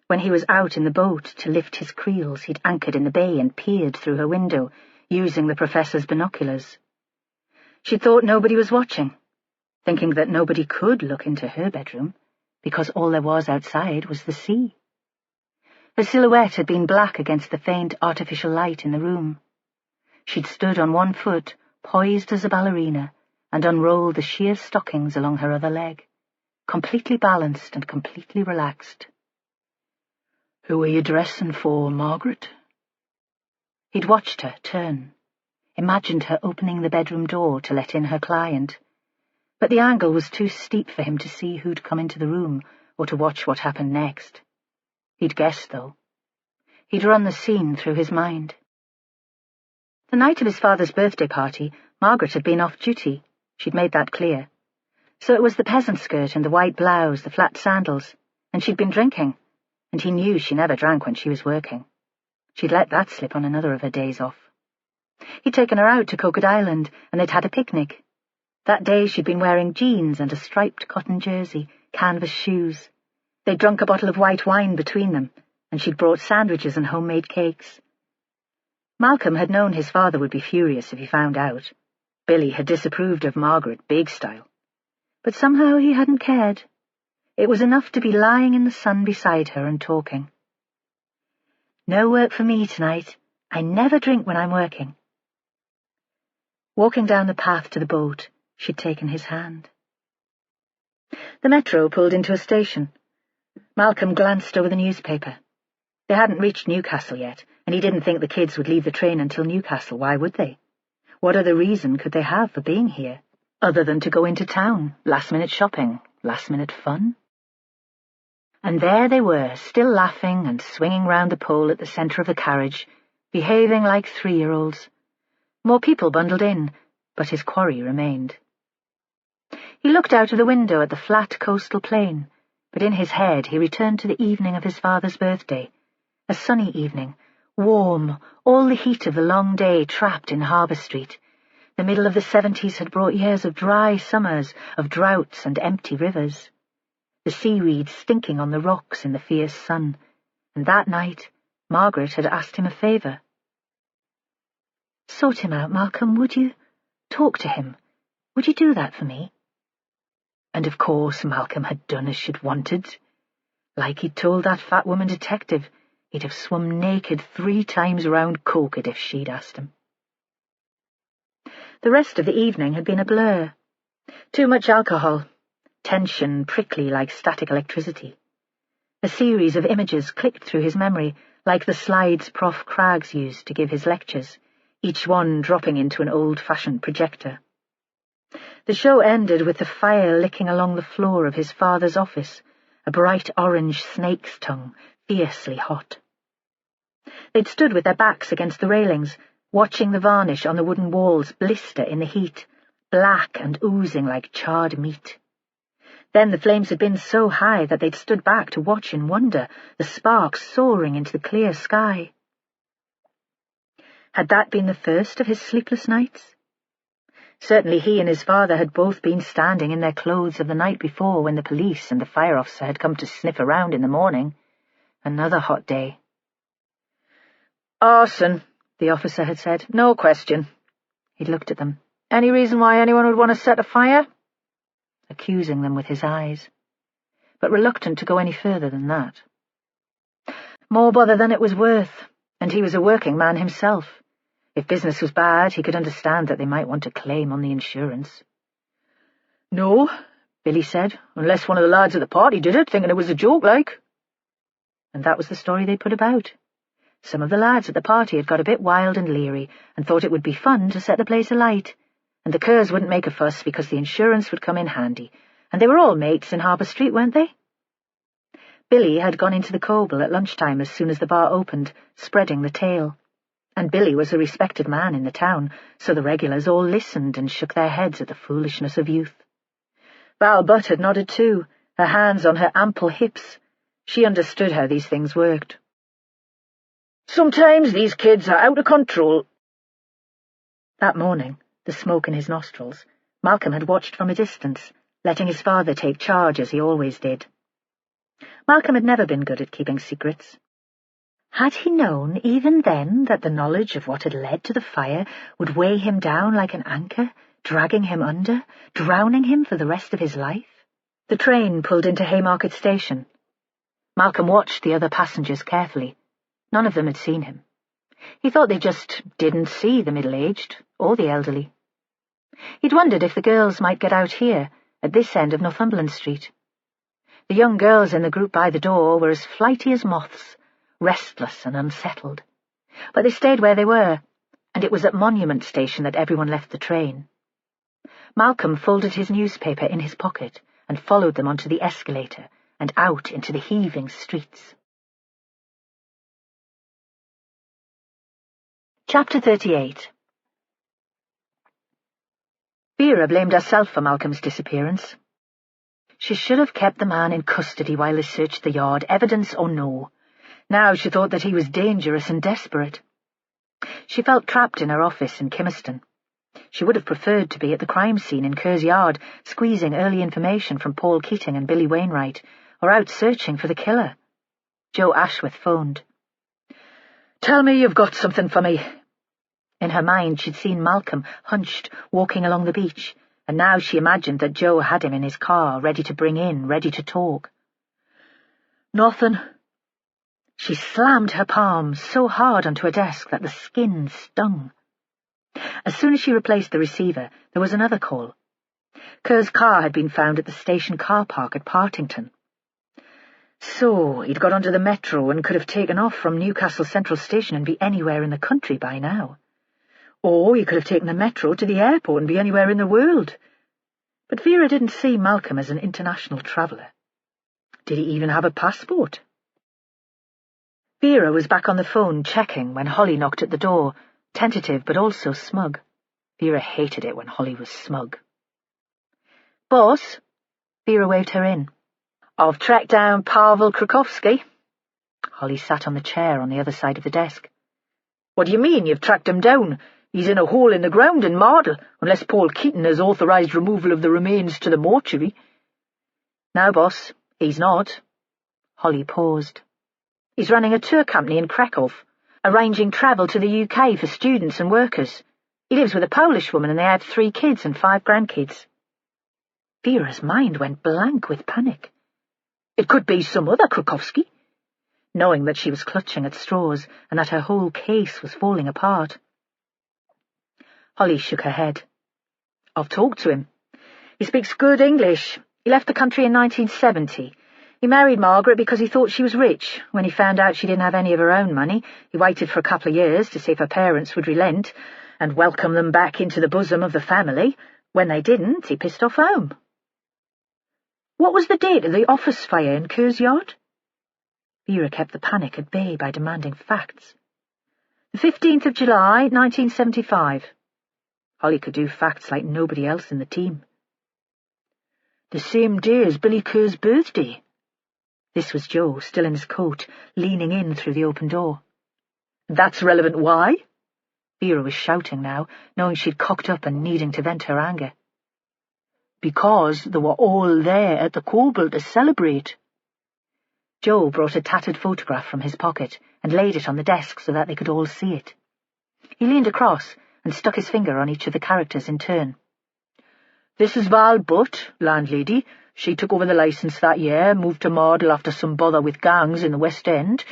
When he was out in the boat to lift his creels, he'd anchored in the bay and peered through her window, using the professor's binoculars. She thought nobody was watching, thinking that nobody could look into her bedroom, because all there was outside was the sea. Her silhouette had been black against the faint artificial light in the room. She'd stood on one foot, poised as a ballerina, and unrolled the sheer stockings along her other leg, completely balanced and completely relaxed. "Who are you dressing for, Margaret?" He'd watched her turn, imagined her opening the bedroom door to let in her client, but the angle was too steep for him to see who'd come into the room or to watch what happened next. He'd guessed, though. He'd run the scene through his mind. The night of his father's birthday party, Margaret had been off duty. She'd made that clear. So it was the peasant skirt and the white blouse, the flat sandals, and she'd been drinking, and he knew she never drank when she was working. She'd let that slip on another of her days off. He'd taken her out to Coquet Island, and they'd had a picnic. That day she'd been wearing jeans and a striped cotton jersey, canvas shoes. They'd drunk a bottle of white wine between them, and she'd brought sandwiches and homemade cakes. Malcolm had known his father would be furious if he found out. Billy had disapproved of Margaret big style. But somehow he hadn't cared. It was enough to be lying in the sun beside her and talking. "No work for me tonight. I never drink when I'm working." Walking down the path to the boat, she'd taken his hand. The Metro pulled into a station. Malcolm glanced over the newspaper. They hadn't reached Newcastle yet, and he didn't think the kids would leave the train until Newcastle. Why would they? What other reason could they have for being here, other than to go into town, last-minute shopping, last-minute fun? And there they were, still laughing and swinging round the pole at the centre of the carriage, behaving like 3-year-olds. More people bundled in, but his quarry remained. He looked out of the window at the flat coastal plain, but in his head he returned to the evening of his father's birthday, a sunny evening, Warm, all the heat of the long day trapped in Harbour Street. The middle of the 70s had brought years of dry summers, of droughts and empty rivers. The seaweed stinking on the rocks in the fierce sun, and that night Margaret had asked him a favour. "Sort him out, Malcolm, would you? Talk to him. Would you do that for me?" And of course Malcolm had done as she'd wanted. Like he'd told that fat woman detective, he'd have swum naked 3 times round Coquet if she'd asked him. The rest of the evening had been a blur. Too much alcohol, tension prickly like static electricity. A series of images clicked through his memory like the slides Prof. Craggs used to give his lectures, each one dropping into an old-fashioned projector. The show ended with the fire licking along the floor of his father's office, a bright orange snake's tongue, fiercely hot. They'd stood with their backs against the railings, watching the varnish on the wooden walls blister in the heat, black and oozing like charred meat. Then the flames had been so high that they'd stood back to watch in wonder, the sparks soaring into the clear sky. Had that been the first of his sleepless nights? Certainly he and his father had both been standing in their clothes of the night before when the police and the fire officer had come to sniff around in the morning. Another hot day. "Arson," the officer had said. "No question." He'd looked at them. "Any reason why anyone would want to set a fire?" Accusing them with his eyes, but reluctant to go any further than that. More bother than it was worth, and he was a working man himself. If business was bad, he could understand that they might want to claim on the insurance. "No," Billy said, "unless one of the lads at the party did it, thinking it was a joke, like." And that was the story they put about. Some of the lads at the party had got a bit wild and leery, and thought it would be fun to set the place alight, and the Kerrs wouldn't make a fuss because the insurance would come in handy, and they were all mates in Harbour Street, weren't they? Billy had gone into the Coble at lunchtime as soon as the bar opened, spreading the tale. And Billy was a respected man in the town, so the regulars all listened and shook their heads at the foolishness of youth. Val Butt had nodded too, her hands on her ample hips. She understood how these things worked. "Sometimes these kids are out of control." That morning, the smoke in his nostrils, Malcolm had watched from a distance, letting his father take charge as he always did. Malcolm had never been good at keeping secrets. Had he known even then that the knowledge of what had led to the fire would weigh him down like an anchor, dragging him under, drowning him for the rest of his life? The train pulled into Haymarket Station. Malcolm watched the other passengers carefully. None of them had seen him. He thought they just didn't see the middle-aged or the elderly. He'd wondered if the girls might get out here, at this end of Northumberland Street. The young girls in the group by the door were as flighty as moths, restless and unsettled. But they stayed where they were, and it was at Monument Station that everyone left the train. Malcolm folded his newspaper in his pocket and followed them onto the escalator and out into the heaving streets. Chapter 38. Vera blamed herself for Malcolm's disappearance. She should have kept the man in custody while they searched the yard, evidence or no. Now she thought that he was dangerous and desperate. She felt trapped in her office in Kimmerston. She would have preferred to be at the crime scene in Kerr's Yard, squeezing early information from Paul Keating and Billy Wainwright, or out searching for the killer. Joe Ashworth phoned. "Tell me you've got something for me." In her mind she'd seen Malcolm, hunched, walking along the beach, and now she imagined that Joe had him in his car, ready to bring in, ready to talk. "Nothing." She slammed her palms so hard onto her desk that the skin stung. As soon as she replaced the receiver, there was another call. Kerr's car had been found at the station car park at Partington. So he'd got onto the Metro and could have taken off from Newcastle Central Station and be anywhere in the country by now. Or he could have taken the Metro to the airport and be anywhere in the world. But Vera didn't see Malcolm as an international traveller. Did he even have a passport? Vera was back on the phone checking when Holly knocked at the door, tentative but also smug. Vera hated it when Holly was smug. "Boss?" Vera waved her in. "I've tracked down Margaret Krukowski." Holly sat on the chair on the other side of the desk. What do you mean, you've tracked him down? He's in a hole in the ground in Mardle, unless Paul Keaton has authorised removal of the remains to the mortuary. No, boss, he's not. Holly paused. He's running a tour company in Krakow, arranging travel to the UK for students and workers. He lives with a Polish woman and they have 3 kids and 5 grandkids. Vera's mind went blank with panic. It could be some other Krukowski. Knowing that she was clutching at straws and that her whole case was falling apart. Holly shook her head. I've talked to him. He speaks good English. He left the country in 1970. He married Margaret because he thought she was rich. When he found out she didn't have any of her own money, he waited for a couple of years to see if her parents would relent and welcome them back into the bosom of the family. When they didn't, he pissed off home. What was the date of the office fire in Kerr's yard? Vera kept the panic at bay by demanding facts. The 15th of July, 1975. Holly could do facts like nobody else in the team. The same day as Billy Kerr's birthday. This was Joe, still in his coat, leaning in through the open door. That's relevant. Why? Vera was shouting now, knowing she'd cocked up and needing to vent her anger. Because they were all there at the Coble to celebrate. Joe brought a tattered photograph from his pocket and laid it on the desk so that they could all see it. He leaned across and stuck his finger on each of the characters in turn. This is Val Butt, landlady. She took over the licence that year, moved to Mardle after some bother with gangs in the West End.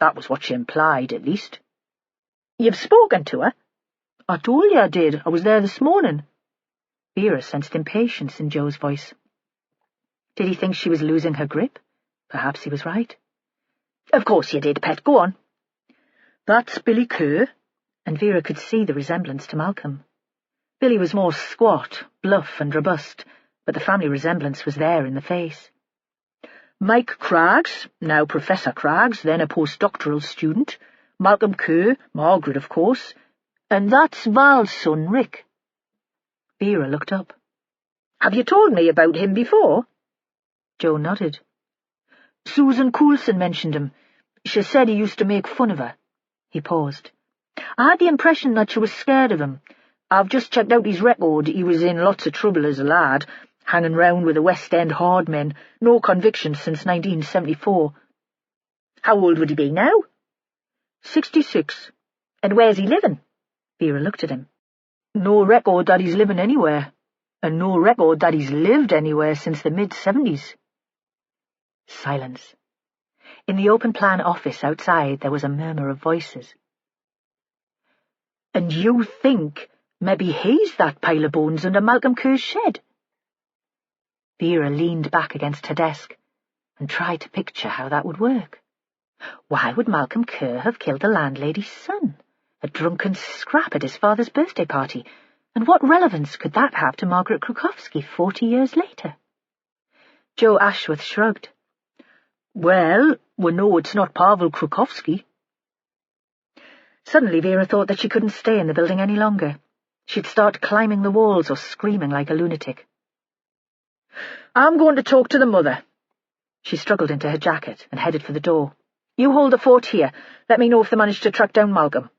That was what she implied, at least. You've spoken to her? I told you I did. I was there this morning. Vera sensed impatience in Joe's voice. Did he think she was losing her grip? Perhaps he was right. Of course you did, pet. Go on. That's Billy Kerr. And Vera could see the resemblance to Malcolm. Billy was more squat, bluff and robust, but the family resemblance was there in the face. Mike Craggs, now Professor Craggs, then a postdoctoral student. Malcolm Kerr, Margaret, of course. And that's Val's son, Rick. Vera looked up. Have you told me about him before? Joe nodded. Susan Coulson mentioned him. She said he used to make fun of her. He paused. I had the impression that she was scared of him. I've just checked out his record. He was in lots of trouble as a lad, hanging round with the West End hard men, no convictions since 1974. How old would he be now? 66. And where's he living? Vera looked at him. No record that he's living anywhere, and no record that he's lived anywhere since the mid-70s. Silence. In the open-plan office outside there was a murmur of voices. And you think maybe he's that pile of bones under Malcolm Kerr's shed? Vera leaned back against her desk and tried to picture how that would work. Why would Malcolm Kerr have killed the landlady's son? A drunken scrap at his father's birthday party, and what relevance could that have to Margaret Krukowski 40 years later? Joe Ashworth shrugged. Well, we know it's not Pavel Krukowski. Suddenly Vera thought that she couldn't stay in the building any longer. She'd start climbing the walls or screaming like a lunatic. I'm going to talk to the mother. She struggled into her jacket and headed for the door. You hold the fort here. Let me know if they manage to track down Malcolm.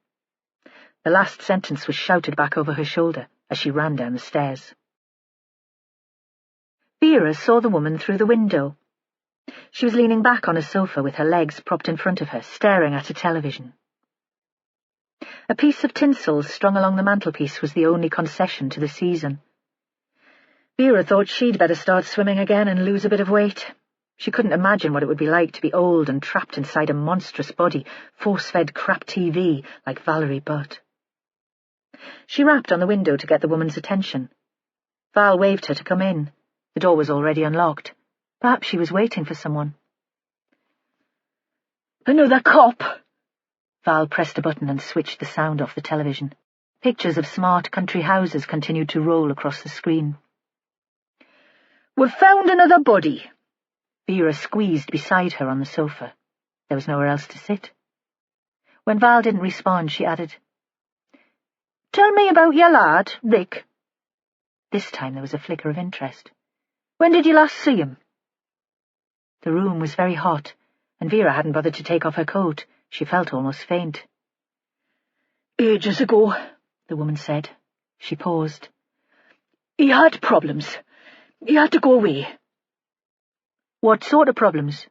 The last sentence was shouted back over her shoulder as she ran down the stairs. Vera saw the woman through the window. She was leaning back on a sofa with her legs propped in front of her, staring at a television. A piece of tinsel strung along the mantelpiece was the only concession to the season. Vera thought she'd better start swimming again and lose a bit of weight. She couldn't imagine what it would be like to be old and trapped inside a monstrous body, force-fed crap TV like Valerie Butt. She rapped on the window to get the woman's attention. Val waved her to come in. The door was already unlocked. Perhaps she was waiting for someone. Another cop! Val pressed a button and switched the sound off the television. Pictures of smart country houses continued to roll across the screen. We've found another body. Vera squeezed beside her on the sofa. There was nowhere else to sit. When Val didn't respond, she added, Tell me about your lad, Rick. This time there was a flicker of interest. When did you last see him? The room was very hot, and Vera hadn't bothered to take off her coat. She felt almost faint. Ages ago, the woman said. She paused. He had problems. He had to go away. What sort of problems?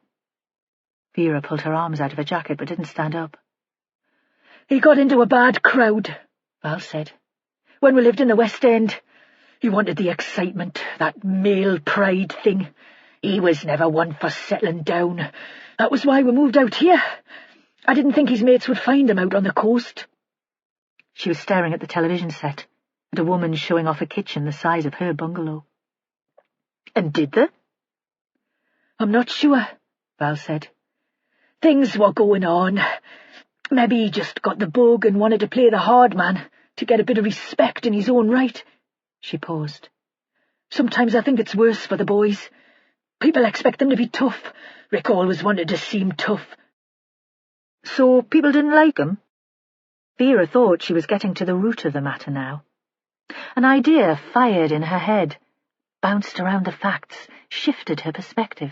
Vera pulled her arms out of her jacket but didn't stand up. He got into a bad crowd, Val said. When we lived in the West End, he wanted the excitement, that male pride thing. He was never one for settling down. That was why we moved out here. I didn't think his mates would find him out on the coast. She was staring at the television set, at a woman showing off a kitchen the size of her bungalow. And did they? I'm not sure, Val said. Things were going on. Maybe he just got the bug and wanted to play the hard man, to get a bit of respect in his own right. She paused. Sometimes I think it's worse for the boys. People expect them to be tough. Rick always wanted to seem tough. So people didn't like him? Vera thought she was getting to the root of the matter now. An idea fired in her head, bounced around the facts, shifted her perspective.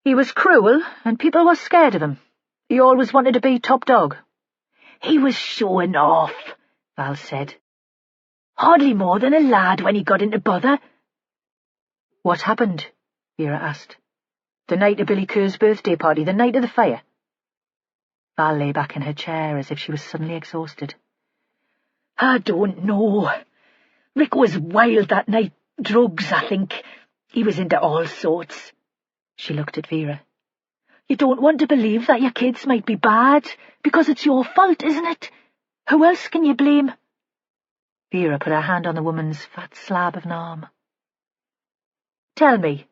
He was cruel, and people were scared of him. He always wanted to be top dog. He was showing off, Val said. Hardly more than a lad when he got into bother. What happened? Vera asked. The night of Billy Kerr's birthday party, the night of the fire. Val lay back in her chair as if she was suddenly exhausted. I don't know. Rick was wild that night. Drugs, I think. He was into all sorts. She looked at Vera. You don't want to believe that your kids might be bad, because it's your fault, isn't it? Who else can you blame? Vera put her hand on the woman's fat slab of an arm. Tell me.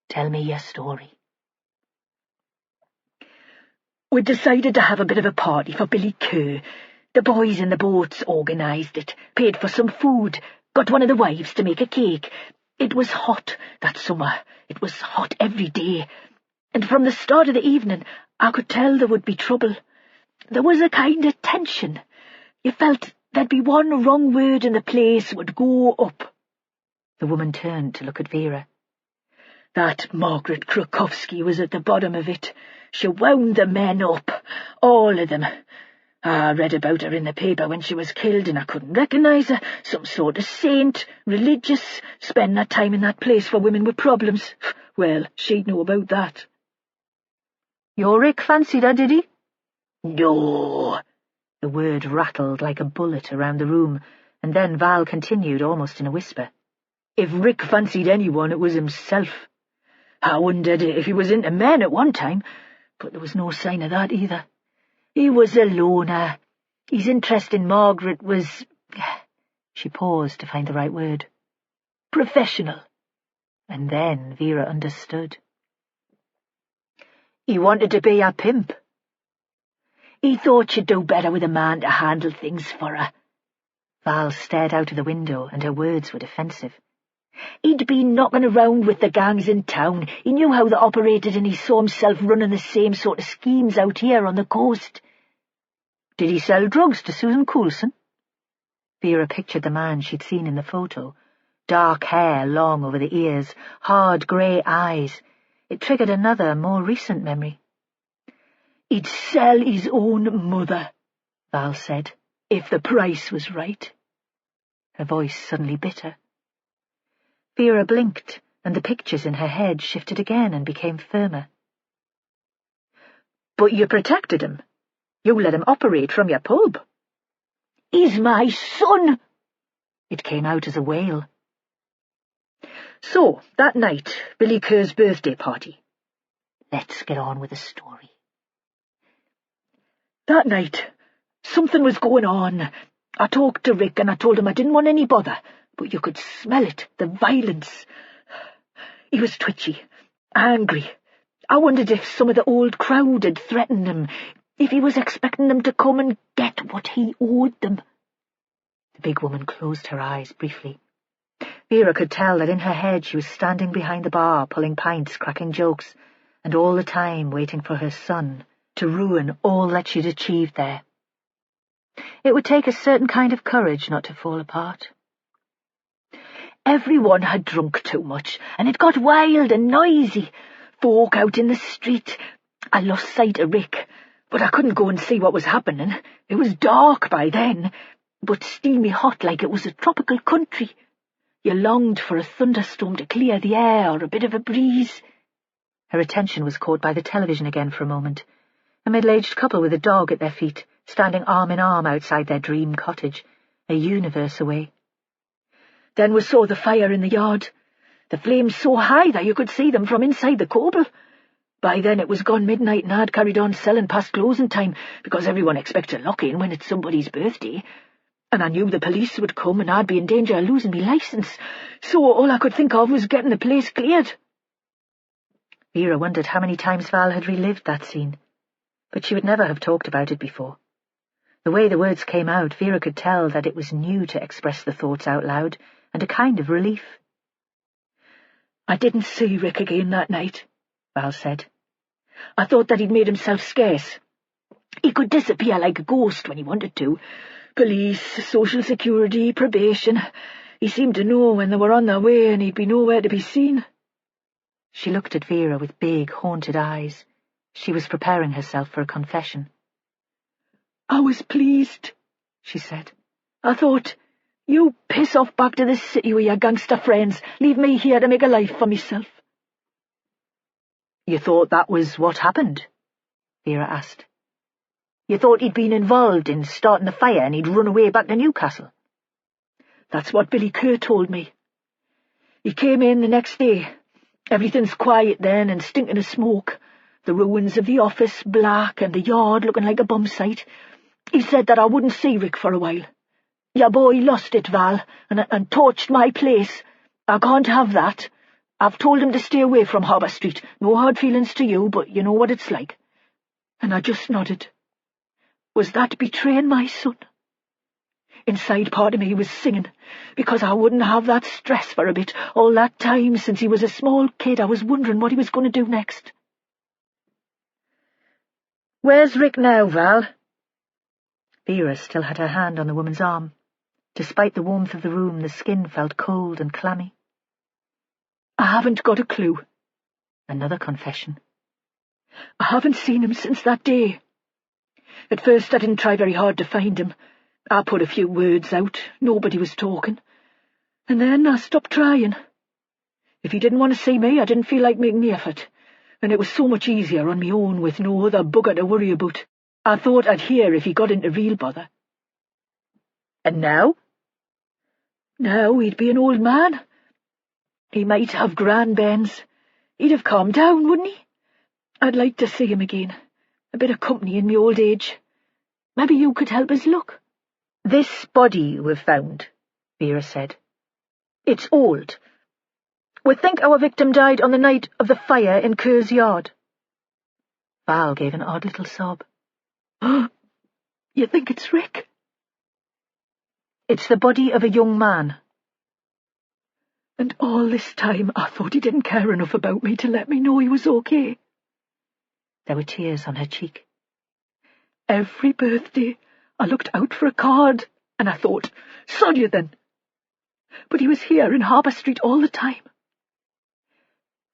Tell me your story. We decided to have a bit of a party for Billy Kerr. The boys in the boats organised it, paid for some food, got one of the wives to make a cake. It was hot that summer. It was hot every day. And from the start of the evening, I could tell there would be trouble. There was a kind of tension. You felt there'd be one wrong word and the place would go up. The woman turned to look at Vera. That Margaret Krukowski was at the bottom of it. She wound the men up, all of them. I read about her in the paper when she was killed, and I couldn't recognise her. Some sort of saint, religious, spending her time in that place for women with problems. Well, she'd know about that. Your Rick fancied her, did he? No. The word rattled like a bullet around the room, and then Val continued almost in a whisper. If Rick fancied anyone, it was himself. I wondered if he was into men at one time, but there was no sign of that either. He was a loner. His interest in Margaret was... She paused to find the right word. Professional. And then Vera understood. He wanted to be a pimp. He thought she'd do better with a man to handle things for her. Val stared out of the window, and her words were defensive. He'd been knocking around with the gangs in town. He knew how they operated, and he saw himself running the same sort of schemes out here on the coast. Did he sell drugs to Susan Coulson? Vera pictured the man she'd seen in the photo. Dark hair long over the ears, hard grey eyes. It triggered another, more recent memory. He'd sell his own mother, Val said, if the price was right. Her voice suddenly bitter. Vera blinked, and the pictures in her head shifted again and became firmer. But you protected him. You let him operate from your pub. He's my son! It came out as a wail. So, that night, Billy Kerr's birthday party. Let's get on with the story. That night, something was going on. I talked to Rick and I told him I didn't want any bother, but you could smell it, the violence. He was twitchy, angry. I wondered if some of the old crowd had threatened him, if he was expecting them to come and get what he owed them. The big woman closed her eyes briefly. Vera could tell that in her head she was standing behind the bar, pulling pints, cracking jokes, and all the time waiting for her son to ruin all that she'd achieved there. It would take a certain kind of courage not to fall apart. Everyone had drunk too much, and it got wild and noisy. Folk out in the street. I lost sight of Rick. but I couldn't go and see what was happening. It was dark by then, but steamy hot like it was a tropical country. You longed for a thunderstorm to clear the air or a bit of a breeze. Her attention was caught by the television again for a moment. A middle-aged couple with a dog at their feet, standing arm in arm outside their dream cottage, a universe away. Then we saw the fire in the yard. The flames so high that you could see them from inside the coble. By then it was gone midnight and I'd carried on selling past closing time because everyone expects a lock-in when it's somebody's birthday. And I knew the police would come and I'd be in danger of losing me licence, so all I could think of was getting the place cleared. Vera wondered how many times Val had relived that scene, but she would never have talked about it before. The way the words came out, Vera could tell that it was new to express the thoughts out loud, and a kind of relief. I didn't see Rick again that night, Val said. I thought that he'd made himself scarce. He could disappear like a ghost when he wanted to. Police, social security, probation. He seemed to know when they were on their way and he'd be nowhere to be seen. She looked at Vera with big, haunted eyes. She was preparing herself for a confession. I was pleased, she said. I thought, you piss off back to the city with your gangster friends. Leave me here to make a life for myself. You thought that was what happened? Vera asked. You thought he'd been involved in starting the fire and he'd run away back to Newcastle? That's what Billy Kerr told me. He came in the next day. Everything's quiet then and stinking of smoke. The ruins of the office black and the yard looking like a bomb site. He said that I wouldn't see Rick for a while. Your boy lost it, Val, and torched my place. I can't have that. I've told him to stay away from Harbour Street. No hard feelings to you, but you know what it's like. And I just nodded. Was that betraying my son? Inside part of me was singing, because I wouldn't have that stress for a bit. All that time since he was a small kid, I was wondering what he was going to do next. Where's Rick now, Val? Vera still had her hand on the woman's arm. Despite the warmth of the room, the skin felt cold and clammy. I haven't got a clue. Another confession. I haven't seen him since that day. At first I didn't try very hard to find him. I put a few words out. Nobody was talking. And then I stopped trying. If he didn't want to see me, I didn't feel like making the effort. And it was so much easier on me own with no other bugger to worry about. I thought I'd hear if he got into real bother. And now? Now he'd be an old man. He might have grandbairns. He'd have calmed down, wouldn't he? I'd like to see him again. A bit of company in me old age. Maybe you could help us look. This body we've found, Vera said. It's old. We think our victim died on the night of the fire in Kerr's yard. Val gave an odd little sob. You think it's Rick? It's the body of a young man. And all this time I thought he didn't care enough about me to let me know he was okay. There were tears on her cheek. Every birthday I looked out for a card, and I thought, sod you then. But he was here in Harbour Street all the time.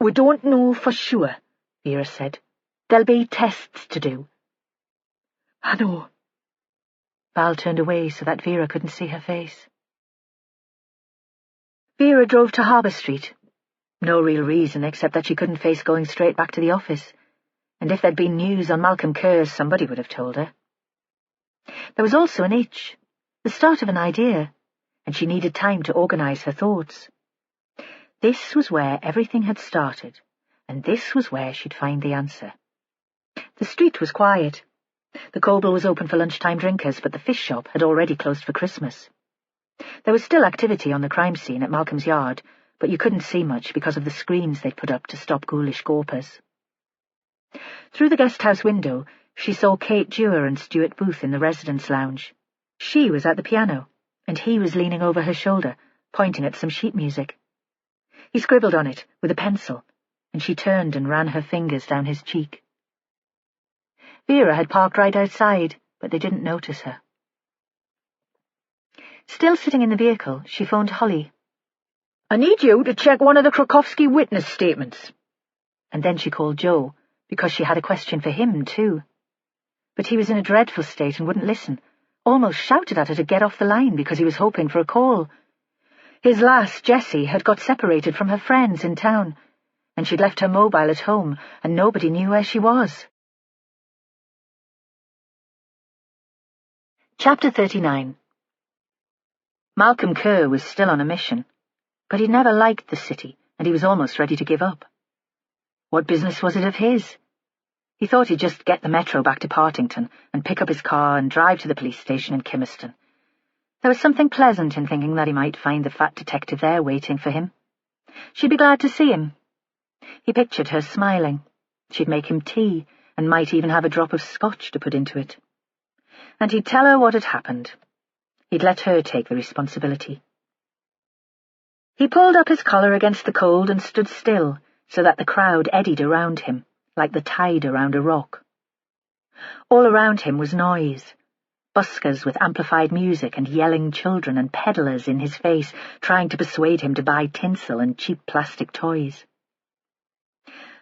We don't know for sure, Vera said. There'll be tests to do. I know. Val turned away so that Vera couldn't see her face. Vera drove to Harbour Street. No real reason except that she couldn't face going straight back to the office. And if there'd been news on Malcolm Kerr, somebody would have told her. There was also an itch, the start of an idea, and she needed time to organise her thoughts. This was where everything had started, and this was where she'd find the answer. The street was quiet. The Coble was open for lunchtime drinkers, but the fish shop had already closed for Christmas. There was still activity on the crime scene at Malcolm's yard, but you couldn't see much because of the screens they'd put up to stop ghoulish gawpers. Through the guest-house window, she saw Kate Dewar and Stuart Booth in the residence lounge. She was at the piano, and he was leaning over her shoulder, pointing at some sheet music. He scribbled on it with a pencil, and she turned and ran her fingers down his cheek. Vera had parked right outside, but they didn't notice her. Still sitting in the vehicle, she phoned Holly. I need you to check one of the Krukowski witness statements. And then she called Joe, because she had a question for him, too. But he was in a dreadful state and wouldn't listen, almost shouted at her to get off the line because he was hoping for a call. His lass, Jessie, had got separated from her friends in town, and she'd left her mobile at home, and nobody knew where she was. Chapter 39. Malcolm Kerr was still on a mission, but he'd never liked the city, and he was almost ready to give up. What business was it of his? He thought he'd just get the metro back to Partington and pick up his car and drive to the police station in Kimmerston. There was something pleasant in thinking that he might find the fat detective there waiting for him. She'd be glad to see him. He pictured her smiling. She'd make him tea, and might even have a drop of scotch to put into it. And he'd tell her what had happened. He'd let her take the responsibility. He pulled up his collar against the cold and stood still, so that the crowd eddied around him, like the tide around a rock. All around him was noise. Buskers with amplified music and yelling children and peddlers in his face, trying to persuade him to buy tinsel and cheap plastic toys.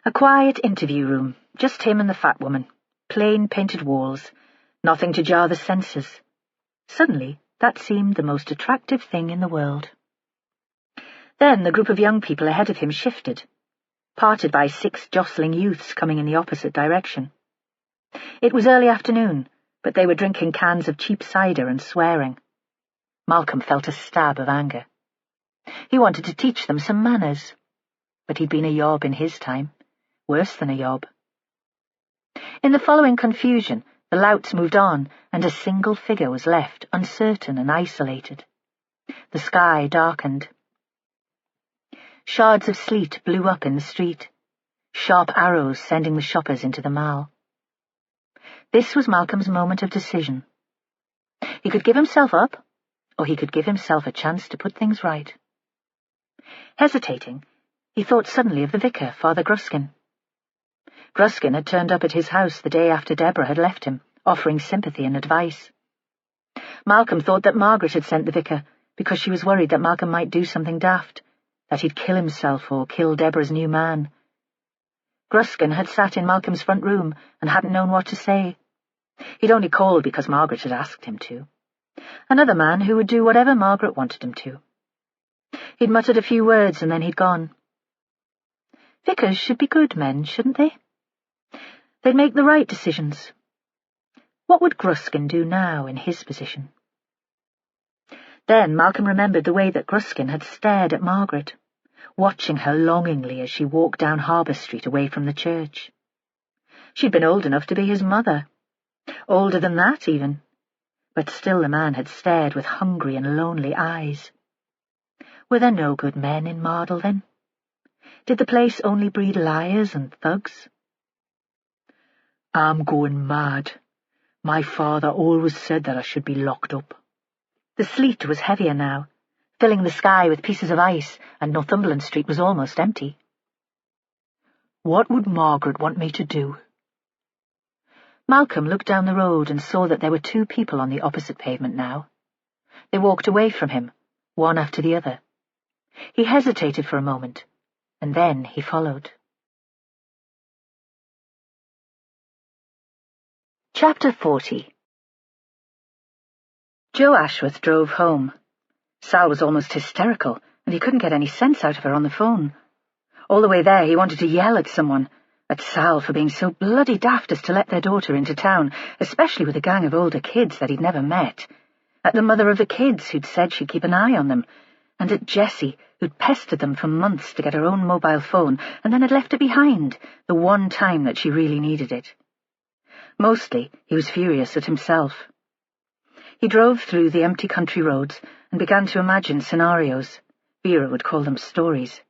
A quiet interview room, just him and the fat woman, plain painted walls, nothing to jar the senses. Suddenly, that seemed the most attractive thing in the world. Then the group of young people ahead of him shifted, parted by 6 jostling youths coming in the opposite direction. It was early afternoon, but they were drinking cans of cheap cider and swearing. Malcolm felt a stab of anger. He wanted to teach them some manners, but he'd been a yob in his time, worse than a yob. In the following confusion, the louts moved on, and a single figure was left, uncertain and isolated. The sky darkened. Shards of sleet blew up in the street, sharp arrows sending the shoppers into the Mall. This was Malcolm's moment of decision. He could give himself up, or he could give himself a chance to put things right. Hesitating, he thought suddenly of the vicar, Father Gruskin. Gruskin had turned up at his house the day after Deborah had left him, offering sympathy and advice. Malcolm thought that Margaret had sent the vicar because she was worried that Malcolm might do something daft, that he'd kill himself or kill Deborah's new man. Gruskin had sat in Malcolm's front room and hadn't known what to say. He'd only called because Margaret had asked him to. Another man who would do whatever Margaret wanted him to. He'd muttered a few words and then he'd gone. Vicars should be good men, shouldn't they? They'd make the right decisions. What would Gruskin do now in his position? Then Malcolm remembered the way that Gruskin had stared at Margaret, watching her longingly as she walked down Harbour Street away from the church. She'd been old enough to be his mother, older than that even, but still the man had stared with hungry and lonely eyes. Were there no good men in Mardle, then? Did the place only breed liars and thugs? "I'm going mad. My father always said that I should be locked up." The sleet was heavier now, filling the sky with pieces of ice, and Northumberland Street was almost empty. "What would Margaret want me to do?" Malcolm looked down the road and saw that there were 2 people on the opposite pavement now. They walked away from him, one after the other. He hesitated for a moment, and then he followed. Chapter 40. Joe Ashworth drove home. Sal was almost hysterical, and he couldn't get any sense out of her on the phone. All the way there he wanted to yell at someone, at Sal for being so bloody daft as to let their daughter into town, especially with a gang of older kids that he'd never met, at the mother of the kids who'd said she'd keep an eye on them, and at Jessie, who'd pestered them for months to get her own mobile phone and then had left it behind the one time that she really needed it. Mostly he was furious at himself. He drove through the empty country roads and began to imagine scenarios. Vera would call them stories.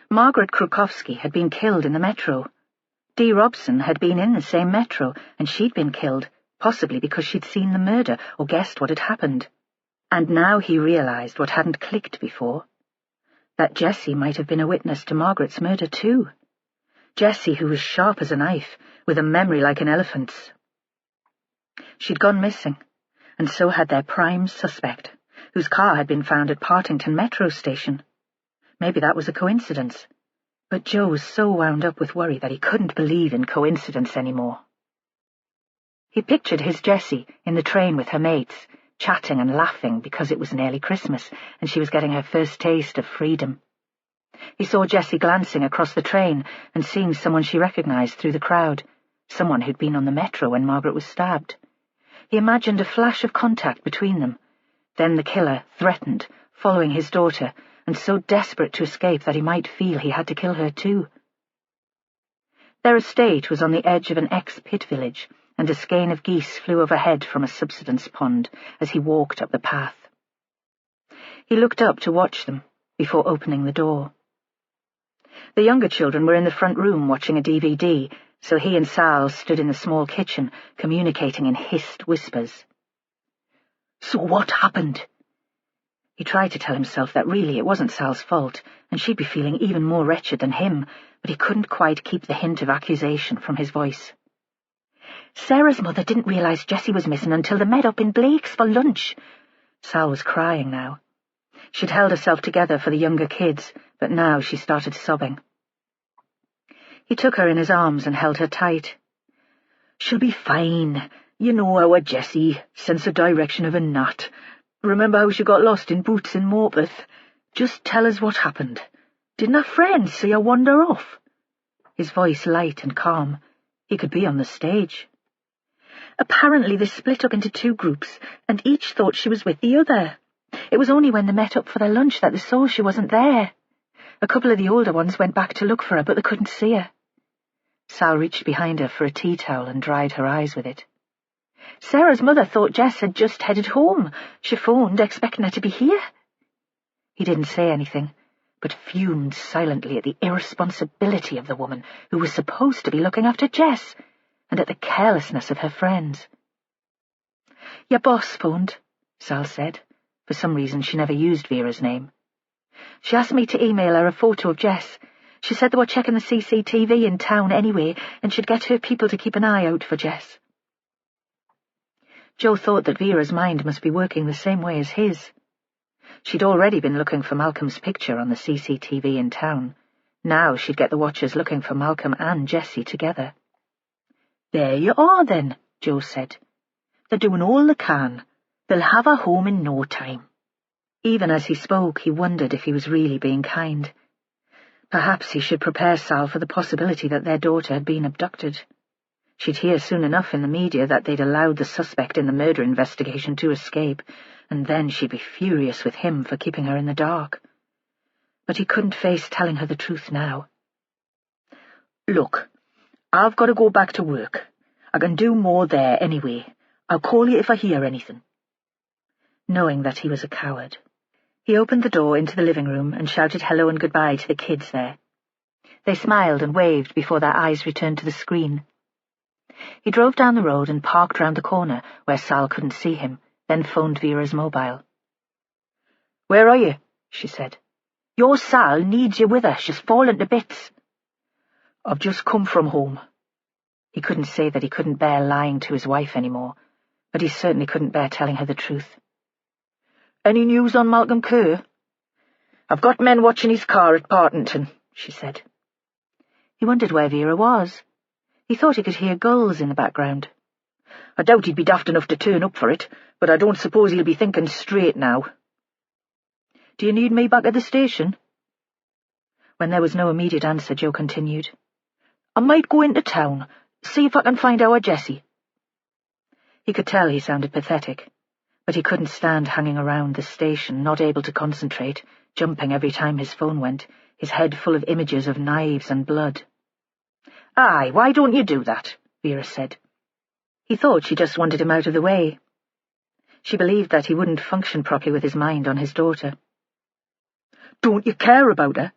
Margaret Krukowski had been killed in the Metro. Dee Robson had been in the same Metro, and she'd been killed, possibly because she'd seen the murder or guessed what had happened. And now he realized what hadn't clicked before, that Jessie might have been a witness to Margaret's murder too. Jessie, who was sharp as a knife, with a memory like an elephant's. She'd gone missing, and so had their prime suspect, whose car had been found at Partington Metro station. Maybe that was a coincidence, but Joe was so wound up with worry that he couldn't believe in coincidence anymore. He pictured his Jessie in the train with her mates, chatting and laughing because it was nearly Christmas and she was getting her first taste of freedom. He saw Jessie glancing across the train and seeing someone she recognized through the crowd, someone who'd been on the Metro when Margaret was stabbed. He imagined a flash of contact between them, then the killer, threatened, following his daughter, and so desperate to escape that he might feel he had to kill her too. Their estate was on the edge of an ex-pit village, and a skein of geese flew overhead from a subsidence pond as he walked up the path. He looked up to watch them before opening the door. The younger children were in the front room watching a DVD, so he and Sal stood in the small kitchen, communicating in hissed whispers. "So what happened?" He tried to tell himself that really it wasn't Sal's fault, and she'd be feeling even more wretched than him, but he couldn't quite keep the hint of accusation from his voice. "Sarah's mother didn't realize Jessie was missing until they met up in Blake's for lunch." Sal was crying now. She'd held herself together for the younger kids, but now she started sobbing. He took her in his arms and held her tight. "She'll be fine. You know our Jessie, sense of direction of a gnat. Remember how she got lost in Boots in Morpeth? Just tell us what happened. Didn't her friends see her wander off?" His voice light and calm. He could be on the stage. "Apparently they split up into two groups, and each thought she was with the other. It was only when they met up for their lunch that they saw she wasn't there. A couple of the older ones went back to look for her, but they couldn't see her." Sal reached behind her for a tea towel and dried her eyes with it. "Sarah's mother thought Jess had just headed home. She phoned, expecting her to be here." He didn't say anything, but fumed silently at the irresponsibility of the woman who was supposed to be looking after Jess, and at the carelessness of her friends. "Your boss phoned," Sal said. For some reason she never used Vera's name. "She asked me to email her a photo of Jess. She said they were checking the CCTV in town anyway, and she'd get her people to keep an eye out for Jess." Joe thought that Vera's mind must be working the same way as his. She'd already been looking for Malcolm's picture on the CCTV in town. Now she'd get the watchers looking for Malcolm and Jessie together. "There you are, then," Joe said. "They're doing all they can. They'll have her home in no time." Even as he spoke, he wondered if he was really being kind. Perhaps he should prepare Sal for the possibility that their daughter had been abducted. She'd hear soon enough in the media that they'd allowed the suspect in the murder investigation to escape, and then she'd be furious with him for keeping her in the dark. But he couldn't face telling her the truth now. "Look, I've got to go back to work. I can do more there anyway. I'll call you if I hear anything." Knowing that he was a coward, he opened the door into the living room and shouted hello and goodbye to the kids there. They smiled and waved before their eyes returned to the screen. He drove down the road and parked round the corner where Sal couldn't see him, then phoned Vera's mobile. "Where are you?" she said. "Your Sal needs you with her. She's fallen to bits." "I've just come from home." He couldn't say that he couldn't bear lying to his wife anymore, but he certainly couldn't bear telling her the truth. "Any news on Malcolm Kerr?" "I've got men watching his car at Partington," she said. He wondered where Vera was. He thought he could hear gulls in the background. "I doubt he'd be daft enough to turn up for it, but I don't suppose he'll be thinking straight now." "Do you need me back at the station?" When there was no immediate answer, Joe continued. "I might go into town, see if I can find our Jessie." He could tell he sounded pathetic, but he couldn't stand hanging around the station, not able to concentrate, jumping every time his phone went, his head full of images of knives and blood. "Aye, why don't you do that?" Vera said. He thought she just wanted him out of the way. She believed that he wouldn't function properly with his mind on his daughter. "Don't you care about her?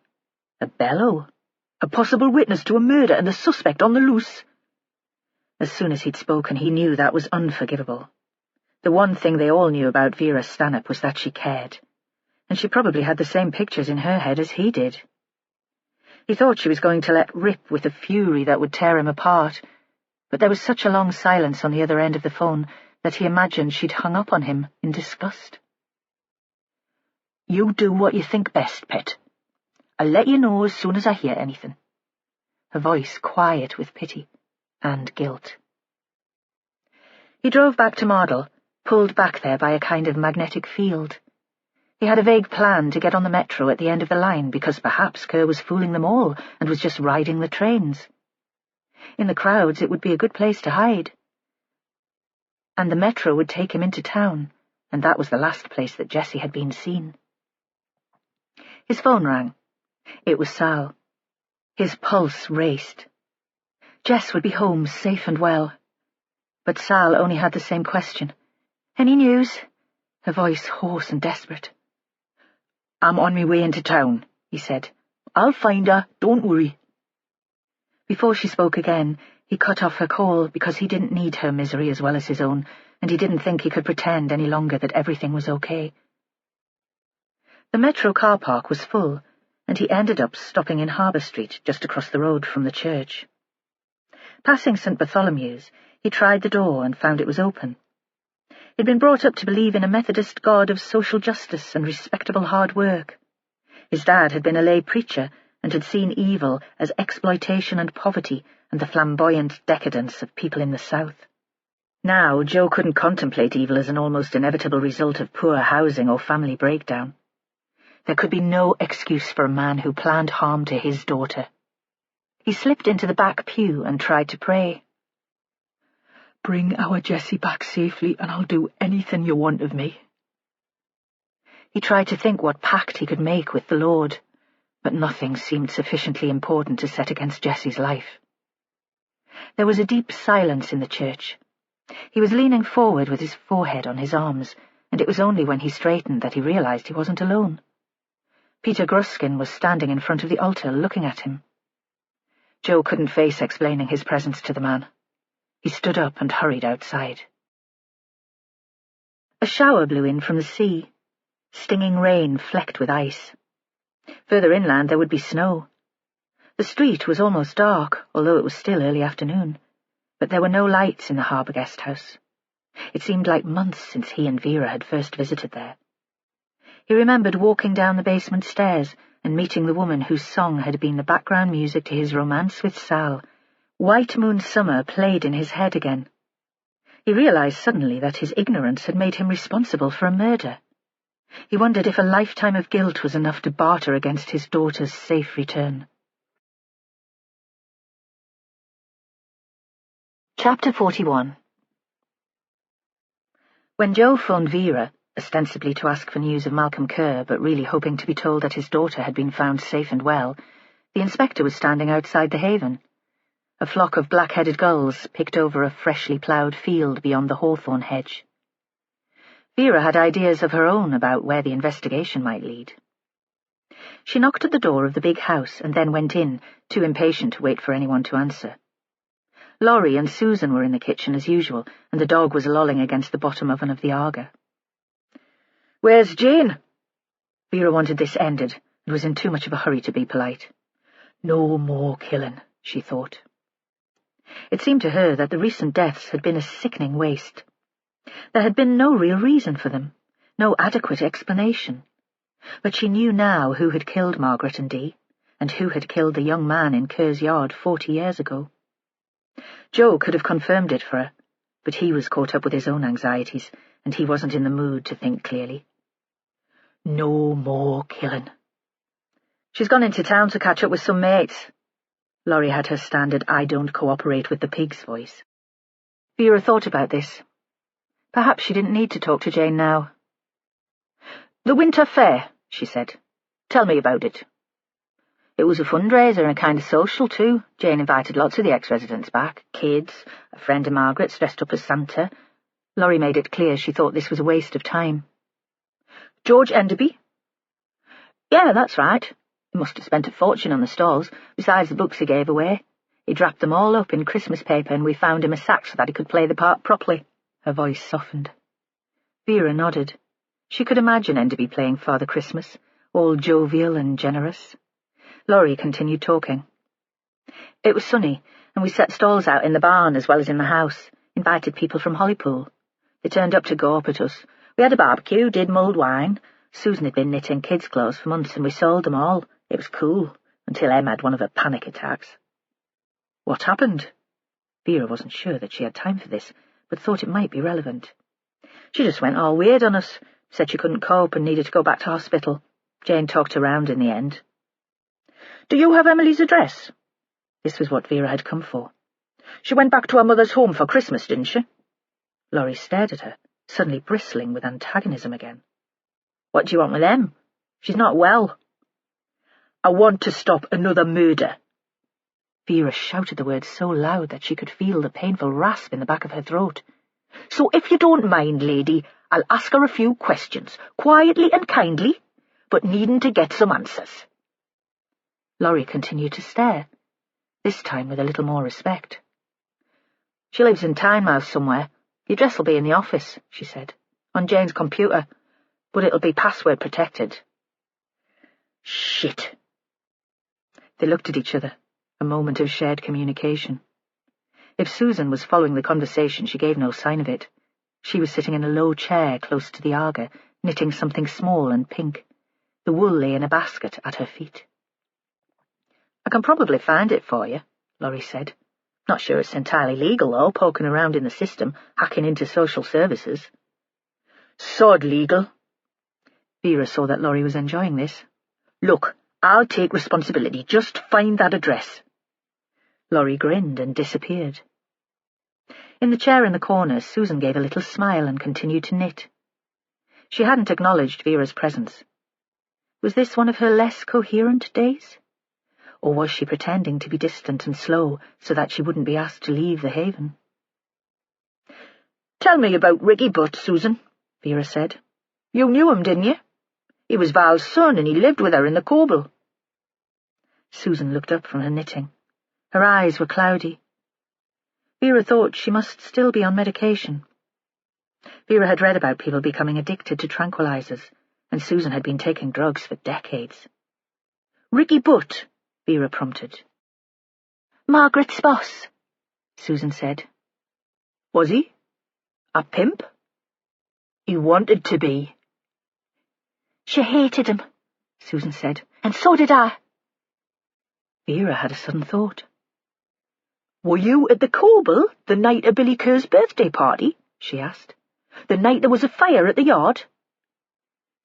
A bellow? A possible witness to a murder and the suspect on the loose?" As soon as he'd spoken, he knew that was unforgivable. The one thing they all knew about Vera Stanhope was that she cared, and she probably had the same pictures in her head as he did. He thought she was going to let rip with a fury that would tear him apart, but there was such a long silence on the other end of the phone that he imagined she'd hung up on him in disgust. "You do what you think best, pet. I'll let you know as soon as I hear anything." Her voice quiet with pity and guilt. He drove back to Mardle, pulled back there by a kind of magnetic field. He had a vague plan to get on the metro at the end of the line because perhaps Kerr was fooling them all and was just riding the trains. In the crowds it would be a good place to hide. And the metro would take him into town, and that was the last place that Jessie had been seen. His phone rang. It was Sal. His pulse raced. Jess would be home safe and well. But Sal only had the same question. "Any news?" Her voice hoarse and desperate. "I'm on me way into town," he said. "I'll find her, don't worry." Before she spoke again, he cut off her call because he didn't need her misery as well as his own, and he didn't think he could pretend any longer that everything was okay. The Metro car park was full, and he ended up stopping in Harbour Street, just across the road from the church. Passing St. Bartholomew's, he tried the door and found it was open. He'd been brought up to believe in a Methodist God of social justice and respectable hard work. His dad had been a lay preacher and had seen evil as exploitation and poverty and the flamboyant decadence of people in the South. Now Joe couldn't contemplate evil as an almost inevitable result of poor housing or family breakdown. There could be no excuse for a man who planned harm to his daughter. He slipped into the back pew and tried to pray. "Bring our Jessie back safely, and I'll do anything you want of me." He tried to think what pact he could make with the Lord, but nothing seemed sufficiently important to set against Jessie's life. There was a deep silence in the church. He was leaning forward with his forehead on his arms, and it was only when he straightened that he realized he wasn't alone. Peter Gruskin was standing in front of the altar looking at him. Joe couldn't face explaining his presence to the man. He stood up and hurried outside. A shower blew in from the sea, stinging rain flecked with ice. Further inland there would be snow. The street was almost dark, although it was still early afternoon, but there were no lights in the harbour guest house. It seemed like months since he and Vera had first visited there. He remembered walking down the basement stairs and meeting the woman whose song had been the background music to his romance with Sal. White Moon Summer played in his head again. He realized suddenly that his ignorance had made him responsible for a murder. He wondered if a lifetime of guilt was enough to barter against his daughter's safe return. Chapter 41. When Joe phoned Vera, ostensibly to ask for news of Malcolm Kerr, but really hoping to be told that his daughter had been found safe and well, the inspector was standing outside the haven. A flock of black-headed gulls picked over a freshly ploughed field beyond the hawthorn hedge. Vera had ideas of her own about where the investigation might lead. She knocked at the door of the big house and then went in, too impatient to wait for anyone to answer. Laurie and Susan were in the kitchen as usual, and the dog was lolling against the bottom oven of the Aga. "Where's Jane?" Vera wanted this ended, and was in too much of a hurry to be polite. No more killing, she thought. It seemed to her that the recent deaths had been a sickening waste. There had been no real reason for them, no adequate explanation. But she knew now who had killed Margaret and Dee, and who had killed the young man in Kerr's yard 40 years ago. Joe could have confirmed it for her, but he was caught up with his own anxieties, and he wasn't in the mood to think clearly. No more killing. She's gone into town to catch up with some mates. Laurie had her standard I don't cooperate with the pigs voice. Vera thought about this. Perhaps she didn't need to talk to Jane now. The Winter Fair, she said. Tell me about it. It was a fundraiser and a kind of social, too. Jane invited lots of the ex-residents back, kids, a friend of Margaret's dressed up as Santa. Laurie made it clear she thought this was a waste of time. George Enderby? Yeah, that's right. He must have spent a fortune on the stalls, besides the books he gave away. He'd wrapped them all up in Christmas paper, and we found him a sack so that he could play the part properly. Her voice softened. Vera nodded. She could imagine Enderby playing Father Christmas, all jovial and generous. Laurie continued talking. It was sunny, and we set stalls out in the barn as well as in the house, invited people from Hollypool. They turned up to gawp at us. We had a barbecue, did mulled wine. Susan had been knitting kids' clothes for months, and we sold them all. It was cool, until Em had one of her panic attacks. What happened? Vera wasn't sure that she had time for this, but thought it might be relevant. "She just went all weird on us, said she couldn't cope and needed to go back to hospital. Jane talked her round in the end." "Do you have Emily's address?" This was what Vera had come for. "She went back to her mother's home for Christmas, didn't she?" Laurie stared at her, suddenly bristling with antagonism again. "What do you want with them? She's not well." "I want to stop another murder." Vera shouted the words so loud that she could feel the painful rasp in the back of her throat. "So if you don't mind, lady, I'll ask her a few questions, quietly and kindly, but needing to get some answers." Laurie continued to stare, this time with a little more respect. "She lives in Tynemouth somewhere. The address will be in the office," she said, "on Jane's computer, but it'll be password protected." "Shit." They looked at each other, a moment of shared communication. If Susan was following the conversation, she gave no sign of it. She was sitting in a low chair close to the Aga, knitting something small and pink. The wool lay in a basket at her feet. "I can probably find it for you," Laurie said. "Not sure it's entirely legal, though, poking around in the system, hacking into social services." "Sod legal." Vera saw that Laurie was enjoying this. "Look, I'll take responsibility. Just find that address." Laurie grinned and disappeared. In the chair in the corner, Susan gave a little smile and continued to knit. She hadn't acknowledged Vera's presence. Was this one of her less coherent days? Or was she pretending to be distant and slow so that she wouldn't be asked to leave the haven? "Tell me about Ricky Butt, Susan," Vera said. "You knew him, didn't you? He was Val's son and he lived with her in the Coble." Susan looked up from her knitting. Her eyes were cloudy. Vera thought she must still be on medication. Vera had read about people becoming addicted to tranquilizers, and Susan had been taking drugs for decades. "Ricky Butt," Vera prompted. "Margaret's boss," Susan said. "Was he? A pimp?" "He wanted to be." "She hated him," Susan said, "and so did I." Vera had a sudden thought. "Were you at the Coble the night of Billy Kerr's birthday party?" she asked. "The night there was a fire at the yard?"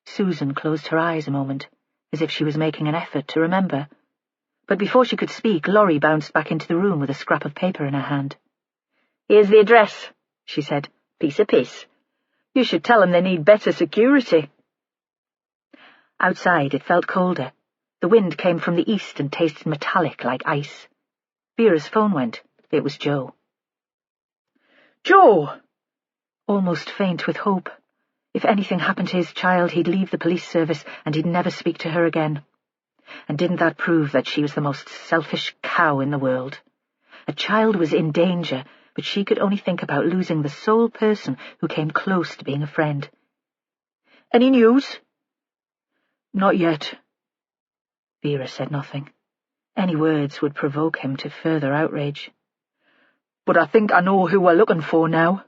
Susan closed her eyes a moment, as if she was making an effort to remember. But before she could speak, Laurie bounced back into the room with a scrap of paper in her hand. "Here's the address," she said. "Piece of piss. You should tell them they need better security." Outside it felt colder. The wind came from the east and tasted metallic like ice. Vera's phone went. It was Joe. "Joe!" Almost faint with hope. If anything happened to his child, he'd leave the police service and he'd never speak to her again. And didn't that prove that she was the most selfish cow in the world? A child was in danger, but she could only think about losing the sole person who came close to being a friend. "Any news?" "Not yet." Vera said nothing. Any words would provoke him to further outrage. "But I think I know who we're looking for now."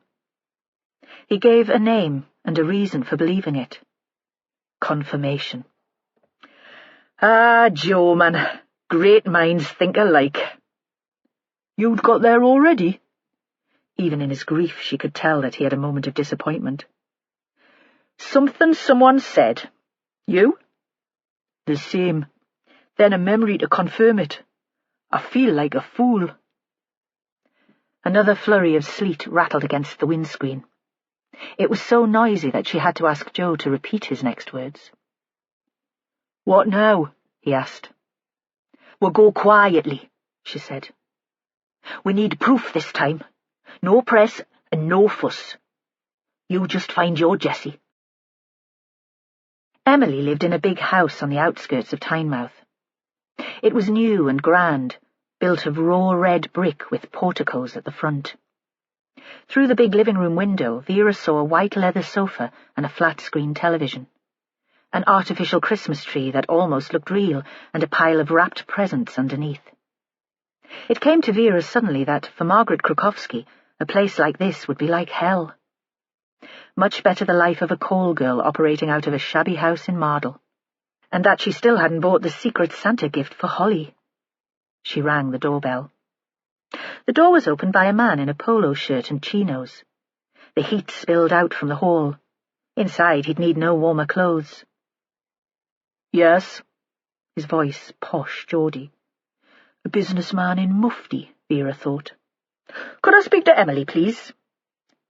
He gave a name and a reason for believing it. Confirmation. "Ah, Joe, man. Great minds think alike." "You'd got there already?" Even in his grief she could tell that he had a moment of disappointment. "Something someone said. You?" "The same. Then a memory to confirm it. I feel like a fool." Another flurry of sleet rattled against the windscreen. It was so noisy that she had to ask Joe to repeat his next words. "What now?" he asked. "We'll go quietly," she said. "We need proof this time. No press and no fuss. You just find your Jessie." Emily lived in a big house on the outskirts of Tynemouth. It was new and grand, built of raw red brick with porticos at the front. Through the big living-room window, Vera saw a white leather sofa and a flat-screen television, an artificial Christmas tree that almost looked real, and a pile of wrapped presents underneath. It came to Vera suddenly that, for Margaret Krukowski, a place like this would be like hell. Much better the life of a call girl operating out of a shabby house in Mardle, and that she still hadn't bought the secret Santa gift for Holly. She rang the doorbell. The door was opened by a man in a polo shirt and chinos. The heat spilled out from the hall. Inside he'd need no warmer clothes. "Yes?" His voice posh Geordie. A businessman in mufti, Vera thought. "Could I speak to Emily, please?"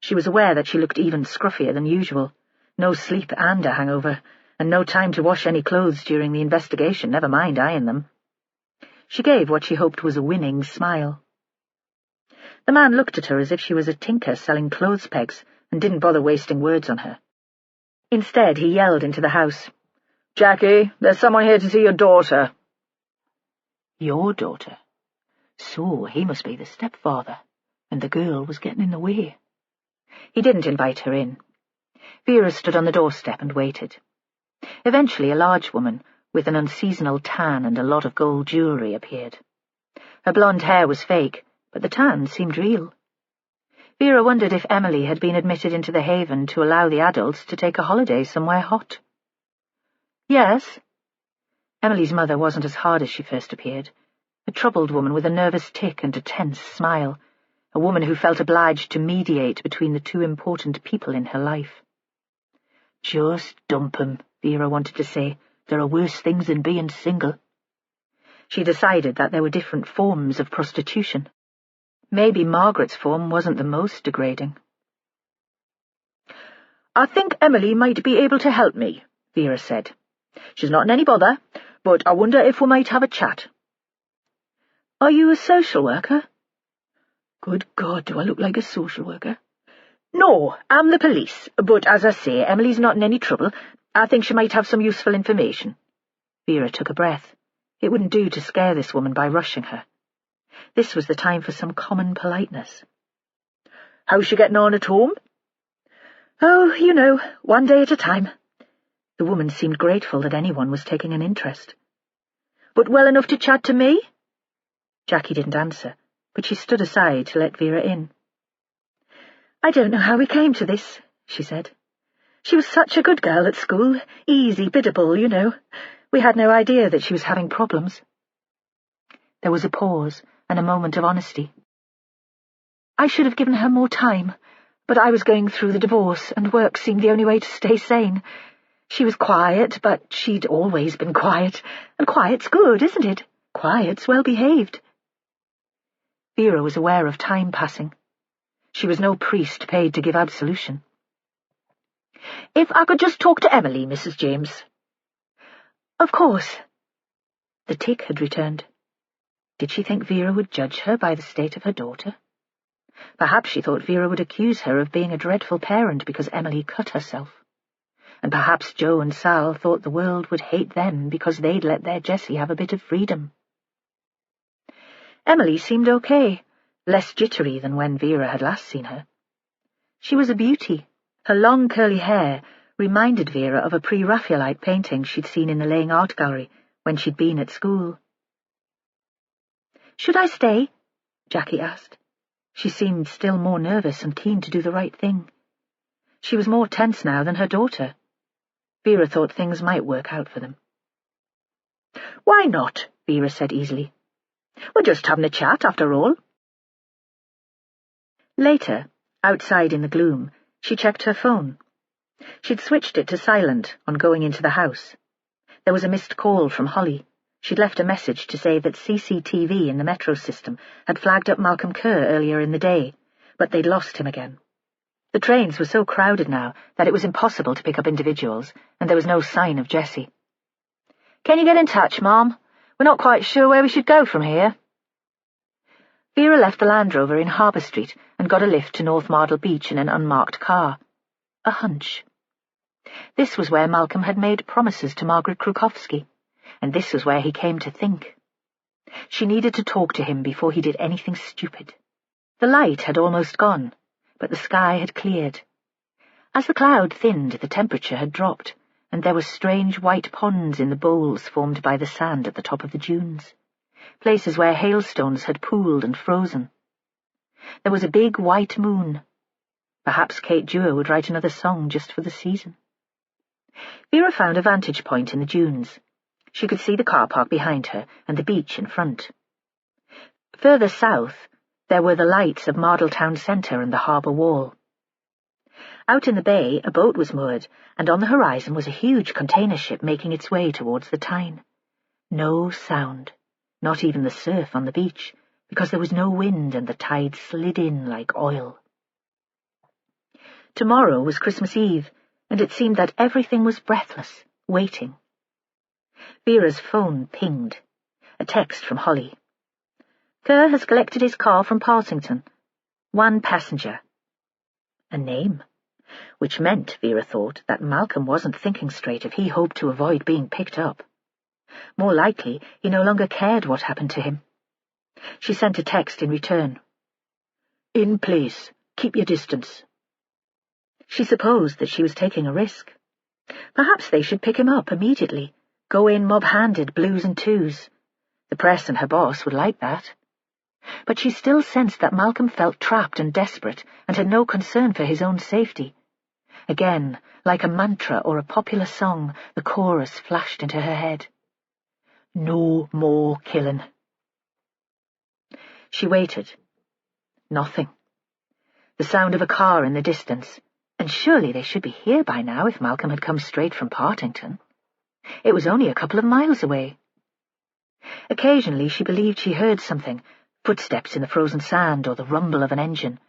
She was aware that she looked even scruffier than usual. No sleep and a hangover, and no time to wash any clothes during the investigation, never mind iron them. She gave what she hoped was a winning smile. The man looked at her as if she was a tinker selling clothes pegs and didn't bother wasting words on her. Instead, he yelled into the house, "Jackie, there's someone here to see your daughter." Your daughter? So he must be the stepfather, and the girl was getting in the way. He didn't invite her in. Vera stood on the doorstep and waited. Eventually a large woman, with an unseasonal tan and a lot of gold jewellery, appeared. Her blonde hair was fake, but the tan seemed real. Vera wondered if Emily had been admitted into the haven to allow the adults to take a holiday somewhere hot. "Yes?" Emily's mother wasn't as hard as she first appeared, a troubled woman with a nervous tic and a tense smile, a woman who felt obliged to mediate between the two important people in her life. "Just dump 'em," Vera wanted to say. "There are worse things than being single." She decided that there were different forms of prostitution. Maybe Margaret's form wasn't the most degrading. "I think Emily might be able to help me," Vera said. "She's not in any bother, but I wonder if we might have a chat." "Are you a social worker?" "Good God, do I look like a social worker?" "No, I'm the police, but as I say, Emily's not in any trouble. I think she might have some useful information." Vera took a breath. It wouldn't do to scare this woman by rushing her. This was the time for some common politeness. "How's she getting on at home?" "Oh, you know, one day at a time." The woman seemed grateful that anyone was taking an interest. "But well enough to chat to me?" Jackie didn't answer, but she stood aside to let Vera in. "I don't know how we came to this," she said. "She was such a good girl at school, easy, biddable, you know. We had no idea that she was having problems." There was a pause and a moment of honesty. "I should have given her more time, but I was going through the divorce, and work seemed the only way to stay sane. She was quiet, but she'd always been quiet, and quiet's good, isn't it? Quiet's well-behaved." Vera was aware of time passing. She was no priest paid to give absolution. "If I could just talk to Emily, Mrs. James." "Of course." The tic had returned. Did she think Vera would judge her by the state of her daughter? Perhaps she thought Vera would accuse her of being a dreadful parent because Emily cut herself. And perhaps Joe and Sal thought the world would hate them because they'd let their Jessie have a bit of freedom. Emily seemed okay, less jittery than when Vera had last seen her. She was a beauty. Her long curly hair reminded Vera of a pre-Raphaelite painting she'd seen in the Laying Art Gallery when she'd been at school. "Should I stay?" Jackie asked. She seemed still more nervous and keen to do the right thing. She was more tense now than her daughter. Vera thought things might work out for them. "Why not?" Vera said easily. "We're just having a chat, after all." Later, outside in the gloom, she checked her phone. She'd switched it to silent on going into the house. There was a missed call from Holly. She'd left a message to say that CCTV in the Metro system had flagged up Malcolm Kerr earlier in the day, but they'd lost him again. The trains were so crowded now that it was impossible to pick up individuals, and there was no sign of Jessie. "Can you get in touch, Mom? We're not quite sure where we should go from here." Vera left the Land Rover in Harbour Street and got a lift to North Mardle Beach in an unmarked car. A hunch. This was where Malcolm had made promises to Margaret Krukowski, and this was where he came to think. She needed to talk to him before he did anything stupid. The light had almost gone, but the sky had cleared. As the cloud thinned, the temperature had dropped, and there were strange white ponds in the bowls formed by the sand at the top of the dunes, places where hailstones had pooled and frozen. There was a big white moon. Perhaps Kate Dewar would write another song just for the season. Vera found a vantage point in the dunes. She could see the car park behind her and the beach in front. Further south, there were the lights of Mardle Town Centre and the harbour wall. Out in the bay, a boat was moored, and on the horizon was a huge container ship making its way towards the Tyne. No sound, not even the surf on the beach, because there was no wind and the tide slid in like oil. Tomorrow was Christmas Eve, and it seemed that everything was breathless, waiting. Vera's phone pinged. A text from Holly. Kerr has collected his car from Parsington. 1 passenger. A name. Which meant, Vera thought, that Malcolm wasn't thinking straight if he hoped to avoid being picked up. More likely, he no longer cared what happened to him. She sent a text in return. In place. Keep your distance. She supposed that she was taking a risk. Perhaps they should pick him up immediately, go in mob-handed, blues and twos. The press and her boss would like that. But she still sensed that Malcolm felt trapped and desperate and had no concern for his own safety. Again, like a mantra or a popular song, the chorus flashed into her head. No more killing. She waited. Nothing. The sound of a car in the distance, and surely they should be here by now if Malcolm had come straight from Partington. It was only a couple of miles away. Occasionally she believed she heard something, footsteps in the frozen sand or the rumble of an engine,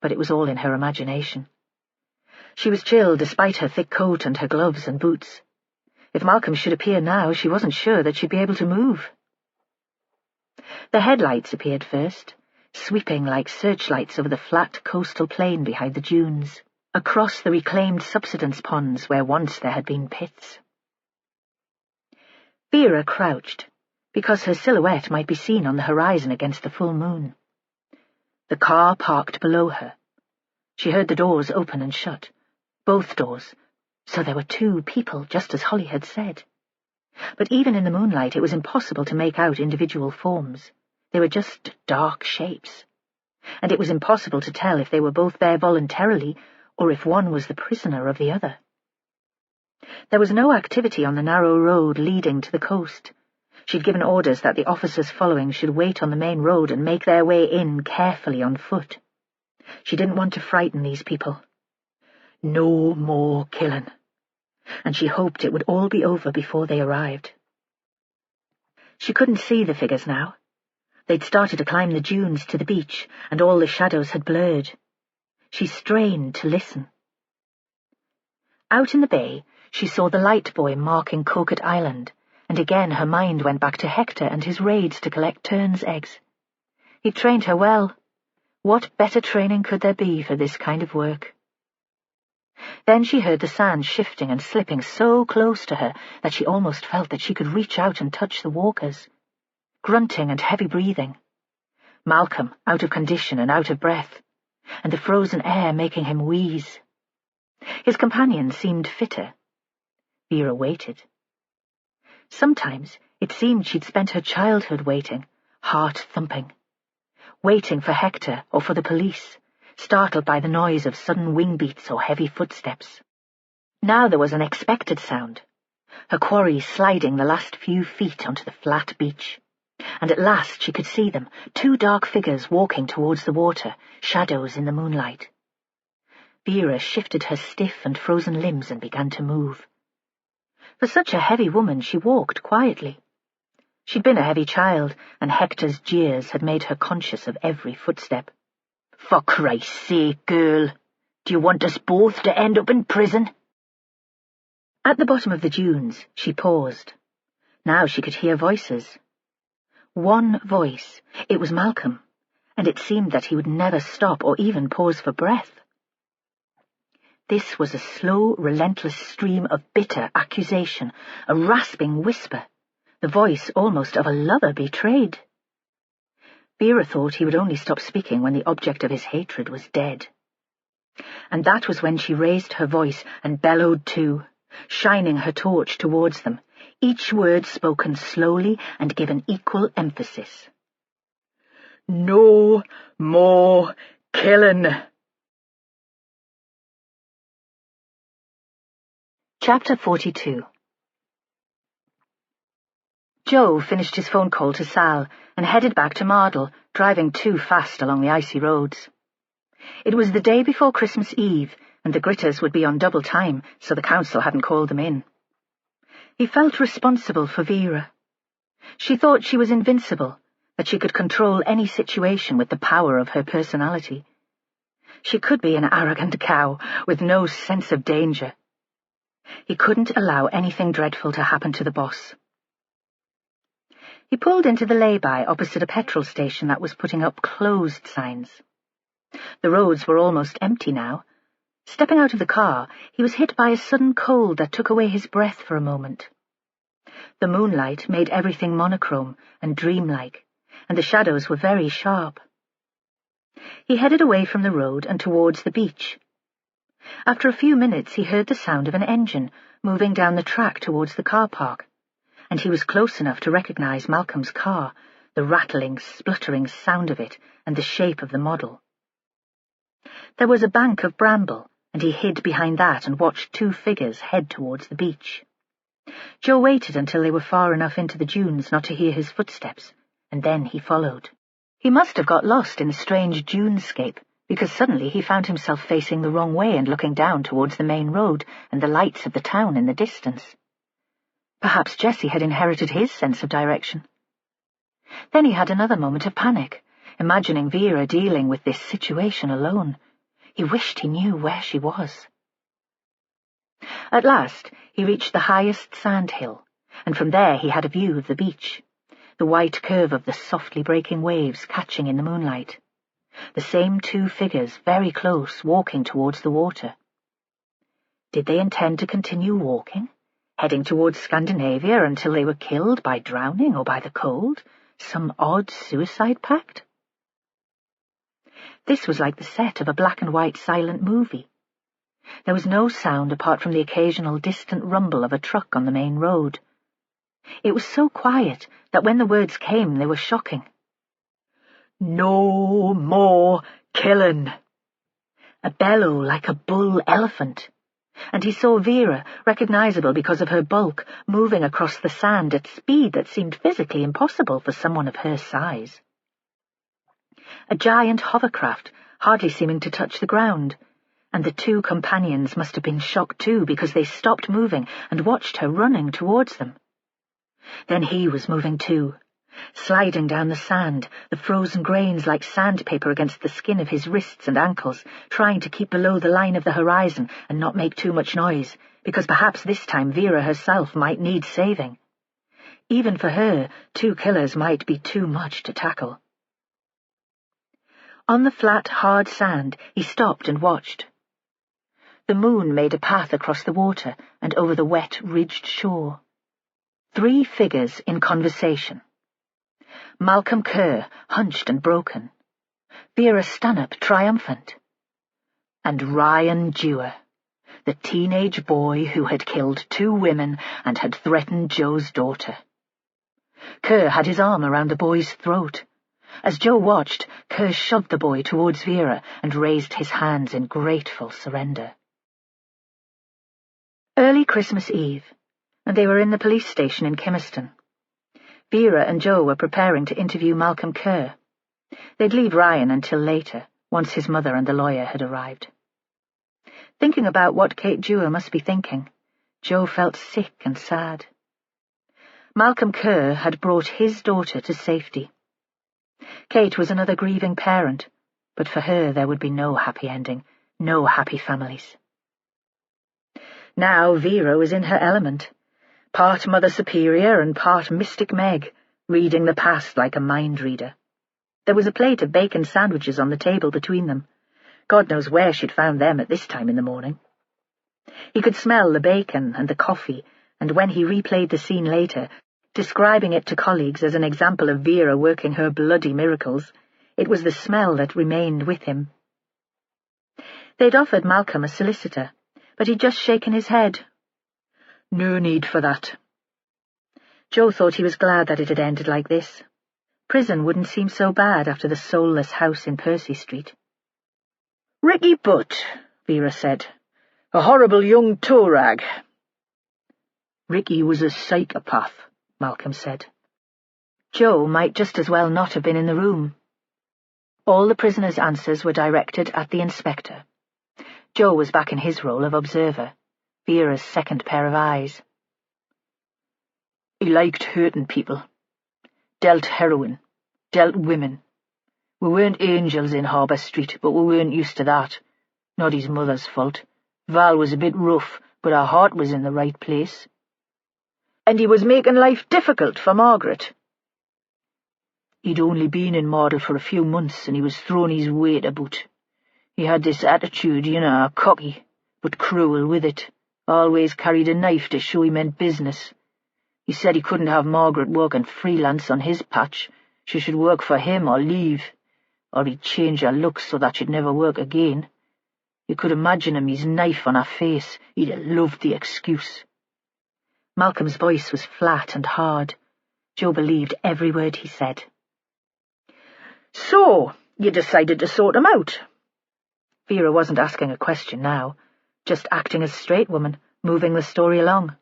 but it was all in her imagination. She was chilled despite her thick coat and her gloves and boots. If Malcolm should appear now, she wasn't sure that she'd be able to move. The headlights appeared first, sweeping like searchlights over the flat coastal plain behind the dunes, across the reclaimed subsidence ponds where once there had been pits. Vera crouched, because her silhouette might be seen on the horizon against the full moon. The car parked below her. She heard the doors open and shut, both doors, so there were 2 people, just as Holly had said. But even in the moonlight it was impossible to make out individual forms. They were just dark shapes. And it was impossible to tell if they were both there voluntarily or if one was the prisoner of the other. There was no activity on the narrow road leading to the coast. She'd given orders that the officers following should wait on the main road and make their way in carefully on foot. She didn't want to frighten these people. No more killing. And she hoped it would all be over before they arrived. She couldn't see the figures now. They'd started to climb the dunes to the beach, and all the shadows had blurred. She strained to listen. Out in the bay, she saw the light buoy marking Coquet Island, and again her mind went back to Hector and his raids to collect terns' eggs. He'd trained her well. What better training could there be for this kind of work? Then she heard the sand shifting and slipping so close to her that she almost felt that she could reach out and touch the walkers. Grunting and heavy breathing. Malcolm, out of condition and out of breath, and the frozen air making him wheeze. His companion seemed fitter. Vera waited. Sometimes it seemed she'd spent her childhood waiting, heart thumping. Waiting for Hector or for the police, startled by the noise of sudden wing beats or heavy footsteps. Now there was an expected sound, her quarry sliding the last few feet onto the flat beach. And at last she could see them, 2 dark figures walking towards the water, shadows in the moonlight. Vera shifted her stiff and frozen limbs and began to move. For such a heavy woman she walked quietly. She'd been a heavy child, and Hector's jeers had made her conscious of every footstep. For Christ's sake, girl, do you want us both to end up in prison? At the bottom of the dunes she paused. Now she could hear voices. One voice. It was Malcolm, and it seemed that he would never stop or even pause for breath. This was a slow, relentless stream of bitter accusation, a rasping whisper, the voice almost of a lover betrayed. Vera thought he would only stop speaking when the object of his hatred was dead. And that was when she raised her voice and bellowed too, shining her torch towards them, each word spoken slowly and given equal emphasis. No more killing. Chapter 42. Joe finished his phone call to Sal and headed back to Mardle, driving too fast along the icy roads. It was the day before Christmas Eve, and the Gritters would be on double time, so the council hadn't called them in. He felt responsible for Vera. She thought she was invincible, that she could control any situation with the power of her personality. She could be an arrogant cow with no sense of danger. He couldn't allow anything dreadful to happen to the boss. He pulled into the lay-by opposite a petrol station that was putting up closed signs. The roads were almost empty now. Stepping out of the car, he was hit by a sudden cold that took away his breath for a moment. The moonlight made everything monochrome and dreamlike, and the shadows were very sharp. He headed away from the road and towards the beach. After a few minutes he heard the sound of an engine moving down the track towards the car park, and he was close enough to recognize Malcolm's car, the rattling, spluttering sound of it, and the shape of the model. There was a bank of bramble, and he hid behind that and watched two figures head towards the beach. Joe waited until they were far enough into the dunes not to hear his footsteps, and then he followed. He must have got lost in the strange dunescape, because suddenly he found himself facing the wrong way and looking down towards the main road and the lights of the town in the distance. Perhaps Jessie had inherited his sense of direction. Then he had another moment of panic, imagining Vera dealing with this situation alone. He wished he knew where she was. At last he reached the highest sand hill, and from there he had a view of the beach, the white curve of the softly breaking waves catching in the moonlight. The same two figures very close, walking towards the water. Did they intend to continue walking, heading towards Scandinavia until they were killed by drowning or by the cold, some odd suicide pact? This was like the set of a black-and-white silent movie. There was no sound apart from the occasional distant rumble of a truck on the main road. It was so quiet that when the words came they were shocking. "No more killing." A bellow like a bull elephant. And he saw Vera, recognizable because of her bulk, moving across the sand at speed that seemed physically impossible for someone of her size. A giant hovercraft, hardly seeming to touch the ground, and the two companions must have been shocked too because they stopped moving and watched her running towards them. Then he was moving too, sliding down the sand, the frozen grains like sandpaper against the skin of his wrists and ankles, trying to keep below the line of the horizon and not make too much noise, because perhaps this time Vera herself might need saving. Even for her, two killers might be too much to tackle. On the flat, hard sand, he stopped and watched. The moon made a path across the water and over the wet, ridged shore. 3 figures in conversation. Malcolm Kerr, hunched and broken. Vera Stanhope, triumphant. And Ryan Dewar, the teenage boy who had killed 2 women and had threatened Joe's daughter. Kerr had his arm around the boy's throat. As Joe watched, Kerr shoved the boy towards Vera and raised his hands in grateful surrender. Early Christmas Eve, and they were in the police station in Kimmerston. Vera and Joe were preparing to interview Malcolm Kerr. They'd leave Ryan until later, once his mother and the lawyer had arrived. Thinking about what Kate Dewar must be thinking, Joe felt sick and sad. Malcolm Kerr had brought his daughter to safety. Kate was another grieving parent, but for her there would be no happy ending, no happy families. Now Vera was in her element, part Mother Superior and part Mystic Meg, reading the past like a mind reader. There was a plate of bacon sandwiches on the table between them. God knows where she'd found them at this time in the morning. He could smell the bacon and the coffee, and when he replayed the scene later, describing it to colleagues as an example of Vera working her bloody miracles, it was the smell that remained with him. They'd offered Malcolm a solicitor, but he'd just shaken his head. No need for that. Joe thought he was glad that it had ended like this. Prison wouldn't seem so bad after the soulless house in Percy Street. "Ricky Butt," Vera said. "A horrible young toe rag." "Ricky was a psychopath," Malcolm said. Joe might just as well not have been in the room. All the prisoner's answers were directed at the inspector. Joe was back in his role of observer, Vera's second pair of eyes. He liked hurting people. Dealt heroin. Dealt women. We weren't angels in Harbour Street, but we weren't used to that. Not his mother's fault. Val was a bit rough, but her heart was in the right place. And he was making life difficult for Margaret. He'd only been in Mardle for a few months, and he was throwing his weight about. He had this attitude, cocky, but cruel with it. Always carried a knife to show he meant business. He said he couldn't have Margaret working freelance on his patch. She should work for him or leave, or he'd change her looks so that she'd never work again. You could imagine him, his knife on her face. He'd have loved the excuse. Malcolm's voice was flat and hard. Joe believed every word he said. So, you decided to sort him out? Vera wasn't asking a question now, just acting as straight woman, moving the story along.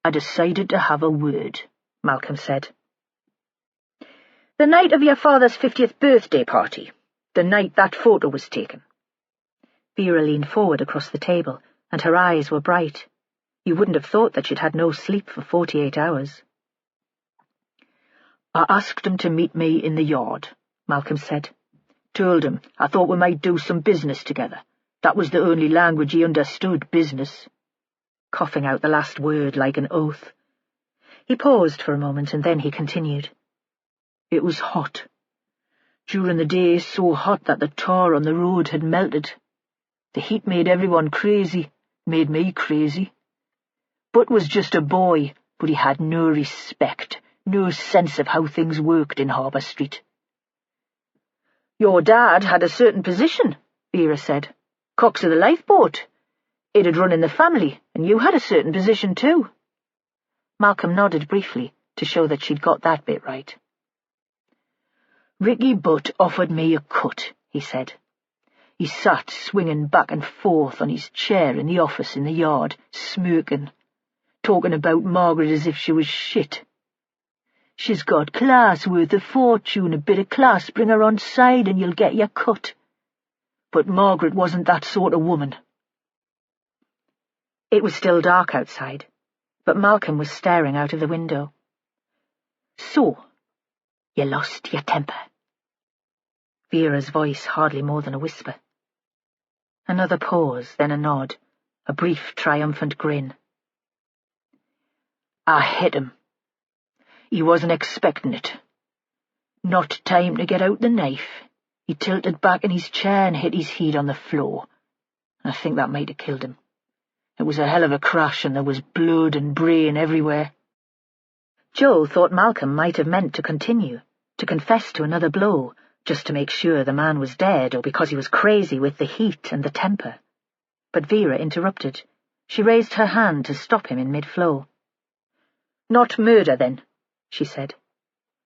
I decided to have a word, Malcolm said. The night of your father's 50th birthday party, the night that photo was taken. Vera leaned forward across the table, and her eyes were bright. You wouldn't have thought that she'd had no sleep for 48 hours. I asked him to meet me in the yard, Malcolm said. Told him I thought we might do some business together. That was the only language he understood, business. Coughing out the last word like an oath. He paused for a moment, and then he continued. It was hot. During the day, so hot that the tar on the road had melted. The heat made everyone crazy, made me crazy. Butt was just a boy, but he had no respect, no sense of how things worked in Harbour Street. Your dad had a certain position, Vera said. Cox of the lifeboat. It had run in the family, and you had a certain position too. Malcolm nodded briefly to show that she'd got that bit right. Ricky Butt offered me a cut, he said. He sat swinging back and forth on his chair in the office in the yard, smirking, talking about Margaret as if she was shit. She's got class worth a fortune, a bit of class, bring her on side and you'll get your cut. But Margaret wasn't that sort of woman. It was still dark outside, but Malcolm was staring out of the window. So, you lost your temper. Vera's voice hardly more than a whisper. Another pause, then a nod, a brief triumphant grin. I hit him. He wasn't expecting it. Not time to get out the knife. He tilted back in his chair and hit his head on the floor. I think that might have killed him. It was a hell of a crash, and there was blood and brain everywhere. Joe thought Malcolm might have meant to continue, to confess to another blow, just to make sure the man was dead or because he was crazy with the heat and the temper. But Vera interrupted. She raised her hand to stop him in mid-flow. Not murder, then, she said.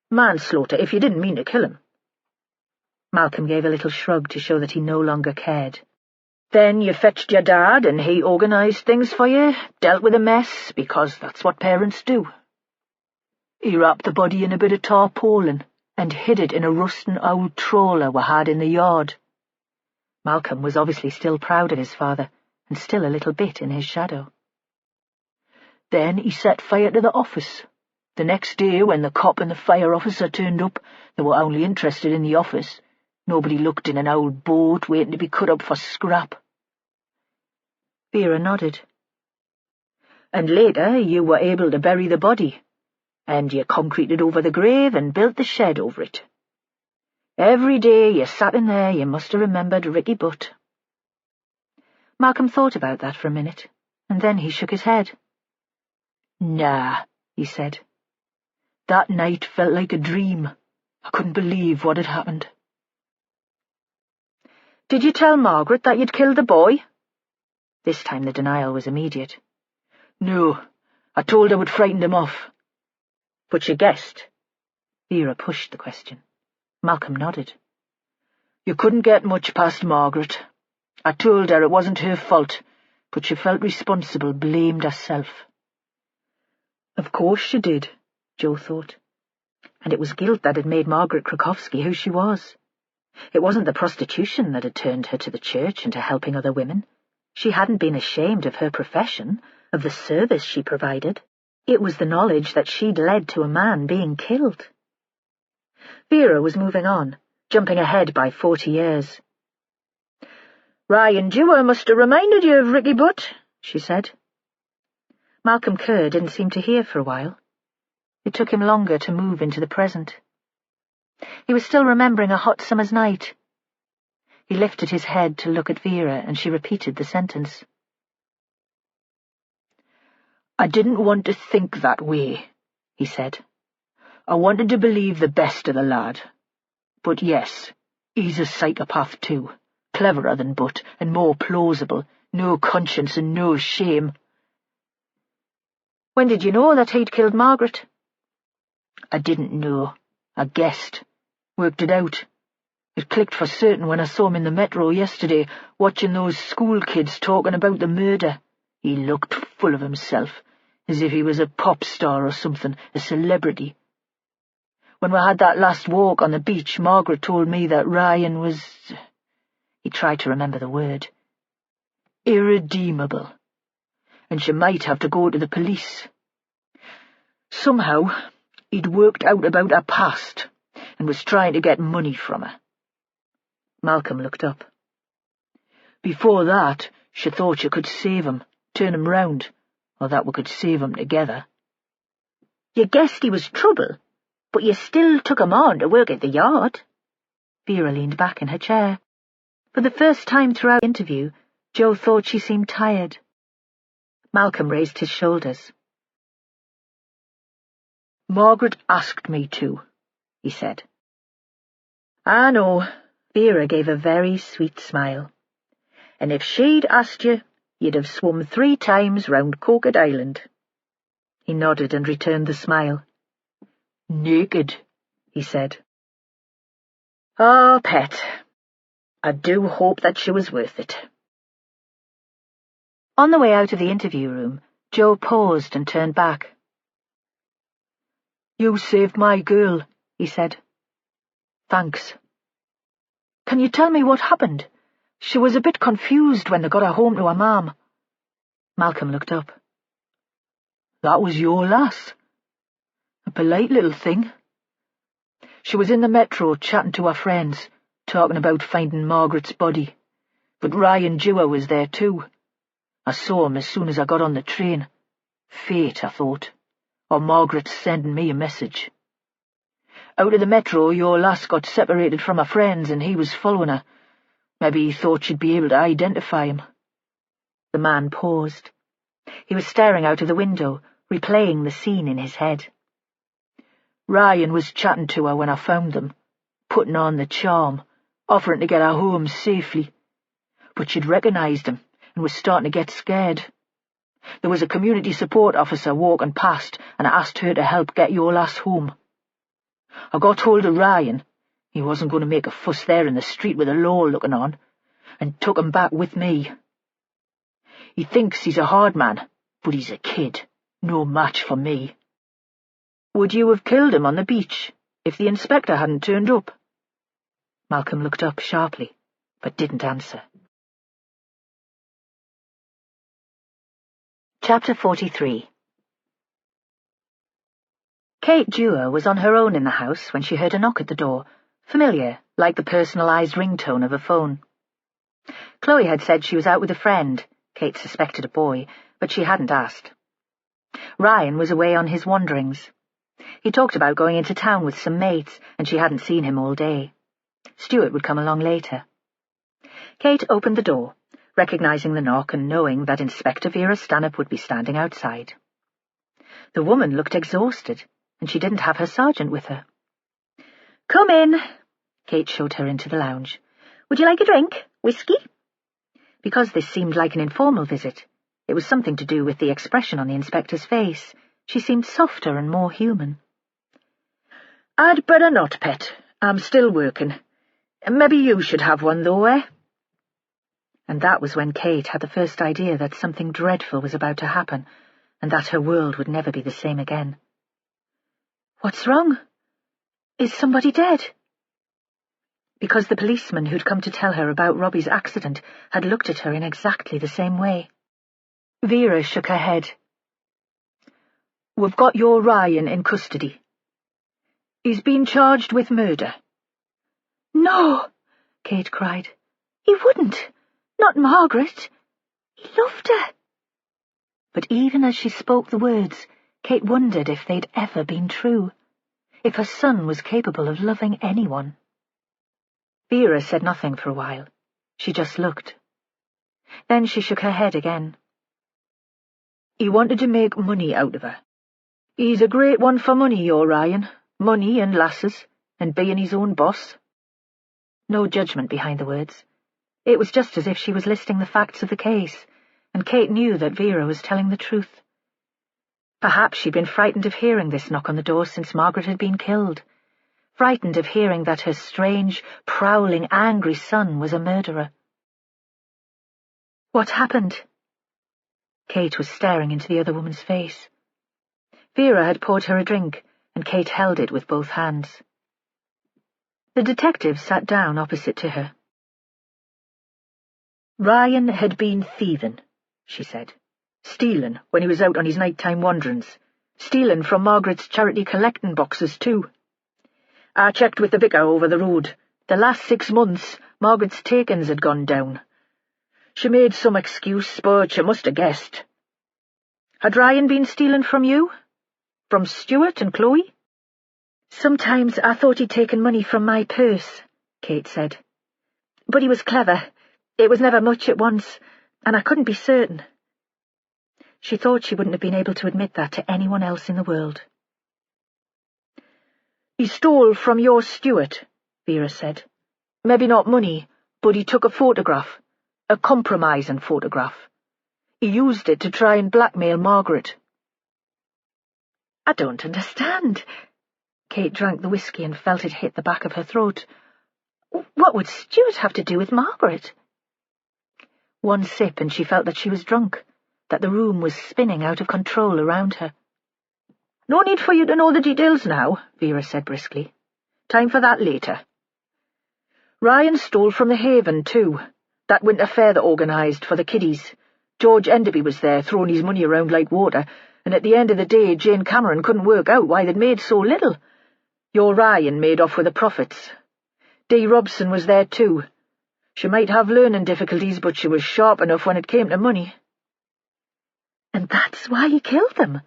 Manslaughter, if you didn't mean to kill him. Malcolm gave a little shrug to show that he no longer cared. Then you fetched your dad, and he organised things for you, dealt with a mess, because that's what parents do. He wrapped the body in a bit of tarpaulin and hid it in a rusting old trawler we had in the yard. Malcolm was obviously still proud of his father, and still a little bit in his shadow. Then he set fire to the office. The next day, when the cop and the fire officer turned up, they were only interested in the office. Nobody looked in an old boat waiting to be cut up for scrap. Vera nodded. And later you were able to bury the body, and you concreted over the grave and built the shed over it. Every day you sat in there, you must have remembered Ricky Butt. Malcolm thought about that for a minute, and then he shook his head. Nah, he said. That night felt like a dream. I couldn't believe what had happened. Did you tell Margaret that you'd killed the boy? This time the denial was immediate. No, I told her we'd frightened him off. But she guessed. Vera pushed the question. Malcolm nodded. You couldn't get much past Margaret. I told her it wasn't her fault, but she felt responsible, blamed herself. Of course she did, Joe thought. And it was guilt that had made Margaret Krukowski who she was. It wasn't the prostitution that had turned her to the church and to helping other women. She hadn't been ashamed of her profession, of the service she provided. It was the knowledge that she'd led to a man being killed. Vera was moving on, jumping ahead by 40 years. "Ryan Dewar must have reminded you of Ricky Butt," she said. Malcolm Kerr didn't seem to hear for a while. It took him longer to move into the present. He was still remembering a hot summer's night. He lifted his head to look at Vera, and she repeated the sentence. "I didn't want to think that way," he said. "I wanted to believe the best of the lad. But yes, he's a psychopath too, cleverer than Butt, and more plausible, no conscience and no shame." "When did you know that he'd killed Margaret?" "I didn't know. I guessed. Worked it out. It clicked for certain when I saw him in the Metro yesterday, watching those school kids talking about the murder. He looked full of himself, as if he was a pop star or something, a celebrity. When we had that last walk on the beach, Margaret told me that Ryan was—" he tried to remember the word— "irredeemable, and she might have to go to the police. Somehow, he'd worked out about her past, and was trying to get money from her." Malcolm looked up. "Before that, she thought she could save him, turn him round, or that we could save him together." "You guessed he was trouble, but you still took him on to work at the yard." Vera leaned back in her chair. For the first time throughout the interview, Joe thought she seemed tired. Malcolm raised his shoulders. "Margaret asked me to," he said. "I know." Vera gave a very sweet smile. "And if she'd asked you, you'd have swum 3 times round Coquet Island." He nodded and returned the smile. "Naked," he said. "Oh, pet, I do hope that she was worth it." On the way out of the interview room, Joe paused and turned back. "You saved my girl," he said. "Thanks. Can you tell me what happened? She was a bit confused when they got her home to her mum." Malcolm looked up. "That was your lass? A polite little thing. She was in the Metro chatting to her friends, talking about finding Margaret's body. But Ryan Dewar was there too. I saw him as soon as I got on the train. Fate, I thought. Or Margaret sending me a message. Out of the Metro, your lass got separated from her friends and he was following her. Maybe he thought she'd be able to identify him." The man paused. He was staring out of the window, replaying the scene in his head. "Ryan was chatting to her when I found them, putting on the charm, offering to get her home safely. But she'd recognised him and was starting to get scared. There was a community support officer walking past, and I asked her to help get your lass home. I got hold of Ryan. He wasn't going to make a fuss there in the street with the law looking on, and took him back with me. He thinks he's a hard man, but he's a kid, no match for me." "Would you have killed him on the beach if the inspector hadn't turned up?" Malcolm looked up sharply, but didn't answer. Chapter 43. Kate Dewar was on her own in the house when she heard a knock at the door, familiar, like the personalised ringtone of a phone. Chloe had said she was out with a friend. Kate suspected a boy, but she hadn't asked. Ryan was away on his wanderings. He talked about going into town with some mates, and she hadn't seen him all day. Stuart would come along later. Kate opened the door, recognising the knock and knowing that Inspector Vera Stanhope would be standing outside. The woman looked exhausted, and she didn't have her sergeant with her. "Come in." Kate showed her into the lounge. "Would you like a drink? Whiskey?" Because this seemed like an informal visit, it was something to do with the expression on the inspector's face. She seemed softer and more human. "I'd better not, pet. I'm still working. Maybe you should have one, though, eh?" And that was when Kate had the first idea that something dreadful was about to happen, and that her world would never be the same again. "What's wrong? Is somebody dead?" because the policeman who'd come to tell her about Robbie's accident had looked at her in exactly the same way. Vera shook her head. "We've got your Ryan in custody. He's been charged with murder." "No," Kate cried. "He wouldn't. Not Margaret. He loved her." But even as she spoke the words, Kate wondered if they'd ever been true, if her son was capable of loving anyone. Vera said nothing for a while. She just looked. Then she shook her head again. "He wanted to make money out of her. He's a great one for money, your Ryan. Money and lasses, and being his own boss." No judgment behind the words. It was just as if she was listing the facts of the case, and Kate knew that Vera was telling the truth. Perhaps she'd been frightened of hearing this knock on the door since Margaret had been killed, frightened of hearing that her strange, prowling, angry son was a murderer. "What happened?" Kate was staring into the other woman's face. Vera had poured her a drink, and Kate held it with both hands. The detective sat down opposite to her. "Ryan had been thieving," she said. "Stealing when he was out on his nighttime wanderings. Stealing from Margaret's charity collecting boxes, too. I checked with the vicar over the road. The last 6 months, Margaret's takings had gone down. She made some excuse, but she must have guessed." "Had Ryan been stealing from you? From Stuart and Chloe?" "Sometimes I thought he'd taken money from my purse," Kate said. "But he was clever. It was never much at once, and I couldn't be certain." She thought she wouldn't have been able to admit that to anyone else in the world. "He stole from your Stuart," Vera said. "Maybe not money, but he took a photograph, a compromising photograph. He used it to try and blackmail Margaret." "I don't understand." Kate drank the whiskey and felt it hit the back of her throat. "What would Stuart have to do with Margaret?" One sip and she felt that she was drunk, that the room was spinning out of control around her. "No need for you to know the details now," Vera said briskly. "Time for that later. Ryan stole from the Haven, too. That winter fair they organised for the kiddies. George Enderby was there, throwing his money around like water, and at the end of the day Jane Cameron couldn't work out why they'd made so little. Your Ryan made off with the profits. Dee Robson was there, too. She might have learning difficulties, but she was sharp enough when it came to money." "And that's why he killed them?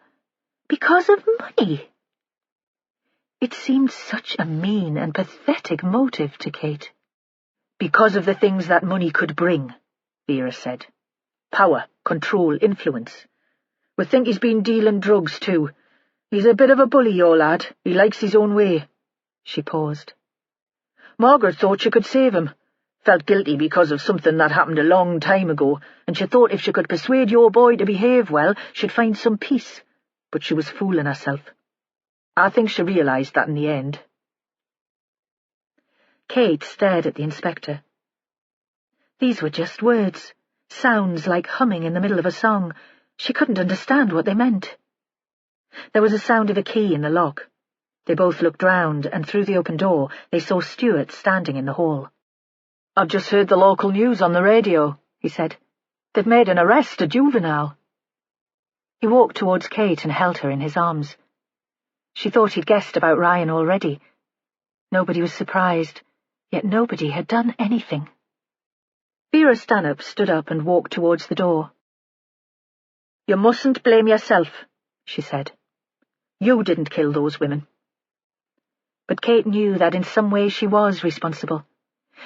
Because of money?" It seemed such a mean and pathetic motive to Kate. "Because of the things that money could bring," Vera said. "Power, control, influence. We think he's been dealing drugs, too. He's a bit of a bully, your lad. He likes his own way." She paused. "Margaret thought she could save him. Felt guilty because of something that happened a long time ago, and she thought if she could persuade your boy to behave well, she'd find some peace. But she was fooling herself. I think she realised that in the end." Kate stared at the inspector. These were just words, sounds like humming in the middle of a song. She couldn't understand what they meant. There was a sound of a key in the lock. They both looked round, and through the open door they saw Stuart standing in the hall. "I've just heard the local news on the radio," he said. "They've made an arrest, a juvenile." He walked towards Kate and held her in his arms. She thought he'd guessed about Ryan already. Nobody was surprised, yet nobody had done anything. Vera Stanhope stood up and walked towards the door. "You mustn't blame yourself," she said. "You didn't kill those women." But Kate knew that in some way she was responsible,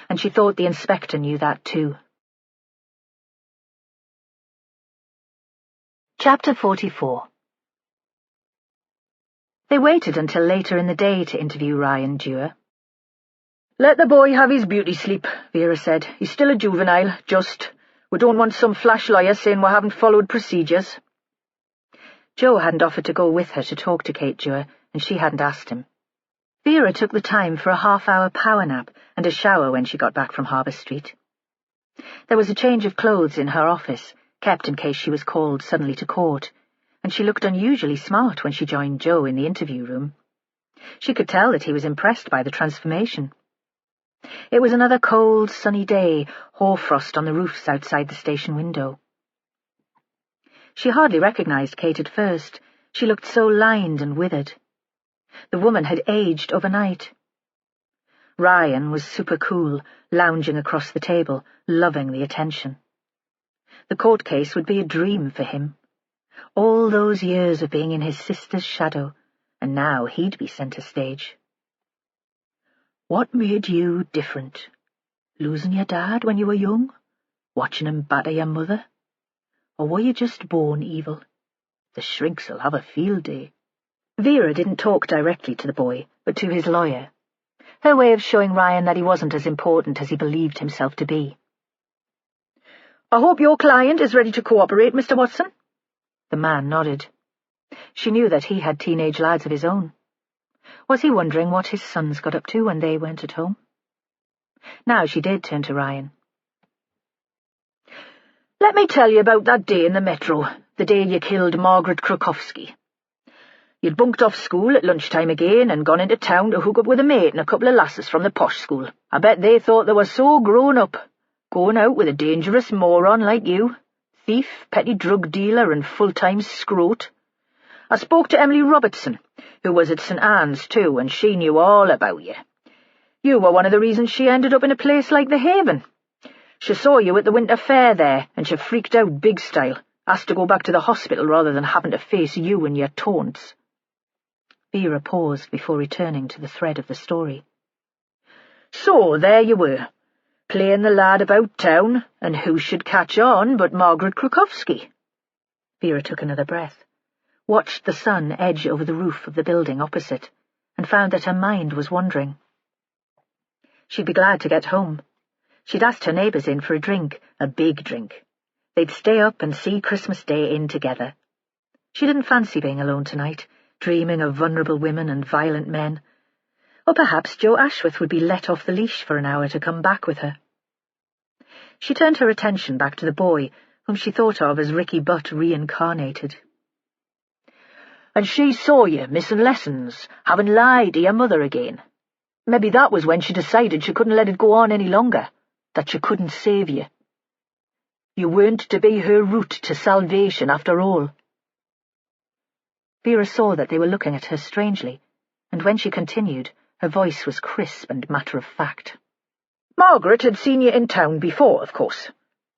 and she thought the inspector knew that too. Chapter 44. They waited until later in the day to interview Ryan Dewar. "Let the boy have his beauty sleep," Vera said. "He's still a juvenile, just. We don't want some flash lawyer saying we haven't followed procedures." Joe hadn't offered to go with her to talk to Kate Dewar, and she hadn't asked him. Vera took the time for a half-hour power nap and a shower when she got back from Harbour Street. There was a change of clothes in her office, kept in case she was called suddenly to court, and she looked unusually smart when she joined Joe in the interview room. She could tell that he was impressed by the transformation. It was another cold, sunny day, hoarfrost on the roofs outside the station window. She hardly recognized Kate at first. She looked so lined and withered. The woman had aged overnight. Ryan was super cool, lounging across the table, loving the attention. The court case would be a dream for him. All those years of being in his sister's shadow, and now he'd be centre stage. What made you different? Losing your dad when you were young? Watching him batter your mother? Or were you just born evil? The shrinks'll have a field day. Vera didn't talk directly to the boy, but to his lawyer, her way of showing Ryan that he wasn't as important as he believed himself to be. I hope your client is ready to cooperate, Mr. Watson. The man nodded. She knew that he had teenage lads of his own. Was he wondering what his sons got up to when they weren't at home? Now she did turn to Ryan. Let me tell you about that day in the Metro, the day you killed Margaret Krukowski. You'd bunked off school at lunchtime again and gone into town to hook up with a mate and a couple of lasses from the posh school. I bet they thought they were so grown up, going out with a dangerous moron like you, thief, petty drug dealer and full-time scrote. I spoke to Emily Robertson, who was at St. Anne's too, and she knew all about you. You were one of the reasons she ended up in a place like the Haven. She saw you at the winter fair there, and she freaked out big style, asked to go back to the hospital rather than having to face you and your taunts. Vera paused before returning to the thread of the story. So there you were, playing the lad about town, and who should catch on but Margaret Krukowski? Vera took another breath, watched the sun edge over the roof of the building opposite, and found that her mind was wandering. She'd be glad to get home. She'd asked her neighbours in for a drink, a big drink. They'd stay up and see Christmas Day in together. She didn't fancy being alone tonight, dreaming of vulnerable women and violent men. Or perhaps Joe Ashworth would be let off the leash for an hour to come back with her. She turned her attention back to the boy, whom she thought of as Ricky Butt reincarnated. And she saw you missing lessons, having lied to your mother again. Maybe that was when she decided she couldn't let it go on any longer, that she couldn't save you. You weren't to be her route to salvation after all. Vera saw that they were looking at her strangely, and when she continued, her voice was crisp and matter-of-fact. Margaret had seen you in town before, of course.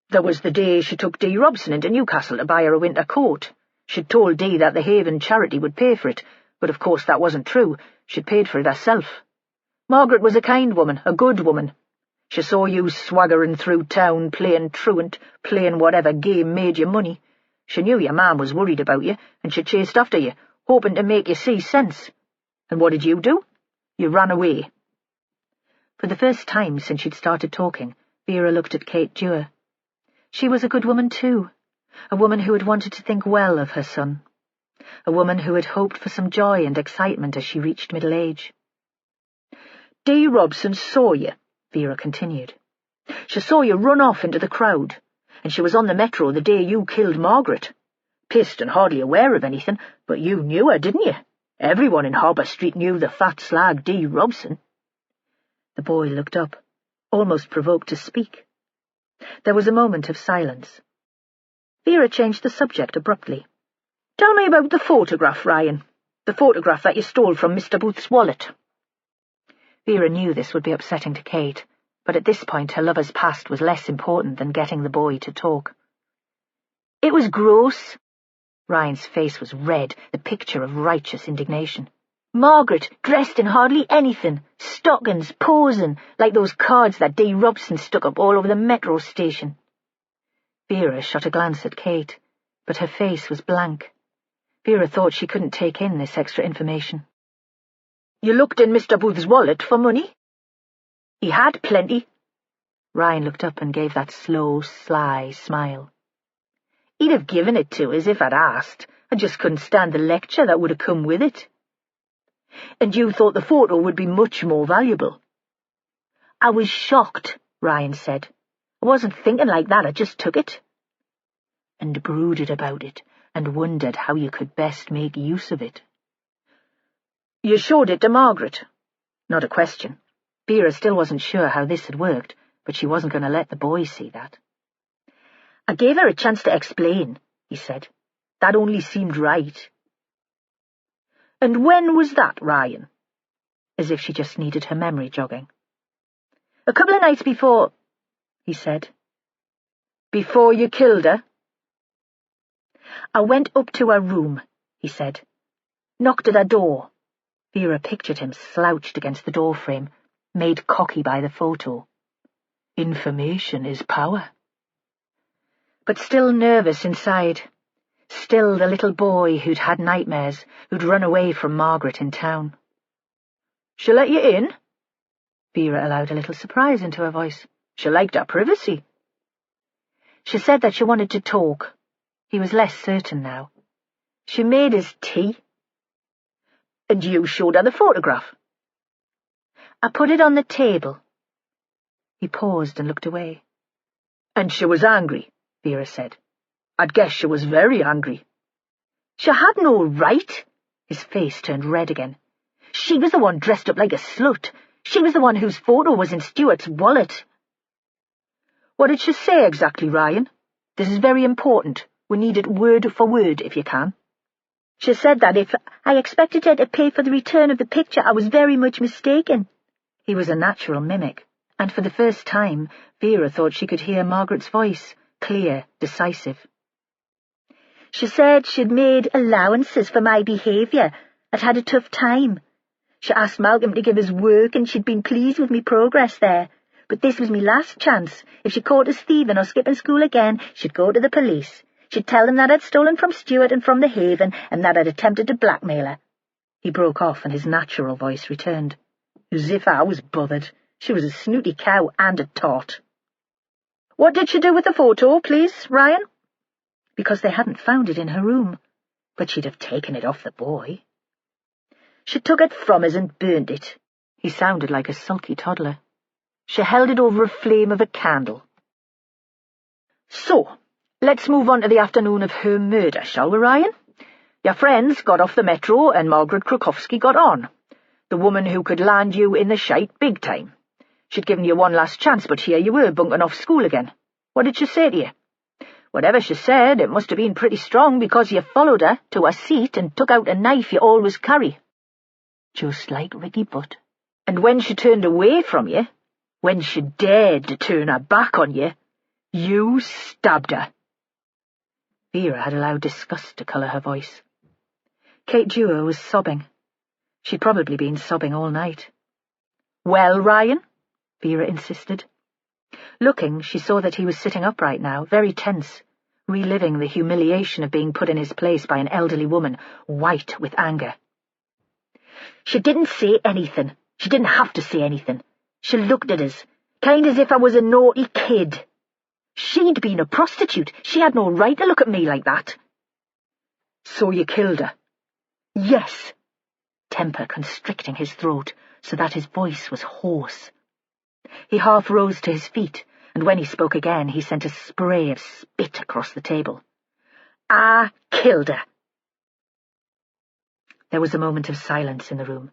There was the day she took Dee Robson into Newcastle to buy her a winter coat. She'd told Dee that the Haven charity would pay for it, but of course that wasn't true. She'd paid for it herself. Margaret was a kind woman, a good woman. She saw you swaggering through town, playing truant, playing whatever game made you money. She knew your mam was worried about you, and she chased after you, hoping to make you see sense. And what did you do? You ran away. For the first time since she'd started talking, Vera looked at Kate Dewar. She was a good woman too, a woman who had wanted to think well of her son, a woman who had hoped for some joy and excitement as she reached middle age. Dee Robson saw you, Vera continued. She saw you run off into the crowd, and she was on the Metro the day you killed Margaret. Pissed and hardly aware of anything, but you knew her, didn't you? Everyone in Harbour Street knew the fat slag Dee Robson. The boy looked up, almost provoked to speak. There was a moment of silence. Vera changed the subject abruptly. Tell me about the photograph, Ryan. The photograph that you stole from Mr. Booth's wallet. Vera knew this would be upsetting to Kate, but at this point her lover's past was less important than getting the boy to talk. It was gross. Ryan's face was red, the picture of righteous indignation. Margaret, dressed in hardly anything, stockings, posing, like those cards that Dee Robson stuck up all over the Metro station. Vera shot a glance at Kate, but her face was blank. Vera thought she couldn't take in this extra information. You looked in Mr. Booth's wallet for money? He had plenty. Ryan looked up and gave that slow, sly smile. He'd have given it to us if I'd asked. I just couldn't stand the lecture that would have come with it. And you thought the photo would be much more valuable. I was shocked, Ryan said. I wasn't thinking like that, I just took it. And brooded about it, and wondered how you could best make use of it. You showed it to Margaret. Not a question. Vera still wasn't sure how this had worked, but she wasn't going to let the boy see that. "I gave her a chance to explain," he said. "That only seemed right." "And when was that, Ryan?" As if she just needed her memory jogging. "A couple of nights before," he said. "Before you killed her?" "I went up to her room," he said. "Knocked at her door." Vera pictured him slouched against the doorframe, made cocky by the photo. Information is power. But still nervous inside. Still the little boy who'd had nightmares, who'd run away from Margaret in town. "She'll let you in?" Vera allowed a little surprise into her voice. "She liked her privacy." She said that she wanted to talk. He was less certain now. "She made his tea." "And you showed her the photograph?" "I put it on the table." He paused and looked away. "And she was angry," Vera said. "I'd guess she was very angry." "She had no right." His face turned red again. "She was the one dressed up like a slut. She was the one whose photo was in Stuart's wallet." "What did she say exactly, Ryan? This is very important. We need it word for word, if you can." "She said that if I expected her to pay for the return of the picture, I was very much mistaken." He was a natural mimic, and for the first time Vera thought she could hear Margaret's voice, clear, decisive. "She said she'd made allowances for my behaviour. I'd had a tough time. She asked Malcolm to give us work, and she'd been pleased with me progress there. But this was me last chance. If she caught us thieving or skipping school again, she'd go to the police. She'd tell them that I'd stolen from Stuart and from the Haven, and that I'd attempted to blackmail her." He broke off, and his natural voice returned. "As if I was bothered. She was a snooty cow and a tot." "What did she do with the photo, please, Ryan?" Because they hadn't found it in her room. But she'd have taken it off the boy. "She took it from us and burnt it." He sounded like a sulky toddler. "She held it over a flame of a candle." "So, let's move on to the afternoon of her murder, shall we, Ryan? Your friends got off the Metro and Margaret Krukowski got on. The woman who could land you in the shite big time. She'd given you one last chance, but here you were, bunking off school again. What did she say to you? Whatever she said, it must have been pretty strong, because you followed her to her seat and took out a knife you always carry." "Just like Ricky Butt." "And when she turned away from you, when she dared to turn her back on you, you stabbed her." Vera had allowed disgust to colour her voice. Kate Dewar was sobbing. She'd probably been sobbing all night. "Well, Ryan?" Vera insisted. Looking, she saw that he was sitting upright now, very tense, reliving the humiliation of being put in his place by an elderly woman, white with anger. "She didn't say anything. She didn't have to say anything. She looked at us, kind as if I was a naughty kid. She'd been a prostitute. She had no right to look at me like that." "So you killed her?" "Yes," temper constricting his throat so that his voice was hoarse. He half rose to his feet, and when he spoke again he sent a spray of spit across the table. "I killed her." There was a moment of silence in the room,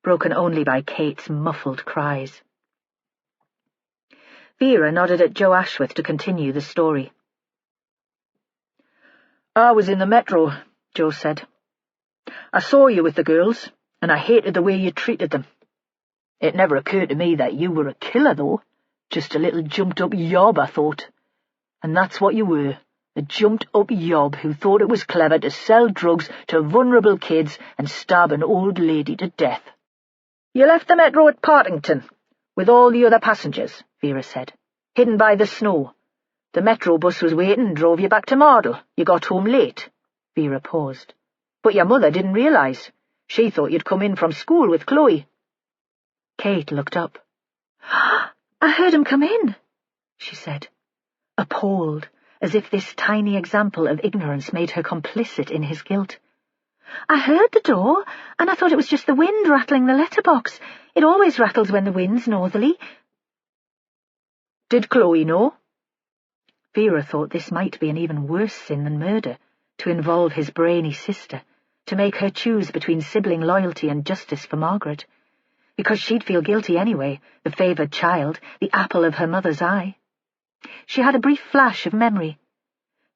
broken only by Kate's muffled cries. Vera nodded at Joe Ashworth to continue the story. "I was in the Metro," Joe said. "I saw you with the girls, and I hated the way you treated them. It never occurred to me that you were a killer, though. Just a little jumped-up yob, I thought. And that's what you were, a jumped-up yob who thought it was clever to sell drugs to vulnerable kids and stab an old lady to death." "You left the Metro at Partington, with all the other passengers," Vera said, "hidden by the snow. The Metro bus was waiting and drove you back to Mardle. You got home late." Vera paused. "But your mother didn't realise. She thought you'd come in from school with Chloe." Kate looked up. "I heard him come in," she said, appalled, as if this tiny example of ignorance made her complicit in his guilt. "I heard the door, and I thought it was just the wind rattling the letterbox. It always rattles when the wind's northerly." "Did Chloe know?" Vera thought this might be an even worse sin than murder, to involve his brainy sister, to make her choose between sibling loyalty and justice for Margaret. because she'd feel guilty anyway, the favoured child, the apple of her mother's eye. She had a brief flash of memory.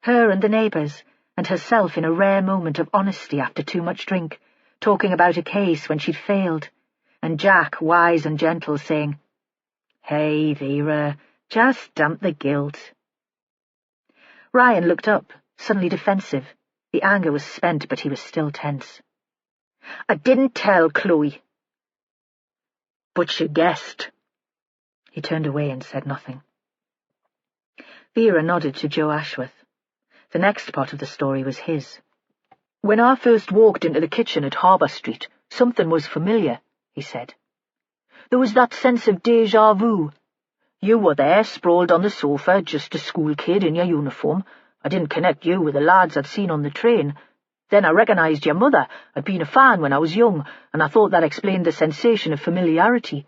Her and the neighbours, and herself in a rare moment of honesty after too much drink, talking about a case when she'd failed, and Jack, wise and gentle, saying, "Hey, Vera, just dump the guilt." Ryan looked up, suddenly defensive. The anger was spent, but he was still tense. "I didn't tell Chloe." "But she guessed." He turned away and said nothing. Vera nodded to Joe Ashworth. The next part of the story was his. "When I first walked into the kitchen at Harbour Street, something was familiar," he said. "There was that sense of déjà vu. You were there, sprawled on the sofa, just a school kid in your uniform. I didn't connect you with the lads I'd seen on the train. Then I recognised your mother. I'd been a fan when I was young, and I thought that explained the sensation of familiarity.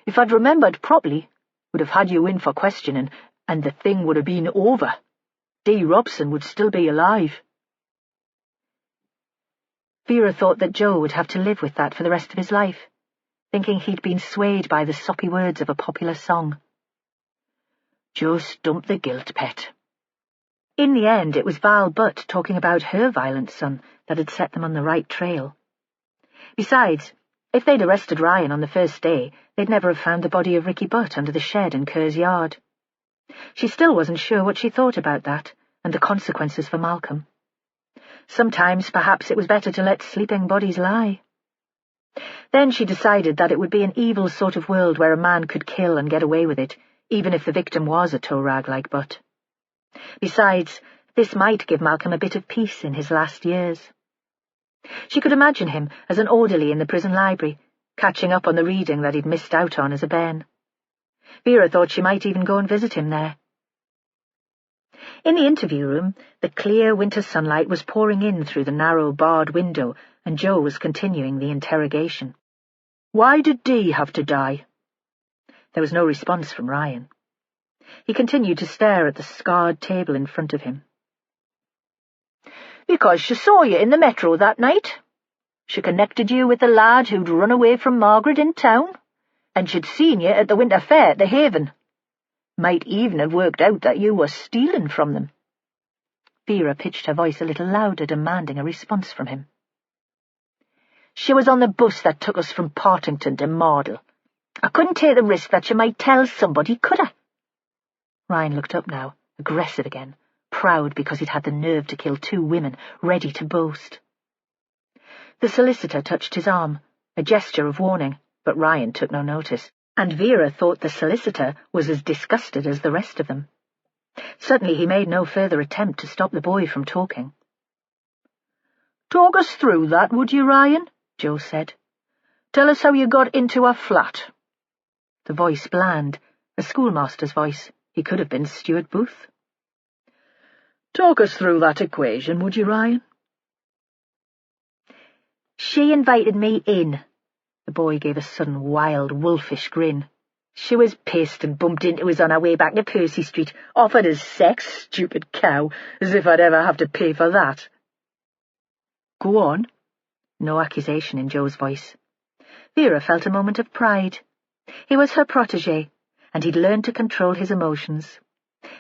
If I'd remembered properly, would have had you in for questioning, and the thing would have been over. D. Robson would still be alive." Vera thought that Joe would have to live with that for the rest of his life, thinking he'd been swayed by the soppy words of a popular song. "Just dump the guilt, pet." In the end, it was Val Butt talking about her violent son that had set them on the right trail. Besides, if they'd arrested Ryan on the first day, they'd never have found the body of Ricky Butt under the shed in Kerr's yard. She still wasn't sure what she thought about that, and the consequences for Malcolm. Sometimes, perhaps, it was better to let sleeping bodies lie. Then she decided that it would be an evil sort of world where a man could kill and get away with it, even if the victim was a tow-rag like Butt. Besides, this might give Malcolm a bit of peace in his last years. She could imagine him as an orderly in the prison library, catching up on the reading that he'd missed out on as a bairn. Vera thought she might even go and visit him there. In the interview room, the clear winter sunlight was pouring in through the narrow barred window, and Joe was continuing the interrogation. "Why did Dee have to die?" There was no response from Ryan. He continued to stare at the scarred table in front of him. "Because she saw you in the Metro that night. She connected you with the lad who'd run away from Margaret in town, and she'd seen you at the winter fair at the Haven. Might even have worked out that you were stealing from them." Vera pitched her voice a little louder, demanding a response from him. "She was on the bus that took us from Partington to Mardle. I couldn't take the risk that she might tell somebody, could I?" Ryan looked up now, aggressive again, proud because he'd had the nerve to kill 2 women, ready to boast. The solicitor touched his arm, a gesture of warning, but Ryan took no notice, and Vera thought the solicitor was as disgusted as the rest of them. Suddenly he made no further attempt to stop the boy from talking. "Talk us through that, would you, Ryan?" Joe said. "Tell us how you got into our flat." The voice bland, a schoolmaster's voice. He could have been Stuart Booth. "Talk us through that equation, would you, Ryan?" "She invited me in." The boy gave a sudden wild, wolfish grin. "She was pissed and bumped into us on our way back to Percy Street, offered us sex, stupid cow, as if I'd ever have to pay for that." "Go on." No accusation in Joe's voice. Vera felt a moment of pride. He was her protégé, and he'd learned to control his emotions.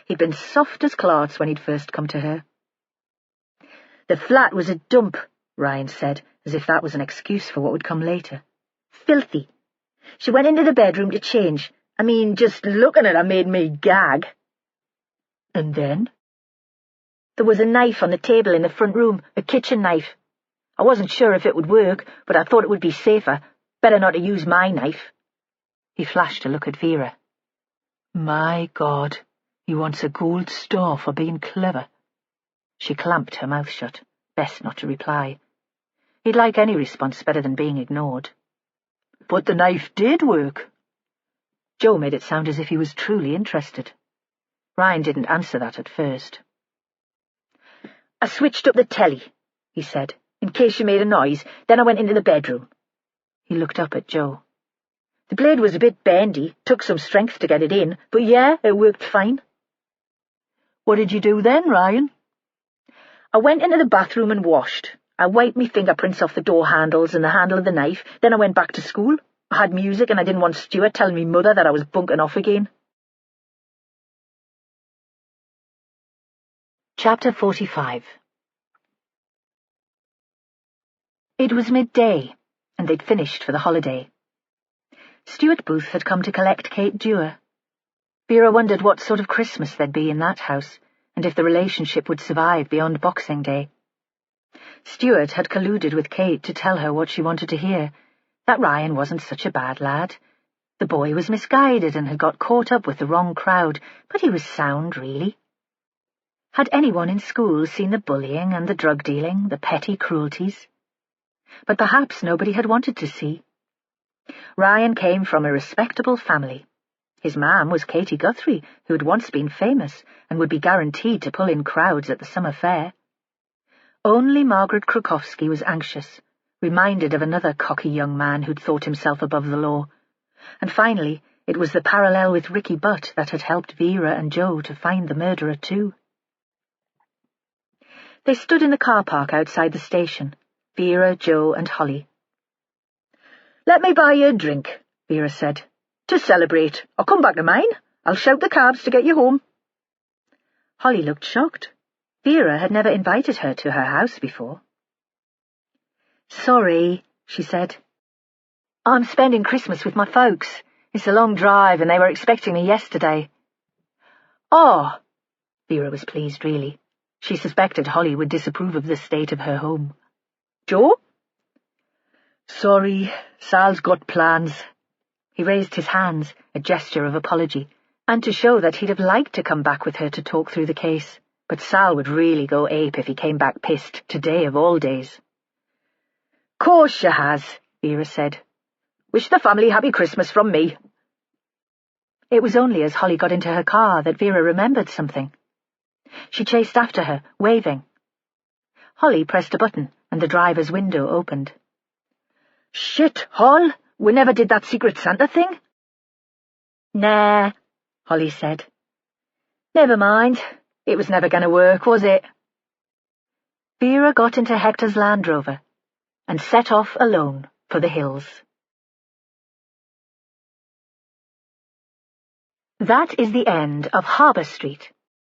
He'd been soft as clarts when he'd first come to her. "The flat was a dump," Ryan said, as if that was an excuse for what would come later. "Filthy. She went into the bedroom to change. I mean, just looking at her made me gag." "And then?" "There was a knife on the table in the front room, a kitchen knife. I wasn't sure if it would work, but I thought it would be safer. Better not to use my knife." He flashed a look at Vera. "My God, he wants a gold star for being clever." She clamped her mouth shut, best not to reply. He'd like any response better than being ignored. "But the knife did work." Joe made it sound as if he was truly interested. Ryan didn't answer that at first. "I switched up the telly," he said, "in case she made a noise. Then I went into the bedroom." He looked up at Joe. "The blade was a bit bendy, took some strength to get it in, but yeah, it worked fine." "What did you do then, Ryan?" "I went into the bathroom and washed. I wiped me fingerprints off the door handles and the handle of the knife, then I went back to school. I had music and I didn't want Stuart telling me mother that I was bunking off again. Chapter 45. It was midday, and they'd finished for the holiday. Stuart Booth had come to collect Kate Dewar. Vera wondered what sort of Christmas there'd be in that house, and if the relationship would survive beyond Boxing Day. Stuart had colluded with Kate to tell her what she wanted to hear, that Ryan wasn't such a bad lad. The boy was misguided and had got caught up with the wrong crowd, but he was sound, really. Had anyone in school seen the bullying and the drug-dealing, the petty cruelties? But perhaps nobody had wanted to see. Ryan came from a respectable family. His mam was Katie Guthrie, who had once been famous and would be guaranteed to pull in crowds at the summer fair. Only Margaret Krukowski was anxious, reminded of another cocky young man who'd thought himself above the law. And finally, it was the parallel with Ricky Butt that had helped Vera and Joe to find the murderer too. They stood in the car park outside the station, Vera, Joe and Holly. "Let me buy you a drink," Vera said. "To celebrate. I'll come back to mine. I'll shout the cabs to get you home." Holly looked shocked. Vera had never invited her to her house before. "Sorry," she said. "I'm spending Christmas with my folks. It's a long drive and they were expecting me yesterday." "Oh." Vera was pleased, really. She suspected Holly would disapprove of the state of her home. "Joe?" "Sorry, Sal's got plans." He raised his hands, a gesture of apology, and to show that he'd have liked to come back with her to talk through the case, but Sal would really go ape if he came back pissed, today of all days. "Course she has," Vera said. "Wish the family happy Christmas from me." It was only as Holly got into her car that Vera remembered something. She chased after her, waving. Holly pressed a button, and the driver's window opened. "Shit, Hol, we never did that Secret Santa thing?" "Nah," Holly said. "Never mind. It was never going to work, was it?" Vera got into Hector's Land Rover and set off alone for the hills. That is the end of Harbour Street,